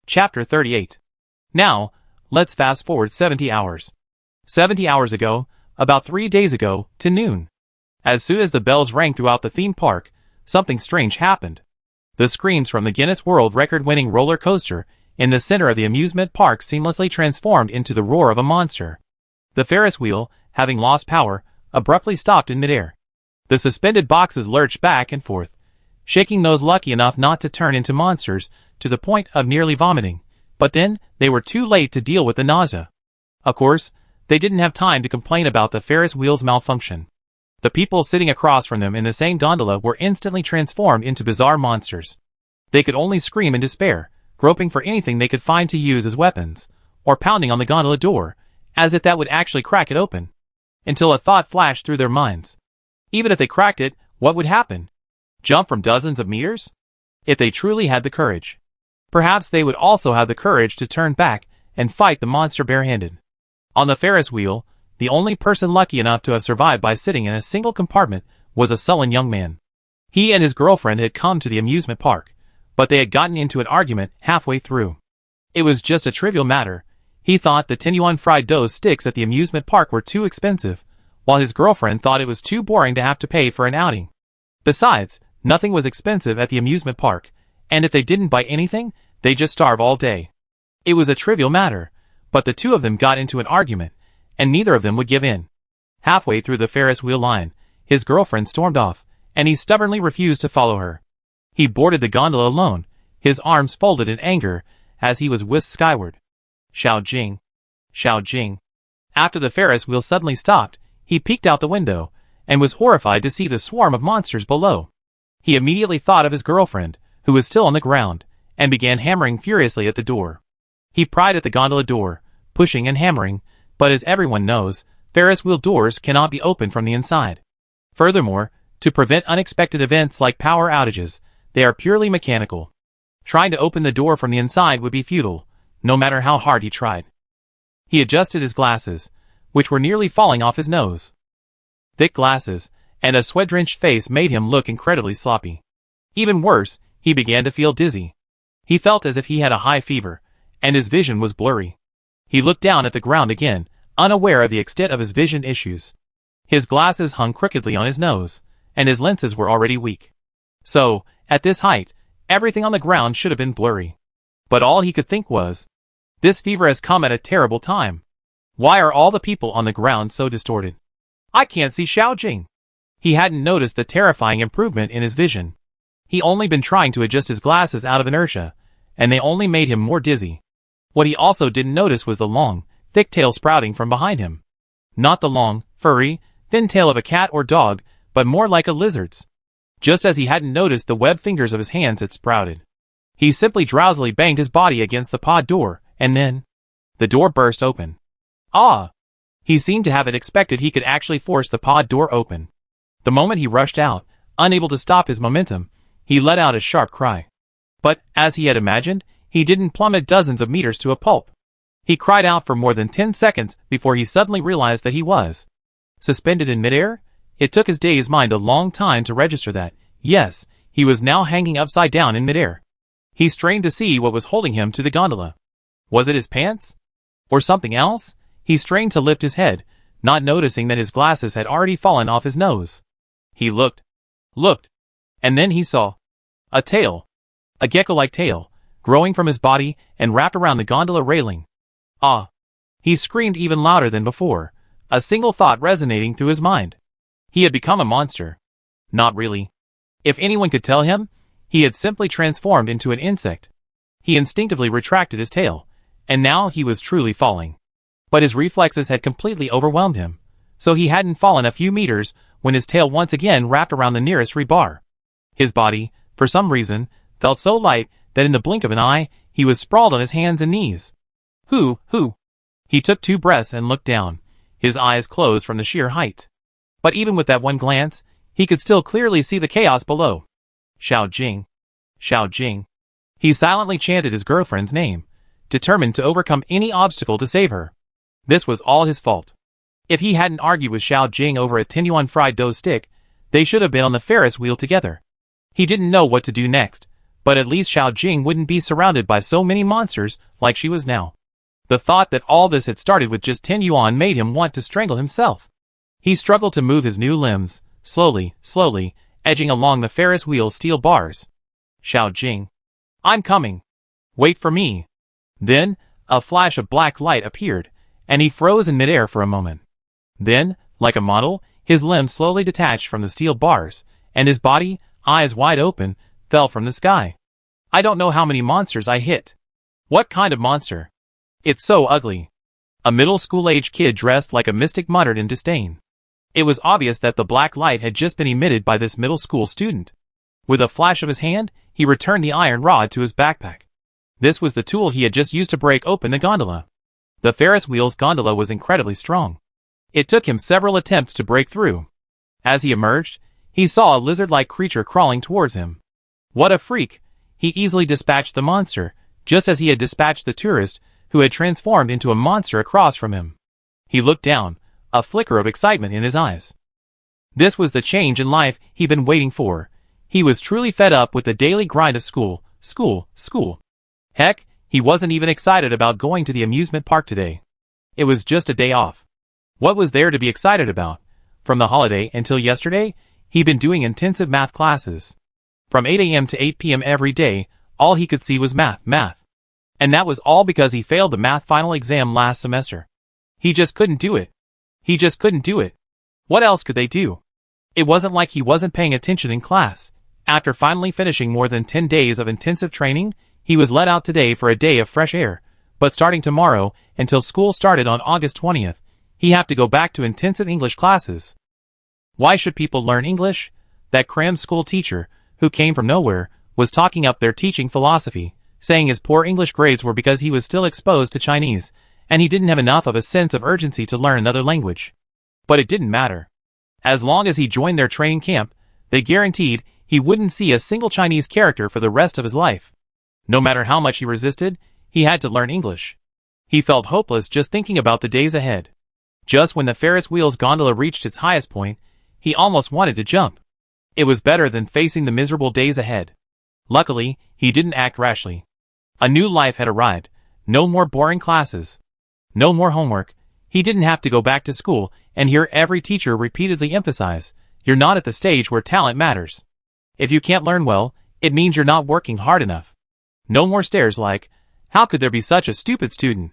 Chapter 38. Now, let's fast forward 70 hours. 70 hours ago, about 3 days ago, to noon. As soon as the bells rang throughout the theme park, something strange happened. The screams from the Guinness World Record-winning roller coaster in the center of the amusement park seamlessly transformed into the roar of a monster. The Ferris wheel, having lost power, abruptly stopped in midair. The suspended boxes lurched back and forth, shaking those lucky enough not to turn into monsters to the point of nearly vomiting. But then, they were too late to deal with the nausea. Of course, they didn't have time to complain about the Ferris wheel's malfunction. The people sitting across from them in the same gondola were instantly transformed into bizarre monsters. They could only scream in despair, groping for anything they could find to use as weapons, or pounding on the gondola door, as if that would actually crack it open. Until a thought flashed through their minds. Even if they cracked it, what would happen? Jump from dozens of meters? If they truly had the courage. Perhaps they would also have the courage to turn back and fight the monster barehanded. On the Ferris wheel, the only person lucky enough to have survived by sitting in a single compartment was a sullen young man. He and his girlfriend had come to the amusement park, but they had gotten into an argument halfway through. It was just a trivial matter. He thought the 10 yuan fried dough sticks at the amusement park were too expensive, while his girlfriend thought it was too boring to have to pay for an outing. Besides, nothing was expensive at the amusement park, and if they didn't buy anything, They just starve all day. It was a trivial matter, but the two of them got into an argument, and neither of them would give in. Halfway through the Ferris wheel line, his girlfriend stormed off, and he stubbornly refused to follow her. He boarded the gondola alone, his arms folded in anger, as he was whisked skyward. Xiao Jing. Xiao Jing. After the Ferris wheel suddenly stopped, he peeked out the window, and was horrified to see the swarm of monsters below. He immediately thought of his girlfriend, who was still on the ground, and began hammering furiously at the door. He pried at the gondola door, pushing and hammering, but as everyone knows, Ferris wheel doors cannot be opened from the inside. Furthermore, to prevent unexpected events like power outages, they are purely mechanical. Trying to open the door from the inside would be futile, no matter how hard he tried. He adjusted his glasses, which were nearly falling off his nose. Thick glasses, and a sweat-drenched face made him look incredibly sloppy. Even worse, he began to feel dizzy. He felt as if he had a high fever, and his vision was blurry. He looked down at the ground again, unaware of the extent of his vision issues. His glasses hung crookedly on his nose, and his lenses were already weak. So, at this height, everything on the ground should have been blurry. But all he could think was, this fever has come at a terrible time. Why are all the people on the ground so distorted? I can't see Xiao Jing. He hadn't noticed the terrifying improvement in his vision. He only been trying to adjust his glasses out of inertia, and they only made him more dizzy. What he also didn't notice was the long, thick tail sprouting from behind him. Not the long, furry, thin tail of a cat or dog, but more like a lizard's. Just as he hadn't noticed the webbed fingers of his hands had sprouted. He simply drowsily banged his body against the pod door, and then the door burst open. Ah! He seemed to have it expected he could actually force the pod door open. The moment he rushed out, unable to stop his momentum, he let out a sharp cry. But, as he had imagined, he didn't plummet dozens of meters to a pulp. He cried out for more than 10 seconds before he suddenly realized that he was suspended in midair. It took his dazed mind a long time to register that, yes, he was now hanging upside down in midair. He strained to see what was holding him to the gondola. Was it his pants? Or something else? He strained to lift his head, not noticing that his glasses had already fallen off his nose. He looked, and then he saw a tail, a gecko-like tail, growing from his body and wrapped around the gondola railing. Ah! He screamed even louder than before, a single thought resonating through his mind. He had become a monster. Not really. If anyone could tell him, he had simply transformed into an insect. He instinctively retracted his tail, and now he was truly falling. But his reflexes had completely overwhelmed him, so he hadn't fallen a few meters when his tail once again wrapped around the nearest rebar. His body, for some reason, felt so light that in the blink of an eye, he was sprawled on his hands and knees. Who? He took 2 breaths and looked down, his eyes closed from the sheer height. But even with that one glance, he could still clearly see the chaos below. Xiao Jing. Xiao Jing. He silently chanted his girlfriend's name, determined to overcome any obstacle to save her. This was all his fault. If he hadn't argued with Xiao Jing over a Tinyuan fried dough stick, they should have been on the Ferris wheel together. He didn't know what to do next, but at least Xiao Jing wouldn't be surrounded by so many monsters like she was now. The thought that all this had started with just 10 yuan made him want to strangle himself. He struggled to move his new limbs, slowly, edging along the Ferris wheel steel bars. Xiao Jing. I'm coming. Wait for me. Then, a flash of black light appeared, and he froze in midair for a moment. Then, like a model, his limbs slowly detached from the steel bars, and his body, eyes wide open, fell from the sky. I don't know how many monsters I hit. What kind of monster? It's so ugly. A middle school-age kid dressed like a mystic muttered in disdain. It was obvious that the black light had just been emitted by this middle school student. With a flash of his hand, he returned the iron rod to his backpack. This was the tool he had just used to break open the gondola. The Ferris wheel's gondola was incredibly strong. It took him several attempts to break through. As he emerged, he saw a lizard-like creature crawling towards him. What a freak! He easily dispatched the monster, just as he had dispatched the tourist, who had transformed into a monster across from him. He looked down, a flicker of excitement in his eyes. This was the change in life he'd been waiting for. He was truly fed up with the daily grind of school. Heck, he wasn't even excited about going to the amusement park today. It was just a day off. What was there to be excited about? From the holiday until yesterday, he'd been doing intensive math classes. From 8 a.m. to 8 p.m. every day, All he could see was math, math. And that was all because he failed the math final exam last semester. He just couldn't do it. He just couldn't do it. What else could they do? It wasn't like he wasn't paying attention in class. After finally finishing more than 10 days of intensive training, he was let out today for a day of fresh air. But starting tomorrow, until school started on August 20th, he had to go back to intensive English classes. Why should people learn English? That cram school teacher, who came from nowhere, was talking up their teaching philosophy, saying his poor English grades were because he was still exposed to Chinese, and he didn't have enough of a sense of urgency to learn another language. But it didn't matter. As long as he joined their training camp, they guaranteed he wouldn't see a single Chinese character for the rest of his life. No matter how much he resisted, he had to learn English. He felt hopeless just thinking about the days ahead. Just when the Ferris wheel's gondola reached its highest point, he almost wanted to jump. It was better than facing the miserable days ahead. Luckily, he didn't act rashly. A new life had arrived. No more boring classes. No more homework. He didn't have to go back to school and hear every teacher repeatedly emphasize, "You're not at the stage where talent matters. If you can't learn well, it means you're not working hard enough." No more stares like, "How could there be such a stupid student?"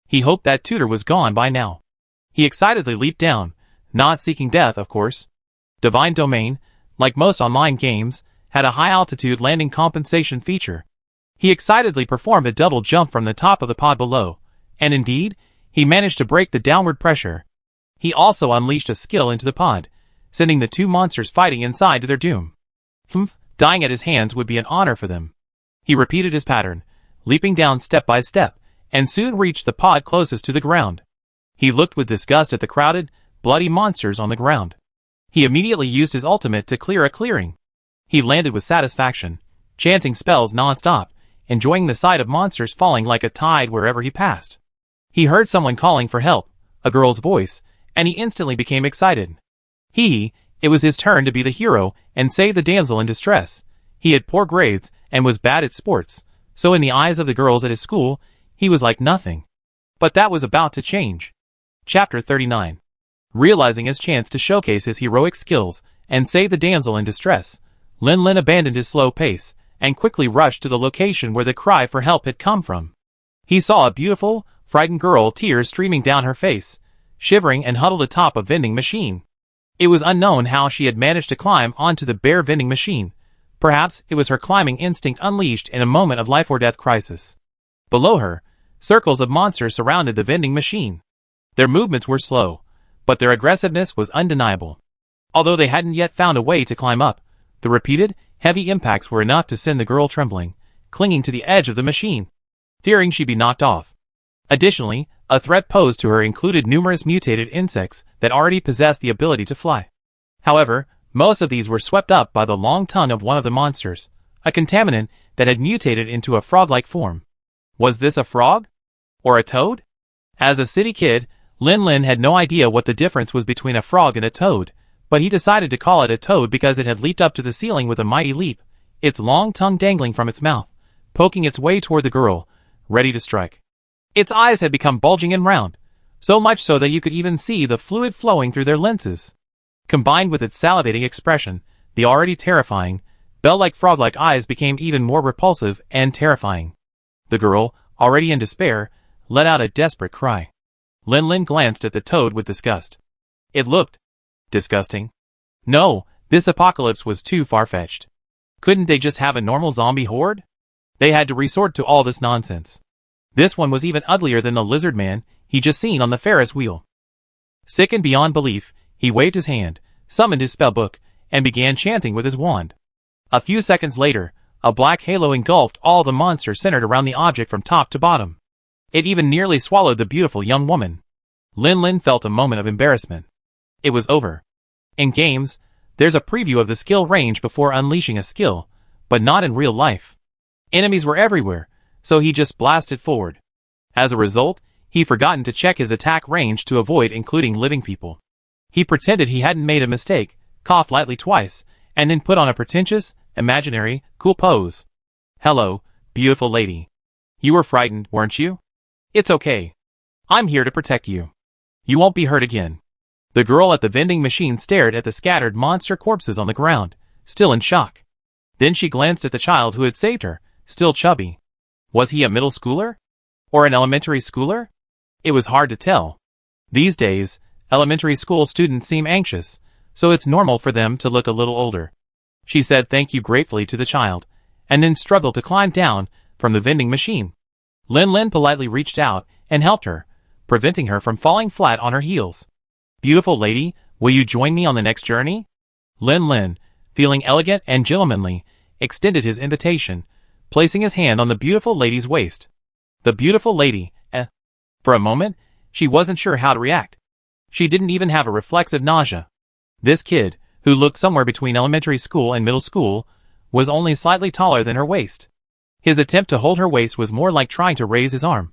He hoped that tutor was gone by now. He excitedly leaped down, not seeking death, of course. Divine Domain, like most online games, had a high-altitude landing compensation feature. He excitedly performed a double jump from the top of the pod below, and indeed, he managed to break the downward pressure. He also unleashed a skill into the pod, sending the two monsters fighting inside to their doom. Dying at his hands would be an honor for them. He repeated his pattern, leaping down step by step, and soon reached the pod closest to the ground. He looked with disgust at the crowded, bloody monsters on the ground. He immediately used his ultimate to clear a clearing. He landed with satisfaction, chanting spells non-stop, enjoying the sight of monsters falling like a tide wherever he passed. He heard someone calling for help, a girl's voice, and he instantly became excited. It was his turn to be the hero and save the damsel in distress. He had poor grades and was bad at sports, so in the eyes of the girls at his school, he was like nothing. But that was about to change. Chapter 39. Realizing his chance to showcase his heroic skills and save the damsel in distress, Lin Lin abandoned his slow pace and quickly rushed to the location where the cry for help had come from. He saw a beautiful, frightened girl, tears streaming down her face, shivering and huddled atop a vending machine. It was unknown how she had managed to climb onto the bare vending machine. Perhaps it was her climbing instinct unleashed in a moment of life-or-death crisis. Below her, circles of monsters surrounded the vending machine. Their movements were slow, but their aggressiveness was undeniable. Although they hadn't yet found a way to climb up, the repeated, heavy impacts were enough to send the girl trembling, clinging to the edge of the machine, fearing she'd be knocked off. Additionally, a threat posed to her included numerous mutated insects that already possessed the ability to fly. However, most of these were swept up by the long tongue of one of the monsters, a contaminant that had mutated into a frog-like form. Was this a frog? Or a toad? As a city kid, Lin Lin had no idea what the difference was between a frog and a toad, but he decided to call it a toad because it had leaped up to the ceiling with a mighty leap, its long tongue dangling from its mouth, poking its way toward the girl, ready to strike. Its eyes had become bulging and round, so much so that you could even see the fluid flowing through their lenses. Combined with its salivating expression, the already terrifying, bell-like frog-like eyes became even more repulsive and terrifying. The girl, already in despair, let out a desperate cry. Lin Lin glanced at the toad with disgust. It looked disgusting. No, this apocalypse was too far-fetched. Couldn't they just have a normal zombie horde? They had to resort to all this nonsense. This one was even uglier than the lizard man he'd just seen on the Ferris wheel. Sickened beyond belief, he waved his hand, summoned his spellbook, and began chanting with his wand. A few seconds later, a black halo engulfed all the monsters centered around the object from top to bottom. It even nearly swallowed the beautiful young woman. Lin Lin felt a moment of embarrassment. It was over. In games, there's a preview of the skill range before unleashing a skill, but not in real life. Enemies were everywhere, so he just blasted forward. As a result, he'd forgotten to check his attack range to avoid including living people. He pretended he hadn't made a mistake, coughed lightly twice, and then put on a pretentious, imaginary, cool pose. "Hello, beautiful lady. You were frightened, weren't you? It's okay. I'm here to protect you. You won't be hurt again." The girl at the vending machine stared at the scattered monster corpses on the ground, still in shock. Then she glanced at the child who had saved her, still chubby. Was he a middle schooler? Or an elementary schooler? It was hard to tell. These days, elementary school students seem anxious, so it's normal for them to look a little older. She said thank you gratefully to the child, and then struggled to climb down from the vending machine. Lin politely reached out and helped her, preventing her from falling flat on her heels. Beautiful lady, will you join me on the next journey? Lin, feeling elegant and gentlemanly, extended his invitation, placing his hand on the beautiful lady's waist. The beautiful lady, For a moment, she wasn't sure how to react. She didn't even have a reflexive nausea. This kid, who looked somewhere between elementary school and middle school, was only slightly taller than her waist. His attempt to hold her waist was more like trying to raise his arm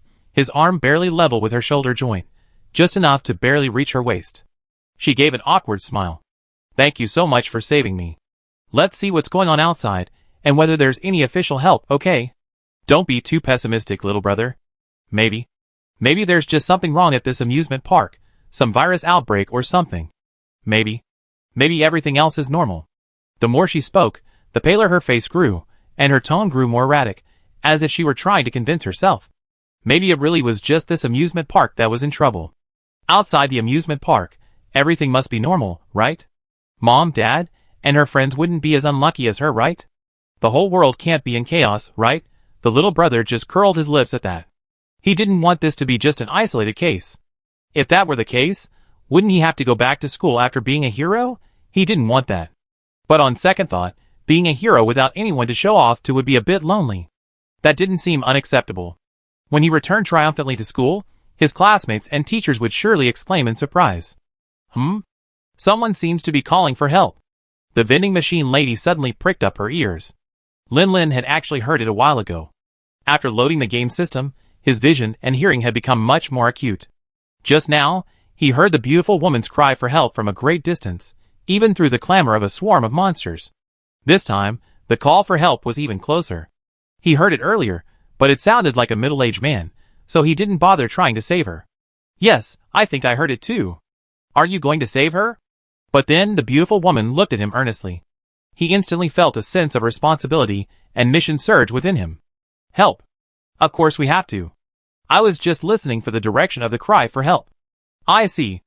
barely level with her shoulder joint, just enough to barely reach her waist. She gave an awkward smile. Thank you so much for saving me. Let's see what's going on outside, and whether there's any official help, okay? Don't be too pessimistic, little brother. Maybe there's just something wrong at this amusement park, some virus outbreak or something. Maybe everything else is normal. The more she spoke, the paler her face grew, and her tone grew more erratic, as if she were trying to convince herself. Maybe it really was just this amusement park that was in trouble. Outside the amusement park, everything must be normal, right? Mom, Dad, and her friends wouldn't be as unlucky as her, right? The whole world can't be in chaos, right? The little brother just curled his lips at that. He didn't want this to be just an isolated case. If that were the case, wouldn't he have to go back to school after being a hero? He didn't want that. But on second thought, being a hero without anyone to show off to would be a bit lonely. That didn't seem unacceptable. When he returned triumphantly to school, his classmates and teachers would surely exclaim in surprise. Someone seems to be calling for help. The vending machine lady suddenly pricked up her ears. Lin had actually heard it a while ago. After loading the game system, his vision and hearing had become much more acute. Just now, he heard the beautiful woman's cry for help from a great distance, even through the clamor of a swarm of monsters. This time, the call for help was even closer. He heard it earlier, but it sounded like a middle-aged man, so he didn't bother trying to save her. Yes, I think I heard it too. Are you going to save her? But then the beautiful woman looked at him earnestly. He instantly felt a sense of responsibility and mission surge within him. Help. Of course we have to. I was just listening for the direction of the cry for help. I see.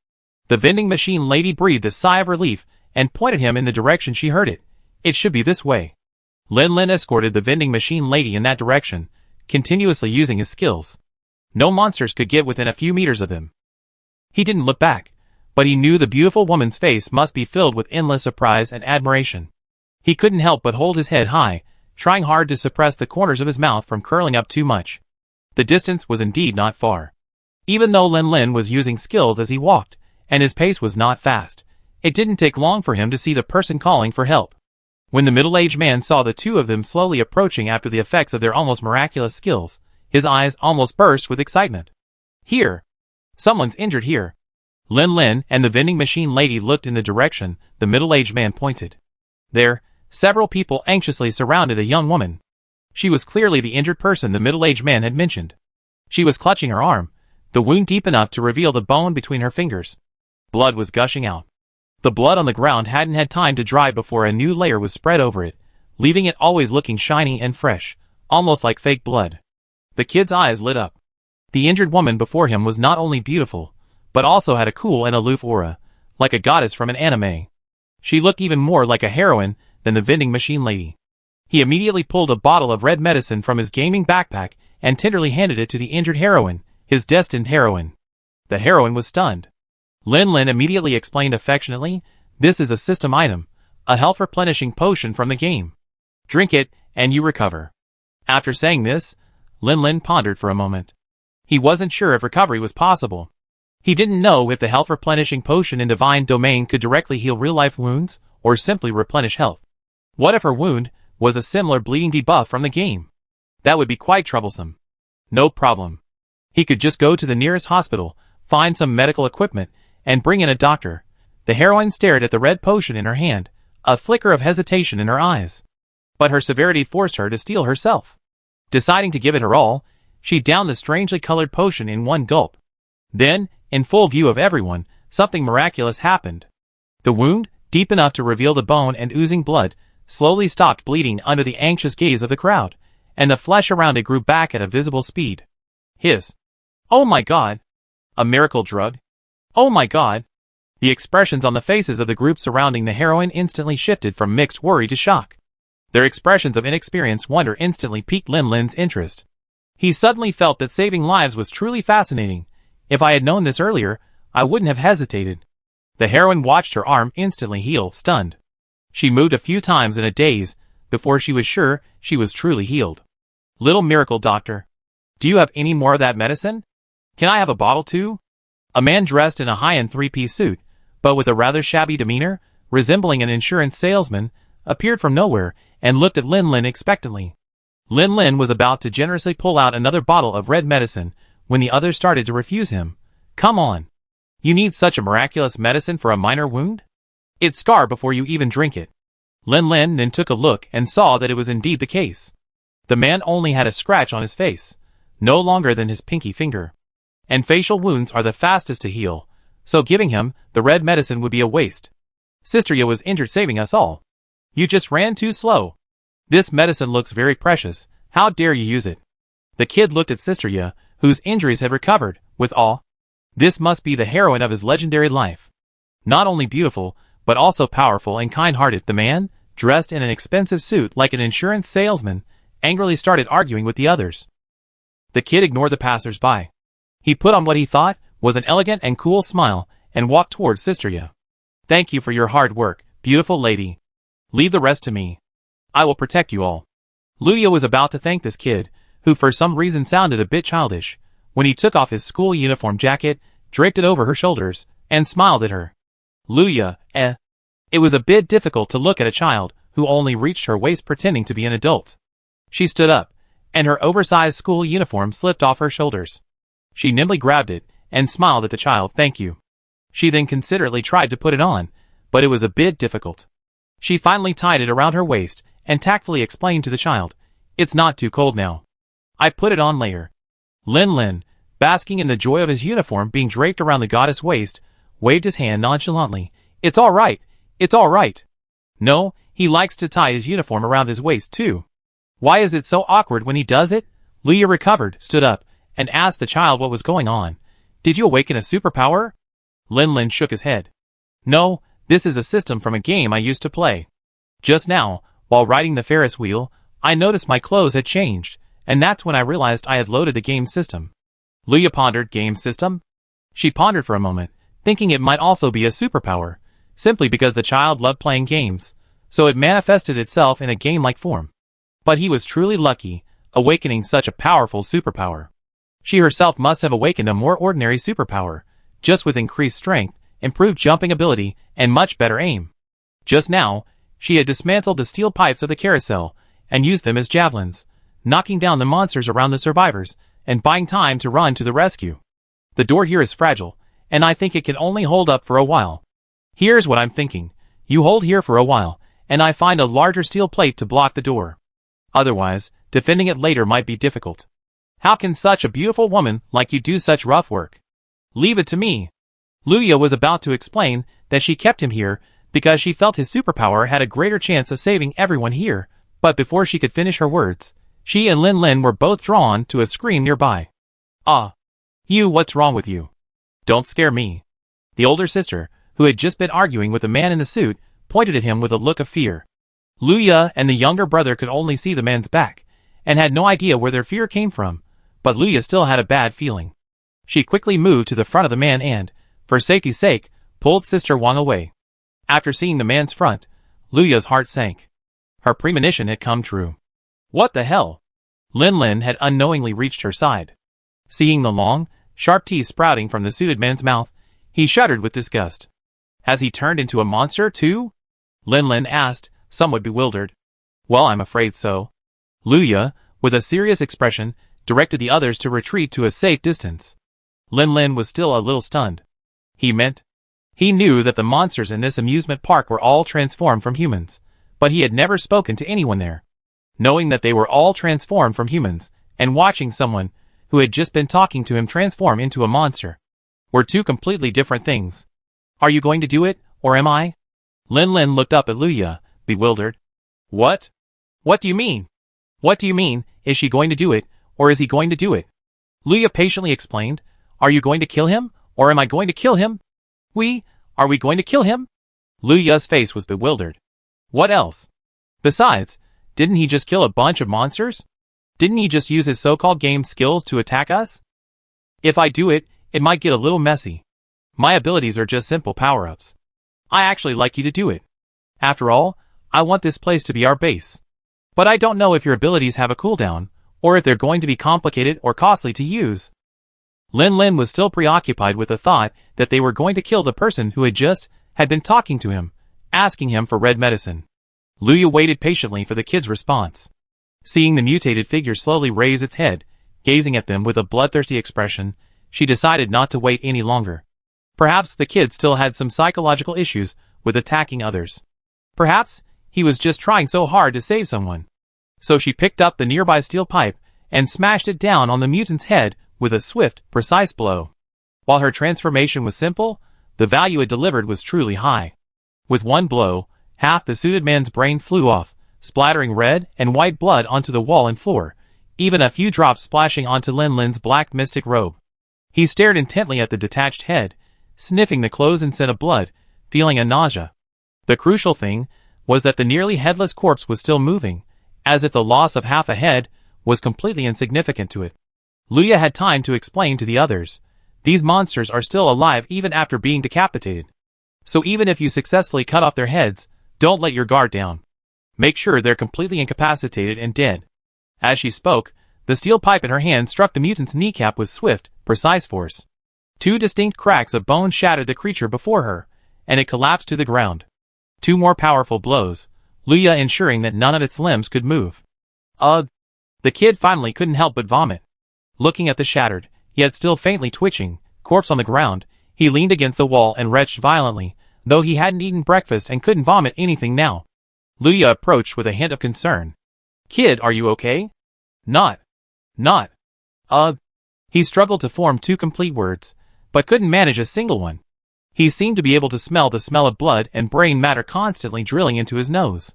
The vending machine lady breathed a sigh of relief and pointed him in the direction she heard it. It should be this way. Lin escorted the vending machine lady in that direction, continuously using his skills. No monsters could get within a few meters of him. He didn't look back, but he knew the beautiful woman's face must be filled with endless surprise and admiration. He couldn't help but hold his head high, trying hard to suppress the corners of his mouth from curling up too much. The distance was indeed not far. Even though Lin was using skills as he walked, and his pace was not fast, it didn't take long for him to see the person calling for help. When the middle-aged man saw the two of them slowly approaching after the effects of their almost miraculous skills, his eyes almost burst with excitement. Here! Someone's injured here. Lin and the vending machine lady looked in the direction the middle-aged man pointed. There, several people anxiously surrounded a young woman. She was clearly the injured person the middle-aged man had mentioned. She was clutching her arm, the wound deep enough to reveal the bone between her fingers. Blood was gushing out. The blood on the ground hadn't had time to dry before a new layer was spread over it, leaving it always looking shiny and fresh, almost like fake blood. The kid's eyes lit up. The injured woman before him was not only beautiful, but also had a cool and aloof aura, like a goddess from an anime. She looked even more like a heroine than the vending machine lady. He immediately pulled a bottle of red medicine from his gaming backpack and tenderly handed it to the injured heroine, his destined heroine. The heroine was stunned. Lin immediately explained affectionately, "This is a system item, a health replenishing potion from the game. Drink it, and you recover." After saying this, Lin pondered for a moment. He wasn't sure if recovery was possible. He didn't know if the health replenishing potion in Divine Domain could directly heal real-life wounds, or simply replenish health. What if her wound was a similar bleeding debuff from the game? That would be quite troublesome. No problem. He could just go to the nearest hospital, find some medical equipment, and bring in a doctor. The heroine stared at the red potion in her hand, a flicker of hesitation in her eyes. But her severity forced her to steel herself. Deciding to give it her all, she downed the strangely colored potion in one gulp. Then, in full view of everyone, something miraculous happened. The wound, deep enough to reveal the bone and oozing blood, slowly stopped bleeding under the anxious gaze of the crowd, and the flesh around it grew back at a visible speed. Hiss. Oh my god! A miracle drug? Oh my god! The expressions on the faces of the group surrounding the heroine instantly shifted from mixed worry to shock. Their expressions of inexperienced wonder instantly piqued Lin Lin's interest. He suddenly felt that saving lives was truly fascinating. If I had known this earlier, I wouldn't have hesitated. The heroine watched her arm instantly heal, stunned. She moved a few times in a daze before she was sure she was truly healed. Little miracle doctor. Do you have any more of that medicine? Can I have a bottle too? A man dressed in a high-end three-piece suit, but with a rather shabby demeanor, resembling an insurance salesman, appeared from nowhere and looked at Lin Lin expectantly. Lin Lin was about to generously pull out another bottle of red medicine when the others started to refuse him. Come on. You need such a miraculous medicine for a minor wound? It'd scar before you even drink it. Lin Lin then took a look and saw that it was indeed the case. The man only had a scratch on his face, no longer than his pinky finger. And facial wounds are the fastest to heal, so giving him the red medicine would be a waste. Sister Ya was injured saving us all. You just ran too slow. This medicine looks very precious. How dare you use it? The kid looked at Sister Ya, whose injuries had recovered, with awe. This must be the heroine of his legendary life. Not only beautiful, but also powerful and kind-hearted. The man, dressed in an expensive suit like an insurance salesman, angrily started arguing with the others. The kid ignored the passers-by. He put on what he thought was an elegant and cool smile and walked towards Sister Ya. Thank you for your hard work, beautiful lady. Leave the rest to me. I will protect you all. Luya was about to thank this kid, who for some reason sounded a bit childish, when he took off his school uniform jacket, draped it over her shoulders, and smiled at her. Luya, It was a bit difficult to look at a child who only reached her waist pretending to be an adult. She stood up, and her oversized school uniform slipped off her shoulders. She nimbly grabbed it and smiled at the child. Thank you. She then considerately tried to put it on, but it was a bit difficult. She finally tied it around her waist and tactfully explained to the child, It's not too cold now. I put it on later. Lin Lin, basking in the joy of his uniform being draped around the goddess' waist, waved his hand nonchalantly. It's all right. It's all right. No, he likes to tie his uniform around his waist too. Why is it so awkward when he does it? Luya recovered, stood up, and asked the child what was going on. Did you awaken a superpower? Lin Lin shook his head. No, this is a system from a game I used to play. Just now, while riding the Ferris wheel, I noticed my clothes had changed, and that's when I realized I had loaded the game system. Luya pondered. Game system? She pondered for a moment, thinking it might also be a superpower, simply because the child loved playing games, so it manifested itself in a game-like form. But he was truly lucky, awakening such a powerful superpower. She herself must have awakened a more ordinary superpower, just with increased strength, improved jumping ability, and much better aim. Just now, she had dismantled the steel pipes of the carousel, and used them as javelins, knocking down the monsters around the survivors, and buying time to run to the rescue. The door here is fragile, and I think it can only hold up for a while. Here's what I'm thinking. You hold here for a while, and I find a larger steel plate to block the door. Otherwise, defending it later might be difficult. How can such a beautiful woman like you do such rough work? Leave it to me. Luya was about to explain that she kept him here because she felt his superpower had a greater chance of saving everyone here, but before she could finish her words, she and Lin Lin were both drawn to a screen nearby. Ah. You, what's wrong with you? Don't scare me. The older sister, who had just been arguing with the man in the suit, pointed at him with a look of fear. Luya and the younger brother could only see the man's back, and had no idea where their fear came from, but Luya still had a bad feeling. She quickly moved to the front of the man and, for safety's sake, pulled Sister Wang away. After seeing the man's front, Luya's heart sank. Her premonition had come true. What the hell? Lin Lin had unknowingly reached her side. Seeing the long, sharp teeth sprouting from the suited man's mouth, he shuddered with disgust. Has he turned into a monster too? Lin Lin asked, somewhat bewildered. Well, I'm afraid so. Luya, with a serious expression, directed the others to retreat to a safe distance. Lin Lin was still a little stunned. He knew that the monsters in this amusement park were all transformed from humans, but he had never spoken to anyone there. Knowing that they were all transformed from humans, and watching someone who had just been talking to him transform into a monster, were two completely different things. Are you going to do it, or am I? Lin Lin looked up at Luya, bewildered. What? What do you mean? What do you mean, Is she going to do it, or is he going to do it? Luya patiently explained. Are you going to kill him, or am I going to kill him? Are we going to kill him? Luya's face was bewildered. What else? Besides, didn't he just kill a bunch of monsters? Didn't he just use his so-called game skills to attack us? If I do it, it might get a little messy. My abilities are just simple power-ups. I actually like you to do it. After all, I want this place to be our base. But I don't know if your abilities have a cooldown, or if they're going to be complicated or costly to use. Lin was still preoccupied with the thought that they were going to kill the person who had been talking to him, asking him for red medicine. Luya waited patiently for the kid's response. Seeing the mutated figure slowly raise its head, gazing at them with a bloodthirsty expression, she decided not to wait any longer. Perhaps the kid still had some psychological issues with attacking others. Perhaps he was just trying so hard to save someone. So she picked up the nearby steel pipe and smashed it down on the mutant's head with a swift, precise blow. While her transformation was simple, the value it delivered was truly high. With one blow, half the suited man's brain flew off, splattering red and white blood onto the wall and floor, even a few drops splashing onto Lin's black mystic robe. He stared intently at the detached head, sniffing the clothes and scent of blood, feeling a nausea. The crucial thing was that the nearly headless corpse was still moving, as if the loss of half a head was completely insignificant to it. Luya had time to explain to the others. These monsters are still alive even after being decapitated. So even if you successfully cut off their heads, don't let your guard down. Make sure they're completely incapacitated and dead. As she spoke, the steel pipe in her hand struck the mutant's kneecap with swift, precise force. Two distinct cracks of bone shattered the creature before her, and it collapsed to the ground. Two more powerful blows, Luya ensuring that none of its limbs could move. The kid finally couldn't help but vomit. Looking at the shattered, yet still faintly twitching, corpse on the ground, he leaned against the wall and retched violently, though he hadn't eaten breakfast and couldn't vomit anything now. Luya approached with a hint of concern. Kid, are you okay? Not. He struggled to form two complete words, but couldn't manage a single one. He seemed to be able to smell the smell of blood and brain matter constantly drilling into his nose.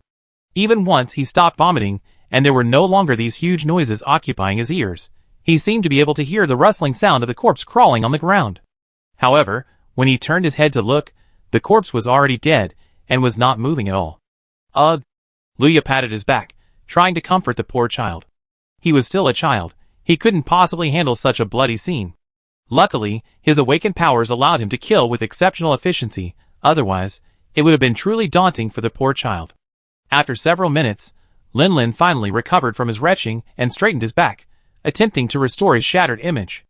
Even once he stopped vomiting, and there were no longer these huge noises occupying his ears. He seemed to be able to hear the rustling sound of the corpse crawling on the ground. However, when he turned his head to look, the corpse was already dead, and was not moving at all. Luya patted his back, trying to comfort the poor child. He was still a child. He couldn't possibly handle such a bloody scene. Luckily, his awakened powers allowed him to kill with exceptional efficiency, otherwise, it would have been truly daunting for the poor child. After several minutes, Lin finally recovered from his retching and straightened his back, attempting to restore his shattered image.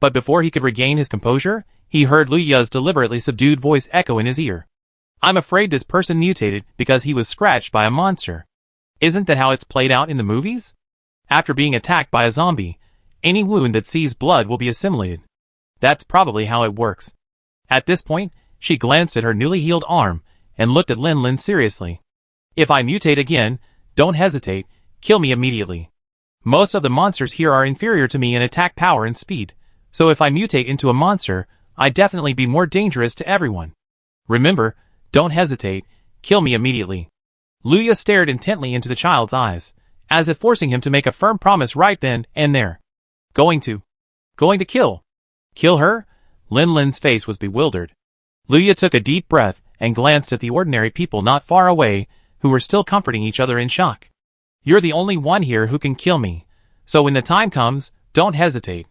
But before he could regain his composure, he heard Luya's deliberately subdued voice echo in his ear. I'm afraid this person mutated because he was scratched by a monster. Isn't that how it's played out in the movies? After being attacked by a zombie, any wound that sees blood will be assimilated. That's probably how it works. At this point, she glanced at her newly healed arm and looked at Lin seriously. If I mutate again, don't hesitate, kill me immediately. Most of the monsters here are inferior to me in attack power and speed, so if I mutate into a monster, I'd definitely be more dangerous to everyone. Remember, don't hesitate, kill me immediately. Luya stared intently into the child's eyes, as if forcing him to make a firm promise right then and there. Going to kill. Kill her? Lin's face was bewildered. Luya took a deep breath and glanced at the ordinary people not far away who were still comforting each other in shock. You're the only one here who can kill me, so when the time comes, don't hesitate.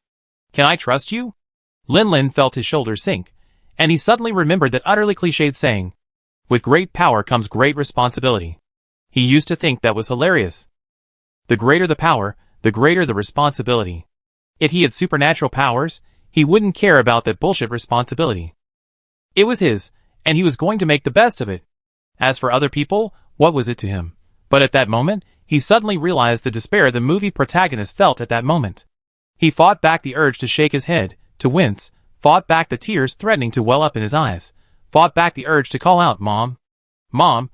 Can I trust you? Lin felt his shoulders sink, and he suddenly remembered that utterly cliched saying, with great power comes great responsibility. He used to think that was hilarious. The greater the power, the greater the responsibility. If he had supernatural powers, he wouldn't care about that bullshit responsibility. It was his, and he was going to make the best of it. As for other people, what was it to him? But at that moment, he suddenly realized the despair the movie protagonist felt at that moment. He fought back the urge to shake his head, to wince, fought back the tears threatening to well up in his eyes, fought back the urge to call out, Mom. Mom?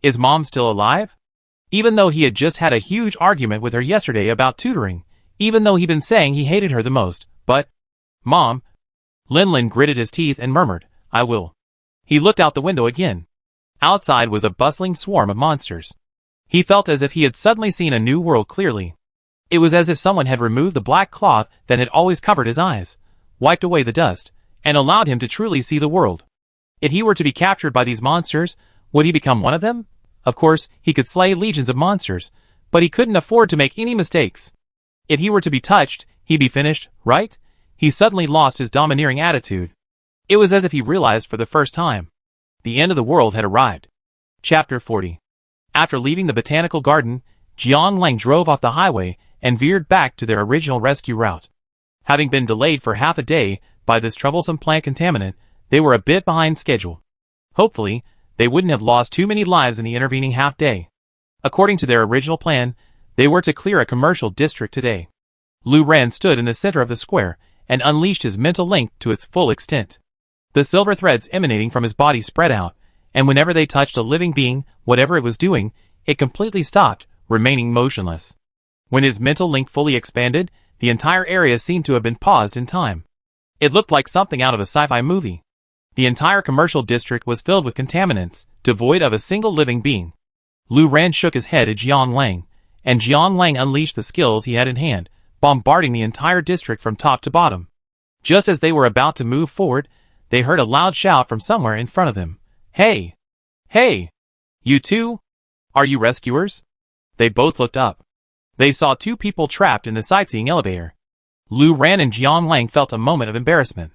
Is Mom still alive? Even though he had just had a huge argument with her yesterday about tutoring, even though he'd been saying he hated her the most, but, Mom. Lin gritted his teeth and murmured, I will. He looked out the window again. Outside was a bustling swarm of monsters. He felt as if he had suddenly seen a new world clearly. It was as if someone had removed the black cloth that had always covered his eyes, wiped away the dust, and allowed him to truly see the world. If he were to be captured by these monsters, would he become one of them? Of course, he could slay legions of monsters, but he couldn't afford to make any mistakes. If he were to be touched, he'd be finished, right? He suddenly lost his domineering attitude. It was as if he realized for the first time. The end of the world had arrived. Chapter 40. After leaving the botanical garden, Jiang Lang drove off the highway and veered back to their original rescue route. Having been delayed for half a day by this troublesome plant contaminant, they were a bit behind schedule. Hopefully, they wouldn't have lost too many lives in the intervening half day. According to their original plan, they were to clear a commercial district today. Lu Ran stood in the center of the square and unleashed his mental link to its full extent. The silver threads emanating from his body spread out, and whenever they touched a living being, whatever it was doing, it completely stopped, remaining motionless. When his mental link fully expanded, the entire area seemed to have been paused in time. It looked like something out of a sci-fi movie. The entire commercial district was filled with contaminants, devoid of a single living being. Lu Ran shook his head at Jiang Lang, and Jiang Lang unleashed the skills he had in hand, bombarding the entire district from top to bottom. Just as they were about to move forward, they heard a loud shout from somewhere in front of them. Hey! Hey! You two? Are you rescuers? They both looked up. They saw two people trapped in the sightseeing elevator. Lu Ran and Jiang Lang felt a moment of embarrassment.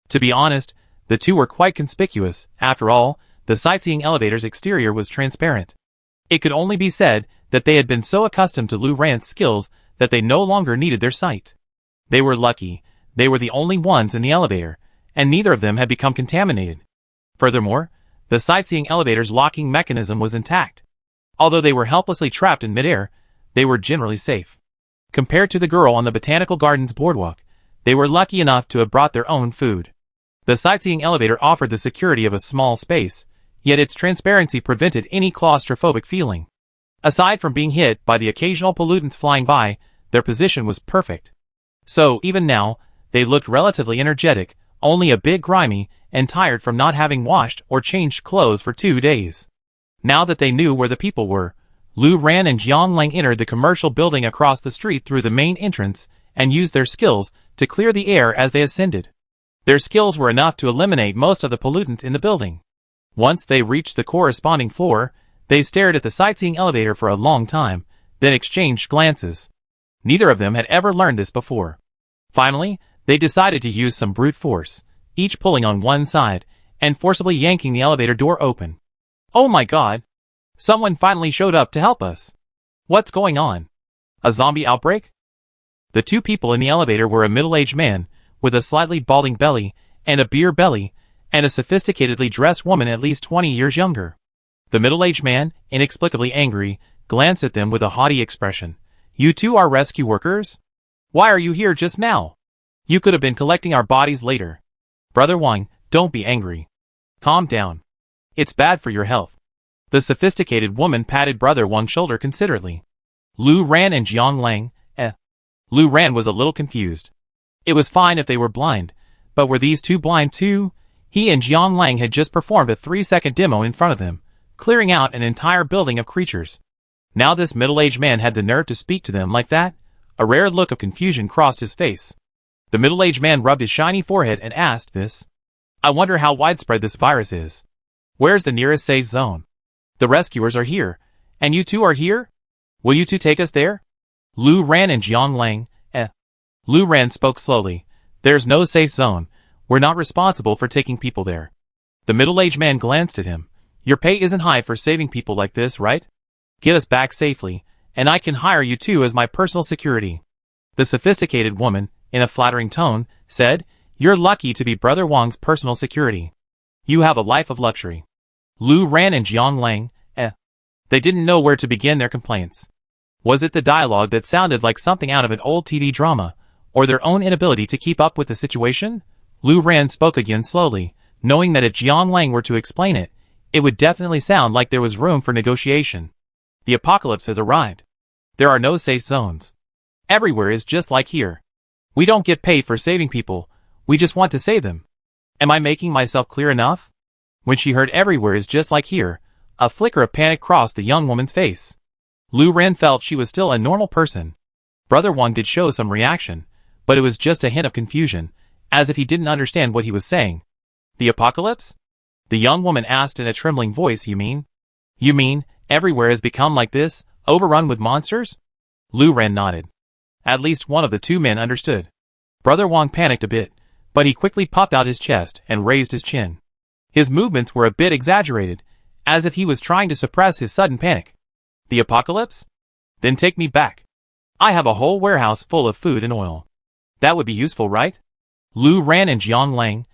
To be honest, the two were quite conspicuous. After all, the sightseeing elevator's exterior was transparent. It could only be said that they had been so accustomed to Lu Ran's skills that they no longer needed their sight. They were lucky. They were the only ones in the elevator, and neither of them had become contaminated. Furthermore, the sightseeing elevator's locking mechanism was intact. Although they were helplessly trapped in midair, they were generally safe. Compared to the girl on the Botanical Gardens boardwalk, they were lucky enough to have brought their own food. The sightseeing elevator offered the security of a small space, yet its transparency prevented any claustrophobic feeling. Aside from being hit by the occasional pollutants flying by, their position was perfect. So, even now, they looked relatively energetic, only a bit grimy, and tired from not having washed or changed clothes for 2 days. Now that they knew where the people were, Lu Ran and Jiang Lang entered the commercial building across the street through the main entrance and used their skills to clear the air as they ascended. Their skills were enough to eliminate most of the pollutants in the building. Once they reached the corresponding floor, they stared at the sightseeing elevator for a long time, then exchanged glances. Neither of them had ever learned this before. Finally, they decided to use some brute force, each pulling on one side, and forcibly yanking the elevator door open. Oh my god! Someone finally showed up to help us. What's going on? A zombie outbreak? The two people in the elevator were a middle-aged man, with a slightly balding belly, and a beer belly, and a sophisticatedly dressed woman at least 20 years younger. The middle-aged man, inexplicably angry, glanced at them with a haughty expression. You two are rescue workers? Why are you here just now? You could have been collecting our bodies later. Brother Wang, don't be angry. Calm down. It's bad for your health. The sophisticated woman patted Brother Wang's shoulder considerately. Lu Ran and Jiang Lang, Lu Ran was a little confused. It was fine if they were blind, but were these two blind too? He and Jiang Lang had just performed a 3-second demo in front of them, clearing out an entire building of creatures. Now this middle-aged man had the nerve to speak to them like that? A rare look of confusion crossed his face. The middle-aged man rubbed his shiny forehead and asked this. I wonder how widespread this virus is. Where's the nearest safe zone? The rescuers are here, and you two are here? Will you two take us there? Lu Ran and Jiang Lang, Lu Ran spoke slowly. There's no safe zone. We're not responsible for taking people there. The middle-aged man glanced at him. Your pay isn't high for saving people like this, right? Get us back safely, and I can hire you two as my personal security. The sophisticated woman, in a flattering tone, said, You're lucky to be Brother Wang's personal security. You have a life of luxury. Lu Ran and Jiang Lang, They didn't know where to begin their complaints. Was it the dialogue that sounded like something out of an old TV drama, or their own inability to keep up with the situation? Lu Ran spoke again slowly, knowing that if Jiang Lang were to explain it, it would definitely sound like there was room for negotiation. The apocalypse has arrived. There are no safe zones. Everywhere is just like here. We don't get paid for saving people, we just want to save them. Am I making myself clear enough? When she heard everywhere is just like here, a flicker of panic crossed the young woman's face. Lu Ran felt she was still a normal person. Brother Wang did show some reaction, but it was just a hint of confusion, as if he didn't understand what he was saying. The apocalypse? The young woman asked in a trembling voice. You mean, everywhere has become like this, overrun with monsters? Lu Ran nodded. At least one of the two men understood. Brother Wang panicked a bit, but he quickly popped out his chest and raised his chin. His movements were a bit exaggerated, as if he was trying to suppress his sudden panic. The apocalypse? Then take me back. I have a whole warehouse full of food and oil. That would be useful, right? Lu Ran and Jiang Lang.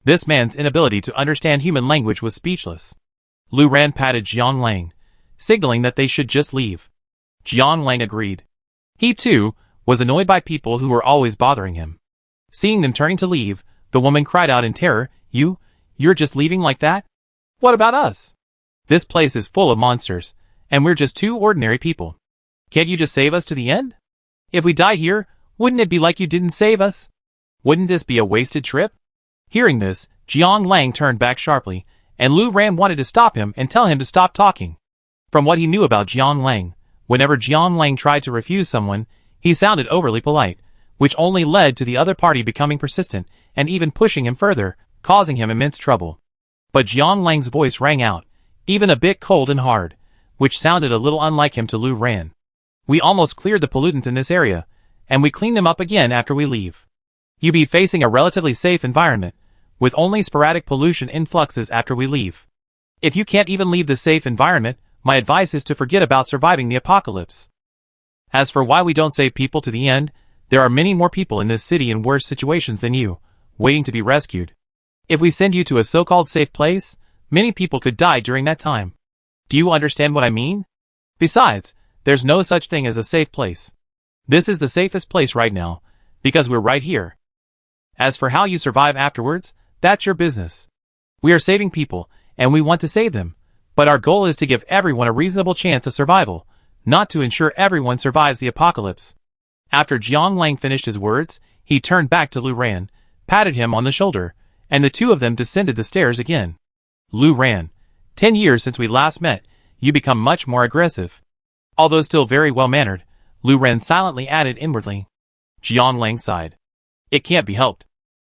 This man's inability to understand human language was speechless. Lu Ran patted Jiang Lang, signaling that they should just leave. Jiang Lang agreed. He, too, was annoyed by people who were always bothering him. Seeing them turning to leave, the woman cried out in terror, You're just leaving like that? What about us? This place is full of monsters, and we're just two ordinary people. Can't you just save us to the end? If we die here, wouldn't it be like you didn't save us? Wouldn't this be a wasted trip? Hearing this, Jiang Lang turned back sharply, and Lu Ran wanted to stop him and tell him to stop talking. From what he knew about Jiang Lang, whenever Jiang Lang tried to refuse someone, he sounded overly polite, which only led to the other party becoming persistent and even pushing him further, causing him immense trouble. But Jiang Lang's voice rang out, even a bit cold and hard, which sounded a little unlike him to Lu Ran. We almost cleared the pollutants in this area, and we clean them up again after we leave. You be facing a relatively safe environment, with only sporadic pollution influxes after we leave. If you can't even leave the safe environment, my advice is to forget about surviving the apocalypse. As for why we don't save people to the end, there are many more people in this city in worse situations than you, waiting to be rescued. If we send you to a so-called safe place, many people could die during that time. Do you understand what I mean? Besides, there's no such thing as a safe place. This is the safest place right now, because we're right here. As for how you survive afterwards, that's your business. We are saving people, and we want to save them, but our goal is to give everyone a reasonable chance of survival, not to ensure everyone survives the apocalypse. After Jiang Lang finished his words, he turned back to Lu Ran, patted him on the shoulder, and the two of them descended the stairs again. Lu Ran, 10 years since we last met, you become much more aggressive. Although still very well-mannered, Lu Ran silently added inwardly. Jiang Lang sighed. It can't be helped.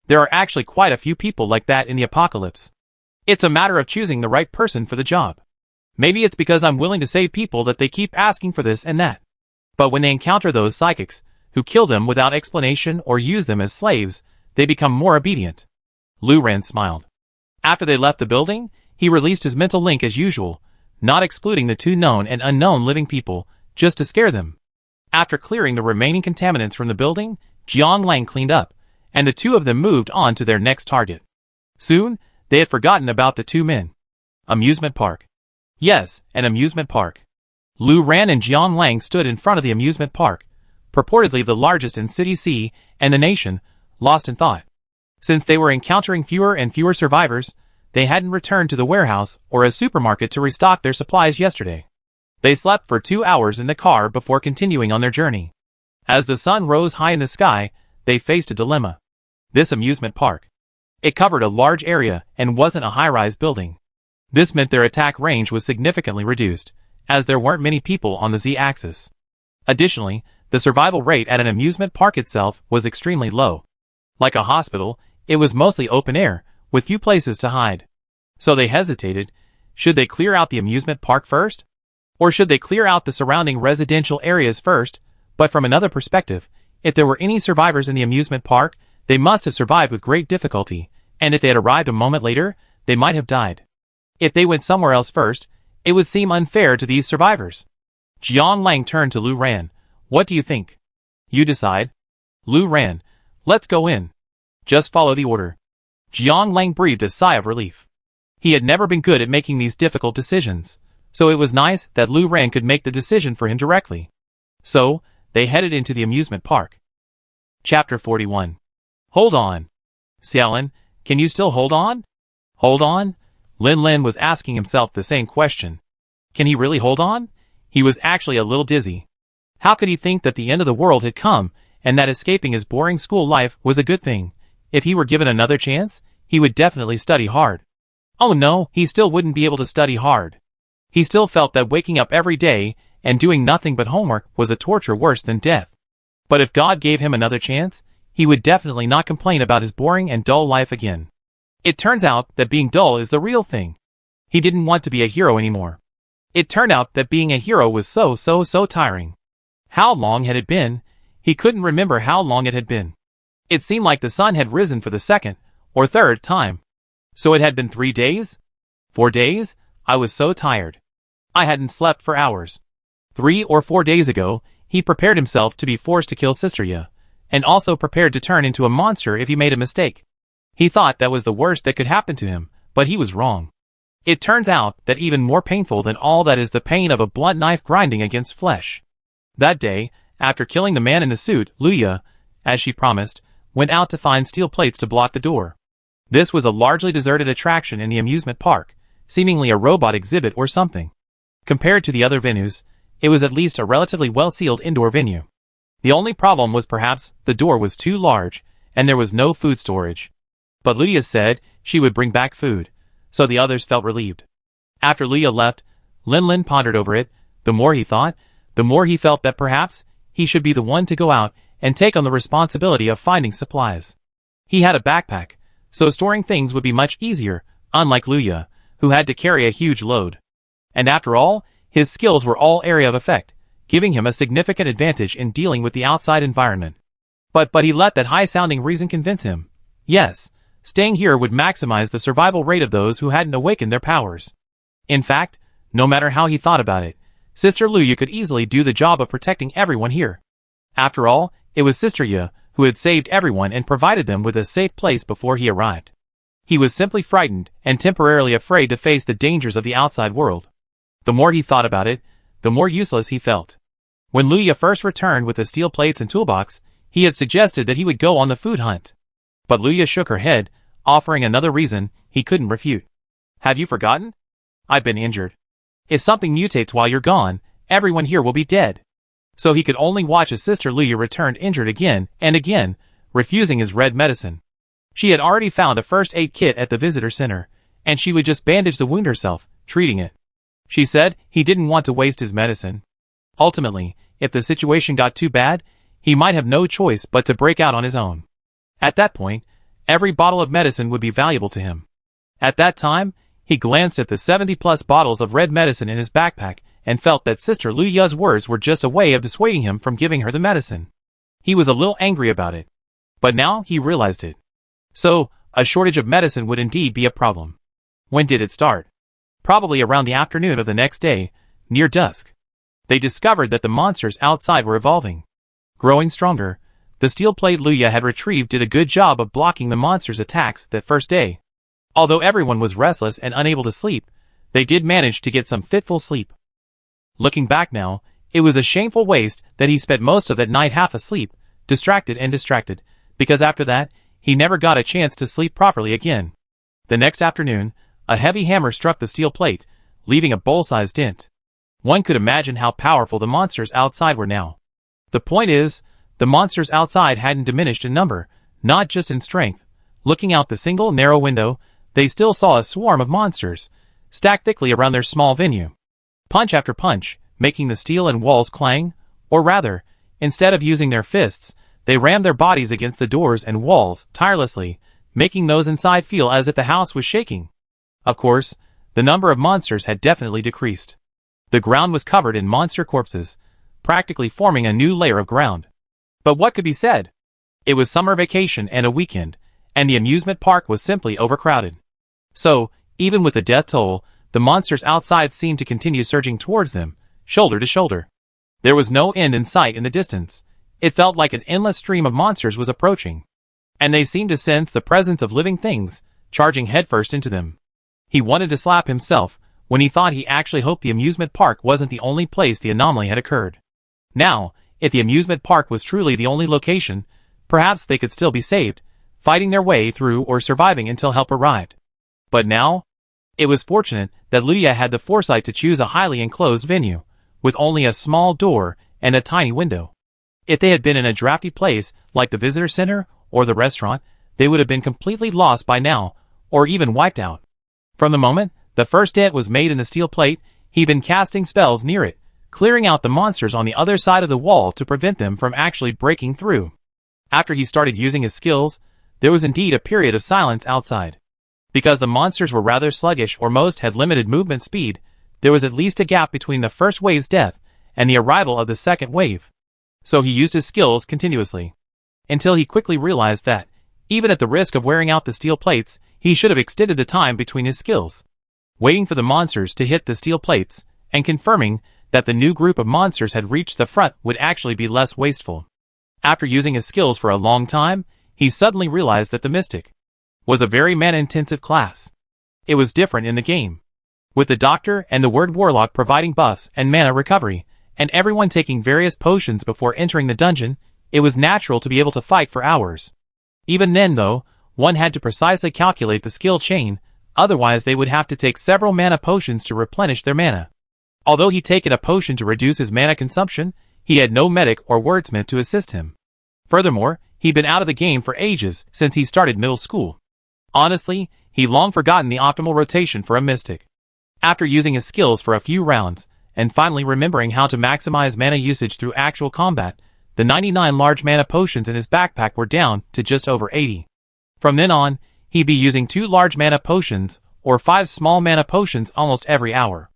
There are actually quite a few people like that in the apocalypse. It's a matter of choosing the right person for the job. Maybe it's because I'm willing to save people that they keep asking for this and that. But when they encounter those psychics, who kill them without explanation or use them as slaves, they become more obedient. Lu Ran smiled. After they left the building, he released his mental link as usual, not excluding the two known and unknown living people, just to scare them. After clearing the remaining contaminants from the building, Jiang Lang cleaned up, and the two of them moved on to their next target. Soon, they had forgotten about the two men. Amusement park. Yes, an amusement park. Lu Ran and Jiang Lang stood in front of the amusement park, purportedly the largest in City C and the nation, lost in thought. Since they were encountering fewer and fewer survivors, they hadn't returned to the warehouse or a supermarket to restock their supplies yesterday. They slept for 2 hours in the car before continuing on their journey. As the sun rose high in the sky, they faced a dilemma. This amusement park. It covered a large area and wasn't a high-rise building. This meant their attack range was significantly reduced, as there weren't many people on the Z-axis. Additionally, the survival rate at an amusement park itself was extremely low. Like a hospital, it was mostly open air, with few places to hide. So they hesitated. Should they clear out the amusement park first? Or should they clear out the surrounding residential areas first? But from another perspective, if there were any survivors in the amusement park, they must have survived with great difficulty, and if they had arrived a moment later, they might have died. If they went somewhere else first, it would seem unfair to these survivors. Jiang Lang turned to Lu Ran. What do you think? You decide. Lu Ran, let's go in. Just follow the order. Jiang Lang breathed a sigh of relief. He had never been good at making these difficult decisions, so it was nice that Lu Ran could make the decision for him directly. So, they headed into the amusement park. Chapter 41. Hold on. Xiaolin, can you still hold on? Hold on? Lin Lin was asking himself the same question. Can he really hold on? He was actually a little dizzy. How could he think that the end of the world had come, and that escaping his boring school life was a good thing? If he were given another chance, he would definitely study hard. Oh no, he still wouldn't be able to study hard. He still felt that waking up every day and doing nothing but homework was a torture worse than death. But if God gave him another chance, he would definitely not complain about his boring and dull life again. It turns out that being dull is the real thing. He didn't want to be a hero anymore. It turned out that being a hero was so tiring. How long had it been? He couldn't remember how long it had been. It seemed like the sun had risen for the second or third time. So it had been 3 days? 4 days? I was so tired. I hadn't slept for hours. 3 or 4 days ago, he prepared himself to be forced to kill Sister Ya, and also prepared to turn into a monster if he made a mistake. He thought that was the worst that could happen to him, but he was wrong. It turns out that even more painful than all that is the pain of a blunt knife grinding against flesh. That day, after killing the man in the suit, Luya, as she promised, went out to find steel plates to block the door. This was a largely deserted attraction in the amusement park, seemingly a robot exhibit or something. Compared to the other venues, it was at least a relatively well-sealed indoor venue. The only problem was perhaps the door was too large, and there was no food storage. But Luya said she would bring back food, so the others felt relieved. After Luya left, Lin pondered over it. The more he thought, the more he felt that perhaps he should be the one to go out and take on the responsibility of finding supplies. He had a backpack, so storing things would be much easier, unlike Luya, who had to carry a huge load. And after all, his skills were all area of effect, giving him a significant advantage in dealing with the outside environment. But he let that high-sounding reason convince him. Yes, staying here would maximize the survival rate of those who hadn't awakened their powers. In fact, no matter how he thought about it, Sister Luya could easily do the job of protecting everyone here. After all, it was Sister Ya who had saved everyone and provided them with a safe place before he arrived. He was simply frightened and temporarily afraid to face the dangers of the outside world. The more he thought about it, the more useless he felt. When Luya first returned with the steel plates and toolbox, he had suggested that he would go on the food hunt. But Luya shook her head, offering another reason he couldn't refute. Have you forgotten? I've been injured. If something mutates while you're gone, everyone here will be dead. So he could only watch as Sister Luya returned injured again and again, refusing his red medicine. She had already found a first aid kit at the visitor center, and she would just bandage the wound herself, treating it. She said he didn't want to waste his medicine. Ultimately, if the situation got too bad, he might have no choice but to break out on his own. At that point, every bottle of medicine would be valuable to him. At that time, he glanced at the 70-plus bottles of red medicine in his backpack and felt that Sister Luya's words were just a way of dissuading him from giving her the medicine. He was a little angry about it. But now he realized it. So, a shortage of medicine would indeed be a problem. When did it start? Probably around the afternoon of the next day, near dusk. They discovered that the monsters outside were evolving. Growing stronger, the steel plate Luya had retrieved did a good job of blocking the monsters' attacks that first day. Although everyone was restless and unable to sleep, they did manage to get some fitful sleep. Looking back now, it was a shameful waste that he spent most of that night half asleep, distracted, because after that, he never got a chance to sleep properly again. The next afternoon, a heavy hammer struck the steel plate, leaving a bowl-sized dent. One could imagine how powerful the monsters outside were now. The point is, the monsters outside hadn't diminished in number, not just in strength. Looking out the single narrow window, they still saw a swarm of monsters, stacked thickly around their small venue. Punch after punch, making the steel and walls clang, or rather, instead of using their fists, they rammed their bodies against the doors and walls tirelessly, making those inside feel as if the house was shaking. Of course, the number of monsters had definitely decreased. The ground was covered in monster corpses, practically forming a new layer of ground. But what could be said? It was summer vacation and a weekend, and the amusement park was simply overcrowded. So, even with the death toll, the monsters outside seemed to continue surging towards them, shoulder to shoulder. There was no end in sight in the distance. It felt like an endless stream of monsters was approaching. And they seemed to sense the presence of living things, charging headfirst into them. He wanted to slap himself when he thought he actually hoped the amusement park wasn't the only place the anomaly had occurred. Now, if the amusement park was truly the only location, perhaps they could still be saved, fighting their way through or surviving until help arrived. But now, it was fortunate that Luya had the foresight to choose a highly enclosed venue, with only a small door and a tiny window. If they had been in a drafty place like the visitor center or the restaurant, they would have been completely lost by now, or even wiped out. From the moment the first dent was made in the steel plate, he'd been casting spells near it, clearing out the monsters on the other side of the wall to prevent them from actually breaking through. After he started using his skills, there was indeed a period of silence outside. Because the monsters were rather sluggish or most had limited movement speed, there was at least a gap between the first wave's death and the arrival of the second wave. So he used his skills continuously. Until he quickly realized that, even at the risk of wearing out the steel plates, he should have extended the time between his skills. Waiting for the monsters to hit the steel plates, and confirming that the new group of monsters had reached the front would actually be less wasteful. After using his skills for a long time, he suddenly realized that the Mystic was a very mana-intensive class. It was different in the game. With the Doctor and the Word Warlock providing buffs and mana recovery, and everyone taking various potions before entering the dungeon, it was natural to be able to fight for hours. Even then though, one had to precisely calculate the skill chain, otherwise they would have to take several mana potions to replenish their mana. Although he'd taken a potion to reduce his mana consumption, he had no medic or wordsmith to assist him. Furthermore, he'd been out of the game for ages since he started middle school. Honestly, he'd long forgotten the optimal rotation for a Mystic. After using his skills for a few rounds, and finally remembering how to maximize mana usage through actual combat, the 99 large mana potions in his backpack were down to just over 80. From then on, he'd be using 2 large mana potions, or 5 small mana potions almost every hour.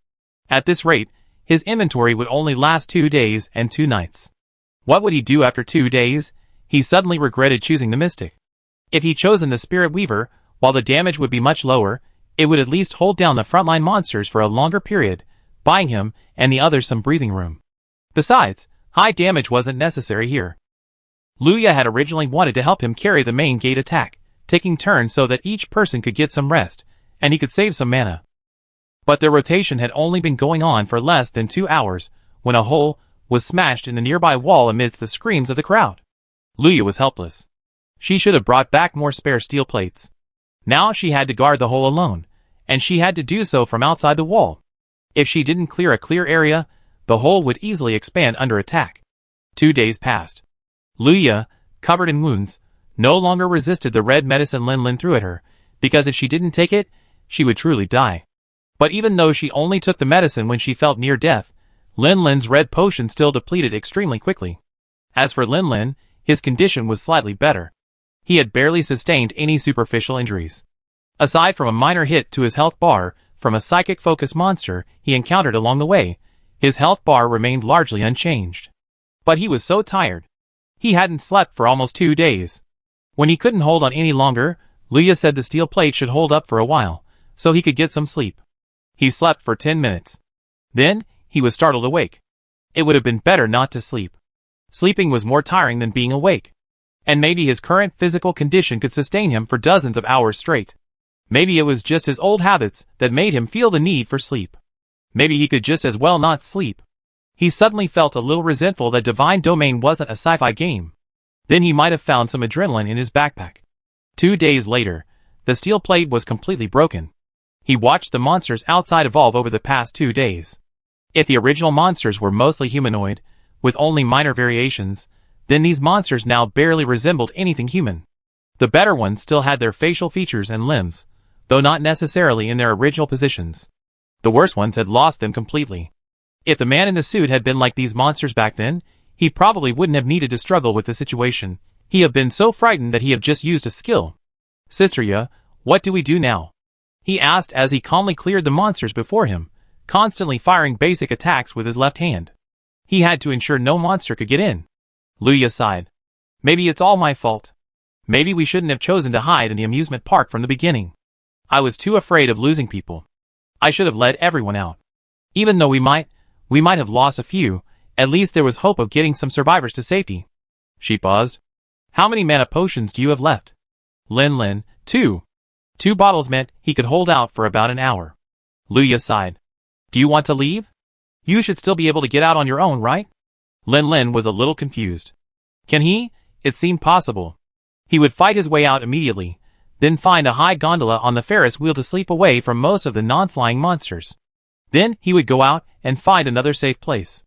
At this rate, his inventory would only last 2 days and 2 nights. What would he do after 2 days? He suddenly regretted choosing the Mystic. If he'd chosen the Spirit Weaver, while the damage would be much lower, it would at least hold down the frontline monsters for a longer period, buying him and the others some breathing room. Besides, high damage wasn't necessary here. Luya had originally wanted to help him carry the main gate attack, taking turns so that each person could get some rest, and he could save some mana. But their rotation had only been going on for less than 2 hours, when a hole was smashed in the nearby wall amidst the screams of the crowd. Luya was helpless. She should have brought back more spare steel plates. Now she had to guard the hole alone, and she had to do so from outside the wall. If she didn't clear a clear area, the hole would easily expand under attack. 2 days passed. Luya, covered in wounds, no longer resisted the red medicine Lin Lin threw at her, because if she didn't take it, she would truly die. But even though she only took the medicine when she felt near death, Lin Lin's red potion still depleted extremely quickly. As for Lin Lin, his condition was slightly better. He had barely sustained any superficial injuries. Aside from a minor hit to his health bar from a psychic-focused monster he encountered along the way, his health bar remained largely unchanged. But he was so tired. He hadn't slept for almost 2 days. When he couldn't hold on any longer, Luya said the steel plate should hold up for a while, so he could get some sleep. He slept for 10 minutes. Then, he was startled awake. It would have been better not to sleep. Sleeping was more tiring than being awake. And maybe his current physical condition could sustain him for dozens of hours straight. Maybe it was just his old habits that made him feel the need for sleep. Maybe he could just as well not sleep. He suddenly felt a little resentful that Divine Domain wasn't a sci-fi game. Then he might have found some adrenaline in his backpack. 2 days later, the steel plate was completely broken. He watched the monsters outside evolve over the past 2 days. If the original monsters were mostly humanoid, with only minor variations, then these monsters now barely resembled anything human. The better ones still had their facial features and limbs, though not necessarily in their original positions. The worse ones had lost them completely. If the man in the suit had been like these monsters back then, he probably wouldn't have needed to struggle with the situation. He had been so frightened that he had just used a skill. Sister Ya, what do we do now? He asked as he calmly cleared the monsters before him, constantly firing basic attacks with his left hand. He had to ensure no monster could get in. Luya sighed. Maybe it's all my fault. Maybe we shouldn't have chosen to hide in the amusement park from the beginning. I was too afraid of losing people. I should have let everyone out. Even though we might have lost a few, at least there was hope of getting some survivors to safety. She paused. How many mana potions do you have left? Lin Lin, 2. 2 bottles meant he could hold out for about an hour. Luya sighed. Do you want to leave? You should still be able to get out on your own, right? Lin Lin was a little confused. Can he? It seemed possible. He would fight his way out immediately, then find a high gondola on the Ferris wheel to sleep away from most of the non-flying monsters. Then he would go out and find another safe place.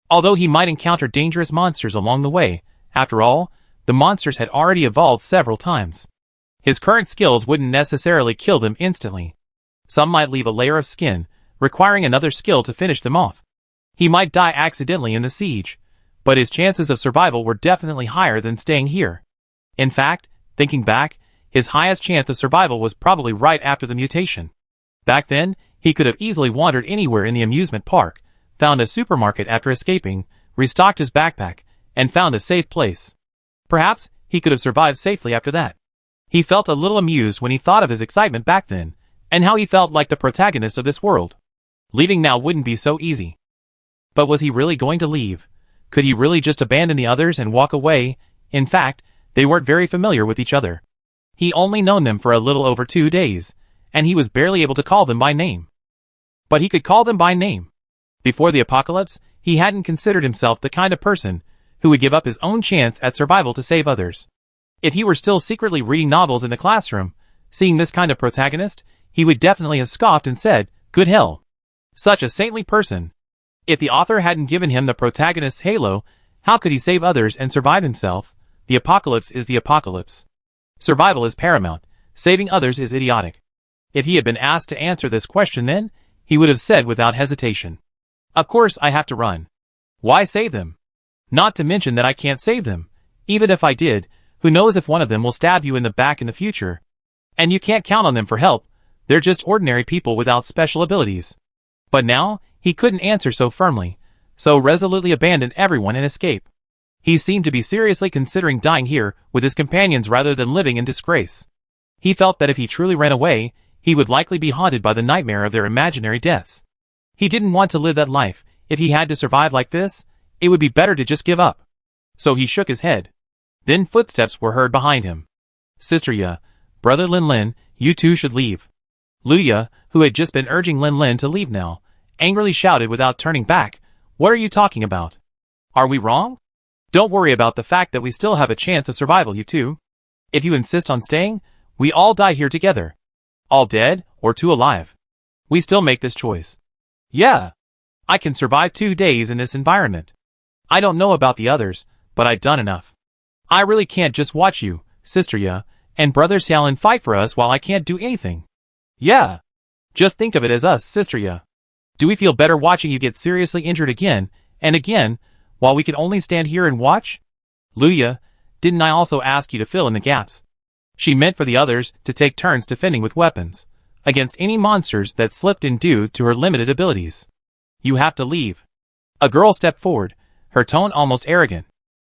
Although he might encounter dangerous monsters along the way, after all, the monsters had already evolved several times. His current skills wouldn't necessarily kill them instantly. Some might leave a layer of skin, requiring another skill to finish them off. He might die accidentally in the siege, but his chances of survival were definitely higher than staying here. In fact, thinking back, his highest chance of survival was probably right after the mutation. Back then, he could have easily wandered anywhere in the amusement park, found a supermarket after escaping, restocked his backpack, and found a safe place. Perhaps he could have survived safely after that. He felt a little amused when he thought of his excitement back then, and how he felt like the protagonist of this world. Leaving now wouldn't be so easy. But was he really going to leave? Could he really just abandon the others and walk away? In fact, they weren't very familiar with each other. He only known them for a little over 2 days, and he was barely able to call them by name. But he could call them by name. Before the apocalypse, he hadn't considered himself the kind of person who would give up his own chance at survival to save others. If he were still secretly reading novels in the classroom, seeing this kind of protagonist, he would definitely have scoffed and said, "Good hell. Such a saintly person." If the author hadn't given him the protagonist's halo, how could he save others and survive himself? The apocalypse is the apocalypse. Survival is paramount. Saving others is idiotic. If he had been asked to answer this question then, he would have said without hesitation, "Of course I have to run. Why save them? Not to mention that I can't save them. Even if I did, who knows if one of them will stab you in the back in the future? And you can't count on them for help. They're just ordinary people without special abilities." But now, he couldn't answer so firmly, so resolutely abandoned everyone and escape. He seemed to be seriously considering dying here with his companions rather than living in disgrace. He felt that if he truly ran away, he would likely be haunted by the nightmare of their imaginary deaths. He didn't want to live that life. If he had to survive like this, it would be better to just give up. So he shook his head. Then footsteps were heard behind him. "Sister Ya, Brother Lin Lin, you two should leave." Luya, who had just been urging Lin Lin to leave now, angrily shouted without turning back, "What are you talking about? Are we wrong? Don't worry about the fact that we still have a chance of survival, you two. If you insist on staying, we all die here together. All dead, or two alive. We still make this choice. Yeah. I can survive 2 days in this environment. I don't know about the others, but I've done enough. I really can't just watch you, Sister Ya, and Brother Xiaolin fight for us while I can't do anything. Yeah. Just think of it as us, Sister Ya. Do we feel better watching you get seriously injured again, and again, while we can only stand here and watch? Luya, didn't I also ask you to fill in the gaps?" She meant for the others to take turns defending with weapons against any monsters that slipped in due to her limited abilities. "You have to leave." A girl stepped forward, her tone almost arrogant.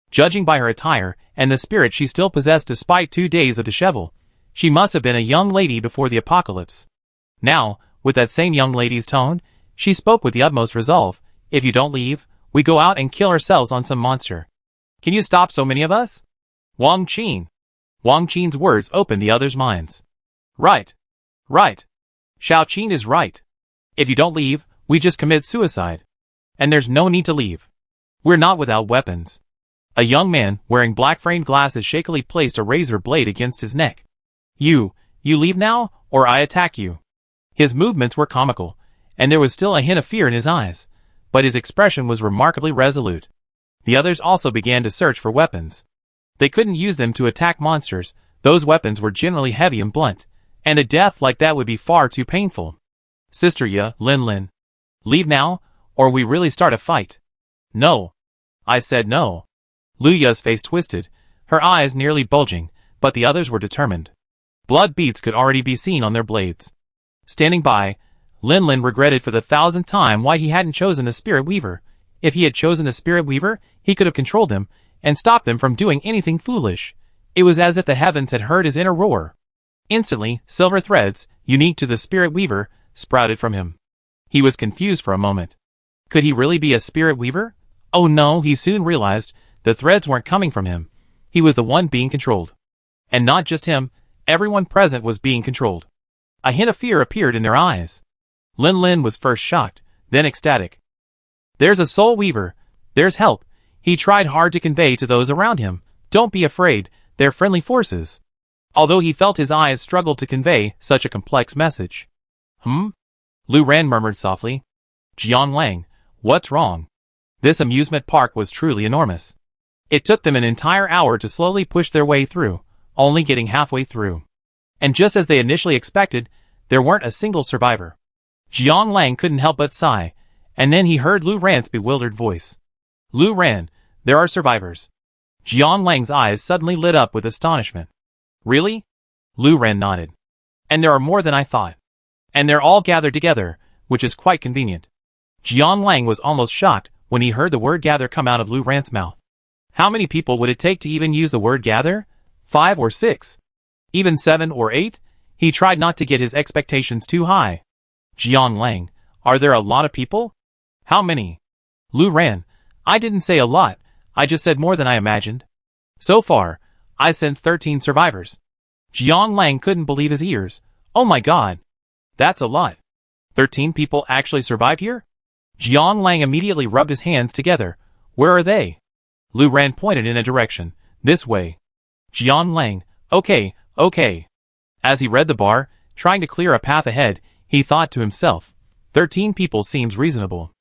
Judging by her attire and the spirit she still possessed despite 2 days of dishevel, she must have been a young lady before the apocalypse. Now, with that same young lady's tone, she spoke with the utmost resolve. "If you don't leave, we go out and kill ourselves on some monster. Can you stop so many of us?" Wang Qin. Wang Qin's words opened the others' minds. Right. Right. Xiao Qin is right. If you don't leave, we just commit suicide. And there's no need to leave. We're not without weapons. A young man wearing black-framed glasses shakily placed a razor blade against his neck. You leave now, or I attack you." His movements were comical, and there was still a hint of fear in his eyes, but his expression was remarkably resolute. The others also began to search for weapons. They couldn't use them to attack monsters. Those weapons were generally heavy and blunt, and a death like that would be far too painful. "Sister Ya, Lin Lin. Leave now, or we really start a fight." "No." I said no. Luya's face twisted, her eyes nearly bulging, but the others were determined. Blood beads could already be seen on their blades. Standing by, Lin Lin regretted for the 1,000th time why he hadn't chosen the Spirit Weaver. If he had chosen the Spirit Weaver, he could have controlled them and stopped them from doing anything foolish. It was as if the heavens had heard his inner roar. Instantly, silver threads, unique to the Spirit Weaver, sprouted from him. He was confused for a moment. Could he really be a Spirit Weaver? Oh no, he soon realized the threads weren't coming from him. He was the one being controlled. And not just him, everyone present was being controlled. A hint of fear appeared in their eyes. Lin Lin was first shocked, then ecstatic. "There's a Soul Weaver. There's help," he tried hard to convey to those around him. "Don't be afraid, they're friendly forces." Although he felt his eyes struggled to convey such a complex message. Lu Ran murmured softly. "Jiang Lang, what's wrong?" This amusement park was truly enormous. It took them an entire hour to slowly push their way through, only getting halfway through. And just as they initially expected, there weren't a single survivor. Jiang Lang couldn't help but sigh, And then he heard Lu Ran's bewildered voice. Lu Ran, there are survivors. Jiang Lang's eyes suddenly lit up with astonishment. Really? Lu Ran nodded. And there are more than I thought. And they're all gathered together, which is quite convenient. Jiang Lang was almost shocked when he heard the word gather come out of Lu Ran's mouth. How many people would it take to even use the word gather? 5 or 6? Even 7 or 8? He tried not to get his expectations too high. Jiang Lang, are there a lot of people? How many? Lu Ran, I didn't say a lot, I just said more than I imagined. So far, I sensed 13 survivors. Jiang Lang couldn't believe his ears. Oh my god. That's a lot. 13 people actually survived here? Jiang Lang immediately rubbed his hands together. Where are they? Lu Ran pointed in a direction. This way. Jiang Lang, okay. As he read the bar, trying to clear a path ahead, he thought to himself, 13 people seems reasonable.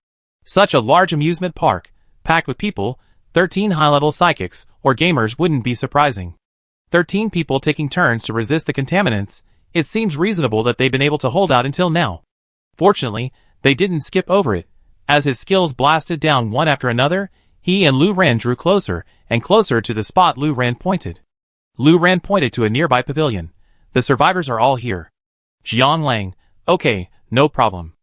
Such a large amusement park, packed with people, 13 high-level psychics or gamers wouldn't be surprising. 13 people taking turns to resist the contaminants, it seems reasonable that they've been able to hold out until now. Fortunately, they didn't skip over it. As his skills blasted down one after another, he and Lu Ran drew closer and closer to the spot Lu Ran pointed. Lu Ran pointed to a nearby pavilion. The survivors are all here. Jiang Lang, okay, no problem.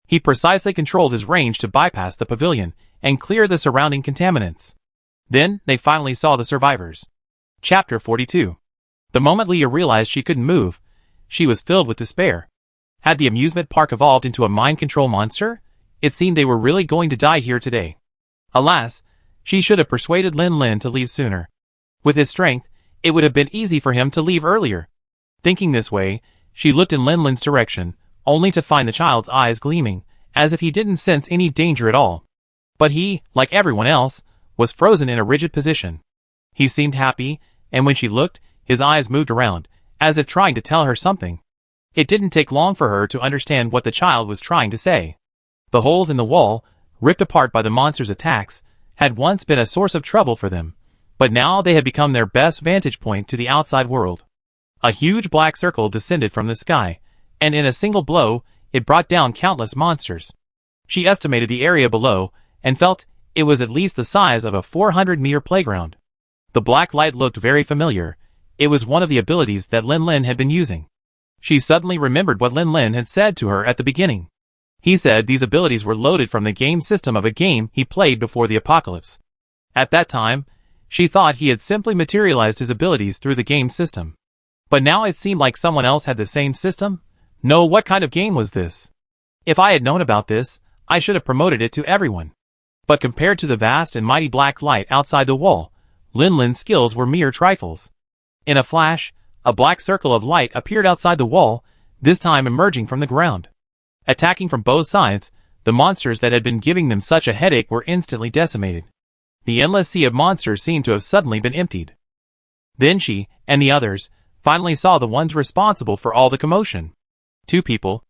He precisely controlled his range to bypass the pavilion and clear the surrounding contaminants. Then, they finally saw the survivors. Chapter 42. The moment Leah realized she couldn't move, she was filled with despair. Had the amusement park evolved into a mind control monster? It seemed they were really going to die here today. Alas, she should have persuaded Lin Lin to leave sooner. With his strength, it would have been easy for him to leave earlier. Thinking this way, she looked in Lin Lin's direction, only to find the child's eyes gleaming, as if he didn't sense any danger at all. But he, like everyone else, was frozen in a rigid position. He seemed happy, and when she looked, his eyes moved around, as if trying to tell her something. It didn't take long for her to understand what the child was trying to say. The holes in the wall, ripped apart by the monster's attacks, had once been a source of trouble for them, but now they had become their best vantage point to the outside world. A huge black circle descended from the sky, and in a single blow, it brought down countless monsters. She estimated the area below, and felt it was at least the size of a 400-meter playground. The black light looked very familiar. It was one of the abilities that Lin Lin had been using. She suddenly remembered what Lin Lin had said to her at the beginning. He said these abilities were loaded from the game system of a game he played before the apocalypse. At that time, she thought he had simply materialized his abilities through the game system. But now it seemed like someone else had the same system? No, what kind of game was this? If I had known about this, I should have promoted it to everyone. But compared to the vast and mighty black light outside the wall, Lin Lin's skills were mere trifles. In a flash, a black circle of light appeared outside the wall, this time emerging from the ground. Attacking from both sides, the monsters that had been giving them such a headache were instantly decimated. The endless sea of monsters seemed to have suddenly been emptied. Then she, and the others, finally saw the ones responsible for all the commotion. 2 people.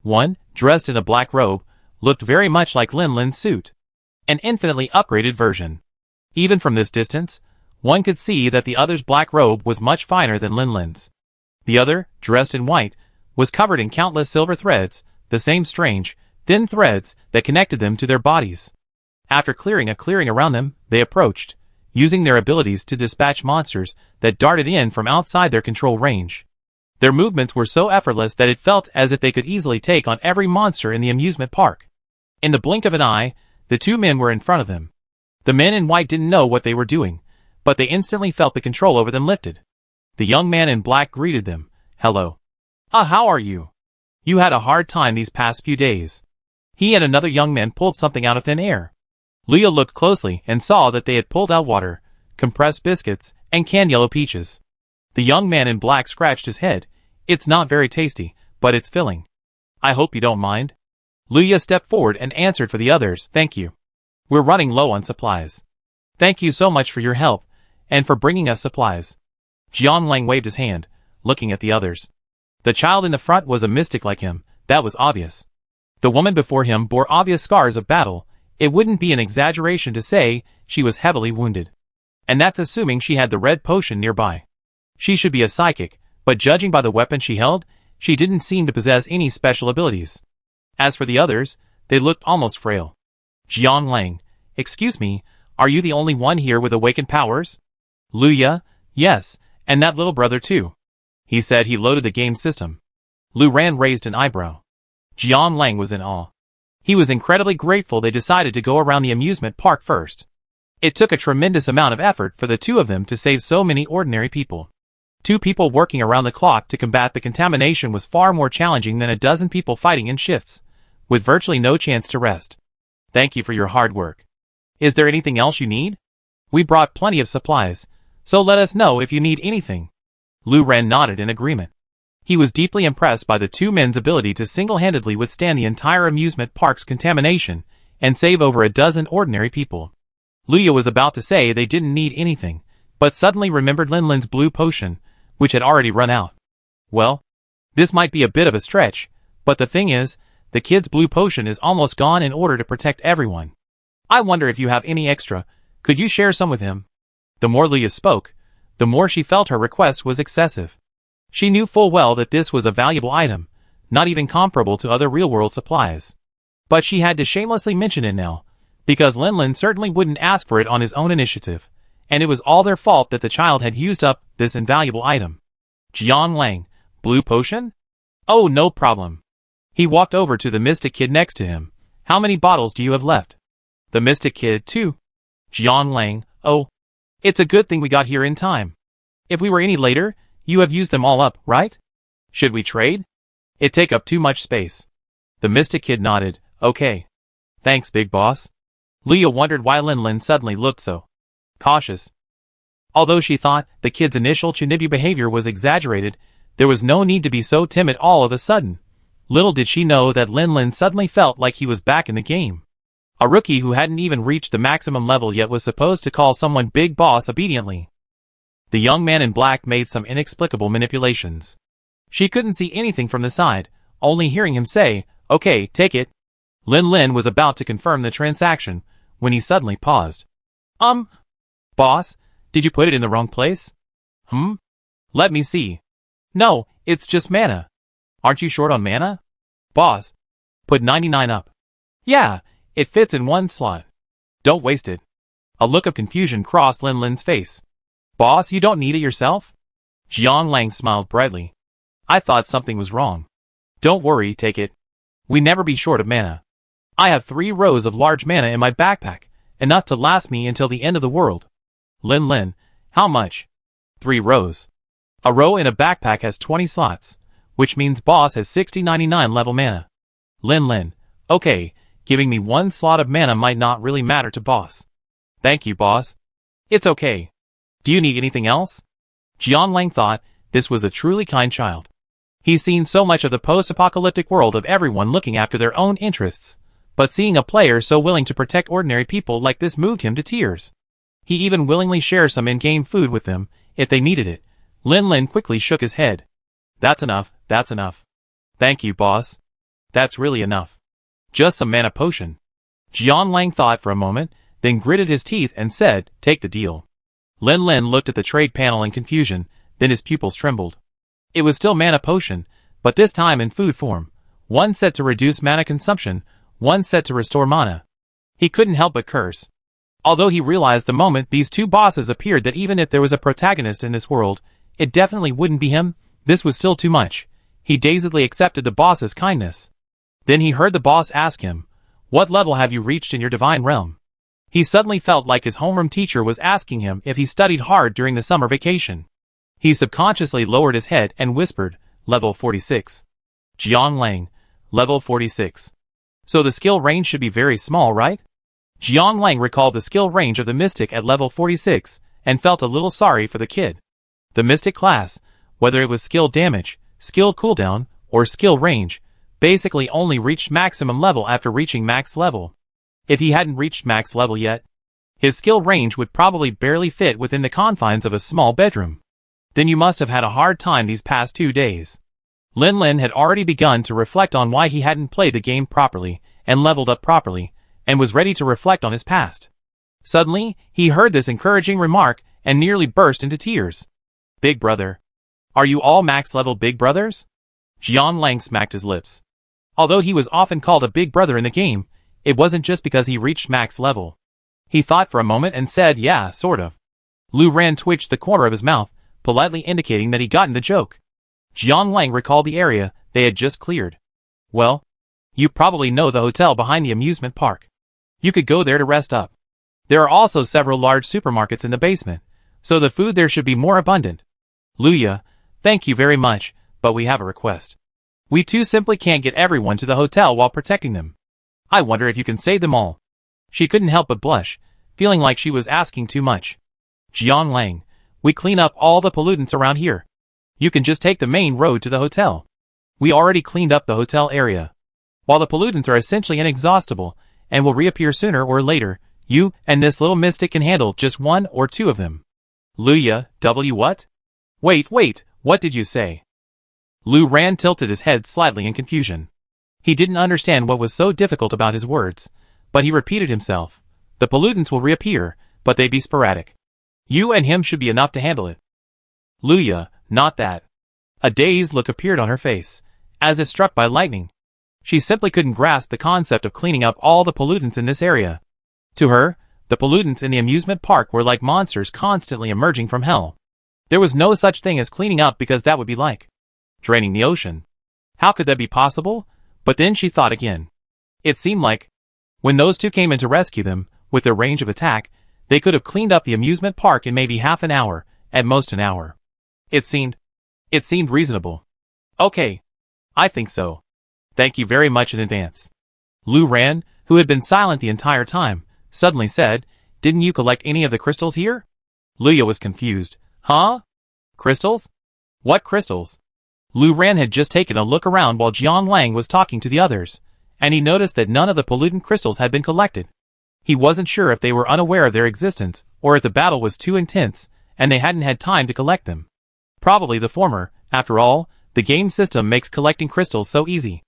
One, dressed in a black robe, looked very much like Lin Lin's suit. An infinitely upgraded version. Even from this distance, one could see that the other's black robe was much finer than Lin Lin's. The other, dressed in white, was covered in countless silver threads, the same strange, thin threads that connected them to their bodies. After clearing a clearing around them, they approached, using their abilities to dispatch monsters that darted in from outside their control range. Their movements were so effortless that it felt as if they could easily take on every monster in the amusement park. In the blink of an eye, the 2 men were in front of them. The men in white didn't know what they were doing, but they instantly felt the control over them lifted. The young man in black greeted them. Hello. How are you? You had a hard time these past few days. He and another young man pulled something out of thin air. Leah looked closely and saw that they had pulled out water, compressed biscuits, and canned yellow peaches. The young man in black scratched his head. It's not very tasty, but it's filling. I hope you don't mind. Leah stepped forward and answered for the others. Thank you. We're running low on supplies. Thank you so much for your help, and for bringing us supplies. Jiang Lang waved his hand, looking at the others. The child in the front was a mystic like him, that was obvious. The woman before him bore obvious scars of battle. It wouldn't be an exaggeration to say she was heavily wounded. And that's assuming she had the red potion nearby. She should be a psychic, but judging by the weapon she held, she didn't seem to possess any special abilities. As for the others, they looked almost frail. Jiang Lang, excuse me, are you the only one here with awakened powers? Luya, yes, and that little brother too. He said he loaded the game system. Lu Ran raised an eyebrow. Jiang Lang was in awe. He was incredibly grateful they decided to go around the amusement park first. It took a tremendous amount of effort for the two of them to save so many ordinary people. 2 people working around the clock to combat the contamination was far more challenging than a dozen people fighting in shifts, with virtually no chance to rest. Thank you for your hard work. Is there anything else you need? We brought plenty of supplies, so let us know if you need anything. Lu Ren nodded in agreement. He was deeply impressed by the 2 men's ability to single-handedly withstand the entire amusement park's contamination and save over a dozen ordinary people. Luya was about to say they didn't need anything, but suddenly remembered Lin Lin's blue potion, which had already run out. Well, this might be a bit of a stretch, but the thing is, the kid's blue potion is almost gone in order to protect everyone. I wonder if you have any extra, could you share some with him? The more Luya spoke, the more she felt her request was excessive. She knew full well that this was a valuable item, not even comparable to other real-world supplies. But she had to shamelessly mention it now, because Lin Lin certainly wouldn't ask for it on his own initiative, and it was all their fault that the child had used up this invaluable item. Jiang Lang, blue potion? Oh, no problem. He walked over to the mystic kid next to him. How many bottles do you have left? The mystic kid, 2. Jiang Lang, oh. It's a good thing we got here in time. If we were any later, you have used them all up, right? Should we trade? It'd take up too much space. The mystic kid nodded, okay. Thanks, big boss. Luya wondered why Lin Lin suddenly looked so cautious. Although she thought the kid's initial Chunibu behavior was exaggerated, there was no need to be so timid all of a sudden. Little did she know that Lin Lin suddenly felt like he was back in the game. A rookie who hadn't even reached the maximum level yet was supposed to call someone big boss obediently. The young man in black made some inexplicable manipulations. She couldn't see anything from the side, only hearing him say, okay, take it. Lin Lin was about to confirm the transaction, when he suddenly paused. Boss, did you put it in the wrong place? Let me see. No, it's just mana. Aren't you short on mana? Boss, put 99 up. Yeah, it fits in one slot. Don't waste it. A look of confusion crossed Lin Lin's face. Boss, you don't need it yourself? Jiang Lang smiled brightly. I thought something was wrong. Don't worry, take it. We never be short of mana. I have 3 rows of large mana in my backpack, enough to last me until the end of the world. Lin Lin, how much? 3 rows. A row in a backpack has 20 slots, which means boss has 60-99 level mana. Lin Lin, okay, giving me 1 slot of mana might not really matter to boss. Thank you, boss. It's okay. Do you need anything else? Jiang Lang thought this was a truly kind child. He's seen so much of the post-apocalyptic world of everyone looking after their own interests, but seeing a player so willing to protect ordinary people like this moved him to tears. He even willingly shared some in-game food with them, if they needed it. Lin Lin quickly shook his head. That's enough, that's enough. Thank you, boss. That's really enough. Just some mana potion. Jiang Lang thought for a moment, then gritted his teeth and said, take the deal. Lin Lin looked at the trade panel in confusion, then his pupils trembled. It was still mana potion, but this time in food form. 1 set to reduce mana consumption, 1 set to restore mana. He couldn't help but curse. Although he realized the moment these 2 bosses appeared that even if there was a protagonist in this world, it definitely wouldn't be him, this was still too much. He dazedly accepted the boss's kindness. Then he heard the boss ask him, what level have you reached in your divine realm? He suddenly felt like his homeroom teacher was asking him if he studied hard during the summer vacation. He subconsciously lowered his head and whispered, level 46. Jiang Lang, level 46. So the skill range should be very small, right? Jiang Lang recalled the skill range of the mystic at level 46, and felt a little sorry for the kid. The mystic class, whether it was skill damage, skill cooldown, or skill range, basically only reached maximum level after reaching max level. If he hadn't reached max level yet, his skill range would probably barely fit within the confines of a small bedroom. Then you must have had a hard time these past 2 days. Lin Lin had already begun to reflect on why he hadn't played the game properly, and leveled up properly, and was ready to reflect on his past. Suddenly, he heard this encouraging remark, and nearly burst into tears. Big brother. Are you all max level big brothers? Jiang Lang smacked his lips. Although he was often called a big brother in the game, it wasn't just because he reached max level. He thought for a moment and said, yeah, sort of. Lu Ran twitched the corner of his mouth, politely indicating that he gotten the joke. Jiang Lang recalled the area they had just cleared. Well, you probably know the hotel behind the amusement park. You could go there to rest up. There are also several large supermarkets in the basement, so the food there should be more abundant. Luya, thank you very much, but we have a request. We too simply can't get everyone to the hotel while protecting them. I wonder if you can save them all. She couldn't help but blush, feeling like she was asking too much. Jiang Lang, we clean up all the pollutants around here. You can just take the main road to the hotel. We already cleaned up the hotel area. While the pollutants are essentially inexhaustible and will reappear sooner or later, you and this little mystic can handle just one or two of them. Luya, what? Wait, what did you say? Lu Ran tilted his head slightly in confusion. He didn't understand what was so difficult about his words, but he repeated himself. The pollutants will reappear, but they be sporadic. You and him should be enough to handle it. Luya, not that. A dazed look appeared on her face, as if struck by lightning. She simply couldn't grasp the concept of cleaning up all the pollutants in this area. To her, the pollutants in the amusement park were like monsters constantly emerging from hell. There was no such thing as cleaning up because that would be like draining the ocean. How could that be possible? But then she thought again. It seemed like, when those two came in to rescue them, with their range of attack, they could have cleaned up the amusement park in maybe half an hour, at most an hour. It seemed reasonable. Okay. I think so. Thank you very much in advance. Lu Ran, who had been silent the entire time, suddenly said, didn't you collect any of the crystals here? Luya was confused. Huh? Crystals? What crystals? Lu Ran had just taken a look around while Jiang Lang was talking to the others, and he noticed that none of the pollutant crystals had been collected. He wasn't sure if they were unaware of their existence, or if the battle was too intense, and they hadn't had time to collect them. Probably the former. After all, the game system makes collecting crystals so easy.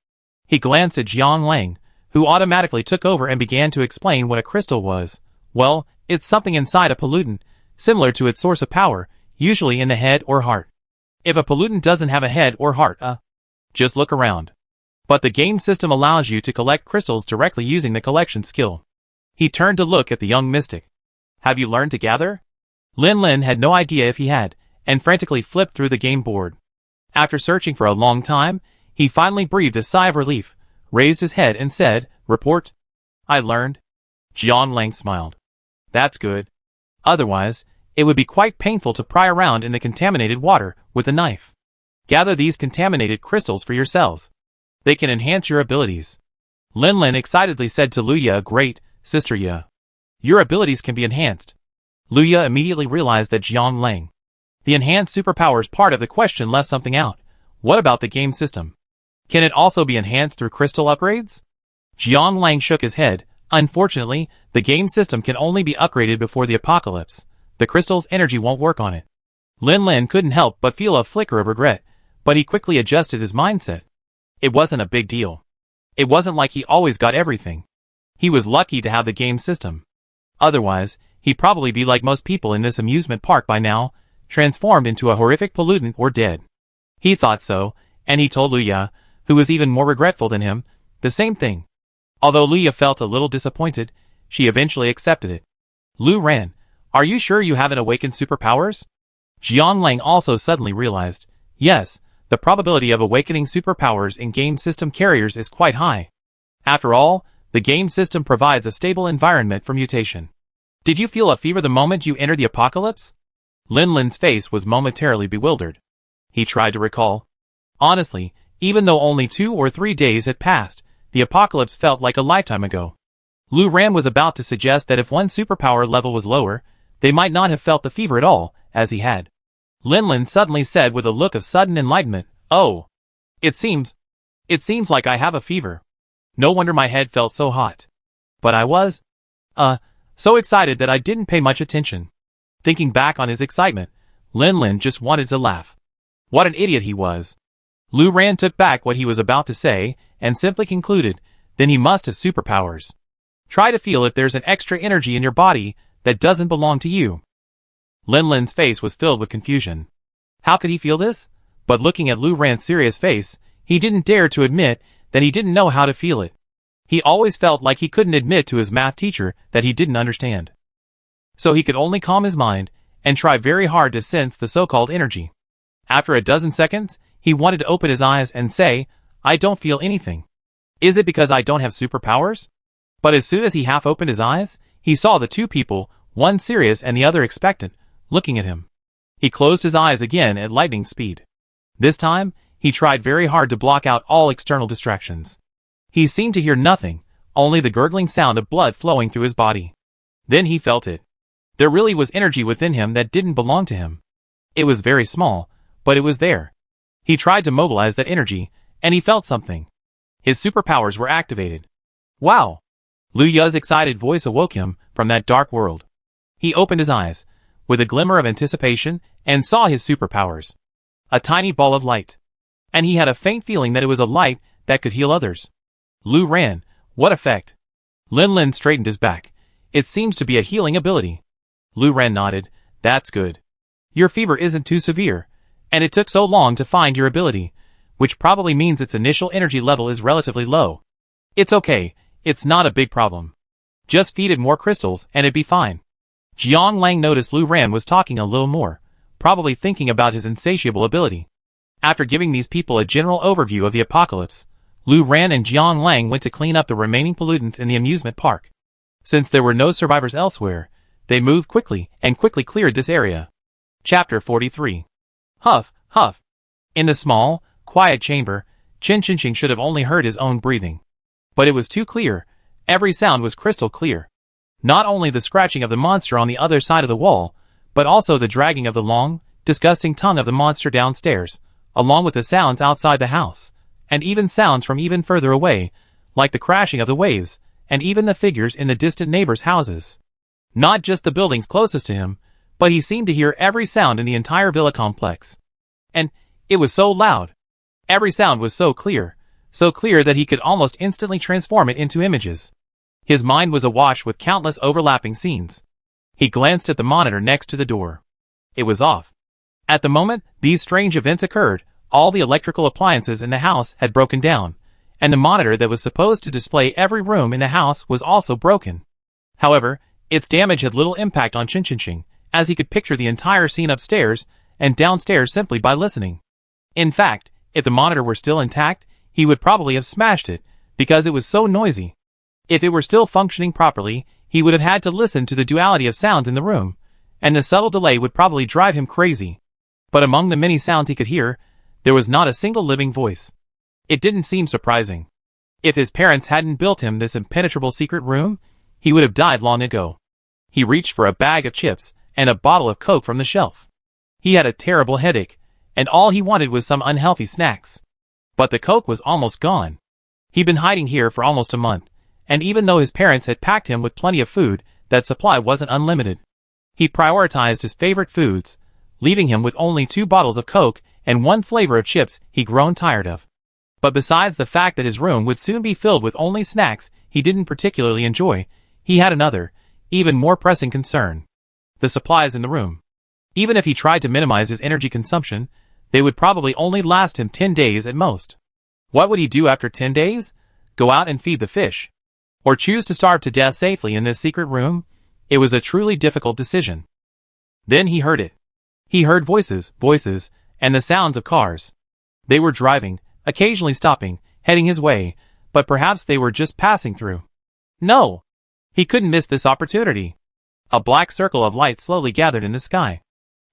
He glanced at Jiang Lang, who automatically took over and began to explain what a crystal was. Well, it's something inside a pollutant, similar to its source of power, usually in the head or heart. If a pollutant doesn't have a head or heart, just look around. But the game system allows you to collect crystals directly using the collection skill. He turned to look at the young mystic. Have you learned to gather? Lin Lin had no idea if he had, and frantically flipped through the game board. After searching for a long time, he finally breathed a sigh of relief, raised his head and said, report. I learned. Jiang Lang smiled. That's good. Otherwise, it would be quite painful to pry around in the contaminated water with a knife. Gather these contaminated crystals for yourselves. They can enhance your abilities. Lin Lin excitedly said to Luya, great, Sister Ya. Your abilities can be enhanced. Luya immediately realized that Jiang Lang. The enhanced superpowers part of the question left something out. What about the game system? Can it also be enhanced through crystal upgrades? Jiang Lang shook his head. Unfortunately, the game system can only be upgraded before the apocalypse. The crystal's energy won't work on it. Lin Lin couldn't help but feel a flicker of regret, but he quickly adjusted his mindset. It wasn't a big deal. It wasn't like he always got everything. He was lucky to have the game system. Otherwise, he'd probably be like most people in this amusement park by now, transformed into a horrific pollutant or dead. He thought so, and he told Luya, who was even more regretful than him, the same thing. Although Luya felt a little disappointed, she eventually accepted it. Lu Ran, are you sure you haven't awakened superpowers? Jiang Lang also suddenly realized, yes, the probability of awakening superpowers in game system carriers is quite high. After all, the game system provides a stable environment for mutation. Did you feel a fever the moment you entered the apocalypse? Lin Lin's face was momentarily bewildered. He tried to recall. Honestly, even though only 2 or 3 days had passed, the apocalypse felt like a lifetime ago. Lu Ran was about to suggest that if one superpower level was lower, they might not have felt the fever at all, as he had. Lin Lin suddenly said with a look of sudden enlightenment, oh, it seems like I have a fever. No wonder my head felt so hot. But I was, so excited that I didn't pay much attention. Thinking back on his excitement, Lin Lin just wanted to laugh. What an idiot he was. Lu Ran took back what he was about to say, and simply concluded, then he must have superpowers. Try to feel if there's an extra energy in your body that doesn't belong to you. Lin Lin's face was filled with confusion. How could he feel this? But looking at Lu Ran's serious face, he didn't dare to admit then he didn't know how to feel it. He always felt like he couldn't admit to his math teacher that he didn't understand. So he could only calm his mind and try very hard to sense the so-called energy. After a dozen seconds, he wanted to open his eyes and say, "I don't feel anything. Is it because I don't have superpowers?" But as soon as he half opened his eyes, he saw the two people, one serious and the other expectant, looking at him. He closed his eyes again at lightning speed. This time, he tried very hard to block out all external distractions. He seemed to hear nothing, only the gurgling sound of blood flowing through his body. Then he felt it. There really was energy within him that didn't belong to him. It was very small, but it was there. He tried to mobilize that energy, and he felt something. His superpowers were activated. Wow! Lu Yu's excited voice awoke him from that dark world. He opened his eyes, with a glimmer of anticipation, and saw his superpowers. A tiny ball of light. And he had a faint feeling that it was a light that could heal others. Lu ran. What effect? Lin Lin straightened his back. It seems to be a healing ability. Lu Ran nodded. That's good. Your fever isn't too severe, and it took so long to find your ability, which probably means its initial energy level is relatively low. It's okay, it's not a big problem. Just feed it more crystals and it'd be fine. Jiang Lang noticed Lu Ran was talking a little more, probably thinking about his insatiable ability. After giving these people a general overview of the apocalypse, Lu Ran and Jiang Lang went to clean up the remaining pollutants in the amusement park. Since there were no survivors elsewhere, they moved quickly and quickly cleared this area. Chapter 43. Huff, huff. In the small, quiet chamber, Qin Qinqing should have only heard his own breathing. But it was too clear. Every sound was crystal clear. Not only the scratching of the monster on the other side of the wall, but also the dragging of the long, disgusting tongue of the monster downstairs, along with the sounds outside the house, and even sounds from even further away, like the crashing of the waves, and even the figures in the distant neighbors' houses. Not just the buildings closest to him, but he seemed to hear every sound in the entire villa complex. And it was so loud. Every sound was so clear that he could almost instantly transform it into images. His mind was awash with countless overlapping scenes. He glanced at the monitor next to the door. It was off. At the moment these strange events occurred, all the electrical appliances in the house had broken down, and the monitor that was supposed to display every room in the house was also broken. However, its damage had little impact on Qin Qinqing, as he could picture the entire scene upstairs and downstairs simply by listening. In fact, if the monitor were still intact, he would probably have smashed it, because it was so noisy. If it were still functioning properly, he would have had to listen to the duality of sounds in the room, and the subtle delay would probably drive him crazy. But among the many sounds he could hear, there was not a single living voice. It didn't seem surprising. If his parents hadn't built him this impenetrable secret room, he would have died long ago. He reached for a bag of chips and a bottle of Coke from the shelf. He had a terrible headache, and all he wanted was some unhealthy snacks. But the Coke was almost gone. He'd been hiding here for almost a month, and even though his parents had packed him with plenty of food, that supply wasn't unlimited. He prioritized his favorite foods, leaving him with only 2 bottles of Coke and 1 flavor of chips he'd grown tired of. But besides the fact that his room would soon be filled with only snacks he didn't particularly enjoy, he had another, even more pressing concern. The supplies in the room. Even if he tried to minimize his energy consumption, they would probably only last him 10 days at most. What would he do after 10 days? Go out and feed the fish? Or choose to starve to death safely in this secret room? It was a truly difficult decision. Then he heard it. He heard voices, and the sounds of cars. They were driving, occasionally stopping, heading his way, but perhaps they were just passing through. No! He couldn't miss this opportunity. A black circle of light slowly gathered in the sky.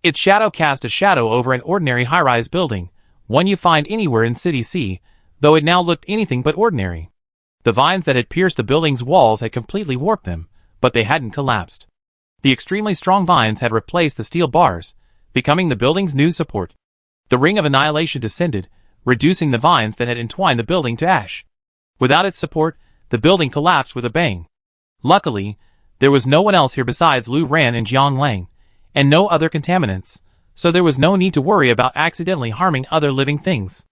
Its shadow cast a shadow over an ordinary high-rise building, one you find anywhere in City C, though it now looked anything but ordinary. The vines that had pierced the building's walls had completely warped them, but they hadn't collapsed. The extremely strong vines had replaced the steel bars, becoming the building's new support. The ring of annihilation descended, reducing the vines that had entwined the building to ash. Without its support, the building collapsed with a bang. Luckily, there was no one else here besides Lu Ran and Jiang Lang, and no other contaminants, so there was no need to worry about accidentally harming other living things.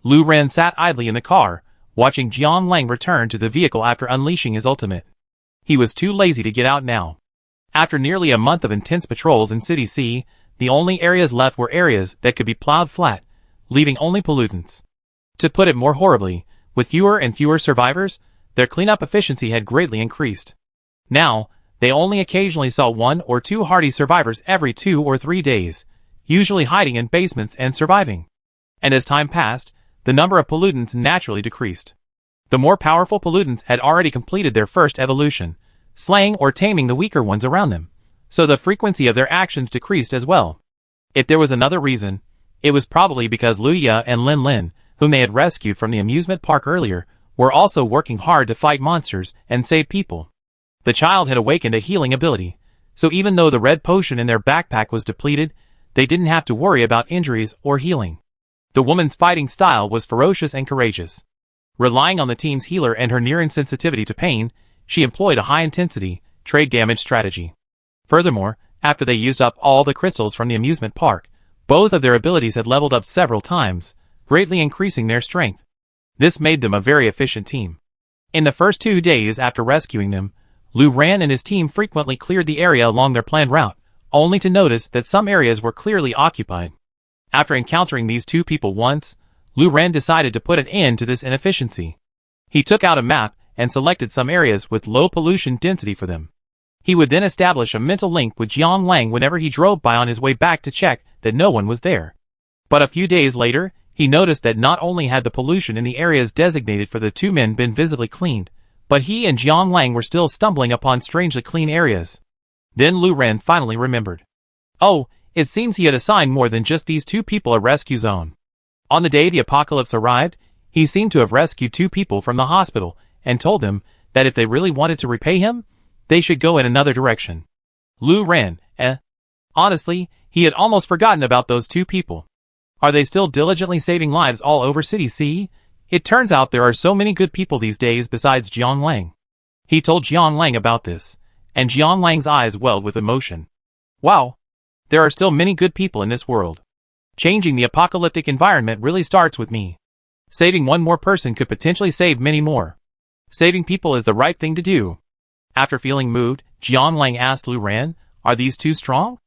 Lu Ran sat idly in the car, watching Jiang Lang return to the vehicle after unleashing his ultimate. He was too lazy to get out now. After nearly a month of intense patrols in City C, the only areas left were areas that could be plowed flat, leaving only pollutants. To put it more horribly, With fewer and fewer survivors, their cleanup efficiency had greatly increased. Now, they only occasionally saw 1 or 2 hardy survivors every 2 or 3 days, usually hiding in basements and surviving. And as time passed, the number of pollutants naturally decreased. The more powerful pollutants had already completed their first evolution, slaying or taming the weaker ones around them, so the frequency of their actions decreased as well. If there was another reason, it was probably because Luya and Lin Lin, whom they had rescued from the amusement park earlier, were also working hard to fight monsters and save people. The child had awakened a healing ability, so even though the red potion in their backpack was depleted, they didn't have to worry about injuries or healing. The woman's fighting style was ferocious and courageous. Relying on the team's healer and her near insensitivity to pain, she employed a high-intensity, trade damage strategy. Furthermore, after they used up all the crystals from the amusement park, both of their abilities had leveled up several times, greatly increasing their strength. This made them a very efficient team. In the first 2 days after rescuing them, Lu Ran and his team frequently cleared the area along their planned route, only to notice that some areas were clearly occupied. After encountering these 2 people once, Lu Ran decided to put an end to this inefficiency. He took out a map and selected some areas with low pollution density for them. He would then establish a mental link with Jiang Lang whenever he drove by on his way back to check that no one was there. But a few days later, he noticed that not only had the pollution in the areas designated for the 2 men been visibly cleaned, but he and Jiang Lang were still stumbling upon strangely clean areas. Then Lu Ran finally remembered. Oh, it seems he had assigned more than just these 2 people a rescue zone. On the day the apocalypse arrived, he seemed to have rescued 2 people from the hospital and told them that if they really wanted to repay him, they should go in another direction. Lu Ran, honestly, he had almost forgotten about those 2 people. Are they still diligently saving lives all over City C? It turns out there are so many good people these days besides Jiang Lang. He told Jiang Lang about this, and Jiang Lang's eyes welled with emotion. Wow! There are still many good people in this world. Changing the apocalyptic environment really starts with me. Saving 1 more person could potentially save many more. Saving people is the right thing to do. After feeling moved, Jiang Lang asked Lu Ran, are these 2 strong?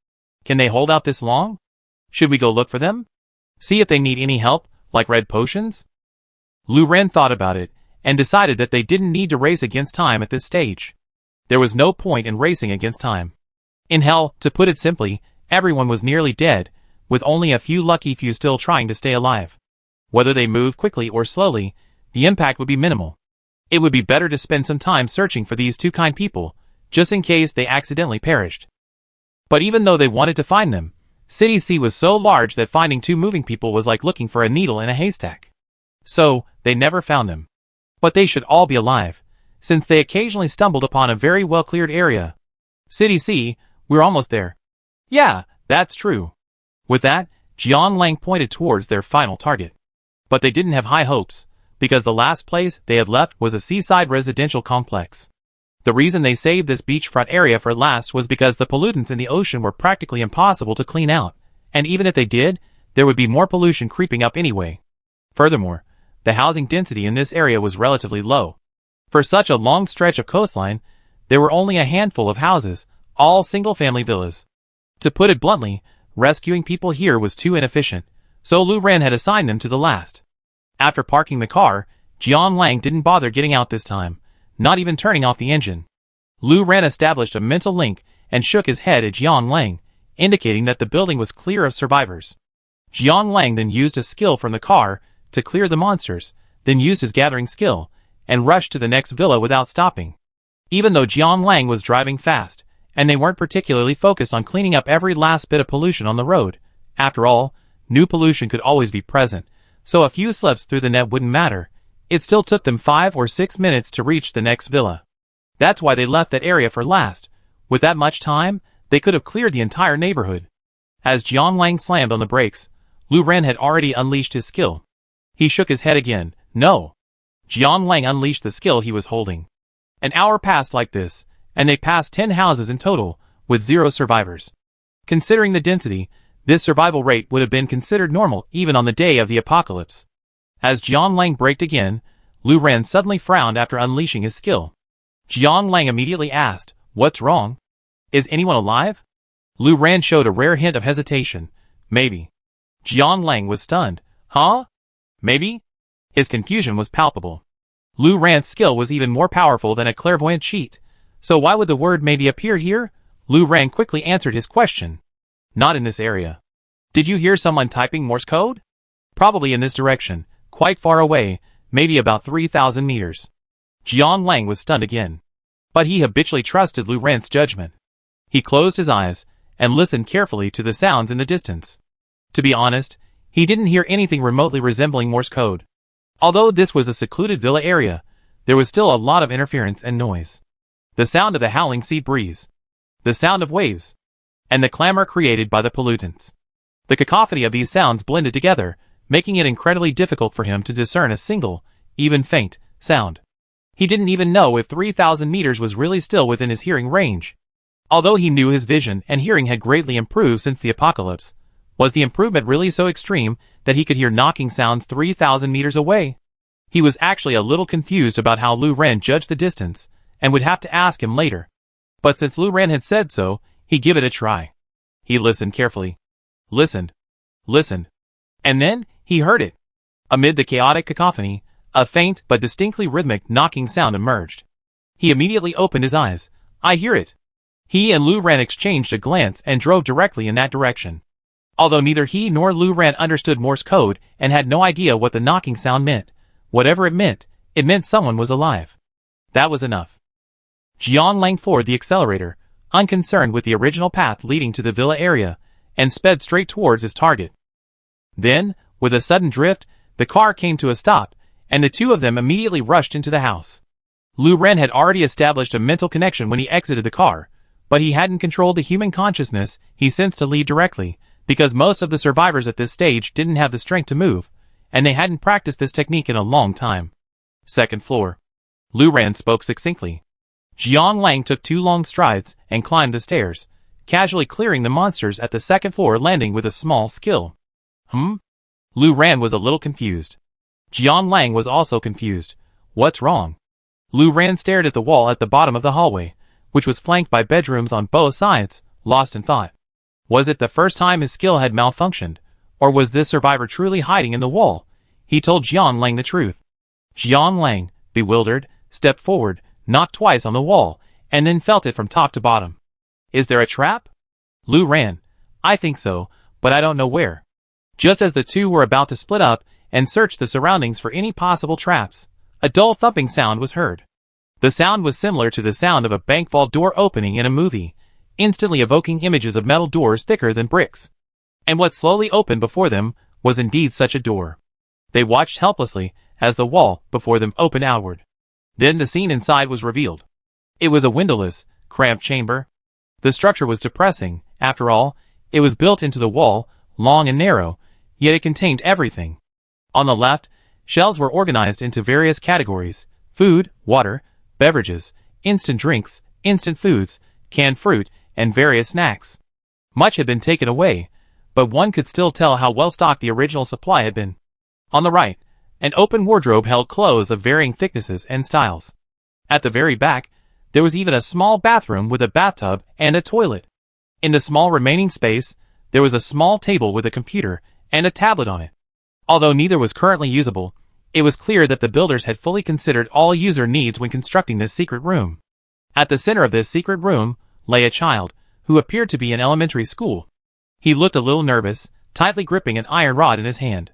Can they hold out this long? Should we go look for them? See if they need any help, like red potions? Lu Ran thought about it, and decided that they didn't need to race against time at this stage. There was no point in racing against time. In hell, to put it simply, everyone was nearly dead, with only a few lucky few still trying to stay alive. Whether they moved quickly or slowly, the impact would be minimal. It would be better to spend some time searching for these 2 kind people, just in case they accidentally perished. But even though they wanted to find them, City C was so large that finding 2 moving people was like looking for a needle in a haystack. So, they never found them. But they should all be alive, since they occasionally stumbled upon a very well-cleared area. City C, we're almost there. Yeah, that's true. With that, Jiang Lang pointed towards their final target. But they didn't have high hopes, because the last place they had left was a seaside residential complex. The reason they saved this beachfront area for last was because the pollutants in the ocean were practically impossible to clean out, and even if they did, there would be more pollution creeping up anyway. Furthermore, the housing density in this area was relatively low. For such a long stretch of coastline, there were only a handful of houses, all single-family villas. To put it bluntly, rescuing people here was too inefficient, so Lu Ran had assigned them to the last. After parking the car, Jiang Lang didn't bother getting out this time, not even turning off the engine. Lu Ran established a mental link and shook his head at Jiang Lang, indicating that the building was clear of survivors. Jiang Lang then used a skill from the car to clear the monsters, then used his gathering skill, and rushed to the next villa without stopping. Even though Jiang Lang was driving fast, and they weren't particularly focused on cleaning up every last bit of pollution on the road, after all, new pollution could always be present, so a few slips through the net wouldn't matter. It still took them 5 or 6 minutes to reach the next villa. That's why they left that area for last. With that much time, they could have cleared the entire neighborhood. As Jiang Lang slammed on the brakes, Lu Ran had already unleashed his skill. He shook his head again. No. Jiang Lang unleashed the skill he was holding. An hour passed like this, and they passed 10 houses in total, with 0 survivors. Considering the density, this survival rate would have been considered normal even on the day of the apocalypse. As Jiang Lang braked again, Lu Ran suddenly frowned after unleashing his skill. Jiang Lang immediately asked, "What's wrong? Is anyone alive?" Lu Ran showed a rare hint of hesitation. Maybe. Jiang Lang was stunned. Huh? Maybe? His confusion was palpable. Lu Ran's skill was even more powerful than a clairvoyant cheat, so why would the word maybe appear here? Lu Ran quickly answered his question. Not in this area. Did you hear someone typing Morse code? Probably in this direction, quite far away, maybe about 3,000 meters. Jiang Lang was stunned again. But he habitually trusted Lu Ran's judgment. He closed his eyes and listened carefully to the sounds in the distance. To be honest, he didn't hear anything remotely resembling Morse code. Although this was a secluded villa area, there was still a lot of interference and noise. The sound of the howling sea breeze, the sound of waves, and the clamor created by the pollutants. The cacophony of these sounds blended together, making it incredibly difficult for him to discern a single, even faint, sound. He didn't even know if 3,000 meters was really still within his hearing range. Although he knew his vision and hearing had greatly improved since the apocalypse, was the improvement really so extreme that he could hear knocking sounds 3,000 meters away? He was actually a little confused about how Lu Ran judged the distance, and would have to ask him later. But since Lu Ran had said so, he'd give it a try. He listened carefully. Listened. And then, he heard it. Amid the chaotic cacophony, a faint but distinctly rhythmic knocking sound emerged. He immediately opened his eyes. I hear it. He and Lu Ran exchanged a glance and drove directly in that direction. Although neither he nor Lu Ran understood Morse code and had no idea what the knocking sound meant, whatever it meant someone was alive. That was enough. Jiang Lang floored the accelerator, unconcerned with the original path leading to the villa area, and sped straight towards his target. Then, with a sudden drift, the car came to a stop, and the two of them immediately rushed into the house. Lu Ran had already established a mental connection when he exited the car, but he hadn't controlled the human consciousness he sensed to leave directly, because most of the survivors at this stage didn't have the strength to move, and they hadn't practiced this technique in a long time. Second floor. Lu Ran spoke succinctly. Jiang Lang took 2 long strides and climbed the stairs, casually clearing the monsters at the second floor landing with a small skill. Lu Ran was a little confused. Jiang Lang was also confused. What's wrong? Lu Ran stared at the wall at the bottom of the hallway, which was flanked by bedrooms on both sides, lost in thought. Was it the first time his skill had malfunctioned, or was this survivor truly hiding in the wall? He told Jiang Lang the truth. Jiang Lang, bewildered, stepped forward, knocked twice on the wall, and then felt it from top to bottom. Is there a trap? Lu Ran. I think so, but I don't know where. Just as the two were about to split up and search the surroundings for any possible traps, a dull thumping sound was heard. The sound was similar to the sound of a bank vault door opening in a movie, instantly evoking images of metal doors thicker than bricks. And what slowly opened before them was indeed such a door. They watched helplessly as the wall before them opened outward. Then the scene inside was revealed. It was a windowless, cramped chamber. The structure was depressing. After all, it was built into the wall, long and narrow, yet it contained everything. On the left, shelves were organized into various categories: food, water, beverages, instant drinks, instant foods, canned fruit, and various snacks. Much had been taken away, but one could still tell how well stocked the original supply had been. On the right, an open wardrobe held clothes of varying thicknesses and styles. At the very back, there was even a small bathroom with a bathtub and a toilet. In the small remaining space, there was a small table with a computer and a tablet on it. Although neither was currently usable, it was clear that the builders had fully considered all user needs when constructing this secret room. At the center of this secret room lay a child, who appeared to be in elementary school. He looked a little nervous, tightly gripping an iron rod in his hand.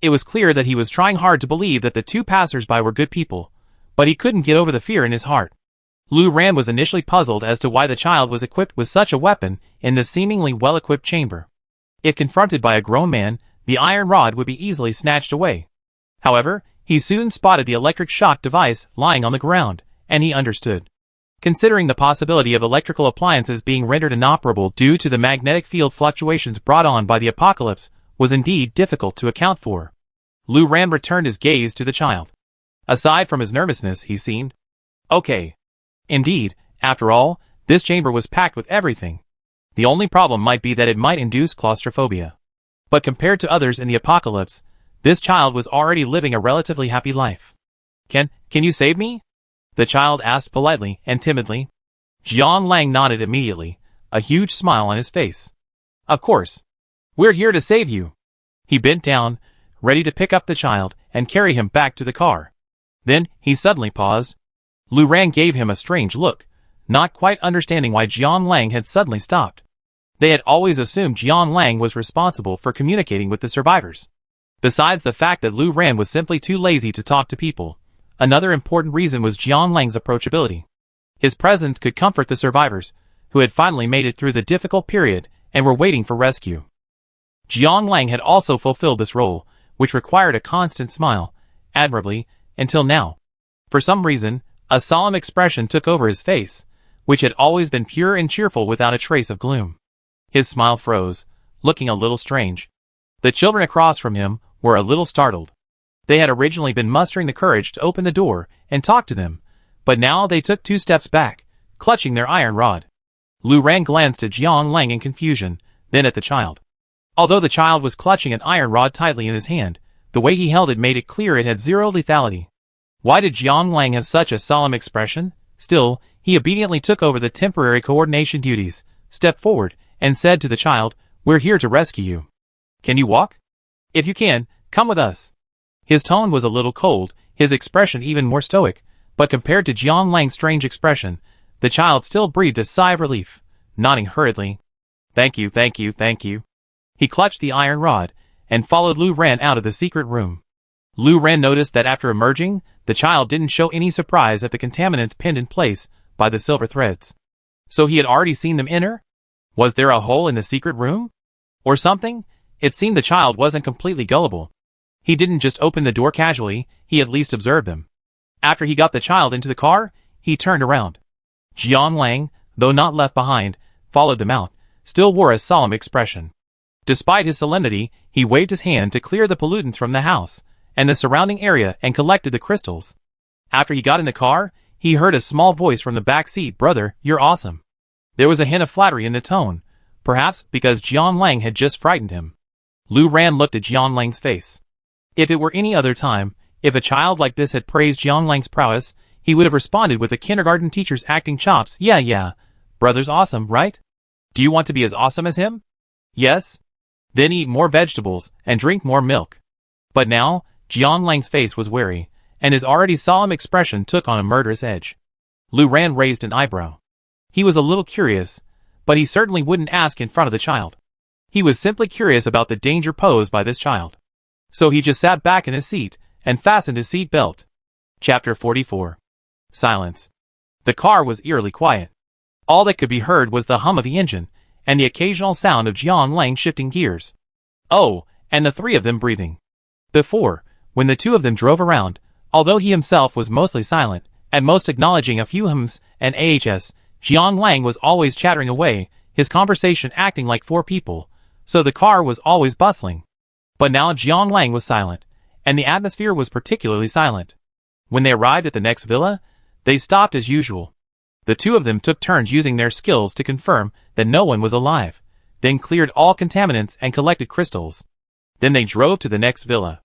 It was clear that he was trying hard to believe that the two passers-by were good people, but he couldn't get over the fear in his heart. Lu Ran was initially puzzled as to why the child was equipped with such a weapon in this seemingly well-equipped chamber. If confronted by a grown man, the iron rod would be easily snatched away. However, he soon spotted the electric shock device lying on the ground, and he understood. Considering the possibility of electrical appliances being rendered inoperable due to the magnetic field fluctuations brought on by the apocalypse was indeed difficult to account for. Lu Ran returned his gaze to the child. Aside from his nervousness, he seemed okay. Indeed, after all, this chamber was packed with everything. The only problem might be that it might induce claustrophobia. But compared to others in the apocalypse, this child was already living a relatively happy life. Can you save me? The child asked politely and timidly. Jiang Lang nodded immediately, a huge smile on his face. Of course. We're here to save you. He bent down, ready to pick up the child and carry him back to the car. Then, he suddenly paused. Lu Ran gave him a strange look, not quite understanding why Jiang Lang had suddenly stopped. They had always assumed Jiang Lang was responsible for communicating with the survivors. Besides the fact that Lu Ran was simply too lazy to talk to people, another important reason was Jiang Lang's approachability. His presence could comfort the survivors, who had finally made it through the difficult period and were waiting for rescue. Jiang Lang had also fulfilled this role, which required a constant smile, admirably, until now. For some reason, a solemn expression took over his face, which had always been pure and cheerful without a trace of gloom. His smile froze, looking a little strange. The children across from him were a little startled. They had originally been mustering the courage to open the door and talk to them, but now they took 2 steps back, clutching their iron rod. Lu Ran glanced at Jiang Lang in confusion, then at the child. Although the child was clutching an iron rod tightly in his hand, the way he held it made it clear it had zero lethality. Why did Jiang Lang have such a solemn expression? Still, he obediently took over the temporary coordination duties, stepped forward, and said to the child, "We're here to rescue you. Can you walk? If you can, come with us." His tone was a little cold, his expression even more stoic, but compared to Jiang Lang's strange expression, the child still breathed a sigh of relief, nodding hurriedly. "Thank you, thank you, thank you." He clutched the iron rod, and followed Lu Ran out of the secret room. Lu Ran noticed that after emerging, the child didn't show any surprise at the contaminants pinned in place by the silver threads. So he had already seen them enter? Was there a hole in the secret room? Or something? It seemed the child wasn't completely gullible. He didn't just open the door casually, he at least observed them. After he got the child into the car, he turned around. Jiang Lang, though not left behind, followed them out, still wore a solemn expression. Despite his solemnity, he waved his hand to clear the pollutants from the house and the surrounding area and collected the crystals. After he got in the car, he heard a small voice from the back seat, "Brother, you're awesome." There was a hint of flattery in the tone, perhaps because Jiang Lang had just frightened him. Lu Ran looked at Jiang Lang's face. If it were any other time, if a child like this had praised Jiang Lang's prowess, he would have responded with a kindergarten teacher's acting chops. Yeah, brother's awesome, right? Do you want to be as awesome as him? Yes? Then eat more vegetables and drink more milk. But now, Jiang Lang's face was wary, and his already solemn expression took on a murderous edge. Lu Ran raised an eyebrow. He was a little curious, but he certainly wouldn't ask in front of the child. He was simply curious about the danger posed by this child. So he just sat back in his seat and fastened his seat belt. Chapter 44. Silence. The car was eerily quiet. All that could be heard was the hum of the engine, and the occasional sound of Jiang Lang shifting gears. Oh, and the 3 of them breathing. Before, when the 2 of them drove around, although he himself was mostly silent, at most acknowledging a few hums and ahs, Jiang Lang was always chattering away, his conversation acting like 4 people, so the car was always bustling. But now Jiang Lang was silent, and the atmosphere was particularly silent. When they arrived at the next villa, they stopped as usual. The 2 of them took turns using their skills to confirm that no one was alive, then cleared all contaminants and collected crystals. Then they drove to the next villa.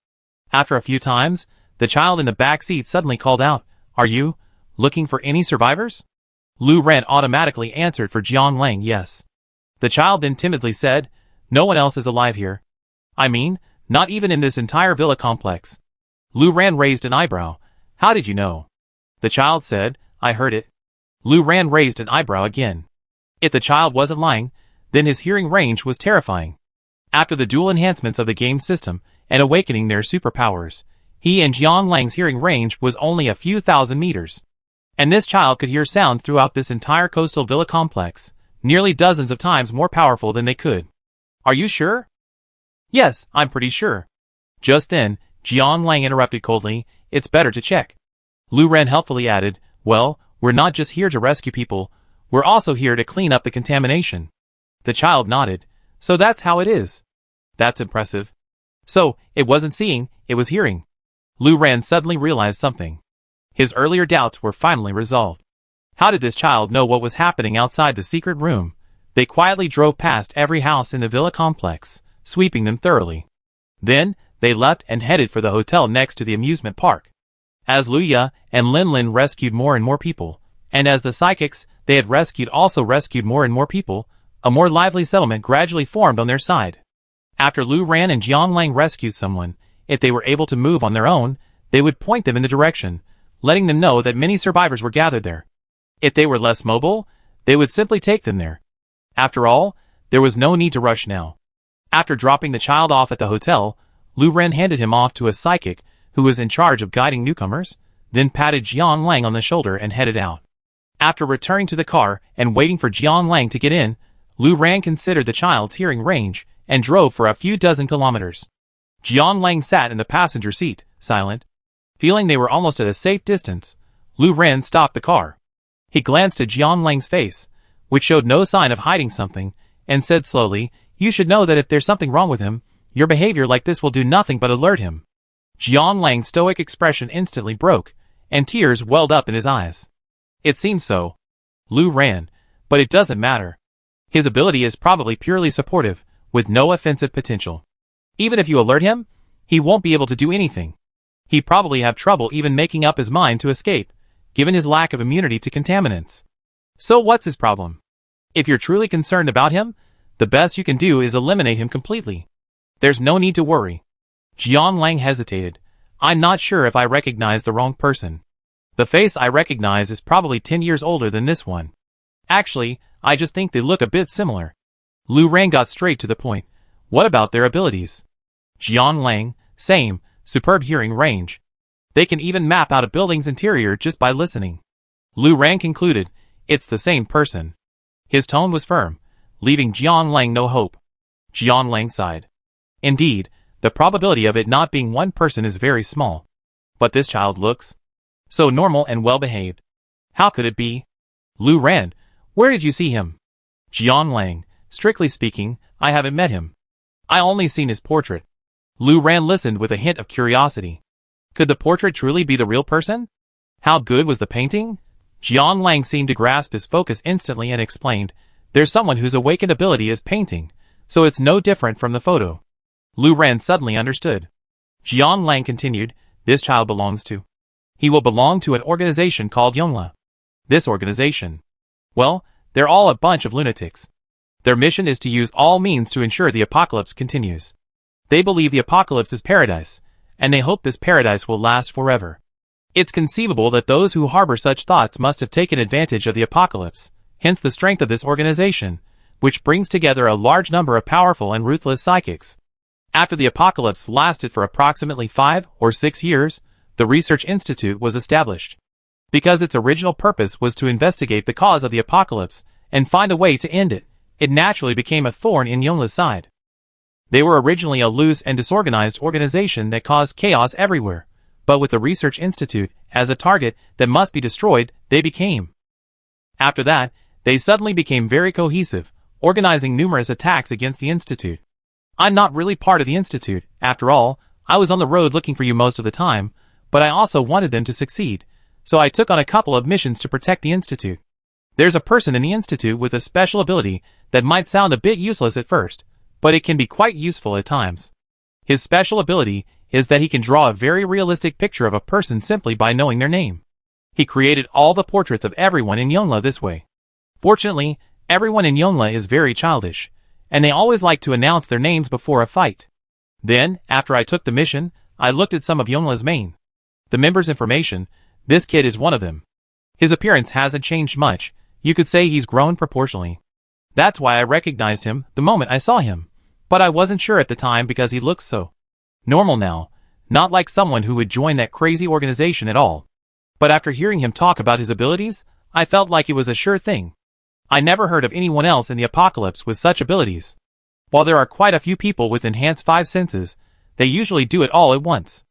After a few times, the child in the back seat suddenly called out, "Are you looking for any survivors?" Lu Ran automatically answered for Jiang Lang, "Yes." The child then timidly said, "No one else is alive here. I mean, not even in this entire villa complex." Lu Ran raised an eyebrow. "How did you know?" The child said, "I heard it." Lu Ran raised an eyebrow again. If the child wasn't lying, then his hearing range was terrifying. After the dual enhancements of the game system and awakening their superpowers, he and Jiang Lang's hearing range was only a few thousand meters. And this child could hear sounds throughout this entire coastal villa complex, nearly dozens of times more powerful than they could. "Are you sure?" "Yes, I'm pretty sure." Just then, Jiang Lang interrupted coldly, "It's better to check." Lu Ran helpfully added, "Well, we're not just here to rescue people, we're also here to clean up the contamination." The child nodded. "So that's how it is." "That's impressive." So, it wasn't seeing, it was hearing. Lu Ran suddenly realized something. His earlier doubts were finally resolved. How did this child know what was happening outside the secret room? They quietly drove past every house in the villa complex, sweeping them thoroughly. Then, they left and headed for the hotel next to the amusement park. As Luya and Lin Lin rescued more and more people, and as the psychics they had rescued also rescued more and more people, a more lively settlement gradually formed on their side. After Lu Ran and Jiang Lang rescued someone, if they were able to move on their own, they would point them in the direction, letting them know that many survivors were gathered there. If they were less mobile, they would simply take them there. After all, there was no need to rush now. After dropping the child off at the hotel, Lu Ren handed him off to a psychic who was in charge of guiding newcomers, then patted Jian Lang on the shoulder and headed out. After returning to the car and waiting for Jian Lang to get in, Lu Ren considered the child's hearing range and drove for a few dozen kilometers. Jian Lang sat in the passenger seat, silent. Feeling they were almost at a safe distance, Lu Ren stopped the car. He glanced at Jian Lang's face, which showed no sign of hiding something, and said slowly, "You should know that if there's something wrong with him, your behavior like this will do nothing but alert him." Jian Lang's stoic expression instantly broke, and tears welled up in his eyes. "It seems so, Lu Ren, but it doesn't matter. His ability is probably purely supportive, with no offensive potential. Even if you alert him, he won't be able to do anything. He'd probably have trouble even making up his mind to escape, given his lack of immunity to contaminants. So what's his problem? If you're truly concerned about him, the best you can do is eliminate him completely. There's no need to worry." Jian Lang hesitated. "I'm not sure if I recognize the wrong person. The face I recognize is probably 10 years older than this one. Actually, I just think they look a bit similar." Lu Ren got straight to the point. "What about their abilities?" Jian Lang, "Same, superb hearing range. They can even map out a building's interior just by listening." Lu Ren concluded, "It's the same person." His tone was firm, leaving Jian Lang no hope. Jian Lang sighed. "Indeed, the probability of it not being one person is very small. But this child looks so normal and well-behaved. How could it be?" "Lu Ren, where did you see him?" Jian Lang, "Strictly speaking, I haven't met him. I only seen his portrait." Lu Ren listened with a hint of curiosity. Could the portrait truly be the real person? How good was the painting? Jian Lang seemed to grasp his focus instantly and explained, "There's someone whose awakened ability is painting, so it's no different from the photo." Lu Ren suddenly understood. Jian Lang continued, "This child belongs to. He will belong to an organization called Yongla. This organization. Well, they're all a bunch of lunatics. Their mission is to use all means to ensure the apocalypse continues. They believe the apocalypse is paradise, and they hope this paradise will last forever. It's conceivable that those who harbor such thoughts must have taken advantage of the apocalypse, hence the strength of this organization, which brings together a large number of powerful and ruthless psychics. After the apocalypse lasted for approximately 5 or 6 years, the Research Institute was established. Because its original purpose was to investigate the cause of the apocalypse and find a way to end it, it naturally became a thorn in Yongla's side. They were originally a loose and disorganized organization that caused chaos everywhere, but with the Research Institute as a target that must be destroyed, they became. After that, they suddenly became very cohesive, organizing numerous attacks against the Institute. I'm not really part of the Institute, after all. I was on the road looking for you most of the time, but I also wanted them to succeed, so I took on a couple of missions to protect the Institute. There's a person in the Institute with a special ability that might sound a bit useless at first, but it can be quite useful at times. His special ability is that he can draw a very realistic picture of a person simply by knowing their name. He created all the portraits of everyone in Yongla this way. Fortunately, everyone in Yongla is very childish, and they always like to announce their names before a fight. Then, after I took the mission, I looked at some of Yongla's the members' information. This kid is one of them. His appearance hasn't changed much. You could say he's grown proportionally. That's why I recognized him the moment I saw him, but I wasn't sure at the time because he looks so normal now, not like someone who would join that crazy organization at all. But after hearing him talk about his abilities, I felt like it was a sure thing. I never heard of anyone else in the apocalypse with such abilities. While there are quite a few people with enhanced 5 senses, they usually do it all at once.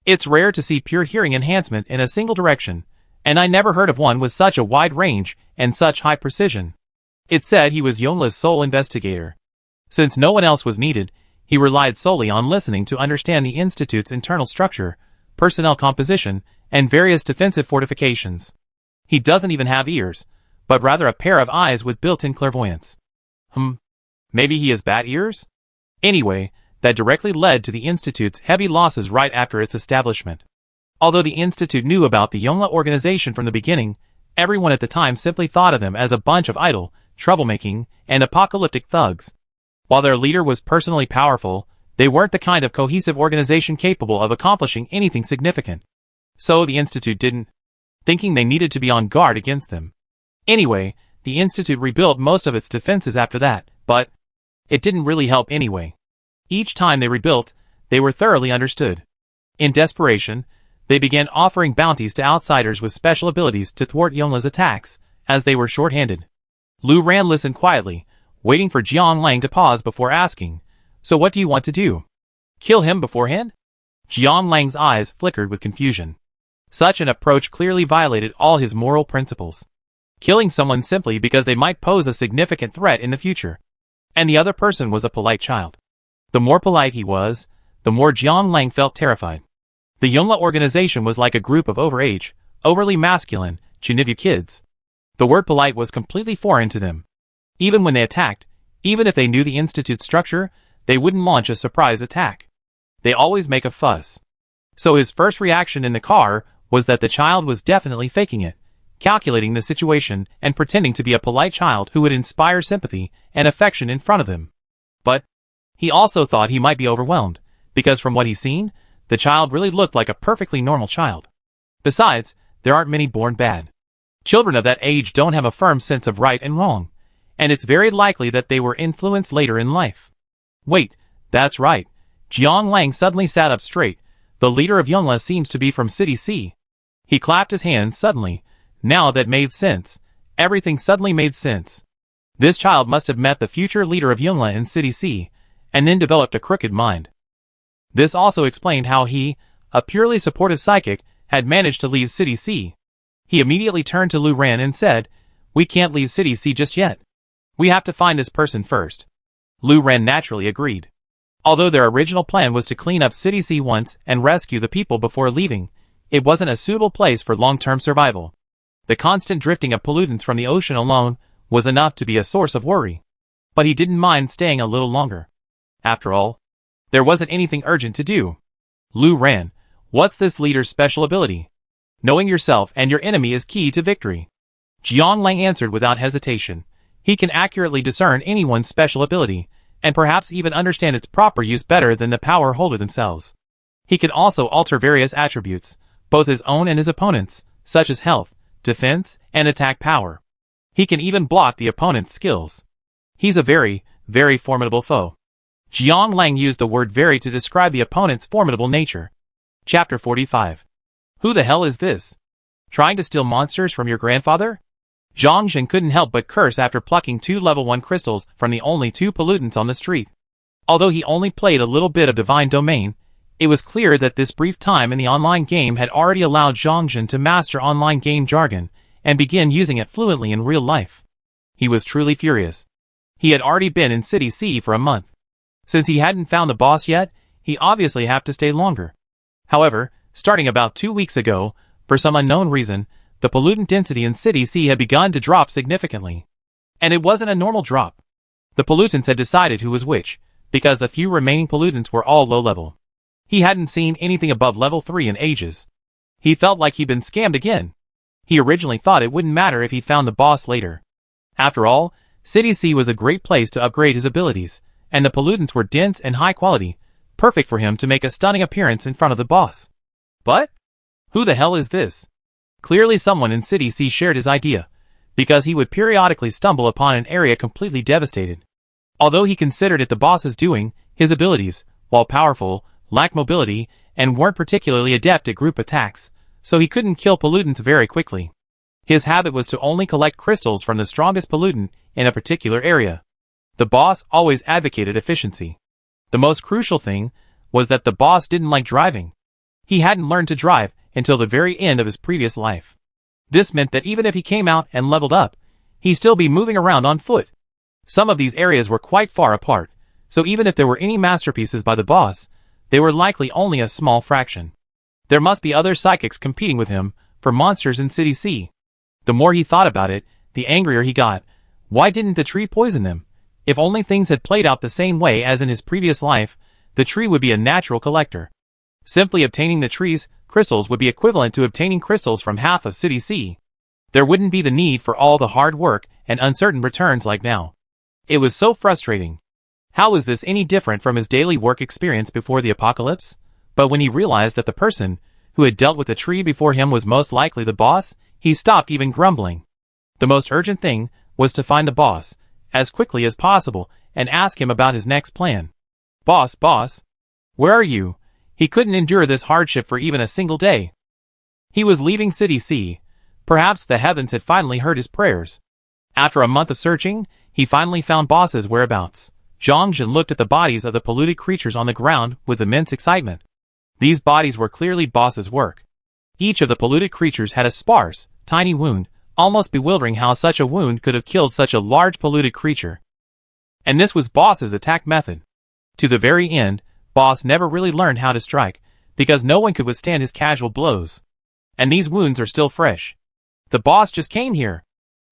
It's rare to see pure hearing enhancement in a single direction, and I never heard of one with such a wide range and such high precision. It said he was Yongla's sole investigator. Since no one else was needed, he relied solely on listening to understand the Institute's internal structure, personnel composition, and various defensive fortifications. He doesn't even have ears, but rather a pair of eyes with built-in clairvoyance. Maybe he has bat ears? Anyway, that directly led to the Institute's heavy losses right after its establishment. Although the Institute knew about the Yongla organization from the beginning, everyone at the time simply thought of them as a bunch of idle, troublemaking, and apocalyptic thugs. While their leader was personally powerful, they weren't the kind of cohesive organization capable of accomplishing anything significant. So the Institute didn't, thinking they needed to be on guard against them. Anyway, the Institute rebuilt most of its defenses after that, but it didn't really help anyway. Each time they rebuilt, they were thoroughly understood. In desperation, they began offering bounties to outsiders with special abilities to thwart Yongla's attacks, as they were short-handed. Lu Ran listened quietly, waiting for Jiang Lang to pause before asking, "So what do you want to do? Kill him beforehand?" Jiang Lang's eyes flickered with confusion. Such an approach clearly violated all his moral principles. Killing someone simply because they might pose a significant threat in the future. And the other person was a polite child. The more polite he was, the more Jiang Lang felt terrified. The Yongla organization was like a group of overage, overly masculine, Chunivu kids. The word polite was completely foreign to them. Even when they attacked, even if they knew the Institute's structure, they wouldn't launch a surprise attack. They always make a fuss. So his first reaction in the car was that the child was definitely faking it, calculating the situation and pretending to be a polite child who would inspire sympathy and affection in front of them. But he also thought he might be overwhelmed, because from what he's seen, the child really looked like a perfectly normal child. Besides, there aren't many born bad. Children of that age don't have a firm sense of right and wrong, and it's very likely that they were influenced later in life. Wait, that's right. Jiang Lang suddenly sat up straight. The leader of Yongla seems to be from City C. He clapped his hands suddenly. Now that made sense. Everything suddenly made sense. This child must have met the future leader of Yongla in City C, and then developed a crooked mind. This also explained how he, a purely supportive psychic, had managed to leave City C. He immediately turned to Lu Ran and said, "We can't leave City C just yet. We have to find this person first." Lu Ran naturally agreed. Although their original plan was to clean up City C once and rescue the people before leaving, it wasn't a suitable place for long-term survival. The constant drifting of pollutants from the ocean alone was enough to be a source of worry. But he didn't mind staying a little longer. After all, there wasn't anything urgent to do. Lu Ran, what's this leader's special ability? Knowing yourself and your enemy is key to victory. Jiang Lang answered without hesitation. He can accurately discern anyone's special ability, and perhaps even understand its proper use better than the power holder themselves. He can also alter various attributes, both his own and his opponent's, such as health, defense, and attack power. He can even block the opponent's skills. He's a very, very formidable foe. Jiang Lang used the word very to describe the opponent's formidable nature. Chapter 45. Who the hell is this? Trying to steal monsters from your grandfather? Zhang Zhen couldn't help but curse after plucking 2 level 1 crystals from the only 2 pollutants on the street. Although he only played a little bit of Divine Domain, it was clear that this brief time in the online game had already allowed Zhang Zhen to master online game jargon and begin using it fluently in real life. He was truly furious. He had already been in City C for a month. Since he hadn't found the boss yet, he obviously had to stay longer. However, starting about 2 weeks ago, for some unknown reason, the pollutant density in City C had begun to drop significantly. And it wasn't a normal drop. The pollutants had decided who was which, because the few remaining pollutants were all low level. He hadn't seen anything above level 3 in ages. He felt like he'd been scammed again. He originally thought it wouldn't matter if he found the boss later. After all, City C was a great place to upgrade his abilities, and the pollutants were dense and high quality, perfect for him to make a stunning appearance in front of the boss. But who the hell is this? Clearly someone in City C shared his idea, because he would periodically stumble upon an area completely devastated. Although he considered it the boss's doing, his abilities, while powerful, lacked mobility, and weren't particularly adept at group attacks, so he couldn't kill pollutants very quickly. His habit was to only collect crystals from the strongest pollutant in a particular area. The boss always advocated efficiency. The most crucial thing was that the boss didn't like driving. He hadn't learned to drive until the very end of his previous life. This meant that even if he came out and leveled up, he'd still be moving around on foot. Some of these areas were quite far apart, so even if there were any masterpieces by the boss, they were likely only a small fraction. There must be other psychics competing with him for monsters in City C. The more he thought about it, the angrier he got. Why didn't the tree poison them? If only things had played out the same way as in his previous life, the tree would be a natural collector. Simply obtaining the tree's crystals would be equivalent to obtaining crystals from half of City C. There wouldn't be the need for all the hard work and uncertain returns like now. It was so frustrating. How was this any different from his daily work experience before the apocalypse? But when he realized that the person who had dealt with the tree before him was most likely the boss, he stopped even grumbling. The most urgent thing was to find the boss, as quickly as possible, and ask him about his next plan. Boss, where are you? He couldn't endure this hardship for even a single day. He was leaving City C. Perhaps the heavens had finally heard his prayers. After a month of searching, he finally found Boss's whereabouts. Zhongjin looked at the bodies of the polluted creatures on the ground with immense excitement. These bodies were clearly Boss's work. Each of the polluted creatures had a sparse, tiny wound, almost bewildering how such a wound could have killed such a large polluted creature. And this was Boss's attack method. To the very end, Boss never really learned how to strike, because no one could withstand his casual blows. And these wounds are still fresh. The boss just came here.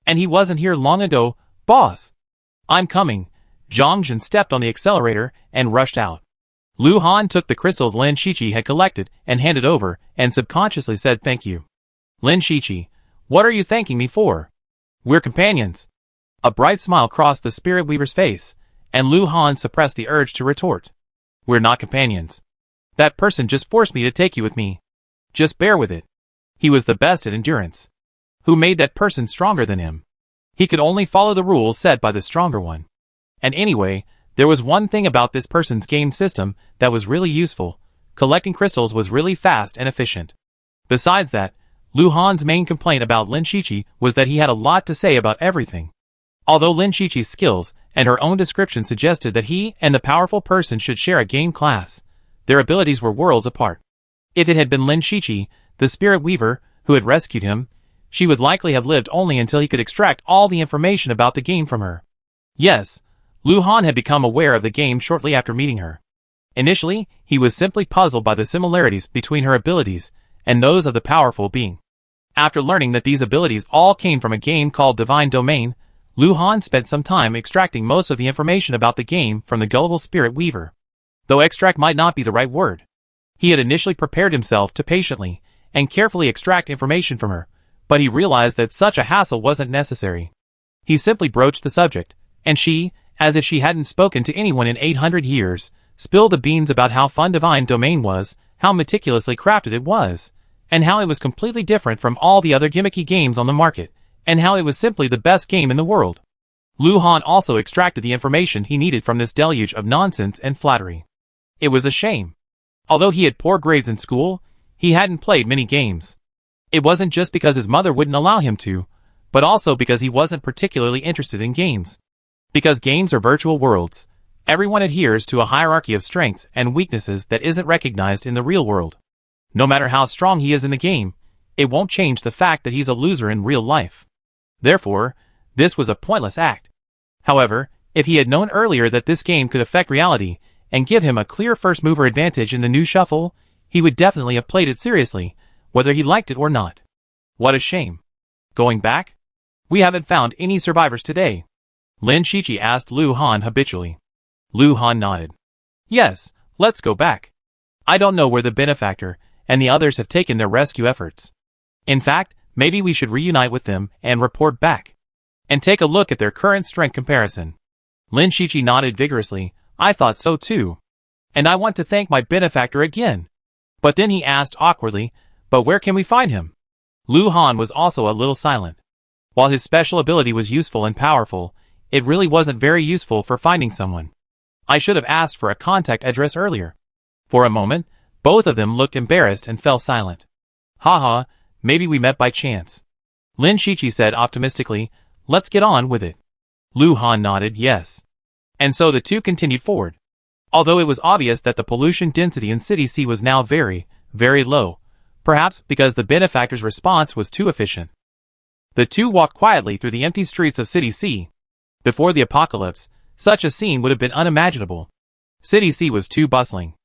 And he wasn't here long ago. Boss! I'm coming. Zhongjin stepped on the accelerator and rushed out. Lu Han took the crystals Lin Shiqi had collected and handed over, and subconsciously said thank you. Lin Shiqi, what are you thanking me for? We're companions. A bright smile crossed the spirit weaver's face, and Lu Han suppressed the urge to retort. We're not companions. That person just forced me to take you with me. Just bear with it. He was the best at endurance. Who made that person stronger than him? He could only follow the rules set by the stronger one. And anyway, there was one thing about this person's game system that was really useful. Collecting crystals was really fast and efficient. Besides that, Lu Han's main complaint about Lin Shiqi was that he had a lot to say about everything. Although Lin Shiqi's skills and her own description suggested that he and the powerful person should share a game class, their abilities were worlds apart. If it had been Lin Shiqi, the spirit weaver, who had rescued him, she would likely have lived only until he could extract all the information about the game from her. Yes, Lu Han had become aware of the game shortly after meeting her. Initially, he was simply puzzled by the similarities between her abilities and those of the powerful being. After learning that these abilities all came from a game called Divine Domain, Lu Han spent some time extracting most of the information about the game from the gullible spirit weaver. Though extract might not be the right word. He had initially prepared himself to patiently and carefully extract information from her, but he realized that such a hassle wasn't necessary. He simply broached the subject, and she, as if she hadn't spoken to anyone in 800 years, spilled the beans about how fun Divine Domain was, how meticulously crafted it was, and how it was completely different from all the other gimmicky games on the market, and how it was simply the best game in the world. Lu Han also extracted the information he needed from this deluge of nonsense and flattery. It was a shame. Although he had poor grades in school, he hadn't played many games. It wasn't just because his mother wouldn't allow him to, but also because he wasn't particularly interested in games. Because games are virtual worlds, everyone adheres to a hierarchy of strengths and weaknesses that isn't recognized in the real world. No matter how strong he is in the game, it won't change the fact that he's a loser in real life. Therefore, this was a pointless act. However, if he had known earlier that this game could affect reality and give him a clear first-mover advantage in the new shuffle, he would definitely have played it seriously, whether he liked it or not. What a shame. Going back? We haven't found any survivors today. Lin Shiqi asked Lu Han habitually. Lu Han nodded. Yes, let's go back. I don't know where the benefactor and the others have taken their rescue efforts. In fact, maybe we should reunite with them and report back. And take a look at their current strength comparison. Lin Shiqi nodded vigorously. I thought so too. And I want to thank my benefactor again. But then he asked awkwardly, but where can we find him? Lu Han was also a little silent. While his special ability was useful and powerful, it really wasn't very useful for finding someone. I should have asked for a contact address earlier. For a moment, both of them looked embarrassed and fell silent. Haha, maybe we met by chance. Lin Shiqi said optimistically, let's get on with it. Lu Han nodded yes. And so the two continued forward. Although it was obvious that the pollution density in City C was now very, very low, perhaps because the benefactor's response was too efficient. The two walked quietly through the empty streets of City C. Before the apocalypse, such a scene would have been unimaginable. City C was too bustling.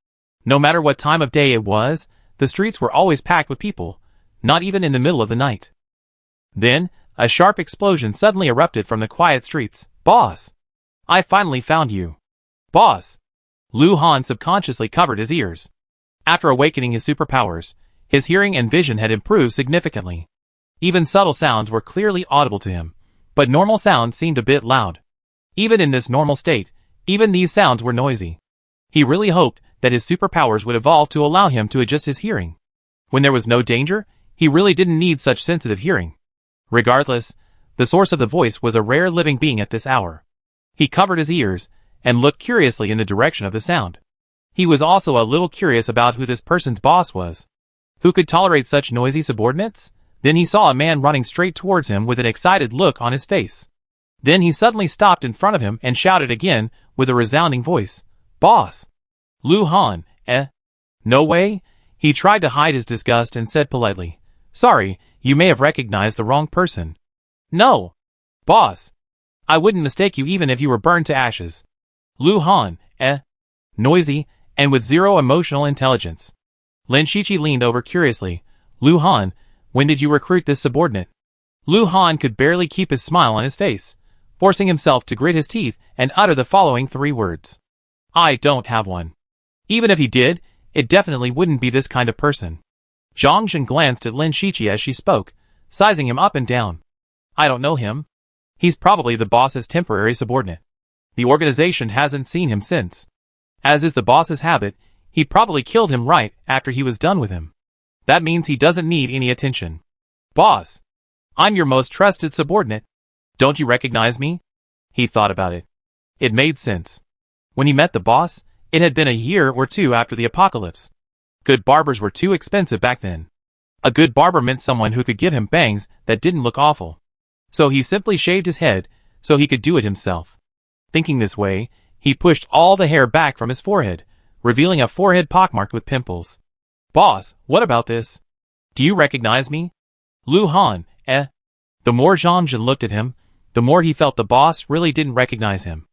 No matter what time of day it was, the streets were always packed with people, not even in the middle of the night. Then, a sharp explosion suddenly erupted from the quiet streets. Boss! I finally found you. Boss! Lu Han subconsciously covered his ears. After awakening his superpowers, his hearing and vision had improved significantly. Even subtle sounds were clearly audible to him, but normal sounds seemed a bit loud. Even in this normal state, Even these sounds were noisy. He really hoped that his superpowers would evolve to allow him to adjust his hearing. When there was no danger, he really didn't need such sensitive hearing. Regardless, the source of the voice was a rare living being at this hour. He covered his ears and looked curiously in the direction of the sound. He was also a little curious about who this person's boss was. Who could tolerate such noisy subordinates? Then he saw a man running straight towards him with an excited look on his face. Then he suddenly stopped in front of him and shouted again with a resounding voice, "Boss! Lu Han, eh? No way?" He tried to hide his disgust and said politely, "Sorry, you may have recognized the wrong person." "No! Boss! I wouldn't mistake you even if you were burned to ashes." Lu Han, eh? Noisy, and with zero emotional intelligence. Lin Shiqi leaned over curiously. "Lu Han, when did you recruit this subordinate?" Lu Han could barely keep his smile on his face, forcing himself to grit his teeth and utter the following 3 words. "I don't have one." Even if he did, it definitely wouldn't be this kind of person. Zhang Zhen glanced at Lin Shiqi as she spoke, sizing him up and down. "I don't know him. He's probably the boss's temporary subordinate. The organization hasn't seen him since. As is the boss's habit, he probably killed him right after he was done with him. That means he doesn't need any attention. Boss, I'm your most trusted subordinate. Don't you recognize me?" He thought about it. It made sense. When he met the boss, it had been a year or 2 after the apocalypse. Good barbers were too expensive back then. A good barber meant someone who could give him bangs that didn't look awful. So he simply shaved his head so he could do it himself. Thinking this way, he pushed all the hair back from his forehead, revealing a forehead pockmarked with pimples. "Boss, what about this? Do you recognize me?" "Lu Han, eh?" The more Zhang Zhen looked at him, the more he felt the boss really didn't recognize him.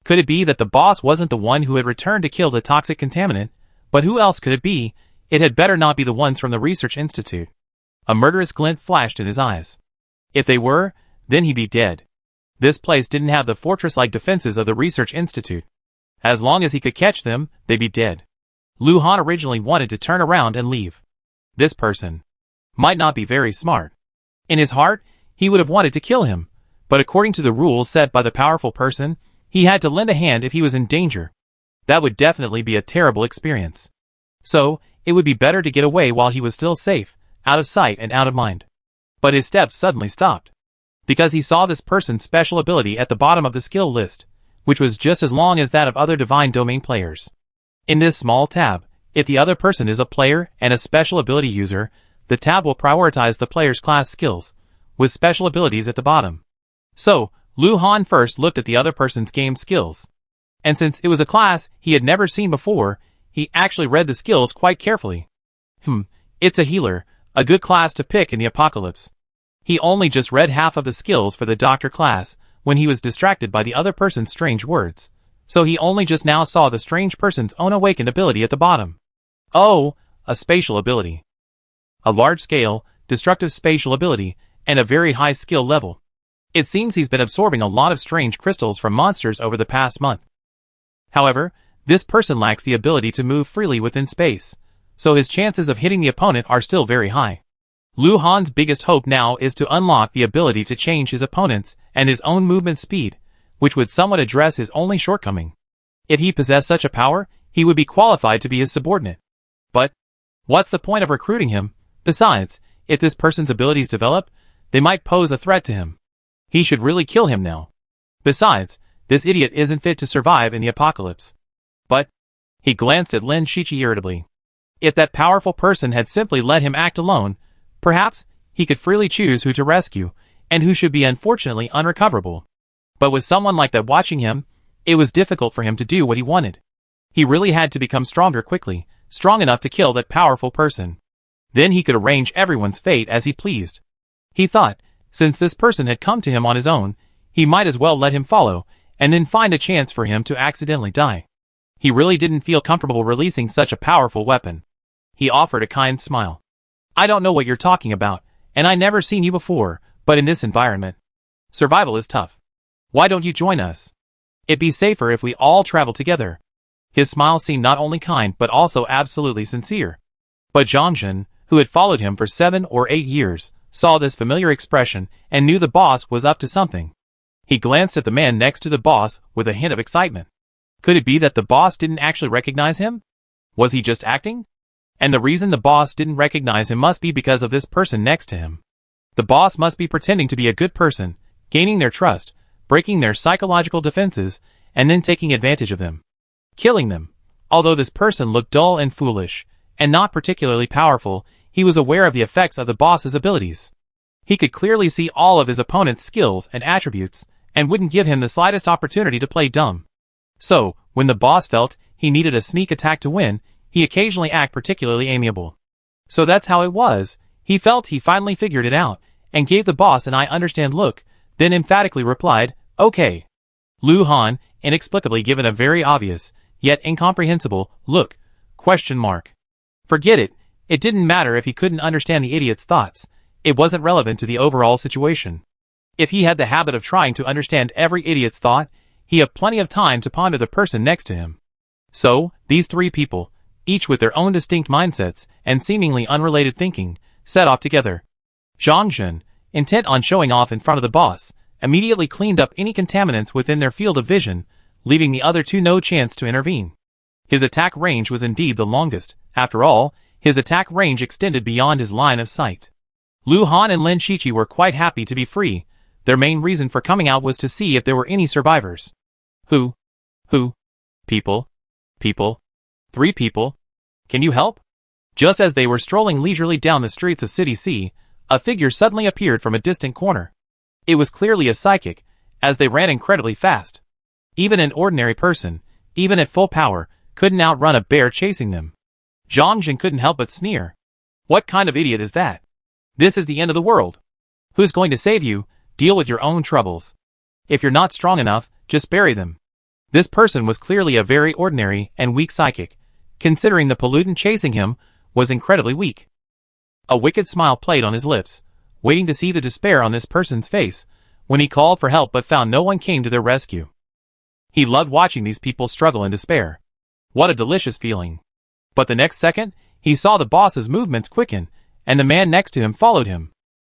Could it be that the boss wasn't the one who had returned to kill the toxic contaminant? But who else could it be? It had better not be the ones from the research institute. A murderous glint flashed in his eyes. If they were, then he'd be dead. This place didn't have the fortress-like defenses of the research institute. As long as he could catch them, they'd be dead. Lu Han originally wanted to turn around and leave. This person might not be very smart. In his heart, he would have wanted to kill him, but according to the rules set by the powerful person, he had to lend a hand if he was in danger. That would definitely be a terrible experience. So, it would be better to get away while he was still safe, out of sight and out of mind. But his steps suddenly stopped. Because he saw this person's special ability at the bottom of the skill list, which was just as long as that of other Divine Domain players. In this small tab, if the other person is a player and a special ability user, the tab will prioritize the player's class skills, with special abilities at the bottom. So, Lu Han first looked at the other person's game skills. And since it was a class he had never seen before, he actually read the skills quite carefully. It's a healer, a good class to pick in the apocalypse. He only just read half of the skills for the doctor class when he was distracted by the other person's strange words. So he only just now saw the strange person's own awakened ability at the bottom. Oh, a spatial ability. A large-scale, destructive spatial ability, and a very high skill level. It seems he's been absorbing a lot of strange crystals from monsters over the past month. However, this person lacks the ability to move freely within space, so his chances of hitting the opponent are still very high. Lu Han's biggest hope now is to unlock the ability to change his opponent's and his own movement speed, which would somewhat address his only shortcoming. If he possessed such a power, he would be qualified to be his subordinate. But what's the point of recruiting him? Besides, if this person's abilities develop, they might pose a threat to him. He should really kill him now. Besides, this idiot isn't fit to survive in the apocalypse. But he glanced at Lin Shiqi irritably. If that powerful person had simply let him act alone, perhaps he could freely choose who to rescue, and who should be unfortunately unrecoverable. But with someone like that watching him, it was difficult for him to do what he wanted. He really had to become stronger quickly, strong enough to kill that powerful person. Then he could arrange everyone's fate as he pleased. He thought, since this person had come to him on his own, he might as well let him follow, and then find a chance for him to accidentally die. He really didn't feel comfortable releasing such a powerful weapon. He offered a kind smile. "I don't know what you're talking about, and I never seen you before, but in this environment, survival is tough. Why don't you join us? It'd be safer if we all travel together." His smile seemed not only kind but also absolutely sincere. But Zhang Zhen, who had followed him for 7 or 8 years, saw this familiar expression and knew the boss was up to something. He glanced at the man next to the boss with a hint of excitement. Could it be that the boss didn't actually recognize him? Was he just acting? And the reason the boss didn't recognize him must be because of this person next to him. The boss must be pretending to be a good person, gaining their trust, breaking their psychological defenses, and then taking advantage of them. Killing them. Although this person looked dull and foolish, and not particularly powerful, he was aware of the effects of the boss's abilities. He could clearly see all of his opponent's skills and attributes, and wouldn't give him the slightest opportunity to play dumb. So, when the boss felt he needed a sneak attack to win, he occasionally acted particularly amiable. So that's how it was. He felt he finally figured it out, and gave the boss an I understand look, then emphatically replied, okay. Lu Han, inexplicably given a very obvious, yet incomprehensible, look, ? Forget it, it didn't matter if he couldn't understand the idiot's thoughts, it wasn't relevant to the overall situation. If he had the habit of trying to understand every idiot's thought, he had plenty of time to ponder the person next to him. So, these three people, each with their own distinct mindsets and seemingly unrelated thinking, set off together. Zhang Jun, intent on showing off in front of the boss, immediately cleaned up any contaminants within their field of vision, leaving the other two no chance to intervene. His attack range was indeed the longest. After all, his attack range extended beyond his line of sight. Lu Han and Lin Shiqi were quite happy to be free. Their main reason for coming out was to see if there were any survivors. Who? People? 3 people? Can you help? Just as they were strolling leisurely down the streets of City C, a figure suddenly appeared from a distant corner. It was clearly a psychic, as they ran incredibly fast. Even an ordinary person, even at full power, couldn't outrun a bear chasing them. Zhang Jin couldn't help but sneer. What kind of idiot is that? This is the end of the world. Who's going to save you? Deal with your own troubles. If you're not strong enough, just bury them. This person was clearly a very ordinary and weak psychic, considering the pollutant chasing him was incredibly weak. A wicked smile played on his lips, waiting to see the despair on this person's face, when he called for help but found no one came to their rescue. He loved watching these people struggle in despair. What a delicious feeling. But the next second, he saw the boss's movements quicken, and the man next to him followed him.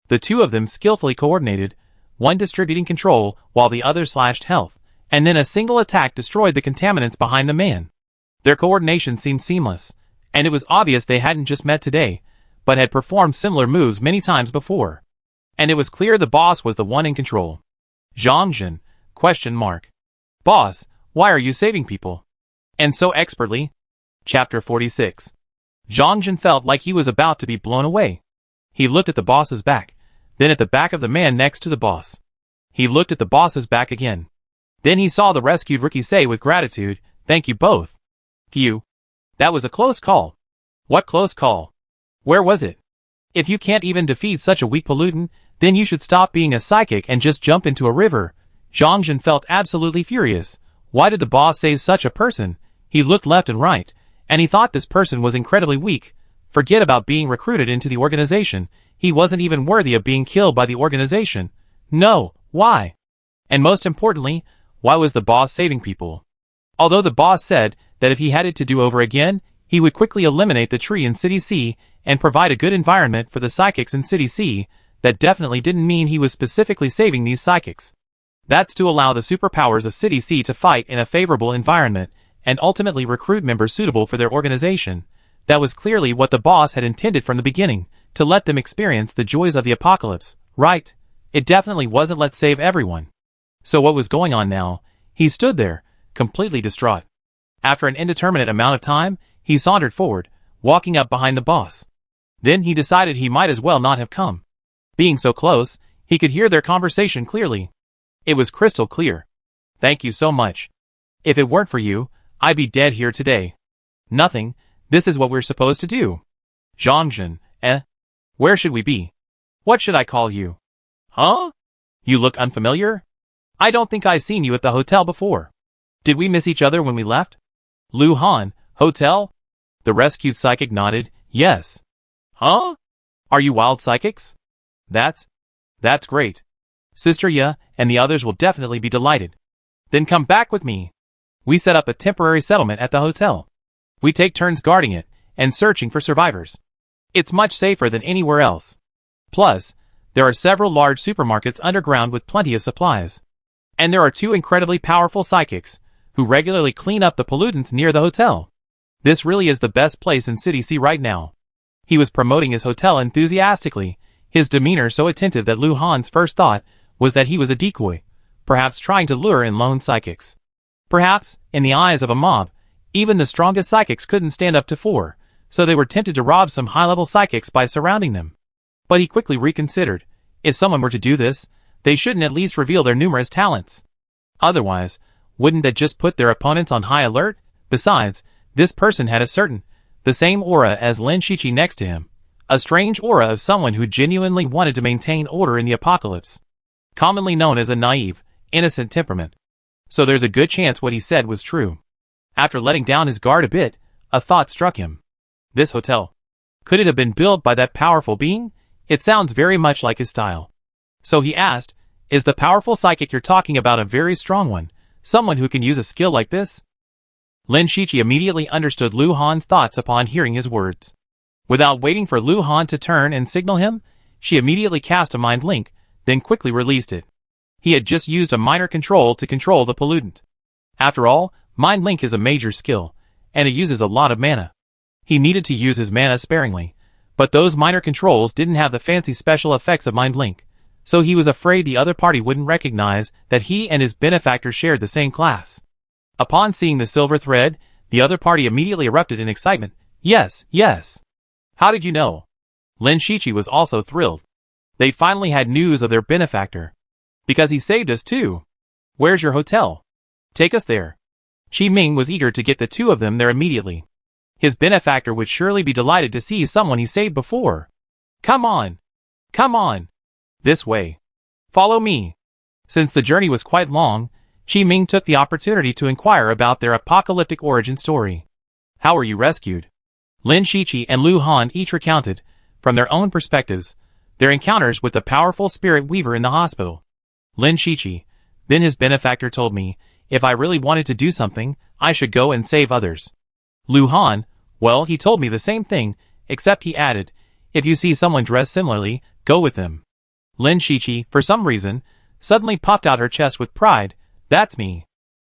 The two of them skillfully coordinated, one distributing control while the other slashed health, and then a single attack destroyed the contaminants behind the man. Their coordination seemed seamless, and it was obvious they hadn't just met today, but had performed similar moves many times before. And it was clear the boss was the one in control. Zhang Jin, ? Boss, why are you saving people? And so expertly? Chapter 46. Zhang Jin felt like he was about to be blown away. He looked at the boss's back, then at the back of the man next to the boss. He looked at the boss's back again. Then he saw the rescued rookie say with gratitude, thank you both. Phew. That was a close call. What close call? Where was it? If you can't even defeat such a weak pollutant, then you should stop being a psychic and just jump into a river. Zhang Jin felt absolutely furious. Why did the boss save such a person? He looked left and right, and he thought this person was incredibly weak. Forget about being recruited into the organization. He wasn't even worthy of being killed by the organization. No, why? And most importantly, why was the boss saving people? Although the boss said that if he had it to do over again, he would quickly eliminate the tree in City C and provide a good environment for the psychics in City C, that definitely didn't mean he was specifically saving these psychics. That's to allow the superpowers of City C to fight in a favorable environment and ultimately recruit members suitable for their organization. That was clearly what the boss had intended from the beginning, to let them experience the joys of the apocalypse, right? It definitely wasn't let's save everyone. So what was going on now? He stood there, completely distraught. After an indeterminate amount of time, he sauntered forward, walking up behind the boss. Then he decided he might as well not have come. Being so close, he could hear their conversation clearly. It was crystal clear. Thank you so much. If it weren't for you, I'd be dead here today. Nothing, this is what we're supposed to do. Zhang Jin, Where should we be? What should I call you? Huh? You look unfamiliar? I don't think I've seen you at the hotel before. Did we miss each other when we left? Lu Han, hotel? The rescued psychic nodded, yes. Huh? Are you wild psychics? That's great. Sister Ya and the others will definitely be delighted. Then come back with me. We set up a temporary settlement at the hotel. We take turns guarding it and searching for survivors. It's much safer than anywhere else. Plus, there are several large supermarkets underground with plenty of supplies. And there are 2 incredibly powerful psychics who regularly clean up the pollutants near the hotel. This really is the best place in City C right now. He was promoting his hotel enthusiastically, his demeanor so attentive that Lu Han's first thought was that he was a decoy, perhaps trying to lure in lone psychics. Perhaps, in the eyes of a mob, even the strongest psychics couldn't stand up to 4, so they were tempted to rob some high-level psychics by surrounding them. But he quickly reconsidered. If someone were to do this, they shouldn't at least reveal their numerous talents. Otherwise, wouldn't that just put their opponents on high alert? Besides, this person had the same aura as Lin Shiqi next to him. A strange aura of someone who genuinely wanted to maintain order in the apocalypse. Commonly known as a naive, innocent temperament. So there's a good chance what he said was true. After letting down his guard a bit, a thought struck him. This hotel. Could it have been built by that powerful being? It sounds very much like his style. So he asked, is the powerful psychic you're talking about a very strong one? Someone who can use a skill like this? Lin Shiqi immediately understood Lu Han's thoughts upon hearing his words. Without waiting for Lu Han to turn and signal him, she immediately cast a mind link, then quickly released it. He had just used a minor control to control the pollutant. After all, mind link is a major skill, and it uses a lot of mana. He needed to use his mana sparingly, but those minor controls didn't have the fancy special effects of mind link, so he was afraid the other party wouldn't recognize that he and his benefactor shared the same class. Upon seeing the silver thread, the other party immediately erupted in excitement. Yes, yes. How did you know? Lin Shiqi was also thrilled. They finally had news of their benefactor. Because he saved us too. Where's your hotel? Take us there. Qi Ming was eager to get the two of them there immediately. His benefactor would surely be delighted to see someone he saved before. Come on. Come on. This way. Follow me. Since the journey was quite long, Qi Ming took the opportunity to inquire about their apocalyptic origin story. How were you rescued? Lin Shiqi and Lu Han each recounted, from their own perspectives, their encounters with the powerful spirit weaver in the hospital. Lin Shiqi, then his benefactor told me, if I really wanted to do something, I should go and save others. Lu Han, well, he told me the same thing, except he added, if you see someone dressed similarly, go with them. Lin Shiqi, for some reason, suddenly puffed out her chest with pride. That's me.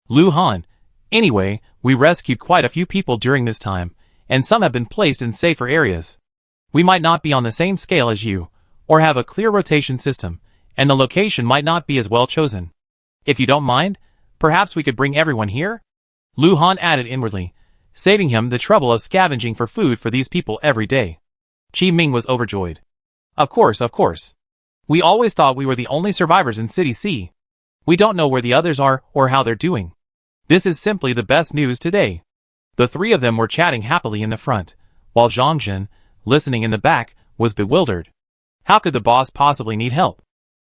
Lu Han, anyway, we rescued quite a few people during this time, and some have been placed in safer areas. We might not be on the same scale as you, or have a clear rotation system, and the location might not be as well chosen. If you don't mind, perhaps we could bring everyone here? Lu Han added inwardly, saving him the trouble of scavenging for food for these people every day. Qi Ming was overjoyed. Of course, of course. We always thought we were the only survivors in City C. We don't know where the others are or how they're doing. This is simply the best news today. The three of them were chatting happily in the front, while Zhongjin, listening in the back, was bewildered. How could the boss possibly need help?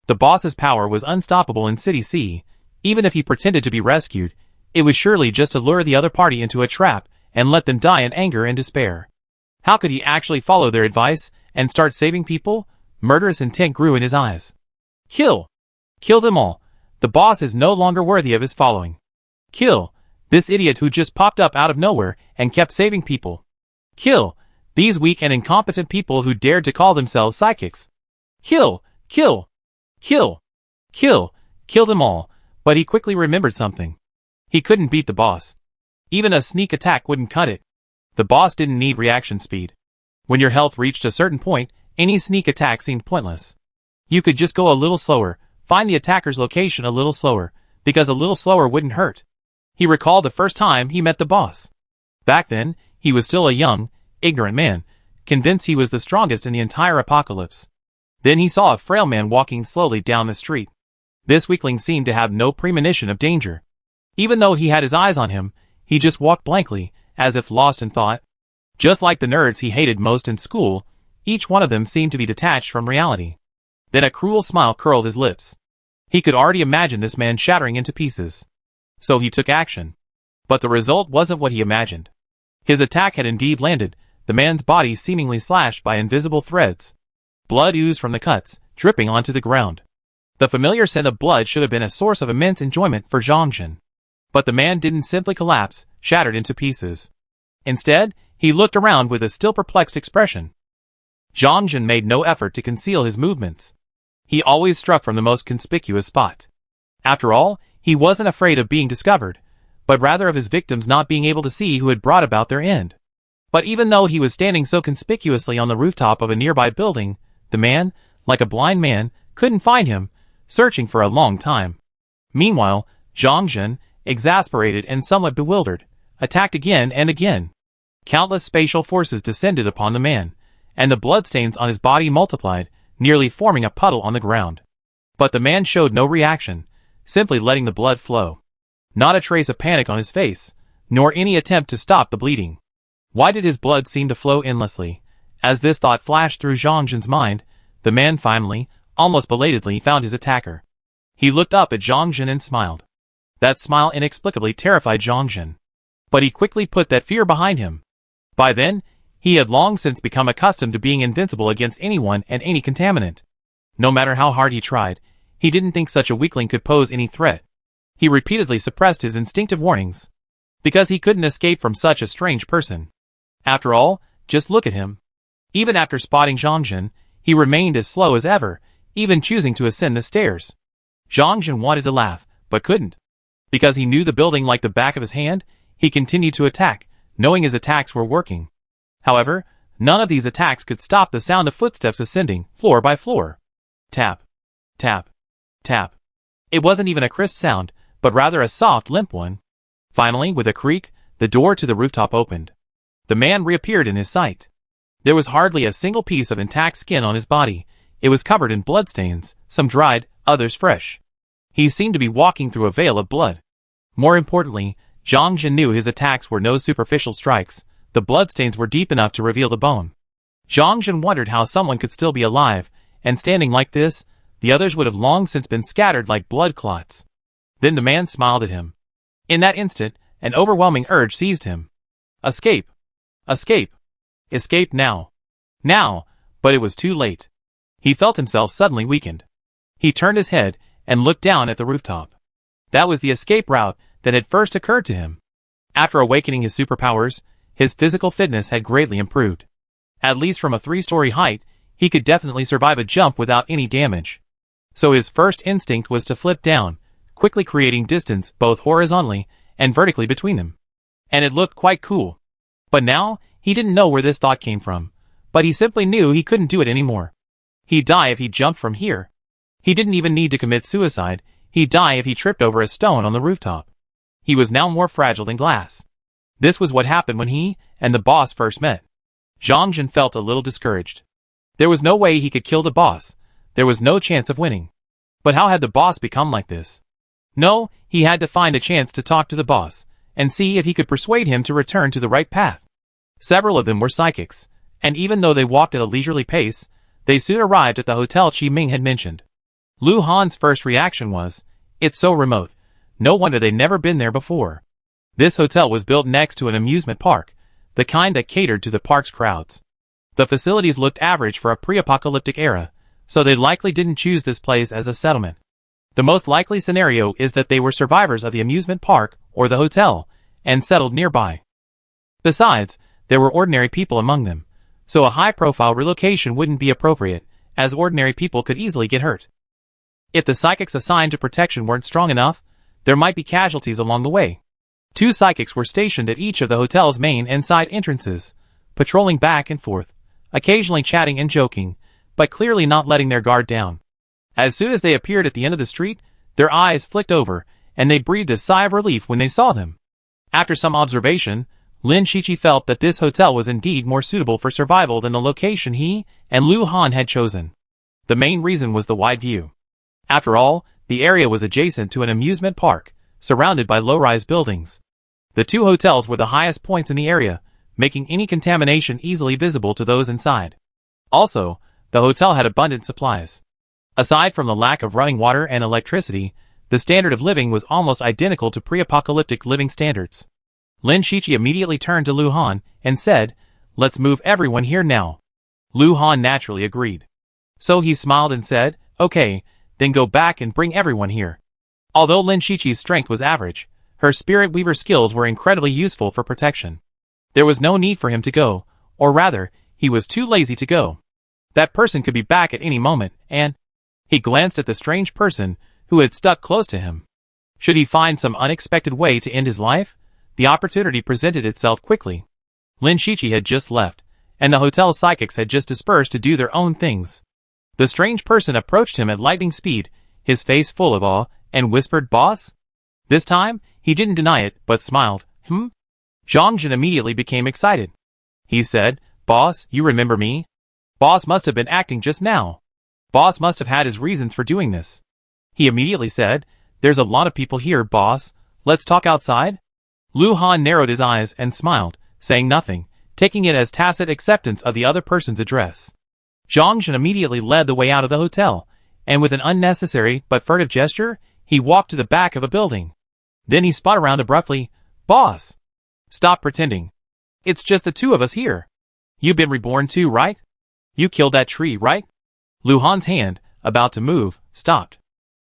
The boss's power was unstoppable in City C. Even if he pretended to be rescued, it was surely just to lure the other party into a trap and let them die in anger and despair. How could he actually follow their advice and start saving people? Murderous intent grew in his eyes. Kill! Kill them all. The boss is no longer worthy of his following. Kill! This idiot who just popped up out of nowhere and kept saving people. Kill! These weak and incompetent people who dared to call themselves psychics. Kill! Kill! Kill! Kill! Kill them all. But he quickly remembered something. He couldn't beat the boss. Even a sneak attack wouldn't cut it. The boss didn't need reaction speed. When your health reached a certain point, any sneak attack seemed pointless. You could just go a little slower, find the attacker's location a little slower, because a little slower wouldn't hurt. He recalled the first time he met the boss. Back then, he was still a young, ignorant man, convinced he was the strongest in the entire apocalypse. Then he saw a frail man walking slowly down the street. This weakling seemed to have no premonition of danger. Even though he had his eyes on him, he just walked blankly, as if lost in thought. Just like the nerds he hated most in school, each one of them seemed to be detached from reality. Then a cruel smile curled his lips. He could already imagine this man shattering into pieces. So he took action. But the result wasn't what he imagined. His attack had indeed landed, the man's body seemingly slashed by invisible threads. Blood oozed from the cuts, dripping onto the ground. The familiar scent of blood should have been a source of immense enjoyment for Zhongjin. But the man didn't simply collapse, shattered into pieces. Instead, he looked around with a still perplexed expression. Zhongjin made no effort to conceal his movements. He always struck from the most conspicuous spot. After all, he wasn't afraid of being discovered, but rather of his victims not being able to see who had brought about their end. But even though he was standing so conspicuously on the rooftop of a nearby building, the man, like a blind man, couldn't find him, searching for a long time. Meanwhile, Zhang Jin, exasperated and somewhat bewildered, attacked again and again. Countless spatial forces descended upon the man, and the bloodstains on his body multiplied, nearly forming a puddle on the ground. But the man showed no reaction, simply letting the blood flow. Not a trace of panic on his face, nor any attempt to stop the bleeding. Why did his blood seem to flow endlessly? As this thought flashed through Zhang Jin's mind, the man finally, almost belatedly, found his attacker. He looked up at Zhang Jin and smiled. That smile inexplicably terrified Zhang Jin. But he quickly put that fear behind him. By then, he had long since become accustomed to being invincible against anyone and any contaminant. No matter how hard he tried, he didn't think such a weakling could pose any threat. He repeatedly suppressed his instinctive warnings, because he couldn't escape from such a strange person. After all, just look at him. Even after spotting Zhang Jin, he remained as slow as ever, even choosing to ascend the stairs. Zhang Jin wanted to laugh, but couldn't. Because he knew the building like the back of his hand, he continued to attack, knowing his attacks were working. However, none of these attacks could stop the sound of footsteps ascending, floor by floor. Tap. Tap. Tap. It wasn't even a crisp sound, but rather a soft, limp one. Finally, with a creak, the door to the rooftop opened. The man reappeared in his sight. There was hardly a single piece of intact skin on his body. It was covered in bloodstains, some dried, others fresh. He seemed to be walking through a veil of blood. More importantly, Zhang Jin knew his attacks were no superficial strikes. The bloodstains were deep enough to reveal the bone. Zhang Jin wondered how someone could still be alive, and standing like this, the others would have long since been scattered like blood clots. Then the man smiled at him. In that instant, an overwhelming urge seized him. Escape! Escape! Escape now! Now! But it was too late. He felt himself suddenly weakened. He turned his head and looked down at the rooftop. That was the escape route that had first occurred to him. After awakening his superpowers, his physical fitness had greatly improved. At least from a 3-story height, he could definitely survive a jump without any damage. So his first instinct was to flip down, quickly creating distance both horizontally and vertically between them. And it looked quite cool. But now, he didn't know where this thought came from, but he simply knew he couldn't do it anymore. He'd die if he jumped from here. He didn't even need to commit suicide. He'd die if he tripped over a stone on the rooftop. He was now more fragile than glass. This was what happened when he and the boss first met. Zhang Jin felt a little discouraged. There was no way he could kill the boss. There was no chance of winning. But how had the boss become like this? No, he had to find a chance to talk to the boss, and see if he could persuade him to return to the right path. Several of them were psychics, and even though they walked at a leisurely pace, they soon arrived at the hotel Qi Ming had mentioned. Lu Han's first reaction was, "It's so remote. No wonder they'd never been there before." This hotel was built next to an amusement park, the kind that catered to the park's crowds. The facilities looked average for a pre-apocalyptic era, so they likely didn't choose this place as a settlement. The most likely scenario is that they were survivors of the amusement park or the hotel, and settled nearby. Besides, there were ordinary people among them, so a high-profile relocation wouldn't be appropriate, as ordinary people could easily get hurt. If the psychics assigned to protection weren't strong enough, there might be casualties along the way. 2 psychics were stationed at each of the hotel's main and side entrances, patrolling back and forth, occasionally chatting and joking, but clearly not letting their guard down. As soon as they appeared at the end of the street, their eyes flicked over, and they breathed a sigh of relief when they saw them. After some observation, Lin Shiqi felt that this hotel was indeed more suitable for survival than the location he and Lu Han had chosen. The main reason was the wide view. After all, the area was adjacent to an amusement park, surrounded by low-rise buildings. The 2 hotels were the highest points in the area, making any contamination easily visible to those inside. Also, the hotel had abundant supplies. Aside from the lack of running water and electricity, the standard of living was almost identical to pre-apocalyptic living standards. Lin Shiqi immediately turned to Lu Han and said, "Let's move everyone here now." Lu Han naturally agreed. So he smiled and said, "Okay, then go back and bring everyone here." Although Lin Shiqi's strength was average, her spirit weaver skills were incredibly useful for protection. There was no need for him to go, or rather, he was too lazy to go. That person could be back at any moment, and he glanced at the strange person who had stuck close to him. Should he find some unexpected way to end his life? The opportunity presented itself quickly. Lin Shichi had just left, and the hotel's psychics had just dispersed to do their own things. The strange person approached him at lightning speed, his face full of awe, and whispered, "Boss?" This time, he didn't deny it, but smiled. Zhang Jin immediately became excited. He said, "Boss, you remember me? Boss must have been acting just now. Boss must have had his reasons for doing this." He immediately said, "There's a lot of people here, boss. Let's talk outside?" Lu Han narrowed his eyes and smiled, saying nothing, taking it as tacit acceptance of the other person's address. Zhang Jin immediately led the way out of the hotel, and with an unnecessary but furtive gesture, he walked to the back of a building. Then he spun around abruptly. "Boss! Stop pretending. It's just the two of us here. You've been reborn too, right? You killed that tree, right?" Lu Han's hand, about to move, stopped.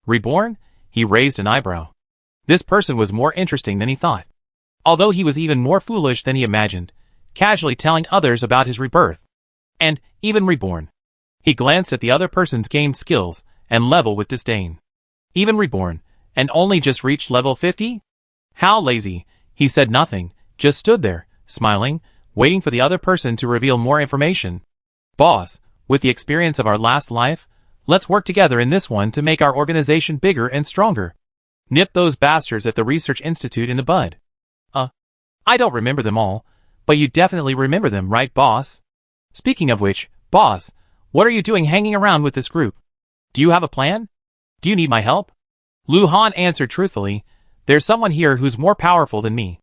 "Reborn?" He raised an eyebrow. This person was more interesting than he thought. Although he was even more foolish than he imagined, casually telling others about his rebirth. And, even reborn. He glanced at the other person's game skills, and level with disdain. Even reborn, and only just reached level 50? How lazy. He said nothing, just stood there, smiling, waiting for the other person to reveal more information. "Boss, with the experience of our last life, let's work together in this one to make our organization bigger and stronger. Nip those bastards at the Research Institute in the bud." I don't remember them all, but you definitely remember them, right, boss? Speaking of which, boss, what are you doing hanging around with this group? Do you have a plan? Do you need my help? Lu Han answered truthfully, "There's someone here who's more powerful than me."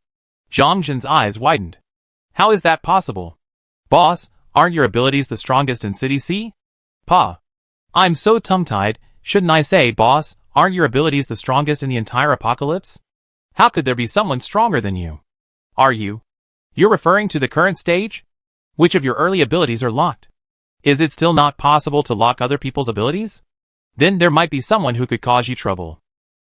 Zhang Jin's eyes widened. "How is that possible? Boss, aren't your abilities the strongest in City C? Pa. I'm so tongue-tied, shouldn't I say, boss, aren't your abilities the strongest in the entire apocalypse? How could there be someone stronger than you? Are you? You're referring to the current stage? Which of your early abilities are locked? Is it still not possible to lock other people's abilities? Then there might be someone who could cause you trouble."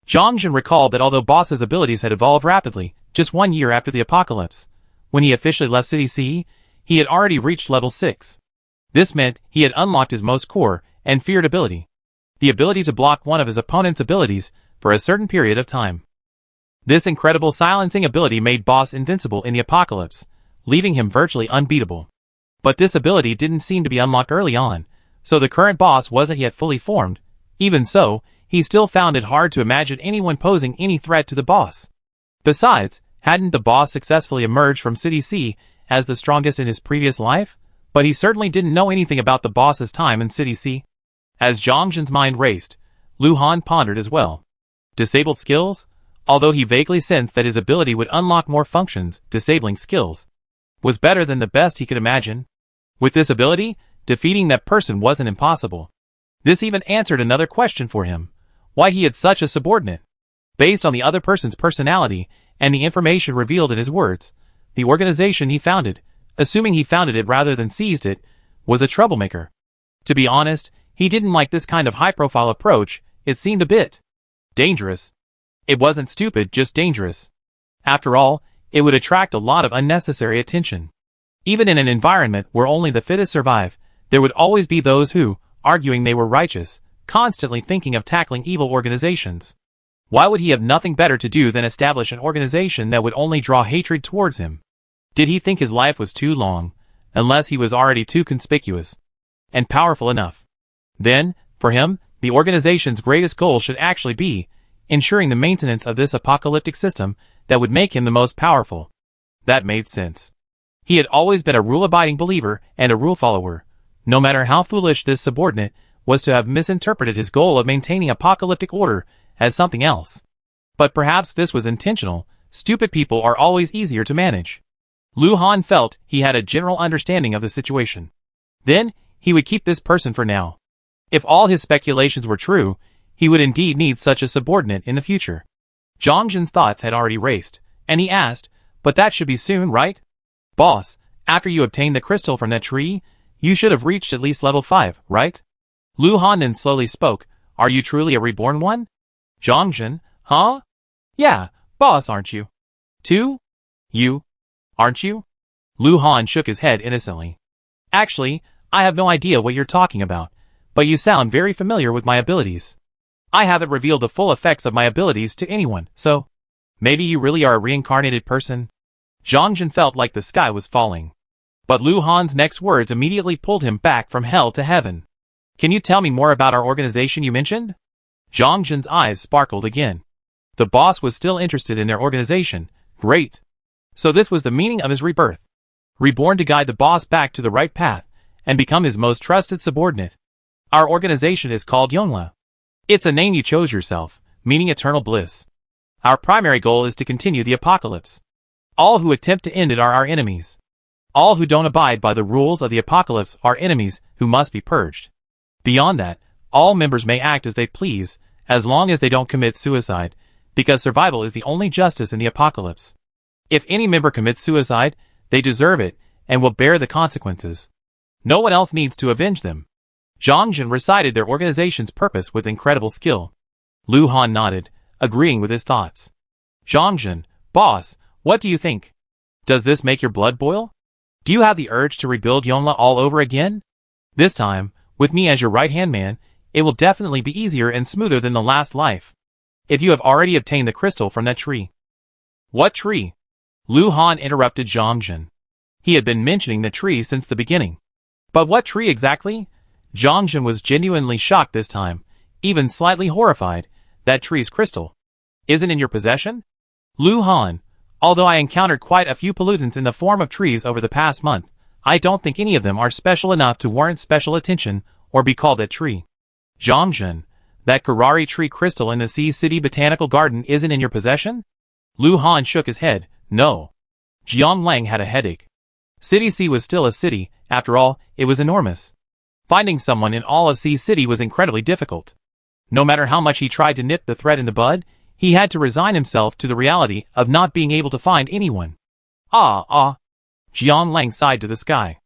Zhang Jin recalled that although Boss's abilities had evolved rapidly, just 1 year after the apocalypse, when he officially left City C, he had already reached level 6. This meant he had unlocked his most core and feared ability. The ability to block one of his opponent's abilities for a certain period of time. This incredible silencing ability made Boss invincible in the apocalypse, leaving him virtually unbeatable. But this ability didn't seem to be unlocked early on, so the current Boss wasn't yet fully formed. Even so, he still found it hard to imagine anyone posing any threat to the Boss. Besides, hadn't the Boss successfully emerged from City C as the strongest in his previous life? But he certainly didn't know anything about the Boss's time in City C. As Zhang Jin's mind raced, Lu Han pondered as well. Disabled skills? Although he vaguely sensed that his ability would unlock more functions, disabling skills was better than the best he could imagine. With this ability, defeating that person wasn't impossible. This even answered another question for him: why he had such a subordinate. Based on the other person's personality and the information revealed in his words, the organization he founded, assuming he founded it rather than seized it, was a troublemaker. To be honest, he didn't like this kind of high-profile approach. It seemed a bit dangerous. It wasn't stupid, just dangerous. After all, it would attract a lot of unnecessary attention. Even in an environment where only the fittest survive, there would always be those who, arguing they were righteous, constantly thinking of tackling evil organizations. Why would he have nothing better to do than establish an organization that would only draw hatred towards him? Did he think his life was too long, unless he was already too conspicuous and powerful enough? Then, for him, the organization's greatest goal should actually be ensuring the maintenance of this apocalyptic system that would make him the most powerful. That made sense. He had always been a rule-abiding believer and a rule follower, no matter how foolish this subordinate was to have misinterpreted his goal of maintaining apocalyptic order as something else. But perhaps this was intentional. Stupid people are always easier to manage. Lu Han felt he had a general understanding of the situation. Then, he would keep this person for now. If all his speculations were true, he would indeed need such a subordinate in the future. Zhang Jin's thoughts had already raced, and he asked, "But that should be soon, right? Boss, after you obtained the crystal from that tree, you should have reached at least level 5, right?" Lu Han then slowly spoke, "Are you truly a reborn one?" Zhang Jin, "Huh? Yeah, boss, aren't you? Too? You? Aren't you?" Lu Han shook his head innocently. "Actually, I have no idea what you're talking about, but you sound very familiar with my abilities." I haven't revealed the full effects of my abilities to anyone, so maybe you really are a reincarnated person? Zhongjin felt like the sky was falling. But Lu Han's next words immediately pulled him back from hell to heaven. Can you tell me more about our organization you mentioned? Zhongjin's eyes sparkled again. The boss was still interested in their organization. Great. So this was the meaning of his rebirth. Reborn to guide the boss back to the right path and become his most trusted subordinate. Our organization is called Yongla. It's a name you chose yourself, meaning eternal bliss. Our primary goal is to continue the apocalypse. All who attempt to end it are our enemies. All who don't abide by the rules of the apocalypse are enemies who must be purged. Beyond that, all members may act as they please, as long as they don't commit suicide, because survival is the only justice in the apocalypse. If any member commits suicide, they deserve it, and will bear the consequences. No one else needs to avenge them. Zhongjin recited their organization's purpose with incredible skill. Lu Han nodded, agreeing with his thoughts. Zhongjin, boss, what do you think? Does this make your blood boil? Do you have the urge to rebuild Yongla all over again? This time, with me as your right-hand man, it will definitely be easier and smoother than the last life. If you have already obtained the crystal from that tree. What tree? Lu Han interrupted Zhongjin. He had been mentioning the tree since the beginning. But what tree exactly? Zhongjin was genuinely shocked this time, even slightly horrified. That tree's crystal isn't in your possession? Lu Han, although I encountered quite a few pollutants in the form of trees over the past month, I don't think any of them are special enough to warrant special attention or be called a tree. Zhongjin, that Karari tree crystal in the Sea City Botanical Garden isn't in your possession? Lu Han shook his head. No. Jiang Lang had a headache. City C was still a city, after all, it was enormous. Finding someone in all of Sea City was incredibly difficult. No matter how much he tried to nip the threat in the bud, he had to resign himself to the reality of not being able to find anyone. Jiang Lang sighed to the sky.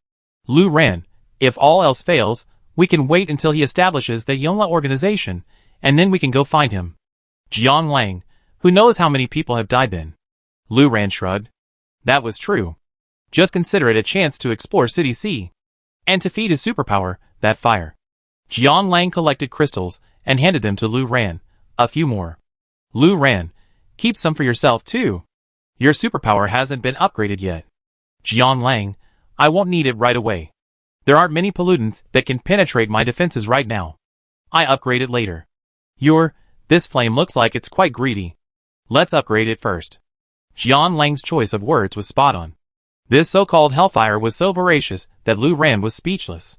Lu Ran, if all else fails, we can wait until he establishes the Yongla organization, and then we can go find him. Jiang Lang, who knows how many people have died then? Lu Ran shrugged. That was true. Just consider it a chance to explore City C. And to feed his superpower, that fire. Jiang Lang collected crystals and handed them to Lu Ran. A few more. Lu Ran, keep some for yourself too. Your superpower hasn't been upgraded yet. Jiang Lang, I won't need it right away. There aren't many pollutants that can penetrate my defenses right now. I upgrade it later. This flame looks like it's quite greedy. Let's upgrade it first. Jiang Lang's choice of words was spot on. This so-called hellfire was so voracious that Lu Ran was speechless.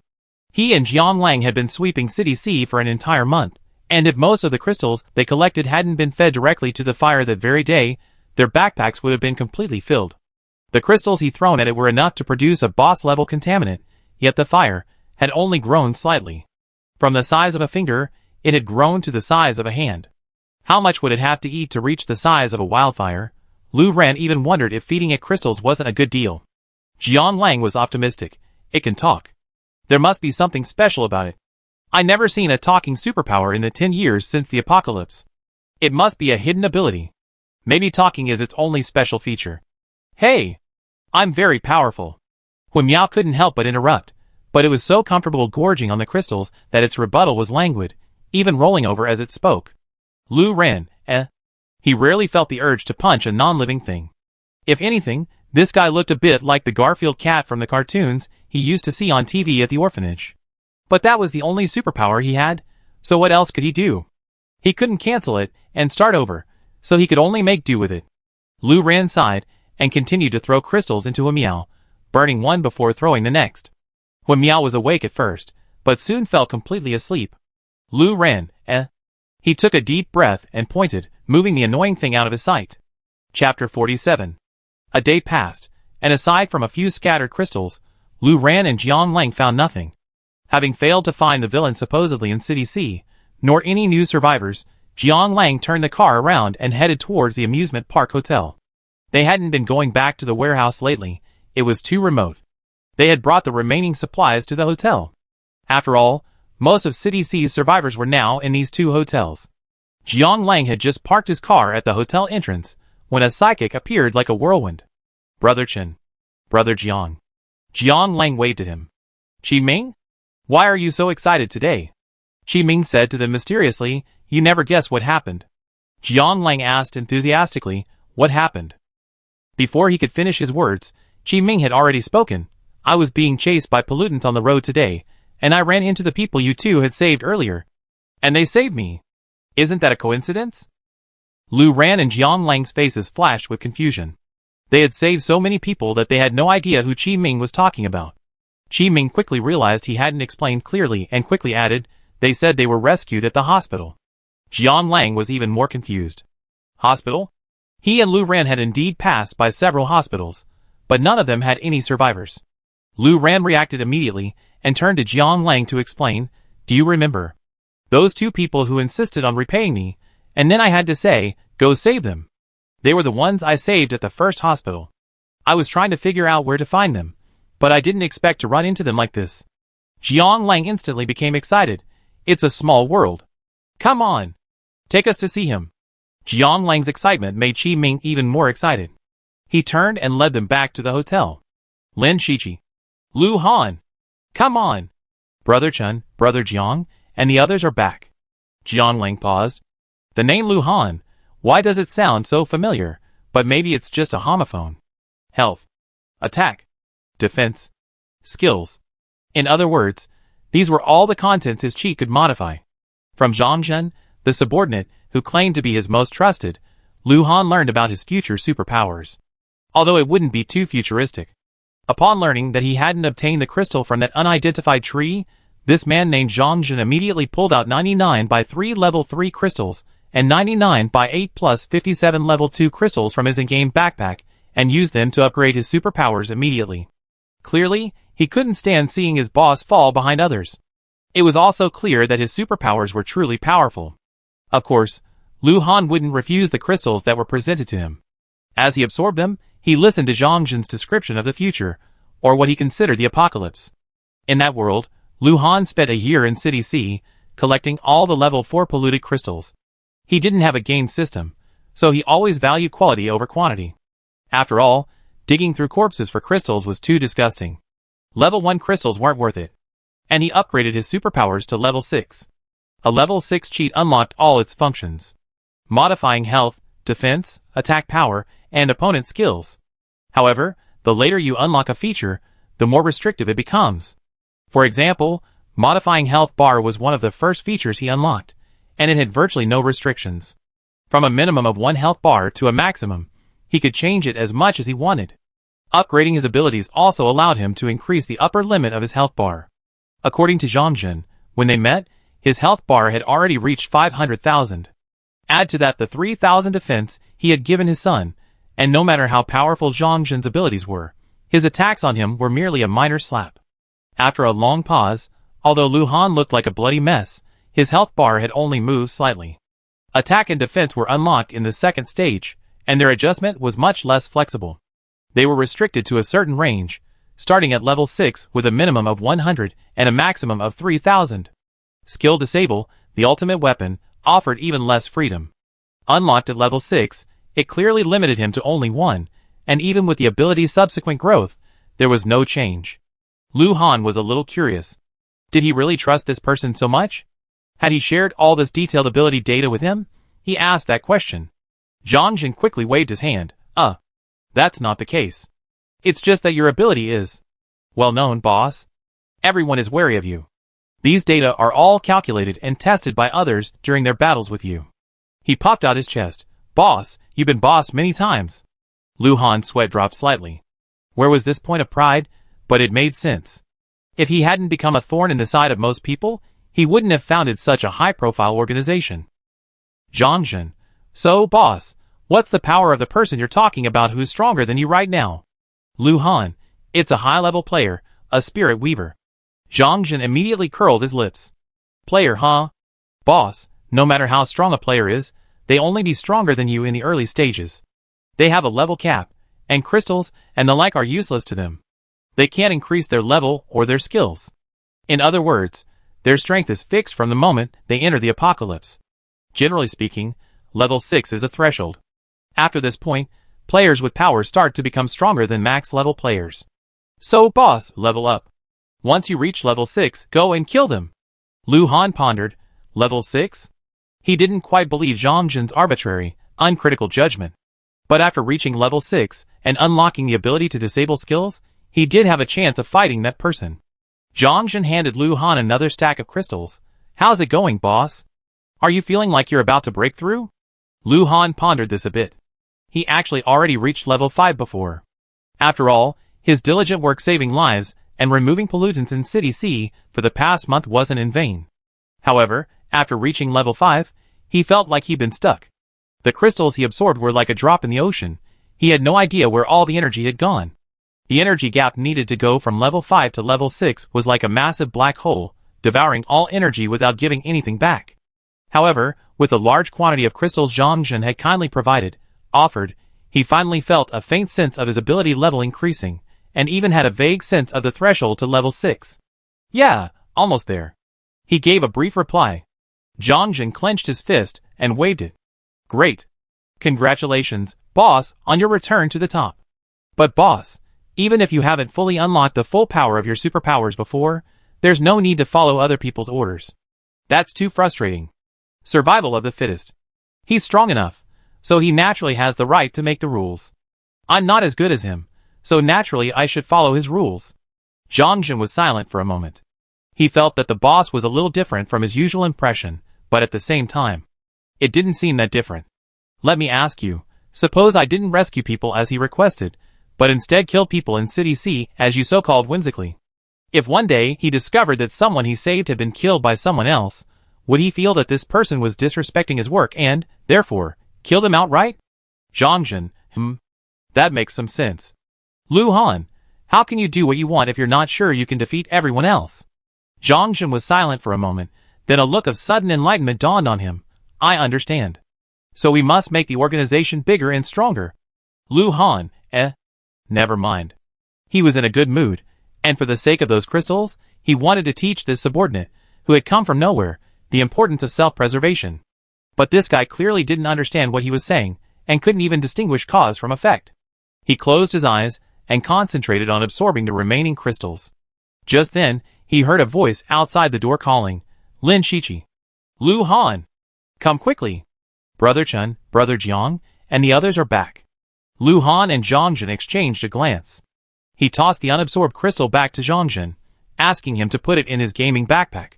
He and Jiang Lang had been sweeping City C for an entire month, and if most of the crystals they collected hadn't been fed directly to the fire that very day, their backpacks would have been completely filled. The crystals he thrown at it were enough to produce a boss-level contaminant, yet the fire had only grown slightly. From the size of a finger, it had grown to the size of a hand. How much would it have to eat to reach the size of a wildfire? Lu Ran even wondered if feeding it crystals wasn't a good deal. Jiang Lang was optimistic. It can talk. There must be something special about it. I never seen a talking superpower in the 10 years since the apocalypse. It must be a hidden ability. Maybe talking is its only special feature. Hey! I'm very powerful. Hu Miao couldn't help but interrupt, but it was so comfortable gorging on the crystals that its rebuttal was languid, even rolling over as it spoke. Lu Ran, He rarely felt the urge to punch a non-living thing. If anything, this guy looked a bit like the Garfield cat from the cartoons he used to see on TV at the orphanage. But that was the only superpower he had, so what else could he do? He couldn't cancel it and start over, so he could only make do with it. Lu Ran sighed and continued to throw crystals into Hu Miao, burning one before throwing the next. Hu Miao was awake at first, but soon fell completely asleep. Lu Ran, He took a deep breath and pointed, moving the annoying thing out of his sight. Chapter 47. A day passed, and aside from a few scattered crystals, Lu Ran and Jiang Lang found nothing. Having failed to find the villain supposedly in City C, nor any new survivors, Jiang Lang turned the car around and headed towards the amusement park hotel. They hadn't been going back to the warehouse lately, it was too remote. They had brought the remaining supplies to the hotel. After all, most of City C's survivors were now in these two hotels. Jiang Lang had just parked his car at the hotel entrance, when a psychic appeared like a whirlwind. Brother Chen. Brother Jiang. Jiang Lang waved at him. Qi Ming? Why are you so excited today? Qi Ming said to them mysteriously, You never guess what happened. Jiang Lang asked enthusiastically, what happened? Before he could finish his words, Qi Ming had already spoken. I was being chased by pollutants on the road today, and I ran into the people you two had saved earlier. And they saved me. Isn't that a coincidence? Lu Ran and Jiang Lang's faces flashed with confusion. They had saved so many people that they had no idea who Qi Ming was talking about. Qi Ming quickly realized he hadn't explained clearly and quickly added, they said they were rescued at the hospital. Jiang Lang was even more confused. Hospital? He and Lu Ran had indeed passed by several hospitals, but none of them had any survivors. Lu Ran reacted immediately and turned to Jiang Lang to explain, do you remember? Those two people who insisted on repaying me, and then I had to say, go save them. They were the ones I saved at the first hospital. I was trying to figure out where to find them, but I didn't expect to run into them like this. Jiang Lang instantly became excited. It's a small world. Come on. Take us to see him. Jiang Lang's excitement made Qi Ming even more excited. He turned and led them back to the hotel. Lin Shiqi. Lu Han. Come on. Brother Chen, Brother Jiang, and the others are back. Jiang Lang paused. The name Lu Han, why does it sound so familiar? But maybe it's just a homophone. Health. Attack. Defense. Skills. In other words, these were all the contents his chi could modify. From Zhang Zhen, the subordinate, who claimed to be his most trusted, Lu Han learned about his future superpowers. Although it wouldn't be too futuristic. Upon learning that he hadn't obtained the crystal from that unidentified tree, this man named Zhang Zhen immediately pulled out 99 by 3 level 3 crystals and 99 by 8 plus 57 level 2 crystals from his in-game backpack and used them to upgrade his superpowers immediately. Clearly, he couldn't stand seeing his boss fall behind others. It was also clear that his superpowers were truly powerful. Of course, Lu Han wouldn't refuse the crystals that were presented to him. As he absorbed them, he listened to Zhang Zhen's description of the future, or what he considered the apocalypse. In that world, Lu Han spent a year in City C, collecting all the level 4 polluted crystals. He didn't have a game system, so he always valued quality over quantity. After all, digging through corpses for crystals was too disgusting. Level 1 crystals weren't worth it. And he upgraded his superpowers to level 6. A level 6 cheat unlocked all its functions, modifying health, defense, attack power, and opponent skills. However, the later you unlock a feature, the more restrictive it becomes. For example, modifying health bar was one of the first features he unlocked, and it had virtually no restrictions. From a minimum of 1 health bar to a maximum, he could change it as much as he wanted. Upgrading his abilities also allowed him to increase the upper limit of his health bar. According to Zhang Zhen, when they met, his health bar had already reached 500,000. Add to that the 3,000 defense he had given his son, and no matter how powerful Zhang Zhen's abilities were, his attacks on him were merely a minor slap. After a long pause, although Lu Han looked like a bloody mess, his health bar had only moved slightly. Attack and defense were unlocked in the second stage, and their adjustment was much less flexible. They were restricted to a certain range, starting at level 6 with a minimum of 100 and a maximum of 3,000. Skill Disable, the ultimate weapon, offered even less freedom. Unlocked at level 6, it clearly limited him to only 1, and even with the ability's subsequent growth, there was no change. Lu Han was a little curious. Did he really trust this person so much? Had he shared all this detailed ability data with him? He asked that question. Zhang Zhen quickly waved his hand. That's not the case. It's just that your ability is well known, boss. Everyone is wary of you. These data are all calculated and tested by others during their battles with you. He popped out his chest. Boss, you've been bossed many times. Lu Han's sweat dropped slightly. Where was this point of pride? But it made sense. If he hadn't become a thorn in the side of most people, he wouldn't have founded such a high-profile organization. Zhang Zhen. So, boss, what's the power of the person you're talking about who's stronger than you right now? Lu Han. It's a high-level player, a spirit weaver. Zhang Zhen immediately curled his lips. Player, huh? Boss, no matter how strong a player is, they only be stronger than you in the early stages. They have a level cap, and crystals and the like are useless to them. They can't increase their level or their skills. In other words, their strength is fixed from the moment they enter the apocalypse. Generally speaking, level 6 is a threshold. After this point, players with power start to become stronger than max level players. So boss, level up. Once you reach level 6, go and kill them. Lu Han pondered. Level 6? He didn't quite believe Zhang Zhen's arbitrary, uncritical judgment. But after reaching level 6 and unlocking the ability to disable skills, he did have a chance of fighting that person. Zhang Zhen handed Lu Han another stack of crystals. "How's it going, boss? Are you feeling like you're about to break through?" Lu Han pondered this a bit. He actually already reached level 5 before. After all, his diligent work saving lives and removing pollutants in City C for the past month wasn't in vain. However, after reaching level 5, he felt like he'd been stuck. The crystals he absorbed were like a drop in the ocean. He had no idea where all the energy had gone. The energy gap needed to go from level 5 to level 6 was like a massive black hole, devouring all energy without giving anything back. However, with the large quantity of crystals Zhang Zhen had kindly offered, he finally felt a faint sense of his ability level increasing, and even had a vague sense of the threshold to level 6. "Yeah, almost there." He gave a brief reply. Zhang Zhen clenched his fist and waved it. "Great. Congratulations, boss, on your return to the top. But boss, even if you haven't fully unlocked the full power of your superpowers before, there's no need to follow other people's orders. That's too frustrating. Survival of the fittest. He's strong enough, so he naturally has the right to make the rules. I'm not as good as him, so naturally I should follow his rules." Zhang Zhen was silent for a moment. He felt that the boss was a little different from his usual impression, but at the same time, it didn't seem that different. "Let me ask you, suppose I didn't rescue people as he requested, but instead killed people in City C as you so-called whimsically. If one day he discovered that someone he saved had been killed by someone else, would he feel that this person was disrespecting his work and, therefore, kill them outright?" Zhang Zhen, that makes some sense. "Lu Han, how can you do what you want if you're not sure you can defeat everyone else?" Zhang Zhen was silent for a moment, then a look of sudden enlightenment dawned on him. "I understand. So we must make the organization bigger and stronger." Lu Han, never mind. He was in a good mood, and for the sake of those crystals, he wanted to teach this subordinate, who had come from nowhere, the importance of self-preservation. But this guy clearly didn't understand what he was saying, and couldn't even distinguish cause from effect. He closed his eyes, and concentrated on absorbing the remaining crystals. Just then, he heard a voice outside the door calling, "Lin Shiqi. Lu Han. Come quickly. Brother Chen, Brother Jiang, and the others are back." Lu Han and Zhang Zhen exchanged a glance. He tossed the unabsorbed crystal back to Zhang Zhen, asking him to put it in his gaming backpack.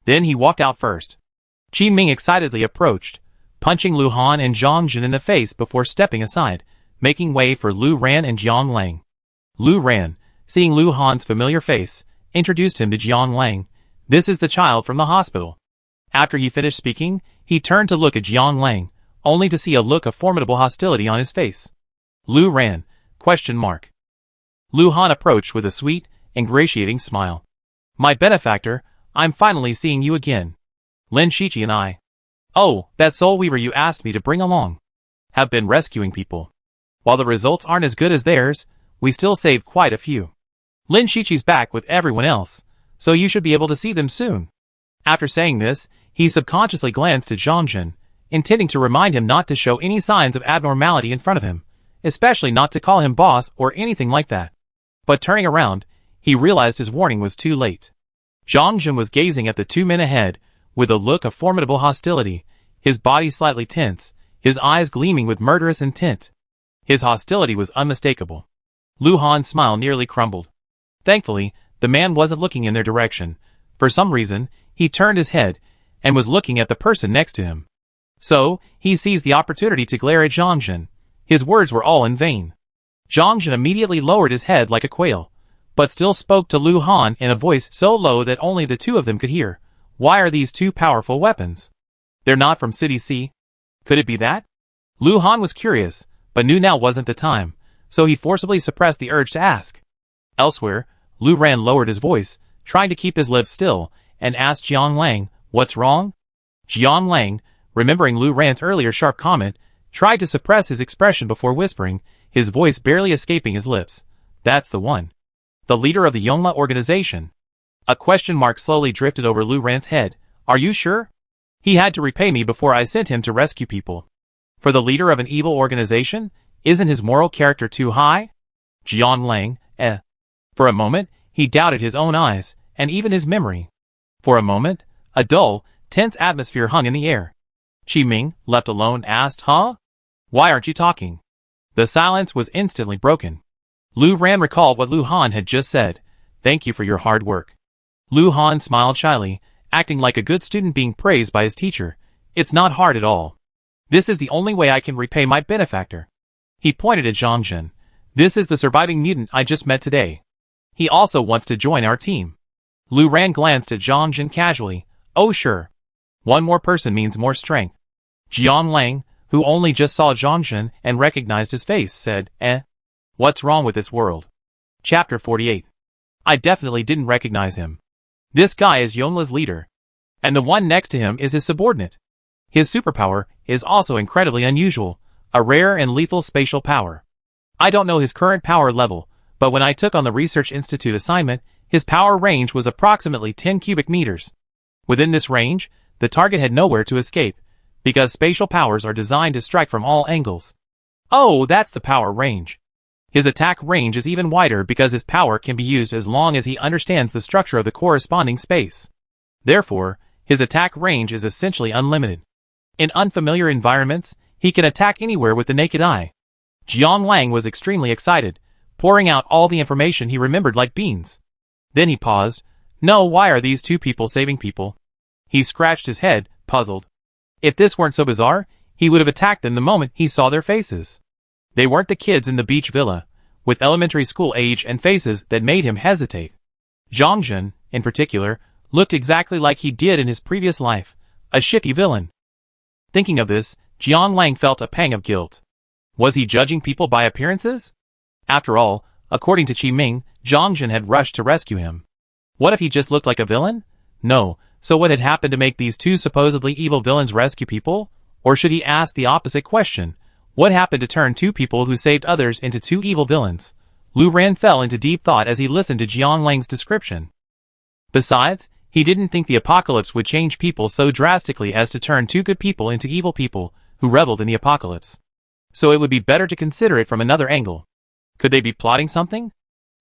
Then he walked out first. Qi Ming excitedly approached, punching Lu Han and Zhang Zhen in the face before stepping aside, making way for Lu Ran and Jiang Lang. Lu Ran, seeing Lu Han's familiar face, introduced him to Jiang Lang. "This is the child from the hospital." After he finished speaking, he turned to look at Jiang Lang, only to see a look of formidable hostility on his face. "Lu Ran?" Lu Han approached with a sweet, ingratiating smile. "My benefactor, I'm finally seeing you again. Lin Shiqi and I. Oh, that soul weaver you asked me to bring along. Have been rescuing people. While the results aren't as good as theirs, we still saved quite a few. Lin Shiqi's back with everyone else, so you should be able to see them soon." After saying this, he subconsciously glanced at Zhang Zhen, intending to remind him not to show any signs of abnormality in front of him, especially not to call him boss or anything like that. But turning around, he realized his warning was too late. Zhang Zhen was gazing at the two men ahead, with a look of formidable hostility, his body slightly tense, his eyes gleaming with murderous intent. His hostility was unmistakable. Lu Han's smile nearly crumbled. Thankfully, the man wasn't looking in their direction. For some reason, he turned his head, and was looking at the person next to him. So, he seized the opportunity to glare at Zhang Zhen. His words were all in vain. Zhang Zhen immediately lowered his head like a quail, but still spoke to Lu Han in a voice so low that only the two of them could hear. "Why are these two powerful weapons? They're not from City C? Could it be that?" Lu Han was curious, but knew now wasn't the time, so he forcibly suppressed the urge to ask. Elsewhere, Lu Ran lowered his voice, trying to keep his lips still, and asked Jiang Lang, "What's wrong?" Jiang Lang, remembering Lu Ran's earlier sharp comment, tried to suppress his expression before whispering, his voice barely escaping his lips. "That's the one. The leader of the Yongla organization." A question mark slowly drifted over Lu Ran's head. "Are you sure? He had to repay me before I sent him to rescue people. For the leader of an evil organization, isn't his moral character too high?" Jiang Lang, For a moment, he doubted his own eyes, and even his memory. For a moment, a dull, tense atmosphere hung in the air. Qi Ming, left alone, asked, Huh? Why aren't you talking? The silence was instantly broken. Lu Ran recalled what Lu Han had just said. Thank you for your hard work. Lu Han smiled shyly, acting like a good student being praised by his teacher. It's not hard at all. This is the only way I can repay my benefactor. He pointed at Zhang Jin. This is the surviving mutant I just met today. He also wants to join our team. Lu Ran glanced at Zhang Jin casually. Oh sure. One more person means more strength. Jiang Lang, who only just saw Zhang Jin and recognized his face, said, What's wrong with this world? Chapter 48. I definitely didn't recognize him. This guy is Yonla's leader. And the one next to him is his subordinate. His superpower is also incredibly unusual, a rare and lethal spatial power. I don't know his current power level, but when I took on the Research Institute assignment, his power range was approximately 10 cubic meters. Within this range, the target had nowhere to escape, because spatial powers are designed to strike from all angles. Oh, that's the power range. His attack range is even wider because his power can be used as long as he understands the structure of the corresponding space. Therefore, his attack range is essentially unlimited. In unfamiliar environments, he can attack anywhere with the naked eye. Jiang Lang was extremely excited, pouring out all the information he remembered like beans. Then he paused. No, why are these two people saving people? He scratched his head, puzzled. If this weren't so bizarre, he would have attacked them the moment he saw their faces. They weren't the kids in the beach villa, with elementary school age and faces that made him hesitate. Zhang Jin, in particular, looked exactly like he did in his previous life, a shitty villain. Thinking of this, Jiang Lang felt a pang of guilt. Was he judging people by appearances? After all, according to Qi Ming, Zhang Jin had rushed to rescue him. What if he just looked like a villain? No, so what had happened to make these two supposedly evil villains rescue people? Or should he ask the opposite question? What happened to turn two people who saved others into two evil villains? Lu Ran fell into deep thought as he listened to Jiang Lang's description. Besides, he didn't think the apocalypse would change people so drastically as to turn two good people into evil people who reveled in the apocalypse. So it would be better to consider it from another angle. Could they be plotting something?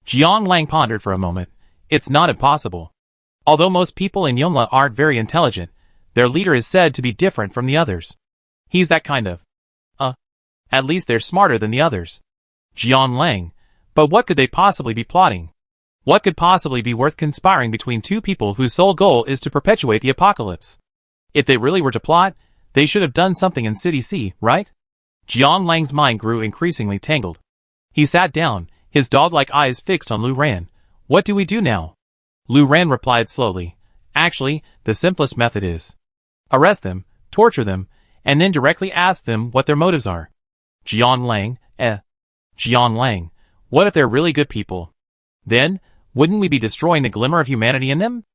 Jiang Lang pondered for a moment. It's not impossible. Although most people in Yonla aren't very intelligent, their leader is said to be different from the others. He's that kind of. At least they're smarter than the others. Jiang Lang. But what could they possibly be plotting? What could possibly be worth conspiring between two people whose sole goal is to perpetuate the apocalypse? If they really were to plot, they should have done something in City C, right? Jiang Lang's mind grew increasingly tangled. He sat down, his dog-like eyes fixed on Lu Ran. What do we do now? Lu Ran replied slowly. Actually, the simplest method is arrest them, torture them, and then directly ask them what their motives are. Jiang Lang, Jiang Lang, what if they're really good people? Then, wouldn't we be destroying the glimmer of humanity in them?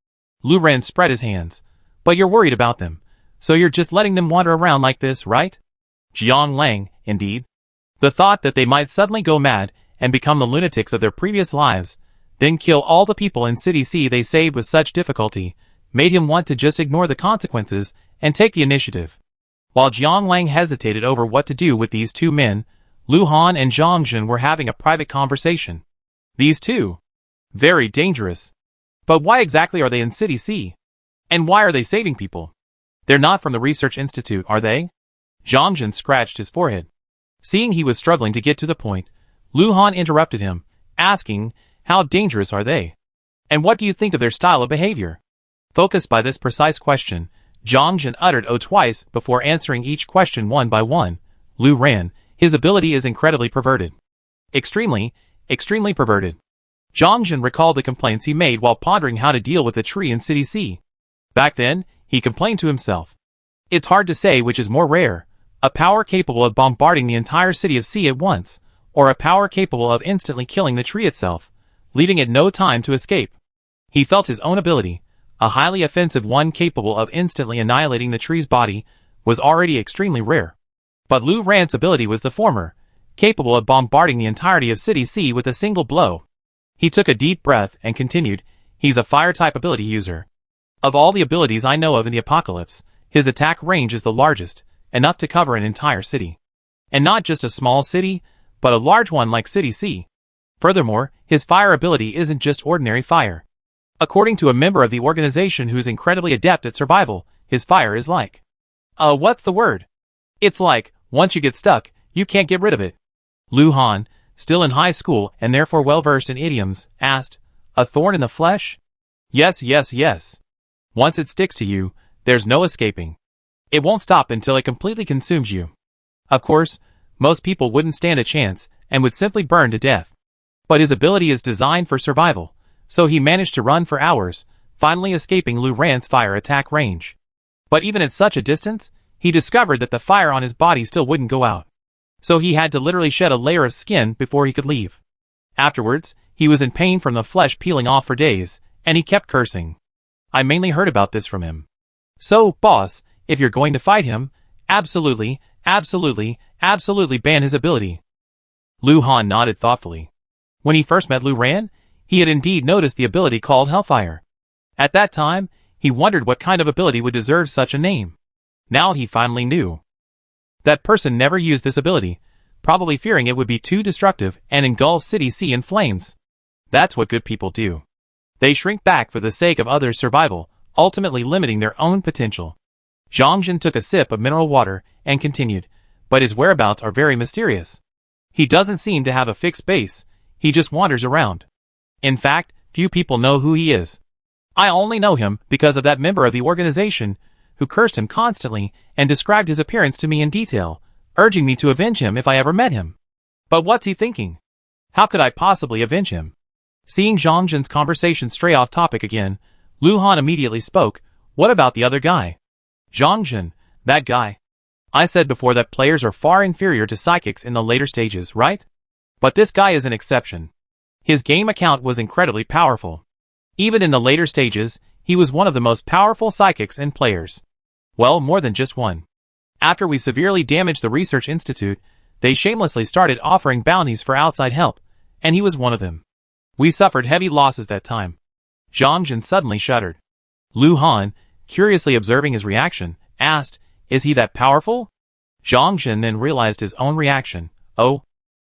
Lu Ran spread his hands. But you're worried about them, so you're just letting them wander around like this, right? Jiang Lang, indeed. The thought that they might suddenly go mad and become the lunatics of their previous lives, then kill all the people in City C they saved with such difficulty, made him want to just ignore the consequences and take the initiative. While Jiang Lang hesitated over what to do with these two men, Lu Han and Zhang Jin were having a private conversation. These two? Very dangerous. But why exactly are they in City C? And why are they saving people? They're not from the Research Institute, are they? Zhang Jin scratched his forehead. Seeing he was struggling to get to the point, Lu Han interrupted him, asking, how dangerous are they? And what do you think of their style of behavior? Focused by this precise question, Zhang Jin uttered "oh" twice before answering each question one by one. Lu Ran, his ability is incredibly perverted. Extremely perverted. Zhang Jin recalled the complaints he made while pondering how to deal with the tree in City C. Back then, he complained to himself. It's hard to say which is more rare, a power capable of bombarding the entire city of C at once, or a power capable of instantly killing the tree itself, leaving it no time to escape. He felt his own ability, a highly offensive one capable of instantly annihilating the tree's body, was already extremely rare. But Lu Ran's ability was the former, capable of bombarding the entirety of City C with a single blow. He took a deep breath and continued, he's a fire-type ability user. Of all the abilities I know of in the apocalypse, his attack range is the largest, enough to cover an entire city. And not just a small city, but a large one like City C. Furthermore, his fire ability isn't just ordinary fire. According to a member of the organization who's incredibly adept at survival, his fire is like What's the word? It's like, once you get stuck, you can't get rid of it. Lu Han, still in high school and therefore well-versed in idioms, asked, a thorn in the flesh? Yes, yes, yes. Once it sticks to you, there's no escaping. It won't stop until it completely consumes you. Of course, most people wouldn't stand a chance and would simply burn to death. But his ability is designed for survival, so he managed to run for hours, finally escaping Lu Ran's fire attack range. But even at such a distance, he discovered that the fire on his body still wouldn't go out. So he had to literally shed a layer of skin before he could leave. Afterwards, he was in pain from the flesh peeling off for days, and he kept cursing. I mainly heard about this from him. So, boss, if you're going to fight him, absolutely, absolutely, absolutely ban his ability. Lu Han nodded thoughtfully. When he first met Lu Ran, he had indeed noticed the ability called Hellfire. At that time, he wondered what kind of ability would deserve such a name. Now he finally knew. That person never used this ability, probably fearing it would be too destructive and engulf City C in flames. That's what good people do. They shrink back for the sake of others' survival, ultimately limiting their own potential. Zhang Jin took a sip of mineral water and continued, but his whereabouts are very mysterious. He doesn't seem to have a fixed base, he just wanders around. In fact, few people know who he is. I only know him because of that member of the organization who cursed him constantly and described his appearance to me in detail, urging me to avenge him if I ever met him. But what's he thinking? How could I possibly avenge him? Seeing Zhang Jin's conversation stray off topic again, Lu Han immediately spoke, what about the other guy? Zhang Jin, that guy. I said before that players are far inferior to psychics in the later stages, right? But this guy is an exception. His game account was incredibly powerful. Even in the later stages, he was one of the most powerful psychics and players. Well, more than just one. After we severely damaged the research institute, they shamelessly started offering bounties for outside help, and he was one of them. We suffered heavy losses that time. Zhang Jin suddenly shuddered. Lu Han, curiously observing his reaction, asked, is he that powerful? Zhang Jin then realized his own reaction. Oh,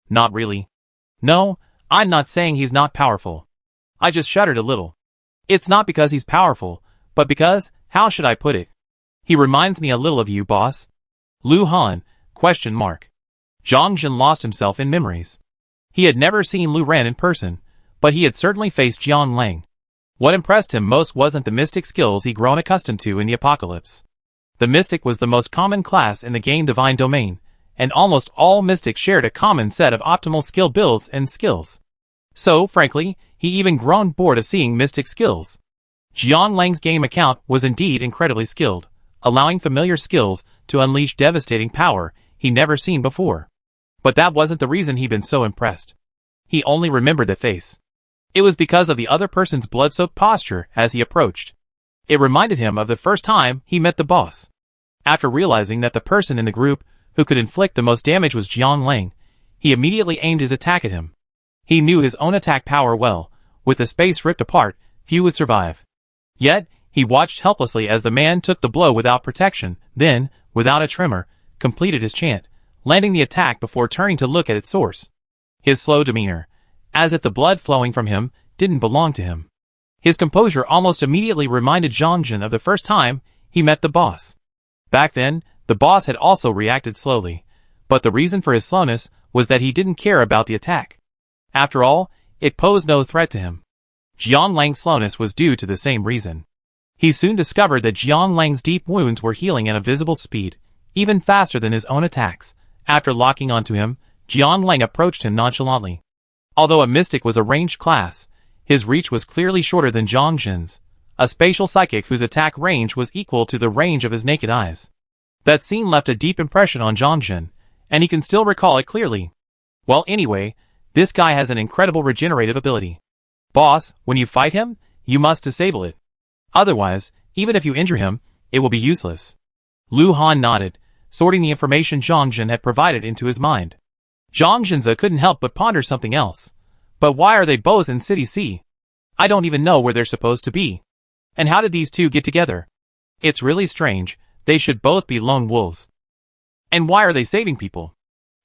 not really. No, I'm not saying he's not powerful. I just shuddered a little. It's not because he's powerful, but because, how should I put it? He reminds me a little of you, boss. Lu Han, ? Zhang Jin lost himself in memories. He had never seen Lu Ran in person, but he had certainly faced Jiang Lang. What impressed him most wasn't the mystic skills he'd grown accustomed to in the apocalypse. The mystic was the most common class in the game divine domain, and almost all mystics shared a common set of optimal skill builds and skills. So, frankly, he even grown bored of seeing mystic skills. Jiang Lang's game account was indeed incredibly skilled, allowing familiar skills to unleash devastating power he'd never seen before. But that wasn't the reason he'd been so impressed. He only remembered the face. It was because of the other person's blood-soaked posture as he approached. It reminded him of the first time he met the boss. After realizing that the person in the group who could inflict the most damage was Jiang Lang, he immediately aimed his attack at him. He knew his own attack power well. With the space ripped apart, few would survive. Yet, he watched helplessly as the man took the blow without protection, then, without a tremor, completed his chant, landing the attack before turning to look at its source. His slow demeanor, as if the blood flowing from him, didn't belong to him. His composure almost immediately reminded Zhang Jin of the first time he met the boss. Back then, the boss had also reacted slowly, but the reason for his slowness was that he didn't care about the attack. After all, it posed no threat to him. Jiang Lang's slowness was due to the same reason. He soon discovered that Jiang Lang's deep wounds were healing at a visible speed, even faster than his own attacks. After locking onto him, Jiang Lang approached him nonchalantly. Although a mystic was a ranged class, his reach was clearly shorter than Zhang Jin's, a spatial psychic whose attack range was equal to the range of his naked eyes. That scene left a deep impression on Zhang Jin, and he can still recall it clearly. Well, anyway, this guy has an incredible regenerative ability. Boss, when you fight him, you must disable it. Otherwise, even if you injure him, it will be useless. Lu Han nodded, sorting the information Zhang Jin had provided into his mind. Zhang Jinza couldn't help but ponder something else. But why are they both in City C? I don't even know where they're supposed to be. And how did these two get together? It's really strange, they should both be lone wolves. And why are they saving people?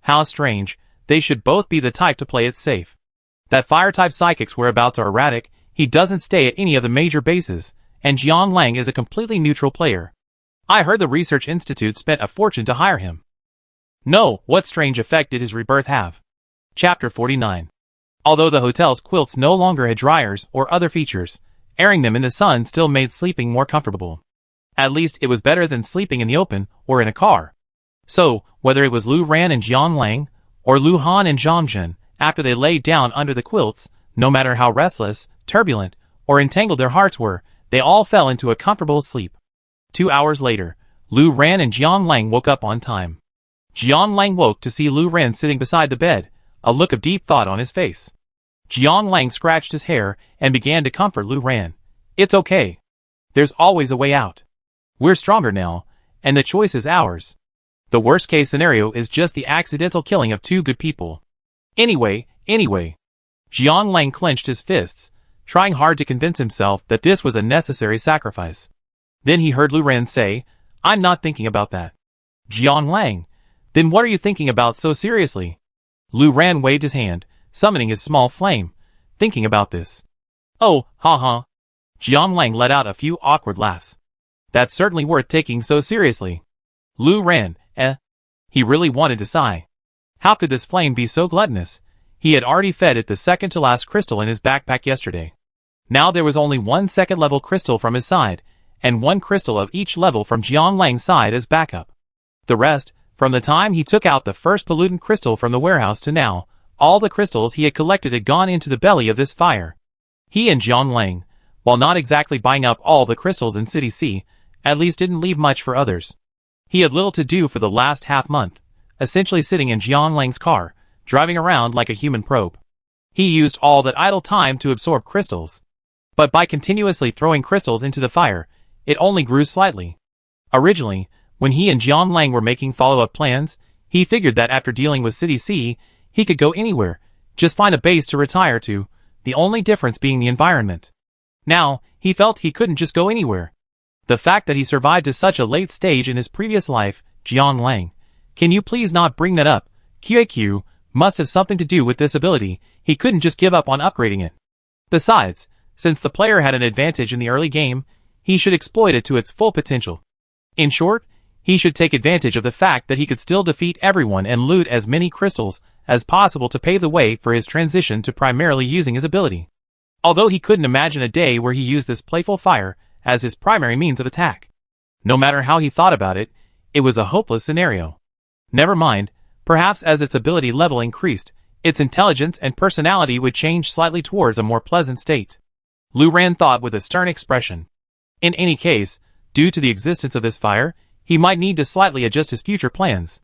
How strange, they should both be the type to play it safe. That fire-type psychic's whereabouts are erratic, he doesn't stay at any of the major bases, and Jiang Lang is a completely neutral player. I heard the research institute spent a fortune to hire him. No, what strange effect did his rebirth have? Chapter 49. Although the hotel's quilts no longer had dryers or other features, airing them in the sun still made sleeping more comfortable. At least it was better than sleeping in the open or in a car. So, whether it was Lu Ran and Jian Lang, or Lu Han and Zhang Jin, after they lay down under the quilts, no matter how restless, turbulent, or entangled their hearts were, they all fell into a comfortable sleep. 2 hours later, Lu Ran and Jian Lang woke up on time. Jian Lang woke to see Lu Ran sitting beside the bed, a look of deep thought on his face. Jian Lang scratched his hair and began to comfort Lu Ran. It's okay. There's always a way out. We're stronger now, and the choice is ours. The worst case scenario is just the accidental killing of 2 good people. Anyway. Jian Lang clenched his fists, trying hard to convince himself that this was a necessary sacrifice. Then he heard Lu Ran say, I'm not thinking about that. Jian Lang, then what are you thinking about so seriously? Lu Ran waved his hand, summoning his small flame, thinking about this. Oh, ha. Jian Lang let out a few awkward laughs. That's certainly worth taking so seriously. Lu Ran, He really wanted to sigh. How could this flame be so gluttonous? He had already fed it the second to last crystal in his backpack yesterday. Now there was only 1 second-level crystal from his side, and 1 crystal of each level from Jian Lang's side as backup. The rest, from the time he took out the first pollutant crystal from the warehouse to now, all the crystals he had collected had gone into the belly of this fire. He and Jian Lang, while not exactly buying up all the crystals in City C, at least didn't leave much for others. He had little to do for the last half-month, essentially sitting in Jian Lang's car, driving around like a human probe. He used all that idle time to absorb crystals. But by continuously throwing crystals into the fire, it only grew slightly. Originally, when he and Jian Lang were making follow-up plans, he figured that after dealing with City C, he could go anywhere, just find a base to retire to, the only difference being the environment. Now, he felt he couldn't just go anywhere. The fact that he survived to such a late stage in his previous life, Jian Lang, can you please not bring that up? QAQ must have something to do with this ability. He couldn't just give up on upgrading it. Besides, since the player had an advantage in the early game, he should exploit it to its full potential. In short, he should take advantage of the fact that he could still defeat everyone and loot as many crystals as possible to pave the way for his transition to primarily using his ability. Although he couldn't imagine a day where he used this playful fire as his primary means of attack. No matter how he thought about it, it was a hopeless scenario. Never mind, perhaps as its ability level increased, its intelligence and personality would change slightly towards a more pleasant state. Lu Ran thought with a stern expression. In any case, due to the existence of this fire, he might need to slightly adjust his future plans.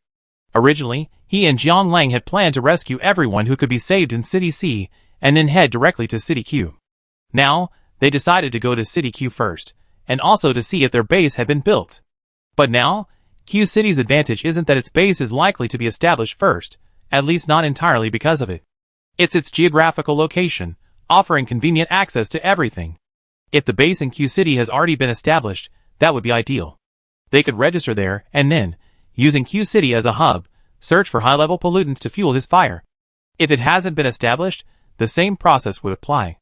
Originally, he and Jian Lang had planned to rescue everyone who could be saved in City C, and then head directly to City Q. Now, they decided to go to City Q first, and also to see if their base had been built. But now, Q City's advantage isn't that its base is likely to be established first, at least not entirely because of it. It's its geographical location, offering convenient access to everything. If the base in Q City has already been established, that would be ideal. They could register there and then, using Q City as a hub, search for high-level pollutants to fuel his fire. If it hasn't been established, the same process would apply.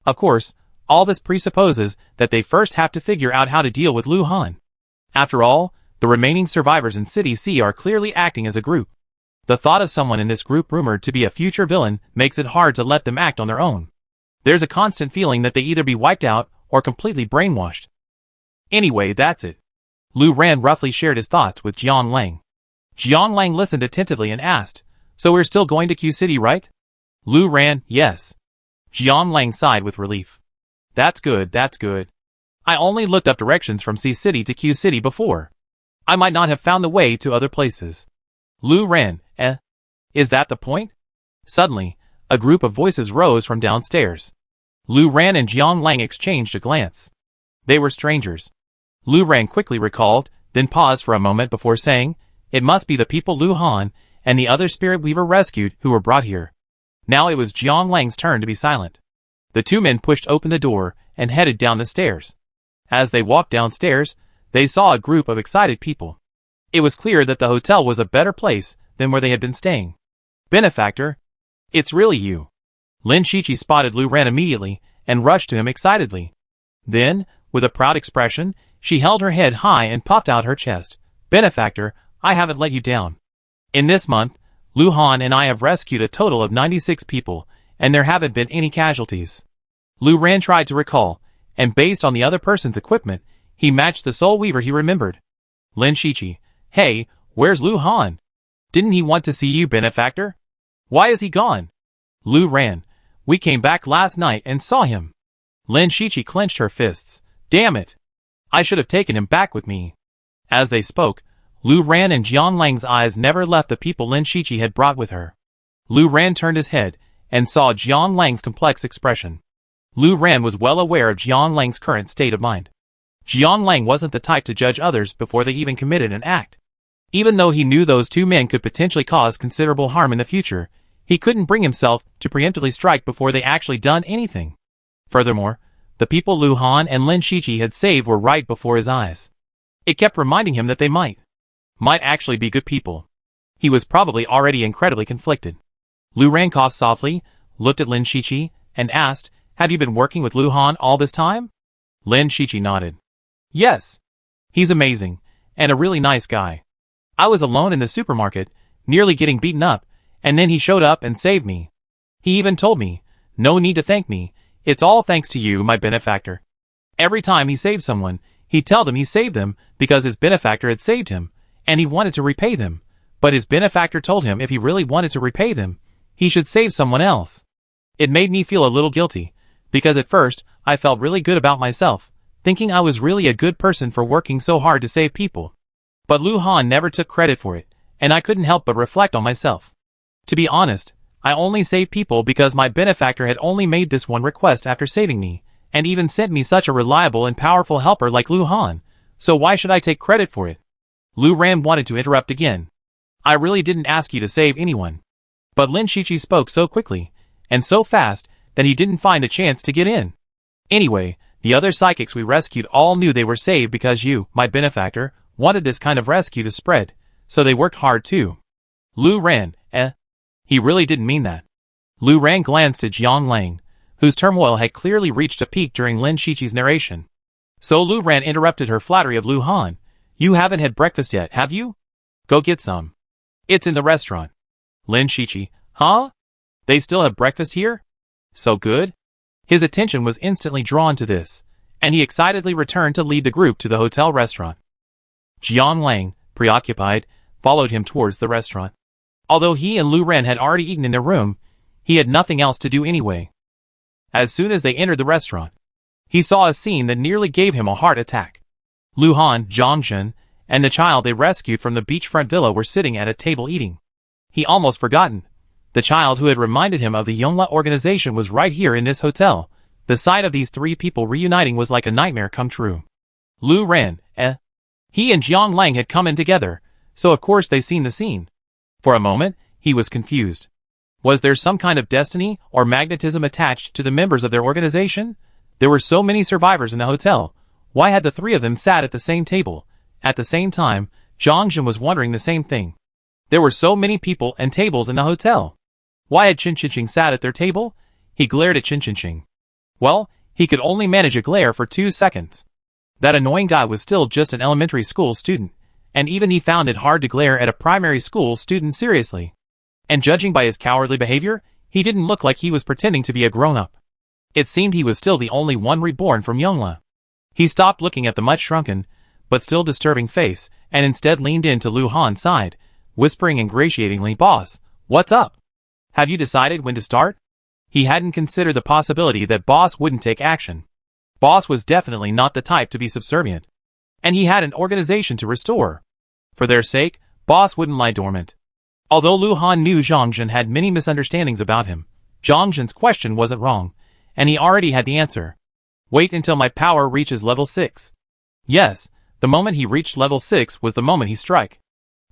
Of course, all this presupposes that they first have to figure out how to deal with Lu Han. After all, the remaining survivors in City C are clearly acting as a group. The thought of someone in this group rumored to be a future villain makes it hard to let them act on their own. There's a constant feeling that they either be wiped out or completely brainwashed. Anyway, that's it. Lu Ran roughly shared his thoughts with Jian Lang. Jian Lang listened attentively and asked, so we're still going to Q City, right? Lu Ran, yes. Jian Lang sighed with relief. That's good. I only looked up directions from C City to Q City before. I might not have found the way to other places. Lu Ran, Is that the point? Suddenly, a group of voices rose from downstairs. Lu Ran and Jian Lang exchanged a glance. They were strangers. Lu Ran quickly recalled, then paused for a moment before saying, it must be the people Lu Han and the other spirit weaver rescued who were brought here. Now it was Jian Lang's turn to be silent. The 2 men pushed open the door and headed down the stairs. As they walked downstairs, they saw a group of excited people. It was clear that the hotel was a better place than where they had been staying. Benefactor, it's really you. Lin Shichi spotted Lu Ran immediately and rushed to him excitedly. Then, with a proud expression, She held her head high and puffed out her chest. "Benefactor, I haven't let you down. In this month, Lu Han and I have rescued a total of 96 people, and there haven't been any casualties." Lu Ran tried to recall, and based on the other person's equipment, he matched the Soul Weaver he remembered. Lin Shichi, "Hey, where's Lu Han? Didn't he want to see you, Benefactor? Why is he gone?" Lu Ran, "We came back last night and saw him." Lin Shichi clenched her fists. "Damn it! I should have taken him back with me." As they spoke, Lu Ran and Jiang Lang's eyes never left the people Lin Shichi had brought with her. Lu Ran turned his head and saw Jiang Lang's complex expression. Lu Ran was well aware of Jiang Lang's current state of mind. Jiang Lang wasn't the type to judge others before they even committed an act. Even though he knew those two men could potentially cause considerable harm in the future, he couldn't bring himself to preemptively strike before they actually done anything. Furthermore, the people Lu Han and Lin Shichi had saved were right before his eyes. It kept reminding him that they might actually be good people. He was probably already incredibly conflicted. Lu Ran coughed softly, looked at Lin Shichi, and asked, "Have you been working with Lu Han all this time?" Lin Shichi nodded. "Yes. He's amazing, and a really nice guy. I was alone in the supermarket, nearly getting beaten up, and then he showed up and saved me. He even told me, 'No need to thank me, it's all thanks to you, my benefactor.' Every time he saved someone, he'd tell them he saved them because his benefactor had saved him, and he wanted to repay them, but his benefactor told him if he really wanted to repay them, he should save someone else. It made me feel a little guilty, because at first, I felt really good about myself, thinking I was really a good person for working so hard to save people. But Lu Han never took credit for it, and I couldn't help but reflect on myself. To be honest, I only saved people because my benefactor had only made this one request after saving me, and even sent me such a reliable and powerful helper like Lu Han, so why should I take credit for it?" Lu Ran wanted to interrupt again. "I really didn't ask you to save anyone." But Lin Shichi spoke so quickly, and so fast, that he didn't find a chance to get in. "Anyway, the other psychics we rescued all knew they were saved because you, my benefactor, wanted this kind of rescue to spread, so they worked hard too." Lu Ran, He really didn't mean that. Lu Ran glanced at Jiang Lang, whose turmoil had clearly reached a peak during Lin Shichi's narration. So Lu Ran interrupted her flattery of Lu Han. "You haven't had breakfast yet, have you? Go get some. It's in the restaurant." Lin Shichi, "Huh? They still have breakfast here? So good?" His attention was instantly drawn to this, and he excitedly returned to lead the group to the hotel restaurant. Jiang Lang, preoccupied, followed him towards the restaurant. Although he and Lu Ran had already eaten in their room, he had nothing else to do anyway. As soon as they entered the restaurant, he saw a scene that nearly gave him a heart attack. Lu Han, Zhang, and the child they rescued from the beachfront villa were sitting at a table eating. He almost forgotten. The child who had reminded him of the Yongla organization was right here in this hotel. The sight of these three people reuniting was like a nightmare come true. Lu Ran, He and Jiang Lang had come in together, so of course they seen the scene. For a moment, he was confused. Was there some kind of destiny or magnetism attached to the members of their organization? There were so many survivors in the hotel. Why had the three of them sat at the same table? At the same time, Zhang was wondering the same thing. There were so many people and tables in the hotel. Why had Qin sat at their table? He glared at Qin. Well, he could only manage a glare for 2 seconds. That annoying guy was still just an elementary school student, and even he found it hard to glare at a primary school student seriously. And judging by his cowardly behavior, he didn't look like he was pretending to be a grown-up. It seemed he was still the only one reborn from Yongla. He stopped looking at the much shrunken, but still disturbing face, and instead leaned in to Lu Han's side, whispering ingratiatingly, "Boss, what's up? Have you decided when to start?" He hadn't considered the possibility that Boss wouldn't take action. Boss was definitely not the type to be subservient. And he had an organization to restore. For their sake, Boss wouldn't lie dormant. Although Lu Han knew Zhang had many misunderstandings about him, Zhang's question wasn't wrong, and he already had the answer. Wait until my power reaches level 6. Yes, the moment he reached level 6 was the moment he strike.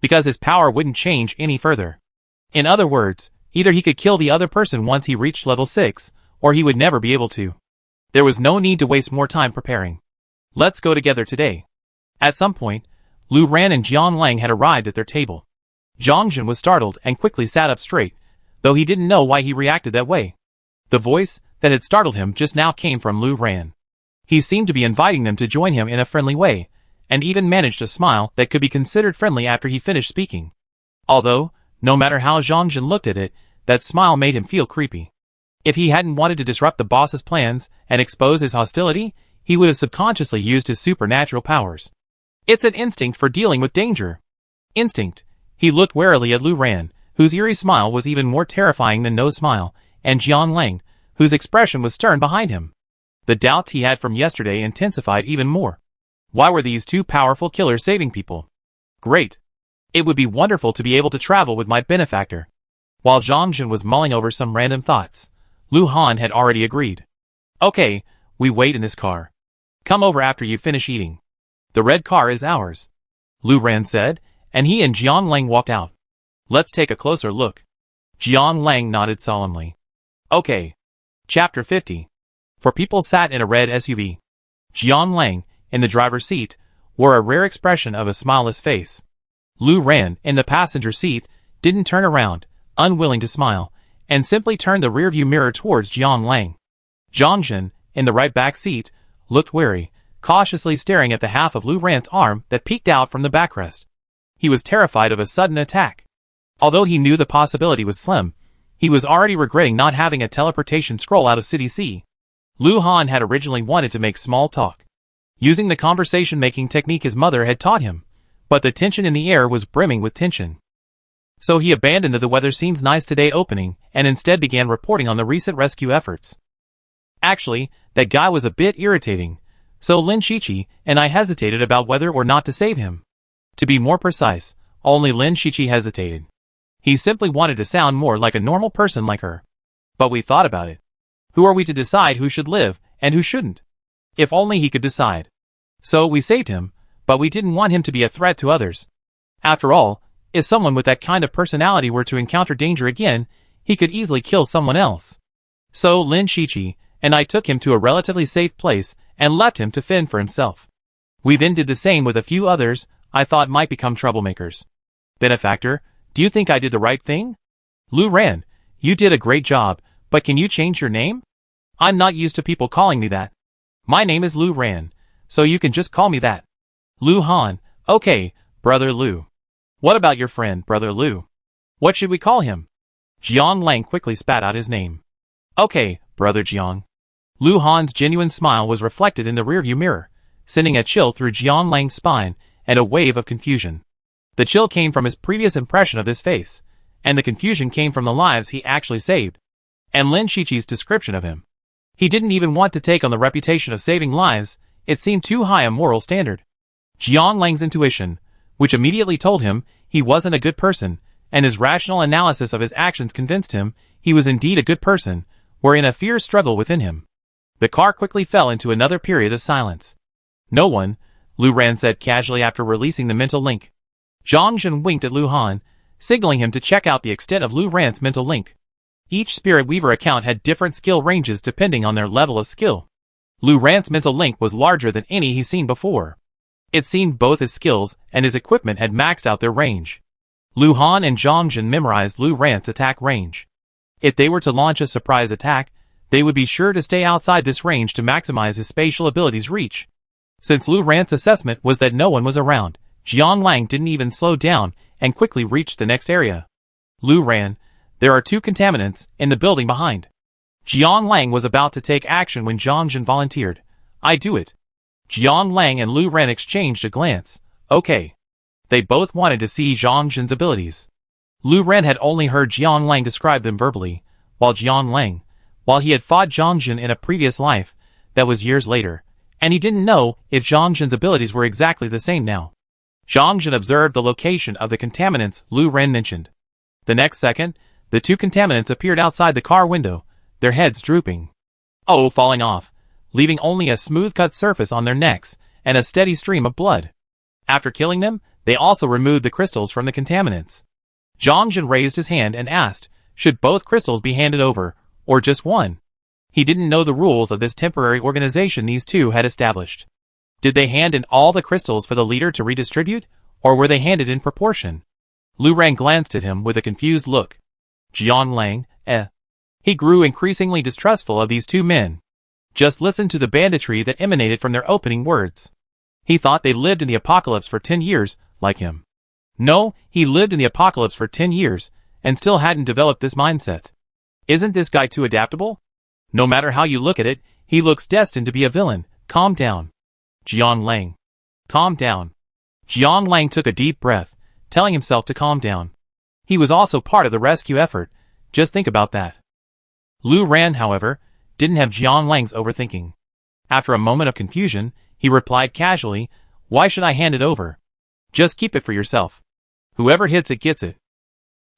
Because his power wouldn't change any further. In other words, either he could kill the other person once he reached level 6, or he would never be able to. There was no need to waste more time preparing. Let's go together today. At some point, Lu Ran and Jiang Lang had arrived at their table. Zhang was startled and quickly sat up straight, though he didn't know why he reacted that way. The voice that had startled him just now came from Lu Ran. He seemed to be inviting them to join him in a friendly way, and even managed a smile that could be considered friendly after he finished speaking. Although, no matter how Zhang Jin looked at it, that smile made him feel creepy. If he hadn't wanted to disrupt the boss's plans and expose his hostility, he would have subconsciously used his supernatural powers. It's an instinct for dealing with danger. Instinct. He looked warily at Lu Ran, whose eerie smile was even more terrifying than no smile, and Jiang Lang, whose expression was stern behind him. The doubts he had from yesterday intensified even more. Why were these two powerful killers saving people? Great. It would be wonderful to be able to travel with my benefactor. While Zhang Jin was mulling over some random thoughts, Lu Han had already agreed. Okay, we wait in this car. Come over after you finish eating. The red car is ours, Lu Ran said, and he and Jiang Lang walked out. Let's take a closer look. Jiang Lang nodded solemnly. Okay. Chapter 50. Four people sat in a red SUV. Jiang Lang, in the driver's seat, wore a rare expression of a smileless face. Lu Ran, in the passenger seat, didn't turn around, unwilling to smile, and simply turned the rearview mirror towards Jiang Lang. Zhang Jin, in the right back seat, looked wary, cautiously staring at the half of Lu Ran's arm that peeked out from the backrest. He was terrified of a sudden attack. Although he knew the possibility was slim, he was already regretting not having a teleportation scroll out of City C. Lu Han had originally wanted to make small talk, using the conversation-making technique his mother had taught him, but the tension in the air was brimming with tension. So he abandoned the "weather seems nice today" opening and instead began reporting on the recent rescue efforts. Actually, that guy was a bit irritating, so Lin Shiqi and I hesitated about whether or not to save him. To be more precise, only Lin Shiqi hesitated. He simply wanted to sound more like a normal person like her. But we thought about it. Who are we to decide who should live and who shouldn't? If only he could decide. So we saved him, but we didn't want him to be a threat to others. After all, if someone with that kind of personality were to encounter danger again, he could easily kill someone else. So Lin Shiqi and I took him to a relatively safe place and left him to fend for himself. We then did the same with a few others I thought might become troublemakers. Benefactor, do you think I did the right thing? Lu Ran, you did a great job, but can you change your name? I'm not used to people calling me that. My name is Lu Ran, so you can just call me that. Lu Han, okay, Brother Lu. What about your friend, Brother Lu? What should we call him? Jiang Lang quickly spat out his name. Okay, Brother Jiang. Lu Han's genuine smile was reflected in the rearview mirror, sending a chill through Jiang Lang's spine and a wave of confusion. The chill came from his previous impression of this face, and the confusion came from the lives he actually saved, and Lin Shiqi's description of him. He didn't even want to take on the reputation of saving lives, it seemed too high a moral standard. Jiang Lang's intuition, which immediately told him he wasn't a good person, and his rational analysis of his actions convinced him he was indeed a good person, were in a fierce struggle within him. The car quickly fell into another period of silence. No one, Lu Ran said casually after releasing the mental link. Zhang Jin winked at Lu Han, signaling him to check out the extent of Lu Ran's mental link. Each Spirit Weaver account had different skill ranges depending on their level of skill. Lu Ran's mental link was larger than any he's seen before. It seemed both his skills and his equipment had maxed out their range. Lu Han and Zhang Jin memorized Lu Ran's attack range. If they were to launch a surprise attack, they would be sure to stay outside this range to maximize his spatial abilities' reach. Since Lu Ran's assessment was that no one was around, Jiang Lang didn't even slow down and quickly reached the next area. Lu Ran, there are 2 contaminants in the building behind. Jiang Lang was about to take action when Zhang Jin volunteered. I do it. Jiang Lang and Lu Ran exchanged a glance. Okay. They both wanted to see Zhang Jin's abilities. Lu Ran had only heard Jiang Lang describe them verbally, while Jiang Lang, while he had fought Zhang Jin in a previous life, that was years later, and he didn't know if Zhang Jin's abilities were exactly the same now. Zhang Jin observed the location of the contaminants Lu Ran mentioned. The next second, the 2 contaminants appeared outside the car window, their heads drooping. Oh, falling off, leaving only a smooth-cut surface on their necks and a steady stream of blood. After killing them, they also removed the crystals from the contaminants. Zhang Jin raised his hand and asked, should both crystals be handed over, or just one? He didn't know the rules of this temporary organization these 2 had established. Did they hand in all the crystals for the leader to redistribute, or were they handed in proportion? Lu Ran glanced at him with a confused look. Jiang Lang, He grew increasingly distrustful of these 2 men. Just listen to the banditry that emanated from their opening words. He thought they lived in the apocalypse for 10 years, like him. No, he lived in the apocalypse for 10 years, and still hadn't developed this mindset. Isn't this guy too adaptable? No matter how you look at it, he looks destined to be a villain. Calm down. Jiang Lang. Calm down. Jiang Lang took a deep breath, telling himself to calm down. He was also part of the rescue effort. Just think about that. Lu Ran, however, didn't have Jiang Lang's overthinking. After a moment of confusion, he replied casually, "Why should I hand it over? Just keep it for yourself. Whoever hits it gets it."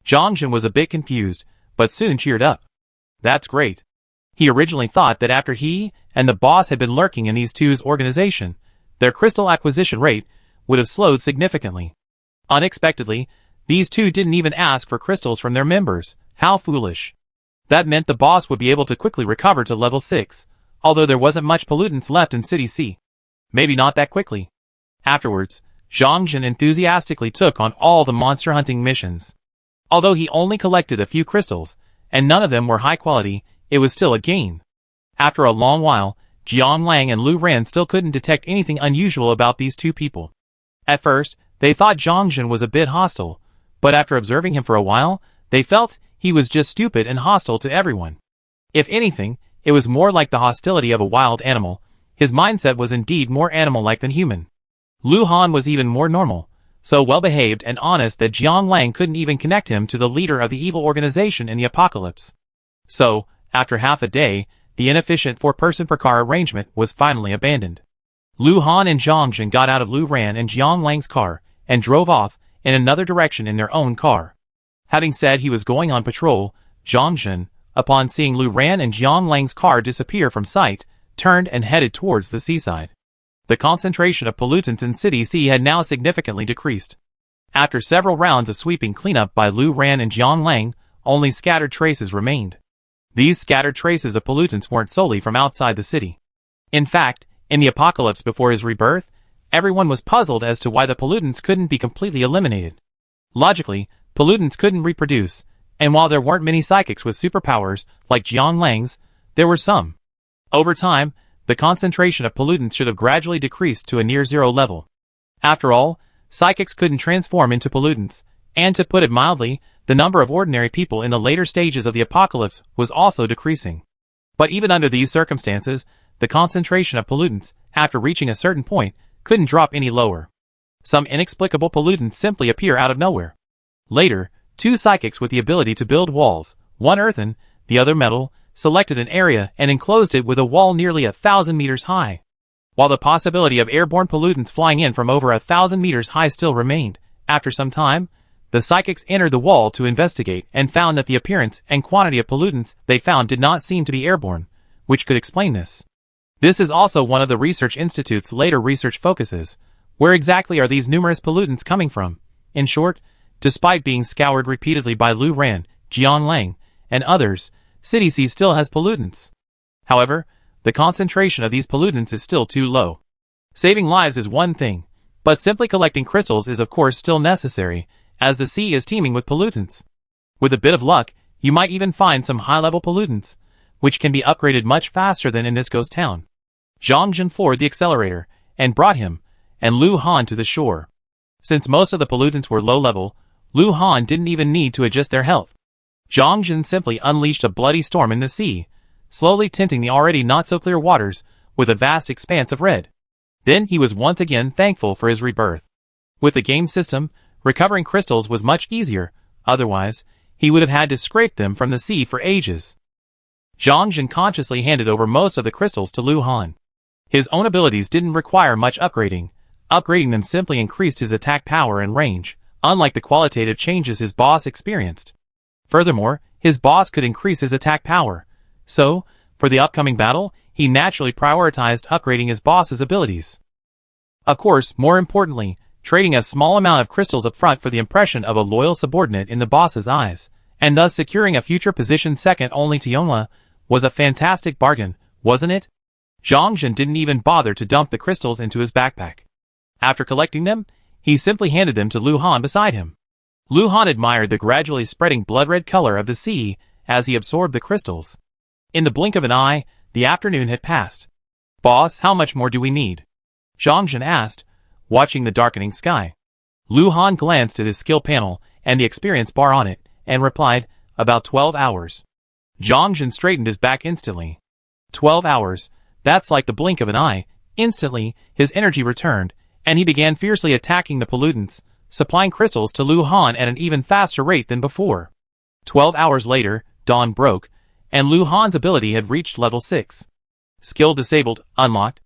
Zhang Jin was a bit confused, but soon cheered up. That's great. He originally thought that after he and the boss had been lurking in these two's organization, their crystal acquisition rate would have slowed significantly. Unexpectedly, these two didn't even ask for crystals from their members. How foolish. That meant the boss would be able to quickly recover to level 6, although there wasn't much pollutants left in City C. Maybe not that quickly. Afterwards, Zhang Jin enthusiastically took on all the monster hunting missions. Although he only collected a few crystals, and none of them were high quality, it was still a gain. After a long while, Jiang Lang and Lu Ran still couldn't detect anything unusual about these two people. At first, they thought Zhang Jin was a bit hostile, but after observing him for a while, they felt he was just stupid and hostile to everyone. If anything, it was more like the hostility of a wild animal. His mindset was indeed more animal-like than human. Lu Han was even more normal, so well-behaved and honest that Jiang Lang couldn't even connect him to the leader of the evil organization in the apocalypse. So, after half a day, the inefficient 4-person-per-car arrangement was finally abandoned. Lu Han and Zhang Jin got out of Lu Ran and Jiang Lang's car and drove off in another direction in their own car. Having said he was going on patrol, Zhang Jin, upon seeing Lu Ran and Jiang Lang's car disappear from sight, turned and headed towards the seaside. The concentration of pollutants in City C had now significantly decreased. After several rounds of sweeping cleanup by Lu Ran and Jiang Lang, only scattered traces remained. These scattered traces of pollutants weren't solely from outside the city. In fact, in the apocalypse before his rebirth, everyone was puzzled as to why the pollutants couldn't be completely eliminated. Logically, pollutants couldn't reproduce, and while there weren't many psychics with superpowers like Jiang Lang's, there were some. Over time, the concentration of pollutants should have gradually decreased to a near-zero level. After all, psychics couldn't transform into pollutants, and to put it mildly, the number of ordinary people in the later stages of the apocalypse was also decreasing. But even under these circumstances, the concentration of pollutants, after reaching a certain point, couldn't drop any lower. Some inexplicable pollutants simply appear out of nowhere. Later, two psychics with the ability to build walls, one earthen, the other metal, selected an area and enclosed it with a wall nearly 1,000 meters high. While the possibility of airborne pollutants flying in from over 1,000 meters high still remained, after some time, the psychics entered the wall to investigate and found that the appearance and quantity of pollutants they found did not seem to be airborne, which could explain this. This is also one of the Research Institute's later research focuses. Where exactly are these numerous pollutants coming from? In short, despite being scoured repeatedly by Lu Ran, Jiang Lang, and others, City C still has pollutants. However, the concentration of these pollutants is still too low. Saving lives is one thing, but simply collecting crystals is of course still necessary, as the sea is teeming with pollutants. With a bit of luck, you might even find some high-level pollutants, which can be upgraded much faster than in this ghost town. Zhang Jin floored the accelerator, and brought him and Lu Han to the shore. Since most of the pollutants were low-level, Lu Han didn't even need to adjust their health. Zhang Jin simply unleashed a bloody storm in the sea, slowly tinting the already not-so-clear waters with a vast expanse of red. Then he was once again thankful for his rebirth. With the game system, recovering crystals was much easier, otherwise, he would have had to scrape them from the sea for ages. Zhang Jin consciously handed over most of the crystals to Lu Han. His own abilities didn't require much upgrading. Upgrading them simply increased his attack power and range, unlike the qualitative changes his boss experienced. Furthermore, his boss could increase his attack power. So, for the upcoming battle, he naturally prioritized upgrading his boss's abilities. Of course, more importantly, trading a small amount of crystals up front for the impression of a loyal subordinate in the boss's eyes, and thus securing a future position second only to Yonghua, was a fantastic bargain, wasn't it? Zhang Jin didn't even bother to dump the crystals into his backpack. After collecting them, he simply handed them to Lu Han beside him. Lu Han admired the gradually spreading blood-red color of the sea as he absorbed the crystals. In the blink of an eye, The afternoon had passed. Boss, how much more do we need? Zhang Zhen asked, watching the darkening sky. Lu Han glanced at his skill panel and the experience bar on it, and replied, about 12 hours. Zhang Zhen straightened his back instantly. 12 hours, that's like the blink of an eye. Instantly, his energy returned, and he began fiercely attacking the pollutants, supplying crystals to Lu Han at an even faster rate than before. 12 hours later, dawn broke, and Lu Han's ability had reached level 6. Skill disabled, unlocked.